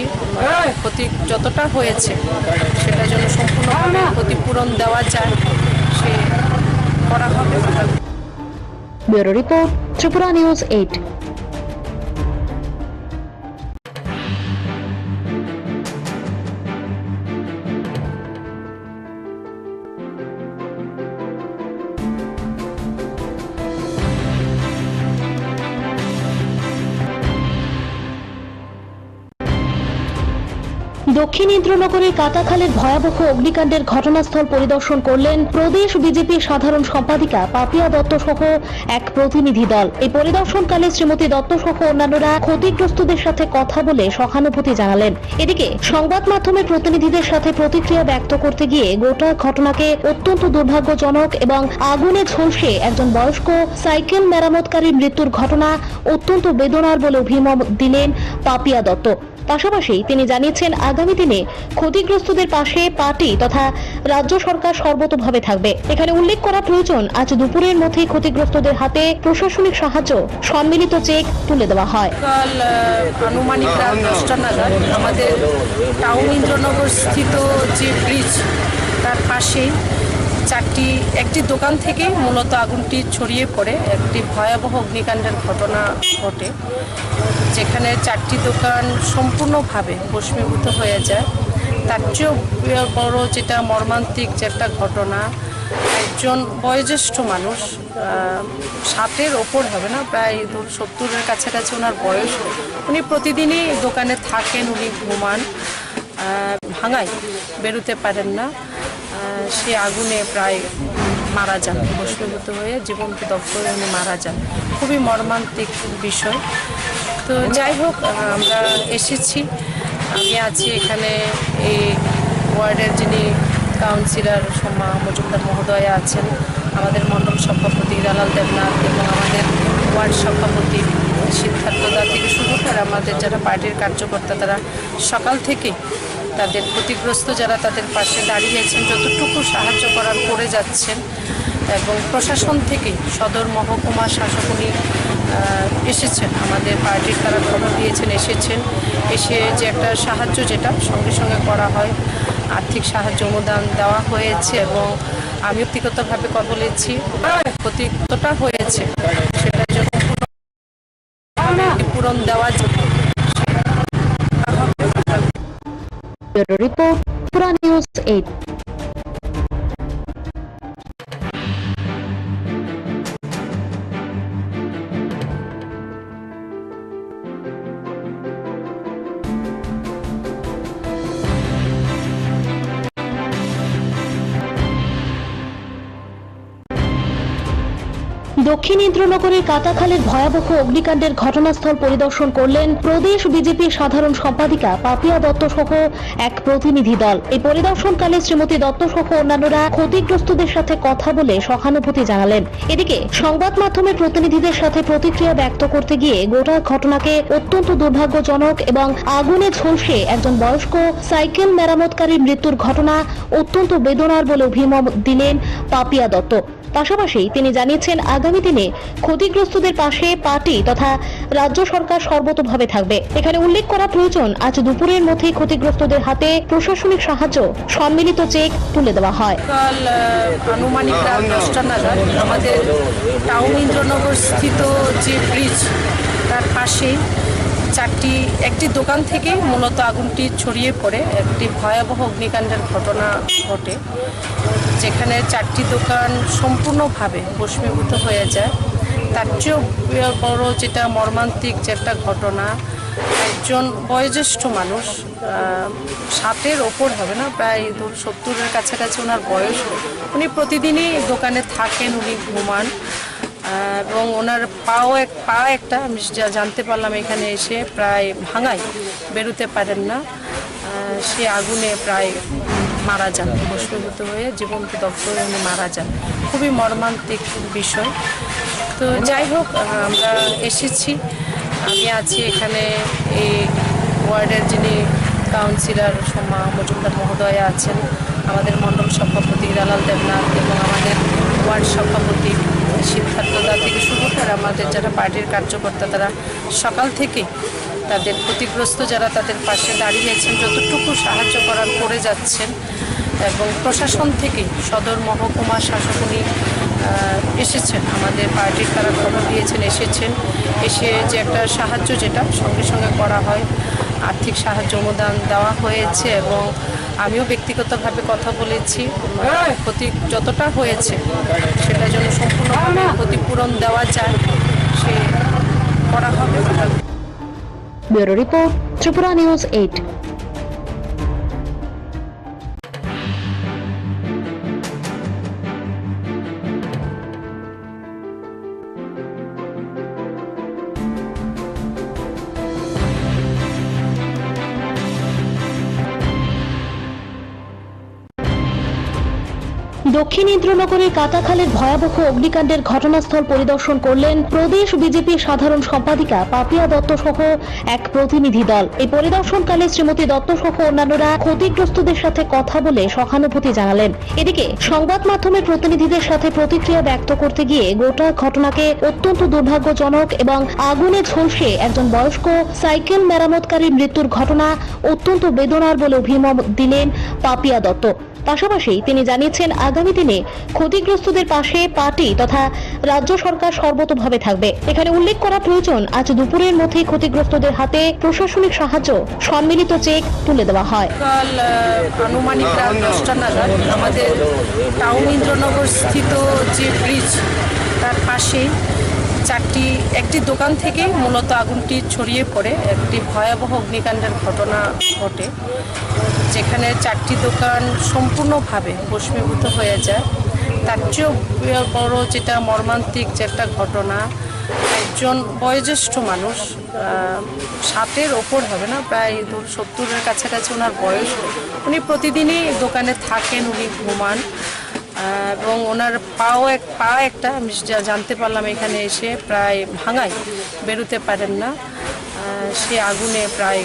ক্ষতি যতটা হয়েছে সেটা যেন সম্পূর্ণভাবে ক্ষতিপূরণ দেওয়া যায়, সে করা হবে। Bureau report, Tripura news 8। দক্ষিণ ইন্দ্রনগরের কাটাখালের ভয়াবহ অগ্নিকাণ্ডের ঘটনাস্থল পরিদর্শন করলেন প্রদেশ বিজেপির সাধারণ সম্পাদিকা পাপিয়া দত্ত সহ এক প্রতিনিধি দল। এই পরিদর্শনকালে শ্রীমতী দত্ত সহ অন্যান্যরা ক্ষতিগ্রস্তদের সাথে কথা বলে সহানুভূতি জানালেন। এদিকে সংবাদ মাধ্যমের প্রতিনিধিদের সাথে প্রতিক্রিয়া ব্যক্ত করতে গিয়ে গোটা ঘটনাকে অত্যন্ত দুর্ভাগ্যজনক এবং আগুনে ঝলসে একজন বয়স্ক সাইকেল মেরামতকারীর মৃত্যুর ঘটনা অত্যন্ত বেদনার বলে অভিমত দিলেন পাপিয়া দত্ত। পাশাপাশি তিনি জানিয়েছেন আগামী দিনে ক্ষতিগ্রস্তদের পাশে পার্টি তথা রাজ্য সরকার সর্বতোভাবে থাকবে। এখানে উল্লেখ করা প্রয়োজন, আজ দুপুরের মধ্যেই ক্ষতিগ্রস্তদের হাতে প্রশাসনিক সাহায্য সম্মিলিত চেক তুলে দেওয়া হয়। কাল আনুমানিক রাত 10টা নাগাদ আমাদের টাউন ইন্দ্রনগর স্থিত যে ব্রিজ তার পাশেই একটি দোকান থেকে মূলত আগুনটি ছড়িয়ে পড়ে একটি ভয়াবহ অগ্নিকাণ্ডের ঘটনা ঘটে, যেখানে 4টি দোকান সম্পূর্ণভাবে ভস্মীভূত হয়ে যায়। তার চেয়েও বড় যেটা মর্মান্তিক যে একটা ঘটনা, একজন বয়োজ্যেষ্ঠ মানুষ, 60-এর ওপর হবে না, প্রায় 70-এর কাছাকাছি ওনার বয়স। উনি প্রতিদিনই দোকানে থাকেন, উনি ঘুমান, ভাঙায় বেরোতে পারেন না। সে আগুনে প্রায় মারা যান, ভস্মীভূত হয়ে জীবনকে দগ্ধ হয়ে উনি মারা যান। খুবই মর্মান্তিক বিষয়। তো যাই হোক, আমরা এসেছি, আমি আছি এখানে। এই ওয়ার্ডের যিনি কাউন্সিলর সোমা মজুমদার মহোদয়া আছেন, আমাদের মণ্ডল সভাপতি রালাল দেবনাথ এবং আমাদের ওয়ার্ড সভাপতি সিদ্ধার্থ দা থেকে শুরু করে আমাদের যারা পার্টির কার্যকর্তা, তারা সকাল থেকে তাদের ক্ষতিগ্রস্ত যারা তাদের পাশে দাঁড়িয়েছেন, যতটুকু সাহায্য করার করে যাচ্ছেন। এবং প্রশাসন থেকে সদর মহকুমা শাসকুনি এসেছেন, আমাদের পার্টির তারা খবর দিয়েছেন, এসে যে একটা সাহায্য যেটা সঙ্গে সঙ্গে করা হয়, আর্থিক সাহায্য অনুদান দেওয়া হয়েছে। এবং আমি ব্যক্তিগতভাবে কথা বলেছি, ক্ষতি কতটা হয়েছে সেটার জন্য পূরণ দেওয়ার জন্য। Bureau report, Tripura news 8। দক্ষিণ ইন্দ্রনগরের কাটাখালের ভয়াবহ অগ্নিকাণ্ডের ঘটনাস্থল পরিদর্শন করলেন প্রদেশ বিজেপির সাধারণ সম্পাদিকা পাপিয়া দত্ত সহ এক প্রতিনিধি দল। এই পরিদর্শনকালে শ্রীমতী দত্ত সহ অন্যান্যরা ক্ষতিগ্রস্তদের সাথে কথা বলে সহানুভূতি জানালেন। এদিকে সংবাদ মাধ্যমের প্রতিনিধিদের সাথে প্রতিক্রিয়া ব্যক্ত করতে গিয়ে গোটা ঘটনাকে অত্যন্ত দুর্ভাগ্যজনক এবং আগুনে ঝলসে একজন বয়স্ক সাইকেল মেরামতকারীর মৃত্যুর ঘটনা অত্যন্ত বেদনার বলে অভিমত দিলেন পাপিয়া দত্ত। পাশাপাশি তিনি জানিয়েছেন আগামী দিনে ক্ষতিগ্রস্তদের পাশে পার্টি তথা রাজ্য সরকার সর্বতোভাবে থাকবে। এখানে উল্লেখ করা প্রয়োজন, আজ দুপুরের মধ্যেই ক্ষতিগ্রস্তদের হাতে প্রশাসনিক সাহায্য সম্মিলিত চেক তুলে দেওয়া হয়। কাল আনুমানিক রাত 10টা নাগাদ আমাদের টাউন ইন্দ্রনগর স্থিত যে ব্রিজ তার পাশেই একটি দোকান থেকে মূলত আগুনটি ছড়িয়ে পড়ে একটি ভয়াবহ অগ্নিকাণ্ডের ঘটনা ঘটে, যেখানে 4টি দোকান সম্পূর্ণভাবে ভস্মীভূত হয়ে যায়। তার চেয়েও বড় যেটা মর্মান্তিক যে একটা ঘটনা, একজন বয়োজ্যেষ্ঠ মানুষ, 60-এর ওপর হবে না, প্রায় 70-এর কাছাকাছি ওনার বয়স। উনি প্রতিদিনই দোকানে থাকেন, উনি ঘুমান, এবং ওনার পা একটা আমি যা জানতে পারলাম এখানে এসে প্রায় ভাঙায় বেরোতে পারেন না। সে আগুনে প্রায় মারা যান, ভস্মীভূত হয়ে জীবনকে দগ্ধ হয়ে উনি মারা যান। খুবই মর্মান্তিক বিষয়। তো যাই হোক, আমরা এসেছি, আমি আছি এখানে। এই ওয়ার্ডের যিনি কাউন্সিলর সোমা মজুমদার মহোদয়া আছেন, আমাদের মণ্ডল সভাপতি রালাল দেবনাথ এবং আমাদের ওয়ার্ড সভাপতি সিদ্ধার্থ দা থেকে শুরু করে আমাদের যারা পার্টির কার্যকর্তা, তারা সকাল থেকে তাদের ক্ষতিগ্রস্ত যারা তাদের পাশে দাঁড়িয়েছেন, যতটুকু সাহায্য করার করে যাচ্ছেন। এবং প্রশাসন থেকে সদর মহকুমা শাসকুনি এসেছেন, আমাদের পার্টির তারা খবর দিয়েছেন, এসেছেন, এসে যে একটা সাহায্য যেটা সঙ্গে সঙ্গে করা হয়, আর্থিক সাহায্য অনুদান দেওয়া হয়েছে এবং আমিও ব্যক্তিগতভাবে কথা বলেছি, ক্ষতি যতটা হয়েছে সেটা যেন সম্পূর্ণভাবে ক্ষতিপূরণ দেওয়া যায় সে করা হবে। Bureau report, Tripura news 8। দক্ষিণ ইন্দ্রনগরের কাটাখালের ভয়াবহ অগ্নিকাণ্ডের ঘটনাস্থল পরিদর্শন করলেন প্রদেশ বিজেপির সাধারণ সম্পাদিকা পাপিয়া দত্ত সহ এক প্রতিনিধি দল। এই পরিদর্শনকালে শ্রীমতী দত্ত সহ অন্যান্যরা ক্ষতিগ্রস্তদের সাথে কথা বলে সহানুভূতি জানালেন। এদিকে সংবাদ মাধ্যমের প্রতিনিধিদের সাথে প্রতিক্রিয়া ব্যক্ত করতে গিয়ে গোটা ঘটনাকে অত্যন্ত দুর্ভাগ্যজনক এবং আগুনে ঝলসে একজন বয়স্ক সাইকেল মেরামতকারীর মৃত্যুর ঘটনা অত্যন্ত বেদনার বলে অভিমত দিলেন পাপিয়া দত্ত। পাশাপাশি তিনি জানিয়েছেন আগামী দিনে ক্ষতিগ্রস্তদের পাশে পার্টি তথা রাজ্য সরকার সর্বতোভাবে থাকবে। এখানে উল্লেখ করা প্রয়োজন, আজ দুপুরের মধ্যেই ক্ষতিগ্রস্তদের হাতে প্রশাসনিক সাহায্য সম্মিলিত চেক তুলে দেওয়া হয়। কাল আনুমানিক রাত 10টা নাগাদ আমাদের টাউন ইন্দ্রনগর স্থিত যে ব্রিজ তার পাশেই একটি দোকান থেকে মূলত আগুনটি ছড়িয়ে পড়ে একটি ভয়াবহ অগ্নিকাণ্ডের ঘটনা ঘটে, যেখানে 4টি দোকান সম্পূর্ণভাবে ভস্মীভূত হয়ে যায়। তার চেয়েও বড় যেটা মর্মান্তিক যে একটা ঘটনা, একজন বয়োজ্যেষ্ঠ মানুষ, 60-এর ওপর হবে না, প্রায় 70-এর কাছাকাছি ওনার বয়স। উনি প্রতিদিনই দোকানে থাকেন, উনি ঘুমান এবং ওনার পা একটা আমি জানতে পারলাম এখানে এসে প্রায় ভাঙায়, বেরোতে পারেন না। সে আগুনে প্রায়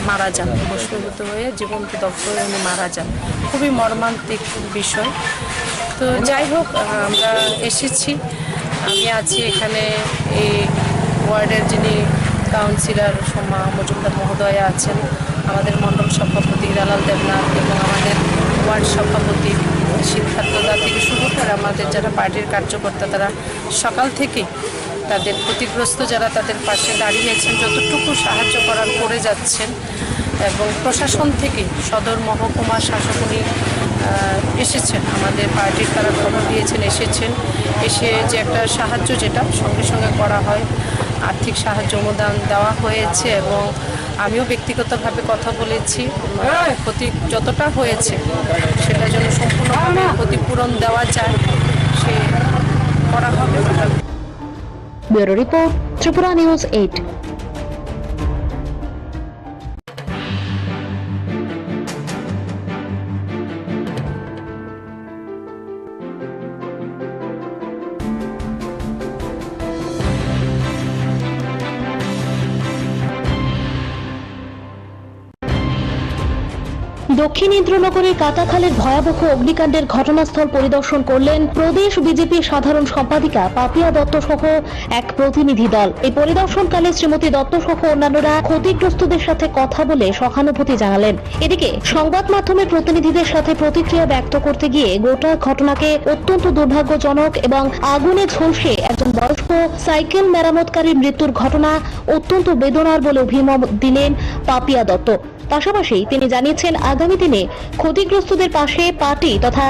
মারা যান, ভস্মীভূত হয়ে জীবন্ত দগ্ধ হয়ে উনি মারা যান। খুবই মর্মান্তিক বিষয়। তো যাই হোক, আমরা এসেছি, আমি আছি এখানে। এই ওয়ার্ডের যিনি কাউন্সিলর সোমা মজুমদার মহোদয়া আছেন, আমাদের মণ্ডল সভাপতি হিরালাল দেবনাথ এবং আমাদের ওয়ার্ড সভাপতি সিদ্ধার্থদা থেকে শুরু করে আমাদের যারা পার্টির কার্যকর্তা, তারা সকাল থেকেই তাদের ক্ষতিগ্রস্ত যারা তাদের পাশে দাঁড়িয়েছেন, যতটুকু সাহায্য করার করে যাচ্ছেন। এবং প্রশাসন থেকে সদর মহকুমা শাসক উনি এসেছেন, আমাদের পার্টির তারা খবর দিয়েছেন, এসেছেন, এসে যে একটা সাহায্য যেটা সঙ্গে সঙ্গে করা হয়, আর্থিক সাহায্য অনুদান দেওয়া হয়েছে এবং আমিও ব্যক্তিগতভাবে কথা বলেছি, ক্ষতি যতটা হয়েছে সেটা যেন সম্পূর্ণভাবে ক্ষতিপূরণ দেওয়া যায় সে করা হবে। Bureau report, Tripura news 8। দক্ষিণ ইন্দ্রনগরের কাটাখালের ভয়াবহ অগ্নিকাণ্ডের ঘটনাস্থল পরিদর্শন করলেন প্রদেশ বিজেপির সাধারণ সম্পাদিকা পাপিয়া দত্ত সহ এক প্রতিনিধি দল। এই পরিদর্শনকালে শ্রীমতী দত্ত সহ অন্যান্যরা ক্ষতিগ্রস্তদের সাথে কথা বলে সহানুভূতি জানালেন। এদিকে সংবাদ মাধ্যমের প্রতিনিধিদের সাথে প্রতিক্রিয়া ব্যক্ত করতে গিয়ে গোটা ঘটনাকে অত্যন্ত দুর্ভাগ্যজনক এবং আগুনে ঝলসে একজন বয়স্ক সাইকেল মেরামতকারীর মৃত্যুর ঘটনা অত্যন্ত বেদনার বলে অভিমত দিলেন পাপিয়া দত্ত। পাশাপাশি তিনি জানিয়েছেন আগামী দিনে ক্ষতিগ্রস্তদের পাশে পার্টি তথা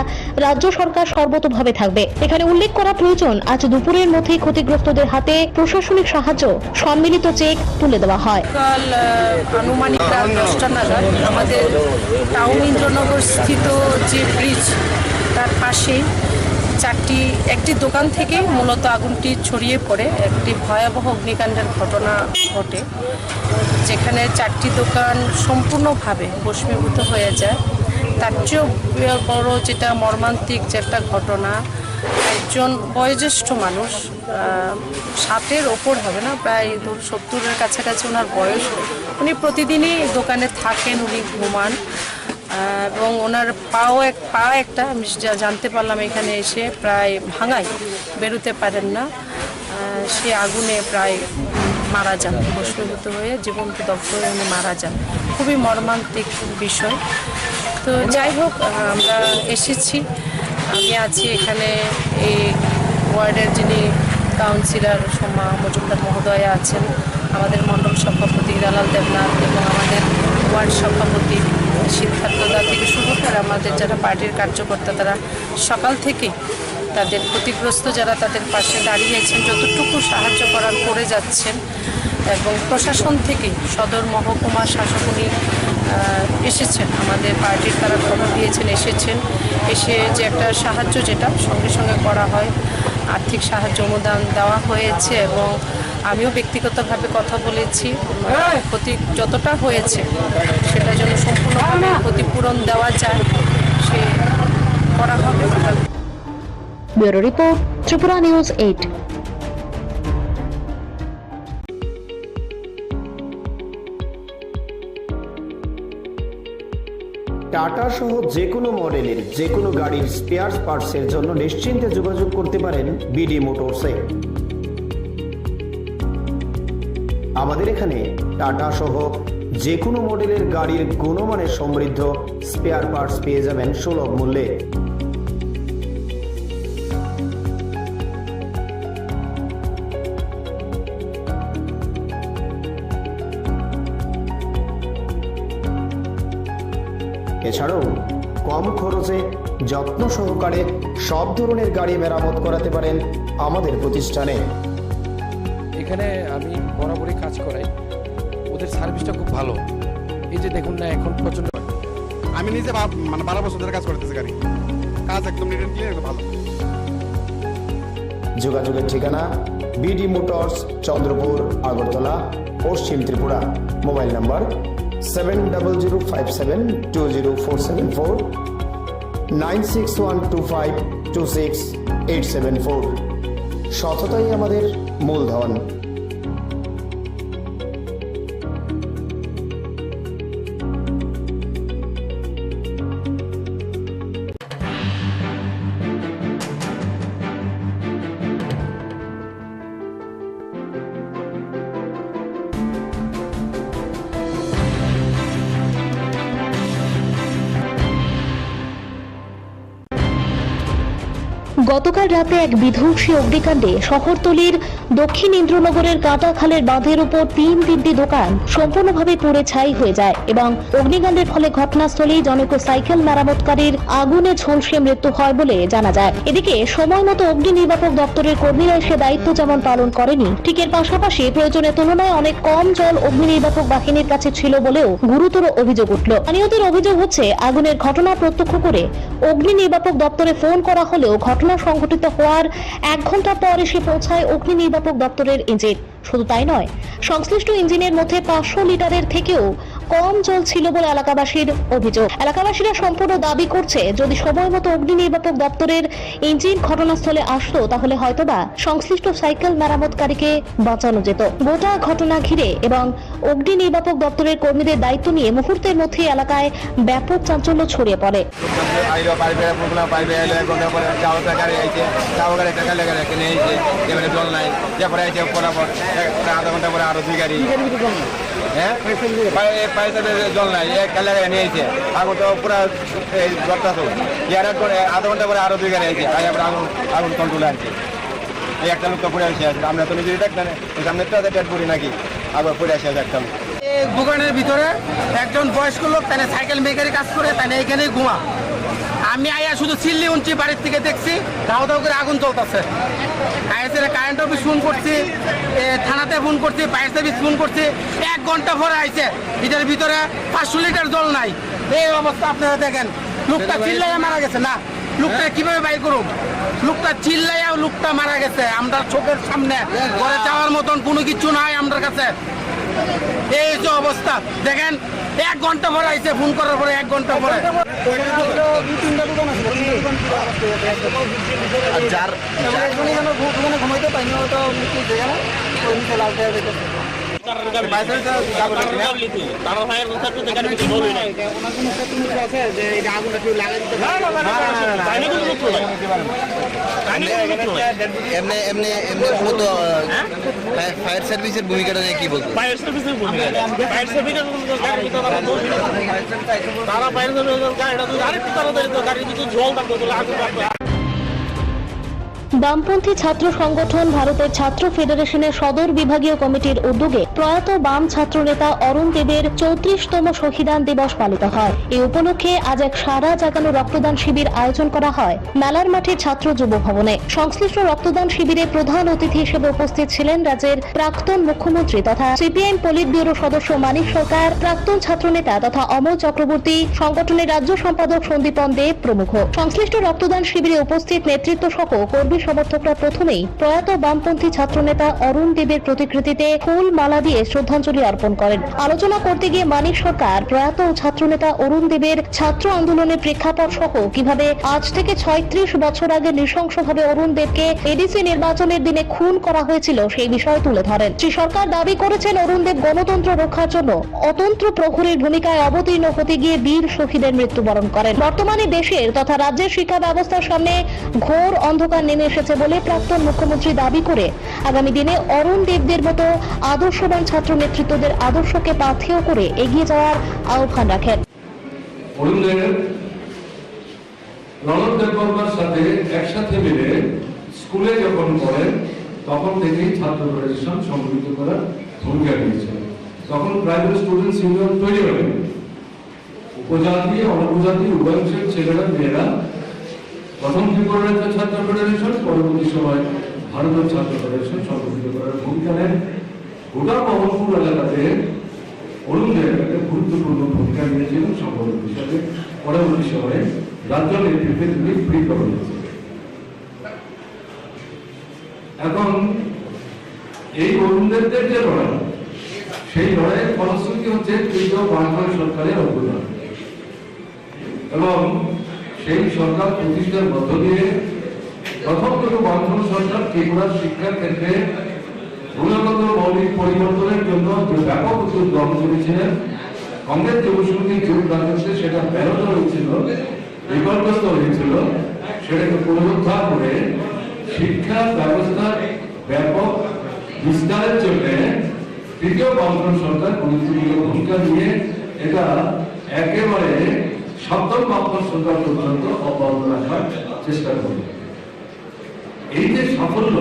রাজ্য সরকার সর্বতোভাবে থাকবে। এখানে উল্লেখ করা প্রয়োজন, আজ দুপুরের মধ্যেই ক্ষতিগ্রস্তদের হাতে প্রশাসনিক সাহায্য সম্মিলিত চেক তুলে দেওয়া হয়। কাল আনুমানিক রাত 10টা নাগাদ আমাদের টাউন ইন্দ্রনগর স্থিত যে ব্রিজ তার পাশেই একটি দোকান থেকে মূলত আগুনটি ছড়িয়ে পড়ে একটি ভয়াবহ অগ্নিকাণ্ডের ঘটনা ঘটে, যেখানে 4টি দোকান সম্পূর্ণভাবে ভস্মীভূত হয়ে যায়। তার চেয়েও বড় যেটা মর্মান্তিক যে একটা ঘটনা, একজন বয়োজ্যেষ্ঠ মানুষ, 60-এর ওপর হবে না, প্রায় 70-এর কাছাকাছি ওনার বয়স। উনি প্রতিদিনই দোকানে থাকেন, উনি ঘুমান এবং ওনার পা একটা আমি জানতে পারলাম এখানে এসে প্রায় ভাঙায়, বেরোতে পারেন না। সে আগুনে প্রায় মারা যান, ভস্মীভূত হয়ে জীবন্ত দগ্ধ হয়ে উনি মারা যান। খুবই মর্মান্তিক বিষয়। তো যাই হোক, আমরা এসেছি, আমি আছি এখানে এই ওয়ার্ডের যিনি কাউন্সিলর সোমা মজুমদার মহোদয়া আছেন, আমাদের মণ্ডল সভাপতি দালাল দেবনাথ এবং আমাদের ওয়ার্ড সভাপতি সিদ্ধার্থদা থেকে শুরু করে আমাদের যারা পার্টির কার্যকর্তা তারা সকাল থেকে তাদের ক্ষতিগ্রস্ত যারা তাদের পাশে দাঁড়িয়েছেন, যতটুকু সাহায্য করার করে যাচ্ছেন। এবং প্রশাসন থেকে সদর মহকুমা শাসক উনি এসেছেন, আমাদের পার্টির তারা খবর দিয়েছেন, এসেছেন, এসে যে একটা সাহায্য যেটা সঙ্গে সঙ্গে করা হয়, আর্থিক সাহায্য অনুদান দেওয়া হয়েছে। এবং আমিও ব্যক্তিগতভাবে কথা বলেছি, ক্ষতি যতটা হয়েছে সেটা যেন সম্পূর্ণভাবে ক্ষতিপূরণ দেওয়া যায় সে করা হবে। Bureau report, Tripura news 8। Tata সহ যে কোনো মডেলের যে কোনো গাড়ির স্পেয়ার পার্টসের জন্য নিশ্চিন্তে যোগাযোগ করতে পারেন বিডি মোটরসে। আমাদের এখানে টাটা সহ যে কোনো মডেলের গাড়ির গুণমানের সমৃদ্ধ স্পেয়ার পার্টস পেয়ে যাবেন সুলভ মূল্যে। এছাড়াও কম খরচে যত্ন সহকারে সব ধরনের গাড়ি মেরামত করাতে পারেন আমাদের প্রতিষ্ঠানে। এখানে আমি বরাবরই কাজ করাই, ওদের সার্ভিসটা খুব ভালো। এই যে দেখুন না, এখন প্রচন্ড আমি নিজে মানে 12 বছর ধরে কাজ করতেছি, গাড়ি কাজ একদম নিট এন্ড ক্লিয়ার, ভালো। যোগাযোগের ঠিকানা বিডি মোটরস, চন্দ্রপুর, আগরতলা, পশ্চিম ত্রিপুরা। Mobile number 7005720474, 9612526874। সততাই আমাদের মূলধন। গতকাল রাতে এক বিধ্বংসী অগ্নিকাণ্ডে শহরতলির দক্ষিণ ইন্দ্রনগরের কাটাখালের বাঁধের উপর 3টি দোকান সম্পূর্ণভাবে পুড়ে ছাই হয়ে যায় এবং অগ্নিকাণ্ডের ফলে ঘটনাস্থলেই জনৈক সাইকেল মেরামতকারীর আগুনে ঝলসে মৃত্যু হয় বলে জানা যায়। এদিকে সময় মতো অগ্নি নির্বাপক দপ্তরের কর্মীরা এসে দায়িত্ব যেমন পালন করেনি, ঠিক এর পাশাপাশি প্রয়োজনের তুলনায় অনেক কম জল অগ্নি নির্বাপক বাহিনীর কাছে ছিল বলেও গুরুতর অভিযোগ উঠল। স্থানীয়দের অভিযোগ হচ্ছে, আগুনের ঘটনা প্রত্যক্ষ করে অগ্নি নির্বাপক দপ্তরে ফোন করা হলেও ঘটনা সংঘটিত হওয়ার 1 ঘন্টা পর এসে পৌঁছায় অগ্নি নির্বাপক দপ্তরের ইঞ্জিন। শুধু তাই নয়, সংশ্লিষ্ট ইঞ্জিনের মধ্যে 500 লিটারের থেকেও কম জল ছিল বলে এলাকাবাসীর অভিযোগ। এলাকাবাসীরা সম্পূর্ণ দাবি করছে, যদি সময় মতো অগ্নি নির্বাপক দপ্তরের ইঞ্জিন ঘটনাস্থলে আসতো তাহলে হয়তোবা সংশ্লিষ্ট সাইকেল মেরামতকারীকে বাঁচানো যেত। গোটা ঘটনা ঘিরে এবং অগ্নি নির্বাপক দপ্তরের কর্মীদের দায়িত্ব নিয়ে মুহূর্তের মধ্যে এলাকায় ব্যাপক চাঞ্চল্য ছড়িয়ে পড়ে। আধা ঘন্টা পরে আরো 2 গাড়ি, হ্যাঁ জল নাই, এক গাড়ি নিয়েছে। আগুন তো পুরো জলটা তো আধা ঘন্টা পরে আরো 2 গাড়ি আছে, আগুন কন্ট্রোলে আনছে। এই একটা লোক তো পড়ে আসে আছে, আমরা তো নিজেই দেখবেন সামনে তো ডেড বডি নাকি আবার পড়ে আসে আছে একটা লোক। দোকানের ভিতরে একজন বয়স্ক লোক তাই সাইকেল মেকারে কাজ করে, তাই এখানে ঘুমা। আমি আয়া শুধু চিল্লি উঠছি, বাড়ির থেকে দেখছি ধাও ধাও করে আগুন চলতেছে। কারেন্ট অফিস ফোন করছি, থানাতে ফোন করছি, ফায়ার সার্ভিস ফোন করছি। 1 ঘন্টা পরে আইছে, এটার ভিতরে 500 লিটার জল নাই। এই অবস্থা আপনারা দেখেন, লোকটা চিল্লাইয়া মারা গেছে। না, লোকটা কিভাবে বাইর করুন? লোকটা চিল্লাইয়া লোকটা মারা গেছে আমরা চোখের সামনে। ঘরে যাওয়ার মতন কোনো কিছু নাই আমাদের কাছে। এই যে অবস্থা দেখেন, 1 ঘন্টা পরে আইছে, ফোন করার পরে 1 ঘন্টা পরে। ঘুমাইতে পাইনি, ফায়ার সার্ভিসের ভূমিকাটা নিয়ে কি বলবো? ফায়ার সার্ভিসের ভূমিকা, ফায়ার সার্ভিসের তারা ফায়ার সার্ভিসের গাড়িটা আরেকটু তাড়াতাড়ি গাড়ির ভিতরে জল থাকতো, বামপন্থী ছাত্র সংগঠন ভারতের ছাত্র ফেডারেশনের সদর বিভাগীয় কমিটির উদ্যোগে প্রয়াত বাম ছাত্র নেতা অরুণ দেবের 34তম শহীদান দিবস পালিত হয়। এই উপলক্ষে আজ এক সারা জাগানো রক্তদান শিবির আয়োজন করা হয় মেলার মাঠে ছাত্র যুব ভবনে। সংশ্লিষ্ট রক্তদান শিবিরে প্রধান অতিথি হিসেবে উপস্থিত ছিলেন রাজ্যের প্রাক্তন মুখ্যমন্ত্রী তথা সিপিআইএম পলিট ব্যুরো সদস্য মানিক সরকার, প্রাক্তন ছাত্রনেতা তথা অমল চক্রবর্তী, সংগঠনের রাজ্য সম্পাদক সন্দীপন দেব প্রমুখ। সংশ্লিষ্ট রক্তদান শিবিরে উপস্থিত নেতৃত্ব সহ কর্মী সমর্থকরা প্রথমেই প্রয়াত বামপন্থী ছাত্রনেতা অরুণ দেবের প্রতিকৃতিতে ফুল মালা দিয়ে শ্রদ্ধাঞ্জলি অর্পণ করেন। আলোচনা করতে গিয়ে মানিক সরকার প্রয়াত ছাত্রনেতা অরুণ দেবের ছাত্র আন্দোলনের প্রেক্ষাপট সহ কিভাবে আজ থেকে 36 বছর আগে নৃশংসভাবে অরুণ দেবকে এডিসি নির্বাচনের দিনে খুন করা হয়েছিল সেই বিষয় তুলে ধরেন। শ্রী সরকার দাবি করেছেন অরুণ দেব গণতন্ত্র রক্ষার জন্য অতন্ত্র প্রহরীর ভূমিকায় অবতীর্ণ হতে গিয়ে বীর শহীদের মৃত্যুবরণ করেন। বর্তমানে দেশের তথা রাজ্যের শিক্ষা ব্যবস্থার সামনে ঘোর অন্ধকার নেমে এসেছে বলে প্রাক্তন মুখ্যমন্ত্রী দাবি করে আগামী দিনে অরুণ দেবদের মতো আদর্শবান ছাত্র নেতৃত্বদের আদর্শকে পাথেয় করে এগিয়ে যাওয়ার আহ্বান রাখেন। অরুণ দেব রণদ দেববর্মার সাথে একসাথে মিলে স্কুলে যখন পড়েন তখন থেকেই ছাত্র ফেডারেশন সংগঠিত করার ভূমিকা নিয়েছে। তখন প্রাইভেট স্টুডেন্টস ইউনিয়ন তৈরি হয়নি। উপজাতি অনুপজাতি উভয়ের ছেলেরা মেয়েরা প্রথম ত্রিপুরা রাজ্য ছাত্র ফেডারেশন, পরবর্তী সময় ভারতের ছাত্র ফেডারেশন সংগঠিত করার ভূমিকা নেন। গোটা মোহাম্মদপুর এলাকাতে অরুণ দেব একটা গুরুত্বপূর্ণ ভূমিকা নিয়েছিলেন সংগঠক হিসাবে। পরবর্তী সময়ে রাজ্য নেতৃত্বে তিনি ফ্রি করে দিয়েছেন। এখন এই অরুণ দেবদের যে লড়াই, সেই লড়াইয়ের ফলশ্রুতি হচ্ছে তৃতীয় বামফ্রন্ট সরকারের অবদান এবং সেই সরকার প্রতিষ্ঠার মধ্য দিয়ে প্রথম থেকে বামফ্রন্ট সরকার ত্রিপুরার শিক্ষার ক্ষেত্রে গুণগত মৌলিক পরিবর্তনের জন্য যে ব্যাপক উদ্যোগ গ্রহণ করেছিলেন, কংগ্রেস যুবশক্তি যুগ রাজনীতিতে সেটা ব্যাহত হয়েছিল, বিপর্যস্ত হয়েছিল, সেটাকে পুনরুদ্ধার করে শিক্ষা ব্যবস্থার ব্যাপক বিস্তারের জন্য তৃতীয় বামফ্রন্ট সরকার গুরুত্বপূর্ণ ভূমিকা নিয়ে এটা একেবারে সপ্তম বামফ্রন্ট সরকার পর্যন্ত অব্যাহত রাখার চেষ্টা করে। এই যে সাফল্য,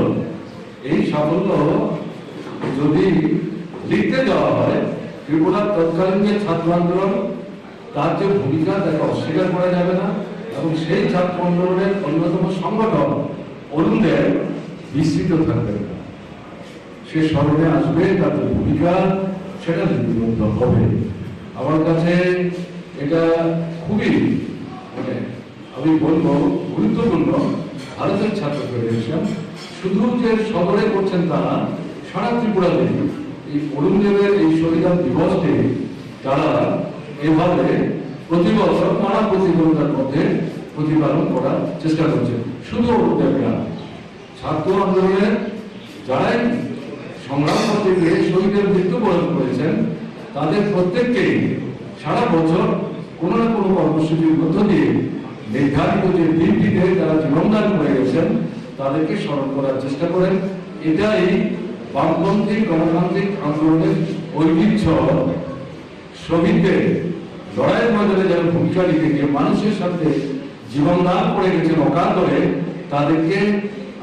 এই সাফল্য যদি লিখতে দেওয়া হয়, ত্রিপুরার তৎকালীন যে ছাত্র আন্দোলন তার যে ভূমিকা তাকে অস্বীকার করা যাবে না এবং সেই ছাত্র আন্দোলনের অন্যতম সংগঠন অরুণ দেব বিস্তৃত থাকবে না। সে স্মরণে আসবে, তাদের ভূমিকা সেটা লিপিবদ্ধ হবে। আমার কাছে এটা খুবই আমি বলবো গুরুত্বপূর্ণ। ভারতের ছাত্র ফেডারেশন শুধু যে সদরে করছেন তারা, সারা ত্রিপুরাতে এই অরুণ দেবের এই শহীদান দিবসকে তারা এভাবে প্রতি বছর নানা প্রতিযোগিতার মধ্যে প্রতিপালন করার চেষ্টা করছে। শুধু অরুণ দেব না, ছাত্র আন্দোলনের যারাই সংগ্রাম করতে গিয়ে শহীদের মৃত্যুবরণ করেছেন তাদের প্রত্যেককেই সারা বছর কোনো না কোনো কর্মসূচির মধ্য দিয়ে নির্ধারিত যে দিনটিতে তারা জীবনদান করে গেছেন তাদেরকে স্মরণ করার চেষ্টা করেন। এটাই বামপন্থী গণতান্ত্রিক আন্দোলনের ঐতিহ্য। শহীদদের লড়াইয়ের ময়দানে যারা ভূমিকা লিখে গিয়ে মানুষের সাথে জীবনদান করে গেছেন অকাতরে, তাদেরকে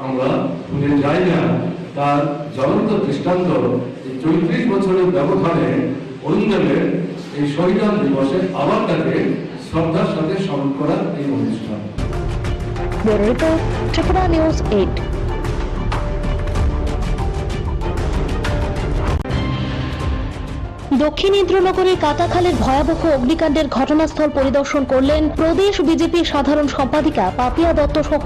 আমরা ভুলে যাই না। তার জ্বলন্ত দৃষ্টান্ত এই 34 বছরের ব্যবধানে অরুণ দেবের এই শহীদান দিবসে আবার তাকে শ্রদ্ধার সাথে স্মরণ করার এই অনুষ্ঠান। ত্রিপুরা নিউজ 8। দক্ষিণ ইন্দ্রনগরের কাটাখালের ভয়াবহ অগ্নিকাণ্ডের ঘটনাস্থল পরিদর্শন করলেন প্রদেশ বিজেপির সাধারণ সম্পাদিকা পাপিয়া দত্ত সহ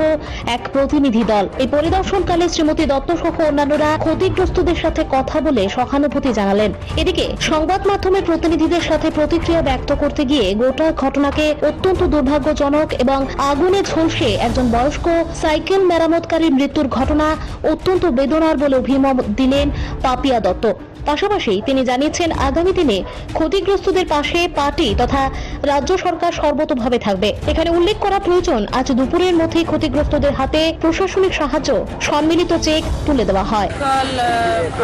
এক প্রতিনিধি দল। এই পরিদর্শনকালে শ্রীমতী দত্ত সহ অন্যান্যরা ক্ষতিগ্রস্তদের সাথে কথা বলে সহানুভূতি জানালেন। এদিকে সংবাদ মাধ্যমের প্রতিনিধিদের সাথে প্রতিক্রিয়া ব্যক্ত করতে গিয়ে গোটা ঘটনাকে অত্যন্ত দুর্ভাগ্যজনক এবং আগুনে ঝলসে একজন বয়স্ক সাইকেল মেরামতকারীর মৃত্যুর ঘটনা অত্যন্ত বেদনার বলে অভিমত দিলেন পাপিয়া দত্ত। পাশাপাশি তিনি জানিয়েছেন আগামী দিনে ক্ষতিগ্রস্তদের পাশে পার্টি তথা রাজ্য সরকার সর্বতোভাবে থাকবে। এখানে উল্লেখ করা প্রয়োজন, আজ দুপুরের মধ্যেই ক্ষতিগ্রস্তদের হাতে প্রশাসনিক সাহায্য সম্মিলিত চেক তুলে দেওয়া হয়। কাল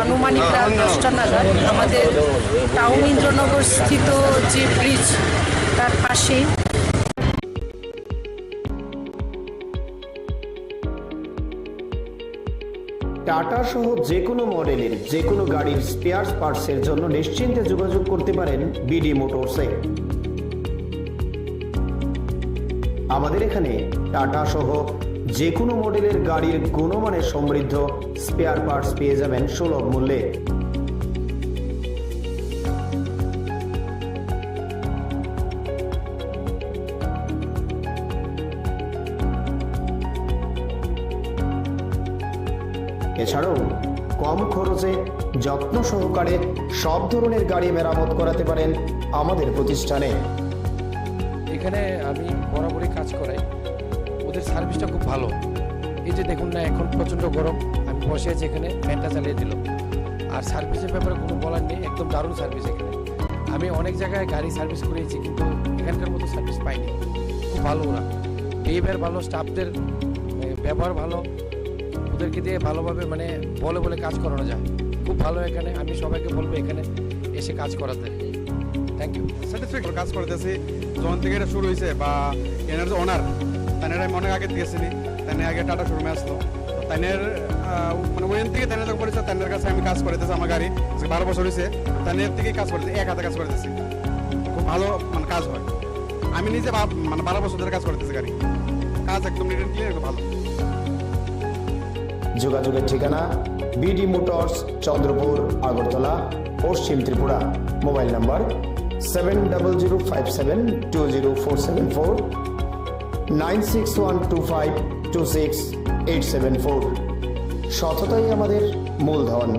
আনুমানিক রাত 10টা নাগাদ আমাদের টাউন ইন্দ্রনগর স্থিত যে ব্রিজ তার পাশে টাটা সহ যে কোনো মডেলের যে কোনো গাড়ির স্পেয়ার পার্টসের জন্য নিশ্চিন্তে যোগাযোগ করতে পারেন বিডি মোটরসে। আমাদের এখানে টাটা সহ যে কোনো মডেলের গাড়ির গুণমানের সমৃদ্ধ স্পেয়ার পার্টস পেয়ে যাবেন সুলভ মূল্যে। এছাড়াও কম খরচে যত্ন সহকারে সব ধরনের গাড়ি মেরামত করাতে পারেন আমাদের প্রতিষ্ঠানে। এখানে আমি বরাবরই কাজ করাই, ওদের সার্ভিসটা খুব ভালো। এই যে দেখুন না, এখন প্রচণ্ড গরম, আমি বসে আছি এখানে, ফ্যানটা চালিয়ে দিল। আর সার্ভিসের ব্যাপারে কোনো বলার নেই, একদম দারুণ সার্ভিস এখানে। আমি অনেক জায়গায় গাড়ি সার্ভিস করেছি, কিন্তু এখানকার মতো সার্ভিস পাইনি। খুব ভালো ওরা, বিহেভিয়ার ভালো, স্টাফদের ব্যবহার ভালো, ওদেরকে দিয়ে ভালোভাবে মানে বলে বলে কাজ করানো যায়। খুব ভালো এখানে, আমি সবাইকে বলবো এখানে এসে কাজ করাতে। Thank you. স্যাটিসফ্যাক্টরি কাজ করতেছি যখন থেকে এটা শুরু হয়েছে, বা এনার যে ওনার তাইনের আমি অনেক আগে গেছিনি, তাই আগে টাটা শোরুমে আসলো, তাইনের মানে ওইখান থেকে তাইনের যখন পরিচয়, তাইনের কাছে আমি কাজ করতেছি। আমার গাড়ি 12 বছর হয়েছে, তাইনের থেকেই কাজ করতেছি, এক হাতে কাজ করতেছি। খুব ভালো মানে কাজ হয়। আমি নিজে মানে 12 বছর ধরে কাজ করতেছি, গাড়ি কাজ একদম নিট অ্যান্ড ক্লিয়ার, ভালো। যোগাযোগের ঠিকানা বিডি মোটরস, চন্দ্রপুর, আগরতলা, পশ্চিম ত্রিপুরা। Mobile number 7005720474, 9612526874। সততাই আমাদের মূলধন।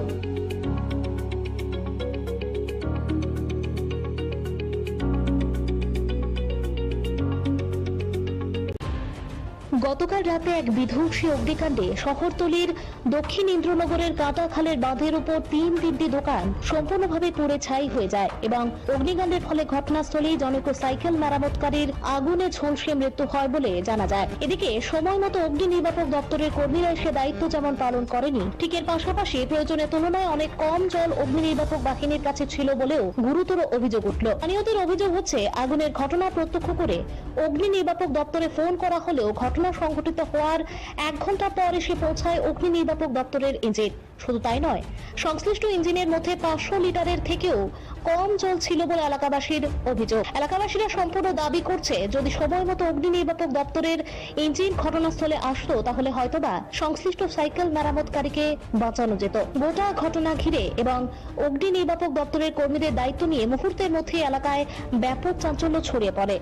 গতকাল রাতে এক বিধ্বংসী অগ্নিকাণ্ডে শহরতলির দক্ষিণ ইন্দ্রনগরের কাঁটাখালের বাঁধের উপর তিনটি দোকান সম্পূর্ণভাবে পুড়ে ছাই হয়ে যায় এবং অগ্নিকাণ্ডের ফলে ঘটনাস্থলেই জনৈক সাইকেল মেরামতকারীর আগুনে ঝলসে মৃত্যু হয় বলে জানা যায়। এদিকে সময় মতো অগ্নি নির্বাপক দপ্তরের কর্মীরা এসে দায়িত্ব যেমন পালন করেনি, ঠিক এর পাশাপাশি প্রয়োজনের তুলনায় অনেক কম জল অগ্নি নির্বাপক বাহিনীর কাছে ছিল বলেও গুরুতর অভিযোগ উঠল। স্থানীয়দের অভিযোগ হচ্ছে, আগুনের ঘটনা প্রত্যক্ষ করে অগ্নি নির্বাপক দপ্তরে ফোন করা হলেও ঘটনা সংঘটিত হওয়ার 1 ঘন্টা পর এসে পৌঁছায় অগ্নি নির্বাপক দপ্তরের ইঞ্জিন। শুধু তাই নয়, সংশ্লিষ্ট ইঞ্জিনের মধ্যে 500 লিটারের থেকেও কম জল ছিল বলে এলাকাবাসীর অভিযোগ। এলাকাবাসীরা সম্পূর্ণ দাবি করছে, যদি সময় মতো অগ্নি নির্বাপক দপ্তরের ইঞ্জিন ঘটনাস্থলে আসতো তাহলে হয়তোবা সংশ্লিষ্ট সাইকেল মেরামতকারীকে বাঁচানো যেত। গোটা ঘটনা ঘিরে এবং অগ্নি নির্বাপক দপ্তরের কর্মীদের দায়িত্ব নিয়ে মুহূর্তের মধ্যে এলাকায় ব্যাপক চাঞ্চল্য ছড়িয়ে পড়ে।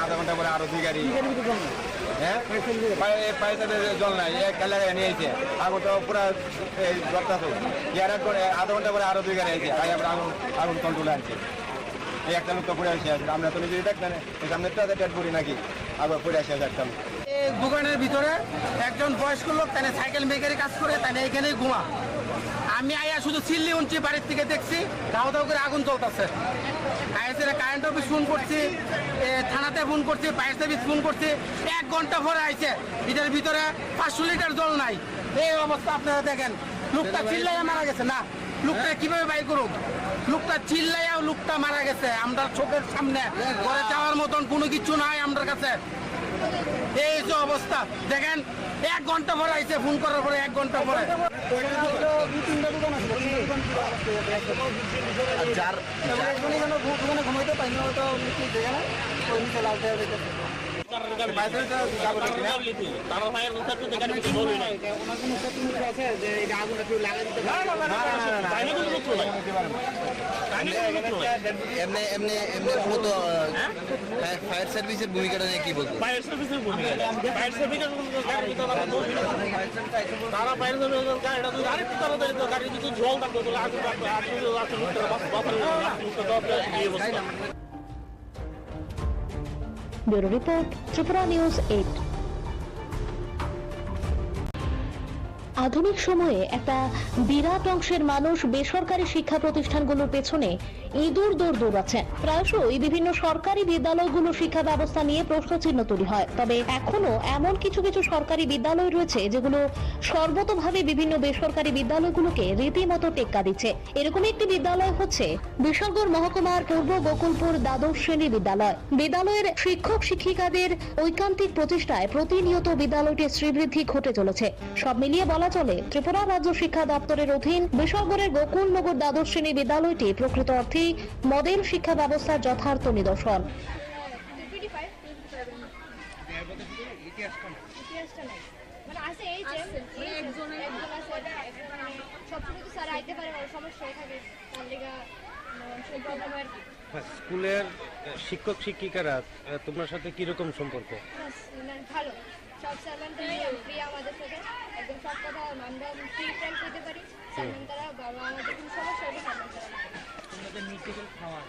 আধা ঘন্টা পরে আরো 2 গাড়ি, হ্যাঁ জল নাই, এক কালে নিয়েছে আগুন তো পুরো আধা ঘন্টা পরে আরো 2 গাড়ি আছে, আমরা আগুন কন্ট্রোলে আনছি। এই একটা লোক তো পড়ে আসে, আমরা তো নিজেই দেখবেন সামনে তো ডেড করি নাকি, আবার পড়ে আসে একটা লোক। দোকানের ভিতরে একজন বয়স্ক লোক তাই সাইকেল মেকারে কাজ করে, তাই এখানেই ঘুমা। আমি আয়া শুধু চিল্লি উনছি, বাড়ির থেকে দেখছি দাও দাও করে আগুন চলতেছে। আইএসএর কারেন্ট অফিস ফোন করছি, থানাতে ফোন করছি, ফায়ার সার্ভিস ফোন করছি, 1 ঘন্টা পরে আইছে। এটার ভিতরে 500 লিটার জল নাই। এই অবস্থা আপনারা দেখেন, লোকটা চিল্লাইয়া মারা গেছে। না, লোকটা কিভাবে বাইর করুক? লোকটা চিল্লাইয়াও লোকটা মারা গেছে আমরা চোখের সামনে। ঘরে যাওয়ার মতন কোনো কিছু নাই আমাদের কাছে। এই যে অবস্থা দেখেন, 1 ঘন্টা পরে আইছে, ফোন করার পরে 1 ঘন্টা পরে। ঘুমাইতে পাই না, তো ফায়ার সার্ভিসের ভূমিকাটা নিয়ে কি বলবো? ফায়ার সার্ভিসের ভূমিকা, ফায়ার সার্ভিসের তারা ফায়ার সার্ভিসের গাড়িটা যদি আরেকটু তাড়াতাড়ি গাড়ি যদি জল থাকতো তাহলে আগুন ব্যুরো রিপোর্ট, ত্রিপুরা নিউজ 8। আধুনিক সময়ে একটা বিরাট অংশের মানুষ বেসরকারি শিক্ষা প্রতিষ্ঠানগুলোর পেছনে ইঁদুর দৌড় দৌড়াচ্ছেন। প্রায়শই বিভিন্ন সরকারি বিদ্যালয়গুলো শিক্ষা ব্যবস্থা নিয়ে প্রশ্নচিহ্ন তৈরি হয়। তবে এখনো এমন কিছু কিছু সরকারি বিদ্যালয় রয়েছে যেগুলো সর্বতোভাবে বিভিন্ন বেসরকারি বিদ্যালয়গুলোকে রীতিমতো টেক্কা দিচ্ছে। এরকম একটি বিদ্যালয় হচ্ছে বিশালগড় মহকুমার পূর্ব গোকুলপুর দ্বাদশ শ্রেণী বিদ্যালয়। বিদ্যালয়ের শিক্ষক শিক্ষিকাদের ঐকান্তিক প্রচেষ্টায় প্রতিনিয়ত বিদ্যালয়টির শ্রীবৃদ্ধি ঘটে চলেছে। সব মিলিয়ে বলা চলে ত্রিপুরা রাজ্য শিক্ষা দপ্তরের অধীন বিশালগড়ের গোকুলনগর দ্বাদশ শ্রেণী বিদ্যালয়টি প্রকৃত অর্থেই মডেল শিক্ষা ব্যবস্থার যথার্থ নিদর্শন। স্কুলের শিক্ষক শিক্ষিকারা তোমার সাথে কিরকম সম্পর্ক? ভালো, সব স্যারম্যান প্রিয় আমাদের সাথে, একদম সব কথা আমরা ফ্রি ফ্রেন্ড করতে পারি। স্যারম্যান তারা বাবা আমাদের কোনো সমস্যা হলে স্যারম্যান তারা আমাদের মিড ডে মিল খাওয়া,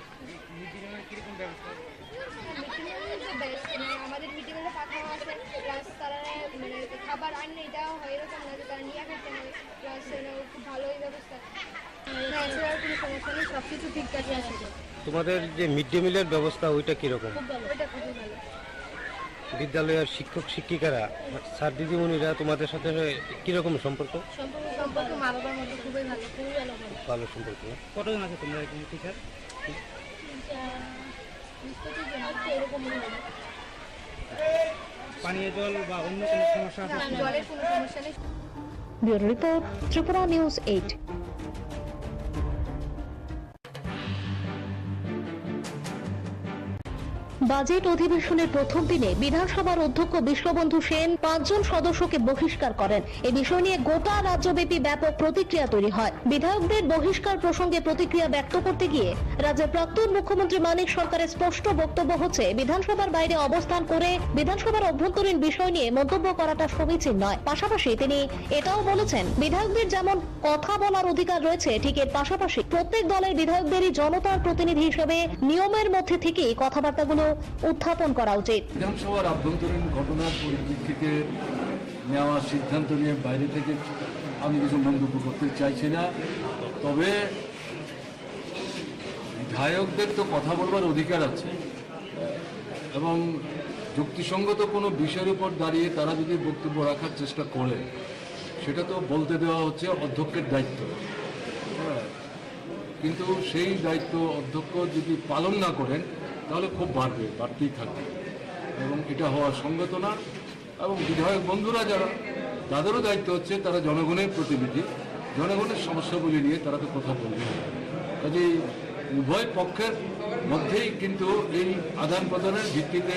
মিড ডে মিলের কিরকম ব্যবস্থা? মিড ডে মিল তো বেস্ট, আমাদের মিড ডে মিলে পাঠানো আছে, প্লাস তারা খাবার আনলে এটাও হয় এরকম না যে তারা নিয়ে খেতে হয়, প্লাস খুব ভালোই ব্যবস্থা। এছাড়া কোনো সমস্যা নেই, সব কিছু ঠিকঠাকই আছে। তোমাদের যে মিড ডে মিলের ব্যবস্থা ওইটা কিরকম? ওইটা খুবই ভালো। বিদ্যালয়ের শিক্ষক শিক্ষিকারা স্যার দিদিমণিরা তোমাদের সাথে কিরকম সম্পর্ক? সম্পর্ক মা বাবার মধ্যে খুবই ভালো, খুবই ভালো। ভালো সম্পর্ক। কতজন আছে তোমরা এখানে টিচার? পানীয় জল বা অন্য কোনো সমস্যা আছে? জলের কোনো সমস্যা নেই। Bureau report, Tripura news 8। Budget অধিবেশনের প্রথম দিনে বিধানসভার অধ্যক্ষ বিশ্ববন্ধু সেন 5 জন সদস্যকে বহিষ্কার করেন। এই বিষয় নিয়ে গোটা রাজ্যব্যাপী ব্যাপক প্রতিক্রিয়া তৈরি হয়। বিধায়কদের বহিষ্কার প্রসঙ্গে প্রতিক্রিয়া ব্যক্ত করতে গিয়ে রাজ্যের প্রাক্তন মুখ্যমন্ত্রী মানিক সরকারের স্পষ্ট বক্তব্য হচ্ছে, বিধানসভার বাইরে অবস্থান করে বিধানসভার অভ্যন্তরীণ বিষয় নিয়ে মন্তব্য করাটা সমীচীন নয়। পাশাপাশি তিনি এটাও বলেছেন, বিধায়কদের যেমন কথা বলার অধিকার রয়েছে, ঠিক এর পাশাপাশি প্রত্যেক দলের বিধায়কদেরই জনতার প্রতিনিধি হিসেবে নিয়মের মধ্যে থেকেই কথাবার্তাগুলো উত্থাপন করা উচিত। বিধানসভার আভ্যন্তরীণ ঘটনার পরিপ্রেক্ষিতে নেওয়া সিদ্ধান্ত নিয়ে বাইরে থেকে আমি কিছু মন্তব্য করতে চাইছি না। তবে বিধায়কদের তো কথা বলবার অধিকার আছে এবং যুক্তিসঙ্গত কোনো বিষয়ের উপর দাঁড়িয়ে তারা যদি বক্তব্য রাখার চেষ্টা করে সেটা তো বলতে দেওয়া হচ্ছে অধ্যক্ষের দায়িত্ব। কিন্তু সেই দায়িত্ব অধ্যক্ষ যদি পালন না করেন তাহলে খুব বাড়তেই থাকবে এবং এটা হওয়া সঙ্গত না। এবং বিধায়ক বন্ধুরা যারা, তাদেরও দায়িত্ব হচ্ছে তারা জনগণের প্রতিনিধি, জনগণের সমস্যাগুলি নিয়ে তারা তো কথা বলবে। কাজেই উভয় পক্ষের মধ্যেই কিন্তু এই আদান প্রদানের ভিত্তিতে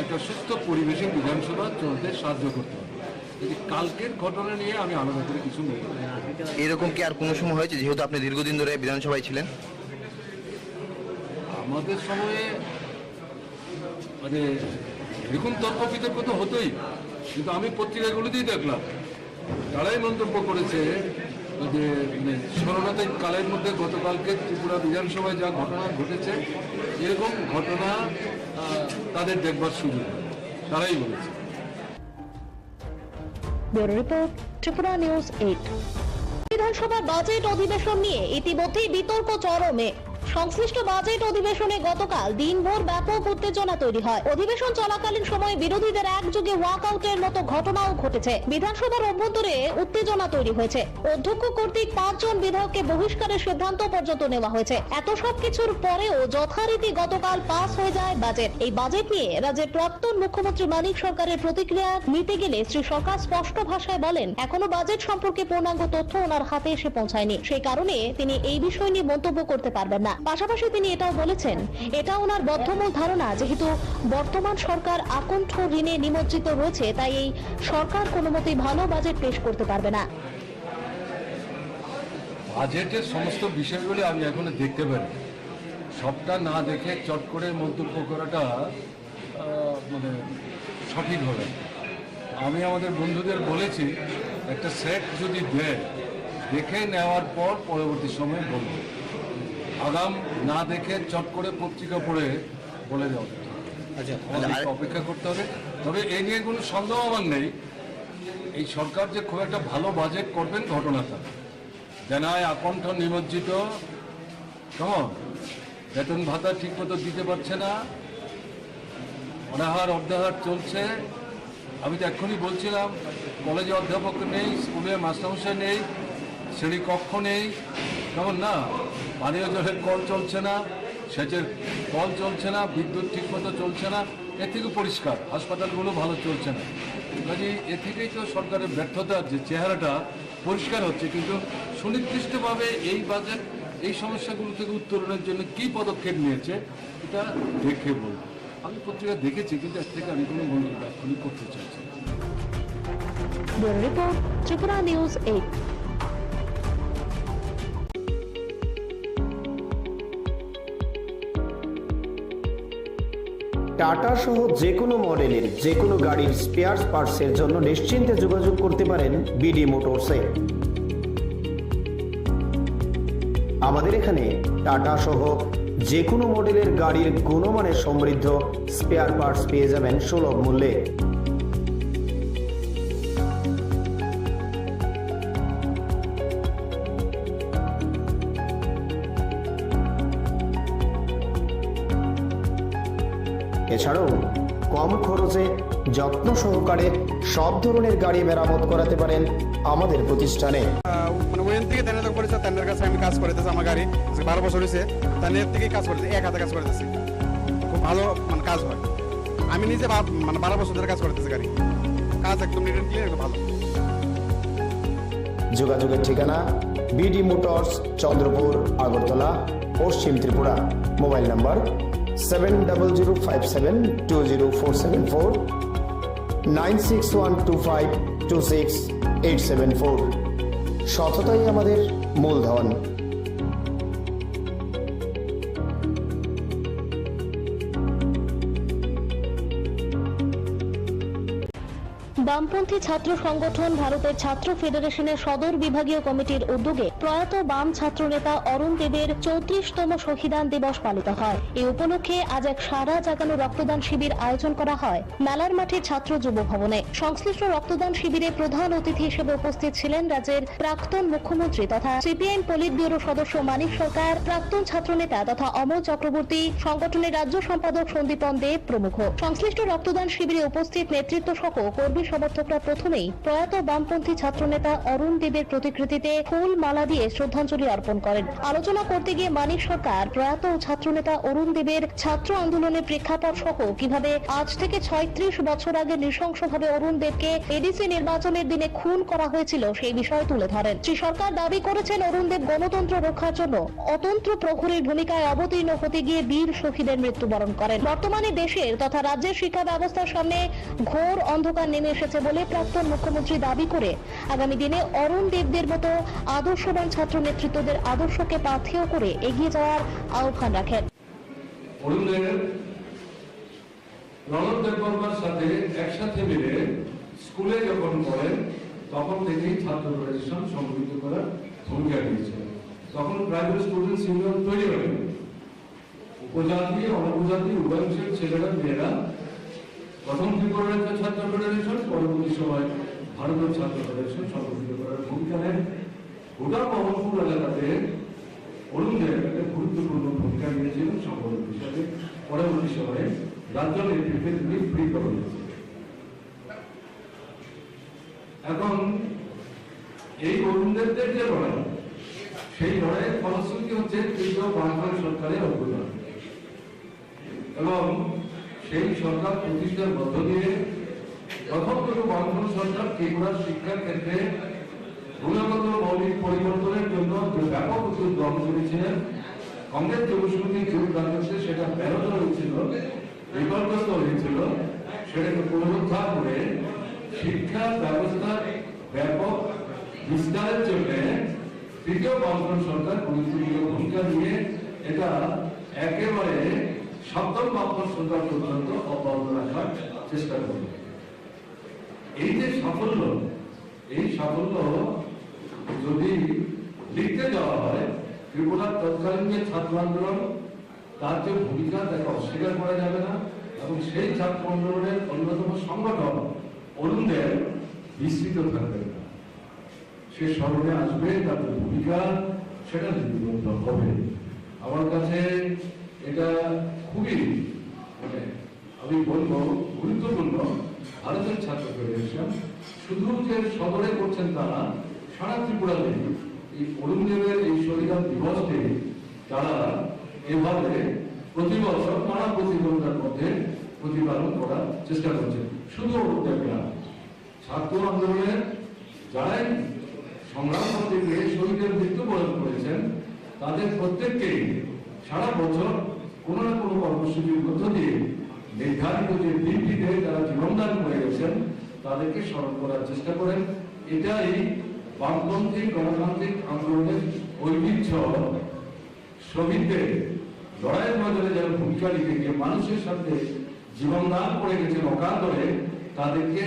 একটা সুস্থ পরিবেশে বিধানসভা চলতে সাহায্য করতে হবে। কালকের ঘটনা নিয়ে আমি আলাদা করে কিছু বলবো। এরকম কি আর কোনো সময় হয়েছে, যেহেতু আপনি দীর্ঘদিন ধরে বিধানসভায় ছিলেন? আমাদের সময়ে এরকম তর্ক বিতর্ক তো হতোই, কিন্তু আমি পত্রিকাগুলোতেই দেখলাম তারাই মন্তব্য করেছে যে শরণার্থী কালের মধ্যে গতকালকে ত্রিপুরা বিধানসভায় যা ঘটনা ঘটেছে এরকম ঘটনা তাদের দেখবার সুযোগ, তারাই বলেছে। Bureau report, Tripura news 8। বিধানসভার বাজেট অধিবেশন নিয়ে ইতিমধ্যেই বিতর্ক চরমে। সংশ্লিষ্ট বাজেট অধিবেশনে গতকাল দিনভর ব্যাপক উত্তেজনা তৈরি হয়। অধিবেশন চলাকালীন সময়ে বিরোধীদের একযোগে ওয়াকআউটের মতো ঘটনাও ঘটেছে। বিধানসভার অভ্যন্তরে উত্তেজনা তৈরি হয়েছে। অধ্যক্ষ কর্তৃক 5 জন বিধায়ককে বহিষ্কারের সিদ্ধান্ত পর্যন্ত নেওয়া হয়েছে। এত সব কিছুর পরেও যথারীতি গতকাল পাস হয়ে যায় বাজেট। এই বাজেট নিয়ে রাজ্যের প্রাক্তন মুখ্যমন্ত্রী মানিক সরকারের প্রতিক্রিয়া নিতে গেলে শ্রী সরকার স্পষ্ট ভাষায় বলেন, এখনো বাজেট সম্পর্কে পূর্ণাঙ্গ তথ্য ওনার হাতে এসে পৌঁছায়নি, সেই কারণে তিনি এই বিষয় নিয়ে মন্তব্য করতে পারবেন না। পাশাপাশি তিনি এটাও বলেছেন, এটা ওনার বদ্ধমূল ধারণা, যেহেতু বর্তমান সরকার আকণ্ঠ ঋণে নিমজ্জিত রয়েছে, তাই এই সরকার কোনো মতেই ভালো বাজেট পেশ করতে পারবে না। বাজেটের সমস্ত বিষয়গুলি আমি এখনো দেখতে পারি, সবটা না দেখে চট করে মন্তব্য করাটা সঠিক হবে। আমি আমাদের বন্ধুদের বলেছি, একটা সেট যদি দেয় দেখে নেওয়ার পর পরবর্তী সময় বলবো। আগাম না দেখে চট করে পত্রিকা পড়ে বলে দেওয়া, অপেক্ষা করতে হবে। তবে এই নিয়ে কোনো সন্দেহ আমার নেই এই সরকার যে খুব একটা ভালো বাজেট করবেন ঘটনাটা জানায় আকণ্ঠ নিমজ্জিত, কেমন বেতন ভাতা ঠিক মতো দিতে পারছে না, অনাহার অর্ধাহার চলছে। আমি তো এক্ষুনি বলছিলাম কলেজে অধ্যাপক নেই, স্কুলে মাস্টারমশাই নেই, শ্রেণীকক্ষ নেই, কেমন না, পানীয় জলের কল চলছে না, সেচের কল চলছে না, বিদ্যুৎ ঠিকমতো চলছে না। এর থেকে পরিষ্কার হাসপাতালগুলো ভালো চলছে না। কাজে এ থেকেই তো সরকারের ব্যর্থতার যে চেহারাটা পরিষ্কার হচ্ছে। কিন্তু সুনির্দিষ্টভাবে এই বাজেট এই সমস্যাগুলো থেকে উত্তরণের জন্য কি পদক্ষেপ নিয়েছে এটা দেখে বলবো। আমি পত্রিকা দেখেছি, কিন্তু এর থেকে আমি কোনো মন্তব্য এখনই করতে চাইছি না। Report Tripura news 8। টাটা সহ যে কোনো মডেলের যে কোনো গাড়ির স্পেয়ার পার্টসের জন্য নিশ্চিন্তে যোগাযোগ করতে পারেন বিডি মোটরসে। আমাদের এখানে টাটা সহ যে কোনো মডেলের গাড়ির গুণমানের সমৃদ্ধ স্পেয়ার পার্টস পেয়ে যাবেন সুলভ মূল্যে। এছাড়াও কম খরচে যত্ন সহকারে সব ধরনের গাড়ি মেরামত করাতে পারেন আমাদের প্রতিষ্ঠানে। মানে ওখান থেকে তেনার পরিচয়, তেনার কাছে আমি কাজ করতেছি। আমার গাড়ি 12 বছর হয়েছে, তেনার থেকেই কাজ করতেছি, এক হাতে কাজ করতেছি। খুব ভালো মানে কাজ হয়। আমি নিজে মানে 12 বছর ধরে কাজ করতেছি গাড়ি, কাজ একদম নিট এন্ড ক্লিয়ার, ভালো। যোগাযোগের ঠিকানা বিডি মোটরস, চন্দ্রপুর, আগরতলা, পশ্চিম ত্রিপুরা। Mobile number 7005720474, 9612526874। সততাই আমাদের মূলধন। বামপন্থী ছাত্র সংগঠন ভারতের ছাত্র ফেডারেশনের সদর বিভাগীয় কমিটির উদ্যোগে প্রয়াত বাম ছাত্রনেতা অরুণ দেবের 34তম শহীদান দিবস পালিত হয়। এই উপলক্ষে আজ এক সারা জাগানো রক্তদান শিবির আয়োজন করা হয় মেলার মাঠে ছাত্র যুব ভবনে। সংশ্লিষ্ট রক্তদান শিবিরে প্রধান অতিথি হিসেবে উপস্থিত ছিলেন রাজ্যের প্রাক্তন মুখ্যমন্ত্রী তথা সিপিআইএম পলিট ব্যুরো সদস্য মানিক সরকার, প্রাক্তন ছাত্রনেতা তথা অমল চক্রবর্তী, সংগঠনের রাজ্য সম্পাদক সন্দীপন দেব প্রমুখ। সংশ্লিষ্ট রক্তদান শিবিরে উপস্থিত নেতৃত্ব সহ কর্মী সমর্থকরা প্রথমেই প্রয়াত বামপন্থী ছাত্রনেতা অরুণ দেবের প্রতিকৃতিতে ফুল মালা দিয়ে শ্রদ্ধাঞ্জলি অর্পণ করেন। আলোচনা করতে গিয়ে মানিক সরকার প্রয়াত ছাত্রনেতা অরুণ দেবের ছাত্র আন্দোলনের প্রেক্ষাপট সহ কিভাবে আজ থেকে 36 বছর আগে নৃশংসভাবে অরুণ দেবকে এডিসি নির্বাচনের দিনে খুন করা হয়েছিল সেই বিষয় তুলে ধরেন। শ্রী সরকার দাবি করেছেন অরুণ দেব গণতন্ত্র রক্ষার জন্য অতন্ত্র প্রহরীর ভূমিকায় অবতীর্ণ হতে গিয়ে বীর শহীদের মৃত্যুবরণ করেন। বর্তমানে দেশের তথা রাজ্যের শিক্ষা ব্যবস্থার সামনে ঘোর অন্ধকার নেমে এসেছে বলে প্রাক্তন মুখ্যমন্ত্রী দাবি করে আগামী দিনে অরুণ দেবদের মতো আদর্শবান ছাত্র নেতৃত্বদের আদর্শকে পাথেয় করে এগিয়ে যাওয়ার আহ্বান রাখেন। অরুণ দেব রণদ দেববর্মার সাথে একসাথে মিলে স্কুলে যখন পড়েন তখন থেকেই ছাত্র ফেডারেশন সংগঠিত করার ভূমিকা নিয়েছে। তখন প্রাইভেট স্টুডেন্টস ইউনিয়ন তৈরি হয়নি। উপজাতি অনুপজাতি উভয় ছেলেরা মেয়েরা প্রথম ত্রিপুরা ছাত্র ফেডারেশন, পরবর্তী সময় ভারতীয় ছাত্র ফেডারেশন সংগঠিত করার ভূমিকা নেন। গোটা মোহাম্মদপুর এলাকাতে অরুণ দেব একটা গুরুত্বপূর্ণ ভূমিকা নিয়েছিলেন সংগঠক হিসাবে। পরবর্তী সময়ে রাজ্য নেতৃত্বে তিনি ফ্রি করে দিয়েছেন। এখন এই অরুণ দেবদের যে লড়াই, সেই লড়াইয়ের ফলশ্রুতি হচ্ছে তৃতীয় বামফ্রন্ট সরকারের অবদান এবং সেই সরকার প্রতিষ্ঠার মধ্য দিয়ে প্রথম কোনো বামফ্রন্ট সরকার ত্রিপুরার শিক্ষার ক্ষেত্রে গুণগত মৌলিক পরিবর্তনের জন্য যে ব্যাপক উদ্যোগ গ্রহণ করেছিলেন। কংগ্রেস যুবশক্তি যুগ রাজনীতিতে সেটা ব্যাহত হয়েছিল, বিপর্যস্ত হয়েছিল। সেটাকে পুনরুদ্ধার করে শিক্ষা ব্যবস্থার ব্যাপক বিস্তারের জন্য তৃতীয় বামফ্রন্ট সরকার গুরুত্বপূর্ণ ভূমিকা নিয়ে এটা একেবারে সপ্তম বামফ্রন্ট সরকার পর্যন্ত অব্যাহত রাখার চেষ্টা করবে। এই যে সাফল্য, এই সাফল্য যদি লিখতে যাওয়া হয়, ত্রিপুরার তৎকালীন যে ছাত্র আন্দোলন তার যে ভূমিকা তাকে অস্বীকার করা যাবে না। এবং সেই ছাত্র আন্দোলনের অন্যতম সংগঠন অরুণ দেব বিস্তৃত থাকবে না। সে স্মরণে আসবে, তার যে ভূমিকা সেটা লিপিবদ্ধ হবে। আমার কাছে এটা খুবই মানে আমি বলবো গুরুত্বপূর্ণ। ভারতের ছাত্র ফেডারেশন শুধু যে সদরে করছেন তা না, সারা ত্রিপুরাতে এই অরুণদেবের এই শহীদ দিবসকে তারা এভাবে প্রতি বছর নানা প্রতিযোগিতার মধ্যে প্রতিপালন করার চেষ্টা করছেন। শুধু অরুণদেব না, ছাত্র আন্দোলনের যারাই সংগ্রাম করতে গিয়ে শহীদের মৃত্যুবরণ করেছেন তাদের প্রত্যেককেই সারা বছর কোনো না কোনো কর্মসূচির মধ্য দিয়ে নির্ধারিত যে দিনটিতে যারা জীবনদান করে গেছেন তাদেরকে স্মরণ করার চেষ্টা করেন। এটাই বামপন্থী গণতান্ত্রিক আন্দোলনের ঐতিহ্য। শ্রমিকদের লড়াইয়ের ময়দানে যারা ভূমিকা রেখে গিয়ে মানুষের সাথে জীবনদান করে গেছেন অকাতরে, তাদেরকে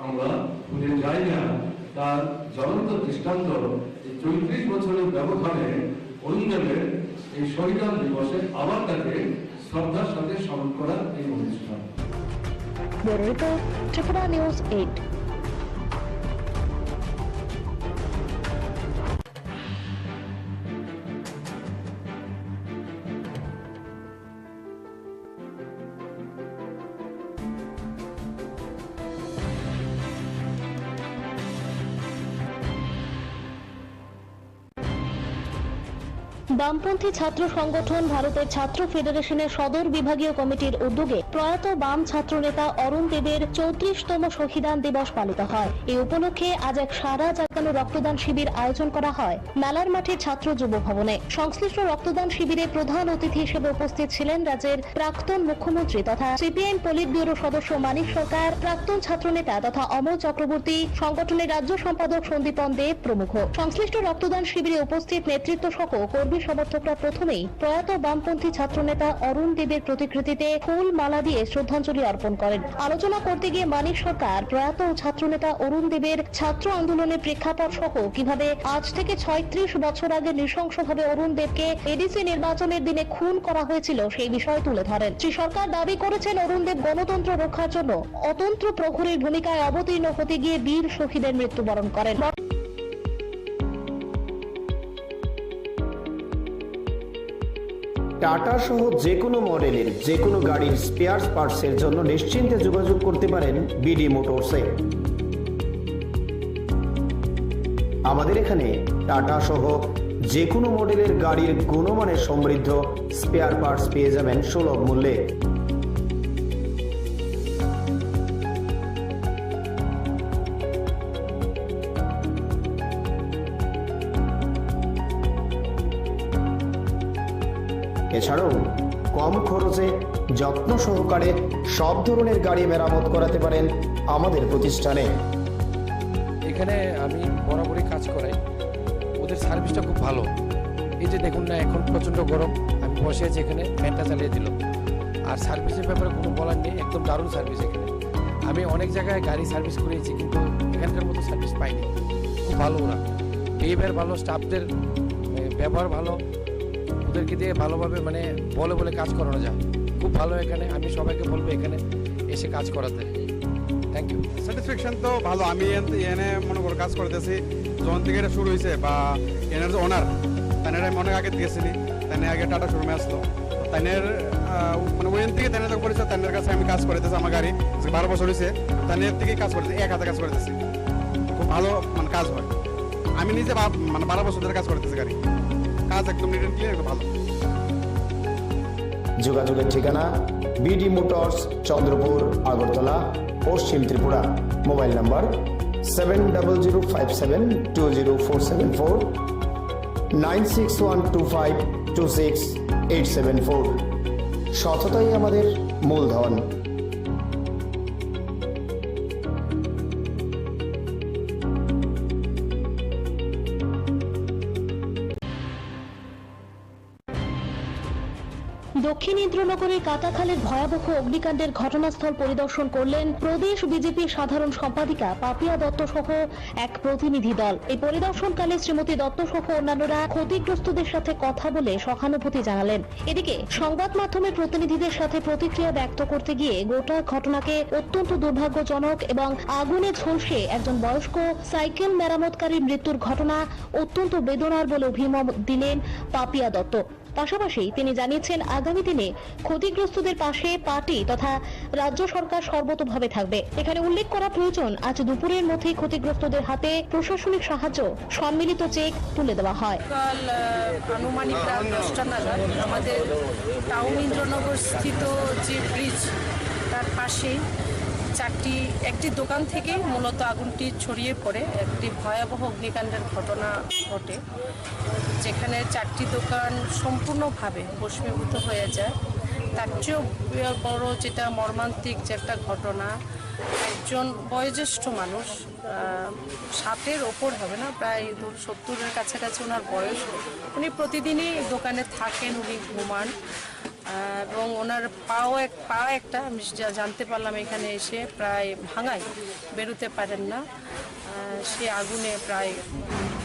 আমরা ভুলে যাই না। তার জ্বলন্ত দৃষ্টান্ত এই 34 বছরের ব্যবধানে অরুণদেবের এই শহীদ দিবসে আবার তাকে শ্রদ্ধার সাথে স্মরণ করার এই অনুষ্ঠান। ত্রিপুরা নিউজ 8। বামপন্থী ছাত্র সংগঠন ভারতের ছাত্র ফেডারেশনের সদর বিভাগীয় কমিটির উদ্যোগে প্রয়াত বাম ছাত্র নেতা অরুণ দেবের 34তম শহীদান দিবস পালিত হয়। এই উপলক্ষে আজ এক সারা জাগানো রক্তদান শিবির আয়োজন করা হয় মেলার মাঠে ছাত্র যুব ভবনে। সংশ্লিষ্ট রক্তদান শিবিরে প্রধান অতিথি হিসেবে উপস্থিত ছিলেন রাজ্যের প্রাক্তন মুখ্যমন্ত্রী তথা সিপিআইএম পলিট ব্যুরো সদস্য মানিক সরকার, প্রাক্তন ছাত্র নেতা তথা অমল চক্রবর্তী, সংগঠনের রাজ্য সম্পাদক সন্দীপন দেব প্রমুখ। সংশ্লিষ্ট রক্তদান শিবিরে উপস্থিত নেতৃত্ব সহ কর্মী সমর্থকরা প্রথমেই প্রয়াত বামপন্থী ছাত্রনেতা অরুণ দেবের প্রতিকৃতিতে ফুল মালা দিয়ে শ্রদ্ধাঞ্জলি অর্পণ করেন। আলোচনা করতে গিয়ে মানিক সরকার প্রয়াত ছাত্রনেতা অরুণ দেবের ছাত্র আন্দোলনের প্রেক্ষাপট সহ কিভাবে আজ থেকে 36 বছর আগে নৃশংসভাবে অরুণ দেবকে এডিসি নির্বাচনের দিনে খুন করা হয়েছিল সেই বিষয় তুলে ধরেন। শ্রী সরকার দাবি করেছেন অরুণ দেব গণতন্ত্র রক্ষার জন্য অতন্ত্র প্রহরীর ভূমিকায় অবতীর্ণ হতে গিয়ে বীর শহীদের মৃত্যুবরণ করেন। টাটা সহ যে কোনো মডেলের যে কোনো গাড়ির স্পেয়ার পার্টসের জন্য নিশ্চিন্তে যোগাযোগ করতে পারেন বিডি মোটরসে। আমাদের এখানে টাটা সহ যে কোনো মডেলের গাড়ির গুণমানের সমৃদ্ধ স্পেয়ার পার্টস পেয়ে যাবেন সুলভ মূল্যে। এছাড়াও কম খরচে যত্ন সহকারে সব ধরনের গাড়ি মেরামত করাতে পারেন আমাদের প্রতিষ্ঠানে। এখানে আমি বরাবরই কাজ করাই, ওদের সার্ভিসটা খুব ভালো। এই যে দেখুন না, এখন প্রচণ্ড গরম, আমি বসে আছি এখানে, ফ্যানটা চালিয়ে দিল। আর সার্ভিসের ব্যাপারে কোনো বলার নেই, একদম দারুণ সার্ভিস এখানে। আমি অনেক জায়গায় গাড়ি সার্ভিস করিয়েছি কিন্তু এখানকার মতো সার্ভিস পাইনি। খুব ভালো ওরা, বিহেভিয়ার ভালো, স্টাফদের ব্যবহার ভালো, ওদেরকে দিয়ে ভালোভাবে মানে বলে কাজ করানো যায়। খুব ভালো এখানে, আমি সবাইকে বলবো এখানে এসে কাজ করাতে। Thank you. স্যাটিসফ্যাকশন তো ভালো। আমি এনে মনে করো কাজ করতেছি যখন থেকে এটা শুরু হয়েছে, বা এনার যে ওনার তাদের আমি অনেক আগে গেছিনি, তাদের আগে টাটা শোরুমে আসলো, তাদের মানে ওইখান থেকে তাদের যখন পরিচয়, তাদের কাছে আমি কাজ করতেছি। আমার গাড়ি 12 বছর হয়েছে, তাদের থেকেই কাজ করতেছি, এক হাতে কাজ করতেছি। খুব ভালো মানে কাজ হয়। আমি নিজে মানে 12 বছর ধরে কাজ করতেছি, গাড়ি কাজ একদম নিট অ্যান্ড ক্লিয়ার, ভালো। যোগাযোগের ঠিকানা বিডি মোটরস, চন্দ্রপুর, আগরতলা, পশ্চিম ত্রিপুরা। Mobile number 7005720474, 9612526874। সততাই আমাদের মূলধন। দক্ষিণ ইন্দ্রনগরের কাটাখালের ভয়াবহ অগ্নিকাণ্ডের ঘটনাস্থল পরিদর্শন করলেন প্রদেশ বিজেপির সাধারণ সম্পাদিকা পাপিয়া দত্ত সহ এক প্রতিনিধি দল। এই পরিদর্শনকালে শ্রীমতী দত্ত সহ অন্যান্যরা ক্ষতিগ্রস্তদের সাথে কথা বলে সহানুভূতি জানালেন। এদিকে সংবাদ মাধ্যমের প্রতিনিধিদের সাথে প্রতিক্রিয়া ব্যক্ত করতে গিয়ে গোটা ঘটনাকে অত্যন্ত দুর্ভাগ্যজনক এবং আগুনে ঝলসে একজন বয়স্ক সাইকেল মেরামতকারীর মৃত্যুর ঘটনা অত্যন্ত বেদনার বলে অভিমত দিলেন পাপিয়া দত্ত। পাশাপাশি তিনি জানিয়েছেন আগামী দিনে ক্ষতিগ্রস্তদের পাশে পার্টি তথা রাজ্য সরকার সর্বতোভাবে থাকবে। এখানে উল্লেখ করা প্রয়োজন, আজ দুপুরের মধ্যেই ক্ষতিগ্রস্তদের হাতে প্রশাসনিক সাহায্য সম্মিলিত চেক তুলে দেওয়া হয়। কাল আনুমানিক রাত 10টা নাগাদ আমাদের টাউন ইন্দ্রনগর স্থিত যে ব্রিজ তার পাশে একটি দোকান থেকে মূলত আগুনটি ছড়িয়ে পড়ে একটি ভয়াবহ অগ্নিকাণ্ডের ঘটনা ঘটে, যেখানে 4টি দোকান সম্পূর্ণভাবে ভস্মীভূত হয়ে যায়। তার চেয়েও বড় যেটা মর্মান্তিক যে একটা ঘটনা, একজন বয়োজ্যেষ্ঠ মানুষ, 60-এর ওপর হবে না, প্রায় 70-এর কাছাকাছি ওনার বয়স, উনি প্রতিদিনই দোকানে থাকেন, উনি ঘুমান এবং ওনার পা একটা আমি জানতে পারলাম এখানে এসে প্রায় ভাঙাই, বেরোতে পারেন না, সে আগুনে প্রায়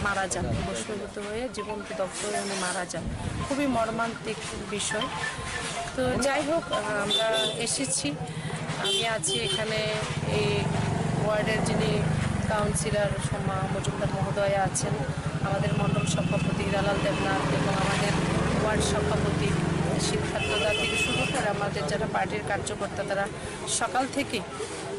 মারা যান, ভস্মীভূত হয়ে জীবনকে দগ্ধ হয়ে উনি মারা যান। খুবই মর্মান্তিক বিষয়। তো যাই হোক, আমরা এসেছি, আমি আছি এখানে, এই ওয়ার্ডের যিনি কাউন্সিলর সোমা মজুমদার মহোদয়া আছেন, আমাদের মণ্ডল সভাপতি হিরালাল দেবনাথ এবং আমাদের ওয়ার্ড সভাপতি সিদ্ধার্থদা থেকে শুরু করে আমাদের যারা পার্টির কার্যকর্তা, তারা সকাল থেকে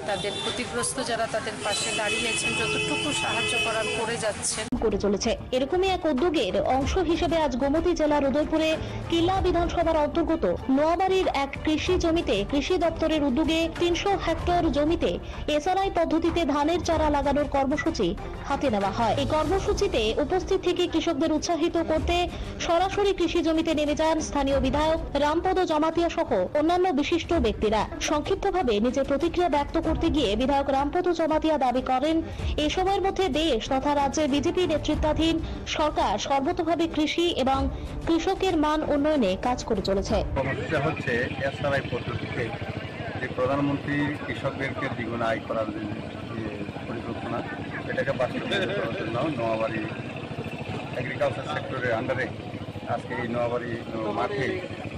তাদের ক্ষতিগ্রস্ত যারা তাদের পাশে দাঁড়িয়েছেন, যতটুকু সাহায্য করার করে যাচ্ছেন করে চলেছে। এরকমই এক উদ্যোগের অংশ হিসেবে আজ গোমতী জেলার উদয়পুরে কিল্লা বিধানসভার অন্তর্গত নোয়াবাড়ির এক কৃষি জমিতে কৃষি দপ্তরের উদ্যোগে 300 হেক্টর জমিতে এসআরআই পদ্ধতিতে ধানের চারা লাগানোর কর্মসূচি হাতে নেওয়া হয়। এই কর্মসূচিতে উপস্থিত থেকে কৃষকদের উৎসাহিত করতে সরাসরি কৃষি জমিতে নেমে যান স্থানীয় বিধায়ক রামপদ জমাতিয়া সহ অন্যান্য বিশিষ্ট ব্যক্তিরা। সংক্ষিপ্তভাবে নিজের প্রতিক্রিয়া ব্যক্ত করতে গিয়ে বিধায়ক রামপদ জমাতিয়া দাবি করেন, এই সময়ের মধ্যে দেশ তথা রাজ্যের বিজেপি নেতৃত্বাধীন সরকার সর্বতোভাবে কৃষি এবং কৃষকের মান উন্নয়নে কাজ করে চলেছে। সমস্যা হচ্ছে এসআরআই পদ্ধতিতে যে প্রধানমন্ত্রী কৃষকদেরকে দ্বিগুণ আয় করার যে পরিকল্পনা, এটাকে বাস্তবায়ন করার জন্য নোয়াবাড়ি এগ্রিকালচার সেক্টরের আন্ডারে আজকে এই নোয়াবাড়ি মাঠে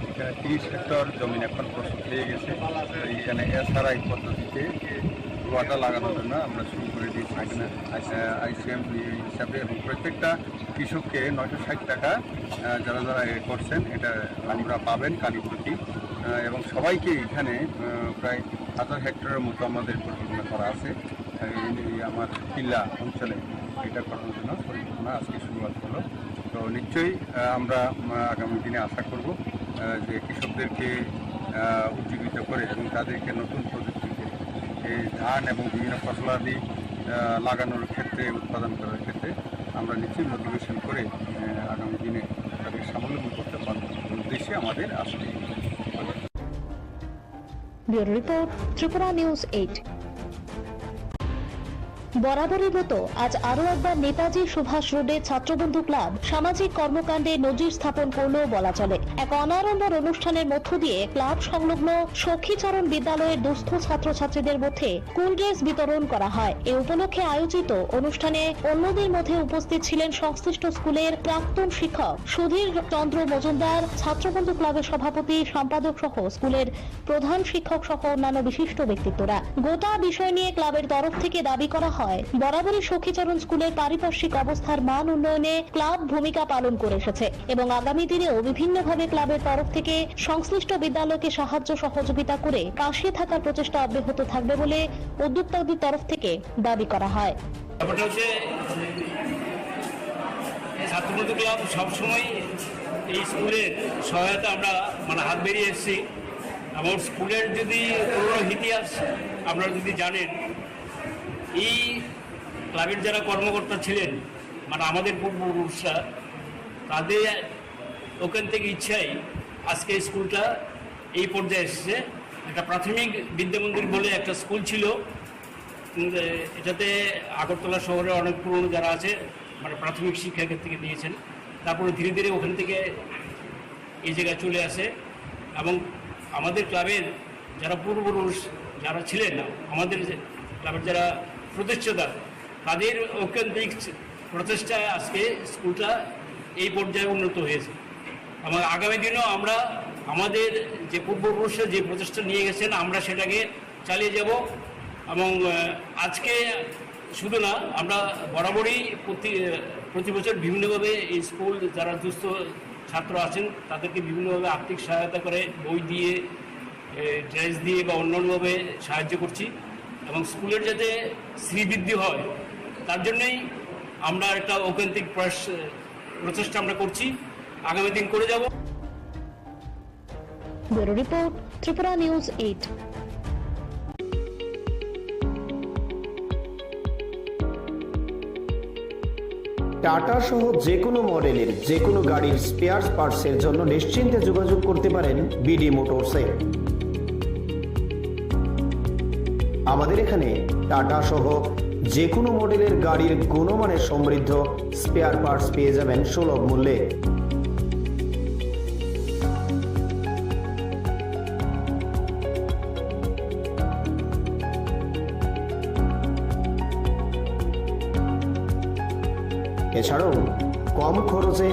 এখানে 30 হেক্টর জমি এখন প্রস্তুত হয়ে গেছে। এইখানে এসআরআই পদ্ধতিতে রোয়াটা লাগানোর জন্য আমরা শুরু করে দিয়েছি এখানে আইসিএম হিসাবে, এবং প্রত্যেকটা কৃষককে 960 টাকা যারা যারা করছেন এটা আমরা পাবেন কালি প্রতি, এবং সবাইকে এখানে প্রায় 1000 হেক্টরের মতো আমাদের পরিকল্পনা করা আছে আমার কিল্লা অঞ্চলে। এটা করানোর জন্য পরিকল্পনা আজকে শুরুয়াত হলো। তো নিশ্চয়ই আমরা আগামী দিনে আশা করব যে কৃষকদেরকে উজ্জীবিত করে এবং তাদেরকে নতুন প্রযুক্তিতে এই ধান এবং বিভিন্ন ফসলাদি লাগানোর ক্ষেত্রে, উৎপাদন করার ক্ষেত্রে আমরা নিশ্চয়ই মোটিভেশন করে আগামী দিনে তাদের স্বাবলম্বী করতে পারবো উদ্দেশ্যে আমাদের আসলে। Bureau report, Tripura news 8। বরাবরের মতো আজ আরো একবার নেতাজি সুভাষ রোডে ছাত্রবন্ধু ক্লাব সামাজিক কর্মকাণ্ডে নজির স্থাপন করলেও বলা চলে। এক অনাড়ম্বর অনুষ্ঠানের মধ্য দিয়ে ক্লাব সংলগ্ন সখীচরণ বিদ্যালয়ের দুস্থ ছাত্রছাত্রীদের মধ্যে স্কুল ড্রেস বিতরণ করা হয়। এ উপলক্ষে আয়োজিত অনুষ্ঠানে অন্যদের মধ্যে উপস্থিত ছিলেন সংশ্লিষ্ট স্কুলের প্রাক্তন শিক্ষক সুধীর চন্দ্র মজুমদার, ছাত্রবন্ধু ক্লাবের সভাপতি, সম্পাদক সহ স্কুলের প্রধান শিক্ষক সহ অন্যান্য বিশিষ্ট ব্যক্তিত্বরা। গোটা বিষয় নিয়ে ক্লাবের তরফ থেকে দাবি করা হয়, বরাবরই সখীচরণ স্কুলের পারিপার্শ্বিক অবস্থার মান উন্নয়নে ক্লাব ভূমিকা পালন করে এসেছে এবং আগামী দিনেও বিভিন্নভাবে ক্লাবের তরফ থেকে সংশ্লিষ্ট বিদ্যালয়কে সাহায্য সহযোগিতা করে পাশে থাকার প্রচেষ্টা অব্যাহত থাকবে বলে উদ্যোক্তাদের তরফ থেকে দাবি করা হয়। ছাত্রবন্ধু ক্লাব সবসময় এই স্কুলের সহায়তা আমরা হাত বেরিয়ে এসেছি। আমার স্কুলের যদি পুরনো ইতিহাস আপনারা যদি জানেন, এই ক্লাবের যারা কর্মকর্তা ছিলেন আমাদের পূর্বপুরুষরা, তাদের ওখান থেকে ইচ্ছাই আজকে স্কুলটা এই পর্যায়ে এসেছে। একটা প্রাথমিক বিদ্যামন্দির বলে একটা স্কুল ছিল, এটাতে আগরতলা শহরে অনেক পুরনো যারা আছে প্রাথমিক শিক্ষা থেকে দিয়েছেন। তারপরে ধীরে ধীরে ওখান থেকে এই জায়গায় চলে আসে এবং আমাদের ক্লাবের যারা পূর্বপুরুষ যারা ছিলেন, আমাদের ক্লাবের যারা প্রতিষ্ঠাতা, তাদের ঐকান্তিক প্রচেষ্টায় আজকে স্কুলটা এই পর্যায়ে উন্নত হয়েছে। এবং আগামী দিনেও আমরা আমাদের যে পূর্বপুরুষরা যে প্রচেষ্টা নিয়ে গেছেন আমরা সেটাকে চালিয়ে যাব। এবং আজকে শুধু না, আমরা বরাবরই প্রতি বছর বিভিন্নভাবে এই স্কুল যারা দুস্থ ছাত্র আছেন তাদেরকে বিভিন্নভাবে আর্থিক সহায়তা করে, বই দিয়ে, ড্রেস দিয়ে বা অন্যান্যভাবে সাহায্য করছি। এবং স্কুলের যাতে শ্রীবৃদ্ধি হয় তার জন্যই আমরা একটা ঐকান্তিক প্রচেষ্টা আমরা করছি, আগামী দিন করে যাব। Bureau report, Tripura news 8। Tata সহ যে কোনো মডেলের যে কোনো গাড়ির স্পেয়ার পার্টসের জন্য নিশ্চিন্তে যোগাযোগ করতে পারেন বিডি মোটরসে। আমাদের এখানে টাটা সহ যে কোনো মডেলের গাড়ির গুণমানের সমৃদ্ধ স্পেয়ার পার্টস পেয়ে যাবেন সুলভ মূল্যে। এছাড়াও কম খরচে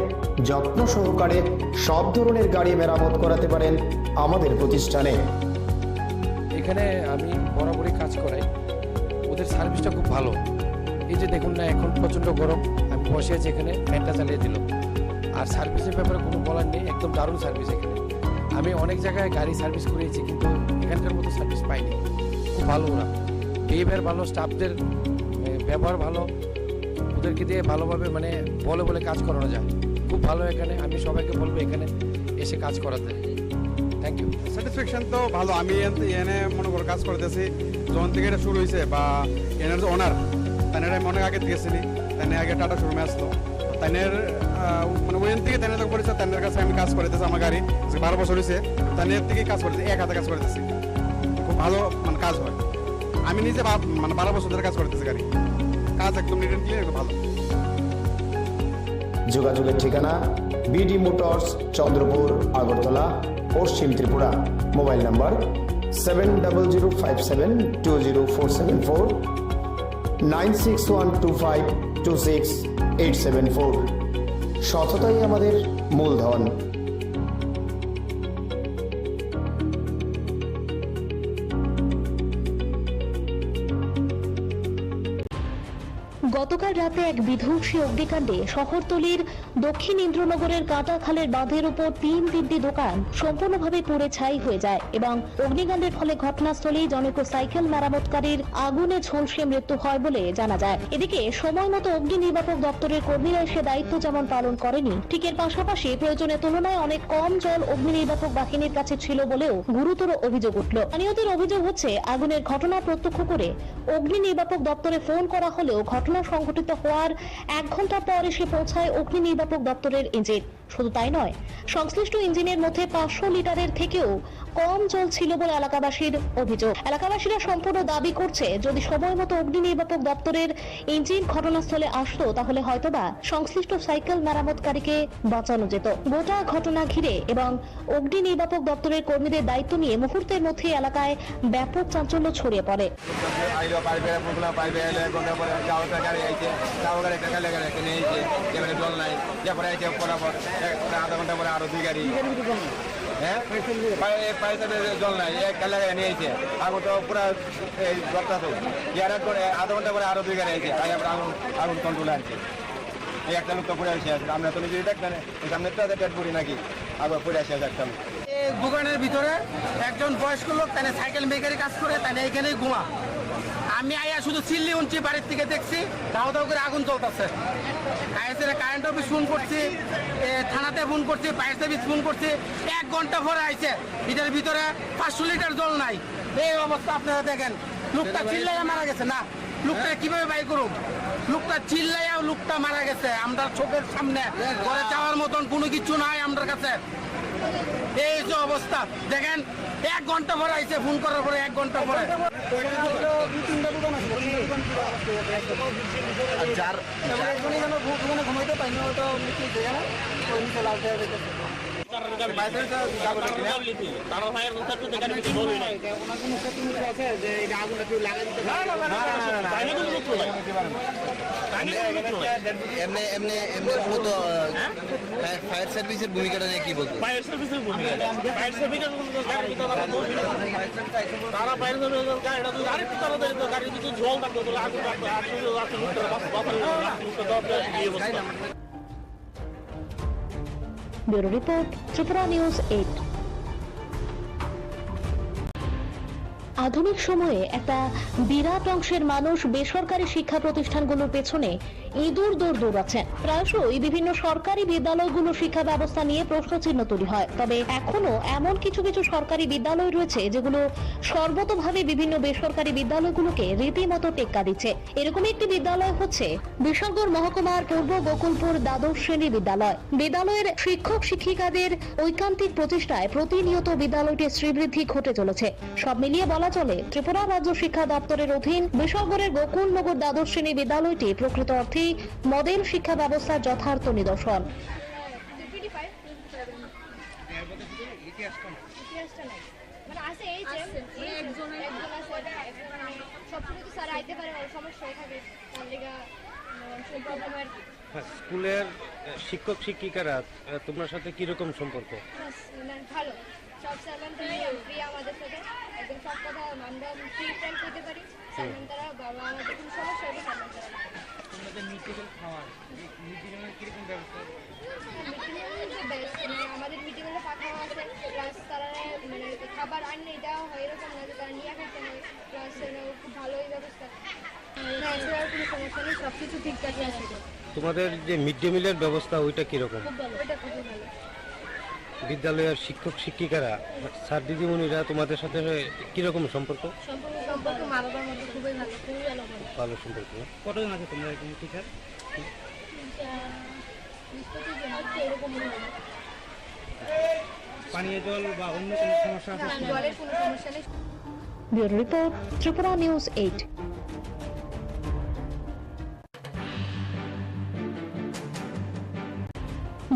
যত্ন সহকারে সব ধরনের গাড়ি মেরামত করাতে পারেন আমাদের প্রতিষ্ঠানে। এখানে আমি বরাবরই কাজ করাই, ওদের সার্ভিসটা খুব ভালো। এই যে দেখুন না, এখন প্রচণ্ড গরম, আমি বসে আছি এখানে, ফ্যানটা চালিয়ে দিল। আর সার্ভিসের ব্যাপারে কোনো বলার নেই, একদম দারুণ সার্ভিস এখানে। আমি অনেক জায়গায় গাড়ি সার্ভিস করিয়েছি কিন্তু এখানকার মতো সার্ভিস পাইনি। খুব ভালো ওরা, বিহেভিয়ার ভালো, স্টাফদের ব্যবহার ভালো, ওদেরকে দিয়ে ভালোভাবে মানে বলে কাজ করানো যায়। খুব ভালো এখানে, আমি সবাইকে বলবো এখানে এসে কাজ করাতে। Thank you. স্যাটিসফ্যাকশন তো ভালো। আমি এনে মনে করো কাজ করতেছি যখন থেকে এটা শুরু হয়েছে, বা এনার যে ওনার তাদের আমি অনেক আগে দিয়েছিলি, তাই আগে টাটা শোরুমে আসলো, তাদের মানে ওইখান থেকে তাদের পরিচয়, তাদের কাছে আমি কাজ করতেছি। আমার গাড়ি 12 বছর হয়েছে, তাদের থেকেই কাজ করতেছি, এক হাতে কাজ করতেছি। খুব ভালো মানে কাজ হয়। আমি নিজে মানে 12 বছর ধরে কাজ করতেছি, গাড়ি কাজ একদম নিট অ্যান্ড ক্লিয়ার, ভালো। যোগাযোগের ঠিকানা বিডি মোটরস, চন্দ্রপুর, আগরতলা, পশ্চিম ত্রিপুরা। Mobile number 7005720474, 9612526874। সততাই আমাদের মূলধন। গতকাল রাতে এক বিধ্বংসী অগ্নিকাণ্ডে শহরতলির দক্ষিণ ইন্দ্রনগরের কাঁটাখালের বাঁধের উপর 3 তিনটি দোকান সম্পূর্ণভাবে পুড়ে ছাই হয়ে যায় এবং অগ্নিকাণ্ডের ফলে ঘটনাস্থলেই জনৈক সাইকেল মেরামতকারীর আগুনে ঝলসে মৃত্যু হয় বলে জানা যায়। এদিকে সময় মতো অগ্নি নির্বাপক দপ্তরের কর্মীরা এসে দায়িত্ব যেমন পালন করেনি, ঠিক এর পাশাপাশি প্রয়োজনের তুলনায় অনেক কম জল অগ্নি নির্বাপক বাহিনীর কাছে ছিল বলেও গুরুতর অভিযোগ উঠল। স্থানীয়দের অভিযোগ হচ্ছে, আগুনের ঘটনা প্রত্যক্ষ করে অগ্নি নির্বাপক দপ্তরে ফোন করা হলেও ঘটনা সংঘটিত হওয়ার 1 ঘন্টা পর এসে পৌঁছায় অগ্নি নির্বাপক দপ্তরের ইঞ্জিন। শুধু তাই নয়, সংশ্লিষ্ট ইঞ্জিনের মধ্যে 500 লিটারের থেকেও কম জল ছিল বলে এলাকাবাসীর অভিযোগ। এলাকাবাসীরা সম্পূর্ণ দাবি করছে, যদি সময় মতো অগ্নি নির্বাপক দপ্তরের ইঞ্জিন ঘটনাস্থলে আসতো তাহলে হয়তোবা সংশ্লিষ্ট সাইকেল মেরামতকারীকে বাঁচানো যেত। গোটা ঘটনা ঘিরে এবং অগ্নি নির্বাপক দপ্তরের কর্মীদের দায়িত্ব নিয়ে মুহূর্তের মধ্যে এলাকায় ব্যাপক চাঞ্চল্য ছড়িয়ে পড়ে। আধা ঘন্টা পরে আরো 2 গাড়ি, হ্যাঁ জল নাই, এক এলাকায় নিয়ে এসে আগুন তো পুরো ঘরটা তো আধা ঘন্টা পরে আরো 2 গাড়ি আছে, তাই আমরা আগুন কন্ট্রোলে আনছি। এই একটা লোক তো পুরে এসে আছে, আমরা তো নিজেই দেখবেন সামনে তো পেট পুরি নাকি আবার পুরে এসে আছে একটা লোক। দোকানের ভিতরে একজন বয়স্ক লোক তাহলে সাইকেল মেকারে কাজ করে, তাহলে এখানেই ঘুমা। আমি আয়া শুধু চিল্লি উঠছি, বাড়ির থেকে দেখছি দাও দাও করে আগুন চলতেছে। কারেন্ট অফিস ফোন করছি, থানাতে ফোন করছি, ফায়ার সার্ভিস ফোন করছি, 1 ঘন্টা পরে আইছে। এটার ভিতরে 500 লিটার জল নাই। এই অবস্থা আপনারা দেখেন, লোকটা চিল্লাইয়া মারা গেছে। না, লোকটা কিভাবে বাই করুন? লোকটা চিল্লাইয়া লোকটা মারা গেছে আমরা চোখের সামনে। ঘরে যাওয়ার মতন কোনো কিছু নাই আমাদের কাছে। এই যে অবস্থা দেখেন, 1 ঘন্টা পরে আইছে, ফোন করার পরে 1 ঘন্টা পরে। ঘুমাইতে পাইনি, তারা ভাইয়ের কথা তো দেখার কিছু বলবে না ওনার কোনো সেটিংস আছে যে এটা আগুনটা কেউ লাগাই দিতে পারে এমনি এমনি এমনি মূলত ফায়ার সার্ভিসের ভূমিকাটা নিয়ে কি বলতো? ফায়ার সার্ভিসের ভূমিকা ফায়ার সার্ভিসের তারা ফায়ার সার্ভিসের গাড়িটা যদি আরেকটু তাড়াতাড়ি তো গাড়ি যদি জল থাকতো তাহলে আগুন থাকতো ব্যুরো রিপোর্ট, ত্রিপুরা নিউজ 8। আধুনিক সময়ে একটা বিরাট অংশের মানুষ বেসরকারি শিক্ষা প্রতিষ্ঠানগুলোর পেছনে ইঁদুর দৌড়াচ্ছেন। প্রায়শই বিভিন্ন সরকারি বিদ্যালয়গুলো শিক্ষা ব্যবস্থা নিয়ে প্রশ্নচিহ্ন তৈরি হয়। তবে এখনো এমন কিছু কিছু সরকারি বিদ্যালয় রয়েছে যেগুলো সর্বতোভাবে বিভিন্ন বেসরকারি বিদ্যালয়গুলোকে রীতিমতো টেক্কা দিচ্ছে। এরকম একটি বিদ্যালয় হচ্ছে বিশালগড় মহকুমার পূর্ব গোকুলপুর দ্বাদশ শ্রেণী বিদ্যালয়। বিদ্যালয়ের শিক্ষক শিক্ষিকাদের ঐকান্তিক প্রচেষ্টায় প্রতিনিয়ত বিদ্যালয়টি শ্রীবৃদ্ধি ঘটে চলেছে। সব মিলিয়ে বলা চলে ত্রিপুরা রাজ্য শিক্ষা দপ্তরের অধীন বিশালগড়ের গোকুলনগর দ্বাদশ শ্রেণী বিদ্যালয়টি প্রকৃত অর্থে মডেল শিক্ষা ব্যবস্থার যথার্থ নিদর্শন। স্কুলের শিক্ষক শিক্ষিকারা তোমার সাথে কিরকম সম্পর্ক? ভালো, সব স্যারম্যানরাই ফ্রি আমাদের সাথে একদম সব কথা আমরা ফ্রি ফ্রেন্ড করতে পারি। স্যারম্যান তারা বাবা আমাদের কোনো সমস্যা হবে স্যারম্যান তারা তোমাদের মিড-ডে-মিল খাওয়ার মিড-ডে-মিলের কিরকম ব্যবস্থা? মিড-ডে-মিল বেস্ট, মানে আমাদের মিড-ডে-মিলে পাখা আছে, প্লাস তারা মানে খাবার আনলে দেওয়া হয় এরকম না যে তারা নিয়ে খাইতে হয়, প্লাস খুব ভালোই ব্যবস্থা। এছাড়া আর কোনো সমস্যা নেই, সব কিছু ঠিকঠাকই আছে। তোমাদের যে মিড-ডে-মিলের ব্যবস্থা ওইটা কিরকম? খুব ভালো, ওইটা খুবই ভালো। বিদ্যালয়ের শিক্ষক শিক্ষিকারা স্যার দিদিমণিরা তোমাদের সাথে কিরকম সম্পর্ক? সম্পর্ক মা বাবার মধ্যে খুবই ভালো, খুবই ভালো ভালো সম্পর্ক। কতজন আছে তোমরা এখানে টিচার? পানীয় জল বা অন্য কোনো সমস্যা আছে? জলের কোনো সমস্যা নেই। Bureau report, Tripura news 8।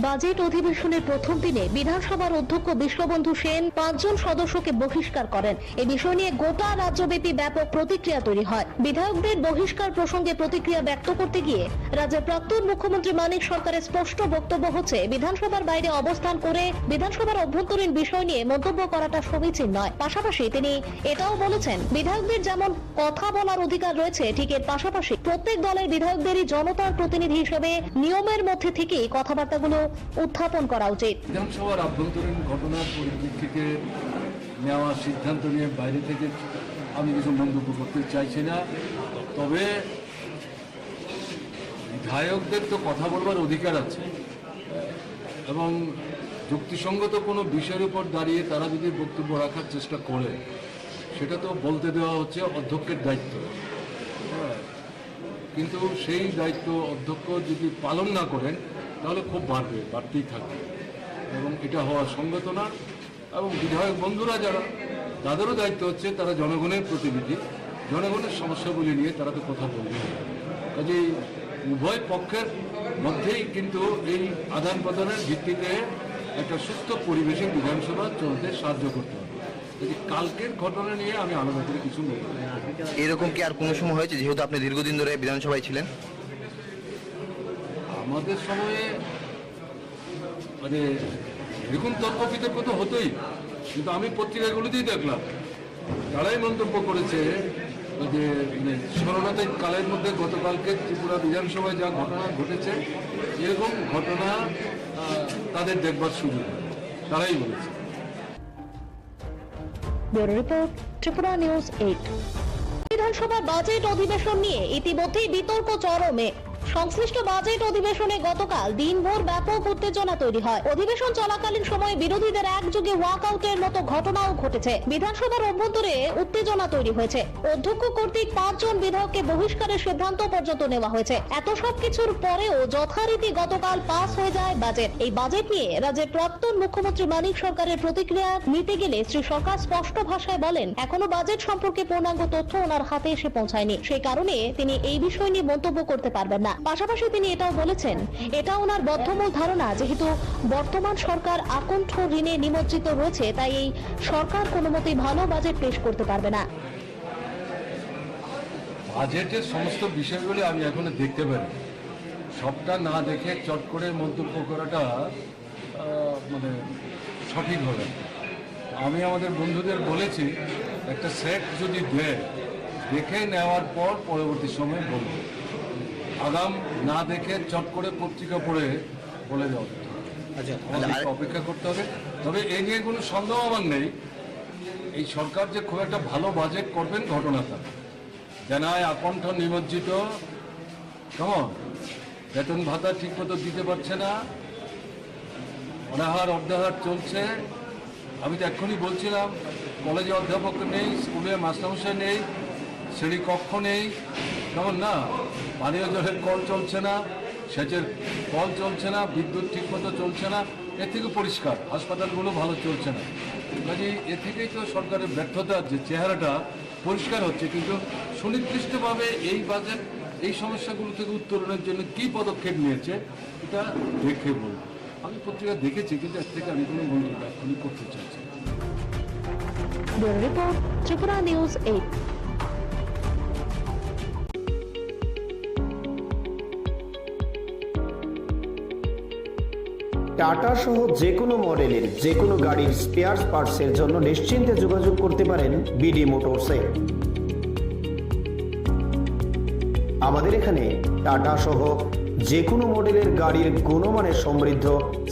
Budget অধিবেশনের প্রথম দিনে বিধানসভার অধ্যক্ষ বিশ্ববন্ধু সেন 5 জন সদস্যকে বহিষ্কার করেন। এই বিষয় নিয়ে গোটা রাজ্যব্যাপী ব্যাপক প্রতিক্রিয়া তৈরি হয়। বিধায়কদের বহিষ্কার প্রসঙ্গে প্রতিক্রিয়া ব্যক্ত করতে গিয়ে রাজ্যের প্রাক্তন মুখ্যমন্ত্রী মানিক সরকারের স্পষ্ট বক্তব্য হচ্ছে, বিধানসভার বাইরে অবস্থান করে বিধানসভার অভ্যন্তরীণ বিষয় নিয়ে মন্তব্য করাটা সমীচীন নয়। পাশাপাশি তিনি এটাও বলেছেন, বিধায়কদের যেমন কথা বলার অধিকার রয়েছে, ঠিক এর পাশাপাশি প্রত্যেক দলের বিধায়কদেরই জনতার প্রতিনিধি হিসেবে নিয়মের মধ্যে থেকেই কথাবার্তাগুলো উত্থাপন করা উচিত। বিধানসভার আভ্যন্তরীণ ঘটনার পরিপ্রেক্ষিতে নেওয়া সিদ্ধান্ত নিয়ে বাইরে থেকে আমি কিছু মন্তব্য করতে চাইছি না। তবে বিধায়কদের তো কথা বলবার অধিকার আছে এবং যুক্তিসঙ্গত কোনো বিষয়ের উপর দাঁড়িয়ে তারা যদি বক্তব্য রাখার চেষ্টা করে সেটা তো বলতে দেওয়া হচ্ছে অধ্যক্ষের দায়িত্ব। কিন্তু সেই দায়িত্ব অধ্যক্ষ যদি পালন না করেন তাহলে খুব বাড়তেই থাকবে এবং এটা হওয়া সঙ্গত না। এবং বিধায়ক বন্ধুরা যারা, তাদেরও দায়িত্ব হচ্ছে তারা জনগণের প্রতিনিধি, জনগণের সমস্যাগুলি নিয়ে তারা তো কথা বলবে। কাজেই উভয় পক্ষের মধ্যেই কিন্তু এই আদান প্রদানের ভিত্তিতে একটা সুস্থ পরিবেশে বিধানসভা চলতে সাহায্য করতে হবে। কালকের ঘটনা নিয়ে আমি আলাদা করে কিছু বলবো। এরকম কি আর কোনো সময় হয়েছে, যেহেতু আপনি দীর্ঘদিন ধরে বিধানসভায় ছিলেন? আমাদের সময়ে মানে এরকম তর্ক বিতর্ক তো হতোই, কিন্তু আমি পত্রিকাগুলিতেই দেখলাম তারাই মন্তব্য করেছে যে স্মরণাতীত কালের মধ্যে গতকালকে ত্রিপুরা বিধানসভায় যা ঘটনা ঘটেছে এরকম ঘটনা তাদের দেখবার সুযোগ, তারাই বলেছে। Bureau report, Tripura news 8। বিধানসভার বাজেট অধিবেশন নিয়ে ইতিমধ্যেই বিতর্ক চরমে। সংশ্লিষ্ট বাজেট অধিবেশনে গতকাল দিনভর ব্যাপক উত্তেজনা তৈরি হয়। অধিবেশন চলাকালীন সময়ে বিরোধীদের একযোগে ওয়াকআউটের মতো ঘটনাও ঘটেছে। বিধানসভার অভ্যন্তরে উত্তেজনা তৈরি হয়েছে। অধ্যক্ষ কর্তৃক 5 জন বিধায়ককে বহিষ্কারের সিদ্ধান্ত পর্যন্ত নেওয়া হয়েছে। এত সব কিছুর পরেও যথারীতি গতকাল পাস হয়ে যায় বাজেট। এই বাজেট নিয়ে রাজ্যের প্রাক্তন মুখ্যমন্ত্রী মানিক সরকারের প্রতিক্রিয়া নিতে গেলে শ্রী সরকার স্পষ্ট ভাষায় বলেন, এখনো বাজেট সম্পর্কে পূর্ণাঙ্গ তথ্য ওনার হাতে এসে পৌঁছায়নি, সেই কারণে তিনি এই বিষয় নিয়ে মন্তব্য করতে পারবেন না। পাশাপাশি তিনি এটাও বলেছেন, এটা ওনার বদ্ধমূল ধারণা, যেহেতু বর্তমান সরকার আকণ্ঠ ঋণে নিমজ্জিত রয়েছে, তাই এই সরকার কোনো মতেই ভালো বাজেট পেশ করতে পারবে না। বাজেটের সমস্ত বিষয়গুলি আমি এখনো দেখতে পারি, সবটা না দেখে চট করে মন্তব্য করাটা মানে সঠিক হবে। আমি আমাদের বন্ধুদের বলেছি, একটা সেট যদি দেয়, দেখে নেওয়ার পর পরবর্তী সময় বলব। আগাম না দেখে চট করে পত্রিকা পড়ে বলে দেওয়া আমাদেরকে অপেক্ষা করতে হবে। তবে এ নিয়ে কোনো সন্দেহ আমার নেই, এই সরকার যে খুব একটা ভালো বাজেট করবেন ঘটনাটা জানায়। আকণ্ঠ নিমজ্জিত, কেমন বেতন ভাতা ঠিক মতো দিতে পারছে না, অনাহার অর্ধাহার চলছে। আমি তো এক্ষুনি বলছিলাম, কলেজে অধ্যাপক নেই, স্কুলে মাস্টারমশাই নেই, শ্রেণী কক্ষ নেই, কেমন না, পানীয় জলের কল চলছে না, সেচের কল চলছে না, বিদ্যুৎ ঠিক মতো চলছে না। এর থেকে পরিষ্কার হাসপাতালগুলো ভালো চলছে না। কাজে এ থেকেই তো সরকারের ব্যর্থতার যে চেহারাটা পরিষ্কার হচ্ছে। কিন্তু সুনির্দিষ্টভাবে এই বাজেট এই সমস্যাগুলো থেকে উত্তরণের জন্য কী পদক্ষেপ নিয়েছে এটা দেখে বলব। আমি পত্রিকা দেখেছি, কিন্তু এর থেকে আমি কোনো মন্তব্য এখনই করতে চাইছি। Report, Tripura news 8। টাটা সহ যে কোনো মডেলের যে কোনো গাড়ির স্পেয়ার পার্টসের জন্য নিশ্চিন্তে যোগাযোগ করতে পারেন বিডি মোটরসে। আমাদের এখানে টাটা সহ যে কোনো মডেলের গাড়ির গুণমানের সমৃদ্ধ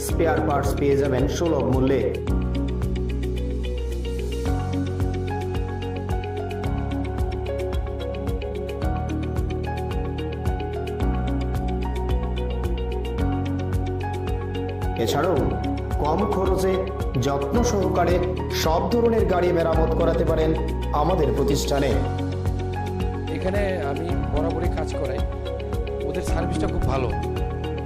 স্পেয়ার পার্টস পেয়ে যাবেন সুলভ মূল্যে। এছাড়াও কম খরচে যত্ন সহকারে সব ধরনের গাড়ি মেরামত করাতে পারেন আমাদের প্রতিষ্ঠানে। এখানে আমি বরাবরই কাজ করাই, ওদের সার্ভিসটা খুব ভালো।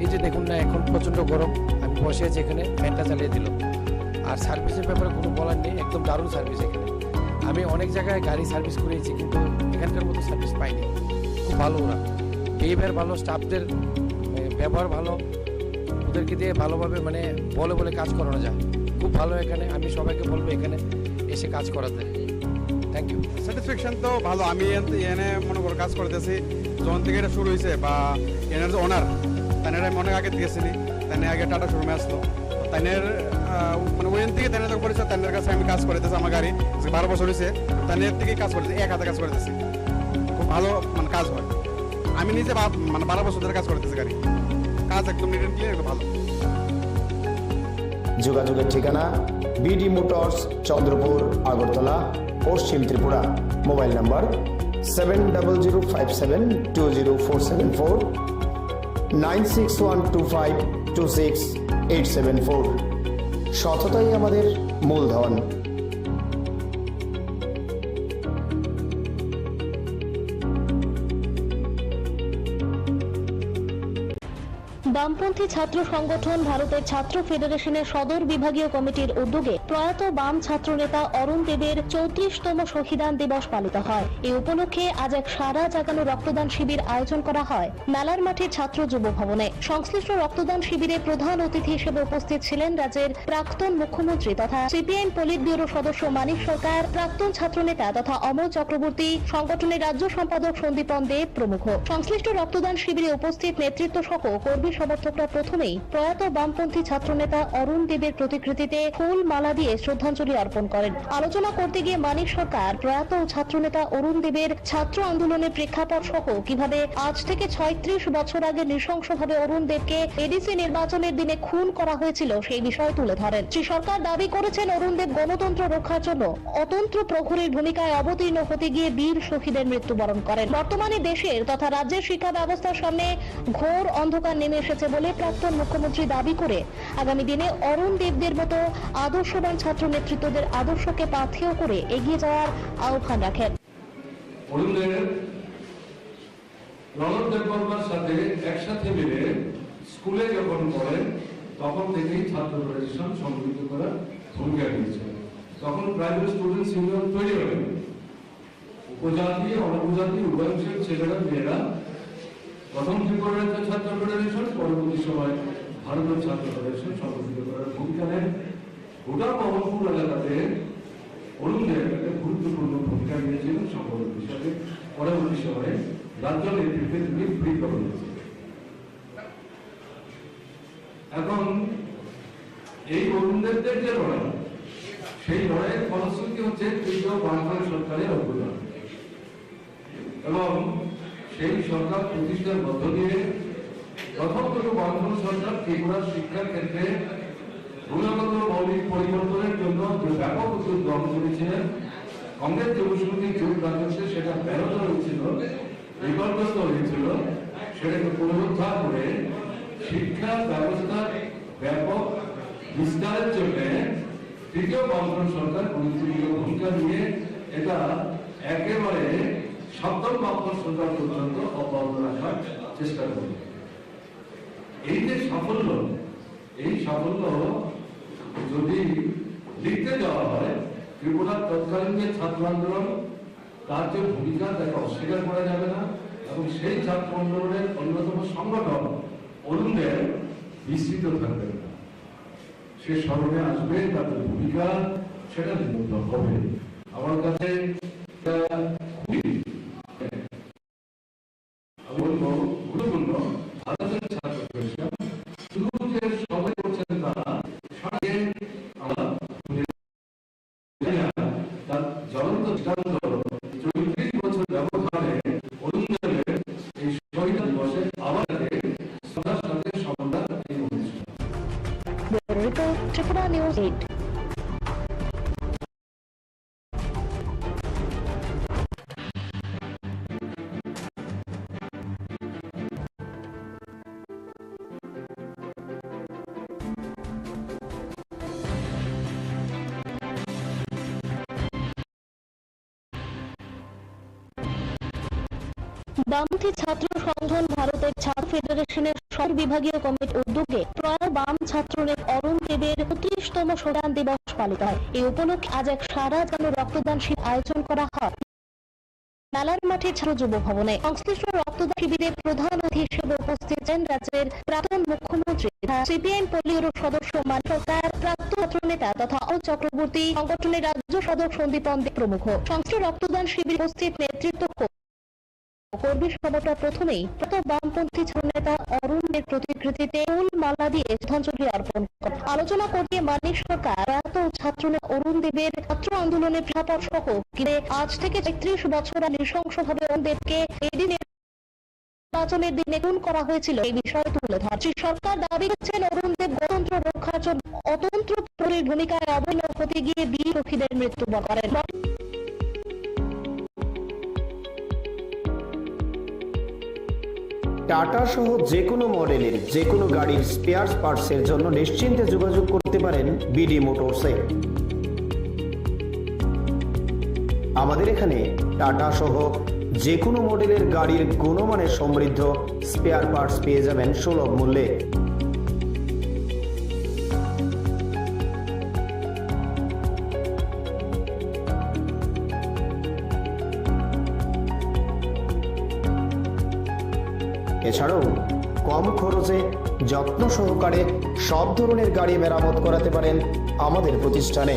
এই যে দেখুন না, এখন প্রচণ্ড গরম, আমি বসে আছি এখানে, ফ্যানটা চালিয়ে দিল। আর সার্ভিসের ব্যাপারে কোনো বলার নেই, একদম দারুণ সার্ভিস এখানে। আমি অনেক জায়গায় গাড়ি সার্ভিস করেছি, কিন্তু এখানকার মতো সার্ভিস পাইনি। খুব ভালো ওরা, বিহেভিয়ার ভালো, স্টাফদের ব্যবহার ভালো, ওদেরকে দিয়ে ভালোভাবে মানে বলে বলে কাজ করানো যায়। খুব ভালো এখানে, আমি সবাইকে বলবো এখানে এসে কাজ করাতে। Thank you. স্যাটিসফ্যাকশন তো ভালো। আমি এনে মনে করো কাজ করতেছি, যখন থেকে এটা শুরু হয়েছে, বা এনার যে ওনার তাদের আমি অনেক আগে গেছিনি, তাই আগে টাটা শোরুমে আসলো, তাদের মানে ওইখান থেকে তাদের যখন পরিচয়, তাদের কাছে আমি কাজ করতেছি। আমার গাড়ি 12 বছর হয়েছে, তাদের থেকেই কাজ করতেছি, এক হাতে কাজ করতেছি, খুব ভালো মানে কাজ হয়। আমি নিজে মানে 12 বছর ধরে কাজ করতেছি, গাড়ি কাজ একদম নিট অ্যান্ড ক্লিয়ার, ভালো। যোগাযোগের ঠিকানা বিডি মোটরস, চন্দ্রপুর, আগরতলা, পশ্চিম ত্রিপুরা। Mobile number 7005720474, 9612526874। সততাই আমাদের মূলধন। বামপন্থী ছাত্র সংগঠন ভারতের ছাত্র ফেডারেশনের সদর বিভাগীয় কমিটির উদ্যোগে প্রয়াত বাম ছাত্র নেতা অরুণ দেবের 34তম শহীদান দিবস পালিত হয়। এই উপলক্ষে আজ এক সারা জাগানো রক্তদান শিবির আয়োজন করা হয় মেলার মাঠে ছাত্র যুব ভবনে। সংশ্লিষ্ট রক্তদান শিবিরে প্রধান অতিথি হিসেবে উপস্থিত ছিলেন রাজ্যের প্রাক্তন মুখ্যমন্ত্রী তথা সিপিআইএম পলিট ব্যুরো সদস্য মানিক সরকার, প্রাক্তন ছাত্র নেতা তথা অমল চক্রবর্তী, সংগঠনের রাজ্য সম্পাদক সন্দীপন দেব প্রমুখ। সংশ্লিষ্ট রক্তদান শিবিরে উপস্থিত নেতৃত্ব সহ কর্মী সমর্থকরা প্রথমেই প্রয়াত বামপন্থী ছাত্রনেতা অরুণ দেবের প্রতিকৃতিতে ফুল মালা দিয়ে শ্রদ্ধাঞ্জলি অর্পণ করেন। আলোচনা করতে গিয়ে মানিক সরকার প্রয়াত ছাত্রনেতা অরুণ দেবের ছাত্র আন্দোলনের প্রেক্ষাপট সহ কিভাবে আজ থেকে 36 বছর আগে নৃশংসভাবে অরুণ দেবকে এডিসি নির্বাচনের দিনে খুন করা হয়েছিল সেই বিষয় তুলে ধরেন। শ্রী সরকার দাবি করেছেন অরুণ দেব গণতন্ত্র রক্ষার জন্য অতন্ত্র প্রহরীর ভূমিকায় অবতীর্ণ হতে গিয়ে বীর শহীদের মৃত্যুবরণ করেন। বর্তমানে দেশের তথা রাজ্যের শিক্ষা ব্যবস্থার সামনে ঘোর অন্ধকার নেমে এসেছে বলে প্রাক্তন মুখ্যমন্ত্রী দাবি করে আগামী দিনে অরুণ দেবদের মতো আদর্শবান ছাত্র নেতৃত্বদের আদর্শকে পাথেয় করে এগিয়ে যাওয়ার আহ্বান রাখেন। অরুণ দেব রণব দেববর্মার সাথে একসাথে মিলে স্কুলে যখন পড়েন তখন থেকেই ছাত্র ফেডারেশন সংগঠিত করার ভূমিকা নিয়েছে। তখন প্রাইভেট স্টুডেন্টস ইউনিয়ন তৈরি হলেন, উপজাতি অনুপজাতি উভয় ছেলেরা মেয়েরা প্রথম ত্রিপুরা রাজ্য ছাত্র ফেডারেশন, পরবর্তী সময় ভারতের ছাত্র ফেডারেশন সংগঠিত করার ভূমিকা নেন। গোটা মোহাম্মদপুর এলাকাতে অরুণদের একটা গুরুত্বপূর্ণ ভূমিকা নিয়েছিলেন সংগঠন হিসাবে। পরবর্তী সময়ে রাজ্য নেতৃত্বে তিনি বৃদ্ধ হয়েছে। এখন এই অরুণদের যে লড়াই, সেই লড়াইয়ের ফলশ্রুতি হচ্ছে তৃতীয় বামফ্রন্ট সরকারের অবদান এবং সেই সরকার প্রতিষ্ঠার মধ্য দিয়ে প্রথম দুটো বামফ্রন্ট সরকার ত্রিপুরার শিক্ষার ক্ষেত্রে গুণগত মৌলিক পরিবর্তনের জন্য যে ব্যাপক উদ্যোগ গ্রহণ করেছিলেন। কংগ্রেস যুব সমিতির যুগ রাজত্বে সেটা ব্যাহত হয়েছিল, বিপর্যস্ত হয়েছিল। সেটাকে পুনরুদ্ধার করে শিক্ষা ব্যবস্থার ব্যাপক বিস্তারের জন্য তৃতীয় বামফ্রন্ট সরকার গুরুত্বপূর্ণ ভূমিকা নিয়ে এটা একেবারে সপ্তম বামফ্রন্ট সরকার পর্যন্ত অব্যাহত রাখার চেষ্টা করবে। এই যে সাফল্য, এই সাফল্য যদি লিখতে যাওয়া হয়, ত্রিপুরার তৎকালীন যে ছাত্র আন্দোলন তার যে ভূমিকা তাকে অস্বীকার করা যাবে না এবং সেই ছাত্র আন্দোলনের অন্যতম সংগঠন অরুণদের বিস্তৃত থাকবে না। সে স্মরণে আসবে, তাদের ভূমিকা সেটা নির্মিত হবে। আমার কাছে আমি বলবো গুরুত্বপূর্ণ ভারতের ছাত্র ফেডারেশন শুধু যে সবাই করছেন তারা সাথে আমরা তার জ্বলন্ত দৃষ্টান্ত 34 বছর ব্যবধানে অরুণদের এই শহীদ দিবসে আবার শ্রদ্ধার সাথে সম্মান এই অনুষ্ঠান। ত্রিপুরা নিউজ 8। বামপন্থী ছাত্র সংগঠন ভারতের ছাত্র ফেডারেশনের সর্ববিভাগীয় কমিটির উদ্যোগে প্রয়াত বাম ছাত্রনেতা অরুণ দেবের 35তম শহীদ দিবস পালিত হয়। এই উপলক্ষে আজ এক সারা জানো রক্তদান শিবির আয়োজন করা হয় মেলার মাঠে ছাত্র যুব ভবনে। সংশ্লিষ্ট রক্তদান শিবিরে প্রধান অতিথি হিসেবে উপস্থিত ছিলেন রাজ্যের প্রাক্তন মুখ্যমন্ত্রী সিপিআইএম পল্লিউরো সদস্য মান সরকার, প্রাক্তন ছাত্রনেতা তথা অল চক্রবর্তী, সংগঠনের রাজ্য সদস্য সন্দীপন দে প্রমুখ। সংশ্লিষ্ট রক্তদান শিবিরে উপস্থিত নেতৃত্ব কর্মী সভাটা প্রথমেই প্রথম বামপন্থী ছাত্রনেতা অরুণের প্রতিকৃতিতে ফুল মালা দিয়ে শ্রদ্ধাঞ্জলি অর্পণ করেন। আলোচনা করিয়ে মানিক সরকার প্রয়াত ছাত্রনেতা অরুণ দেবের ছাত্র আন্দোলনের প্রেক্ষাপট সহ আজ থেকে 33 বছর নৃশংসভাবে অরুণ দেবকে এই দিনে নির্বাচনের দিনে খুন করা হয়েছিল এই বিষয়ে তুলে ধরেন। শ্রী সরকার দাবি করেছেন অরুণ দেব গণতন্ত্র রক্ষার জন্য অতন্ত্র প্রহরীর ভূমিকায় অবহেলা হতে গিয়ে বীর শহীদের মৃত্যুবরণ করেন। টাটা সহ যে কোনো মডেলের যে কোনো গাড়ির স্পেয়ার পার্টসের জন্য নিশ্চিন্তে যোগাযোগ করতে পারেন বিডি মোটরসে। আমাদের এখানে টাটা সহ যে কোনো মডেলের গাড়ির গুণমানের সমৃদ্ধ স্পেয়ার পার্টস পেয়ে যাবেন সুলভ মূল্যে। এছাড়াও কম খরচে যত্ন সহকারে সব ধরনের গাড়ি মেরামত করাতে পারেন আমাদের প্রতিষ্ঠানে।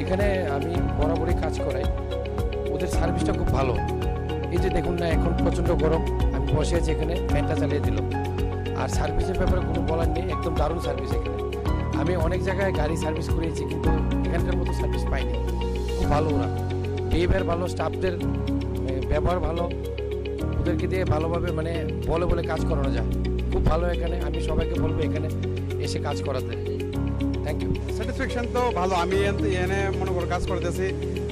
এখানে আমি বরাবরই কাজ করাই, ওদের সার্ভিসটা খুব ভালো। এই যে দেখুন না, এখন প্রচণ্ড গরম, আমি বসে আছি এখানে, ফ্যানটা চালিয়ে দিল। আর সার্ভিসের ব্যাপারে কোনো বলার নেই, একদম দারুণ সার্ভিস এখানে। আমি অনেক জায়গায় গাড়ি সার্ভিস করিয়েছি কিন্তু এখানকার মতো সার্ভিস পাইনি। খুব ভালো ওরা, বিহেভিয়ার ভালো, স্টাফদের ব্যবহার ভালো, ওদেরকে দিয়ে ভালোভাবে মানে বলে বলে কাজ করানো যায়। খুব ভালো এখানে, আমি সবাইকে বলবো এখানে এসে কাজ করাতে। Thank you. স্যাটিসফ্যাকশন তো ভালো। আমি এনে মনে করো কাজ করতেছি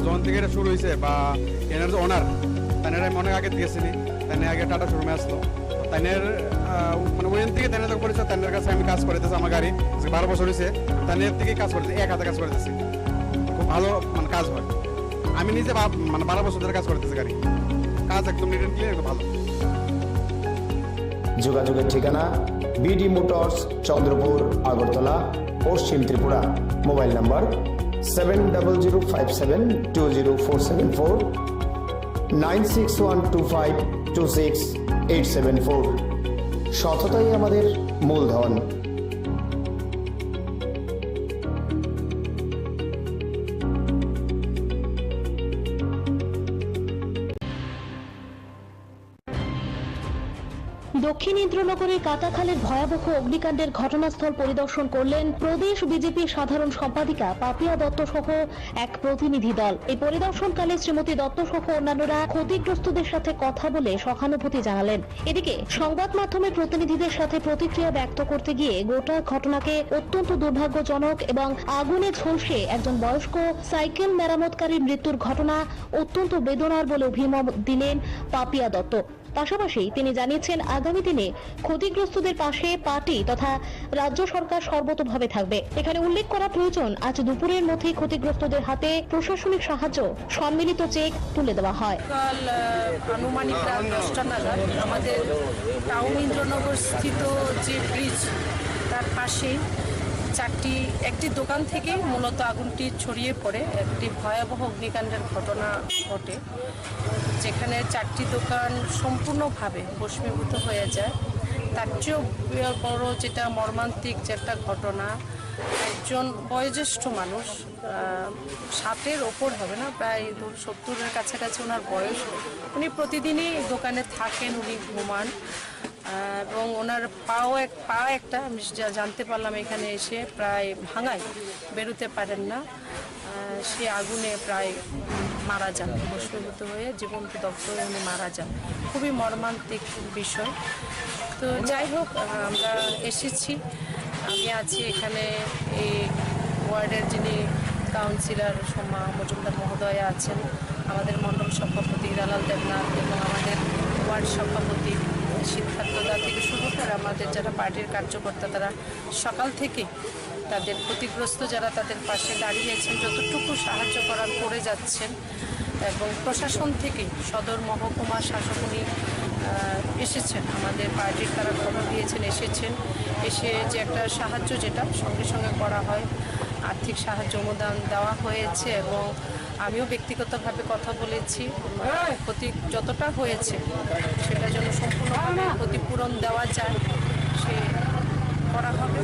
যখন থেকে এটা শুরু হয়েছে, বা এনার যে ওনার তাদের আমি অনেক আগে দিয়েছিনি, তাদের আগে টাটা শোরুমে আসলো, তাদের মানে ওইখান থেকে তাদের যখন করেছে তাদের কাছে আমি কাজ করতেছি। আমার গাড়ি 12 বছর হয়েছে, তাদের থেকে কাজ করতেছি, এক হাতে কাজ করতেছি, খুব ভালো মানে কাজ হয়। আমি নিজে মানে 12 বছর ধরে কাজ করতেছি, গাড়ি কাজ একদম নিট অ্যান্ড ক্লিয়ার, ভালো। যোগাযোগের ঠিকানা বিডি মোটরস, চন্দ্রপুর, আগরতলা, পশ্চিম ত্রিপুরা। Mobile number 7005720474, 9612526264। 874। সততাই আমাদের মূলধন। দক্ষিণ ইন্দ্রনগরের কাটাখালের ভয়াবহ অগ্নিকাণ্ডের ঘটনাস্থল পরিদর্শন করলেন প্রদেশ বিজেপি সাধারণ সম্পাদিকা পাপিয়া দত্ত সহ এক প্রতিনিধি দল। এই পরিদর্শনকালে শ্রীমতী দত্ত সহ অন্যান্যরা ক্ষতিগ্রস্তদের সাথে কথা বলে সহানুভূতি জানালেন। এদিকে সংবাদ মাধ্যমের প্রতিনিধিদের সাথে প্রতিক্রিয়া ব্যক্ত করতে গিয়ে গোটা ঘটনাকে অত্যন্ত দুর্ভাগ্যজনক এবং আগুনে ঝলসে একজন বয়স্ক সাইকেল মেরামতকারীর মৃত্যুর ঘটনা অত্যন্ত বেদনার বলে অভিমত দিলেন পাপিয়া দত্ত। পাশাপাশি তিনি জানিয়েছেন আগামী দিনে ক্ষতিগ্রস্তদের পাশে পার্টি তথা রাজ্য সরকার সর্বতোভাবে থাকবে। এখানে উল্লেখ করা প্রয়োজন, আজ দুপুরের মধ্যেই ক্ষতিগ্রস্তদের হাতে প্রশাসনিক সাহায্য সম্মিলিত চেক তুলে দেওয়া হয়। কাল আনুমানিক রাত 10টা নাগাদ আমাদের টাউন ইন্দ্রনগর স্থিত যে ব্রিজ তার পাশে একটি দোকান থেকে মূলত আগুনটি ছড়িয়ে পড়ে একটি ভয়াবহ অগ্নিকাণ্ডের ঘটনা ঘটে, যেখানে 4টি দোকান সম্পূর্ণভাবে ভস্মীভূত হয়ে যায়। তার চেয়েও বড় যেটা মর্মান্তিক যে একটা ঘটনা, একজন বয়োজ্যেষ্ঠ মানুষ, 60-এর ওপর হবে না, প্রায় 70-এর কাছাকাছি ওনার বয়স। উনি প্রতিদিনই দোকানে থাকেন, উনি ঘুমান এবং ওনার পা একটা আমি জানতে পারলাম এখানে এসে প্রায় ভাঙায়, বেরোতে পারেন না। সে আগুনে প্রায় মারা যান, ভস্মীভূত হয়ে জীবন্ত দগ্ধ হয়ে উনি মারা যান। খুবই মর্মান্তিক বিষয়। তো যাই হোক, আমরা এসেছি, আমি আছি এখানে। এই ওয়ার্ডের যিনি কাউন্সিলর সোমা মজুমদার মহোদয় আছেন, আমাদের মণ্ডল সভাপতি হিরালাল দেবনাথ এবং আমাদের ওয়ার্ড সভাপতি সিদ্ধার্থদা থেকে শুরু করে আমাদের যারা পার্টির কার্যকর্তা, তারা সকাল থেকে তাদের ক্ষতিগ্রস্ত যারা তাদের পাশে দাঁড়িয়েছেন, যতটুকু সাহায্য করার করে যাচ্ছেন। এবং প্রশাসন থেকে সদর মহকুমা শাসক উনি এসেছেন, আমাদের পার্টির তারা খবর দিয়েছেন, এসে যে একটা সাহায্য যেটা সঙ্গে সঙ্গে করা হয়, আর্থিক সাহায্য অনুদান দেওয়া হয়েছে। এবং আমিও ব্যক্তিগতভাবে কথা বলেছি, ক্ষতি যতটা হয়েছে সেটা যেন সম্পূর্ণভাবে ক্ষতিপূরণ দেওয়া যায়, সে করা হবে।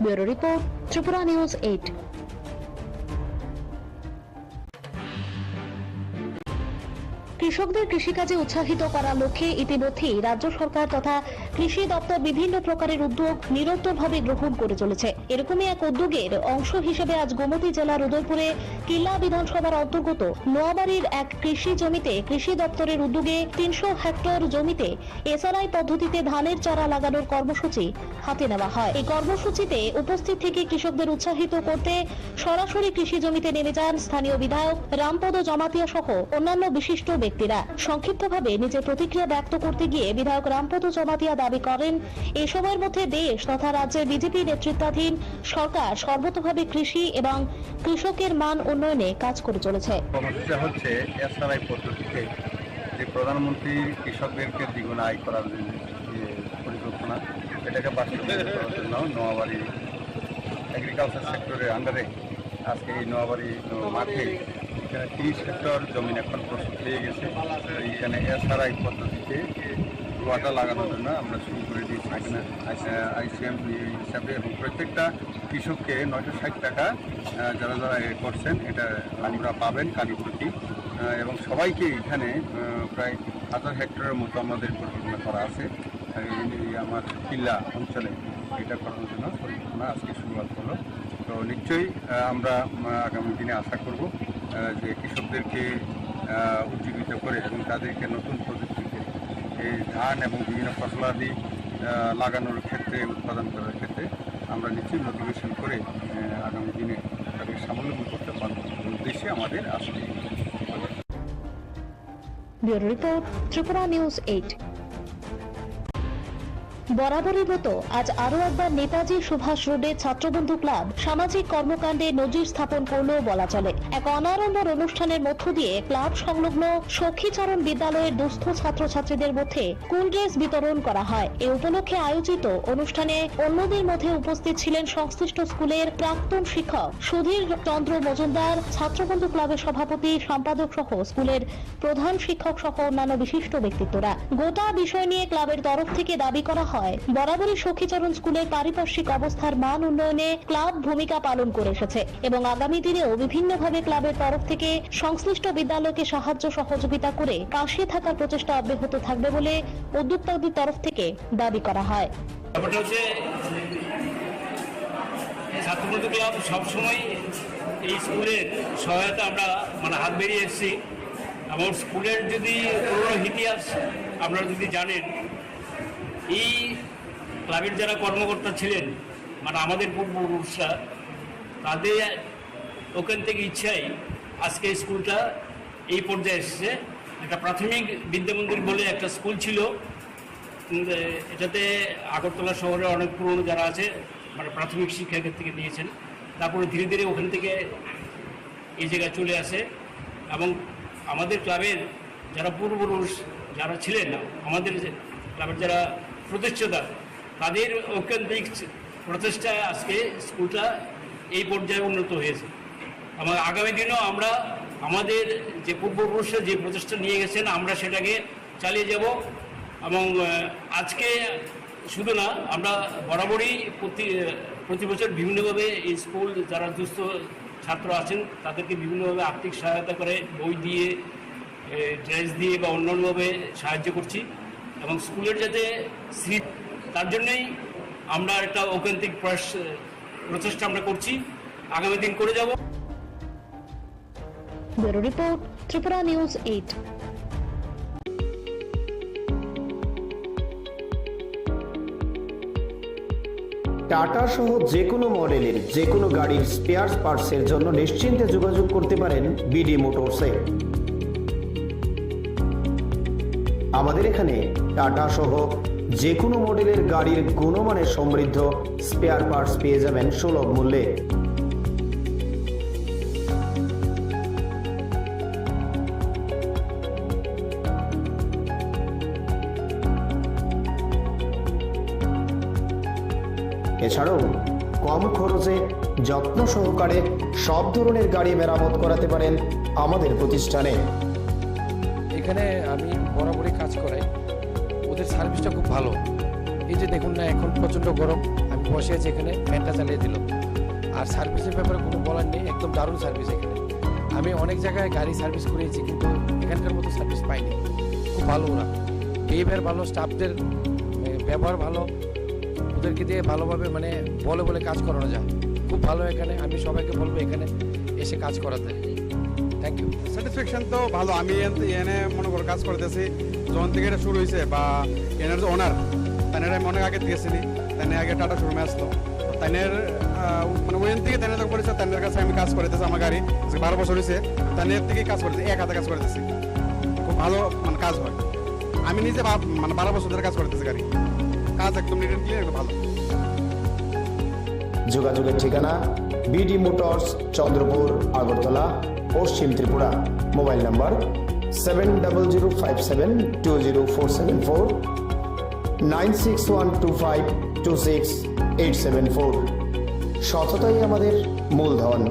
Bureau report, Tripura news 8। কৃষকদের কৃষিকাজে উৎসাহিত করার লক্ষ্যে ইতিমধ্যেই রাজ্য সরকার তথা কৃষি দপ্তর বিভিন্ন প্রকারের উদ্যোগ নিরন্তরভাবে গ্রহণ করে চলেছে। এরকমই এক উদ্যোগের অংশ হিসেবে আজ গোমতী জেলার উদয়পুরে কিল্লা বিধানসভার অন্তর্গত নোয়াবাড়ির এক কৃষি জমিতে কৃষি দপ্তরের উদ্যোগে 300 হেক্টর জমিতে এসআরআই পদ্ধতিতে ধানের চারা লাগানোর কর্মসূচি হাতে নেওয়া হয়। এই কর্মসূচিতে উপস্থিত থেকে কৃষকদের উৎসাহিত করতে সরাসরি কৃষি জমিতে নেমে যান স্থানীয় বিধায়ক রামপদ জমাতিয়া সহ অন্যান্য বিশিষ্ট ব্যক্তিরা। সংক্ষিপ্তভাবে নিজের প্রতিক্রিয়া ব্যক্ত করতে গিয়ে বিধায়ক রামপদ জমাতিয়া দাবি করেন, এই সময়ের মধ্যে দেশ তথা রাজ্যের বিজেপি নেতৃত্বাধীন সরকার সর্বতোভাবে কৃষি এবং কৃষকের মান উন্নয়নে কাজ করে চলেছে। সমস্যা হচ্ছে এসআরআই পদ্ধতিতে যে প্রধানমন্ত্রী কৃষকদেরকে দ্বিগুণ আয় করার যে পরিকল্পনা, এটাকে বাস্তবায়ন করার জন্য নোয়াবাড়ি এগ্রিকালচার সেক্টরের আন্ডারে আজকে এই নোয়াবাড়ি মাঠে এখানে 30 হেক্টর জমিন এখন প্রস্তুত হয়ে গেছে। এইখানে এসআরআই পদ্ধতিতে ওয়াটার লাগানোর জন্য আমরা শুরু করে দিয়েছি এখানে আইসিএম হিসাবে, এবং প্রত্যেকটা কৃষককে 960 টাকা যারা যারা করছেন এটা আমরা পাবেন কালীপ্রতি, এবং সবাইকে এখানে প্রায় 1000 হেক্টরের মতো আমাদের পরিকল্পনা করা আছে। আমার কিল্লা অঞ্চলে এটা করানোর জন্য পরিকল্পনা আজকে শুরুয়াত হলো। তো নিশ্চয়ই আমরা আগামী দিনে আশা করব যে কৃষকদেরকে উজ্জীবিত করে এবং তাদেরকে নতুন প্রযুক্তিতে এই ধান এবং বিভিন্ন ফসলাদি লাগানোর ক্ষেত্রে, উৎপাদন করার ক্ষেত্রে আমরা নিশ্চয়ই মোটিভেশন করে আগামী দিনে তাদের স্বাবলম্বী করতে পারব উদ্দেশ্যে আমাদের আসলে। Bureau report, Tripura news 8। বরাবরের মতো আজ আরো একবার নেতাজি সুভাষ রোডে ছাত্রবন্ধু ক্লাব সামাজিক কর্মকাণ্ডে নজির স্থাপন করলেও বলা চলে। এক অনাড়ম্বর অনুষ্ঠানের মধ্য দিয়ে ক্লাব সংলগ্ন সখীচরণ বিদ্যালয়ের দুস্থ ছাত্রছাত্রীদের মধ্যে স্কুল ড্রেস বিতরণ করা হয়। এ উপলক্ষে আয়োজিত অনুষ্ঠানে অন্যদের মধ্যে উপস্থিত ছিলেন সংশ্লিষ্ট স্কুলের প্রাক্তন শিক্ষক সুধীর চন্দ্র মজুমদার, ছাত্রবন্ধু ক্লাবের সভাপতি, সম্পাদক সহ স্কুলের প্রধান শিক্ষক সহ অন্যান্য বিশিষ্ট ব্যক্তিত্বরা। গোটা বিষয় নিয়ে ক্লাবের তরফ থেকে দাবি করা হয়, বরাবরই সখীচরণ স্কুলের পারিপার্শ্বিক অবস্থার মান উন্নয়নে ক্লাব ভূমিকা পালন করে এসেছে এবং আগামী দিনেও বিভিন্নভাবে ক্লাবের তরফ থেকে সংশ্লিষ্ট বিদ্যালয়কে সাহায্য সহযোগিতা করে পাশে থাকার প্রচেষ্টা অব্যাহত থাকবে বলে উদ্যোক্তাদের তরফ থেকে দাবি করা হয়। ব্যাপারটা হচ্ছে ছাত্রবন্ধু ক্লাব সবসময় এই স্কুলের সহায়তা আমরা হাত বেরিয়ে এসেছি এবং স্কুলের যদি পুরনো ইতিহাস আপনারা যদি জানেন, এই ক্লাবের যারা কর্মকর্তা ছিলেন আমাদের পূর্বপুরুষরা, তাদের ওখান থেকে ইচ্ছাই আজকে স্কুলটা এই পর্যায়ে এসেছে। একটা প্রাথমিক বিদ্যামন্দির বলে একটা স্কুল ছিল, এটাতে আগরতলা শহরে অনেক পুরনো যারা আছে প্রাথমিক শিক্ষা থেকে দিয়েছেন। তারপরে ধীরে ধীরে ওখান থেকে এই জায়গায় চলে আসে এবং আমাদের ক্লাবের যারা পূর্বপুরুষ যারা ছিলেন, আমাদের ক্লাবের যারা প্রতিষ্ঠাতা, তাদের ঐকান্তিক প্রচেষ্টায় আজকে স্কুলটা এই পর্যায়ে উন্নত হয়েছে। এবং আগামী দিনেও আমরা আমাদের যে পূর্বপুরুষরা যে প্রচেষ্টা নিয়ে গেছেন আমরা সেটাকে চালিয়ে যাব। এবং আজকে শুধু না, আমরা বরাবরই প্রতি বছর বিভিন্নভাবে এই স্কুল যারা দুস্থ ছাত্র আছেন তাদেরকে বিভিন্নভাবে আর্থিক সহায়তা করে, বই দিয়ে, ড্রেস দিয়ে বা অন্যান্যভাবে সাহায্য করছি এবং স্কুলের যাতে স্মৃতি, তার জন্যই আমরা একটা ঐকান্তিক প্রচেষ্টা আমরা করছি, আগামী দিন করে যাব। Bureau report, Tripura news 8। Tata সহ যে কোনো মডেলের যে কোনো গাড়ির স্পেয়ার পার্টসের জন্য নিশ্চিন্তে যোগাযোগ করতে পারেন বিডি মোটরসে। আমাদের এখানে টাটা সহ যে কোনো মডেলের গাড়ির গুণমানের সমৃদ্ধ স্পেয়ার পার্টস পেয়ে যাবেন সুলভ মূল্যে। এছাড়াও কম খরচে যত্ন সহকারে সব ধরনের গাড়ি মেরামত করাতে পারেন আমাদের প্রতিষ্ঠানে। এখানে আমি বরাবরই কাজ করাই, ওদের সার্ভিসটা খুব ভালো। এই যে দেখুন না, এখন প্রচণ্ড গরম, আমি বসে আছি এখানে, ফ্যানটা চালিয়ে দিল। আর সার্ভিসের ব্যাপারে কোনো বলার নেই, একদম দারুণ সার্ভিস এখানে। আমি অনেক জায়গায় গাড়ি সার্ভিস করেছি কিন্তু এখানকার মতো সার্ভিস পাইনি। খুব ভালো ওরা, বিহেভিয়ার ভালো, স্টাফদের ব্যবহার ভালো, ওদেরকে দিয়ে ভালোভাবে বলে কাজ করানো যায়। খুব ভালো এখানে, আমি সবাইকে বলবো এখানে এসে কাজ করাতে। Thank you. স্যাটিসফ্যাকশন তো ভালো। আমি এনে মনে করো কাজ করতেছি যখন থেকে এটা শুরু হয়েছে, বা এনার যে ওনার তাদের আমি অনেক আগে থেকে চিনি, তাদের আগে টাটা শোরুমে আসলো, তাদের ওইখান থেকে তাদের করেছে, তাদের কাছে আমি কাজ করতেছি। আমার গাড়ি 12 বছর হয়েছে, তাদের থেকে কাজ করতেছি, এক হাতে কাজ করতেছি, খুব ভালো কাজ হয়। আমি নিজে 12 বছর ধরে কাজ করতেছি, গাড়ি কাজ একদম নিট অ্যান্ড ক্লিয়ার, ভালো। যোগাযোগের ঠিকানা বিডি মোটরস, চন্দ্রপুর, আগরতলা, পশ্চিম ত্রিপুরা। Mobile number 7005720474, 9612526874। সততাই আমাদের মূলধন।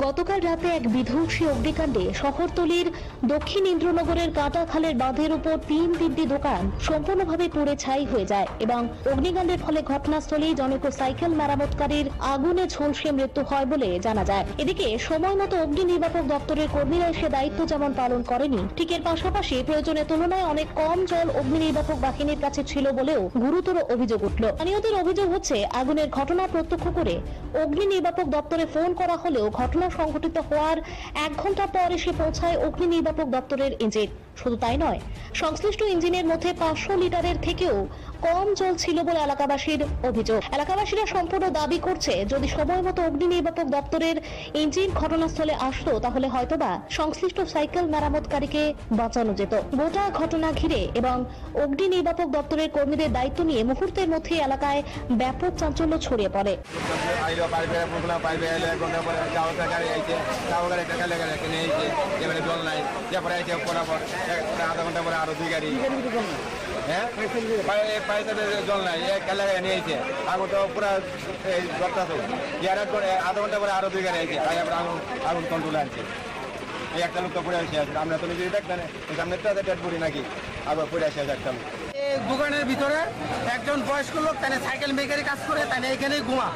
গতকাল রাতে এক বিধ্বংসী অগ্নিকাণ্ডে শহরতলির দক্ষিণ ইন্দ্রনগরের কাঁটাখালের বাঁধের উপর 3টি দোকান সম্পূর্ণভাবে পুড়ে ছাই হয়ে যায় এবং অগ্নিকাণ্ডের ফলে ঘটনাস্থলেই জনৈক সাইকেল মেরামতকারীর আগুনে ঝলসে মৃত্যু হয় বলে জানা যায়। এদিকে সময় মতো অগ্নি নির্বাপক দপ্তরের কর্মীরা এসে দায়িত্ব যেমন পালন করেনি, ঠিক এর পাশাপাশি প্রয়োজনের তুলনায় অনেক কম জল অগ্নি নির্বাপক বাহিনীর কাছে ছিল বলেও গুরুতর অভিযোগ উঠল। স্থানীয়দের অভিযোগ হচ্ছে, আগুনের ঘটনা প্রত্যক্ষ করে অগ্নি নির্বাপক দপ্তরে ফোন করা হলেও ঘটনা সংঘটিত হওয়ার 1 ঘন্টা পর এসে পৌঁছায় অগ্নি নির্বাপক দপ্তরের ইঞ্জিন। শুধু তাই নয়, সংশ্লিষ্ট ইঞ্জিনের মধ্যে 500 লিটারের থেকেও কম জল ছিল বলে এলাকাবাসীর অভিযোগ। এলাকাবাসীরা সম্পূর্ণ দাবি করছে, যদি সময় মতো অগ্নি নির্বাপক দপ্তরের ইঞ্জিন ঘটনাস্থলে আসতো তাহলে হয়তোবা সংশ্লিষ্ট সাইকেল মেরামতকারীকে বাঁচানো যেত। গোটা ঘটনা ঘিরে এবং অগ্নি নির্বাপক দপ্তরের কর্মীদের দায়িত্ব নিয়ে মুহূর্তের মধ্যে এলাকায় ব্যাপক চাঞ্চল্য ছড়িয়ে পড়ে। জল নাই, তারপরে আধা ঘন্টা পরে আরো 2 গাড়ি, হ্যাঁ জল নাই, নিয়ে আইছে আগুন তো পুরা আধা ঘন্টা পরে আরো 2 গাড়ি আইছে, আগুন কন্ট্রোলে আনছে। এই একটা লোক তো পড়ে আসে আছে, আমরা তো নিজে দেখবেন সামনে তো ডেড বডি নাকি আবার পড়ে আসে আছে একটা লোক। এই দোকানের ভিতরে একজন বয়স্ক লোক তাই সাইকেল মেকারি কাজ করে, তাই এখানেই ঘুমা।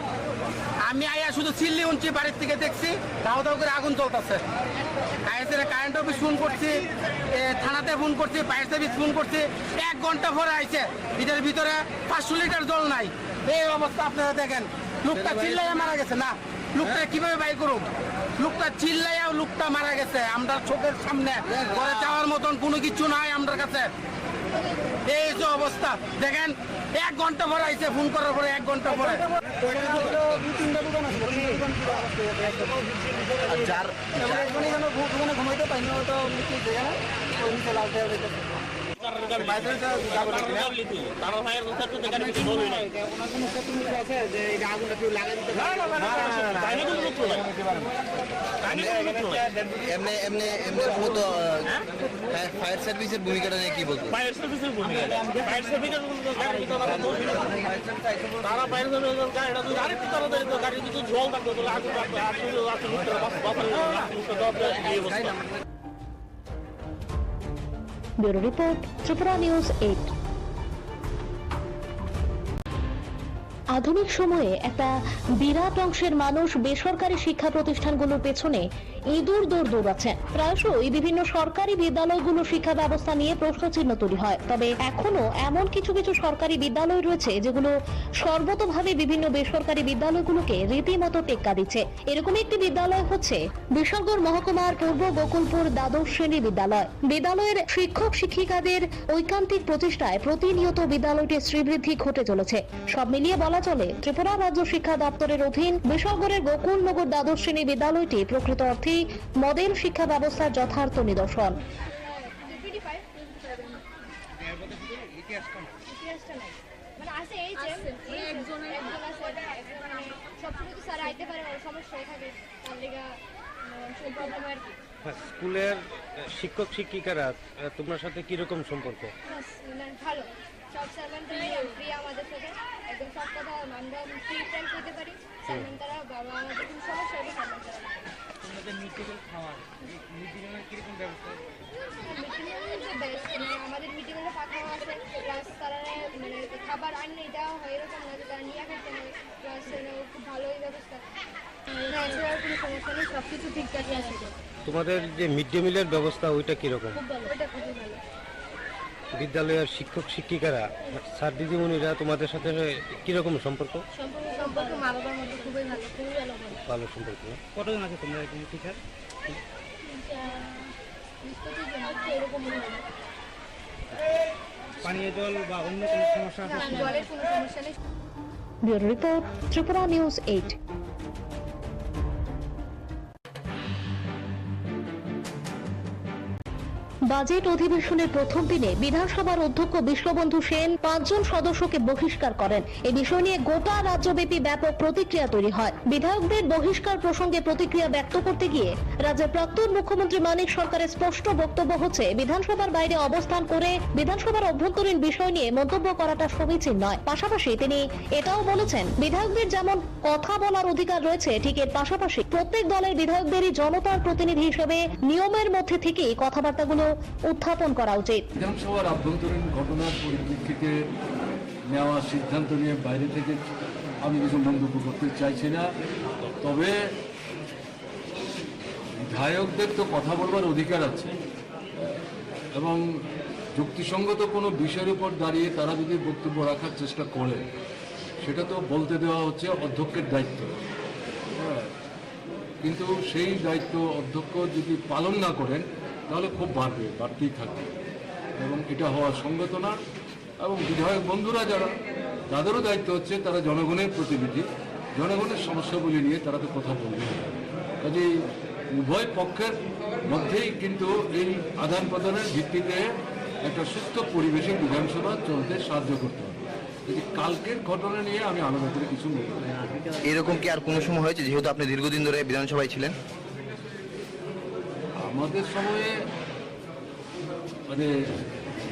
আমি আয়া শুধু চিল্লি উনছি, বাড়ির থেকে দেখছি দাও দাও করে আগুন চলতেছে। কারেন্ট অফিস ফোন করছি, থানাতে ফোন করছি, ফায়ার সার্ভিস ফোন করছি, 1 ঘন্টা পরে আইছে। এটার ভিতরে 500 লিটার জল নাই। এই অবস্থা আপনারা দেখেন, লোকটা চিল্লাইয়া মারা গেছে। না, লোকটা কিভাবে বাইর করুন? লোকটা চিল্লাইয়া লোকটা মারা গেছে আমরা চোখের সামনে। ঘরে যাওয়ার মতন কোনো কিছু নাই আমাদের কাছে। এই যে অবস্থা দেখেন, 1 ঘন্টা পরে আইছে, ফোন করার পরে 1 ঘন্টা পরে। ঘুমাইতে পাই না, ফায়ার সার্ভিসের ভূমিকাটা নিয়ে কি বলতো? ফায়ার সার্ভিসের ভূমিকা, ফায়ার সার্ভিসের তারা ফায়ার সার্ভিসের গাড়িটা যদি আরেকটু তাড়াতাড়ি তো গাড়ির ভিতরে জল থাকতো তাহলে আগুন ব্যুরো রিপোর্ট, ত্রিপুরা নিউজ 8। আধুনিক সময়ে একটা বিরাট অংশের মানুষ বেসরকারি শিক্ষা প্রতিষ্ঠানগুলোর পেছনে ইঁদুর দৌড় দৌড়াচ্ছেন। প্রায়শই বিভিন্ন সরকারি বিদ্যালয়গুলো শিক্ষা ব্যবস্থা নিয়ে প্রশ্নচিহ্ন তৈরি হয়। তবে এখনো এমন কিছু কিছু সরকারি বিদ্যালয় রয়েছে যেগুলো সর্বতোভাবে বিভিন্ন বেসরকারি বিদ্যালয়গুলোকে রীতিমতো টেক্কা দিচ্ছে। এরকম একটি বিদ্যালয় হচ্ছে বিশালগড় মহকুমার পূর্ব গোকুলপুর দ্বাদশ শ্রেণী বিদ্যালয়। বিদ্যালয়ের শিক্ষক শিক্ষিকাদের ঐকান্তিক প্রচেষ্টায় প্রতিনিয়ত বিদ্যালয়টির শ্রীবৃদ্ধি ঘটে চলেছে। সব মিলিয়ে বলা চলে, ত্রিপুরা রাজ্য শিক্ষা দপ্তরের অধীন বিশালগড়ের গোকুলনগর দ্বাদশ শ্রেণী বিদ্যালয়টি প্রকৃত অর্থে মডেল শিক্ষা ব্যবস্থার যথার্থ নিদর্শন। স্কুলের শিক্ষক শিক্ষিকারা তোমার সাথে কিরকম সম্পর্ক? ভালো, সব স্যারম্যানরা ফ্রি আমাদের সাথে, একদম সব কথা আমরা ফ্রি টাইম করতে পারি। স্যারম্যান তারা বাবা আমাদের কোনো সমস্যা হলে স্যারম্যান তারা আমাদের মিড ডে মিল খাওয়ার, মিড ডে মিলের কিরকম ব্যবস্থা? মিড ডে মিল তো বেস্ট, আমাদের মিড ডে মিলে পাখা আছে, প্লাস তারা মানে খাবার আনলে দেওয়া হয় এরকম না যে তারা নিয়ে খেতে হয়, প্লাস খুব ভালোই ব্যবস্থা। এছাড়া কোনো সমস্যা নেই, সব কিছু ঠিকঠাকই আছে। তোমাদের যে মিড ডে মিলের ব্যবস্থা ওইটা কিরকম? খুব ভালো, ওইটা খুবই ভালো। বিদ্যালয়ের শিক্ষক শিক্ষিকারা, স্যার দিদিমণিরা তোমাদের সাথে কিরকম সম্পর্ক? সম্পর্ক মা বাবার মধ্যে খুবই ভালো, খুবই ভালো। ভালো সম্পর্ক। কতজন আছে তোমরা এখানে টিচার? পানীয় জল বা অন্য কোনো সমস্যা আছে? জলের কোনো সমস্যা নেই। Bureau report, Tripura news 8। Budget অধিবেশনের প্রথম দিনে বিধানসভার অধ্যক্ষ বিশ্ববন্ধু সেন 5 জন সদস্যকে বহিষ্কার করেন। এই বিষয় নিয়ে গোটা রাজ্যব্যাপী ব্যাপক প্রতিক্রিয়া তৈরি হয়। বিধায়কদের বহিষ্কার প্রসঙ্গে প্রতিক্রিয়া ব্যক্ত করতে গিয়ে রাজ্যের প্রাক্তন মুখ্যমন্ত্রী মানিক সরকারের স্পষ্ট বক্তব্য হচ্ছে, বিধানসভার বাইরে অবস্থান করে বিধানসভার অভ্যন্তরীণ বিষয় নিয়ে মন্তব্য করাটা সমীচীন নয়। পাশাপাশি তিনি এটাও বলেছেন, বিধায়কদের যেমন কথা বলার অধিকার রয়েছে, ঠিক এর পাশাপাশি প্রত্যেক দলের বিধায়কদেরই জনতার প্রতিনিধি হিসেবে নিয়মের মধ্যে থেকেই কথাবার্তাগুলো উত্থাপন করা উচিত। বিধানসভার আভ্যন্তরীণ ঘটনার পরিপ্রেক্ষিতে নেওয়া সিদ্ধান্ত নিয়ে বাইরে থেকে আমি কিছু মন্তব্য করতে চাইছি না। তবে বিধায়কদের তো কথা বলবার অধিকার আছে এবং যুক্তিসঙ্গত কোনো বিষয়ের উপর দাঁড়িয়ে তারা যদি বক্তব্য রাখার চেষ্টা করে সেটা তো বলতে দেওয়া হচ্ছে অধ্যক্ষের দায়িত্ব। কিন্তু সেই দায়িত্ব অধ্যক্ষ যদি পালন না করেন তাহলে খুব বাড়তেই থাকবে এবং এটা হওয়া সঙ্গত না। এবং বিধায়ক বন্ধুরা যারা, তাদেরও দায়িত্ব হচ্ছে তারা জনগণের প্রতিনিধি, জনগণের সমস্যাগুলি নিয়ে তারা তো কথা বলবে। কাজেই উভয় পক্ষের মধ্যেই কিন্তু এই আদান প্রদানের ভিত্তিতে একটা সুস্থ পরিবেশে বিধানসভা চলতে সাহায্য করতে হবে। কালকের ঘটনা নিয়ে আমি আলাদা করে কিছু বলব না। এরকম কি আর কোনো সময় হয়েছে, যেহেতু আপনি দীর্ঘদিন ধরে বিধানসভায় ছিলেন? আমাদের সময়ে মানে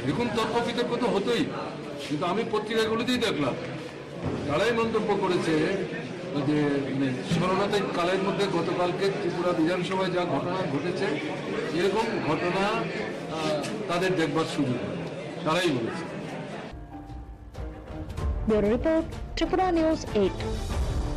এরকম তর্ক বিতর্ক তো হতোই, কিন্তু আমি পত্রিকাগুলোতেই দেখলাম তারাই মন্তব্য করেছে যে মানে স্মরণাতীত কালের মধ্যে গতকালকে ত্রিপুরা বিধানসভায় যা ঘটনা ঘটেছে এরকম ঘটনা তাদের দেখবার সুযোগ তারাই বলেছে। Bureau report, Tripura news 8।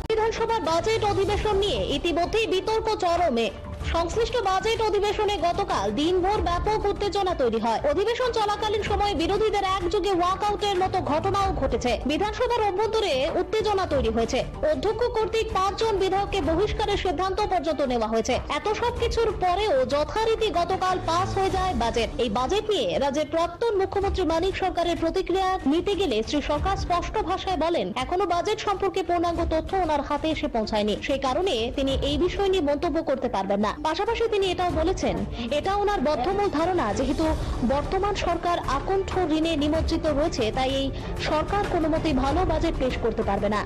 বিধানসভার বাজেট অধিবেশন নিয়ে ইতিমধ্যেই বিতর্ক চরমে। সংশ্লিষ্ট বাজেট অধিবেশনে গতকাল দিনভর ব্যাপক উত্তেজনা তৈরি হয়। অধিবেশন চলাকালীন সময়ে বিরোধীদের একযোগে ওয়াকআউটের মতো ঘটনাও ঘটেছে। বিধানসভার অভ্যন্তরে উত্তেজনা তৈরি হয়েছে। অধ্যক্ষ কর্তৃক 5 জন বিধায়ককে বহিষ্কারের সিদ্ধান্ত পর্যন্ত নেওয়া হয়েছে। এত সব কিছুর পরেও যথারীতি গতকাল পাস হয়ে যায় বাজেট। এই বাজেট নিয়ে রাজ্যের প্রাক্তন মুখ্যমন্ত্রী মানিক সরকারের প্রতিক্রিয়া নিতে গেলে শ্রী সরকার স্পষ্ট ভাষায় বলেন, এখনো বাজেট সম্পর্কে পূর্ণাঙ্গ তথ্য ওনার হাতে এসে পৌঁছায়নি, সেই কারণে তিনি এই বিষয় নিয়ে মন্তব্য করতে পারবেন না। পাশাপাশি তিনি এটাও বলেছেন, এটা ওনার বদ্ধমূল ধারণা, যেহেতু বর্তমান সরকার আকণ্ঠ ঋণে নিমজ্জিত রয়েছে, তাই এই সরকার কোনো মতেই ভালো বাজেট পেশ করতে পারবে না।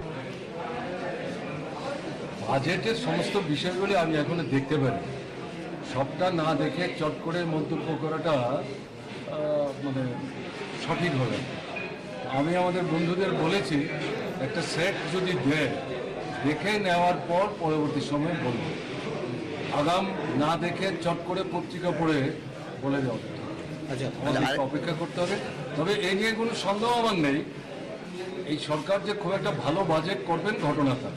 বাজেটের সমস্ত বিষয়গুলি আমি এখনো দেখতে পারি, সবটা না দেখে চট করে মন্তব্য করাটা মানে সঠিক হবে। আমি আমাদের বন্ধুদের বলেছি একটা সেট যদি দেয়, দেখে নেওয়ার পর পরবর্তী সময় বলবো। আগাম না দেখে চট করে পত্রিকা পড়ে বলে দেওয়া আমাদেরকে অপেক্ষা করতে হবে। তবে এই নিয়ে কোনো সন্দেহ আমার নেই, এই সরকার যে খুব একটা ভালো বাজেট করবেন ঘটনাটা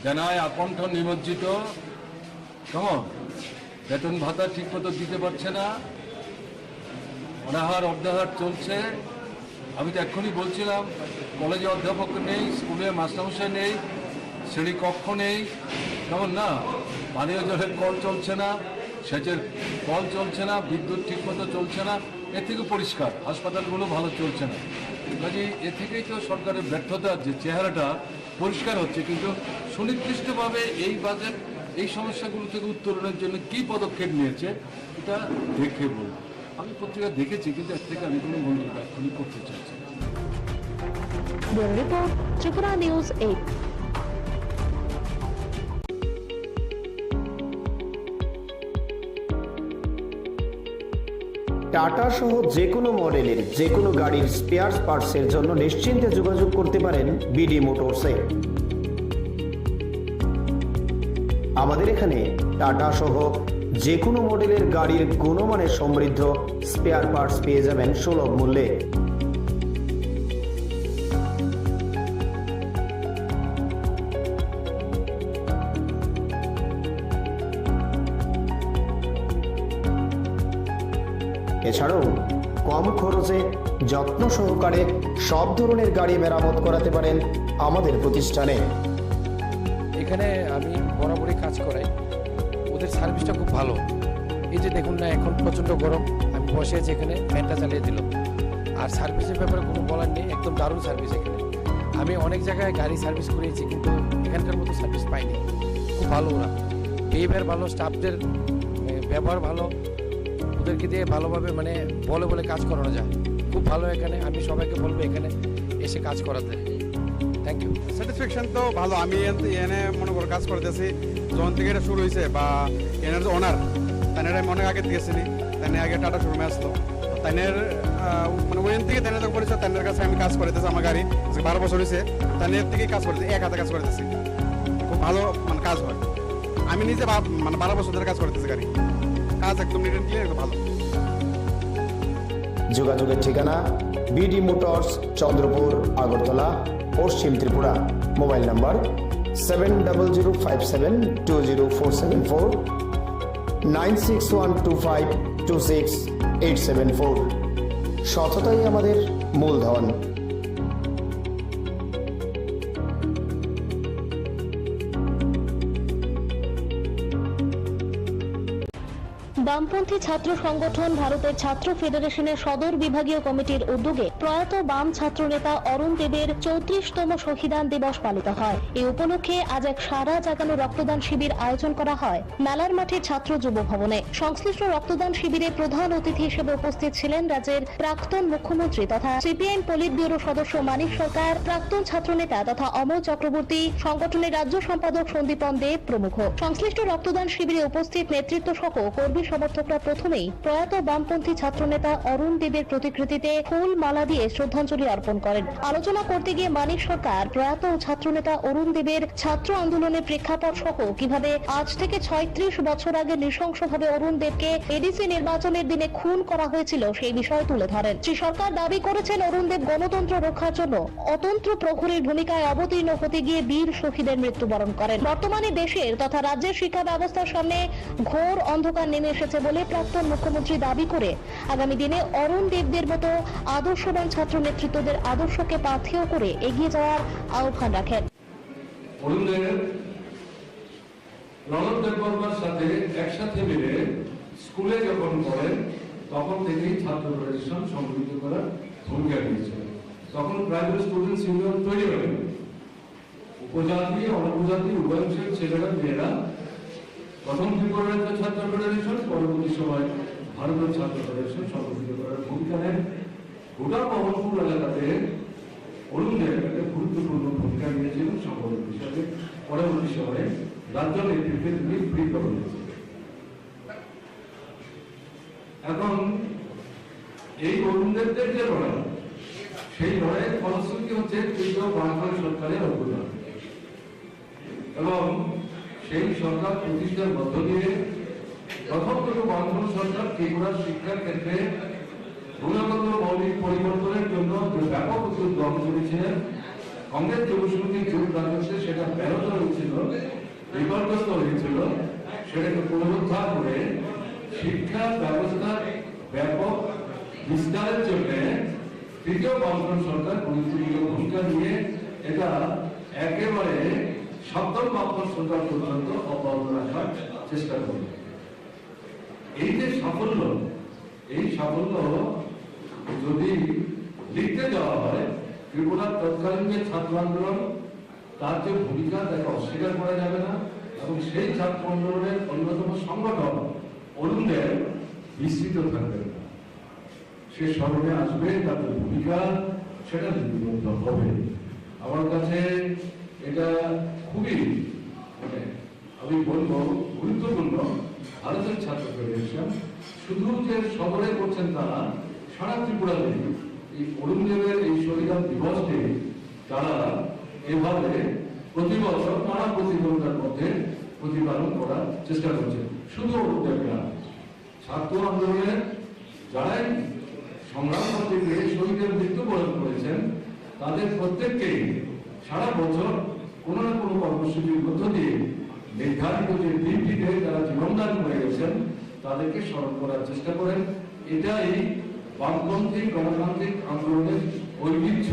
জানায় আকণ্ঠ নিমজ্জিত, কেমন বেতন ভাতা ঠিক মতো দিতে পারছে না, অনাহার অর্ধাহার চলছে। আমি তো এক্ষুনি বলছিলাম কলেজে অধ্যাপক নেই, স্কুলে মাস্টারমশাই নেই, শ্রেণীকক্ষ নেই, কেমন না, পানীয় জলের কল চলছে না, সেচের কল চলছে না, বিদ্যুৎ ঠিকমতো চলছে না। এর থেকে পরিষ্কার হাসপাতালগুলো ভালো চলছে না। কাজে এ থেকেই তো সরকারের ব্যর্থতার যে চেহারাটা পরিষ্কার হচ্ছে। কিন্তু সুনির্দিষ্টভাবে এই বাজেট এই সমস্যাগুলো থেকে উত্তরণের জন্য কী পদক্ষেপ নিয়েছে এটা দেখে বলব। আমি পত্রিকা দেখেছি, কিন্তু এর থেকে আমি কোনো মন্তব্য এখনই করতে চাইছি না। Bureau report, Tripura news 8। Tata সহ যে কোনো মডেলের যে কোনো গাড়ির স্পেয়ার পার্টসের জন্য নিশ্চিন্তে যোগাযোগ করতে পারেন বিডি মোটরসে। আমাদের এখানে টাটা সহ যে কোনো মডেলের গাড়ির গুণমানের সমৃদ্ধ স্পেয়ার পার্টস পেয়ে যাবেন সুলভ মূল্যে। এছাড়াও কম খরচে যত্ন সহকারে সব ধরনের গাড়ি মেরামত করাতে পারেন আমাদের প্রতিষ্ঠানে। এখানে আমি বরাবরই কাজ করাই, ওদের সার্ভিসটা খুব ভালো। এই যে দেখুন না, এখন প্রচণ্ড গরম, আমি বসে আছি এখানে, ফ্যানটা চালিয়ে দিল। আর সার্ভিসের ব্যাপারে কোনো বলার নেই, একদম দারুণ সার্ভিস এখানে। আমি অনেক জায়গায় গাড়ি সার্ভিস করিয়েছি, কিন্তু এখানকার মতো সার্ভিস পাইনি। খুব ভালো ওরা, বিহেভিয়ার ভালো, স্টাফদের ব্যবহার ভালো, ওদেরকে দিয়ে ভালোভাবে মানে বলে বলে কাজ করানো যায়। খুব ভালো এখানে, আমি সবাইকে বলবো এখানে এসে কাজ করাতে। Thank you. স্যাটিসফ্যাকশন তো ভালো। আমি এনে মনে করো কাজ করতেছি যখন থেকে এটা শুরু হয়েছে, বা এনার যে ওনার তাই অনেক আগে দিয়েছিনি, তাই আগে টাটা শোরুমে আসলো, তাইনের মানে ওইখান থেকে তাই যখন করেছে তাইনের কাছে আমি কাজ করতেছি। আমার গাড়ি 12 বছর হয়েছে, তাইনের থেকে কাজ করতেছি, এক হাতে কাজ করতেছি, খুব ভালো মানে কাজ হয়। আমি নিজে মানে 12 বছর ধরে কাজ করতেছি, গাড়ি কাজ একদম নিট অ্যান্ড ক্লিয়ার, একদম ভালো। যোগাযোগের ঠিকানা বিডি মোটরস, চন্দ্রপুর, আগরতলা, পশ্চিম ত্রিপুরা। Mobile number 7005720474, 9612526874। সততাই আমাদের মূলধন। বামপন্থী ছাত্র সংগঠন ভারতের ছাত্র ফেডারেশনের সদর বিভাগীয় কমিটির উদ্যোগে প্রয়াত বাম ছাত্র নেতা অরুণ দেবের 34তম শহীদান দিবস পালিত হয়। এই উপলক্ষে আজ এক সারা জাগানো রক্তদান শিবির আয়োজন করা হয় মেলার মাঠে ছাত্র যুব ভবনে। সংশ্লিষ্ট রক্তদান শিবিরে প্রধান অতিথি হিসেবে উপস্থিত ছিলেন রাজ্যের প্রাক্তন মুখ্যমন্ত্রী তথা সিপিআইএম পলিট ব্যুরো সদস্য মানিক সরকার, প্রাক্তন ছাত্রনেতা তথা অমল চক্রবর্তী, সংগঠনের রাজ্য সম্পাদক সন্দীপন দেব প্রমুখ। সংশ্লিষ্ট রক্তদান শিবিরে উপস্থিত নেতৃত্ব সহ কর্মী সমর্থকরা প্রথমেই প্রয়াত বামপন্থী ছাত্রনেতা অরুণ দেবের প্রতিকৃতিতে ফুল মালা দিয়ে শ্রদ্ধাঞ্জলি অর্পণ করেন। আলোচনা করতে গিয়ে মানিক সরকার প্রয়াত ছাত্রনেতা অরুণ দেবের ছাত্র আন্দোলনের প্রেক্ষাপট সহ কিভাবে আজ থেকে 36 বছর আগে নৃশংসভাবে অরুণ দেবকে এডিসি নির্বাচনের দিনে খুন করা হয়েছিল সেই বিষয় তুলে ধরেন। শ্রী সরকার দাবি করেছেন অরুণ দেব গণতন্ত্র রক্ষার জন্য অতন্ত্র প্রহরীর ভূমিকায় অবতীর্ণ হতে গিয়ে বীর শহীদের মৃত্যুবরণ করেন। বর্তমানে দেশের তথা রাজ্যের শিক্ষা ব্যবস্থার সামনে ঘোর অন্ধকার নেমে এসেছে বলে প্রাক্তন মুখ্যমন্ত্রী দাবি করে আগামী দিনে অরুণ দেবদের মতো আদর্শবান ছাত্র নেতৃত্বদের আদর্শকে পাথেয় করে এগিয়ে যাওয়ার আহ্বান রাখেন। অরুণ দেব রণদ দেববর্মার সাথে একসাথে মিলে স্কুলে যখন পড়েন তখন থেকেই ছাত্র ফেডারেশন সংগঠিত করার ভূমিকা নিয়েছিল। তখন প্রাইভেট স্টুডেন্টস ইউনিয়ন তৈরি হয়নি। উপজাতি অনুপজাতি উভয়ংশের ছেলেরা মেয়েরা প্রথম ত্রিপুরা রাজ্য ছাত্র ফেডারেশন, পরবর্তী সময় ভারতের ছাত্র ফেডারেশন সংগঠিত করার ভূমিকা নেন। গোটা মোহনপুর এলাকাতে অরুণ দেব একটা গুরুত্বপূর্ণ ভূমিকা নিয়েছিলেন সংগঠক হিসাবে। পরবর্তী সময়ে রাজ্য নেতৃত্বে তিনি ফ্রি করেন। এখন এই অরুণ দেবদের যে লড়াই, সেই লড়াইয়ের ফলশ্রুতি হচ্ছে তৃতীয় বামফ্রন্ট সরকারের অবদান এবং সেই সরকার প্রতিষ্ঠার মধ্য দিয়ে প্রথম থেকে বামফ্রন্ট সরকার ত্রিপুরার শিক্ষার ক্ষেত্রে গুণগত মৌলিক পরিবর্তনের জন্য যে ব্যাপক উদ্যোগ গ্রহণ করেছিলেন। কংগ্রেস যুবশক্তির যুগ রাজত্বে সেটা ব্যাহত হয়েছিল, বিপর্যস্ত হয়েছিল। সেটাকে পুনরুদ্ধার করে শিক্ষা ব্যবস্থার ব্যাপক বিস্তারের জন্য তৃতীয় বামফ্রন্ট সরকার গুরুত্বপূর্ণ ভূমিকা নিয়ে এটা একেবারে সপ্তম বামফ্রন্ট সরকার পর্যন্ত অব্যাহত রাখার চেষ্টা করবে। এই যে সাফল্য, এই সাফল্য যদি লিখতে দেওয়া হয়, ত্রিপুরার তৎকালীন যে ছাত্র আন্দোলন তার যে ভূমিকা তাকে অস্বীকার করা যাবে না এবং সেই ছাত্র আন্দোলনের অন্যতম সংগঠন অরুণ দেব বিস্তৃত থাকবে না। সে স্মরণে আসবে, তাদের ভূমিকা সেটা লিপিবদ্ধ হবে। আমার কাছে এটা খুবই আমি বলবো গুরুত্বপূর্ণ। ভারতের ছাত্র ফেডারেশন শুধু যে শহরে করছেন তারা, সারা ত্রিপুরাতে এই অরুণ দেবের এই শহীদান দিবসকে তারা এভাবে প্রতি বছর নানা প্রতিযোগিতার মধ্যে প্রতিপালন করার চেষ্টা করছেন। শুধু অরুণ দেব না, ছাত্র আন্দোলনের যারাই সংগ্রাম করতে গিয়ে শহীদের মৃত্যুবরণ করেছেন তাদের প্রত্যেককেই সারা বছর কোনো না কোনো কর্মসূচির মধ্য দিয়ে নির্ধারিত যে দিনটিতে যারা জীবনদান করে গেছেন তাদেরকে স্মরণ করার চেষ্টা করেন। এটাই বামপন্থী গণতান্ত্রিক আন্দোলনের ঐতিহ্য।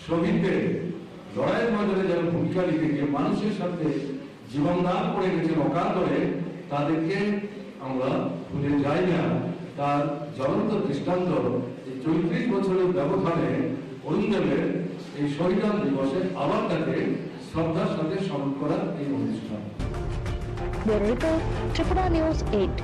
শহীদদের লড়াইয়ের ময়দানে যারা ভূমিকা লিখে গিয়ে মানুষের সাথে জীবনদান করে গেছেন অকাতরে, তাদেরকে আমরা ভুলে যাই না। তার জ্বলন্ত দৃষ্টান্ত এই 34 বছরের ব্যবধানে অরুণ দেবের এই শহীদান দিবসে আবার তাকে শ্রদ্ধার সাথে স্মরণ করার এই অনুষ্ঠান। ত্রিপুরা নিউজ 8।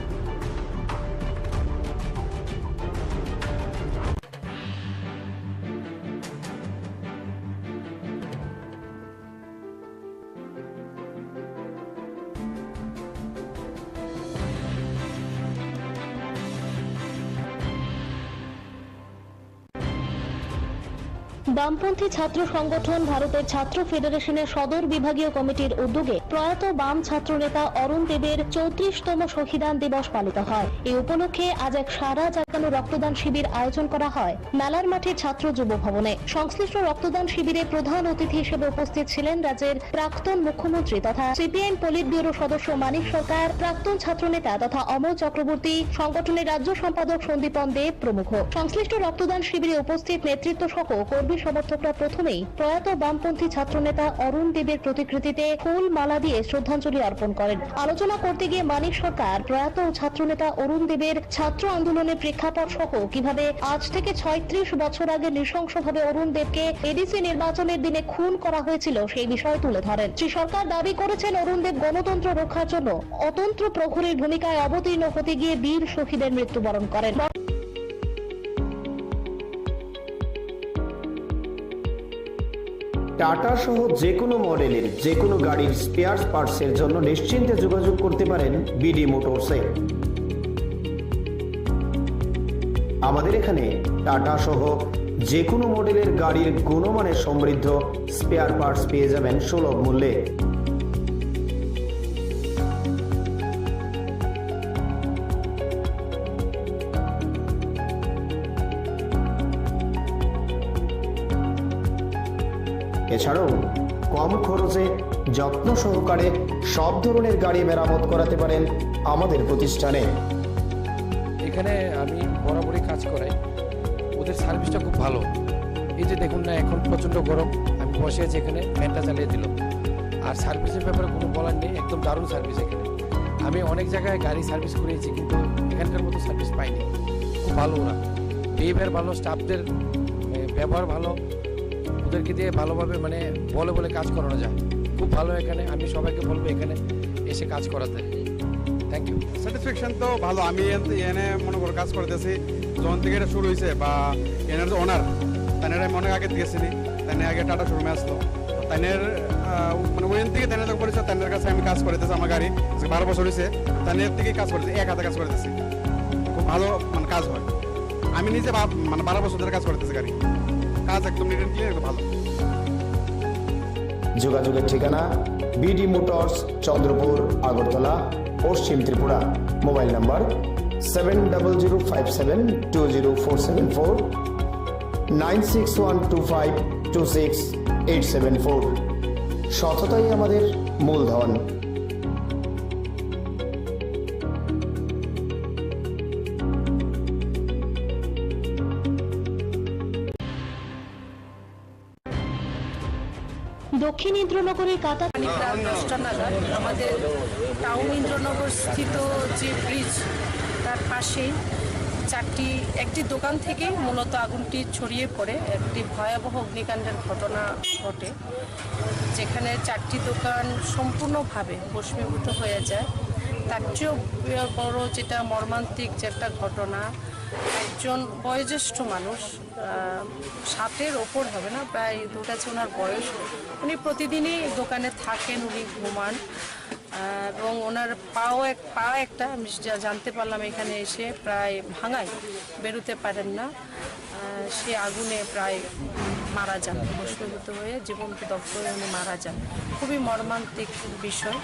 বামপন্থী ছাত্র সংগঠন ভারতের ছাত্র ফেডারেশনের সদর বিভাগীয় কমিটির উদ্যোগে প্রয়াত বাম ছাত্র নেতা অরুণ দেবের 34তম শহীদান দিবস পালিত হয়। এই উপলক্ষে আজ এক সারা জাগানো রক্তদান শিবির আয়োজন করা হয় মেলার মাঠে ছাত্র যুব ভবনে। সংশ্লিষ্ট রক্তদান শিবিরে প্রধান অতিথি হিসেবে উপস্থিত ছিলেন রাজ্যের প্রাক্তন মুখ্যমন্ত্রী তথা সিপিআইএম পলিট ব্যুরো সদস্য মানিক সরকার, প্রাক্তন ছাত্রনেতা তথা অমল চক্রবর্তী, সংগঠনের রাজ্য সম্পাদক সন্দীপন দেব প্রমুখ। সংশ্লিষ্ট রক্তদান শিবিরে উপস্থিত নেতৃত্ব সহ কর্মী সমর্থকরা প্রথমেই প্রয়াত বামপন্থী ছাত্রনেতা অরুণ দেবের প্রতিকৃতিতে ফুল মালা দিয়ে শ্রদ্ধাঞ্জলি অর্পণ করেন। আলোচনা করতে গিয়ে মানিক সরকার প্রয়াত ছাত্রনেতা অরুণ দেবের ছাত্র আন্দোলনের প্রেক্ষাপট সহ কিভাবে আজ থেকে 36 বছর আগে নৃশংসভাবে অরুণ দেবকে এডিসি নির্বাচনের দিনে খুন করা হয়েছিল সেই বিষয় তুলে ধরেন। শ্রী সরকার দাবি করেছেন অরুণ দেব গণতন্ত্র রক্ষার জন্য অতন্ত্র প্রহরীর ভূমিকায় অবতীর্ণ হতে গিয়ে বীর শহীদের মৃত্যুবরণ করেন। টাটা সহ যে কোনো মডেলের যে কোনো গাড়ির স্পেয়ার পার্টসের জন্য নিশ্চিন্তে যোগাযোগ করতে পারেন বিডি মোটরসে। আমাদের এখানে টাটা সহ যে কোনো মডেলের গাড়ির গুণমানের সমৃদ্ধ স্পেয়ার পার্টস পেয়ে যাবেন সুলভ মূল্যে। এছাড়াও কম খরচে যত্ন সহকারে সব ধরনের গাড়ি মেরামত করাতে পারেন আমাদের প্রতিষ্ঠানে। এখানে আমি বরাবরই কাজ করাই, ওদের সার্ভিসটা খুব ভালো। এই যে দেখুন না, এখন প্রচণ্ড গরম, আমি বসে আছি এখানে, ফ্যানটা চালিয়ে দিল। আর সার্ভিসের ব্যাপারে কোনো বলার নেই, একদম দারুণ সার্ভিস এখানে। আমি অনেক জায়গায় গাড়ি সার্ভিস করিয়েছি কিন্তু এখানকার মতো সার্ভিস পাইনি। খুব ভালো ওরা, বিহেভিয়ার ভালো, স্টাফদের ব্যবহার ভালো, ওদেরকে দিয়ে ভালোভাবে মানে বলে বলে কাজ করানো যায়। খুব ভালো এখানে, আমি সবাইকে বলবো এখানে এসে কাজ করাতে। Thank you. স্যাটিসফ্যাকশন তো ভালো। আমি এনে মনে করো কাজ করতেছি যখন থেকে এটা শুরু হয়েছে, বা এনার যে ওনার তাদের আমি অনেক আগে দিয়েছিনি, তাদের আগে টাটা শোরুমে আসলো, তাদের মানে ওইখান থেকে তাদের যখন পরিচয়, তাদের কাছে আমি কাজ করতেছি। আমার গাড়ি 12 বছর হয়েছে, তাদের থেকে কাজ করতেছি, এক হাতে কাজ করতেছি, খুব ভালো মানে কাজ হয়। আমি নিজে মানে 12 বছর ধরে কাজ করতেছি, গাড়ি কাজ একদম নিট অ্যান্ড ক্লিয়ার, ভালো। যোগাযোগের ঠিকানা বিডি মোটরস, চন্দ্রপুর, আগরতলা, পশ্চিম ত্রিপুরা। Mobile number 7005720474, 9612526874। সততাই আমাদের মূলধন। দক্ষিণ ইন্দ্রনগরের কাটা রাত 10টা নাগাদ আমাদের টাউন ইন্দ্রনগর স্থিত যে ব্রিজ তার পাশেই একটি দোকান থেকে মূলত আগুনটি ছড়িয়ে পড়ে একটি ভয়াবহ অগ্নিকাণ্ডের ঘটনা ঘটে, যেখানে 4টি দোকান সম্পূর্ণভাবে ভস্মীভূত হয়ে যায়। তার চেয়েও বড় যেটা মর্মান্তিক যে একটা ঘটনা, একজন বয়োজ্যেষ্ঠ মানুষ, 60-এর ওপর হবে না, প্রায় দুটাছে ওনার বয়স, উনি প্রতিদিনই দোকানে থাকেন, উনি ঘুমান, এবং ওনার পা একটা আমি যা জানতে পারলাম এখানে এসে প্রায় ভাঙায়, বেরোতে পারেন না। সে আগুনে প্রায় মারা যান, ভস্মীভূত হয়ে জীবনকে দগ্ধ হয়ে উনি মারা যান। খুবই মর্মান্তিক বিষয়।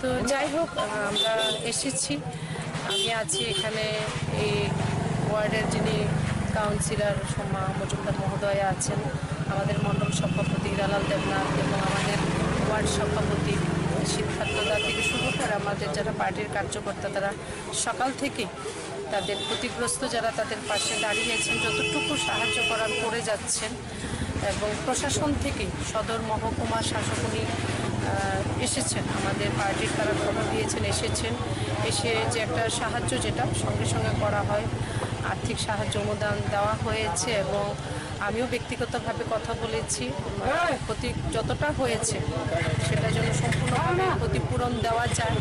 তো যাই হোক, আমরা এসেছি, আমি আছি এখানে এই ওয়ার্ডের যিনি কাউন্সিলর সোমা মজুমদার মহোদয়া আছেন, আমাদের মণ্ডল সভাপতি হিরালাল দেবনাথ, এবং আমাদের ওয়ার্ড সভাপতি সিদ্ধার্থদা থেকে শুরু করে আমাদের যারা পার্টির কার্যকর্তা, তারা সকাল থেকে তাদের ক্ষতিগ্রস্ত যারা তাদের পাশে দাঁড়িয়েছেন, যতটুকু সাহায্য করার করে যাচ্ছেন। এবং প্রশাসন থেকে সদর মহকুমা শাসক উনি এসেছেন, আমাদের পার্টির তারা খবর দিয়েছেন, এসে যে একটা সাহায্য যেটা সঙ্গে সঙ্গে করা হয়, আর্থিক সাহায্য অনুদান দেওয়া হয়েছে। এবং আমিও ব্যক্তিগতভাবে কথা বলেছি, ক্ষতি যতটা হয়েছে সেটা যেন সম্পূর্ণভাবে ক্ষতিপূরণ দেওয়া যায়,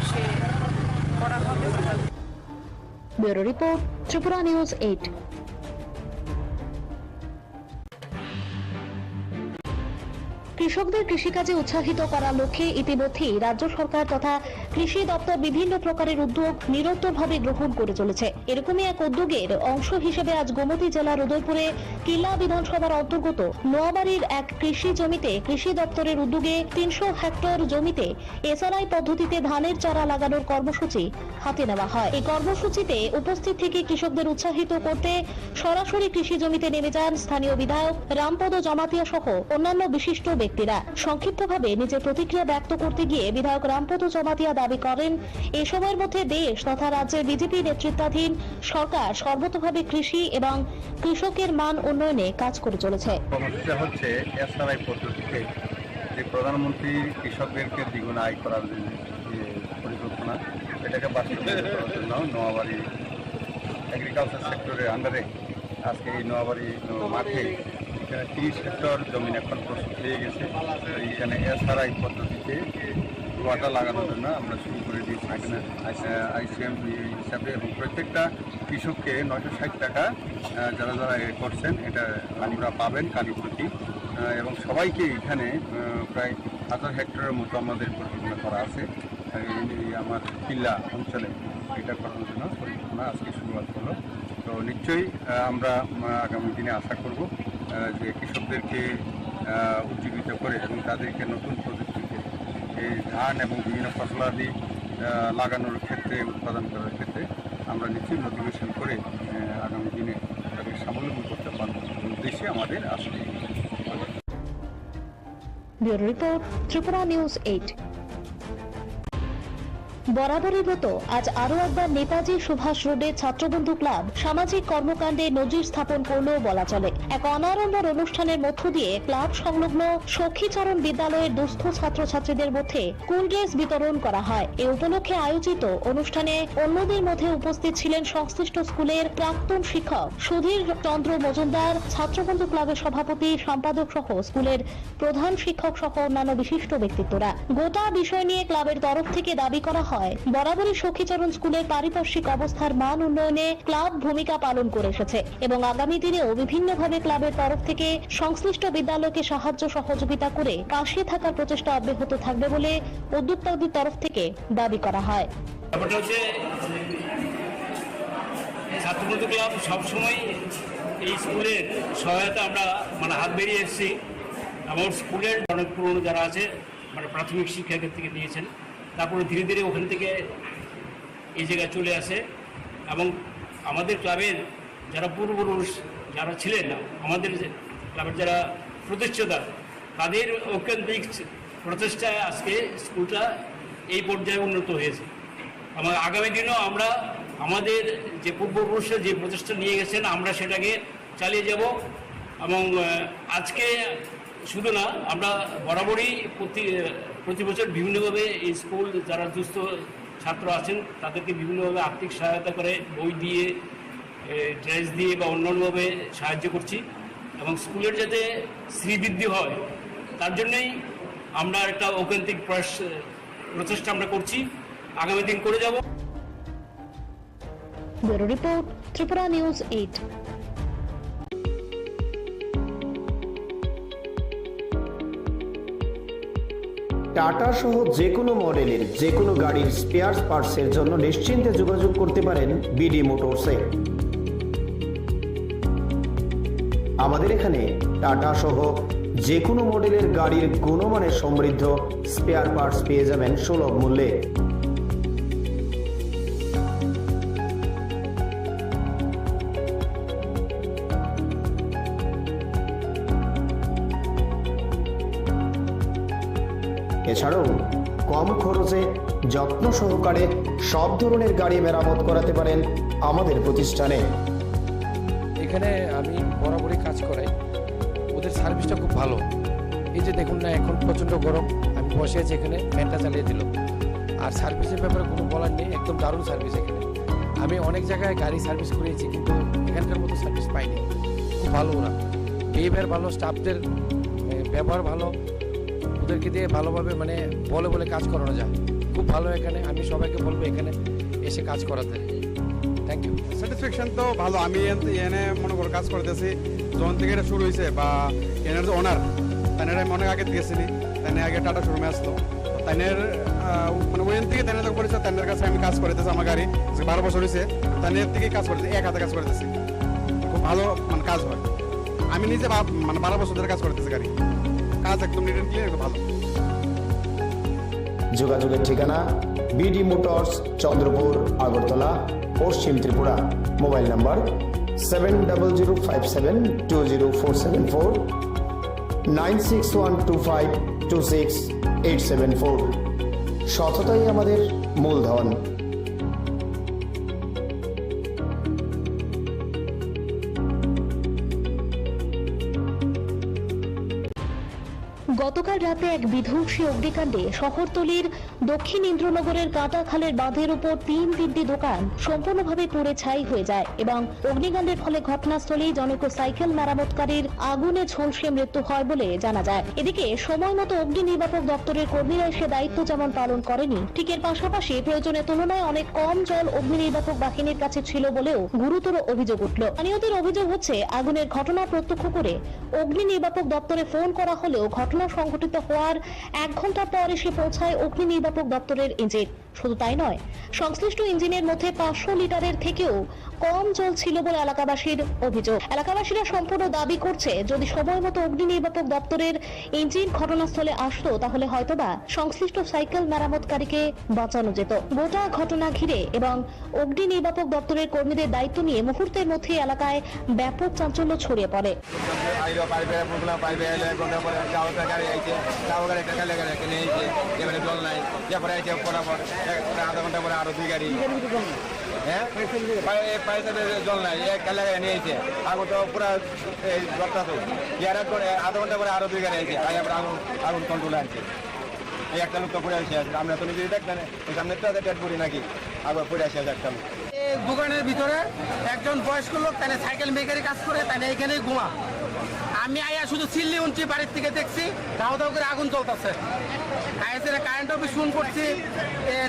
সে করা হবে। Bureau report, Tripura news 8। কৃষকদের কৃষিকাজে উৎসাহিত করার লক্ষ্যে ইতিমধ্যেই রাজ্য সরকার তথা কৃষি দপ্তর বিভিন্ন প্রকারের উদ্যোগ নিরন্তরভাবে গ্রহণ করে চলেছে। এরকমই এক উদ্যোগের অংশ হিসেবে আজ গোমতী জেলার উদয়পুরে কিল্লা বিধানসভার অন্তর্গত নোয়াবাড়ির এক কৃষি জমিতে কৃষি দপ্তরের উদ্যোগে 300 হেক্টর জমিতে এসআরআই পদ্ধতিতে ধানের চারা লাগানোর কর্মসূচি হাতে নেওয়া হয়। এই কর্মসূচিতে উপস্থিত থেকে কৃষকদের উৎসাহিত করতে সরাসরি কৃষি জমিতে নেমে যান স্থানীয় বিধায়ক রামপদ জমাতিয়া সহ অন্যান্য বিশিষ্ট ব্যক্তি। ব্যক্তিরা। সংক্ষিপ্তভাবে নিজের প্রতিক্রিয়া ব্যক্ত করতে গিয়ে বিধায়ক রামপদ জমাতিয়া দাবি করেন, এই সময়ের মধ্যে দেশ তথা রাজ্যের বিজেপি নেতৃত্বাধীন সরকার সর্বতোভাবে কৃষি এবং কৃষকের মান উন্নয়নে কাজ করে চলেছে। সমস্যা হচ্ছে এসআরআই পদ্ধতিতে যে প্রধানমন্ত্রী কৃষকদেরকে দ্বিগুণ আয় করার যে পরিকল্পনা, এটাকে বাস্তবায়ন করার জন্য নোয়াবাড়ি এগ্রিকালচার সেক্টরের আন্ডারে আজকে এই নোয়াবাড়ি মাঠে এখানে 30 হেক্টর জমিন এখন প্রস্তুত হয়ে গেছে। এইখানে এসআরআই পদ্ধতিতে রোয়াটা লাগানোর জন্য আমরা শুরু করে দিয়েছি এখানে আইসিএম হিসাবে, এবং প্রত্যেকটা কৃষককে 960 টাকা যারা যারা করছেন এটা আমরা পাবেন কালি প্রতি, এবং সবাইকে এখানে প্রায় 1000 হেক্টরের মতো আমাদের পরিকল্পনা করা আছে আমার কিল্লা অঞ্চলে এটা করানোর জন্য পরিকল্পনা আজকে শুরুয়াত হলো। তো নিশ্চয়ই আমরা আগামী দিনে আশা করব যে কৃষকদেরকে উজ্জীবিত করে এবং তাদেরকে নতুন প্রযুক্তিতে এই ধান এবং বিভিন্ন ফসলাদি লাগানোর ক্ষেত্রে উৎপাদন করার ক্ষেত্রে আমরা নিশ্চয়ই মোটিভেশন করে আগামী দিনে তাদের স্বাবলম্বী করতে পারব উদ্দেশ্যে আমাদের আসলে। Bureau report, Tripura news 8। বরাবরের মতো আজ আরো একবার নেতাজি সুভাষ রোডে ছাত্রবন্ধু ক্লাব সামাজিক কর্মকাণ্ডে নজির স্থাপন করলেও বলা চলে। এক অনাড়ম্বর অনুষ্ঠানের মধ্য দিয়ে ক্লাব সংলগ্ন সখীচরণ বিদ্যালয়ের দুস্থ ছাত্রছাত্রীদের মধ্যে স্কুল ড্রেস বিতরণ করা হয়। এ উপলক্ষে আয়োজিত অনুষ্ঠানে অন্যদের মধ্যে উপস্থিত ছিলেন সংশ্লিষ্ট স্কুলের প্রাক্তন শিক্ষক সুধীর চন্দ্র মজুমদার, ছাত্রবন্ধু ক্লাবের সভাপতি, সম্পাদক সহ স্কুলের প্রধান শিক্ষক সহ অন্যান্য বিশিষ্ট ব্যক্তিত্বরা। গোটা বিষয় নিয়ে ক্লাবের তরফ থেকে দাবি করা হয়, বরাবরই সখীচরণ স্কুলের পারিপার্শ্বিক অবস্থার মান উন্নয়নে ক্লাব ভূমিকা পালন করে এসেছে এবং আগামী দিনেও বিভিন্নভাবে ক্লাবের তরফ থেকে সংশ্লিষ্ট বিদ্যালয়কে সাহায্য সহযোগিতা করে পাশে থাকার প্রচেষ্টা অব্যাহত থাকবে বলে উদ্যোক্তাদের তরফ থেকে দাবি করা হয়। ছাত্রবন্ধু ক্লাব সবসময় এই স্কুলের সহায়তা আমরা হাত বেরিয়ে এসেছি এবং স্কুলের অনেক পুরনো যারা আছে প্রাথমিক শিক্ষা থেকে দিয়েছেন, তারপরে ধীরে ধীরে ওখান থেকে এই জায়গায় চলে আসে এবং আমাদের ক্লাবের যারা পূর্বপুরুষ যারা ছিলেন, আমাদের ক্লাবের যারা প্রতিষ্ঠাতা, তাদের ঐকান্তিক প্রচেষ্টায় আজকে স্কুলটা এই পর্যায়ে উন্নত হয়েছে। আমার আগামী দিনেও আমরা আমাদের যে পূর্বপুরুষরা যে প্রচেষ্টা নিয়ে গেছেন আমরা সেটাকে চালিয়ে যাব এবং আজকে শুধু না, আমরা বরাবরই প্রতি বছর বিভিন্নভাবে এই স্কুল যারা দুস্থ ছাত্র আছেন তাদেরকে বিভিন্নভাবে আর্থিক সহায়তা করে বই দিয়ে, ড্রেস দিয়ে বা অন্যান্যভাবে সাহায্য করছি এবং স্কুলের যাতে শ্রীবৃদ্ধি হয় তার জন্যই আমরা একটা ঐকান্তিক প্রচেষ্টা আমরা করছি, আগামী দিন করে যাব। Bureau report, Tripura news 8। Tata সহ যে কোনো মডেলের যে কোনো গাড়ির স্পেয়ার পার্টসের জন্য নিশ্চিন্তে যোগাযোগ করতে পারেন বিডি মোটরসে। আমাদের এখানে টাটা সহ যে কোনো মডেলের গাড়ির গুণমানের সমৃদ্ধ স্পেয়ার পার্টস পেয়ে যাবেন সুলভ মূল্যে। এছাড়াও কম খরচে যত্ন সহকারে সব ধরনের গাড়ি মেরামত করাতে পারেন আমাদের প্রতিষ্ঠানে। এখানে আমি বরাবরই কাজ করাই, ওদের সার্ভিসটা খুব ভালো। এই যে দেখুন না, এখন প্রচণ্ড গরম, আমি বসে আছি এখানে, ফ্যানটা চালিয়ে দিল। আর সার্ভিসের ব্যাপারে কোনো বলার নেই, একদম দারুণ সার্ভিস এখানে। আমি অনেক জায়গায় গাড়ি সার্ভিস করেছি কিন্তু এখানকার মতো সার্ভিস পাইনি। খুব ভালো ওরা, বিহেভিয়ার ভালো, স্টাফদের ব্যবহার ভালো, ওদেরকে দিয়ে ভালোভাবে বলে বলে কাজ করানো যায়। খুব ভালো এখানে, আমি সবাইকে বলবো এখানে এসে কাজ করাতে। Thank you. স্যাটিসফ্যাকশন তো ভালো। আমি এনে মনে করো কাজ করতেছি যখন থেকে এটা শুরু হয়েছে, বা এনার যে ওনার তাই অনেক আগে দিয়েছিনি, তাই আগে টাটা শোরুমে আসলো, তাইনের ওইখান থেকে তাই পরিচয়, তাইনের কাছে আমি কাজ করতেছি। আমার গাড়ি 12 বছর হয়েছে, তাইনের থেকেই কাজ করতেছি, এক হাতে কাজ করতেছি। খুব ভালো কাজ হয়। আমি নিজে 12 বছর ধরে কাজ করতেছি, গাড়ি কাজ একদম নিট অ্যান্ড ক্লিয়ার, ভালো। যোগাযোগের ঠিকানা বিডি মোটরস, চন্দ্রপুর, আগরতলা, পশ্চিম ত্রিপুরা। Mobile number 7005720474। 9612526874। সততাই আমাদের মূলধন। গতকাল রাতে এক বিধ্বংসী অগ্নিকাণ্ডে শহরতলির দক্ষিণ ইন্দ্রনগরের কাঁটাখালের বাঁধের উপর তিনটি দোকান সম্পূর্ণভাবে পুড়ে ছাই হয়ে যায় এবং অগ্নিকাণ্ডের ফলে ঘটনাস্থলেই জনৈক সাইকেল মেরামতকারীর আগুনে ঝলসে মৃত্যু হয় বলে জানা যায়। এদিকে সময় মতো অগ্নি নির্বাপক দপ্তরের কর্মীরা এসে দায়িত্ব যেমন পালন করেনি, ঠিক এর পাশাপাশি প্রয়োজনের তুলনায় অনেক কম জল অগ্নি নির্বাপক বাহিনীর কাছে ছিল বলেও গুরুতর অভিযোগ উঠল। স্থানীয়দের অভিযোগ হচ্ছে, আগুনের ঘটনা প্রত্যক্ষ করে অগ্নি নির্বাপক দপ্তরে ফোন করা হলেও ঘটনা সংঘটিত হওয়ার 1 ঘন্টা পর এসে পৌঁছায় অগ্নি নির্বাপক দপ্তরের ইঞ্জিন। শুধু তাই নয়, সংশ্লিষ্ট ইঞ্জিনের মধ্যে 500 লিটারের থেকেও কম জল ছিল বলে এলাকাবাসীর অভিযোগ। এলাকাবাসীরা সম্পূর্ণ দাবি করছে, যদি সময় মতো অগ্নি নির্বাপক দপ্তরের ইঞ্জিন ঘটনাস্থলে আসতো তাহলে হয়তোবা সংশ্লিষ্ট সাইকেল মেরামতকারীকে বাঁচানো যেত। গোটা ঘটনা ঘিরে এবং অগ্নি নির্বাপক দপ্তরের কর্মীদের দায়িত্ব নিয়ে মুহূর্তের মধ্যে এলাকায় ব্যাপক চাঞ্চল্য ছড়িয়ে পড়ে। আধা ঘন্টা পরে আরো 2 গাড়ি, হ্যাঁ জল নাই, কাল লাগাই নিয়েছে আগুন তো পুরো আধা ঘন্টা পরে আরো 2 গাড়ি আছে, আগুন কন্ট্রোলে আছে। এই একটা লোক তো পড়ে আসে, আমরা তো নিজেই দেখবেন ওই সামনে তো ডেড করি নাকি আবার পড়ে আসে একটা লোক। দোকানের ভিতরে একজন বয়স্ক লোক তাহলে সাইকেল মেকারে কাজ করে, তাহলে এখানেই ঘুমা। আমি আয়া শুধু চিল্লি উঠছি, বাড়ির থেকে দেখছি দাও দাও করে আগুন চলতেছে। আইএসএর কারেন্ট অফিস ফোন করছি,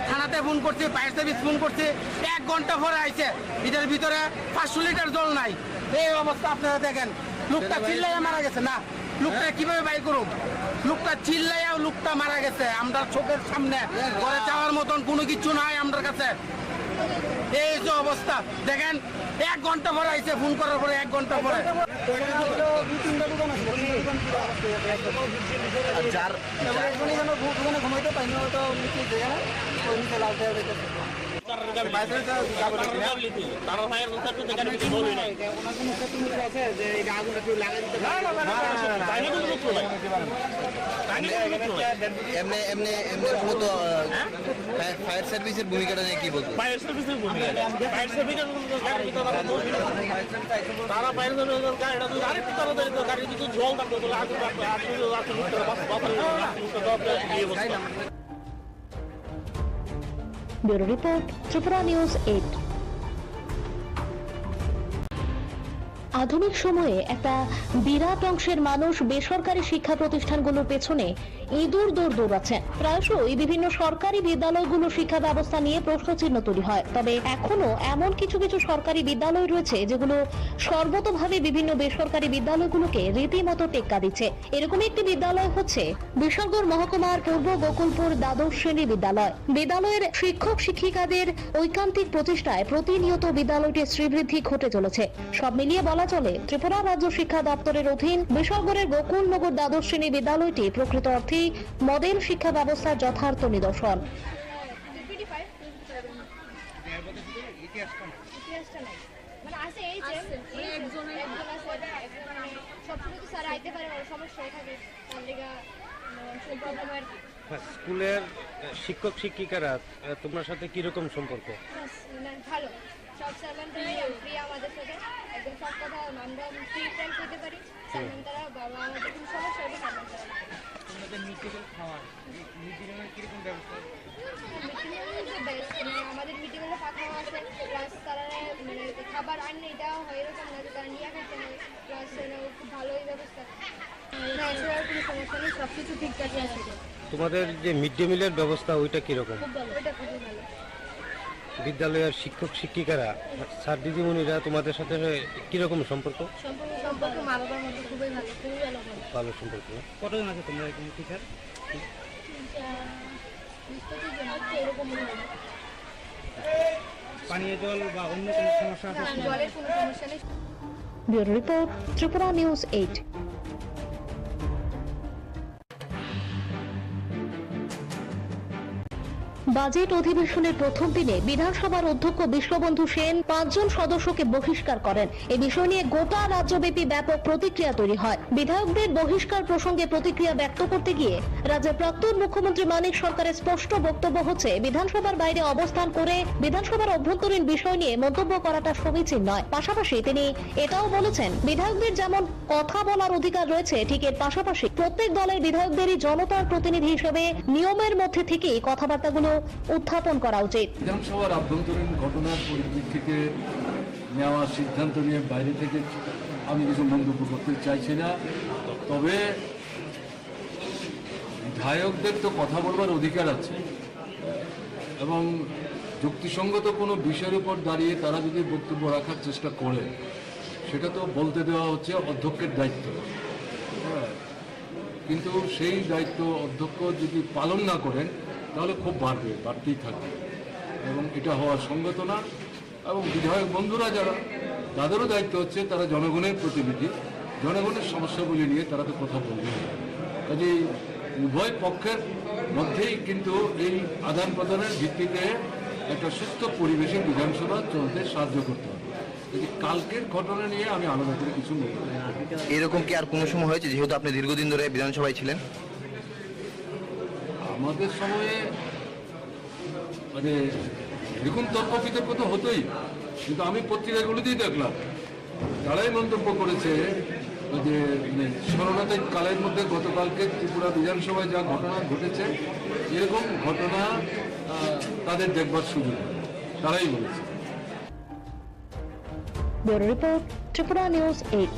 থানাতে ফোন করছি, ফায়ার সার্ভিস ফোন করছি। 1 ঘন্টা পরে আইছে, এটার ভিতরে 500 লিটার জল নাই। এই অবস্থা আপনারা দেখেন, লোকটা চিল্লাইয়া মারা গেছে। না, লোকটা কিভাবে বাইর করুন? লোকটা চিল্লাইয়া লোকটা মারা গেছে আমরা চোখের সামনে। ঘরে যাওয়ার মতন কোনো কিছু নাই আমাদের কাছে। এই যে অবস্থা দেখেন, 1 ঘন্টা পরে আইছে, ফোন করার পরে 1 ঘন্টা পরে। ঘুমাইতে পাইনি, হয়তো ফায়ার সার্ভিসের ভূমিকাটা নিয়ে কি বলবো? ফায়ার সার্ভিসের ভূমিকা, ফায়ার সার্ভিসের তারা ফায়ার সার্ভিসের গাড়িটা যদি আরেকটু তাড়াতাড়ি গাড়ি যদি জল থাকতো তাহলে আগুন ব্যুরো রিপোর্ট, ত্রিপুরা নিউজ 8। আধুনিক সময়ে একটা বিরাট অংশের মানুষ বেসরকারি শিক্ষা প্রতিষ্ঠানগুলোর পেছনে ইঁদুর দৌড়াচ্ছেন। প্রায়শই বিভিন্ন সরকারি বিদ্যালয়গুলো শিক্ষা ব্যবস্থা নিয়ে প্রশ্নচিহ্ন তৈরি হয়। তবে এখনো এমন কিছু সরকারি বিদ্যালয় রয়েছে যেগুলো সর্বতোভাবে বিভিন্ন বেসরকারি বিদ্যালয়গুলোকে রীতিমতো টেক্কা দিচ্ছে। এরকম একটি বিদ্যালয় হচ্ছে বিশালগড় মহকুমার পূর্ব গোকুলপুর দ্বাদশ শ্রেণী বিদ্যালয়। বিদ্যালয়ের শিক্ষক শিক্ষিকাদের ঐকান্তিক প্রচেষ্টায় প্রতিনিয়ত বিদ্যালয়টির শ্রীবৃদ্ধি ঘটে চলেছে। সব মিলিয়ে বলা চলে, ত্রিপুরা রাজ্য শিক্ষা দপ্তরের অধীন বিশালগড়ের গোকুলনগর দ্বাদশ শ্রেণী বিদ্যালয়টি প্রকৃত অর্থে মডেল শিক্ষা ব্যবস্থার যথার্থ নিদর্শন। স্কুলের শিক্ষক শিক্ষিকারা তোমার সাথে কিরকম সম্পর্ক? ভালো, সব স্যারম্যানরাই ফ্রি আমাদের সাথে, একদম সব কথা আমরা ফ্রি ফ্রেন্ড হতে পারি। স্যারম্যানরা বাবা আমাদের কোনো সমস্যা হলে স্যারম্যানরা আমাদের মিড ডে মিল খাওয়ার মিড ডে মিলের কিরকম ব্যবস্থা? মিড ডে মিল যে বেস্ট, মানে আমাদের মিড ডে মিলে পাখা আছে, প্লাস তারা মানে খাবার আনলে এটা হয় এরকম না যে তারা নিয়ে খাচ্ছে না, প্লাস খুব ভালোই ব্যবস্থা। না, এছাড়া কোনো সমস্যা নেই, সব কিছু ঠিকঠাকই আছে। তোমাদের যে মিড ডে মিলের ব্যবস্থা ওইটা কিরকম? খুব ভালো, ওইটা খুবই ভালো। বিদ্যালয়ের শিক্ষক শিক্ষিকারা স্যার দিদিমণিরা তোমাদের সাথে কিরকম সম্পর্ক? সম্পর্ক মা বাবার মধ্যে খুবই ভালো, খুবই ভালো সম্পর্ক। কতজন আছে তোমরা এখানে টিচার? পানীয় জল বা অন্য কোনো সমস্যা আছে? জলের কোনো সমস্যা নেই। Bureau report, Tripura news 8। Budget অধিবেশনের প্রথম দিনে বিধানসভার অধ্যক্ষ বিশ্ববন্ধু সেন 5 জন সদস্যকে বহিষ্কার করেন। এই বিষয় নিয়ে গোটা রাজ্যব্যাপী ব্যাপক প্রতিক্রিয়া তৈরি হয়। বিধায়কদের বহিষ্কার প্রসঙ্গে প্রতিক্রিয়া ব্যক্ত করতে গিয়ে রাজ্যের প্রাক্তন মুখ্যমন্ত্রী মানিক সরকারের স্পষ্ট বক্তব্য হচ্ছে, বিধানসভার বাইরে অবস্থান করে বিধানসভার অভ্যন্তরীণ বিষয় নিয়ে মন্তব্য করাটা সমীচীন নয়। পাশাপাশি তিনি এটাও বলেছেন, বিধায়কদের যেমন কথা বলার অধিকার রয়েছে, ঠিক এর পাশাপাশি প্রত্যেক দলের বিধায়কদেরই জনতার প্রতিনিধি হিসেবে নিয়মের মধ্যে থেকেই কথাবার্তাগুলো উত্থাপন করা উচিত। বিধানসভার আভ্যন্তরীণ ঘটনার পরিপ্রেক্ষিতে নেওয়া সিদ্ধান্ত নিয়ে বাইরে থেকে আমি কিছু মন্তব্য করতে চাইছি না। তবে বিধায়কদের তো কথা বলবার অধিকার আছে এবং যুক্তিসঙ্গত কোনো বিষয়ের উপর দাঁড়িয়ে তারা যদি বক্তব্য রাখার চেষ্টা করে সেটা তো বলতে দেওয়া হচ্ছে অধ্যক্ষের দায়িত্ব। কিন্তু সেই দায়িত্ব অধ্যক্ষ যদি পালন না করেন তাহলে খুব বাড়তেই থাকবে এবং এটা হওয়া সঙ্গত না। এবং বিধায়ক বন্ধুরা যারা, তাদেরও দায়িত্ব হচ্ছে তারা জনগণের প্রতিনিধি, জনগণের সমস্যাগুলি নিয়ে তারা তো কথা বলবে। কাজেই উভয় পক্ষের মধ্যেই কিন্তু এই আদান প্রদানের ভিত্তিতে একটা সুস্থ পরিবেশে বিধানসভা চলতে সাহায্য করতে হবে। কালকের ঘটনা নিয়ে আমি আলাদা করে কিছু বলবো। এরকম কি আর কোনো সময় হয়েছে, যেহেতু আপনি দীর্ঘদিন ধরে বিধানসভায় ছিলেন? আমাদের সময়ে মানে এরকম তর্ক বিতর্ক তো হতোই, কিন্তু আমি পত্রিকাগুলিতেই দেখলাম তারাই মন্তব্য করেছে যে শরণার্থী কালের মধ্যে গতকালকে ত্রিপুরা বিধানসভায় যা ঘটনা ঘটেছে এরকম ঘটনা তাদের দেখবার সুযোগ, তারাই বলেছে। Bureau report, Tripura news 8।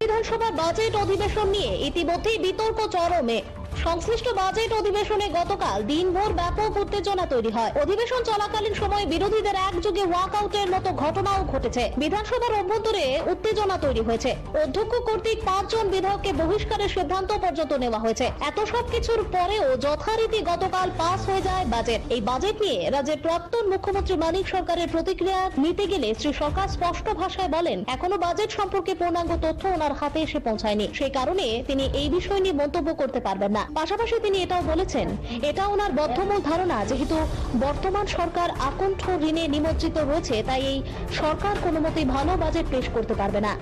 বিধানসভা বাজেট অধিবেশন নিয়ে ইতিমধ্যেই বিতর্ক চরমে। সংশ্লিষ্ট বাজেট অধিবেশনে গতকাল দিনভর ব্যাপক উত্তেজনা তৈরি হয়। অধিবেশন চলাকালীন সময়ে বিরোধীদের একযোগে ওয়াকআউটের মতো ঘটনাও ঘটেছে। বিধানসভার অভ্যন্তরে উত্তেজনা তৈরি হয়েছে। অধ্যক্ষ কর্তৃক 5 জন বিধায়ককে বহিষ্কারের সিদ্ধান্ত পর্যন্ত নেওয়া হয়েছে। এত সব কিছুর পরেও যথারীতি গতকাল পাস হয়ে যায় বাজেট। এই বাজেট নিয়ে রাজ্যের প্রাক্তন মুখ্যমন্ত্রী মানিক সরকারের প্রতিক্রিয়া নিতে গেলে শ্রী সরকার স্পষ্ট ভাষায় বলেন, এখনো বাজেট সম্পর্কে পূর্ণাঙ্গ তথ্য ওনার হাতে এসে পৌঁছায়নি, সেই কারণে তিনি এই বিষয় নিয়ে মন্তব্য করতে পারবেন না। পাশাপাশি তিনি এটাও বলেছেন, এটা ওনার বদ্ধমূল ধারণা, যেহেতু বর্তমান সরকার আকণ্ঠ ঋণে নিমজ্জিত রয়েছে, তাই এই সরকার কোনো মতেই ভালো বাজেট পেশ করতে পারবে না।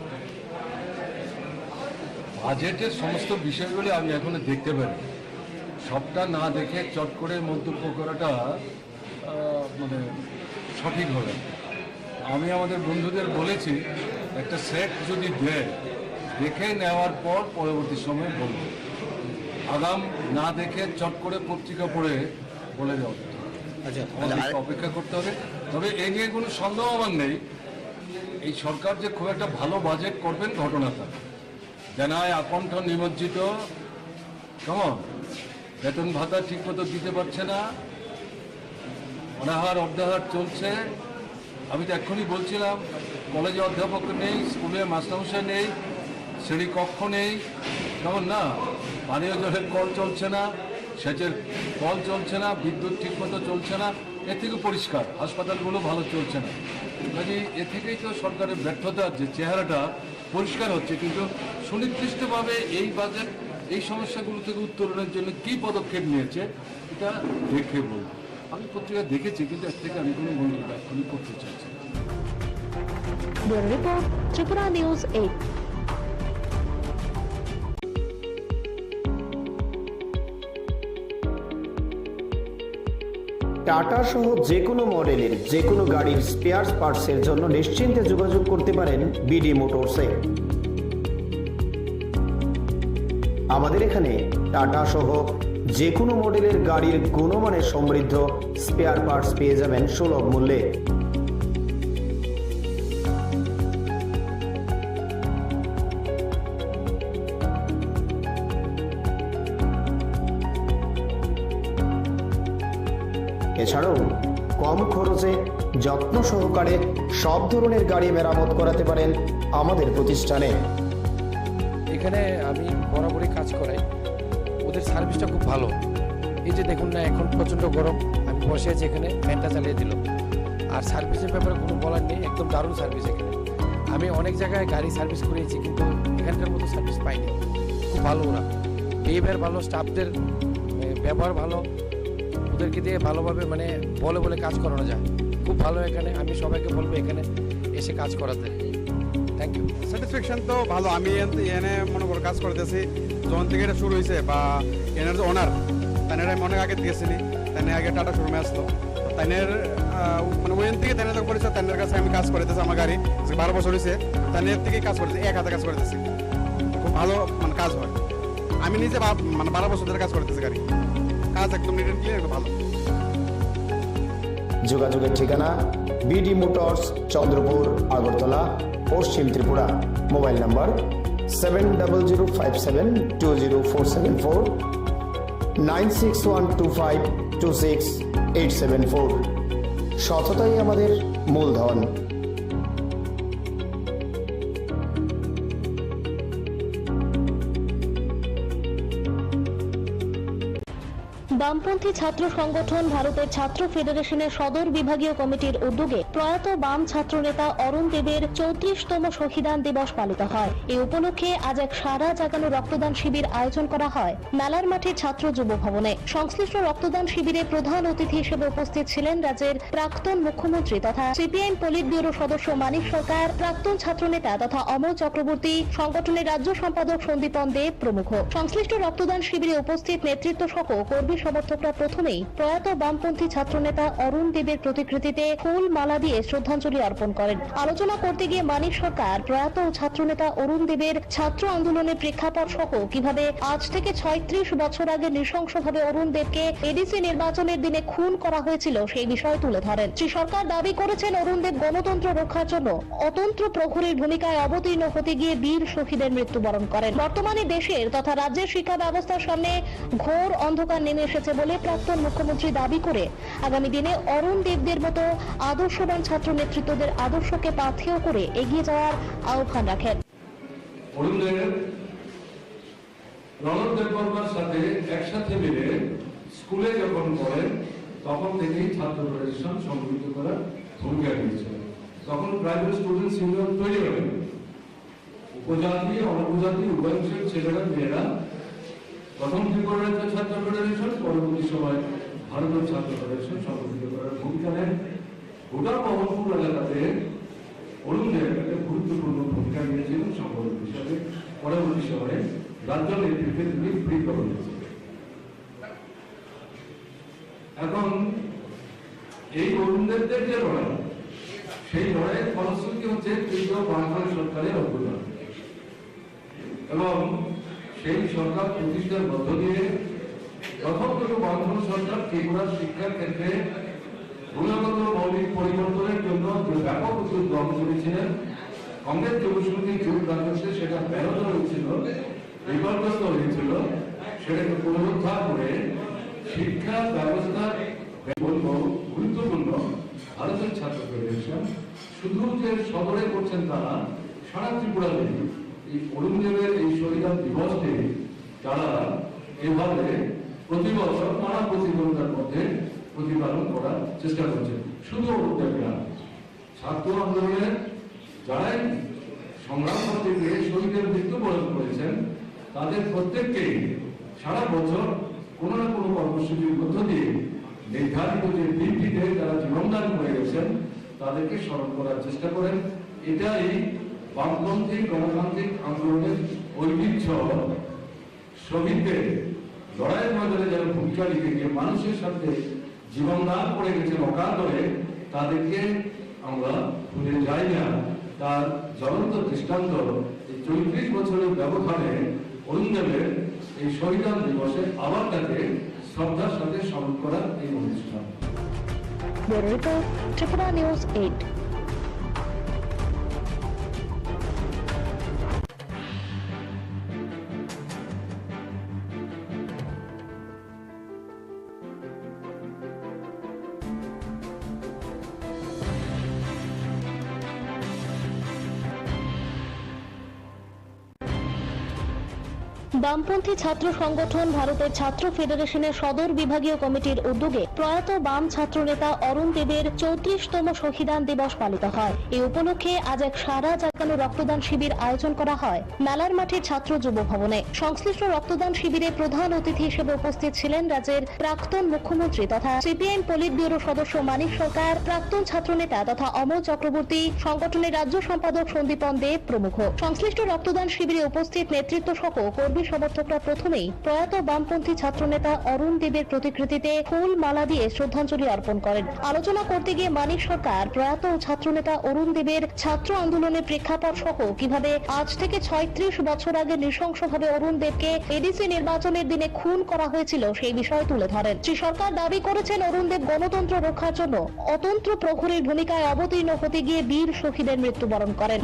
বাজেটের সমস্ত বিষয়গুলি আমি এখনো দেখতে পারি, সবটা না দেখে চট করে মন্তব্য করাটা মানে সঠিক হবে। আমি আমাদের বন্ধুদের বলেছি, একটা সেট যদি দেয় দেখে নেওয়ার পর পরবর্তী সময় বলবো। আগাম না দেখে চট করে পত্রিকা পড়ে বলে দেওয়া অপেক্ষা করতে হবে। তবে এই নিয়ে কোনো সন্দেহ আমার নেই, এই সরকার যে খুব একটা ভালো বাজেট করবেন ঘটনাটা জানায়। আকণ্ঠ নিমজ্জিত, কেমন বেতন ভাতা ঠিক মতো দিতে পারছে না, অনাহার অর্ধাহার চলছে। আমি তো এক্ষুনি বলছিলাম, কলেজে অধ্যাপক নেই, স্কুলে মাস্টারমশাই নেই, শ্রেণীকক্ষ নেই, কেমন না, পানীয় জলের কল চলছে না, সেচের কল চলছে না, বিদ্যুৎ ঠিকমতো চলছে না, এর থেকে পরিষ্কার হাসপাতালগুলো ভালো চলছে না। কাজে এ থেকেই তো সরকারের ব্যর্থতার যে চেহারাটা পরিষ্কার হচ্ছে। কিন্তু সুনির্দিষ্টভাবে এই বাজেট এই সমস্যাগুলো থেকে উত্তরণের জন্য কী পদক্ষেপ নিয়েছে এটা দেখে বলবো। আমি পত্রিকা দেখেছি, কিন্তু এর থেকে আমি কোনো মন্তব্য এখনই করতে চাইছি না। Bureau report, Tripura news 8। Tata সহ যে কোনো মডেলের যে কোনো গাড়ির স্পেয়ার পার্টসের জন্য নিশ্চিন্তে যোগাযোগ করতে পারেন বিডি মোটরসে। আমাদের এখানে টাটা সহ যে কোনো মডেলের গাড়ির গুণমানের সমৃদ্ধ স্পেয়ার পার্টস পেয়ে যাবেন সুলভ মূল্যে। এছাড়াও কম খরচে যত্ন সহকারে সব ধরনের গাড়ি মেরামত করাতে পারেন আমাদের প্রতিষ্ঠানে। এখানে আমি বরাবরই কাজ করাই, ওদের সার্ভিসটা খুব ভালো। এই যে দেখুন না, এখন প্রচণ্ড গরম, আমি বসে আছি এখানে, ফ্যানটা চালিয়ে দিল। আর সার্ভিসের ব্যাপারে কোনো বলার নেই, একদম দারুণ সার্ভিস এখানে। আমি অনেক জায়গায় গাড়ি সার্ভিস করিয়েছি, কিন্তু এখানকার মতো সার্ভিস পাইনি। খুব ভালো ওরা, বিহেভিয়ার ভালো, স্টাফদের ব্যবহার ভালো, ওদেরকে দিয়ে ভালোভাবে মানে বলে বলে কাজ করানো যায়। খুব ভালো এখানে, আমি সবাইকে বলবো এখানে এসে কাজ করাতে। Thank you. স্যাটিসফ্যাকশন তো ভালো। আমি এনে মনে করো কাজ করতেছি যখন থেকে এটা শুরু হয়েছে, বা এনার যে ওনার তাদের আমি অনেক আগে দিয়েছিনি, তাই আগে টাটা শোরুমে আসলো, তাদের মানে ওইখান থেকে তাদের যখন পরিচয়, তাদের কাছে আমি কাজ করতেছি। আমার গাড়ি 12 বছর হয়েছে, তাদের থেকে কাজ করতেছি, এক হাতে কাজ করতেছি, খুব ভালো মানে কাজ হয়। আমি নিজে মানে 12 বছর ধরে কাজ করতেছি, গাড়ি কাজ একদম নিট অ্যান্ড ক্লিয়ার, ভালো। যোগাযোগের ঠিকানা বিডি মোটরস, চন্দ্রপুর, আগরতলা, পশ্চিম ত্রিপুরা। Mobile number 7005720474, 9612526874। সততাই আমাদের মূলধন। বামপন্থী ছাত্র সংগঠন ভারতের ছাত্র ফেডারেশনের সদর বিভাগীয় কমিটির উদ্যোগে প্রয়াত বাম ছাত্র নেতা অরুণ দেবের 34তম শহীদান দিবস পালিত হয়। এই উপলক্ষে আজ এক সারা জাগানো রক্তদান শিবির আয়োজন করা হয় মেলার মাঠে ছাত্র যুব ভবনে। সংশ্লিষ্ট রক্তদান শিবিরে প্রধান অতিথি হিসেবে উপস্থিত ছিলেন রাজ্যের প্রাক্তন মুখ্যমন্ত্রী তথা সিপিআইএম পলিট ব্যুরো সদস্য মানিক সরকার, প্রাক্তন ছাত্রনেতা তথা অমল চক্রবর্তী, সংগঠনের রাজ্য সম্পাদক সন্দীপন দেব প্রমুখ। সংশ্লিষ্ট রক্তদান শিবিরে উপস্থিত নেতৃত্ব সহ কর্মী সমর্থকরা প্রথমেই প্রয়াত বামপন্থী ছাত্রনেতা অরুণ দেবের প্রতিকৃতিতে ফুল মালা দিয়ে শ্রদ্ধাঞ্জলি অর্পণ করেন। আলোচনা করতে গিয়ে মানিক সরকার প্রয়াত ছাত্রনেতা অরুণ দেবের ছাত্র আন্দোলনের প্রেক্ষাপট সহ কিভাবে আজ থেকে 36 বছর আগে নৃশংসভাবে অরুণ দেবকে এডিসি নির্বাচনের দিনে খুন করা হয়েছিল সেই বিষয় তুলে ধরেন। শ্রী সরকার দাবি করেছেন অরুণ দেব গণতন্ত্র রক্ষার জন্য অতন্ত্র প্রহরীর ভূমিকায় অবতীর্ণ হতে গিয়ে বীর শহীদের মৃত্যুবরণ করেন। বর্তমানে দেশের তথা রাজ্যের শিক্ষা ব্যবস্থার সামনে ঘোর অন্ধকার নেমে এসেছে বলে প্রাক্তন মুখ্যমন্ত্রী দাবি করে আগামী দিনে অরুণ দেবদের মতো আদর্শবান ছাত্র নেতৃত্বদের আদর্শকে পাথেয় করে এগিয়ে যাওয়ার আহ্বান রাখেন। অরুণ দেব রণদ দেববর্মার সাথে একসাথে মিলে স্কুলে যখন পড়েন তখন থেকেই ছাত্র ফেডারেশন সংগঠিত করার ভূমিকা নিয়েছিল। তখন প্রাইভেট স্টুডেন্টস ইউনিয়ন তৈরি হলেন, উপজাতি অনুপজাতি উভয় ছেলেরা মেয়েরা প্রথম ত্রিপুরা রাজ্য ছাত্র ফেডারেশন, পরবর্তী সময় ভারতের ছাত্র ফেডারেশন সংগঠিত করার ভূমিকা নেন। গোটা মোহনপুর এলাকাতে অরুণ দেব একটা গুরুত্বপূর্ণ ভূমিকা নিয়েছিলেন সংগঠক হিসাবে। পরবর্তী সময়ে রাজ্য নেতৃত্বে তিনি বৃদ্ধ হয়েছিলেন। এখন এই অরুণ দেবদের যে লড়াই, সেই লড়াইয়ের ফলশ্রুতি হচ্ছে তীব্র বাংলা সরকারের অবদান এবং সেই সরকার প্রতিষ্ঠার মধ্য দিয়ে প্রথম দুটো বামফ্রন্ট সরকার ত্রিপুরার শিক্ষার ক্ষেত্রে গুণগত মৌলিক পরিবর্তনের জন্য যে ব্যাপক উদ্যোগ গ্রহণ করেছিলেন। কংগ্রেস যুবসমিতির জোট রাজস্বে সেটা ব্যাহত হয়েছিল, বিপর্যস্ত হয়েছিল। সেটাকে পুনরুদ্ধার করে শিক্ষা ব্যবস্থার গুরুত্বপূর্ণ ভারতের ছাত্র ফেডারেশন শুধু যে সদরে করছেন তারা সারা ত্রিপুরা দেবী এই অরুণ দেবের এই শহীদান দিবসকে তারা এভাবে প্রতি বছর নানা প্রতিযোগিতার মধ্যে প্রতিপালন করার চেষ্টা করছে। শুধু অরুণ দেব না, ছাত্র আন্দোলনের যারাই সংগ্রাম করতে গিয়ে শহীদের মৃত্যুবরণ করেছেন তাদের প্রত্যেককেই সারা বছর কোনো না কোনো কর্মসূচির মধ্য দিয়ে নির্ধারিত যে দিনটিতে যারা জীবনদান করে গেছেন তাদেরকে স্মরণ করার চেষ্টা করেন। এটাই বামপন্থী গণতান্ত্রিক আন্দোলনের ঐতিহ্য। শহীদদের লড়াইয়ের ময়দানে যারা ভূমিকা লিখে গিয়ে মানুষের সাথে জীবনদান করে গেছেন অকাতরে, তাদেরকে আমরা ভুলে যাই না। তার জ্বলন্ত দৃষ্টান্ত এই 34 বছরের ব্যবধানে অরুণ দেবের এই শহীদান দিবসে আবার তাকে শ্রদ্ধার সাথে স্মরণ করা এই অনুষ্ঠান। ত্রিপুরা নিউজ 8। বামপন্থী ছাত্র সংগঠন ভারতের ছাত্র ফেডারেশনের সদর বিভাগীয় কমিটির উদ্যোগে প্রয়াত বাম ছাত্র নেতা অরুণ দেবের 34তম শহীদান দিবস পালিত হয়। এই উপলক্ষে আজ এক সারা জাগানো রক্তদান শিবির আয়োজন করা হয় মেলার মাঠের ছাত্র যুব ভবনে। সংশ্লিষ্ট রক্তদান শিবিরে প্রধান অতিথি হিসেবে উপস্থিত ছিলেন রাজ্যের প্রাক্তন মুখ্যমন্ত্রী তথা সিপিআইএম পলিট ব্যুরো সদস্য মানিক সরকার, প্রাক্তন ছাত্রনেতা তথা অমল চক্রবর্তী, সংগঠনের রাজ্য সম্পাদক সন্দীপন দেব প্রমুখ। সংশ্লিষ্ট রক্তদান শিবিরে উপস্থিত নেতৃত্ব সহ কর্মী সমর্থকরা প্রথমেই প্রয়াত বামপন্থী ছাত্রনেতা অরুণ দেবের প্রতিকৃতিতে ফুল মালা দিয়ে শ্রদ্ধাঞ্জলি অর্পণ করেন। আলোচনা করতে গিয়ে মানিক সরকার প্রয়াত ছাত্রনেতা অরুণ দেবের ছাত্র আন্দোলনের প্রেক্ষাপট সহ কিভাবে আজ থেকে 36 বছর আগে নৃশংসভাবে অরুণ দেবকে এডিসি নির্বাচনের দিনে খুন করা হয়েছিল সেই বিষয় তুলে ধরেন। শ্রী সরকার দাবি করেছেন অরুণ দেব গণতন্ত্র রক্ষার জন্য অতন্ত্র প্রহরীর ভূমিকায় অবতীর্ণ হতে গিয়ে বীর শহীদের মৃত্যুবরণ করেন।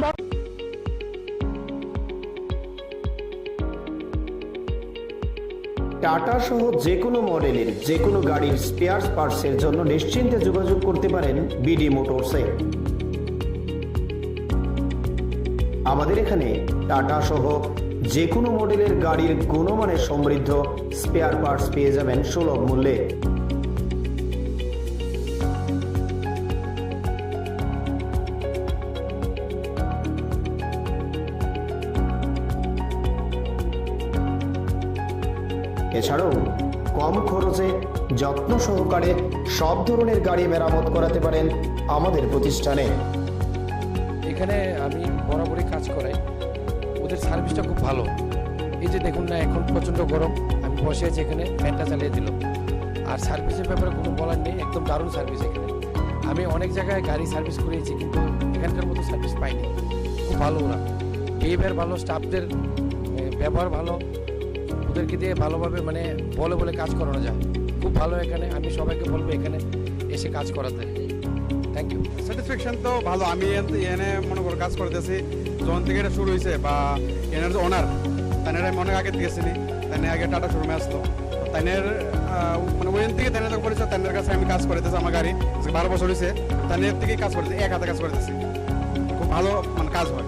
টাটা সহ যে কোনো মডেলের যে কোনো গাড়ির স্পেয়ার পার্টসের জন্য নিশ্চিন্তে যোগাযোগ করতে পারেন বিডি মোটরসে। আমাদের এখানে টাটা সহ যে কোনো মডেলের গাড়ির গুণমানের সমৃদ্ধ স্পেয়ার পার্টস পেয়ে যাবেন সুলভ মূল্যে। এছাড়াও কম খরচে যত্ন সহকারে সব ধরনের গাড়ি মেরামত করাতে পারেন আমাদের প্রতিষ্ঠানে। এখানে আমি বরাবরই কাজ করাই, ওদের সার্ভিসটা খুব ভালো। এই যে দেখুন না, এখন প্রচণ্ড গরম, আমি বসে আছি এখানে, ফ্যানটা চালিয়ে দিল। আর সার্ভিসের ব্যাপারে কোনো বলার নেই, একদম দারুণ সার্ভিস এখানে। আমি অনেক জায়গায় গাড়ি সার্ভিস করিয়েছি কিন্তু এখানকার মতো সার্ভিস পাইনি। খুব ভালো ওরা, বিহেভিয়ার ভালো, স্টাফদের ব্যবহার ভালো, ওদেরকে দিয়ে ভালোভাবে মানে বলে বলে কাজ করানো যায়। খুব ভালো এখানে, আমি সবাইকে বলবো এখানে এসে কাজ করাতে। Thank you. স্যাটিসফ্যাকশন তো ভালো। আমি এনে মনে করো কাজ করতেছি যখন থেকে এটা শুরু হয়েছে, বা এনার যে ওনার তাদের আমি অনেক আগে থেকে চিনি। তাই আগে টাটা শোরুমে আসতো, তাদের মানে ওইখান থেকে তাদের যখন পরিচয়, তাদের কাছে আমি কাজ করতেছি। আমার গাড়ি 12 বছর হয়েছে, তাদের থেকেই কাজ করতেছি, এক হাতে কাজ করতেছি। খুব ভালো মানে কাজ হয়।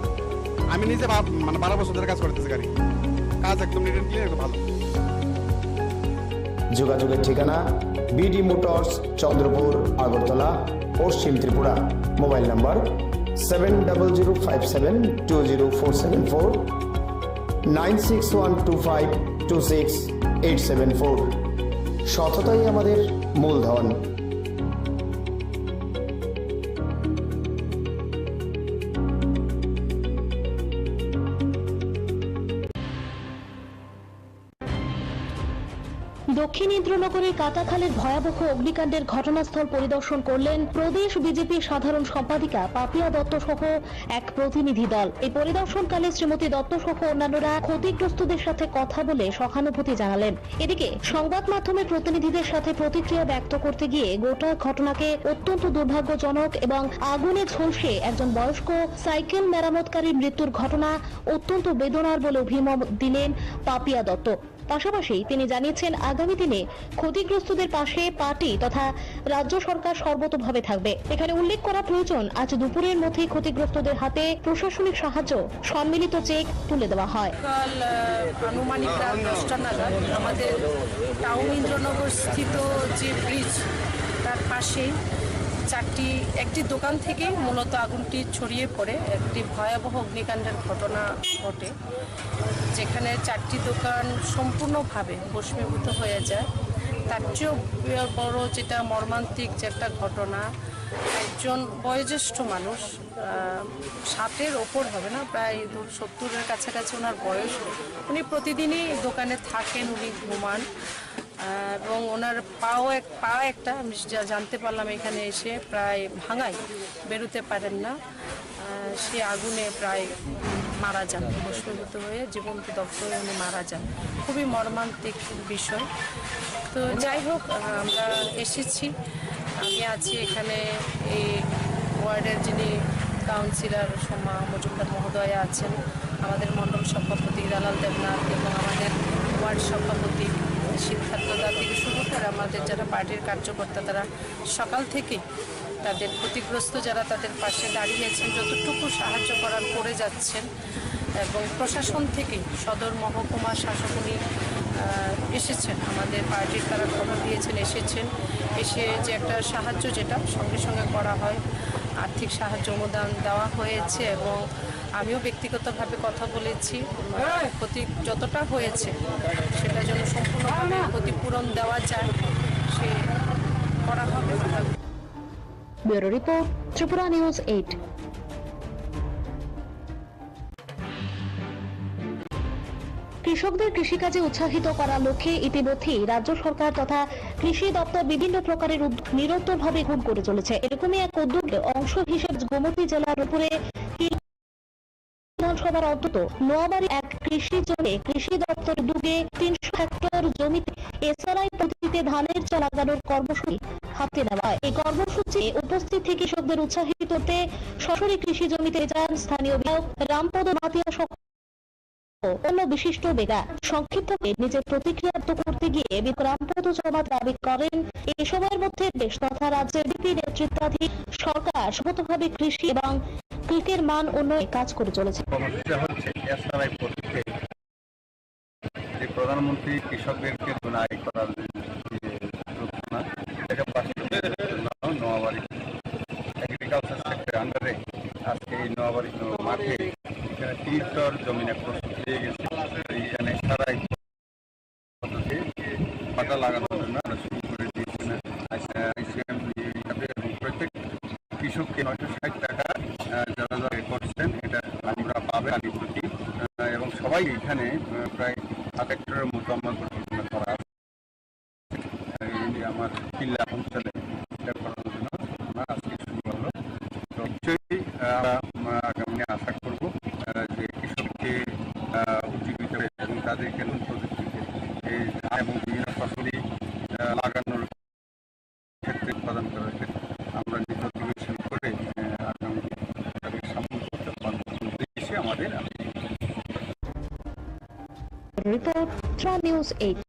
আমি নিজে মানে 12 বছর ধরে কাজ করতেছি গাড়ি, কাজ একদম নিট অ্যান্ড ক্লিয়ার, ভালো। যোগাযোগের ঠিকানা বিডি মোটরস, চন্দ্রপুর, আগরতলা, পশ্চিম ত্রিপুরা। Mobile number 7005720474, 9612526874। সততাই আমাদের মূলধন। দক্ষিণ ইন্দ্রনগরের কাটাখালের ভয়াবহ অগ্নিকাণ্ডের ঘটনাস্থল পরিদর্শন করলেন প্রদেশ বিজেপির সাধারণ সম্পাদিকা পাপিয়া দত্ত সহ এক প্রতিনিধি দল। এই পরিদর্শনকালে শ্রীমতী দত্ত সহ অন্যান্যরা ক্ষতিগ্রস্তদের সাথে কথা বলে সহানুভূতি জানালেন। এদিকে সংবাদ মাধ্যমের প্রতিনিধিদের সাথে প্রতিক্রিয়া ব্যক্ত করতে গিয়ে গোটা ঘটনাকে অত্যন্ত দুর্ভাগ্যজনক এবং আগুনে ঝলসে একজন বয়স্ক সাইকেল মেরামতকারীর মৃত্যুর ঘটনা অত্যন্ত বেদনার বলে অভিমত দিলেন পাপিয়া দত্ত। পাশাপাশি তিনি জানিয়েছেন আগামী দিনে ক্ষতিগ্রস্তদের পাশে পার্টি তথা রাজ্য সরকার সর্বতোভাবে থাকবে। এখানে উল্লেখ করা প্রয়োজন, আজ দুপুরের মধ্যেই ক্ষতিগ্রস্তদের হাতে প্রশাসনিক সাহায্য সম্মিলিত চেক তুলে দেওয়া হয়। কাল আনুমানিক রাত 10টা নাগাদ আমাদের টাউন ইন্দ্রনগর স্থিত যে ব্রিজ তার পাশেই একটি দোকান থেকে মূলত আগুনটি ছড়িয়ে পড়ে একটি ভয়াবহ অগ্নিকাণ্ডের ঘটনা ঘটে, যেখানে 4টি দোকান সম্পূর্ণভাবে ভস্মীভূত হয়ে যায়। তার চেয়েও বড় যেটা মর্মান্তিক যে একটা ঘটনা, একজন বয়োজ্যেষ্ঠ মানুষ, 60-এর ওপর হবে না, প্রায় 70-এর কাছাকাছি ওনার বয়স। উনি প্রতিদিনই দোকানে থাকেন, উনি ঘুমান এবং ওনার পা একটা আমি জানতে পারলাম এখানে এসে প্রায় ভাঙাই, বেরোতে পারেন না। সে আগুনে প্রায় মারা যান, ভস্মীভূত হয়ে জীবন্ত দগ্ধ হয়ে উনি মারা যান। খুবই মর্মান্তিক বিষয়। তো যাই হোক, আমরা এসেছি, আমি আছি এখানে। এই ওয়ার্ডের যিনি কাউন্সিলর সোমা মজুমদার মহোদয়া আছেন, আমাদের মণ্ডল সভাপতি দালাল দেবনাথ এবং আমাদের ওয়ার্ড সভাপতি সিদ্ধার্থদা থেকে শুরু করে আমাদের যারা পার্টির কার্যকর্তা, তারা সকাল থেকে তাদের ক্ষতিগ্রস্ত যারা তাদের পাশে দাঁড়িয়েছেন, যতটুকু সাহায্য করার করে যাচ্ছেন। এবং প্রশাসন থেকে সদর মহকুমা শাসক উনি এসেছেন, আমাদের পার্টির তারা খবর দিয়েছেন, এসেছেন, এসে যে একটা সাহায্য যেটা সঙ্গে সঙ্গে করা হয়, আর্থিক সাহায্য অনুদান দেওয়া হয়েছে এবং আমিও ব্যক্তিগতভাবে কথা বলেছি, ক্ষতি যতটা হয়েছে সেটা যেন সম্পূর্ণভাবে ক্ষতিপূরণ দেওয়া যায় সে করা হবে। Bureau report, Tripura news 8। কৃষকদের কৃষিকাজে উৎসাহিত করার লক্ষ্যে ইতিমধ্যেই রাজ্য সরকার তথা কৃষি দপ্তর বিভিন্ন প্রকারের নিরন্তরভাবে গ্রহণ করে চলেছে। এরকমই এক উদ্যোগের অংশ হিসেবে গোমতী জেলার উপরে বিধানসভার অন্তত নোয়াবাড়ি এক কৃষি জমি কৃষি দপ্তর উদ্যোগে 300 হেক্টর জমিতে এসআরআই পদ্ধতিতে ধানের চারা লাগানোর কর্মসূচি হাতে নেওয়া হয়। এই কর্মসূচি উপস্থিত থেকে কৃষকদের উৎসাহিত করতে সরাসরি কৃষি জমিতে যান স্থানীয় বিধায়ক রামপদ মাতিয়া সহ অন্য বিশিষ্ট ব্যক্তিরা। সংক্ষিপ্তভাবে নিজের প্রতিক্রিয়া করতে গিয়ে রামপদ জমা দাবি করেন এই সময়ের মধ্যে দেশ তথা রাজ্যের বিপি নেতৃত্বাধীন সরকার সমতভাবে কৃষি এবং কৃষির মান উন্নয়নে কাজ করে চলেছে। এসআরআই পদ্ধতিতে যে প্রধানমন্ত্রী কৃষকদেরকে আয় করার যে যোজনা এটা বাস্তবায়নের জন্য নোয়াবাড়ি এগ্রিকালচার সেক্টরের আন্ডারে আজকে এই নোয়াবাড়ি মাঠে এখানে 3 হেক্টর জমি প্রস্তুত হয়ে গেছে। এইখানে এসআরআই পদ্ধতি পাতা লাগানোর জন্য আমরা শুরু করে দিয়েছি। এবং প্রত্যেক কৃষককে 960 টাকা যারা যারা করছেন এটা আমরা পাবে আনি প্রতি, এবং সবাই এখানে প্রায় 7 হেক্টরের মতো আমার পরিকল্পনা করা আছে আমার কিল্লা অঞ্চলে এটা করার জন্য আমরা আজকে শুরু হলো। তো নিশ্চয়ই আমরা আগামী আশা করব যে কৃষককে উজ্জীবিত এবং তাদেরকে নতুন প্রযুক্তিতে এবং বিভিন্ন ফসলি লাগানোর ক্ষেত্রে উৎপাদন করার ক্ষেত্রে আমরা নিজে অধিবেশন করে আগামী তাদের সামনে করতে পারবো উদ্দেশ্যে আমাদের রিপোর্ট, নিউজ 8।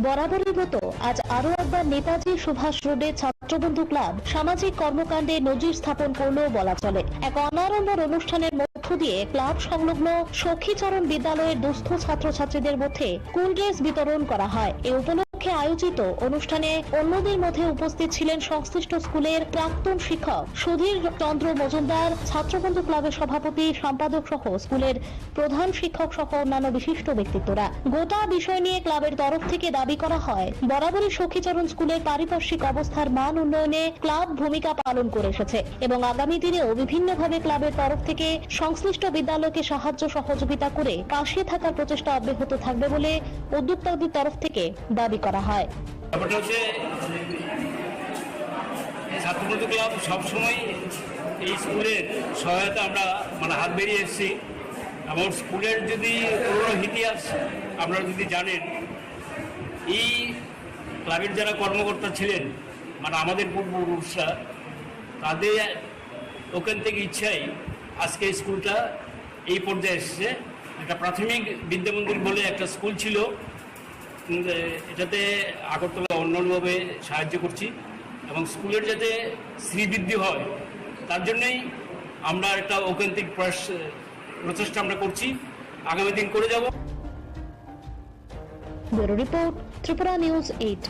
বরাবরের মতো আজ আরো একবার নেতাজি সুভাষ রোডে ছাত্রবন্ধু ক্লাব সামাজিক কর্মকাণ্ডে নজির স্থাপন করলেও বলা চলে। এক অনাড়ম্বর অনুষ্ঠানের মধ্য দিয়ে ক্লাব সংলগ্ন সখীচরণ বিদ্যালয়ের দুস্থ ছাত্রছাত্রীদের মধ্যে স্কুল ড্রেস বিতরণ করা হয়। এ উপলক্ষে আয়োজিত অনুষ্ঠানে অন্যদের মধ্যে উপস্থিত ছিলেন সংশ্লিষ্ট স্কুলের প্রাক্তন শিক্ষক সুধীর চন্দ্র মজুমদার, ছাত্রবন্ধু ক্লাবের সভাপতি, সম্পাদক সহ স্কুলের প্রধান শিক্ষক সহ অন্যান্য বিশিষ্ট ব্যক্তিত্বরা। গোটা বিষয় নিয়ে ক্লাবের তরফ থেকে দাবি করা হয়, বরাবরই সখীচরণ স্কুলের পারিপার্শ্বিক অবস্থার মান উন্নয়নে ক্লাব ভূমিকা পালন করে এসেছে এবং আগামী দিনেও বিভিন্নভাবে ক্লাবের তরফ থেকে সংশ্লিষ্ট বিদ্যালয়কে সাহায্য সহযোগিতা করে পাশে থাকার প্রচেষ্টা অব্যাহত থাকবে বলে উদ্যোক্তাদের তরফ থেকে দাবি করা হয়। ছাত্রবন্ধু ক্লাব সবসময় এই স্কুলের সহায়তা আমরা হাত বেরিয়ে এসেছি এবং স্কুলের যদি পুরনো ইতিহাস আপনারা যদি জানেন, এই ক্লাবের যারা কর্মকর্তা ছিলেন আমাদের পূর্বপুরুষরা, তাদের ওখান থেকে ইচ্ছাই আজকে স্কুলটা এই পর্যায়ে এসেছে। একটা প্রাথমিক বিদ্যামন্দির বলে একটা স্কুল ছিল, এটাতে আগরতলা অন্যান্যভাবে সাহায্য করছি এবং স্কুলের যাতে শ্রীবৃদ্ধি হয় তার জন্যই আমরা একটা ঐকান্তিক প্রচেষ্টা আমরা করছি, আগামী দিন করে যাব। Bureau report, Tripura news 8।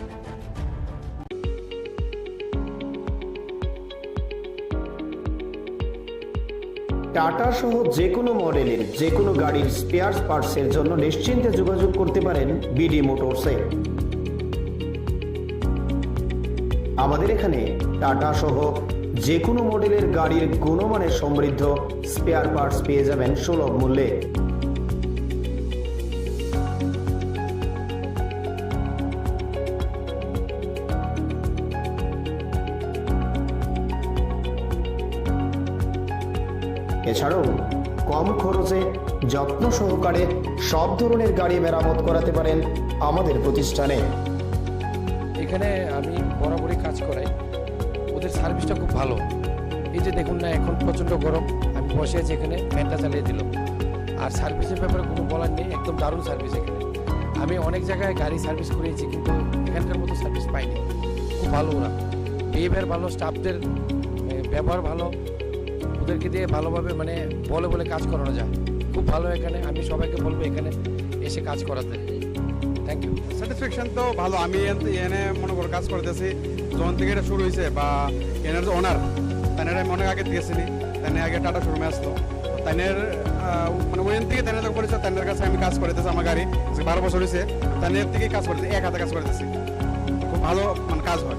Tata সহ যে কোনো মডেলের যে কোনো গাড়ির স্পেয়ার পার্টসের জন্য নিশ্চিন্তে যোগাযোগ করতে পারেন বিডি মোটরসে। আমাদের এখানে টাটা সহ যে কোনো মডেলের গাড়ির গুণমানের সমৃদ্ধ স্পেয়ার পার্টস পেয়ে যাবেন সুলভ মূল্যে। এছাড়াও কম খরচে যত্ন সহকারে সব ধরনের গাড়ি মেরামত করাতে পারেন আমাদের প্রতিষ্ঠানে। এখানে আমি বরাবরই কাজ করাই, ওদের সার্ভিসটা খুব ভালো। এই যে দেখুন না, এখন প্রচণ্ড গরম, আমি বসে আছি এখানে, ফ্যানটা চালিয়ে দিল। আর সার্ভিসের ব্যাপারে কোনো বলার নেই, একদম দারুণ সার্ভিস এখানে। আমি অনেক জায়গায় গাড়ি সার্ভিস করেছি কিন্তু এখানকার মতো সার্ভিস পাইনি। খুব ভালো ওরা, বিহেভিয়ার ভালো, স্টাফদের ব্যবহার ভালো, ওদেরকে দিয়ে ভালোভাবে মানে বলে বলে কাজ করানো যায়। খুব ভালো এখানে, আমি সবাইকে বলবো এখানে এসে কাজ করাতে। Thank you. স্যাটিসফ্যাকশন তো ভালো। আমি এনে মনে করো কাজ করতেছি যখন থেকে এটা শুরু হয়েছে, বা এনার যে ওনার তাদের আমি অনেক আগে দিয়েছিনি, তাই আগে টাটা শোরুমে আসলো, তাদের মানে ওইখান থেকে তাদের যখন পরিচয়, তাদের কাছে আমি কাজ করতেছি। আমার গাড়ি 12 বছর হয়েছে, তাদের থেকেই কাজ করতেছি, এক হাতে কাজ করতেছি। খুব ভালো মানে কাজ হয়।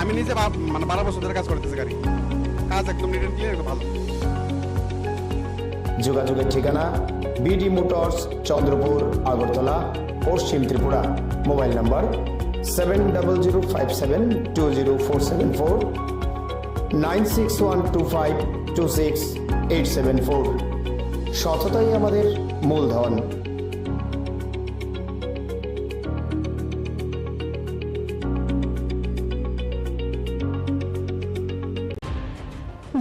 আমি নিজে মানে 12 বছর ধরে কাজ করতেছি গাড়ি, কাজ একদম নিট অ্যান্ড ক্লিয়ার, ভালো। যোগাযোগের ঠিকানা বিডি মোটরস, চন্দ্রপুর, আগরতলা, পশ্চিম ত্রিপুরা। মোবাইল নম্বর 7005720474, 9612526874। সততাই আমাদের মূলধন।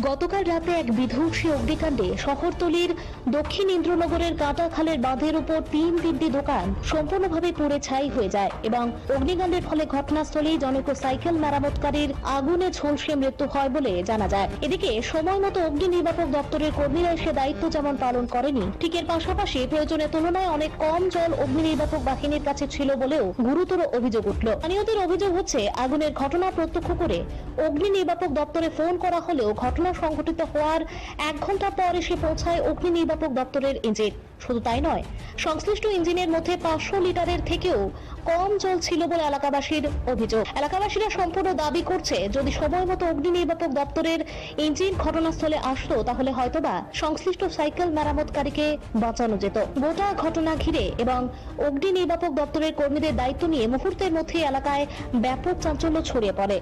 গতকাল রাতে এক বিধ্বংসী অগ্নিকাণ্ডে শহরতলির দক্ষিণ ইন্দ্রনগরের কাঁটাখালের বাঁধের উপর তিনটি দোকান সম্পূর্ণভাবে পুড়ে ছাই হয়ে যায় এবং অগ্নিকাণ্ডের ফলে ঘটনাস্থলেই জনৈক সাইকেল মেরামতকারীর আগুনে ঝলসে মৃত্যু হয় বলে জানা যায়। এদিকে সময় মতো অগ্নি নির্বাপক দপ্তরের কর্মীরা এসে দায়িত্ব যেমন পালন করেনি, ঠিক এর পাশাপাশি প্রয়োজনের তুলনায় অনেক কম জল অগ্নি নির্বাপক বাহিনীর কাছে ছিল বলেও গুরুতর অভিযোগ উঠল। স্থানীয়দের অভিযোগ হচ্ছে, আগুনের ঘটনা প্রত্যক্ষ করে অগ্নি নির্বাপক দপ্তরে ফোন করা হলেও ঘটনা সংঘটিত হওয়ার 1 ঘন্টা পর এসে পৌঁছায় অগ্নি নির্বাপক দপ্তরের ইঞ্জিন। শুধু তাই নয়, সংশ্লিষ্ট ইঞ্জিনের মধ্যে 500 লিটারের থেকেও কম জল ছিল বলে এলাকাবাসীর অভিযোগ। এলাকাবাসীরা সম্পূর্ণ দাবি করছে, যদি সময় মতো অগ্নি নির্বাপক দপ্তরের ইঞ্জিন ঘটনাস্থলে আসতো তাহলে হয়তোবা সংশ্লিষ্ট সাইকেল মেরামতকারীকে বাঁচানো যেত। গোটা ঘটনা ঘিরে এবং অগ্নি নির্বাপক দপ্তরের কর্মীদের দায়িত্ব নিয়ে মুহূর্তের মধ্যে এলাকায় ব্যাপক চাঞ্চল্য ছড়িয়ে পড়ে।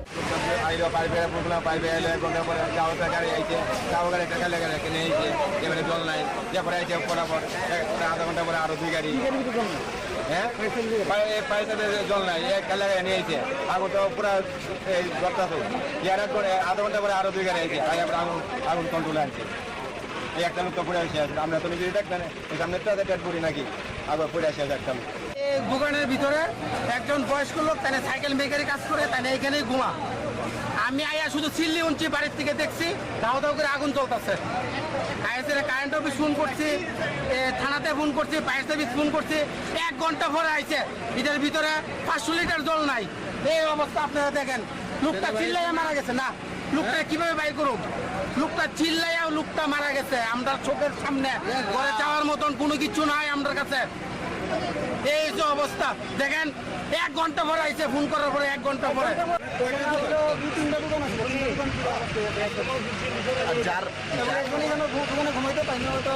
আধা ঘন্টা পরে আরো 2 গাড়ি, হ্যাঁ জল নাই, এক লাগাই নিয়ে আইছে। আগুন তো পুরো আধা ঘন্টা পরে আরো 2 গাড়ি আইছে, আগুন কন্ট্রোলে আনছে। এই একটা লোক তো পড়ে আসে, আমরা তো নিজেই দেখবেন সামনেটা ডেড করি নাকি, আবার পড়ে আসে একটা লোক। দোকানের ভিতরে একজন বয়স্ক লোক তাই সাইকেল মেকারে কাজ করে, তাই এখানেই ঘুমা। আমি আয়া শুধু চিল্লি উনছি, বাড়ির থেকে দেখছি দাও দাও করে আগুন চলতেছে। কারেন্ট অফিস ফোন করছি, থানাতে ফোন করছি, ফায়ার সার্ভিস ফোন করছি। 1 ঘন্টা পরে আইছে, এটার ভিতরে 500 লিটার জল নাই। এই অবস্থা আপনারা দেখেন। লোকটা চিল্লাইয়া মারা গেছে না, লোকটা কিভাবে বাইর করুন? লোকটা চিল্লাইয়া লোকটা মারা গেছে আমরা চোখের সামনে। ঘরে যাওয়ার মতন কোনো কিছু নাই আমাদের কাছে। এই যে অবস্থা দেখেন, 1 ঘন্টা পরে আইছে, ফোন করার পরে 1 ঘন্টা পরে। ঘুমাইতে পাইনি, ওটা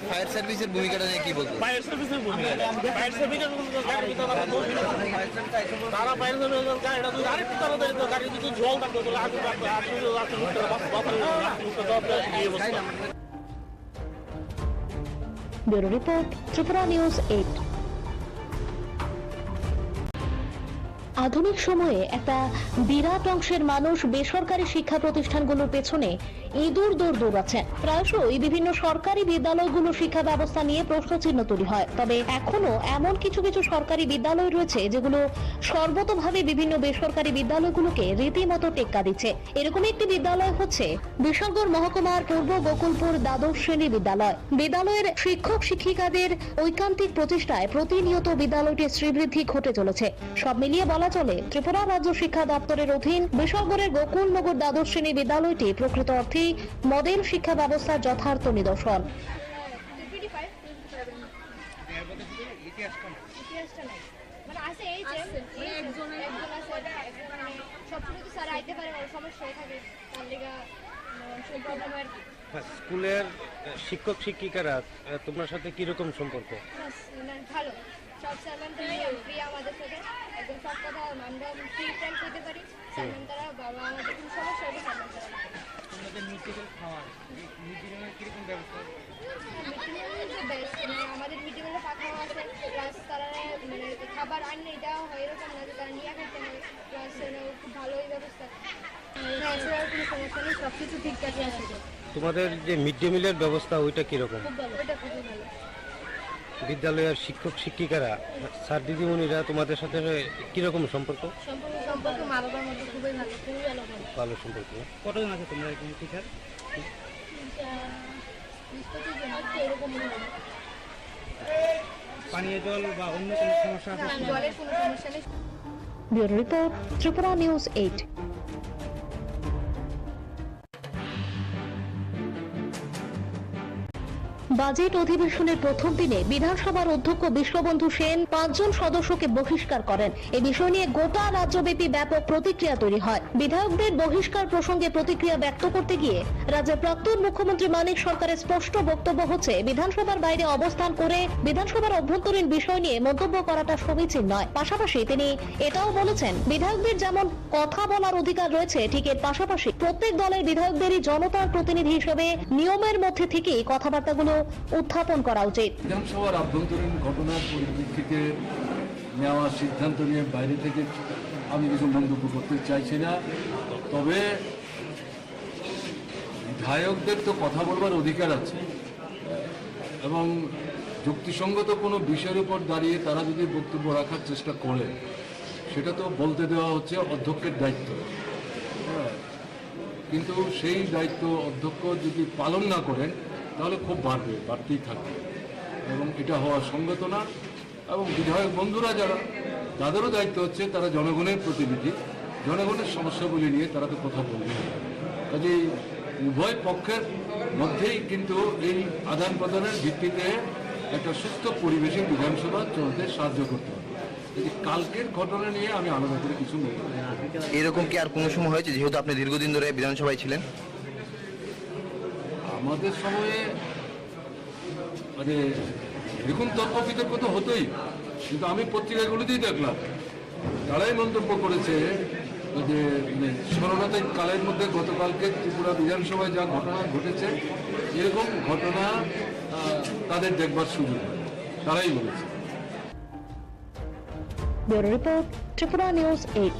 ফায়ার সার্ভিসের ভূমিকাটা নিয়ে কি বলবো? ফায়ার সার্ভিসের ভূমিকা, ফায়ার সার্ভিসের তারা ফায়ার সার্ভিসের গাড়িটা যদি আরেকটু তাড়াতাড়ি গাড়ি যদি জল থাকতো তাহলে আগুন ব্যুরো রিপোর্ট, ত্রিপুরা নিউজ 8। আধুনিক সময়ে একটা বিরাট অংশের মানুষ বেসরকারি শিক্ষা প্রতিষ্ঠানগুলোর পেছনে ইঁদুর দৌড়াচ্ছেন। প্রায়শই বিভিন্ন সরকারি বিদ্যালয়গুলো শিক্ষা ব্যবস্থা নিয়ে প্রশ্নচিহ্ন তৈরি হয়। তবে এখনো এমন কিছু কিছু সরকারি বিদ্যালয় রয়েছে যেগুলো সর্বতোভাবে বিভিন্ন বেসরকারি বিদ্যালয়গুলোকে রীতিমতো টেক্কা দিচ্ছে। এরকম একটি বিদ্যালয় হচ্ছে বিশালগড় মহকুমার পূর্ব গোকুলপুর দ্বাদশ শ্রেণী বিদ্যালয়। বিদ্যালয়ের শিক্ষক শিক্ষিকাদের ঐকান্তিক প্রচেষ্টায় প্রতিনিয়ত বিদ্যালয়টির শ্রীবৃদ্ধি ঘটে চলেছে। সব মিলিয়ে বলা চলে, ত্রিপুরা রাজ্য শিক্ষা দপ্তরের অধীন বিশালগড়ের গোকুলনগর দ্বাদশ শ্রেণী বিদ্যালয়টি প্রকৃত অর্থে মডেল শিক্ষা ব্যবস্থার যথার্থ নিদর্শন। স্কুলের শিক্ষক শিক্ষিকারা তোমার সাথে কিরকম সম্পর্ক? ভালো, সব স্যারম্যান প্রিয় আমাদের সাথে, একদম সব কথা আমরা ফ্রি টাইম করতে পারি। স্যারম্যান তারা বাবা আমাদের কোনো সমস্যা হলে স্যারম্যান তারা আমাদের মিটিংগুলো পাঠানো আছে, প্লাস তারা মানে খাবার আনলে এটা হয় এরকম না যে তারা নিয়ে খাইতে হয়, প্লাস খুব ভালো এই ব্যবস্থা। এছাড়া আর কোনো সমস্যা নেই, সব কিছু ঠিকঠাকই আছে। তোমাদের যে মিড ডে মিলের ব্যবস্থা ওইটা কিরকম? খুব ভালো, ওইটা খুবই ভালো। বিদ্যালয়ের শিক্ষক শিক্ষিকারা স্যার দিদিমণিরা তোমাদের সাথে কিরকম সম্পর্ক? সম্পর্ক মা বাবার মধ্যে খুবই ভালো, খুবই ভালো। ভালো সম্পর্ক। কতজন আছে তোমরা এখানে টিচার? এরকম মনে হয়। পানীয় জল বা অন্য কোনো সমস্যা আছে? জলের কোনো সমস্যা নেই। Bureau report, Tripura news 8। Budget অধিবেশনের প্রথম দিনে বিধানসভার অধ্যক্ষ বিশ্ববন্ধু সেন 5 জন সদস্যকে বহিষ্কার করেন। এই বিষয় নিয়ে গোটা রাজ্যব্যাপী ব্যাপক প্রতিক্রিয়া তৈরি হয়। বিধায়কদের বহিষ্কার প্রসঙ্গে প্রতিক্রিয়া ব্যক্ত করতে গিয়ে রাজ্যের প্রাক্তন মুখ্যমন্ত্রী মানিক সরকারের স্পষ্ট বক্তব্য হচ্ছে, বিধানসভার বাইরে অবস্থান করে বিধানসভার অভ্যন্তরীণ বিষয় নিয়ে মন্তব্য করাটা সমীচীন নয়। পাশাপাশি তিনি এটাও বলেছেন, বিধায়কদের যেমন কথা বলার অধিকার রয়েছে, ঠিক এর পাশাপাশি প্রত্যেক দলের বিধায়কদেরই জনতার প্রতিনিধি হিসেবে নিয়মের মধ্যে থেকেই কথাবার্তাগুলো উত্থাপন করা উচিত। বিধানসভার আভ্যন্তরীণ ঘটনার পরিপ্রেক্ষিতে নেওয়া সিদ্ধান্ত নিয়ে বাইরে থেকে আমি কিছু মন্তব্য করতে চাইছি না। তবে বিধায়কদের তো কথা বলবার অধিকার আছে এবং যুক্তিসঙ্গত কোনো বিষয়ের উপর দাঁড়িয়ে তারা যদি বক্তব্য রাখার চেষ্টা করে সেটা তো বলতে দেওয়া হচ্ছে অধ্যক্ষের দায়িত্ব। কিন্তু সেই দায়িত্ব অধ্যক্ষ যদি পালন না করেন তাহলে খুব বাড়তেই থাকবে এবং এটা হওয়া সঙ্গত না। এবং বিধায়ক বন্ধুরা যারা, তাদেরও দায়িত্ব হচ্ছে তারা জনগণের প্রতিনিধি, জনগণের সমস্যাগুলি নিয়ে তারা তো কথা বলবে। কাজেই উভয় পক্ষের মধ্যেই কিন্তু এই আদান প্রদানের ভিত্তিতে একটা সুস্থ পরিবেশে বিধানসভা চলতে সাহায্য করতে হবে। কালকের ঘটনা নিয়ে আমি আলাদা করে কিছু বলবো। এরকম কি আর কোনো সময় হয়েছে, যেহেতু আপনি দীর্ঘদিন ধরে বিধানসভায় ছিলেন? আমাদের সময়ে মানে এরকম তর্ক বিতর্ক তো হতোই, কিন্তু আমি পত্রিকাগুলিতেই দেখলাম তারাই মন্তব্য করেছে যে শরণার্থী কালের মধ্যে গতকালকে ত্রিপুরা বিধানসভায় যা ঘটনা ঘটেছে এরকম ঘটনা তাদের দেখবার সুযোগ, তারাই বলেছে। Bureau report, Tripura news 8।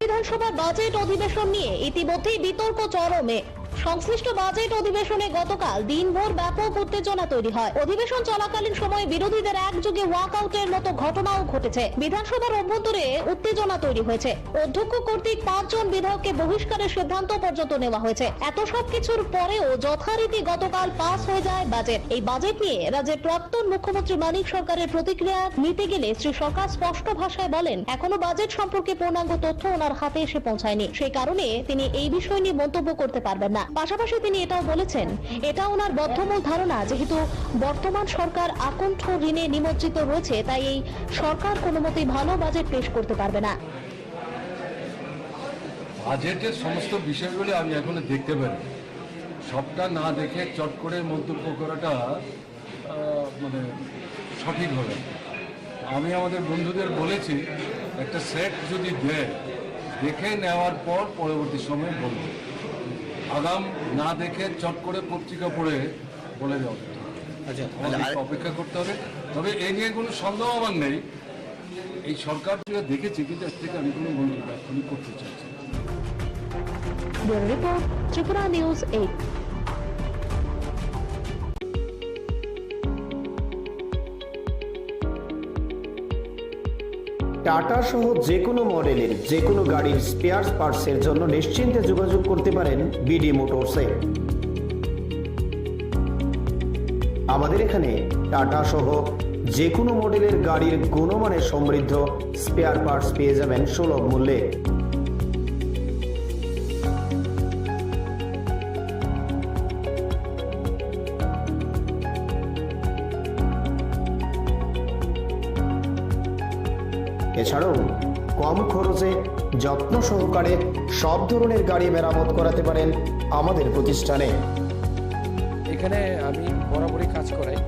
বিধানসভার বাজেট অধিবেশন নিয়ে ইতিমধ্যেই বিতর্ক চরমে। সংশ্লিষ্ট বাজেট অধিবেশনে গতকাল দিনভর ব্যাপক উত্তেজনা তৈরি হয়। অধিবেশন চলাকালীন সময়ে বিরোধীদের একযোগে ওয়াকআউটের মতো ঘটনাও ঘটেছে। বিধানসভার অভ্যন্তরে উত্তেজনা তৈরি হয়েছে। অধ্যক্ষ কর্তৃক 5 জন বিধায়ককে বহিষ্কারের সিদ্ধান্ত পর্যন্ত নেওয়া হয়েছে। এত সব কিছুর পরেও যথারীতি গতকাল পাস হয়ে যায় বাজেট। এই বাজেট নিয়ে রাজ্যের প্রাক্তন মুখ্যমন্ত্রী মানিক সরকারের প্রতিক্রিয়া নিতে গেলে শ্রী সরকার স্পষ্ট ভাষায় বলেন, এখনো বাজেট সম্পর্কে পূর্ণাঙ্গ তথ্য ওনার হাতে এসে পৌঁছায়নি, সেই কারণে তিনি এই বিষয় নিয়ে মন্তব্য করতে পারবেন না। পাশাপাশি তিনি এটাও বলেছেন, এটা ওনার বদ্ধমূল ধারণা, যেহেতু বর্তমান সরকার আকণ্ঠ ঋণে নিমজ্জিত রয়েছে, তাই এই সরকার কোনো মতেই ভালো বাজেট পেশ করতে পারবে না। বাজেটের সমস্ত বিষয়গুলো আমি এখনো দেখতে পারি, সবটা না দেখে চট করে মন্তব্য করাটা মানে সঠিক হবে। আমি আমাদের বন্ধুদের বলেছি একটা সেট যদি দেয় দেখে নেওয়ার পর পরবর্তী সময় বলবো, আগাম না দেখে চট করে পত্রিকা পড়ে বলে দেওয়া। আচ্ছা, অপেক্ষা করতে হবে। তবে এই নিয়ে কোনো সন্দেহ আমার নেই, এই সরকার যেটা দেখেছি, কিন্তু এর থেকে আমি কোনো মন্তব্য এখনই করতে চাইছি। Bureau report, Tripura news 8। Tata সহ যে কোনো মডেলের যে কোনো গাড়ির স্পেয়ার পার্টসের জন্য নিশ্চিন্তে যোগাযোগ করতে পারেন বিডি মোটরসে। আমাদের এখানে টাটা সহ যে কোনো মডেলের গাড়ির গুণমানের সমৃদ্ধ স্পেয়ার পার্টস পেয়ে যাবেন সুলভ মূল্যে। এছাড়াও কম খরচে যত্ন সহকারে সব ধরনের গাড়ি মেরামত করাতে পারেন আমাদের প্রতিষ্ঠানে। এখানে আমি বরাবরই কাজ করাই,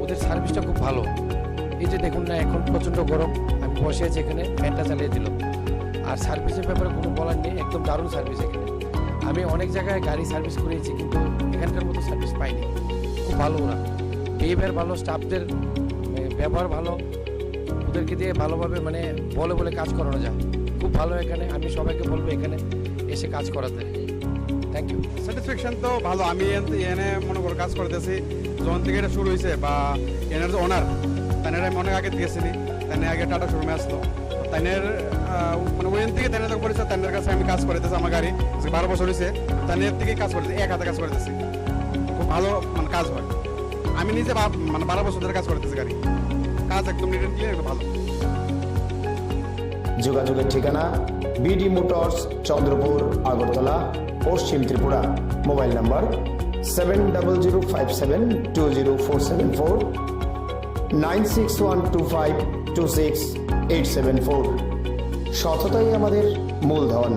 ওদের সার্ভিসটা খুব ভালো। এই যে দেখুন না, এখন প্রচণ্ড গরম, আমি বসে আছি এখানে, ফ্যানটা চালিয়ে দিল। আর সার্ভিসের ব্যাপারে কোনো বলার নেই, একদম দারুণ সার্ভিস এখানে। আমি অনেক জায়গায় গাড়ি সার্ভিস করেছি, কিন্তু এখানকার মতো সার্ভিস পাইনি। খুব ভালো ওরা, বিহেভিয়ার ভালো, স্টাফদের ব্যবহার ভালো, ওদেরকে দিয়ে ভালোভাবে মানে বলে কাজ করানো যায়। খুব ভালো এখানে। আমি সবাইকে বলবো এখানে এসে কাজ করাতে। Thank you. স্যাটিসফ্যাকশন তো ভালো। আমি এনে মনে করো কাজ করতেছি যখন থেকে এটা শুরু হয়েছে, বা এনার যে ওনার তাইনের আমি অনেক আগে দিয়েছি, তাই আগে টাটা শোরুমে আসলো, তাইনের মানে ওইখান থেকে তাইনের যখন পরিচয়, তাইনের কাছে আমি কাজ করতেছি। আমার গাড়ি 12 বছর হয়েছে, তাইনের থেকেই কাজ করতেছি, এক হাতে কাজ করতেছি, খুব ভালো মানে কাজ হয়। আমি নিজে মানে 12 বছর ধরে কাজ করতেছি, গাড়ি কাজ একদম নিট অ্যান্ড ক্লিয়ার, একদম ভালো। যোগাযোগের ঠিকানা বিডি মোটরস, চন্দ্রপুর, আগরতলা, পশ্চিম ত্রিপুরা। Mobile number 7005720474, 9612526874। সততাই আমাদের মূলধন।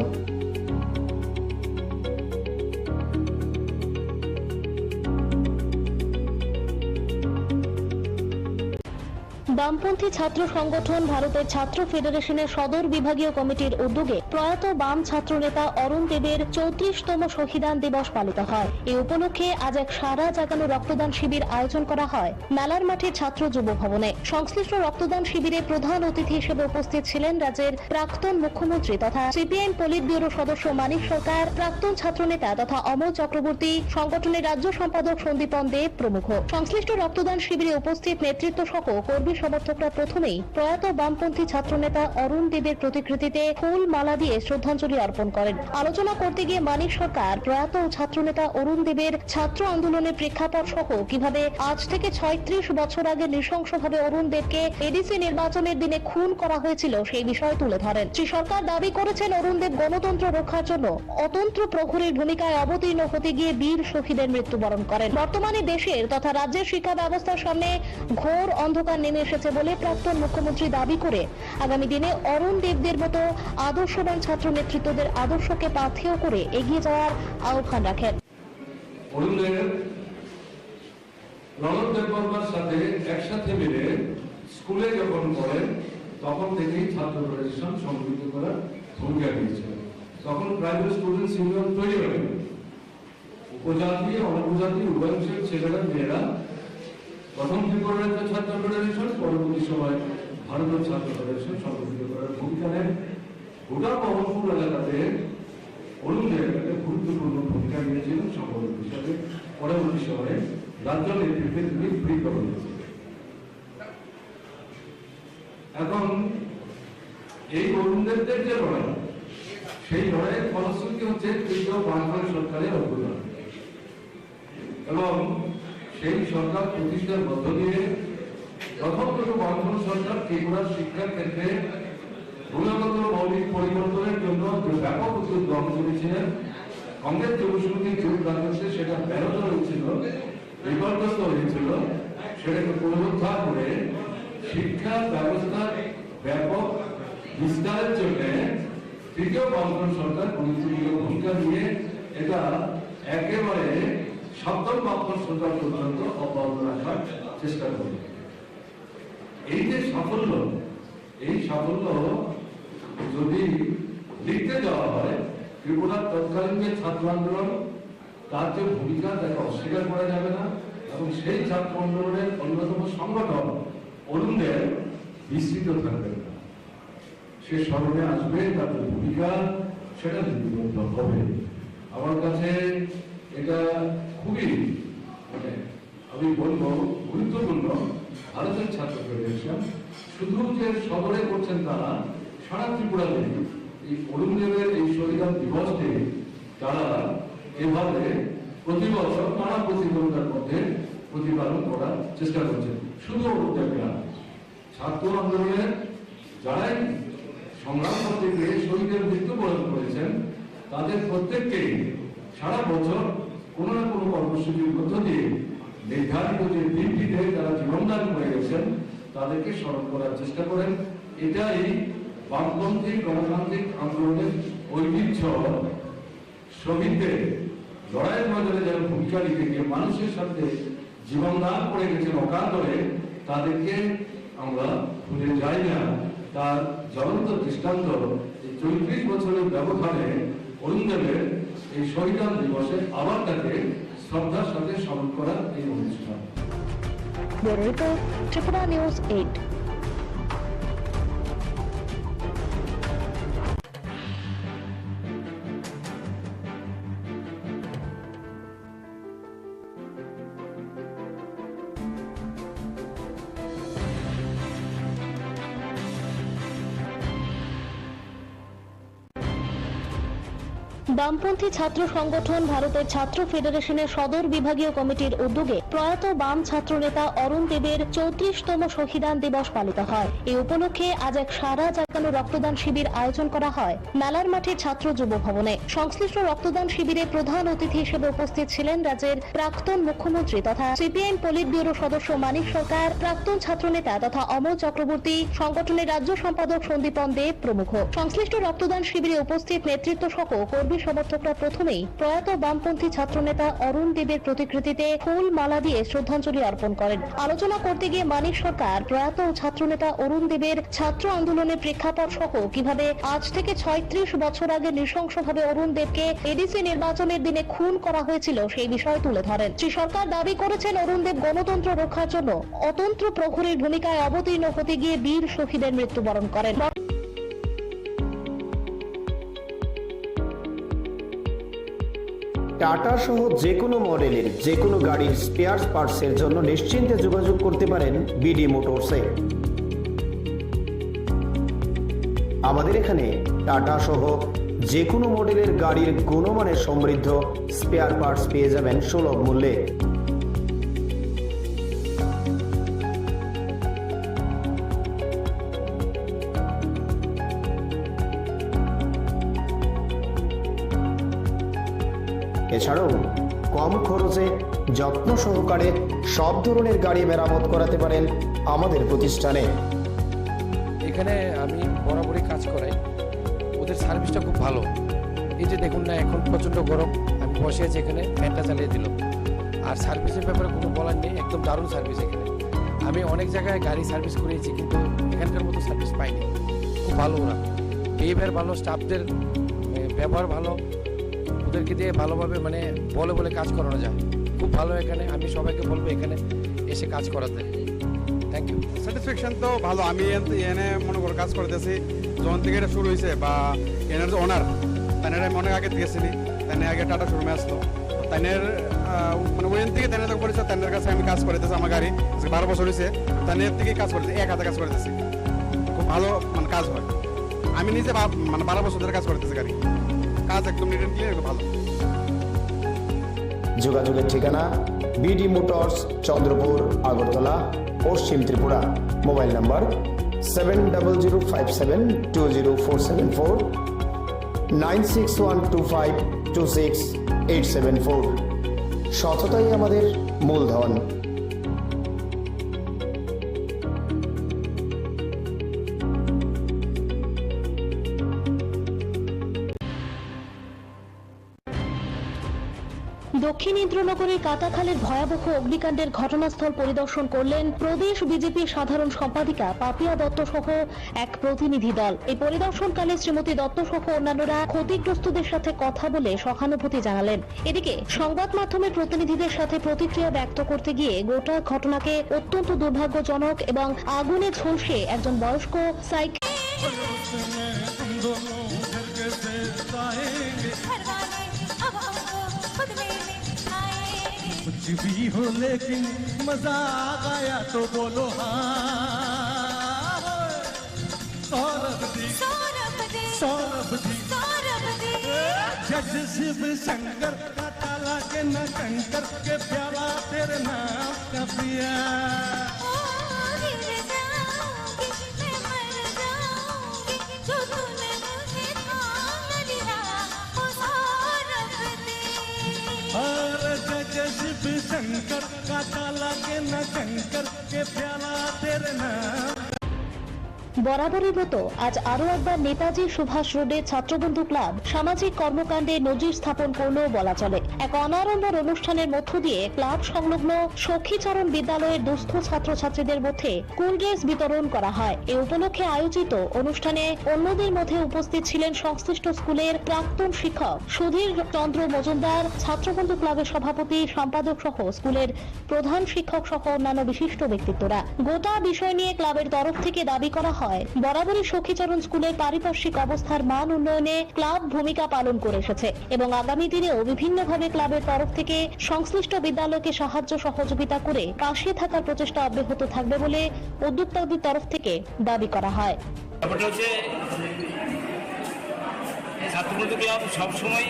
বামপন্থী ছাত্র সংগঠন ভারতের ছাত্র ফেডারেশনের সদর বিভাগীয় কমিটির উদ্যোগে প্রয়াত বাম ছাত্র নেতা অরুণ দেবের 34তম শহীদান দিবস পালিত হয়। এই উপলক্ষে আজ এক সারা জাগানো রক্তদান শিবির আয়োজন করা হয় মেলার মাঠে ছাত্র যুব ভবনে। সংশ্লিষ্ট রক্তদান শিবিরে প্রধান অতিথি হিসেবে উপস্থিত ছিলেন রাজ্যের প্রাক্তন মুখ্যমন্ত্রী তথা সিপিআইএম পলিট ব্যুরো সদস্য মানিক সরকার, প্রাক্তন ছাত্রনেতা তথা অমল চক্রবর্তী, সংগঠনের রাজ্য সম্পাদক সন্দীপন দেব প্রমুখ। সংশ্লিষ্ট রক্তদান শিবিরে উপস্থিত নেতৃত্ব সহ কর্মী সমর্থকরা প্রথমেই প্রয়াত বামপন্থী ছাত্রনেতা অরুণ দেবের প্রতিকৃতিতে ফুল মালা দিয়ে শ্রদ্ধাঞ্জলি অর্পণ করেন। আলোচনা করতে গিয়ে মানিক সরকার প্রয়াত ছাত্রনেতা অরুণ দেবের ছাত্র আন্দোলনের প্রেক্ষাপট সহ কিভাবে আজ থেকে 36 বছর আগে নৃশংসভাবে অরুণ দেবকে এডিসি নির্বাচনের দিনে খুন করা হয়েছিল সেই বিষয় তুলে ধরেন। শ্রী সরকার দাবি করেছেন অরুণ দেব গণতন্ত্র রক্ষার জন্য অতন্ত্র প্রহরীর ভূমিকায় অবতীর্ণ হতে গিয়ে বীর শহীদের মৃত্যুবরণ করেন। বর্তমানে দেশের তথা রাজ্যের শিক্ষা ব্যবস্থার সামনে ঘোর অন্ধকার নেমে এসেছে বলে প্রাক্তন মুখ্যমন্ত্রী দাবি করে আগামী দিনে অরুণ দেবদের মতো আদর্শবান ছাত্র নেতৃত্বদের আদর্শকে পাথেয় করে এগিয়ে যাওয়ার আহ্বান রাখেন। অরুণ দেব রণন দেববর্মার সাথে একসাথে মিলে স্কুলে যখন পড়েন তখন থেকেই ছাত্র ফেডারেশন সংগঠিত করার ভূমিকা নিয়েছিলেন। তখন প্রাইভেট স্টুডেন্টস ইউনিয়ন তৈরি হয়নি, উপজাতি অনুপজাতি উভয়ংশের ছেলেরা মেয়েরা প্রথম ত্রিপুরা রাজ্য ছাত্র ফেডারেশন, পরবর্তী সময় ভারতের ছাত্র ফেডারেশন সংগঠিত করার ভূমিকা নেন। গোটা মোহনপুর এলাকাতে অরুণ দেব একটা গুরুত্বপূর্ণ ভূমিকা নিয়েছিলেন সংগঠক হিসাবে। পরবর্তী সময়ে রাজ্য নেতৃত্বে তিনি ফ্রি করে দিয়েছিলেন। এখন এই অরুণ দেবদের যে লড়াই, সেই লড়াইয়ের ফলশ্রুতি হচ্ছে তৃতীয় বামফ্রন্ট সরকারের অবদান, এবং সেই সরকার প্রতিষ্ঠার মধ্য দিয়ে প্রথম বামফ্রন্ট সরকার ত্রিপুরার শিক্ষার ক্ষেত্রে গুণগত মৌলিক পরিবর্তনের জন্য যে ব্যাপক উদ্যোগ গ্রহণ করেছিলেন। কংগ্রেস যুব সমিতির যুগ রাজনীতিতে সেটা ব্যাহত হয়েছিল, বিপর্যস্ত হয়েছিল। সেটাকে পুনরুদ্ধার করে শিক্ষা ব্যবস্থার ব্যাপক বিস্তারের জন্য তৃতীয় বামফ্রন্ট সরকার গুরুত্বপূর্ণ ভূমিকা নিয়ে এটা একেবারে সপ্তম বামফ্রন্ট সরকার পর্যন্ত অব্যাহত রাখার চেষ্টা করে। এই যে সাফল্য, এই সাফল্য যদি লিখতে যাওয়া হয়, ত্রিপুরার তৎকালীন যে ছাত্র আন্দোলন তার যে ভূমিকা তাকে অস্বীকার করা যাবে না, এবং সেই ছাত্র আন্দোলনের অন্যতম সংগঠন অরুণ দেব বিস্তৃত থাকবে না। সে স্মরণে আসবে, তার যে ভূমিকা সেটা লিপিবদ্ধ হবে। আমার কাছে এটা খুবই মানে আমি বলবো গুরুত্বপূর্ণ। ভারতের ছাত্র ফেডারেশন শুধু যে শহরে করছেন তারা, সারা ত্রিপুরাতে এই অরুণ দেবের এই শহীদান দিবসকে তারা এভাবে প্রতি বছর নানা প্রতিযোগিতার মধ্যে প্রতিপালন করার চেষ্টা করছেন। শুধু অরুণ দেব না, ছাত্র আন্দোলনের যারাই সংগ্রাম করতে গিয়ে শহীদের মৃত্যুবরণ করেছেন তাদের প্রত্যেককেই সারা বছর কোনো না কোনো কর্মসূচির মধ্য দিয়ে নির্ধারিত যে দিনটিতে তারা জীবনদান করে গেছেন তাদেরকে স্মরণ করার চেষ্টা করেন। এটাই বামপন্থী গণতান্ত্রিক আন্দোলনের ঐতিহ্য। শ্রমিকদের লড়াইয়ের ময়দানে যারা ভূমিকা রেখে গিয়ে মানুষের সাথে জীবনদান করে গেছেন অকাতরে, তাদেরকে আমরা ভুলে যাই না। তার জ্বলন্ত দৃষ্টান্ত এই 34 বছরের ব্যবধানে অরুণ দেবের এই শহীদান দিবসে আবার তাকে শ্রদ্ধার সাথে স্মরণ করার এই অনুষ্ঠান। ত্রিপুরা নিউজ 8। বামপন্থী ছাত্র সংগঠন ভারতের ছাত্র ফেডারেশনের সদর বিভাগীয় কমিটির উদ্যোগে প্রয়াত বাম ছাত্র নেতা অরুণ দেবের 34তম শহীদান দিবস পালিত হয়। এই উপলক্ষে আজ এক সারা জাগানো রক্তদান শিবির আয়োজন করা হয় মেলার মাঠে ছাত্র যুব ভবনে। সংশ্লিষ্ট রক্তদান শিবিরে প্রধান অতিথি হিসেবে উপস্থিত ছিলেন রাজ্যের প্রাক্তন মুখ্যমন্ত্রী তথা সিপিআইএম পলিট ব্যুরো সদস্য মানিক সরকার, প্রাক্তন ছাত্রনেতা তথা অমল চক্রবর্তী, সংগঠনের রাজ্য সম্পাদক সন্দীপন দেব প্রমুখ। সংশ্লিষ্ট রক্তদান শিবিরে উপস্থিত নেতৃত্ব সহ কর্মী সমর্থকরা প্রথমেই প্রয়াত বামপন্থী ছাত্রনেতা অরুণ দেবের প্রতিকৃতিতে ফুল মালা দিয়ে শ্রদ্ধাঞ্জলি অর্পণ করেন। আলোচনা করতে গিয়ে মানিক সরকার প্রয়াত ছাত্রনেতা অরুণ দেবের ছাত্র আন্দোলনের প্রেক্ষাপট সহ কিভাবে আজ থেকে 36 বছর আগে নৃশংসভাবে অরুণ দেবকে এডিসি নির্বাচনের দিনে খুন করা হয়েছিল সেই বিষয় তুলে ধরেন। শ্রী সরকার দাবি করেছেন অরুণ দেব গণতন্ত্র রক্ষার জন্য অতন্ত্র প্রহরীর ভূমিকায় অবতীর্ণ হতে গিয়ে বীর শহীদের মৃত্যুবরণ করেন। টাটা সহ যে কোনো মডেলের যে কোনো গাড়ির স্পেয়ার পার্টসের জন্য নিশ্চিন্তে যোগাযোগ করতে পারেন বিডি মোটরসে। আমাদের এখানে টাটা সহ যে কোনো মডেলের গাড়ির গুণমানের সমৃদ্ধ স্পেয়ার পার্টস পেয়ে যাবেন সুলভ মূল্যে। এছাড়াও কম খরচে যত্ন সহকারে সব ধরনের গাড়ি মেরামত করাতে পারেন আমাদের প্রতিষ্ঠানে। এখানে আমি বরাবরই কাজ করাই, ওদের সার্ভিসটা খুব ভালো। এই যে দেখুন না, এখন প্রচণ্ড গরম, আমি বসে আছি এখানে, ফ্যানটা চালিয়ে দিল। আর সার্ভিসের ব্যাপারে কোনো বলার নেই, একদম দারুণ সার্ভিস এখানে। আমি অনেক জায়গায় গাড়ি সার্ভিস করিয়েছি কিন্তু এখানকার মতো সার্ভিস পাইনি। খুব ভালো ওরা, বিহেভিয়ার ভালো, স্টাফদের ব্যবহার ভালো, ওদেরকে দিয়ে ভালোভাবে মানে বলে বলে কাজ করানো যায়। খুব ভালো এখানে, আমি সবাইকে বলবো এখানে এসে কাজ করাতে। Thank you. স্যাটিসফ্যাকশন তো ভালো। আমি এনে মনে করো কাজ করতেছি যখন থেকে এটা শুরু হয়েছে, বা এনার যে ওনার তাদের আমি অনেক আগে দিয়েছিলি, তাদের আগে টাটা শোরুমে আসলো, তাদের মানে ওইখান থেকে তাদের যখন পরিচয়, তাদের কাছে আমি কাজ করতেছি। আমার গাড়ি 12 বছর হয়েছে, তাদের থেকে কাজ করতেছি, এক হাতে কাজ করতেছি। খুব ভালো মানে কাজ হয়। আমি নিজে মানে 12 বছর ধরে কাজ করতেছি, গাড়ি কাজ একদম নিট অ্যান্ড ক্লিয়ার, ভালো। যোগাযোগের ঠিকানা বিডি মোটরস, চন্দ্রপুর, আগরতলা, পশ্চিম ত্রিপুরা। Mobile number 7005720474, 9612526874। সততাই আমাদের মূলধন। দক্ষিণ ইন্দ্রনগরের কাটাখালের ভয়াবহ অগ্নিকাণ্ডের ঘটনাস্থল পরিদর্শন করলেন প্রদেশ বিজেপির সাধারণ সম্পাদিকা পাপিয়া দত্ত সহ এক প্রতিনিধি দল। এই পরিদর্শনকালে শ্রীমতী দত্ত সহ অন্যান্যরা ক্ষতিগ্রস্তদের সাথে কথা বলে সহানুভূতি জানালেন। এদিকে সংবাদ মাধ্যমের প্রতিনিধিদের সাথে প্রতিক্রিয়া ব্যক্ত করতে গিয়ে গোটা ঘটনাকে অত্যন্ত দুর্ভাগ্যজনক এবং আগুনে ঝলসে একজন বয়স্ক সাইকেল कुछ भी हो लेकिन मजा आ गया तो बोलो हाँ। सौरभ दी जज शिव शंकर का ताला के न कंकर के प्याला तेरे नाम का पिया। शिव शंकर का ताला के न कंकर के प्याला तेरे नाम। বরাবরের মতো আজ আরো একবার নেতাজি সুভাষ রোডে ছাত্রবন্ধু ক্লাব সামাজিক কর্মকাণ্ডে নজির স্থাপন করলেও বলা চলে। এক অনাড়ম্বর অনুষ্ঠানের মধ্য দিয়ে ক্লাব সংলগ্ন সখীচরণ বিদ্যালয়ের দুস্থ ছাত্রছাত্রীদের মধ্যে স্কুল ড্রেস বিতরণ করা হয়। এ উপলক্ষে আয়োজিত অনুষ্ঠানে অন্যদের মধ্যে উপস্থিত ছিলেন সংশ্লিষ্ট স্কুলের প্রাক্তন শিক্ষক সুধীর চন্দ্র মজুমদার, ছাত্রবন্ধু ক্লাবের সভাপতি, সম্পাদক সহ স্কুলের প্রধান শিক্ষক সহ অন্যান্য বিশিষ্ট ব্যক্তিত্বরা। গোটা বিষয় নিয়ে ক্লাবের তরফ থেকে দাবি করা হয় বরাবরই সখীচরণ স্কুলের পারিপার্শ্বিক অবস্থার মান উন্নয়নে ক্লাব ভূমিকা পালন করে এসেছে এবং আগামী দিনেও বিভিন্নভাবে ক্লাবের তরফ থেকে সংশ্লিষ্ট বিদ্যালয়কে সাহায্য সহযোগিতা করে পাশে থাকার প্রচেষ্টা অব্যাহত থাকবে বলে উদ্যোক্তাদের তরফ থেকে দাবি করা হয়। ছাত্রবন্ধু ক্লাব সবসময়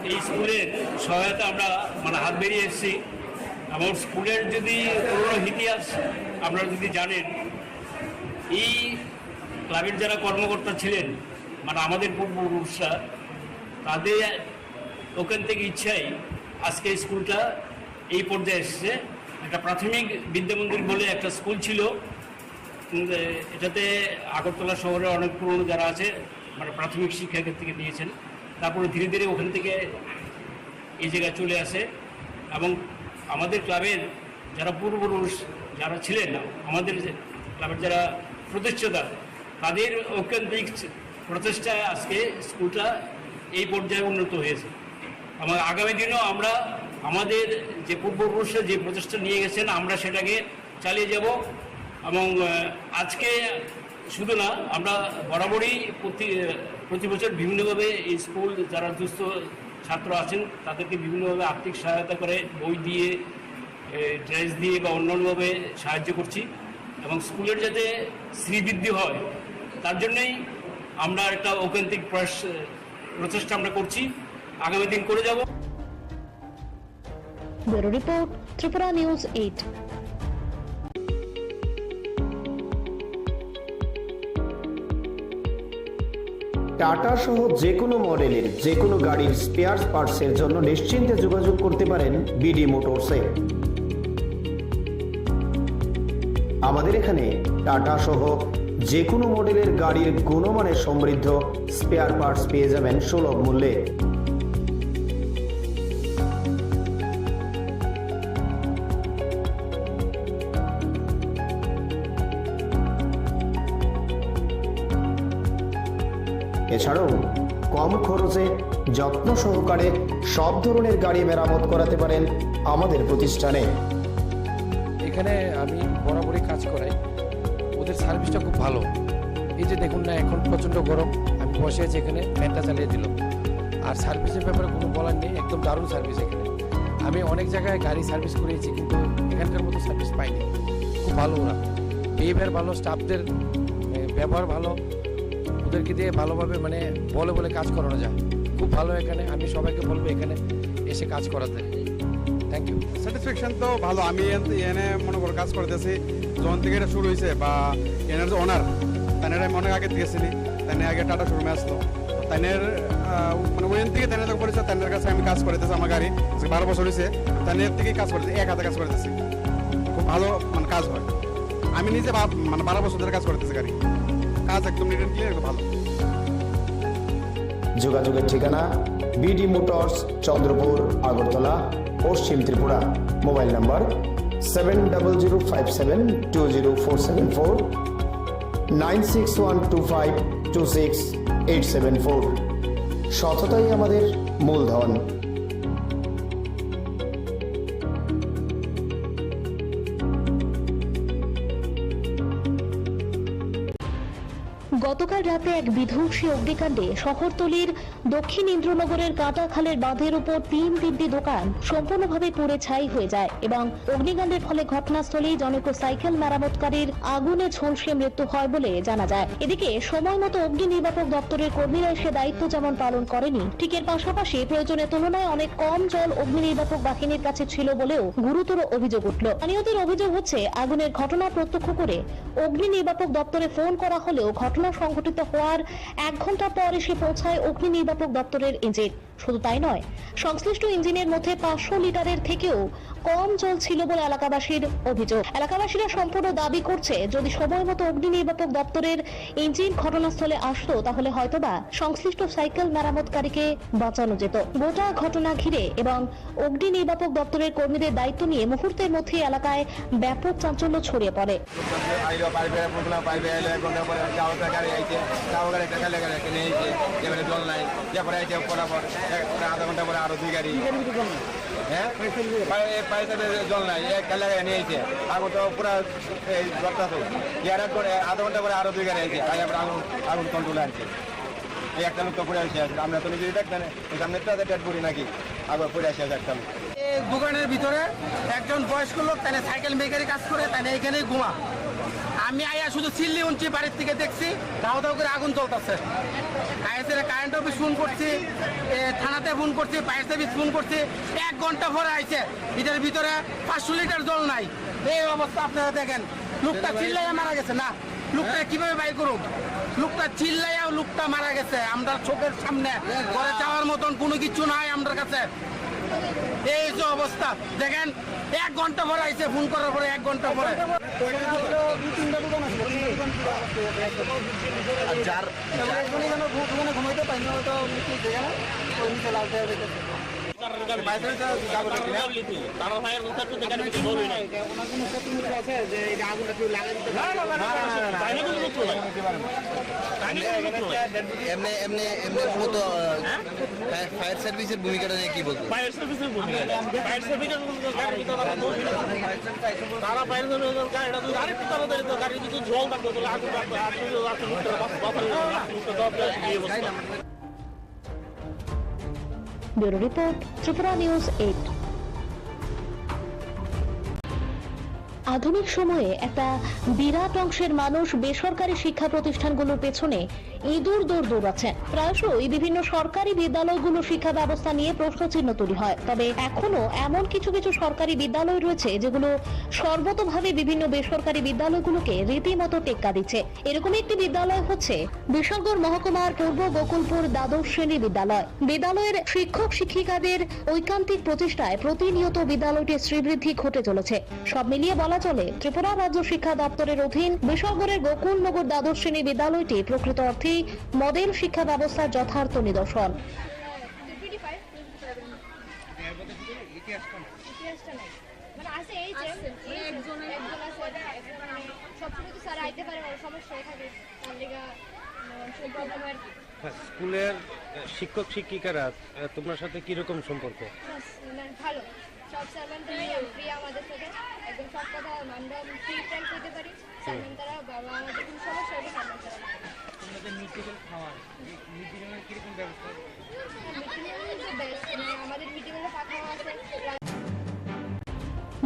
এই স্কুলের সহায়তা আমরা মানে হাত বেরিয়ে এসেছি এবং স্কুলের যদি পুরনো ইতিহাস আপনারা যদি জানেন, এই ক্লাবের যারা কর্মকর্তা ছিলেন মানে আমাদের পূর্বপুরুষরা, তাদের ওখান থেকে ইচ্ছাই আজকে স্কুলটা এই পর্যায়ে এসেছে। একটা প্রাথমিক বিদ্যামন্দির বলে একটা স্কুল ছিল, এটাতে আগরতলা শহরে অনেক পুরনো যারা আছে মানে প্রাথমিক শিক্ষা থেকে দিয়েছেন, তারপরে ধীরে ধীরে ওখান থেকে এই জায়গায় চলে আসে এবং আমাদের ক্লাবের যারা পূর্বপুরুষ যারা ছিলেন, আমাদের ক্লাবের যারা প্রতিষ্ঠাতা, তাদের ঐকান্তিক প্রচেষ্টায় আজকে স্কুলটা এই পর্যায়ে উন্নত হয়েছে। এবং আগামী দিনেও আমরা আমাদের যে পূর্বপুরুষরা যে প্রচেষ্টা নিয়ে গেছেন আমরা সেটাকে চালিয়ে যাব। এবং আজকে শুধু না, আমরা বরাবরই প্রতি বছর বিভিন্নভাবে এই স্কুল যারা দুস্থ ছাত্র আছেন তাদেরকে বিভিন্নভাবে আর্থিক সহায়তা করে, বই দিয়ে, ড্রেস দিয়ে বা অন্যান্যভাবে সাহায্য করছি এবং স্কুলের যাতে শ্রীবৃদ্ধি হয় তার জন্যই আমরা একটা ঐকান্তিক প্রচেষ্টা আমরা করছি, আগামী দিন করে যাব। Bureau report, Tripura news 8। Tata সহ যে কোনো মডেলের যে কোনো গাড়ির স্পেয়ার পার্টসের জন্য নিশ্চিন্তে যোগাযোগ করতে পারেন বিডি মোটরসে। আমাদের এখানে টাটা সহ যে কোনো মডেলের গাড়ির গুণমানের সমৃদ্ধ স্পেয়ার পার্টস পেয়ে যাবেন সুলভ মূল্যে। এছাড়াও কম খরচে যত্ন সহকারে সব ধরনের গাড়ি মেরামত করাতে পারেন আমাদের প্রতিষ্ঠানে। এখানে আমি বরাবরই কাজ করাই, ওদের সার্ভিসটা খুব ভালো। এই যে দেখুন না, এখন প্রচণ্ড গরম, আমি বসে আছি এখানে, ফ্যানটা চালিয়ে দিল। আর সার্ভিসের ব্যাপারে কোনো বলার নেই, একদম দারুণ সার্ভিস এখানে। আমি অনেক জায়গায় গাড়ি সার্ভিস করিয়েছি কিন্তু এখানকার মতো সার্ভিস পাইনি। খুব ভালো ওরা, বিহেভিয়ার ভালো, স্টাফদের ব্যবহার ভালো, ওদেরকে দিয়ে ভালোভাবে মানে বলে বলে কাজ করানো যায়। খুব ভালো এখানে, আমি সবাইকে বলবো এখানে এসে কাজ করাতে। Thank you. স্যাটিসফ্যাকশন তো ভালো। আমি এনে মনে করো কাজ করতেছি যখন থেকে এটা শুরু হয়েছে, বা এনার যে ওনার তাদের আমি অনেক আগে থেকে চিনি, তাই আগে টাটা শোরুমে আসলো, তাদের মানে ওইখান থেকে তাদের যখন পরিচয়, তাদের কাছে আমি কাজ করতেছি। আমার গাড়ি 12 বছর হয়েছে, তাদের থেকেই কাজ করতেছি, এক হাতে কাজ করতেছি, খুব ভালো মানে কাজ হয়। আমি নিজে মানে 12 বছর ধরে কাজ করতেছি, গাড়ি কাজ একদম নিট অ্যান্ড ক্লিয়ার, ভালো। যোগাযোগের ঠিকানা বিডি মোটরস, চন্দ্রপুর, আগরতলা, পশ্চিম ত্রিপুরা। Mobile number 7005720474, 9612526874। সততাই আমাদের মূলধন। গতকাল রাতে এক বিধ্বংসী অগ্নিকাণ্ডে শহরতলির দক্ষিণ ইন্দ্রনগরের কাটাখালের বাঁধের উপর 3টি দোকান সম্পূর্ণভাবে পুড়ে ছাই হয়ে যায় এবং অগ্নিকাণ্ডের ফলে ঘটনাস্থলেই জনৈক সাইকেল মেরামতকারীর আগুনে ঝলসে মৃত্যু হয় বলে জানা যায়। এদিকে সময় মতো অগ্নি নির্বাপক দপ্তরের কর্মীরা এসে দায়িত্ব যেমন পালন করেনি, ঠিক এর পাশাপাশি প্রয়োজনের তুলনায় অনেক কম জল অগ্নি নির্বাপক বাহিনীর কাছে ছিল বলেও গুরুতর অভিযোগ উঠল। স্থানীয়দের অভিযোগ হচ্ছে, আগুনের ঘটনা প্রত্যক্ষ করে অগ্নি নির্বাপক দপ্তরে ফোন করা হলেও ঘটনা সংঘটিত হওয়ার 1 ঘন্টা পর এসে পৌঁছায় অগ্নি নির্বাপক দপ্তরের ইঞ্জিন। শুধু তাই নয়, সংশ্লিষ্ট ইঞ্জিনের মধ্যে 500 লিটারের থেকেও কম জল ছিল বলে এলাকাবাসীর অভিযোগ। এলাকাবাসীরা সম্পূর্ণ দাবি করছে, যদি সময় মতো অগ্নি নির্বাপক দপ্তরের ইঞ্জিন ঘটনাস্থলে আসতো তাহলে হয়তোবা সংশ্লিষ্ট সাইকেল মেরামতকারীকে বাঁচানো যেত। গোটা ঘটনা ঘিরে এবং অগ্নি নির্বাপক দপ্তরের কর্মীদের দায়িত্ব নিয়ে মুহূর্তের মধ্যে এলাকায় ব্যাপক চাঞ্চল্য ছড়িয়ে পড়ে। আধা ঘন্টা পরে আরো 2 গাড়ি, হ্যাঁ জল নাই, এক লাগাই নিয়ে আইছে আগুন তো পুরা আধা ঘন্টা পরে আরো 2 গাড়ি আইছে, তাই আমরা আগুন কন্ট্রোলে আনছি। এই একটা লোক তো পড়ে আসে, আমরা তো নিজেই দেখবেন সামনে তো ডেট করি নাকি, আবার পড়ে আসে একটা লোক। দোকানের ভিতরে একজন বয়স্ক লোক তাই সাইকেল মেকারে কাজ করে, তাই এখানেই ঘুমা। আমি আয়া শুধু চিল্লি উনছি বাড়ির থেকে দেখছি দাও দাও করে আগুন জ্বলতেছে। আইএসএর কারেন্ট অফিস ফোন করছি, থানাতে ফোন করছি, ফায়ার সার্ভিস ফোন করছি, 1 ঘন্টা পরে আইছে। এটার ভিতরে 500 লিটার জল নাই। এই অবস্থা আপনারা দেখেন, লোকটা চিল্লাইয়া মারা গেছে। না, লোকটা কিভাবে বাইর করুক? লোকটা চিল্লাইয়াও লোকটা মারা গেছে আমরা চোখের সামনে। ঘরে যাওয়ার মতন কোনো কিছু নাই আমাদের কাছে। এই যে অবস্থা দেখেন, 1 ঘন্টা পরে আইছে, ফোন করার পরে 1 ঘন্টা পরে। ঘুমাইতে পারি তারা ভাইয়ের কথা তো দেখার কিছু বলবি না ওনার কোনো প্রতিনিধি আছে যে এই আগুনটা কেউ লাগাই দিতে পারে এমনি এমনি এমনি মূলত ফায়ার সার্ভিসের ভূমিকাটা নিয়ে কি বলবো? ফায়ার সার্ভিসের ভূমিকা ফায়ার সার্ভিসের তারা ফায়ার সার্ভিসের গাড়িটা তো আরেকটু তাড়াতাড়ি তো গাড়ি যদি জল থাকতো তাহলে আগুন থাকতো ব্যুরো রিপোর্ট, ত্রিপুরা নিউজ 8। আধুনিক সময়ে একটা বিরাট অংশের মানুষ বেসরকারি শিক্ষা প্রতিষ্ঠানগুলোর পেছনে ইঁদুর দৌড় দৌড়াচ্ছেন। প্রায়শই বিভিন্ন সরকারি বিদ্যালয়গুলো শিক্ষা ব্যবস্থা নিয়ে প্রশ্নচিহ্ন তৈরি হয়। তবে এখনো এমন কিছু কিছু সরকারি বিদ্যালয় রয়েছে যেগুলো সর্বতোভাবে বিভিন্ন বেসরকারি বিদ্যালয়গুলোকে রীতিমতো টেক্কা দিচ্ছে। এরকম একটি বিদ্যালয় হচ্ছে বিশালগড় মহকুমার পূর্ব গোকুলপুর দ্বাদশ শ্রেণী বিদ্যালয়। বিদ্যালয়ের শিক্ষক শিক্ষিকাদের ঐকান্তিক প্রচেষ্টায় প্রতিনিয়ত বিদ্যালয়টির শ্রীবৃদ্ধি ঘটে চলেছে। সব মিলিয়ে বলা চলে ত্রিপুরা রাজ্য শিক্ষা দপ্তরের অধীন বিশালগড়ের গোকুলনগর দ্বাদশ শ্রেণী বিদ্যালয়টি প্রকৃত অর্থে মডেল শিক্ষা ব্যবস্থার যথার্থ নিদর্শন। স্কুলের শিক্ষক শিক্ষিকারা তোমার সাথে কিরকম সম্পর্ক? ভালো, সব স্যারম্যান প্রিয় আমাদের সাথে, একদম সব কথা আমরা ফ্রি ফ্রেন্ড করতে পারি। স্যারম্যান তারা বাবা আমাদের কোনো সমস্যা হলে স্যারম্যান তারা আমাদের মিটিংয়ে পাঠানো আছে।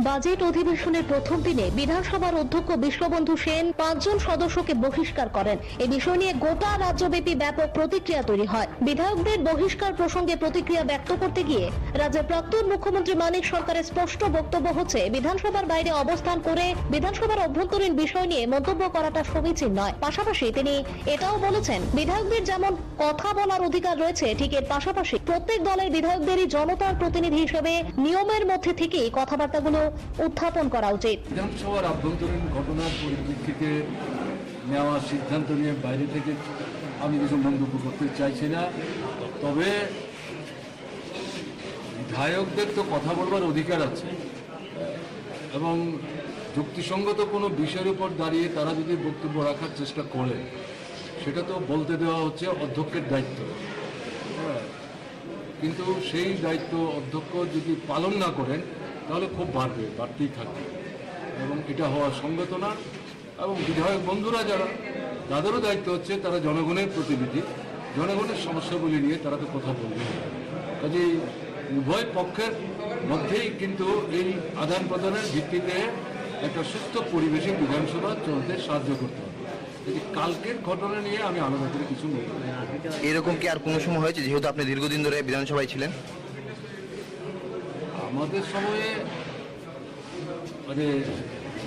বাজেট অধিবেশনের প্রথম দিনে বিধানসভার অধ্যক্ষ বিশ্ববন্ধু সেন 5 জন সদস্যকে বহিষ্কার করেন। এই বিষয় নিয়ে গোটা রাজ্যব্যাপী ব্যাপক প্রতিক্রিয়া তৈরি হয়। বিধায়কদের বহিষ্কার প্রসঙ্গে প্রতিক্রিয়া ব্যক্ত করতে গিয়ে রাজ্যের প্রাক্তন মুখ্যমন্ত্রী মানিক সরকারের স্পষ্ট বক্তব্য হচ্ছে, বিধানসভার বাইরে অবস্থান করে বিধানসভার অভ্যন্তরীণ বিষয় নিয়ে মন্তব্য করাটা সমীচীন নয়। পাশাপাশি তিনি এটাও বলেছেন, বিধায়কদের যেমন কথা বলার অধিকার রয়েছে, ঠিক এর পাশাপাশি প্রত্যেক দলের বিধায়কদেরই জনতার প্রতিনিধি হিসেবে নিয়মের মধ্যে থেকেই কথাবার্তাগুলো উত্থাপন করা উচিত। বিধানসভার আভ্যন্তরীণ ঘটনার পরিপ্রেক্ষিতে নেওয়া সিদ্ধান্ত নিয়ে বাইরে থেকে আমি কিছু মন্তব্য করতে চাইছি না। তবে বিধায়কদের তো কথা বলবার অধিকার আছে এবং যুক্তিসঙ্গত কোনো বিষয়ের উপর দাঁড়িয়ে তারা যদি বক্তব্য রাখার চেষ্টা করে সেটা তো বলতে দেওয়া হচ্ছে অধ্যক্ষের দায়িত্ব। কিন্তু সেই দায়িত্ব অধ্যক্ষ যদি পালন না করেন তাহলে খুব বাড়তেই থাকবে এবং এটা হওয়া সঙ্গত না। এবং বিধায়ক বন্ধুরা যারা, তাদেরও দায়িত্ব হচ্ছে তারা জনগণের প্রতিনিধি, জনগণের সমস্যাগুলি নিয়ে তারা তো কথা বলবে। কাজেই উভয় পক্ষের মধ্যেই কিন্তু এই আদান প্রদানের ভিত্তিতে একটা সুস্থ পরিবেশে বিধানসভা চলতে সাহায্য করতে হবে। কালকের ঘটনা নিয়ে আমি আলাদা করে কিছু বলবো। এরকম কি আর কোনো সময় হয়েছে, যেহেতু আপনি দীর্ঘদিন ধরে বিধানসভায় ছিলেন? আমাদের সময়ে মানে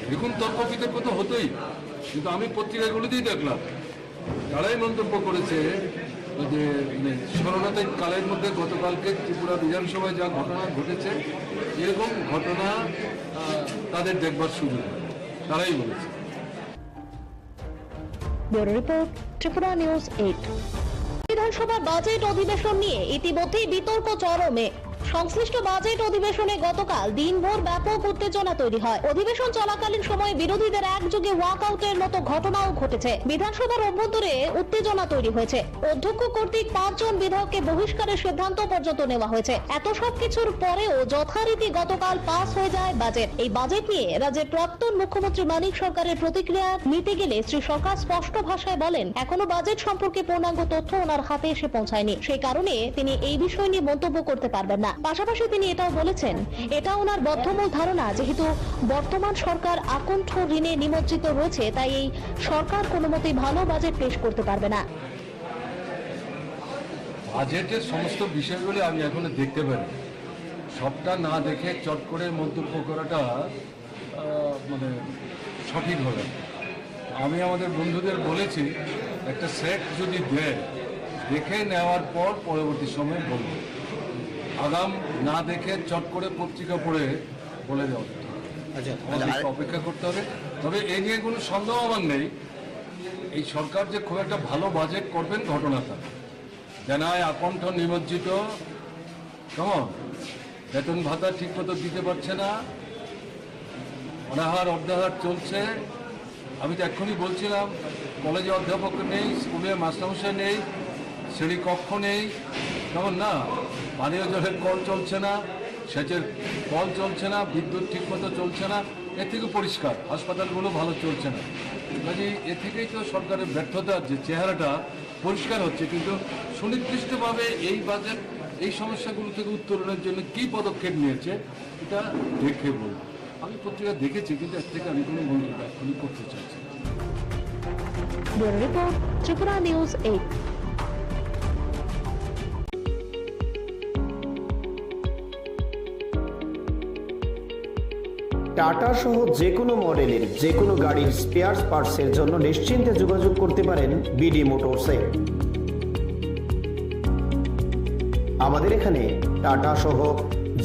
এরকম তর্ক বিতর্ক তো হতোই, কিন্তু আমি পত্রিকাগুলোতেই দেখলাম যারাই মন্তব্য করেছে যে শরণার্থী কালের মধ্যে গতকালকে ত্রিপুরা বিধানসভায় যা ঘটনা ঘটেছে এরকম ঘটনা তাদের দেখবার সুযোগ, তারাই বলেছে। Bureau report, Tripura news 8। বিধানসভা বাজেট অধিবেশন নিয়ে ইতিমধ্যেই বিতর্ক চরমে। সংশ্লিষ্ট বাজেট অধিবেশনে গতকাল দিনভর ব্যাপক উত্তেজনা তৈরি হয়। অধিবেশন চলাকালীন সময়ে বিরোধীদের একযোগে ওয়াকআউটের মতো ঘটনাও ঘটেছে। বিধানসভার অভ্যন্তরে উত্তেজনা তৈরি হয়েছে। অধ্যক্ষ কর্তৃক 5 জন বিধায়ককে বহিষ্কারের সিদ্ধান্ত পর্যন্ত নেওয়া হয়েছে। এত সব কিছুর পরেও যথারীতি গতকাল পাস হয়ে যায় বাজেট। এই বাজেট নিয়ে রাজ্যের প্রাক্তন মুখ্যমন্ত্রী মানিক সরকারের প্রতিক্রিয়া নিতে গেলে শ্রী সরকার স্পষ্ট ভাষায় বলেন, এখনো বাজেট সম্পর্কে পূর্ণাঙ্গ তথ্য ওনার হাতে এসে পৌঁছায়নি, সেই কারণে তিনি এই বিষয় নিয়ে মন্তব্য করতে পারবেন না। পাশাপাশি তিনি এটাও বলেছেন, এটা ওনার বদ্ধমূল ধারণা, যেহেতু বর্তমান সরকার আকণ্ঠ ঋণে নিমজ্জিত রয়েছে, তাই এই সরকার কোনো মতেই ভালো বাজেট পেশ করতে পারবে না। বাজেটের সমস্ত বিষয়গুলো আমি এখনো দেখতে পারি, সবটা না দেখে চট করে মন্তব্য করাটা মানে সঠিক হবে। আমি আমাদের বন্ধুদের বলেছি, একটা সেট যদি দেয় দেখে নেওয়ার পর পরবর্তী সময় বলব, আগাম না দেখে চট করে পত্রিকা পড়ে বলে দেওয়া। আচ্ছা, আমাদেরকে অপেক্ষা করতে হবে। তবে এই নিয়ে কোনো সন্দেহ আমার নেই, এই সরকার যে খুব একটা ভালো বাজেট করবেন ঘটনাটা জানায়। আকণ্ঠ নিমজ্জিত, কেমন বেতন ভাতা ঠিক মতো দিতে পারছে না, অনাহার অর্ধাহার চলছে। আমি তো এক্ষুনি বলছিলাম, কলেজে অধ্যাপক নেই, স্কুলে মাস্টারমশাই নেই, শ্রেণী কক্ষ নেই, কেমন না, পানীয় জলের কল চলছে না, সেচের কল চলছে না, বিদ্যুৎ ঠিক মতো চলছে না। এর থেকে পরিষ্কার হাসপাতালগুলো ভালো চলছে না। কাজে এ থেকেই তো সরকারের ব্যর্থতার যে চেহারাটা পরিষ্কার হচ্ছে। কিন্তু সুনির্দিষ্টভাবে এই বাজেট এই সমস্যাগুলো থেকে উত্তরণের জন্য কী পদক্ষেপ নিয়েছে এটা দেখে বলব। আমি পত্রিকা দেখেছি, কিন্তু এর থেকে আমি কোনো মন্তব্য এখনই করতে চাইছি। Bureau report, Tripura news 8। Tata সহ যে কোনো মডেলের যে কোনো গাড়ির স্পেয়ার পার্টসের জন্য নিশ্চিন্তে যোগাযোগ করতে পারেন বিডি মোটরসে। আমাদের এখানে টাটা সহ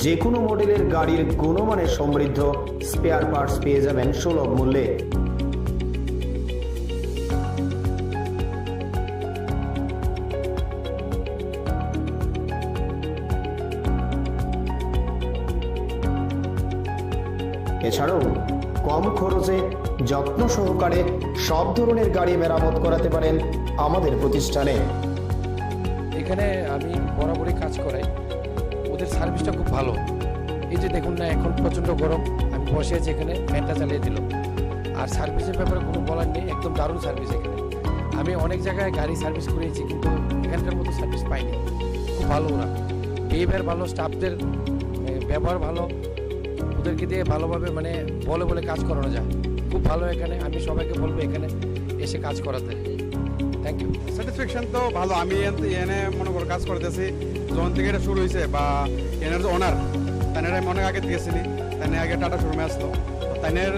যে কোনো মডেলের গাড়ির গুণমানের সমৃদ্ধ স্পেয়ার পার্টস পেয়ে যাবেন সুলভ মূল্যে। এছাড়াও কম খরচে যত্ন সহকারে সব ধরনের গাড়ি মেরামত করাতে পারেন আমাদের প্রতিষ্ঠানে। এখানে আমি বরাবরই কাজ করাই, ওদের সার্ভিসটা খুব ভালো। এই যে দেখুন না, এখন প্রচণ্ড গরম, আমি বসে আছি এখানে, ফ্যানটা চালিয়ে দিল। আর সার্ভিসের ব্যাপারে কোনো বলার নেই, একদম দারুণ সার্ভিস এখানে। আমি অনেক জায়গায় গাড়ি সার্ভিস করেছি, কিন্তু এখানকার মতো সার্ভিস পাইনি। খুব ভালো ওরা, বিহেভিয়ার ভালো, স্টাফদের ব্যবহার ভালো, ওদেরকে দিয়ে ভালোভাবে মানে বলে বলে কাজ করানো যায়। খুব ভালো এখানে, আমি সবাইকে বলবো এখানে এসে কাজ করাতে। Thank you. স্যাটিসফ্যাকশন তো ভালো। আমি এনে মনে করো কাজ করতেছি, যখন থেকে এটা শুরু হয়েছে, বা এনের যে ওনার তাদের আমি অনেক আগে থেকে চিনি, তাই আগে টাটা শোরুমে আসতো, তাদের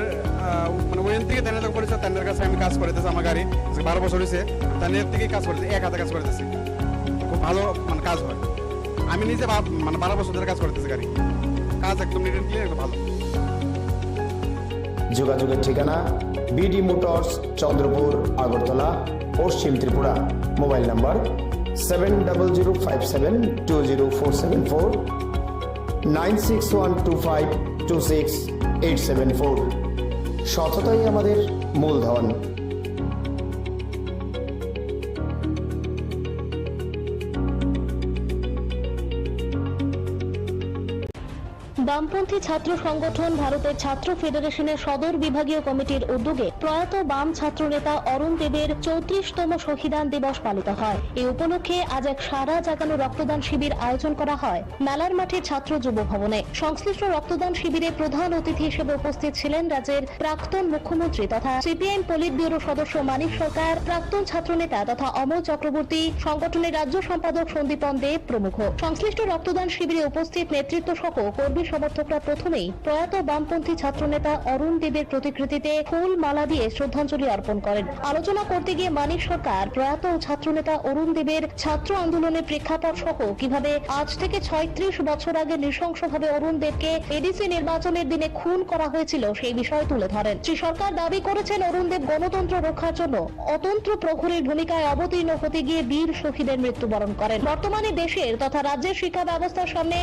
মানে ওইখান থেকে তাদের যখন পরিচয়, তাদের কাছে আমি কাজ করতেছি। আমার গাড়ি 12 বছর হয়েছে, তাদের থেকেই কাজ করতেছি, এক হাতে কাজ করতেছি, খুব ভালো মানে কাজ হয়। আমি নিজে মানে 12 বছর ধরে কাজ করতেছি, গাড়ি কাজ একদম নিট অ্যান্ড ক্লিয়ার, ভালো। যোগাযোগের ঠিকানা বিডি মোটরস, চন্দ্রপুর, আগরতলা, পশ্চিম ত্রিপুরা। Mobile number 7005720474, 9612526874। সততাই আমাদের মূলধন। বামপন্থী ছাত্র সংগঠন ভারতের ছাত্র ফেডারেশনের সদর বিভাগীয় কমিটির উদ্যোগে প্রয়াত বাম ছাত্র নেতা অরুণ দেবের 34তম শহীদান দিবস পালিত হয়। এই উপলক্ষে আজ এক সারা জাগানো রক্তদান শিবির আয়োজন করা হয় মেলার মাঠে ছাত্র যুব ভবনে। সংশ্লিষ্ট রক্তদান শিবিরে প্রধান অতিথি হিসেবে উপস্থিত ছিলেন রাজ্যের প্রাক্তন মুখ্যমন্ত্রী তথা সিপিআইএম পলিট ব্যুরো সদস্য মানিক সরকার, প্রাক্তন ছাত্র নেতা তথা অমল চক্রবর্তী, সংগঠনের রাজ্য সম্পাদক সন্দীপন দেব প্রমুখ। সংশ্লিষ্ট রক্তদান শিবিরে উপস্থিত নেতৃত্ব সহ কর্মী সমর্থকরা প্রথমেই প্রয়াত বামপন্থী ছাত্রনেতা অরুণ দেবের প্রতিকৃতিতে ফুল মালা দিয়ে শ্রদ্ধাঞ্জলি অর্পণ করেন। আলোচনা করতে গিয়ে মানিক সরকার প্রয়াত ছাত্রনেতা অরুণ দেবের ছাত্র আন্দোলনের প্রেক্ষাপট সহ কিভাবে আজ থেকে 36 বছর আগে নৃশংসভাবে অরুণ দেবকে এডিসি নির্বাচনের দিনে খুন করা হয়েছিল সেই বিষয় তুলে ধরেন। শ্রী সরকার দাবি করেছেন, অরুণ দেব গণতন্ত্র রক্ষার জন্য অতন্ত্র প্রহরীর ভূমিকায় অবতীর্ণ হতে গিয়ে বীর শহীদের মৃত্যুবরণ করেন। বর্তমানে দেশের তথা রাজ্যের শিক্ষা ব্যবস্থার সামনে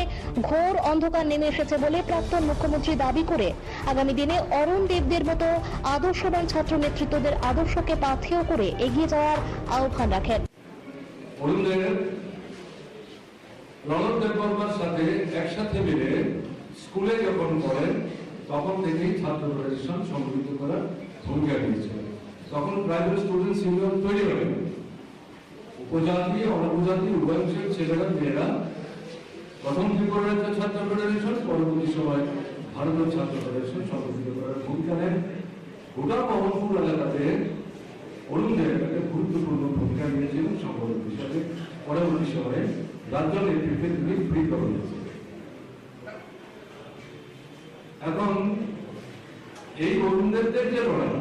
ঘোর অন্ধকার নেমে এসেছে বলে প্রাক্তন মুখ্যমন্ত্রী দাবি করে আগামী দিনে অরুণ দেবদের মতো আদর্শবান ছাত্র নেতৃত্বদের আদর্শকে পাথেয় করে এগিয়ে যাওয়ার আহ্বান রাখেন। অরুণ দেব রণন দেববর্মার সাথে একসাথে মিলে স্কুলে যখন পড়েন তখন থেকেই ছাত্র ফেডারেশন সংগঠিত করার ভূমিকা নিয়েছিল। তখন প্রাইভেট স্টুডেন্টস ইউনিয়ন তৈরি হয়, উপজাতি অনুপজাতি উভয় ছেলেরা মেয়েরা প্রথম ত্রিপুরা রাজ্য ছাত্র ফেডারেশন, পরবর্তী সময় ভারতীয় ছাত্র ফেডারেশন সংগঠিত করার ভূমিকা নেন। গোটা মোহনপুর এলাকাতে অরুণদের একটা গুরুত্বপূর্ণ ভূমিকা নিয়েছিলেন সংগঠক হিসাবে। পরবর্তী সময়ে রাজ্য নেতৃত্বে তিনি ফ্রি করে দিয়েছেন। এখন এই অরুণদের যে লড়াই,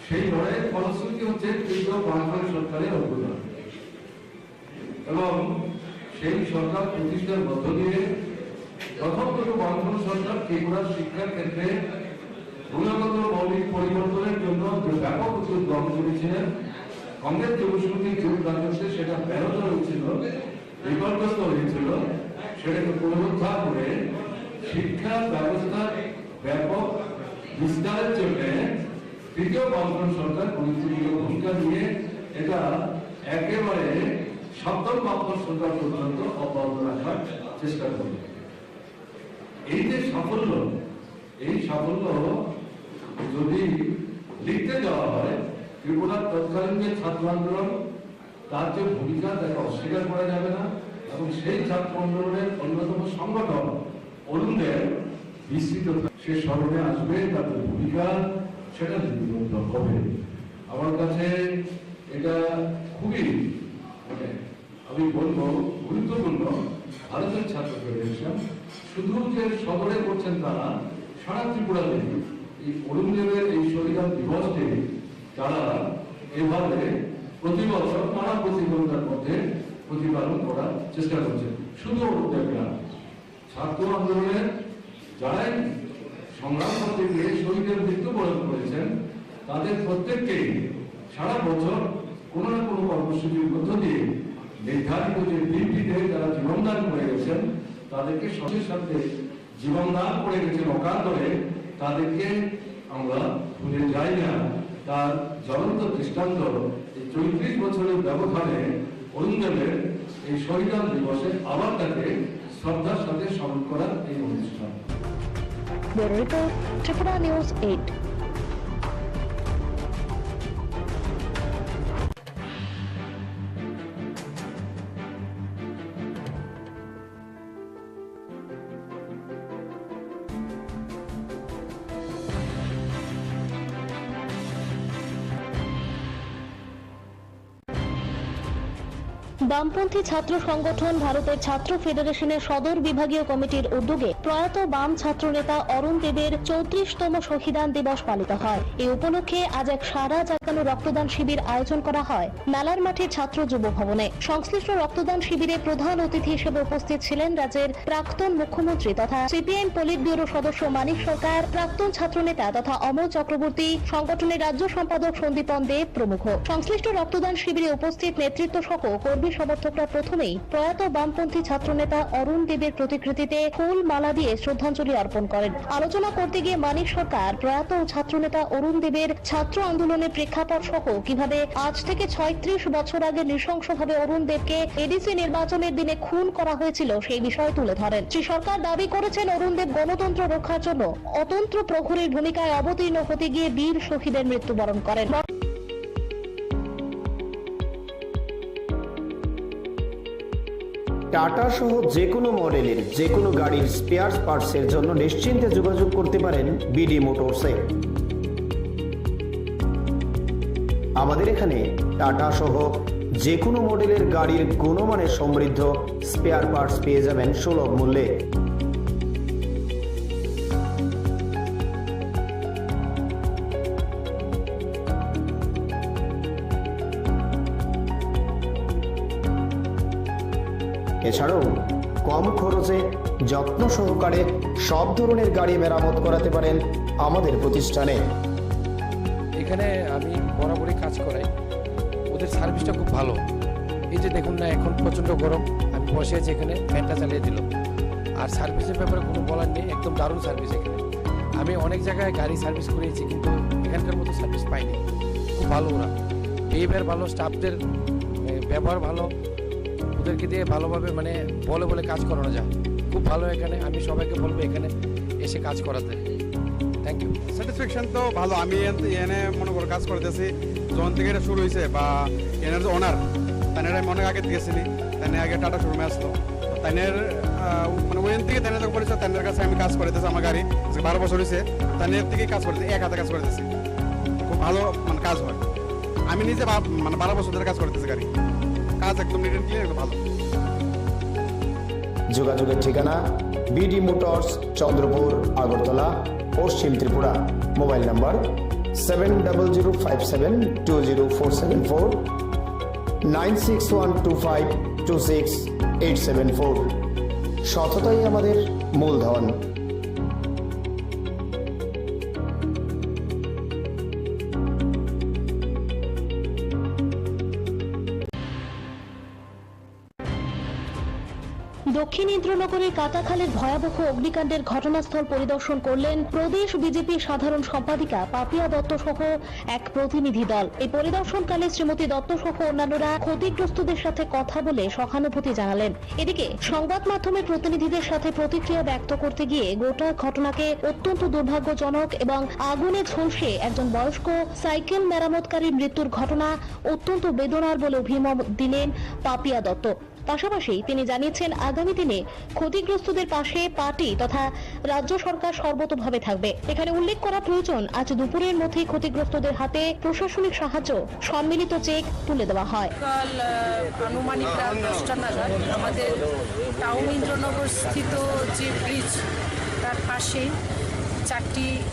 সেই লড়াইয়ের ফলশ্রুতি হচ্ছে তীব্র বামফ্রন্ট সরকারের অবদান এবং সেই সরকার প্রতিষ্ঠার মধ্য দিয়ে প্রথম থেকে বামফ্রন্ট সরকার ত্রিপুরার শিক্ষার ক্ষেত্রে গুণগত মৌলিক পরিবর্তনের জন্য যে ব্যাপক উদ্যোগ গ্রহণ করেছিলেন। কংগ্রেস যুবশক্তি যুব রাজত্বে সেটা ব্যাহত হয়েছিল, বিপর্যস্ত হয়েছিল। সেটাকে পুনরুদ্ধার করে শিক্ষা ব্যবস্থার ব্যাপক বিস্তারের জন্য তৃতীয় বামফ্রন্ট সরকার গুরুত্বপূর্ণ ভূমিকা নিয়ে এটা একেবারে সপ্তম বামফ্রন্ট সরকার পর্যন্ত অব্যাহত রাখার চেষ্টা করবে। এই যে সাফল্য, এই সাফল্য যদি লিখতে যাওয়া হয়, ত্রিপুরার তৎকালীন যে ছাত্র আন্দোলন, তার যে ভূমিকা তাকে অস্বীকার করা যাবে না। এবং সেই ছাত্র আন্দোলনের অন্যতম সংগঠন অরুণদের বিস্তৃত সে স্মরণে আসবে, তাদের ভূমিকা সেটা লিপিবদ্ধ হবে। আমার কাছে এটা খুবই আমি বলবো গুরুত্বপূর্ণ। ভারতের ছাত্র ফেডারেশন শুধু যে সদরে করছেন তারা, সারা ত্রিপুরাতে এই অরুণদেবের এই শহীদ দিবসটি তারা এভাবে প্রতি বছর নানা প্রতিযোগিতার মধ্যে প্রতিপালন করার চেষ্টা করছেন। শুধু অরুণদেব না, ছাত্র আন্দোলনের যারাই সংগ্রাম করতে গিয়ে শহীদের মৃত্যুবরণ করেছেন, তাদের প্রত্যেককেই সারা বছর কোনো না কোনো কর্মসূচির মধ্য দিয়ে নির্ধারিত যে দিনটিতে যারা জীবনদান করে গেছেন, তাদেরকে সঙ্গে সাথে জীবনদান করে গেছেন অকাতরে, তাদেরকে আমরা ভুলে যাই না। তার জ্বলন্ত দৃষ্টান্ত এই 34 বছরের ব্যবধানে অরুণদেবের এই শহীদ দিবসে আবার তাকে শ্রদ্ধার সাথে স্মরণ করার এই অনুষ্ঠান। ত্রিপুরা নিউজ 8। বামপন্থী ছাত্র সংগঠন ভারতের ছাত্র ফেডারেশনের সদর বিভাগীয় কমিটির উদ্যোগে প্রয়াত বাম ছাত্র নেতা অরুণ দেবের 34তম শহীদান দিবস পালিত হয়। এই উপলক্ষে আজ এক সারা জাগানো রক্তদান শিবির আয়োজন করা হয় মেলার মাঠে ছাত্র যুব ভবনে। সংশ্লিষ্ট রক্তদান শিবিরে প্রধান অতিথি হিসেবে উপস্থিত ছিলেন রাজ্যের প্রাক্তন মুখ্যমন্ত্রী তথা সিপিআইএম পলিট ব্যুরো সদস্য মানিক সরকার, প্রাক্তন ছাত্র নেতা তথা অমল চক্রবর্তী, সংগঠনের রাজ্য সম্পাদক সন্দীপন দেব প্রমুখ। সংশ্লিষ্ট রক্তদান শিবিরে উপস্থিত নেতৃত্ব সহ কর্মী সমর্থকরা প্রথমেই প্রয়াত বামপন্থী ছাত্রনেতা অরুণ দেবের প্রতিকৃতিতে ফুল মালা দিয়ে শ্রদ্ধাঞ্জলি অর্পণ করেন। আলোচনা করতে গিয়ে মানিক সরকার প্রয়াত ছাত্রনেতা অরুণ দেবের ছাত্র আন্দোলনের প্রেক্ষাপট সহ কিভাবে আজ থেকে 36 বছর আগে নৃশংসভাবে অরুণ দেবকে এডিসি নির্বাচনের দিনে খুন করা হয়েছিল সেই বিষয় তুলে ধরেন। শ্রী সরকার দাবি করেছেন অরুণ দেব গণতন্ত্র রক্ষার জন্য অতন্ত্র প্রহরীর ভূমিকায় অবতীর্ণ হতে গিয়ে বীর শহীদের মৃত্যুবরণ করেন। টাটা সহ যে কোনো মডেলের যে কোনো গাড়ির স্পেয়ার পার্টসের জন্য নিশ্চিন্তে যোগাযোগ করতে পারেন বিডি মোটরসে। আমাদের এখানে টাটা সহ যে কোনো মডেলের গাড়ির গুণমানের সমৃদ্ধ স্পেয়ার পার্টস পেয়ে যাবেন সুলভ মূল্যে। এছাড়াও কম খরচে যত্ন সহকারে সব ধরনের গাড়ি মেরামত করাতে পারেন আমাদের প্রতিষ্ঠানে। এখানে আমি বরাবরই কাজ করাই, ওদের সার্ভিসটা খুব ভালো। এই যে দেখুন না, এখন প্রচণ্ড গরম, আমি বসে আছি এখানে, ফ্যানটা চালিয়ে দিল। আর সার্ভিসের ব্যাপারে কোনো বলার নেই, একদম দারুণ সার্ভিস এখানে। আমি অনেক জায়গায় গাড়ি সার্ভিস করেছি কিন্তু এখানকার মতো সার্ভিস পাইনি। খুব ভালো ওরা, বিহেভিয়ার ভালো, স্টাফদের ব্যবহার ভালো, ওদেরকে দিয়ে ভালোভাবে মানে বলে বলে কাজ করানো যায়। খুব ভালো এখানে, আমি সবাইকে বলবো এখানে এসে কাজ করাতে। Thank you. স্যাটিসফ্যাকশন তো ভালো। আমি এনে মনে করো কাজ করতেছি যখন থেকে এটা শুরু হয়েছে, বা এনার যে ওনার তাইনের আমি অনেক আগে থেকে চিনি, তাইনে আগে টাটা শোরুমে আসলো, তাইনের মানে ওইখান থেকে তাদের যখন পরিচয় তাদের কাছে আমি কাজ করতেছি আমার গাড়ি 12 বছর হয়েছে তাদের থেকে কাজ করতেছি এক হাতে কাজ করতেছি খুব ভালো মানে কাজ হয় আমি নিজে মানে 12 বছর ধরে কাজ করতেছি গাড়ি কাজ একদম নিট এন্ড ক্লিয়ার ভালো যোগাযোগের ঠিকানা বিডি মোটরস চন্দ্রপুর আগরতলা পশ্চিম ত্রিপুরা মোবাইল নাম্বার 7005720474 9612526874 সততাই আমাদের মূলধন। দক্ষিণ ইন্দ্রনগরের কাটাখালের ভয়াবহ অগ্নিকাণ্ডের ঘটনাস্থল পরিদর্শন করলেন প্রদেশ বিজেপি সাধারণ সম্পাদিকা পাপিয়া দত্ত সহ এক প্রতিনিধি দল। এই পরিদর্শনকালে শ্রীমতী দত্ত সহ অন্যান্যরা ক্ষতিগ্রস্তদের সাথে কথা বলে সহানুভূতি জানালেন। এদিকে সংবাদ মাধ্যমের প্রতিনিধিদের সাথে প্রতিক্রিয়া ব্যক্ত করতে গিয়ে গোটা ঘটনাকে অত্যন্ত দুর্ভাগ্যজনক এবং আগুনে ঝলসে একজন বয়স্ক সাইকেল মেরামতকারীর মৃত্যুর ঘটনা অত্যন্ত বেদনার বলে অভিমত দিলেন পাপিয়া দত্ত। পাশাপাশি তিনি জানিয়েছেন আগামী দিনে ক্ষতিগ্রস্তদের পাশে পার্টি তথা রাজ্য সরকার সর্বতোভাবে থাকবে। এখানে উল্লেখ করা প্রয়োজন আজ দুপুরের মধ্যেই ক্ষতিগ্রস্তদের হাতে প্রশাসনিক সাহায্য সম্মিলিত চেক তুলে দেওয়া হয়। কাল আনুমানিক রাত 10টা নাগাদ আমাদের টাউন ইন্দ্রনগর স্থিত যে ব্রিজ তার পাশেই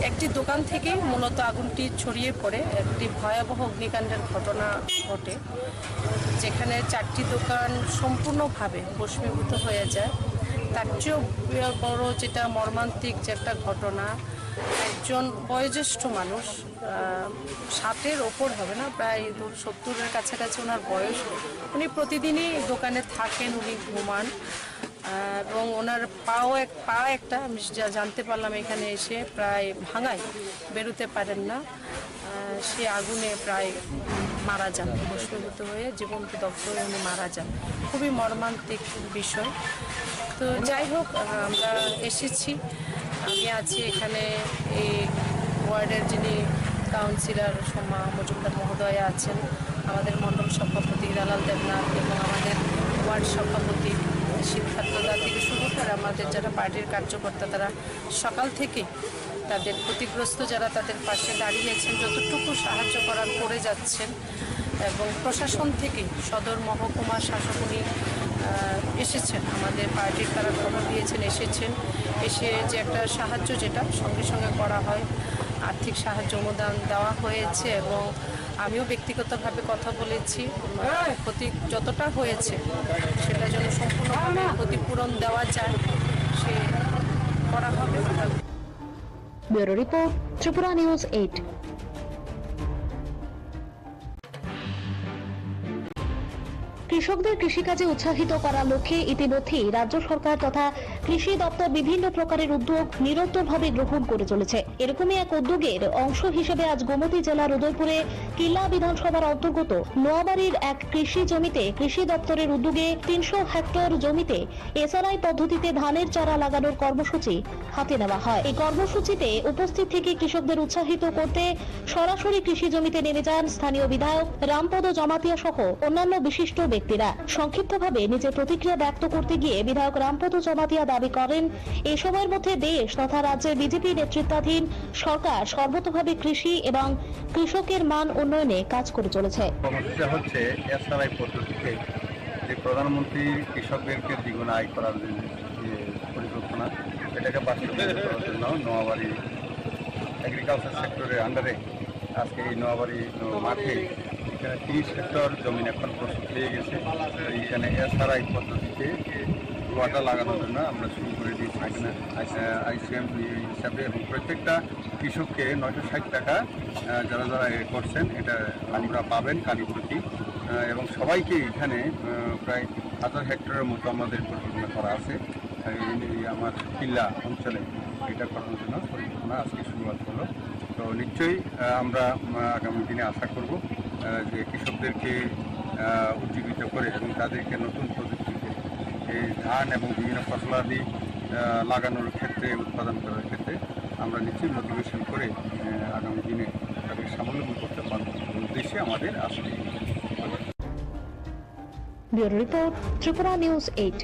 একটি দোকান থেকে মূলত আগুনটি ছড়িয়ে পড়ে একটি ভয়াবহ অগ্নিকাণ্ডের ঘটনা ঘটে, যেখানে 4টি দোকান সম্পূর্ণভাবে ভস্মীভূত হয়ে যায়। তার চেয়েও বড় যেটা মর্মান্তিক যে একটা ঘটনা, একজন বয়োজ্যেষ্ঠ মানুষ 60-এর ওপর হবে না, প্রায় 70-এর কাছাকাছি ওনার বয়স। উনি প্রতিদিনই দোকানে থাকেন, উনি ঘুমান এবং ওনার পা একটা আমি জানতে পারলাম এখানে এসে প্রায় ভাঙায়, বেরোতে পারেন না। সে আগুনে প্রায় মারা যান, ভস্মীভূত হয়ে জীবনকে দগ্ধ হয়ে উনি মারা যান। খুবই মর্মান্তিক বিষয়। তো যাই হোক, আমরা এসেছি, আমি আছি এখানে এই ওয়ার্ডের যিনি কাউন্সিলর সোমা মজুমদার মহোদয়া আছেন, আমাদের মণ্ডল সভাপতি হিরালাল দেবনাথ এবং আমাদের ওয়ার্ড সভাপতি সিদ্ধার্থদা থেকে শুরু করে আমাদের যারা পার্টির কার্যকর্তা, তারা সকাল থেকে তাদের ক্ষতিগ্রস্ত যারা তাদের পাশে দাঁড়িয়েছেন, যতটুকু সাহায্য করার করে যাচ্ছেন। এবং প্রশাসন থেকে সদর মহকুমা শাসক উনি এসেছেন, আমাদের পার্টির তারা খবর দিয়েছেন, এসে যে একটা সাহায্য যেটা সঙ্গে সঙ্গে করা হয়, আর্থিক সাহায্য অনুদান দেওয়া হয়েছে। এবং আমিও ব্যক্তিগতভাবে কথা বলেছি, ক্ষতি যতটা হয়েছে সেটা যেন সম্পূর্ণভাবে ক্ষতিপূরণ দেওয়া যায়, সে করা হবে। Bureau report, Tripura news 8। কৃষকদের কৃষিকাজে উৎসাহিত করার লক্ষ্যে ইতিমধ্যেই রাজ্য সরকার তথা কৃষি দপ্তর বিভিন্ন প্রকারের উদ্যোগ নিরন্তরভাবে গ্রহণ করে চলেছে। এরকমই এক উদ্যোগের অংশ হিসেবে আজ গোমতী জেলার উদয়পুরে কিল্লা বিধানসভার অন্তর্গত নোয়াবাড়ির এক কৃষি জমিতে কৃষি দপ্তরের উদ্যোগে 300 হেক্টর জমিতে এসআরআই পদ্ধতিতে ধানের চারা লাগানোর কর্মসূচি হাতে নেওয়া হয়। এই কর্মসূচিতে উপস্থিত থেকে কৃষকদের উৎসাহিত করতে সরাসরি কৃষি জমিতে নেমে যান স্থানীয় বিধায়ক রামপদ জমাতিয়া সহ অন্যান্য বিশিষ্ট ব্যক্তিরা। সংক্ষিপ্তভাবে নিজের প্রতিক্রিয়া ব্যক্ত করতে গিয়ে বিধায়ক রামপদ জমাতিয়া দাবি করেন, এই সময়ের মধ্যে দেশ তথা রাজ্যের বিজেপি নেতৃত্বাধীন সরকার সর্বতোভাবে কৃষি এবং কৃষকের মান উন্নয়নে কাজ করে চলেছে। সমস্যা হচ্ছে এসআরআই পদ্ধতিতে যে প্রধানমন্ত্রী কৃষকদেরকে দ্বিগুণ আয় করার যে পরিকল্পনা, এটাকে বাস্তবায়ন করার জন্য নোয়াবাড়ি এগ্রিকালচার সেক্টরের আন্ডারে আজকে এই নোয়াবাড়ি মাঠে এখানে 30 হেক্টর জমিন এখন প্রস্তুত হয়ে গেছে। এইখানে এসআরআই পদ্ধতিতে ওয়াটার লাগানোর জন্য আমরা শুরু করে দিয়েছি এখানে আইসিএম হিসাবে, এবং প্রত্যেকটা কৃষককে 960 টাকা যারা যারা করছেন এটা আমরা পাবেন কালীপ্রতি, এবং সবাইকে এখানে প্রায় 1000 হেক্টরের মতো আমাদের পরিকল্পনা করা আছে আমার কিল্লা অঞ্চলে এটা করানোর জন্য পরিকল্পনা আজকে শুরুয়াত হলো। তো নিশ্চয়ই আমরা আগামী দিনে আশা করব যে কৃষকদেরকে উজ্জীবিত করে এবং তাদেরকে নতুন প্রযুক্তিতে এই ধান এবং বিভিন্ন ফসলাদি লাগানোর ক্ষেত্রে, উৎপাদন করার ক্ষেত্রে আমরা নিশ্চয়ই মোটিভেশন করে আগামী দিনে তাদের স্বাবলম্বী করতে পারব উদ্দেশ্যে আমাদের আসলে। Bureau report, Tripura news 8।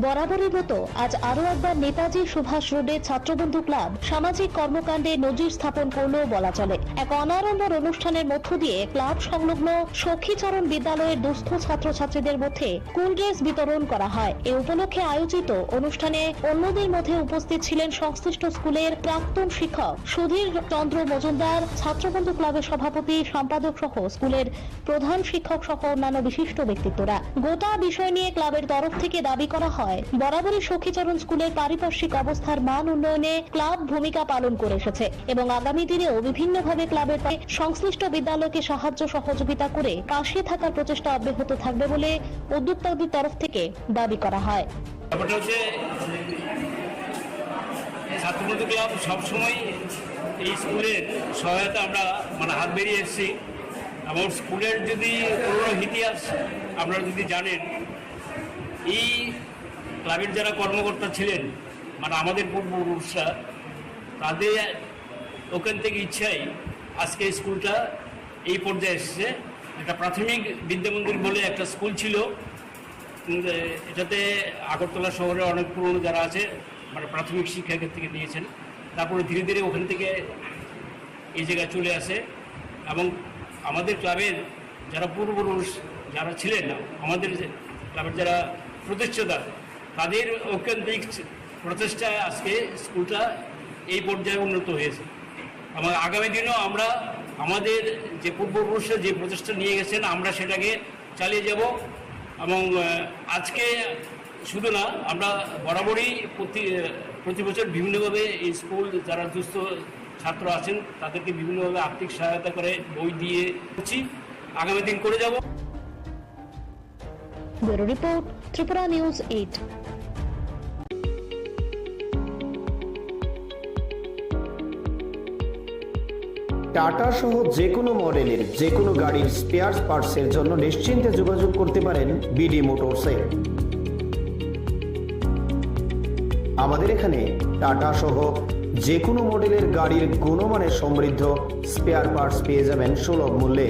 বরাবরের মতো আজ আরো একবার নেতাজি সুভাষ রোডে ছাত্রবন্ধু ক্লাব সামাজিক কর্মকাণ্ডে নজির স্থাপন করলেও বলা চলে। এক অনাড়ম্বর অনুষ্ঠানের মধ্য দিয়ে ক্লাব সংলগ্ন সখীচরণ বিদ্যালয়ের দুস্থ ছাত্রছাত্রীদের মধ্যে স্কুল ড্রেস বিতরণ করা হয়। এ উপলক্ষে আয়োজিত অনুষ্ঠানে অন্যদের মধ্যে উপস্থিত ছিলেন সংশ্লিষ্ট স্কুলের প্রাক্তন শিক্ষক সুধীর চন্দ্র মজুমদার, ছাত্রবন্ধু ক্লাবের সভাপতি, সম্পাদক সহ স্কুলের প্রধান শিক্ষক সহ অন্যান্য বিশিষ্ট ব্যক্তিত্বরা। গোটা বিষয় নিয়ে ক্লাবের তরফ থেকে দাবি করা হয়, বরাবরই সখীচরণ স্কুলের পারিপার্শ্বিক অবস্থার মান উন্নয়নে ক্লাব ভূমিকা পালন করে এসেছে এবং আগামী দিনেও বিভিন্নভাবে ক্লাবের সংশ্লিষ্ট বিদ্যালয়কে সাহায্য সহযোগিতা করে পাশে থাকার প্রচেষ্টা অব্যাহত থাকবে বলে উদ্যোক্তাদের তরফ থেকে দাবি করা হয়। ছাত্রবন্ধু ক্লাব সবসময় এই স্কুলের সহায়তা আমরা হাত বেরিয়ে এসেছি এবং স্কুলের যদি পুরনো ইতিহাস আপনারা যদি জানেন, এই ক্লাবের যারা কর্মকর্তা ছিলেন আমাদের পূর্বপুরুষরা, তাদের ওখান থেকে ইচ্ছাই আজকে স্কুলটা এই পর্যায়ে এসেছে। একটা প্রাথমিক বিদ্যামন্দির বলে একটা স্কুল ছিল, এটাতে আগরতলা শহরে অনেক পুরনো যারা আছে প্রাথমিক শিক্ষা থেকে দিয়েছেন। তারপরে ধীরে ধীরে ওখান থেকে এই জায়গায় চলে আসে এবং আমাদের ক্লাবের যারা পূর্বপুরুষ যারা ছিলেন, আমাদের ক্লাবের যারা প্রতিষ্ঠাতা, তাদের ঐকান্তিক প্রচেষ্টায় আজকে স্কুলটা এই পর্যায়ে উন্নত হয়েছে এবং আগামী দিনেও আমরা আমাদের যে পূর্বপুরুষরা যে প্রচেষ্টা নিয়ে গেছেন আমরা সেটাকে চালিয়ে যাব এবং আজকে শুধু না, আমরা বরাবরই প্রতি বছর বিভিন্নভাবে এই স্কুল যারা দুস্থ ছাত্র আছেন তাদেরকে বিভিন্নভাবে আর্থিক সহায়তা করে বই দিয়ে করছি, আগামী দিন করে যাব। Bureau report, Tripura news 8। Tata সহ যে কোনো মডেলের যে কোনো গাড়ির স্পেয়ার পার্টসের জন্য নিশ্চিন্তে যোগাযোগ করতে পারেন বিডি মোটরসে। আমাদের এখানে টাটা সহ যে কোনো মডেলের গাড়ির গুণমানের সমৃদ্ধ স্পেয়ার পার্টস পেয়ে যাবেন সুলভ মূল্যে।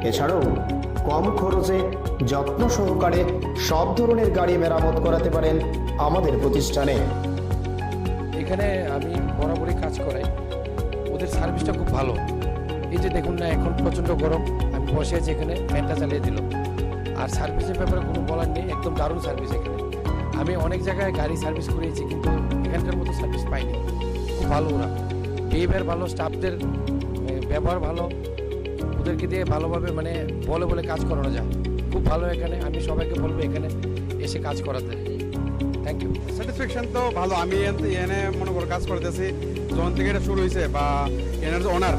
এছাড়াও কম খরচে যত্ন সহকারে সব ধরনের গাড়ি মেরামত করাতে পারেন আমাদের প্রতিষ্ঠানে। এখানে আমি বরাবরই কাজ করাই, ওদের সার্ভিসটা খুব ভালো। এই যে দেখুন না, এখন প্রচণ্ড গরম, আমি বসে আছি এখানে, ফ্যানটা চালিয়ে দিল। আর সার্ভিসের ব্যাপারে কোনো বলার নেই, একদম দারুণ সার্ভিস এখানে। আমি অনেক জায়গায় গাড়ি সার্ভিস করিয়েছি কিন্তু এখানকার মতো সার্ভিস পাইনি। খুব ভালো ওরা, বিহেভিয়ার ভালো, স্টাফদের ব্যবহার ভালো, ওদেরকে দিয়ে ভালোভাবে বলে বলে কাজ করানো যায়। খুব ভালো এখানে, আমি সবাইকে বলবো এখানে এসে কাজ করাতে। Thank you. স্যাটিসফ্যাকশন তো ভালো। আমি এনে মনে করো কাজ করতেছি যখন থেকে এটা শুরু হয়েছে, বা এনার যে ওনার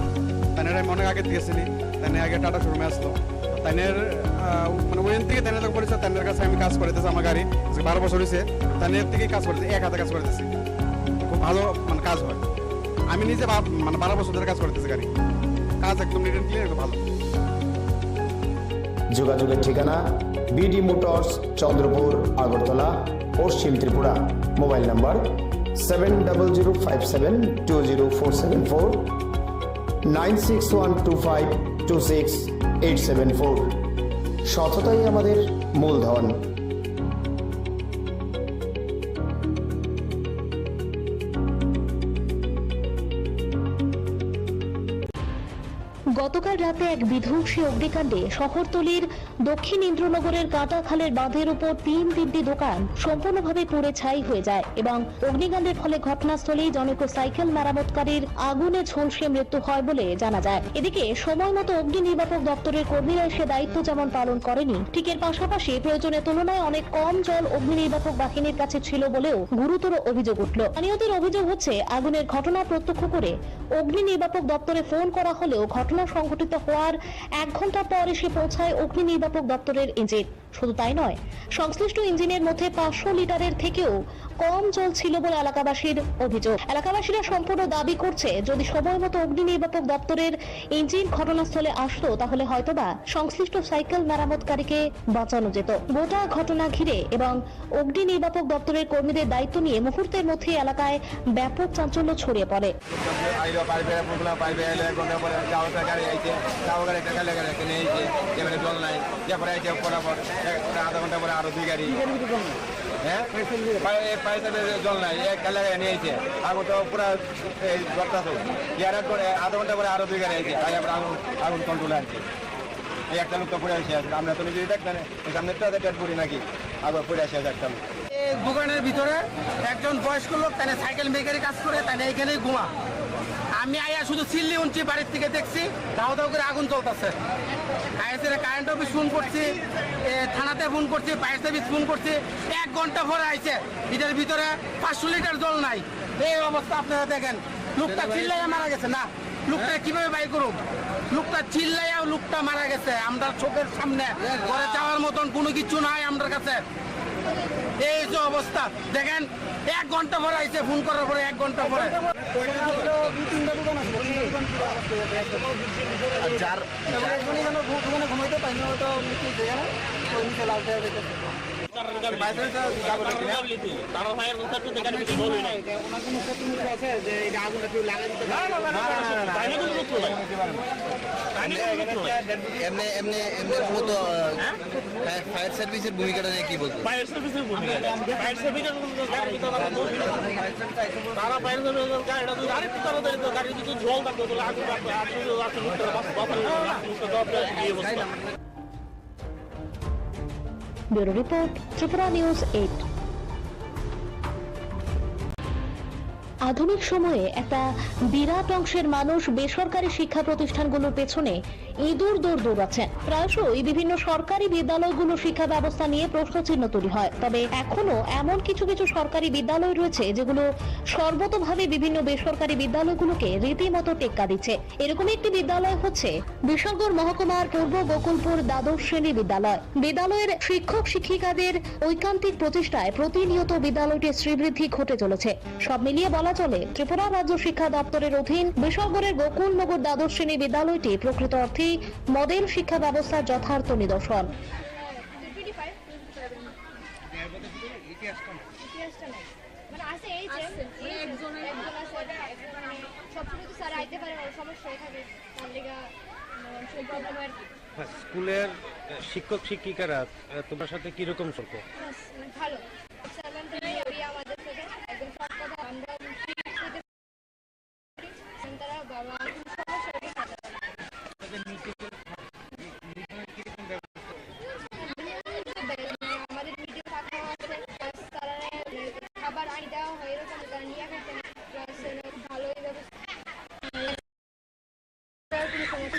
তাদের আমি অনেক আগে থেকে চিনি। তাই আগে টাটা শোরুমে আসলো, তাদের ওখান থেকে তাদের যখন পরিচয়, তাদের কাছে আমি কাজ করতেছি। আমার গাড়ি 12 বছর হয়েছে, তাদের থেকেই কাজ করতেছি, এক হাতে কাজ করতেছি। খুব ভালো কাজ হয়। আমি নিজে 12 বছর ধরে কাজ করতেছি গাড়ি, কাজ একদম নিট এন্ড ক্লিয়ার, ভালো। যোগাযোগের ঠিকানা বিডি মোটরস, চন্দ্রপুর, আগরতলা, পশ্চিম ত্রিপুরা। Mobile number 7005720474, 9612526874। সততাই আমাদের মূলধন। গতকাল রাতে এক বিধ্বংসী অগ্নিকাণ্ডে শহরতলির দক্ষিণ ইন্দ্রনগরের কাঁটাখালের বাঁধের উপর তিনটি দোকান সম্পূর্ণভাবে পুড়ে ছাই হয়ে যায় এবং অগ্নিকাণ্ডের ফলে ঘটনাস্থলেই জনৈক সাইকেল মেরামতকারীর আগুনে ঝলসে মৃত্যু হয় বলে জানা যায়। এদিকে সময় মতো অগ্নি নির্বাপক দপ্তরের কর্মীরা এসে দায়িত্ব যেমন পালন করেনি, ঠিক এর পাশাপাশি প্রয়োজনের তুলনায় অনেক কম জল অগ্নি নির্বাপক বাহিনীর কাছে ছিল বলেও গুরুতর অভিযোগ উঠল। স্থানীয়দের অভিযোগ হচ্ছে, আগুনের ঘটনা প্রত্যক্ষ করে অগ্নি নির্বাপক দপ্তরে ফোন করা হলেও ঘটনা সংঘটিত হওয়ার 1 ঘন্টা পর এসে পৌঁছায় অগ্নি নির্বাপক দপ্তরের ইঞ্জিন। শুধু তাই নয়, সংশ্লিষ্ট ইঞ্জিনের মধ্যে 500 লিটারের থেকেও কম জল ছিল বলে এলাকাবাসীর অভিযোগ। এলাকাবাসীরা সম্পূর্ণ দাবি করছে, যদি সময় মতো অগ্নি নির্বাপক দপ্তরের ইঞ্জিন ঘটনাস্থলে আসতো তাহলে হয়তোবা সংশ্লিষ্ট সাইকেল মেরামতকারীকে বাঁচানো যেত। গোটা ঘটনা ঘিরে এবং অগ্নি নির্বাপক দপ্তরের কর্মীদের দায়িত্ব নিয়ে মুহূর্তের মধ্যে এলাকায় ব্যাপক চাঞ্চল্য ছড়িয়ে পড়ে। আধা ঘন্টা পরে আরো 2 গাড়ি, হ্যাঁ জল নাই, এক লাগাই নিয়েছে আগুন তো পুরো আধা ঘন্টা পরে আরো 2 গাড়ি আছে, তাই আমরা আগুন কন্ট্রোলে আনছি। এই একটা লোক তো পড়ে আসে আছে, আমরা তো নিজেই দেখবেন সামনে তো ডেট করি নাকি আবার পড়ে আসে আছে একটা লোক। দোকানের ভিতরে একজন বয়স্ক লোক তাই সাইকেল মেকারি কাজ করে, তাই এখানেই ঘুমা। আমি আয়া শুধু চিল্লি উঠছি, বাড়ির থেকে দেখছি দাও দাও করে আগুন চলতেছে। কারেন্ট অফিস ফোন করছি, থানাতে ফোন করছি, ফায়ার সার্ভিস ফোন করছি, 1 ঘন্টা পরে আইছে। এটার ভিতরে 500 লিটার জল নাই। এই অবস্থা আপনারা দেখেন, লোকটা চিল্লাইয়া মারা গেছে। না, লোকটা কিভাবে বাইর করুন? লোকটা চিল্লাইয়া লোকটা মারা গেছে আমরা চোখের সামনে। ঘরে যাওয়ার মতন কোনো কিছু নাই আমাদের কাছে। এই যে অবস্থা দেখেন, 1 ঘন্টা পরে আইছে, ফোন করার পরে 1 ঘন্টা পরে। ঘুমাইতে পাইনি, ওটা ফায়ার সার্ভিসের ভূমিকাটা নিয়ে কি বলবো? ফায়ার সার্ভিসের ভূমিকা, ফায়ার সার্ভিসের তারা ফায়ার সার্ভিসের গাড়িটা যদি আরেকটু তাড়াতাড়ি গাড়ি যদি জল থাকতো তাহলে আগুন ব্যুরো রিপোর্ট, ত্রিপুরা নিউজ 8। আধুনিক সময়ে একটা বিরাট অংশের মানুষ বেসরকারি শিক্ষা প্রতিষ্ঠানগুলোর পেছনে ইঁদুর দৌড় দৌড়াচ্ছেন। প্রায়শই বিভিন্ন সরকারি বিদ্যালয়গুলো শিক্ষা ব্যবস্থা নিয়ে প্রশ্নচিহ্ন তৈরি হয়। তবে এখনো এমন কিছু কিছু সরকারি বিদ্যালয় রয়েছে যেগুলো সর্বতোভাবে বিভিন্ন বেসরকারি বিদ্যালয়গুলোকে রীতিমতো টেক্কা দিচ্ছে। এরকম একটি বিদ্যালয় হচ্ছে বিশালগড় মহকুমার পূর্ব গোকুলপুর দ্বাদশ শ্রেণী বিদ্যালয়। বিদ্যালয়ের শিক্ষক শিক্ষিকাদের ঐকান্তিক প্রচেষ্টায় প্রতিনিয়ত বিদ্যালয়টির শ্রীবৃদ্ধি ঘটে চলেছে। সব মিলিয়ে বলা চলে, ত্রিপুরা রাজ্য শিক্ষা দপ্তরের অধীন বিশালগড়ের গোকুলনগর দ্বাদশ শ্রেণী বিদ্যালয়টি প্রকৃত অর্থে মডেল শিক্ষা ব্যবস্থার যথার্থ নিদর্শন। স্কুলের শিক্ষক শিক্ষিকারা তোমার সাথে কিরকম সম্পর্ক? ভালো, আমাদের থেকে একদম সব কথা আমরা তারা বাবা আমাদের মিটিং থাকা আছে, তারা খাবার আনি দেওয়া হয়, এরকম তারা নিয়ে গেছেন। ভালোই ব্যবস্থা,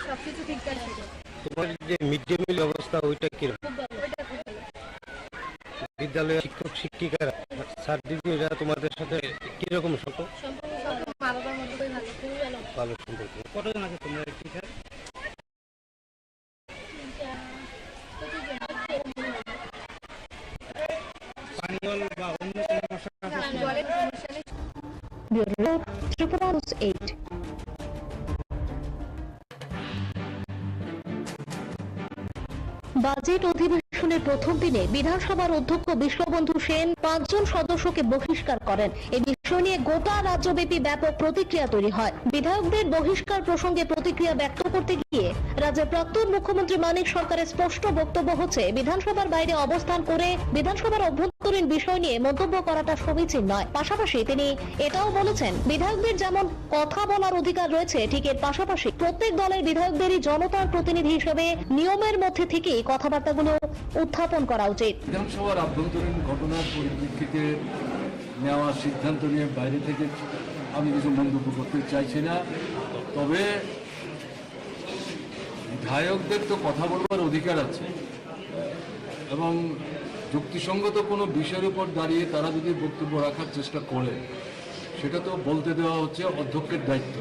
সবকিছু ঠিকঠাক ছিল। তোমার যে মিড ডে মিল ব্যবস্থা ওইটা কিরকম? বিদ্যালয়ের শিক্ষক শিক্ষিকারা স্যার দিদিরা তোমাদের সাথে কিরকম সম্পর্ক? ভালো সম্পর্ক। কতজন আছে তোমরা টিচার? পানীয় বা অন্য কোনো সমস্যা? 8 বাজেট অধিবেশনের প্রথম দিনে বিধানসভার অধ্যক্ষ বিশ্ববন্ধু সেন 5 জন সদস্যকে বহিষ্কার করেন। এই বিষয় নিয়ে গোটা রাজ্যব্যাপী ব্যাপক প্রতিক্রিয়া তৈরি হয়। বিধায়কদের বহিষ্কার প্রসঙ্গে প্রতিক্রিয়া ব্যক্ত করতে গিয়ে রাজ্যের প্রাক্তন মুখ্যমন্ত্রী মানিক সরকারের স্পষ্ট বক্তব্য হচ্ছে, বিধানসভার বাইরে অবস্থান করে বিধানসভার অভ্যন্তরীণ বিষয় নিয়ে মন্তব্য করাটা সমীচীন নয়। পাশাপাশি তিনি এটাও বলেছেন, বিধায়কদের যেমন কথা বলার অধিকার রয়েছে, ঠিক এর পাশাপাশি প্রত্যেক দলের বিধায়কদেরই জনতার প্রতিনিধি হিসেবে নিয়মের মধ্যে থেকেই কথাবার্তাগুলো উত্থাপন করা উচিত। বিধানসভার আভ্যন্তরীণ ঘটনার পরিপ্রেক্ষিতে নেওয়া সিদ্ধান্ত নিয়ে বাইরে থেকে আমি কিছু মন্তব্য করতে চাইছি না। তবে বিধায়কদের তো কথা বলবার অধিকার আছে এবং যুক্তিসঙ্গত কোনো বিষয়ের উপর দাঁড়িয়ে তারা যদি বক্তব্য রাখার চেষ্টা করে সেটা তো বলতে দেওয়া হচ্ছে অধ্যক্ষের দায়িত্ব।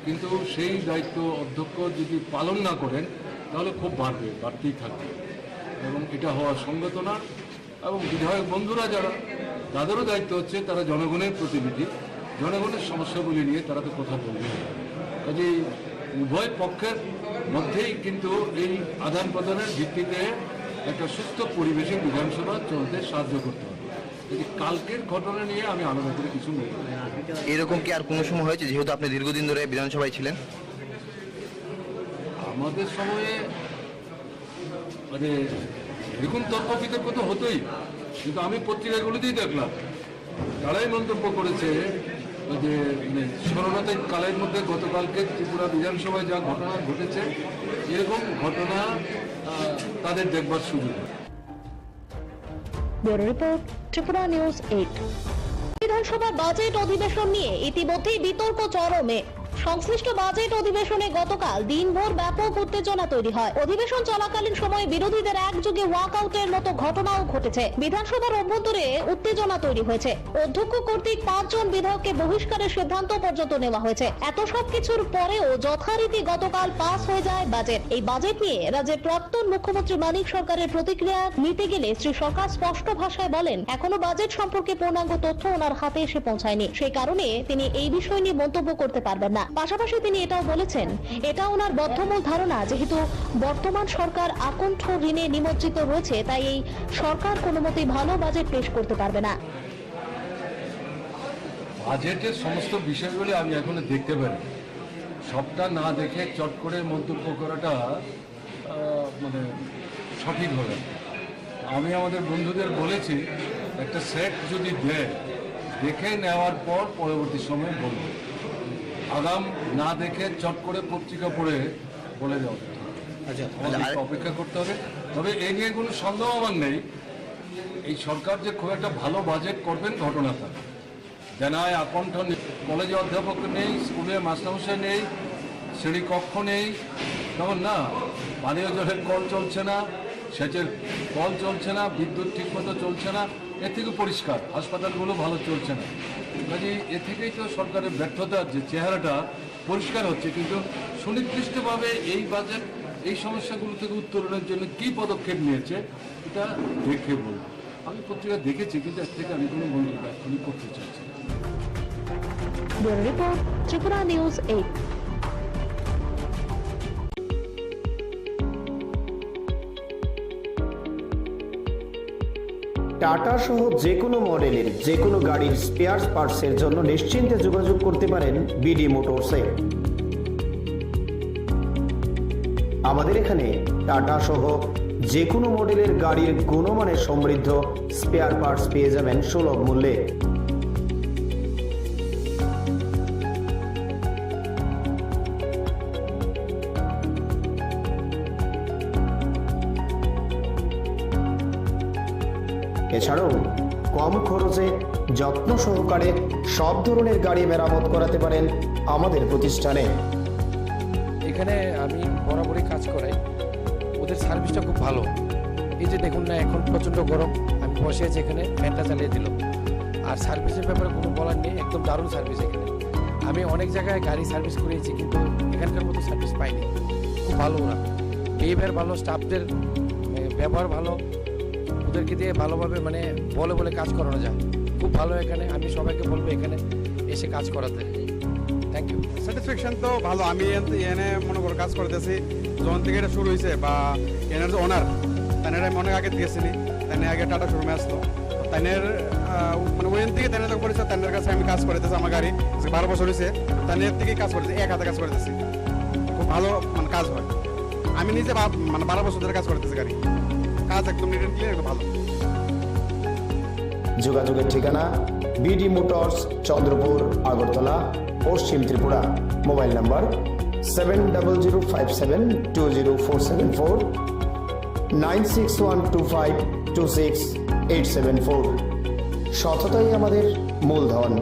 কিন্তু সেই দায়িত্ব অধ্যক্ষ যদি পালন না করেন তাহলে খুব বাড়তেই থাকবে এবং এটা হওয়া সঙ্গত না। এবং বিধায়ক বন্ধুরা যারা, তাদেরও দায়িত্ব হচ্ছে তারা জনগণের প্রতিনিধি, জনগণের সমস্যাগুলি নিয়ে তারা তো কথা বলবে। কাজেই উভয় পক্ষের মধ্যেই কিন্তু এই আদান প্রদানের ভিত্তিতে একটা সুস্থ পরিবেশে বিধানসভা চলতে সাহায্য করতে হবে। কালকের ঘটনা নিয়ে আমি আলাদা করে কিছু বলব। এরকম কি আর কোনো সময় হয়েছে, যেহেতু আপনি দীর্ঘদিন ধরে বিধানসভায় ছিলেন? আমাদের সময়ে মানে এরকম তর্ক বিতর্ক তো হতোই, কিন্তু আমি পত্রিকাগুলিতেই দেখলাম তারাই মন্তব্য করেছে যে শরণার্থী কালের মধ্যে গতকালকে ত্রিপুরা বিধানসভায় যা ঘটনা ঘটেছে এরকম ঘটনা তাদের দেখবার সুযোগ। Bureau report, Tripura news 8। বিধানসভার বাজেট অধিবেশন নিয়ে ইতিমধ্যেই বিতর্ক চরমে। সংশ্লিষ্ট বাজেট অধিবেশনে গতকাল দিনভর ব্যাপক উত্তেজনা তৈরি হয়। অধিবেশন চলাকালীন সময়ে বিরোধীদের একযোগে ওয়াকআউটের মতো ঘটনাও ঘটেছে। বিধানসভার অভ্যন্তরে উত্তেজনা তৈরি হয়েছে। অধ্যক্ষ কর্তৃক 5 জন বিধায়ককে বহিষ্কারের সিদ্ধান্ত পর্যন্ত নেওয়া হয়েছে। এত সব কিছুর পরেও যথারীতি গতকাল পাস হয়ে যায় বাজেট। এই বাজেট নিয়ে রাজ্যের প্রাক্তন মুখ্যমন্ত্রী মানিক সরকারের প্রতিক্রিয়া নিতে গেলে শ্রী সরকার স্পষ্ট ভাষায় বলেন, এখনো বাজেট সম্পর্কে পূর্ণাঙ্গ তথ্য ওনার হাতে এসে পৌঁছায়নি, সেই কারণে তিনি এই বিষয় নিয়ে মন্তব্য করতে পারবেন না। পাশাপাশি তিনি এটাও বলেছেন, এটা ওনার বদ্ধমূল ধারণা, যেহেতু বর্তমান সরকার আকণ্ঠ ঋণে নিমজ্জিত রয়েছে, তাই এই সরকার কোনো মতেই ভালো বাজেট পেশ করতে পারবে না। বাজেটের সমস্ত বিষয়গুলি আমি এখনো দেখতে পারি, সবটা না দেখে চট করে মন্তব্য করাটা মানে সঠিক হবে। আমি আমাদের বন্ধুদের বলেছি একটা সেট যদি দেয়, দেখে নেওয়ার পর পরবর্তী সময় বলব। আগাম না দেখে চট করে পত্রিকা পড়ে বলে যাওয়া অপেক্ষা করতে হবে। তবে এ নিয়ে কোনো সন্দেহ আমার নেই, এই সরকার যে খুব একটা ভালো বাজেট করবেন ঘটনাটা জানায়। আকণ্ঠ কলেজে অধ্যাপক নেই, স্কুলে মাস্টারমশাই নেই, শ্রেণীকক্ষ নেই, তেমন না পানীয় জলের কল চলছে না, সেচের কল চলছে না, বিদ্যুৎ ঠিকমতো চলছে না, এর থেকে পরিষ্কার হাসপাতালগুলো ভালো চলছে না। কাজে এ থেকেই তো সরকারের ব্যর্থতার যে চেহারাটা পরিষ্কার হচ্ছে। কিন্তু সুনির্দিষ্টভাবে এই বাজেট এই সমস্যাগুলো থেকে উত্তরণের জন্য কী পদক্ষেপ নিয়েছে এটা দেখে বলব। আমি পত্রিকা দেখেছি, কিন্তু এর থেকে আমি কোনো মন্তব্য এখনই করতে চাইছি। Bureau report, Tripura news 8। Tata সহ যে কোনো মডেলের যে কোনো গাড়ির স্পেয়ার পার্টসের জন্য নিশ্চিন্তে যোগাযোগ করতে পারেন বিডি মোটরসে। আমাদের এখানে টাটা সহ যে কোনো মডেলের গাড়ির গুণমানে সমৃদ্ধ স্পেয়ার পার্টস পেয়ে যাবেন সুলভ মূল্যে। এছাড়াও কম খরচে যত্ন সহকারে সব ধরনের গাড়ি মেরামত করাতে পারেন আমাদের প্রতিষ্ঠানে। এখানে আমি বরাবরই কাজ করাই, ওদের সার্ভিসটা খুব ভালো। এই যে দেখুন না, এখন প্রচণ্ড গরম, আমি বসে আছি এখানে, ফ্যানটা চালিয়ে দিল। আর সার্ভিসের ব্যাপারে কোনো বলার নেই, একদম দারুণ সার্ভিস এখানে। আমি অনেক জায়গায় গাড়ি সার্ভিস করিয়েছি, কিন্তু এখানকার মতো সার্ভিস পাইনি। খুব ভালো ওরা, বিহেভিয়ার ভালো, স্টাফদের ব্যবহার ভালো, ওদেরকে দিয়ে ভালোভাবে মানে বলে বলে কাজ করানো যায়। খুব ভালো এখানে, আমি সবাইকে বলবো এখানে এসে কাজ করাতে। Thank you. স্যাটিসফ্যাকশন তো ভালো। আমি এনে মনে করো কাজ করতেছি যখন থেকে এটা শুরু হয়েছে, বা এনার যে ওনার তাদের আমি অনেক আগে দিয়েছিনি, তাই আগে টাটা শোরুমে আসলো, তাদের মানে ওখান থেকে তাদের যখন পরিচয়, তাদের কাছে আমি কাজ করতেছি। আমার গাড়ি 12 বছর হয়েছে, তাদের থেকেই কাজ করতেছি, এক হাতে কাজ করতেছি। খুব ভালো মানে কাজ হয়। আমি নিজে মানে 12 বছর ধরে কাজ করতেছি, গাড়ি কাজ একদম নিট অ্যান্ড ক্লিয়ার, একদম ভালো। যোগাযোগের ঠিকানা বিডি মোটরস, চন্দ্রপুর, আগরতলা, পশ্চিম ত্রিপুরা। Mobile number 7005720474, 9612526874। সততাই আমাদের মূলধন।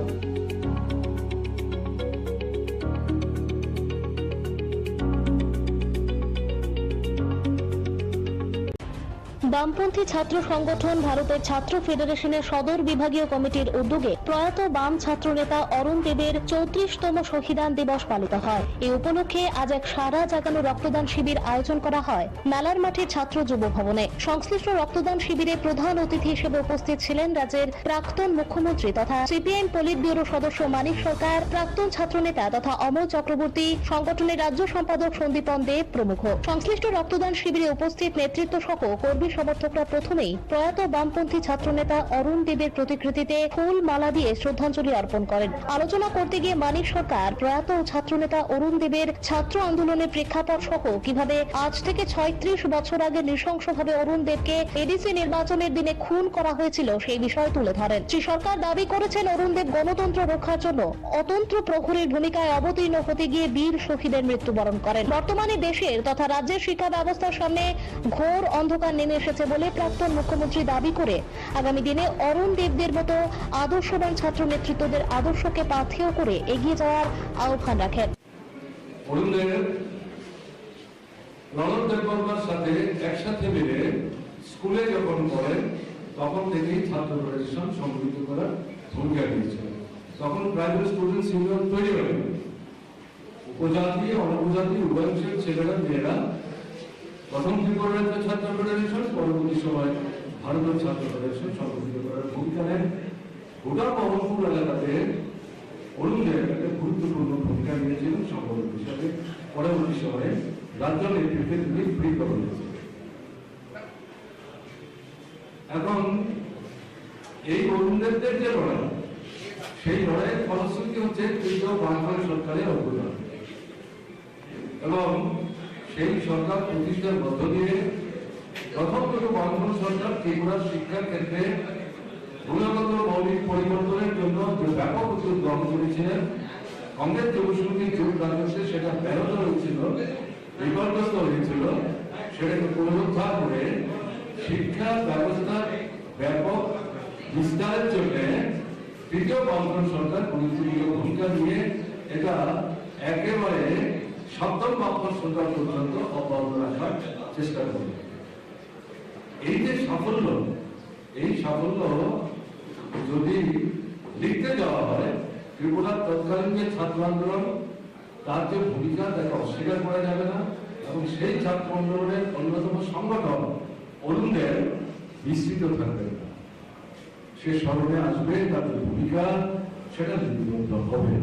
বামপন্থী ছাত্র সংগঠন ভারতের ছাত্র ফেডারেশনের সদর বিভাগীয় কমিটির উদ্যোগে প্রয়াত বাম ছাত্র নেতা অরুণ দেবের 34তম শহীদান দিবস পালিত হয়। এই উপলক্ষে আজ এক সারা জাগানো রক্তদান শিবির আয়োজন করা হয় মেলার মাঠে ছাত্র যুব ভবনে। সংশ্লিষ্ট রক্তদান শিবিরে প্রধান অতিথি হিসেবে উপস্থিত ছিলেন রাজ্যের প্রাক্তন মুখ্যমন্ত্রী তথা সিপিআইএম পলিট ব্যুরো সদস্য মানিক সরকার, প্রাক্তন ছাত্রনেতা তথা অমল চক্রবর্তী, সংগঠনের রাজ্য সম্পাদক সন্দীপন দেব প্রমুখ। সংশ্লিষ্ট রক্তদান শিবিরে উপস্থিত নেতৃত্ব সহ কর্মী সমর্থকরা প্রথমেই প্রয়াত বামপন্থী ছাত্রনেতা অরুণ দেবের প্রতিকৃতিতে ফুল মালা দিয়ে শ্রদ্ধাঞ্জলি অর্পণ করেন। আলোচনা করতে গিয়ে মানিক সরকার প্রয়াত ছাত্রনেতা অরুণ দেবের ছাত্র আন্দোলনের প্রেক্ষাপট সহ কিভাবে আজ থেকে 36 বছর আগে নৃশংসভাবে অরুণ দেবকে এডিসি নির্বাচনের দিনে খুন করা হয়েছিল সেই বিষয় তুলে ধরেন। শ্রী সরকার দাবি করেছেন অরুণ দেব গণতন্ত্র রক্ষার জন্য অতন্ত্র প্রহরীর ভূমিকায় অবতীর্ণ হতে গিয়ে বীর শহীদের মৃত্যুবরণ করেন। বর্তমানে দেশের তথা রাজ্যের শিক্ষা ব্যবস্থার সামনে ঘোর অন্ধকার নেমে এসেছে বলে প্রাক্তন মুখ্যমন্ত্রী দাবি করে আগামী দিনে অরুণ দেবদের মতো আদর্শবান ছাত্র নেতৃত্বদের আদর্শকে পাথেয় করে এগিয়ে যাওয়ার আহ্বান রাখেন। অরুণ দেব নরদ দেববর্মার সাথে একসাথে মিলে স্কুলে যখন পড়েন তখন থেকেই ছাত্র ফেডারেশন সংগঠিত করার ভূমিকা নিয়েছিল। তখন প্রাইভেট স্টুডেন্টস ইউনিয়ন তৈরি হয়নি। উপজাতি অনুপজাতি উভয়ের ছেলেরা মেয়েরা প্রথম ত্রিপুরা রাজ্য ছাত্র ফেডারেশন, পরবর্তী সময় ভারতের ছাত্র ফেডারেশন সংগঠিত করার ভূমিকা নেন। গোটা মোহাম্মদপুর এলাকাতে অরুণ দেব একটা গুরুত্বপূর্ণ ভূমিকা নিয়েছিলেন সংগঠক হিসাবে। পরবর্তী সময়ে রাজ্য নেতৃত্বে তিনি ফ্রি করেন। এখন এই অরুণ দেবদের যে লড়াই, সেই লড়াইয়ের ফলশ্রুতি হচ্ছে তৃতীয় বামফ্রন্ট সরকারের অবদান এবং সেই সরকার প্রতিষ্ঠার মধ্য দিয়ে প্রথম থেকে বামফ্রন্ট সরকার ত্রিপুরার শিক্ষার ক্ষেত্রে গুণগত মৌলিক পরিবর্তনের জন্য যে ব্যাপক উদ্যোগ গ্রহণ করেছিলেন। কংগ্রেস যুব সমিতির যুগ রাজত্বে সেটা ব্যাহত হয়েছিল, বিপর্যস্ত হয়েছিল। সেটাকে পুনরুদ্ধার করে শিক্ষা ব্যবস্থার ব্যাপক বিস্তারের জন্য তৃতীয় বামফ্রন্ট সরকার গুরুত্বপূর্ণ ভূমিকা নিয়ে এটা একেবারে সপ্তম বামফ্রন্ট সরকার পর্যন্ত অব্যাহত রাখার চেষ্টা করবে। এই যে সাফল্য, এই সাফল্য যদি লিখতে যাওয়া হয়, ত্রিপুরার তৎকালীন যে ছাত্র আন্দোলন তার যে ভূমিকা তাকে অস্বীকার করা যাবে না এবং সেই ছাত্র আন্দোলনের অন্যতম সংগঠন অরুণ দেব বিস্তৃত থাকবে না। সে স্মরণে আসবে, তার যে ভূমিকা সেটা লিপিবদ্ধ হবে।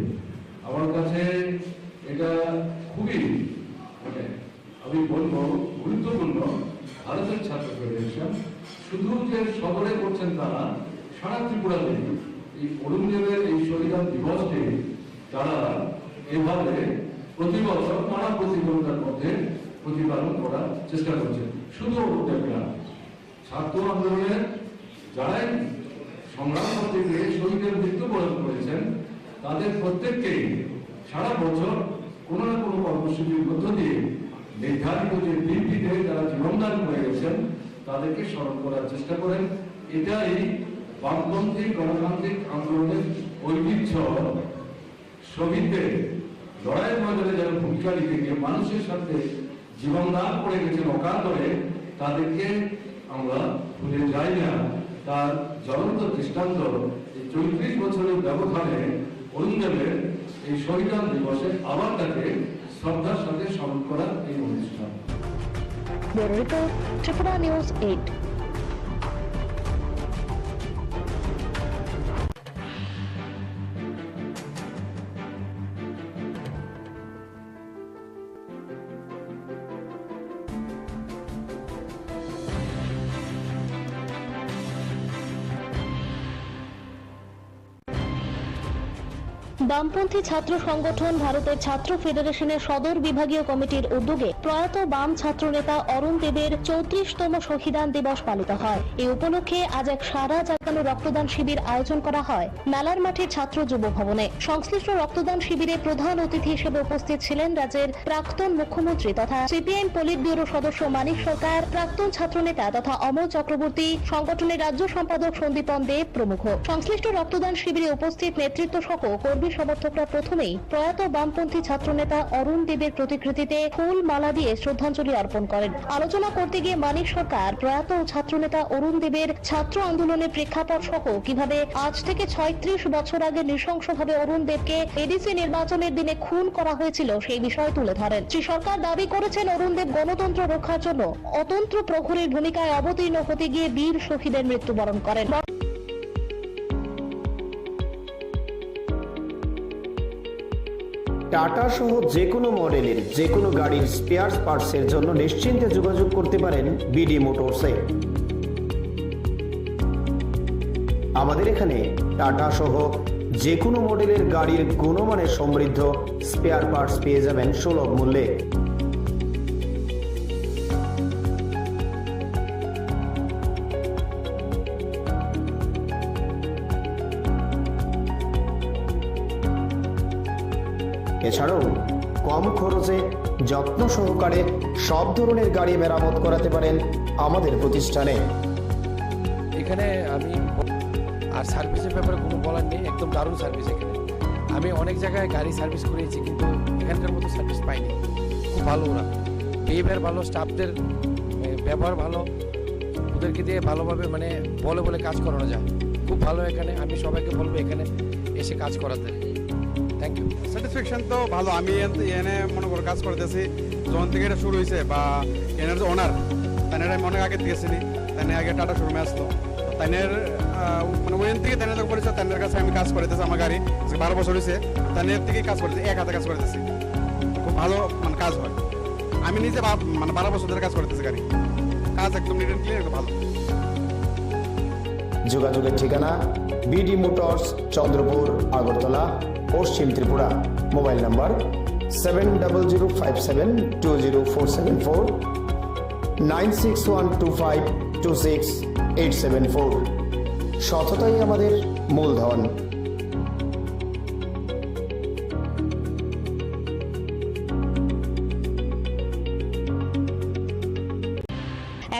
আমার কাছে এটা খুবই আমি বলবো গুরুত্বপূর্ণ। ভারতের ছাত্র ফেডারেশন শুধু যে সদরে করছেন তারা, সারা ত্রিপুরাতে এই অরুণ দেবের এই শহীদান দিবসকে তারা এভাবে প্রতি বছর নানা প্রতিযোগিতার মধ্যে প্রতিপালন করার চেষ্টা করছেন। শুধু অরুণ দেব না, ছাত্র আন্দোলনের যারাই সংগ্রাম করতে গিয়ে শহীদের মৃত্যুবরণ করেছেন তাদের প্রত্যেককেই সারা বছর কোনো না কোনো কর্মসূচির মধ্য দিয়ে নির্ধারিত যে দিনটিতে যারা জীবনদান করে গেছেন তাদেরকে স্মরণ করার চেষ্টা করেন। এটাই বামপন্থী গণতান্ত্রিক আন্দোলনের ঐতিহ্য। শহীদদের লড়াইয়ের ময়দানে যারা ভূমিকা রেখে গিয়ে মানুষের সাথে জীবনদান করে গেছেন অকাতরে, তাদেরকে আমরা ভুলে যাই না। তার জ্বলন্ত দৃষ্টান্ত এই 34 বছরের ব্যবধানে অরুণ দেবের এই শহীদান দিবসে আবার তাকে শ্রদ্ধার সাথে স্মরণ করার এই অনুষ্ঠান। ত্রিপুরা নিউজ 8। বামপন্থী ছাত্র সংগঠন ভারতের ছাত্র ফেডারেশনের সদর বিভাগীয় কমিটির উদ্যোগে প্রয়াত বাম ছাত্র নেতা অরুণ দেবের 34তম শহীদান দিবস পালিত হয়। এই উপলক্ষে আজ এক সারা জাগানো রক্তদান শিবির আয়োজন করা হয় মেলার মাঠে ছাত্র যুব ভবনে। সংশ্লিষ্ট রক্তদান শিবিরে প্রধান অতিথি হিসেবে উপস্থিত ছিলেন রাজ্যের প্রাক্তন মুখ্যমন্ত্রী তথা সিপিআইএম পলিট ব্যুরো সদস্য মানিক সরকার, প্রাক্তন ছাত্রনেতা তথা অমল চক্রবর্তী, সংগঠনের রাজ্য সম্পাদক সন্দীপন দেব প্রমুখ। সংশ্লিষ্ট রক্তদান শিবিরে উপস্থিত নেতৃত্ব সহ কর্মী কর্মী সমর্থকরা প্রথমেই প্রয়াত বামপন্থী ছাত্রনেতা অরুণ দেবের প্রতিকৃতিতে ফুল মালা দিয়ে শ্রদ্ধাঞ্জলি অর্পণ করেন। আলোচনা করতে গিয়ে মানিক সরকার প্রয়াত ছাত্রনেতা অরুণ দেবের ছাত্র আন্দোলনের প্রেক্ষাপট সহ কিভাবে আজ থেকে 36 বছর আগে নৃশংসভাবে অরুণ দেবকে এডিসি নির্বাচনের দিনে খুন করা হয়েছিল সেই বিষয় তুলে ধরেন। শ্রী সরকার দাবি করেছেন অরুণ দেব গণতন্ত্র রক্ষার জন্য অতন্ত্র প্রহরীর ভূমিকায় অবতীর্ণ হতে গিয়ে বীর শহীদের মৃত্যুবরণ করেন। টাটা সহ যে কোনো মডেলের যে কোনো গাড়ির স্পেয়ার পার্টসের জন্য নিশ্চিন্তে যোগাযোগ করতে পারেন বিডি মোটরসে। আমাদের এখানে টাটা সহ যে কোনো মডেলের গাড়ির গুণমানের সমৃদ্ধ স্পেয়ার পার্টস পেয়ে যাবেন সুলভ মূল্যে। এছাড়াও কম খরচে যত্ন সহকারে সব ধরনের গাড়ি মেরামত করাতে পারেন আমাদের প্রতিষ্ঠানে। এখানে আমি আর সার্ভিসের ব্যাপারে কোনো বলার নেই, একদম দারুণ সার্ভিস এখানে। আমি অনেক জায়গায় গাড়ি সার্ভিস করেছি কিন্তু এখানকার মতো সার্ভিস পাইনি। খুব ভালো ওরা, বিহেভিয়ার ভালো, স্টাফদের ব্যবহার ভালো, ওদেরকে দিয়ে ভালোভাবে মানে বলে বলে কাজ করানো যায়। খুব ভালো এখানে, আমি সবাইকে বলবো এখানে এসে কাজ করাতে। Thank you. স্যাটিসফ্যাকশন তো ভালো। আমি এনে মনে করো কাজ করতেছি যখন থেকে এটা শুরু হয়েছে, বা এনার যে ওনার তাদের আমি অনেক আগে গেছিনি, তাদের আগে টাটা শোরুমে আসলো, তাদের মানে ওখান থেকে তাদের পরিচয়, তাদের কাছে আমি কাজ করতেছি। আমার গাড়ি 12 বছর হয়েছে, তাদের থেকেই কাজ করতেছি, এক হাতে কাজ করতেছি। খুব ভালো মানে কাজ হয়। আমি নিজে মানে 12 বছর ধরে কাজ করতেছি গাড়ি, কাজ একদম নিট অ্যান্ড ক্লিয়ার, ভালো। যোগাযোগের ঠিকানা বিডি মোটরস, চন্দ্রপুর, আগরতলা, পশ্চিম ত্রিপুরা। Mobile number 7005720474, 9612526874। সততাই আমাদের মূলধন।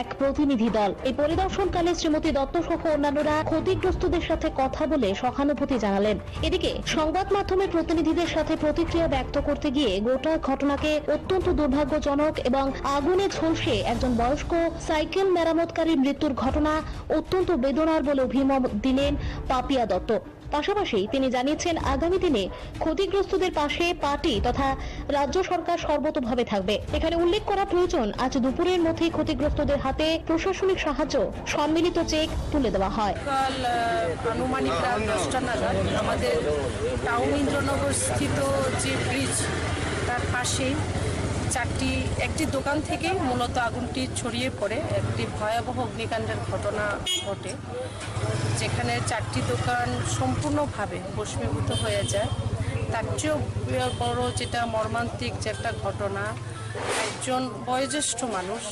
এক প্রতিনিধি দল এই পরিদর্শনকালে শ্রীমতী দত্ত সহ অন্যান্যরা ক্ষতিগ্রস্তদের সাথে কথা বলে সহানুভূতি জানালেন। এদিকে সংবাদ মাধ্যমের প্রতিনিধিদের সাথে প্রতিক্রিয়া ব্যক্ত করতে গিয়ে গোটা ঘটনাকে অত্যন্ত দুর্ভাগ্যজনক এবং আগুনে ঝলসে একজন বয়স্ক সাইকেল মেরামতকারীর মৃত্যুর ঘটনা অত্যন্ত বেদনার বলে অভিমত দিলেন পাপিয়া দত্ত। পাশাপাশি তিনি জানিয়েছেন আগামী দিনে ক্ষতিগ্রস্তদের পাশে পার্টি তথা রাজ্য সরকার সর্বতোভাবে থাকবে। এখানে উল্লেখ করা প্রয়োজন, আজ দুপুরের মধ্যেই ক্ষতিগ্রস্তদের হাতে প্রশাসনিক সাহায্য সম্মিলিত চেক তুলে দেওয়া হয়। কাল আনুমানিক রাত 10টা নাগাদ আমাদের টাউন ইন্দ্রনগর স্থিত যে ব্রিজ তার পাশেই একটি দোকান থেকে মূলত আগুনটি ছড়িয়ে পড়ে একটি ভয়াবহ অগ্নিকাণ্ডের ঘটনা ঘটে, যেখানে 4টি দোকান সম্পূর্ণভাবে ভস্মীভূত হয়ে যায়। তার চেয়েও বড় যেটা মর্মান্তিক যে একটা ঘটনা, একজন বয়োজ্যেষ্ঠ মানুষ,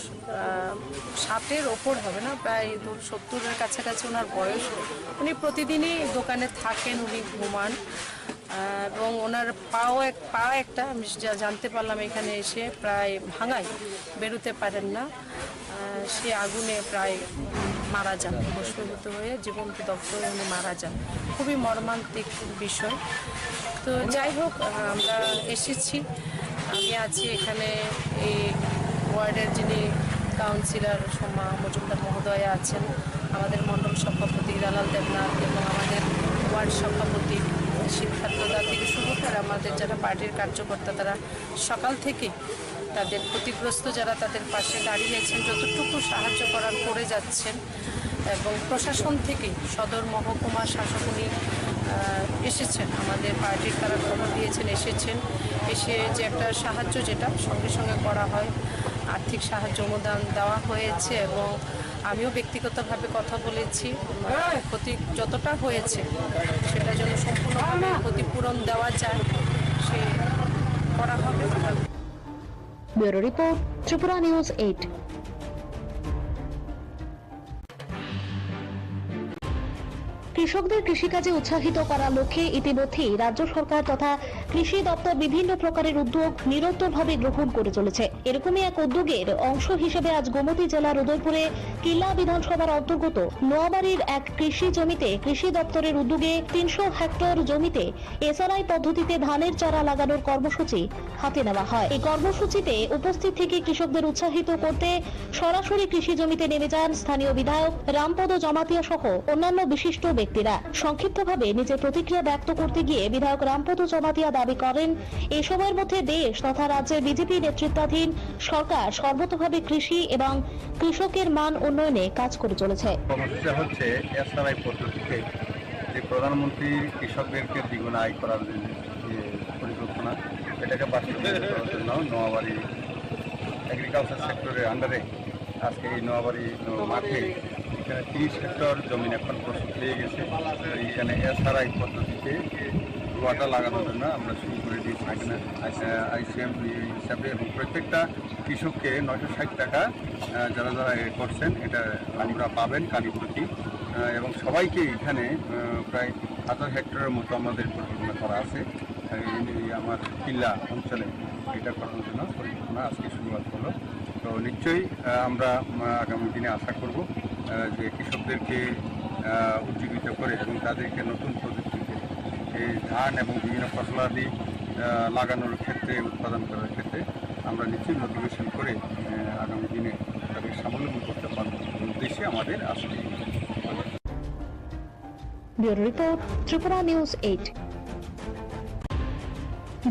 60-এর ওপর হবে না, প্রায় 70-এর কাছাকাছি ওনার বয়স। উনি প্রতিদিনই দোকানে থাকেন, উনি ঘুমান এবং ওনার পা একটা আমি জানতে পারলাম এখানে এসে প্রায় ভাঙায়, বেরোতে পারেন না। সে আগুনে প্রায় মারা যান, ভস্মীভূত হয়ে জীবন্ত দগ্ধ হয়ে উনি মারা যান। খুবই মর্মান্তিক বিষয়। তো যাই হোক, আমরা এসেছি, আমি আছি এখানে এই ওয়ার্ডের যিনি কাউন্সিলর সোমা মজুমদার মহোদয়া আছেন, আমাদের মণ্ডল সভাপতি হিরালাল দেবনাথ এবং আমাদের ওয়ার্ড সভাপতি সিদ্ধার্থদা থেকে শুরু করে আমাদের যারা পার্টির কার্যকর্তা, তারা সকাল থেকে তাদের ক্ষতিগ্রস্ত যারা তাদের পাশে দাঁড়িয়েছেন, যতটুকু সাহায্য করার করে যাচ্ছেন। এবং প্রশাসন থেকে সদর মহকুমা শাসক উনি এসেছেন, আমাদের পার্টির তারা খবর দিয়েছেন, এসে যে একটা সাহায্য যেটা সঙ্গে সঙ্গে করা হয়, আর্থিক সাহায্য অনুদান দেওয়া হয়েছে। এবং আমিও ব্যক্তিগতভাবে কথা বলেছি, ক্ষতি যতটা হয়েছে সেটা যেন সম্পূর্ণভাবে ক্ষতিপূরণ দেওয়া যায়, সে করা হবে। Bureau report, Tripura news 8। কৃষকদের কৃষিকাজে উৎসাহিত করার লক্ষ্যে ইতিমধ্যেই রাজ্য সরকার তথা কৃষি দপ্তর বিভিন্ন প্রকারের উদ্যোগ নিরন্তরভাবে গ্রহণ করে চলেছে। এরকমই এক উদ্যোগের অংশ হিসেবে আজ গোমতী জেলার উদয়পুরে কিল্লা বিধানসভার অন্তর্গত নোয়াবাড়ির এক কৃষি জমিতে কৃষি দপ্তরের উদ্যোগে 300 হেক্টর জমিতে এসআরআই পদ্ধতিতে ধানের চারা লাগানোর কর্মসূচি হাতে নেওয়া হয়। এই কর্মসূচিতে উপস্থিত থেকে কৃষকদের উৎসাহিত করতে সরাসরি কৃষি জমিতে নেমে যান স্থানীয় বিধায়ক রামপদ জমাতিয়া সহ অন্যান্য বিশিষ্ট ব্যক্তিরা। সংক্ষিপ্তভাবে নিজের প্রতিক্রিয়া ব্যক্ত করতে গিয়ে বিধায়ক রামপদ জমাতিয়া দাবি করেন, এই সময়ের মধ্যে দেশ তথা রাজ্যের বিজেপি নেতৃত্বাধীন সরকার সর্বতোভাবে কৃষি এবং কৃষকের মান উন্নয়নে কাজ করে চলেছে। কর্মসূচি হচ্ছে এসআরআই পদ্ধতিতে যে প্রধানমন্ত্রী কৃষকদেরকে দ্বিগুণ আয় করার যে পরিকল্পনা, এটাকে বাস্তবায়ন করার জন্য নোয়াবাড়ি এগ্রিকালচার সেক্টরের আন্ডারে আজকে এই নোয়াবাড়ি মাঠে এখানে 30 হেক্টর জমি এখন প্রস্তুত হয়ে গেছে। এইখানে এসআরআই পদ্ধতিতে রোয়াটা লাগানোর জন্য আমরা শুরু করে দিয়েছি এখানে আইসিএম হিসাবে, এবং প্রত্যেকটা কৃষককে 960 টাকা যারা যারা করছেন এটা আমরা পাবেন কানি প্রতি, এবং সবাইকে এখানে প্রায় 1000 হেক্টরের মতো আমাদের পরিকল্পনা করা আছে আমার কিল্লা অঞ্চলে এটা করানোর জন্য পরিকল্পনা আজকে শুরুয়াত হলো। তো নিশ্চয়ই আমরা আগামী দিনে আশা করব যে কৃষকদেরকে উজ্জীবিত করে এবং তাদেরকে নতুন প্রযুক্তিতে এই ধান এবং বিভিন্ন ফসলাদি লাগানোর ক্ষেত্রে উৎপাদন করার ক্ষেত্রে আমরা নিশ্চয়ই মোটিভেশন করে আগামী দিনে তাদের স্বাবলম্বী করতে পারব উদ্দেশ্যে আমাদের আসলে। Bureau report, Tripura news 8।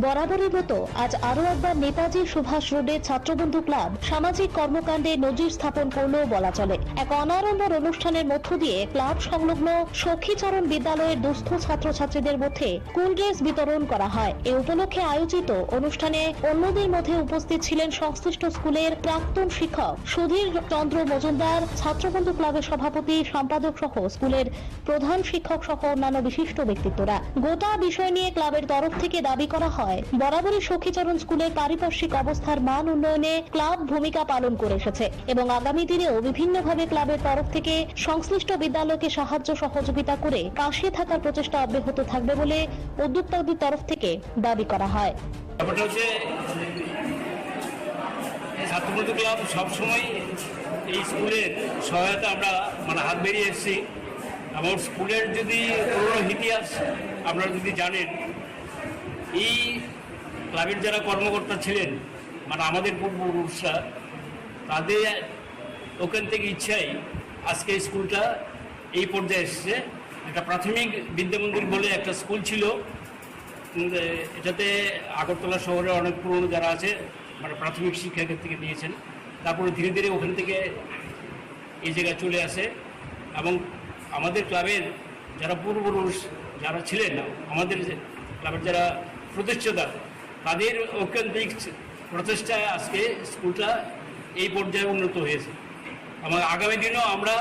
বরাবরের মতো আজ আরো একবার নেতাজি সুভাষ রোডে ছাত্রবন্ধু ক্লাব সামাজিক কর্মকাণ্ডে নজির স্থাপন করলেও বলা চলে। এক অনাড়ম্বর অনুষ্ঠানের মধ্য দিয়ে ক্লাব সংলগ্ন সখীচরণ বিদ্যালয়ের দুস্থ ছাত্রছাত্রীদের মধ্যে স্কুল ড্রেস বিতরণ করা হয়। এ উপলক্ষে আয়োজিত অনুষ্ঠানে অন্যদের মধ্যে উপস্থিত ছিলেন সংশ্লিষ্ট স্কুলের প্রাক্তন শিক্ষক সুধীর চন্দ্র মজুমদার, ছাত্রবন্ধু ক্লাবের সভাপতি সম্পাদক সহ স্কুলের প্রধান শিক্ষক সহ অন্যান্য বিশিষ্ট ব্যক্তিত্বরা। গোটা বিষয় নিয়ে ক্লাবের তরফ থেকে দাবি করা হয়, বরাবরই সখীচরণ স্কুলের পারিপার্শ্বিক অবস্থার মান উন্নয়নে ক্লাব ভূমিকা পালন করে এসেছে এবং আগামী দিনেও বিভিন্নভাবে ক্লাবের তরফ থেকে সংশ্লিষ্ট বিদ্যালয়কে সাহায্য সহযোগিতা করে পাশে থাকার প্রচেষ্টা অব্যাহত থাকবে বলে উদ্যোক্তাদের তরফ থেকে দাবি করা হয়। ছাত্রবন্ধু ক্লাব সবসময় এই স্কুলের সহায়তা আমরা হাত বেরিয়ে এসেছি। আমার স্কুলের যদি পুরনো ইতিহাস আপনারা যদি জানেন, এই ক্লাবের যারা কর্মকর্তা ছিলেন আমাদের পূর্বপুরুষরা, তাদের ওখান থেকে ইচ্ছাই আজকে স্কুলটা এই পর্যায়ে এসেছে। একটা প্রাথমিক বিদ্যামন্দির বলে একটা স্কুল ছিল, এটাতে আগরতলা শহরে অনেক পুরনো যারা আছে প্রাথমিক শিক্ষা থেকে নিয়েছেন, তারপরে ধীরে ধীরে ওখান থেকে এই জায়গায় চলে আসে। এবং আমাদের ক্লাবের যারা পূর্বপুরুষ যারা ছিলেন, আমাদের ক্লাবের যারা প্রতিষ্ঠাতা, তাদের ঐকান্তিক প্রচেষ্টায় আজকে স্কুলটা এই পর্যায়ে উন্নত হয়েছে। এবং আগামী দিনেও আমরা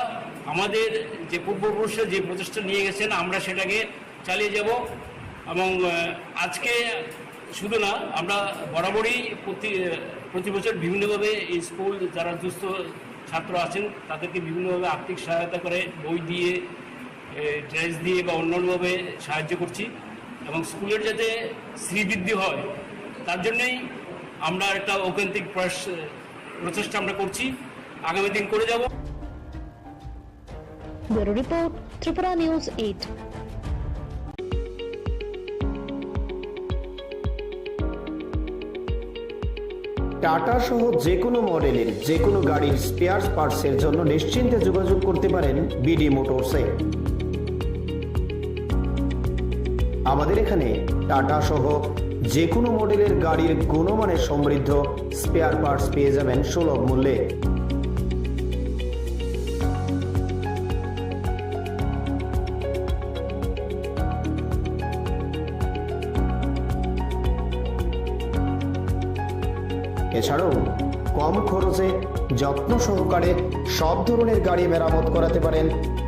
আমাদের যে পূর্বপুরুষরা যে প্রচেষ্টা নিয়ে গেছেন আমরা সেটাকে চালিয়ে যাব। এবং আজকে শুধু না, আমরা বরাবরই প্রতি বছর বিভিন্নভাবে এই স্কুল যারা দুস্থ ছাত্র আছেন তাদেরকে বিভিন্নভাবে আর্থিক সহায়তা করে, বই দিয়ে, ড্রেস দিয়ে বা অন্যান্যভাবে সাহায্য করছি। এবং স্কুলের যাতে শ্রীবৃদ্ধি হয় তার জন্যই আমরা একটা ঐকান্তিক প্রচেষ্টা আমরা করছি, আগামী দিন করে যাব। Bureau report, Tripura news 8। Tata সহ যে কোনো মডেলের যে কোনো গাড়ির স্পেয়ার পার্টসের জন্য নিশ্চিন্তে যোগাযোগ করতে পারেন বিডি মোটরসে। আমাদের এখানে টাটা সহ যে কোনো মডেলের গাড়ির গুণমানের সমৃদ্ধ স্পেয়ার পার্টস পেয়ে যাবেন সুলভ মূল্যে। এছাড়াও কম খরচে যত্ন সহকারে সব ধরনের গাড়ি মেরামত করাতে পারেন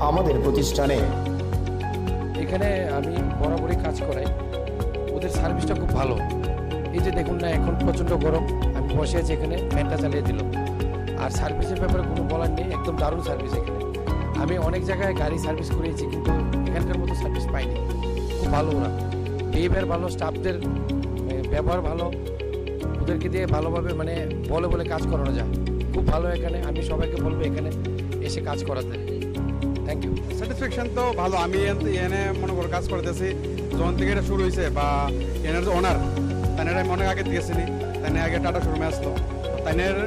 আমাদের প্রতিষ্ঠানে। এখানে আমি বরাবরই কাজ করাই, ওদের সার্ভিসটা খুব ভালো। এই যে দেখুন না, এখন প্রচণ্ড গরম, আমি বসে আছি এখানে, ফ্যানটা চালিয়ে দিল। আর সার্ভিসের ব্যাপারে কোনো বলার নেই, একদম দারুণ সার্ভিস এখানে। আমি অনেক জায়গায় গাড়ি সার্ভিস করিয়েছি, কিন্তু এখানকার মতো সার্ভিস পাইনি। খুব ভালো ওরা, বিহেভিয়ার ভালো, স্টাফদের ব্যবহার ভালো, ওদেরকে দিয়ে ভালোভাবে মানে বলে কাজ করানো যায়। খুব ভালো এখানে, আমি সবাইকে বলবো এখানে এসে কাজ করাতে। Thank you. স্যাটিসফ্যাকশন তো ভালো। আমি এনে মনে করো কাজ করতেছি যখন থেকে এটা শুরু হয়েছে, বা এনার যে ওনার তাই আমি অনেক আগে দিয়েছিনি, তাই আগে টাটা শোরুমে আসলো, তাইনের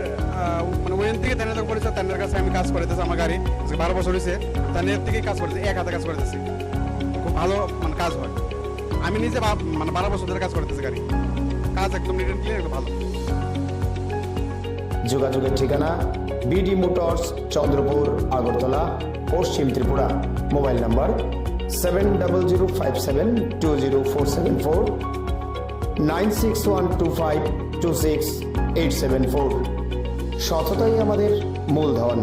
মানে ওইখান থেকে তাই যখন করেছে তাইনের কাছে আমি কাজ করতেছি। আমার গাড়ি 12 বছর হয়েছে, তাইনের থেকেই কাজ করতেছি, এক হাতে কাজ করতেছি। খুব ভালো মানে কাজ হয়। আমি নিজে মানে 12 বছর ধরে কাজ করতেছি, গাড়ি কাজ একদম নিট অ্যান্ড ক্লিয়ার, একদম ভালো। যোগাযোগের ঠিকানা বিডি মোটরস, চন্দ্রপুর, আগরতলা, পশ্চিম ত্রিপুরা। Mobile number 7005720474, 9612526874। সততাই আমাদের মূলধন।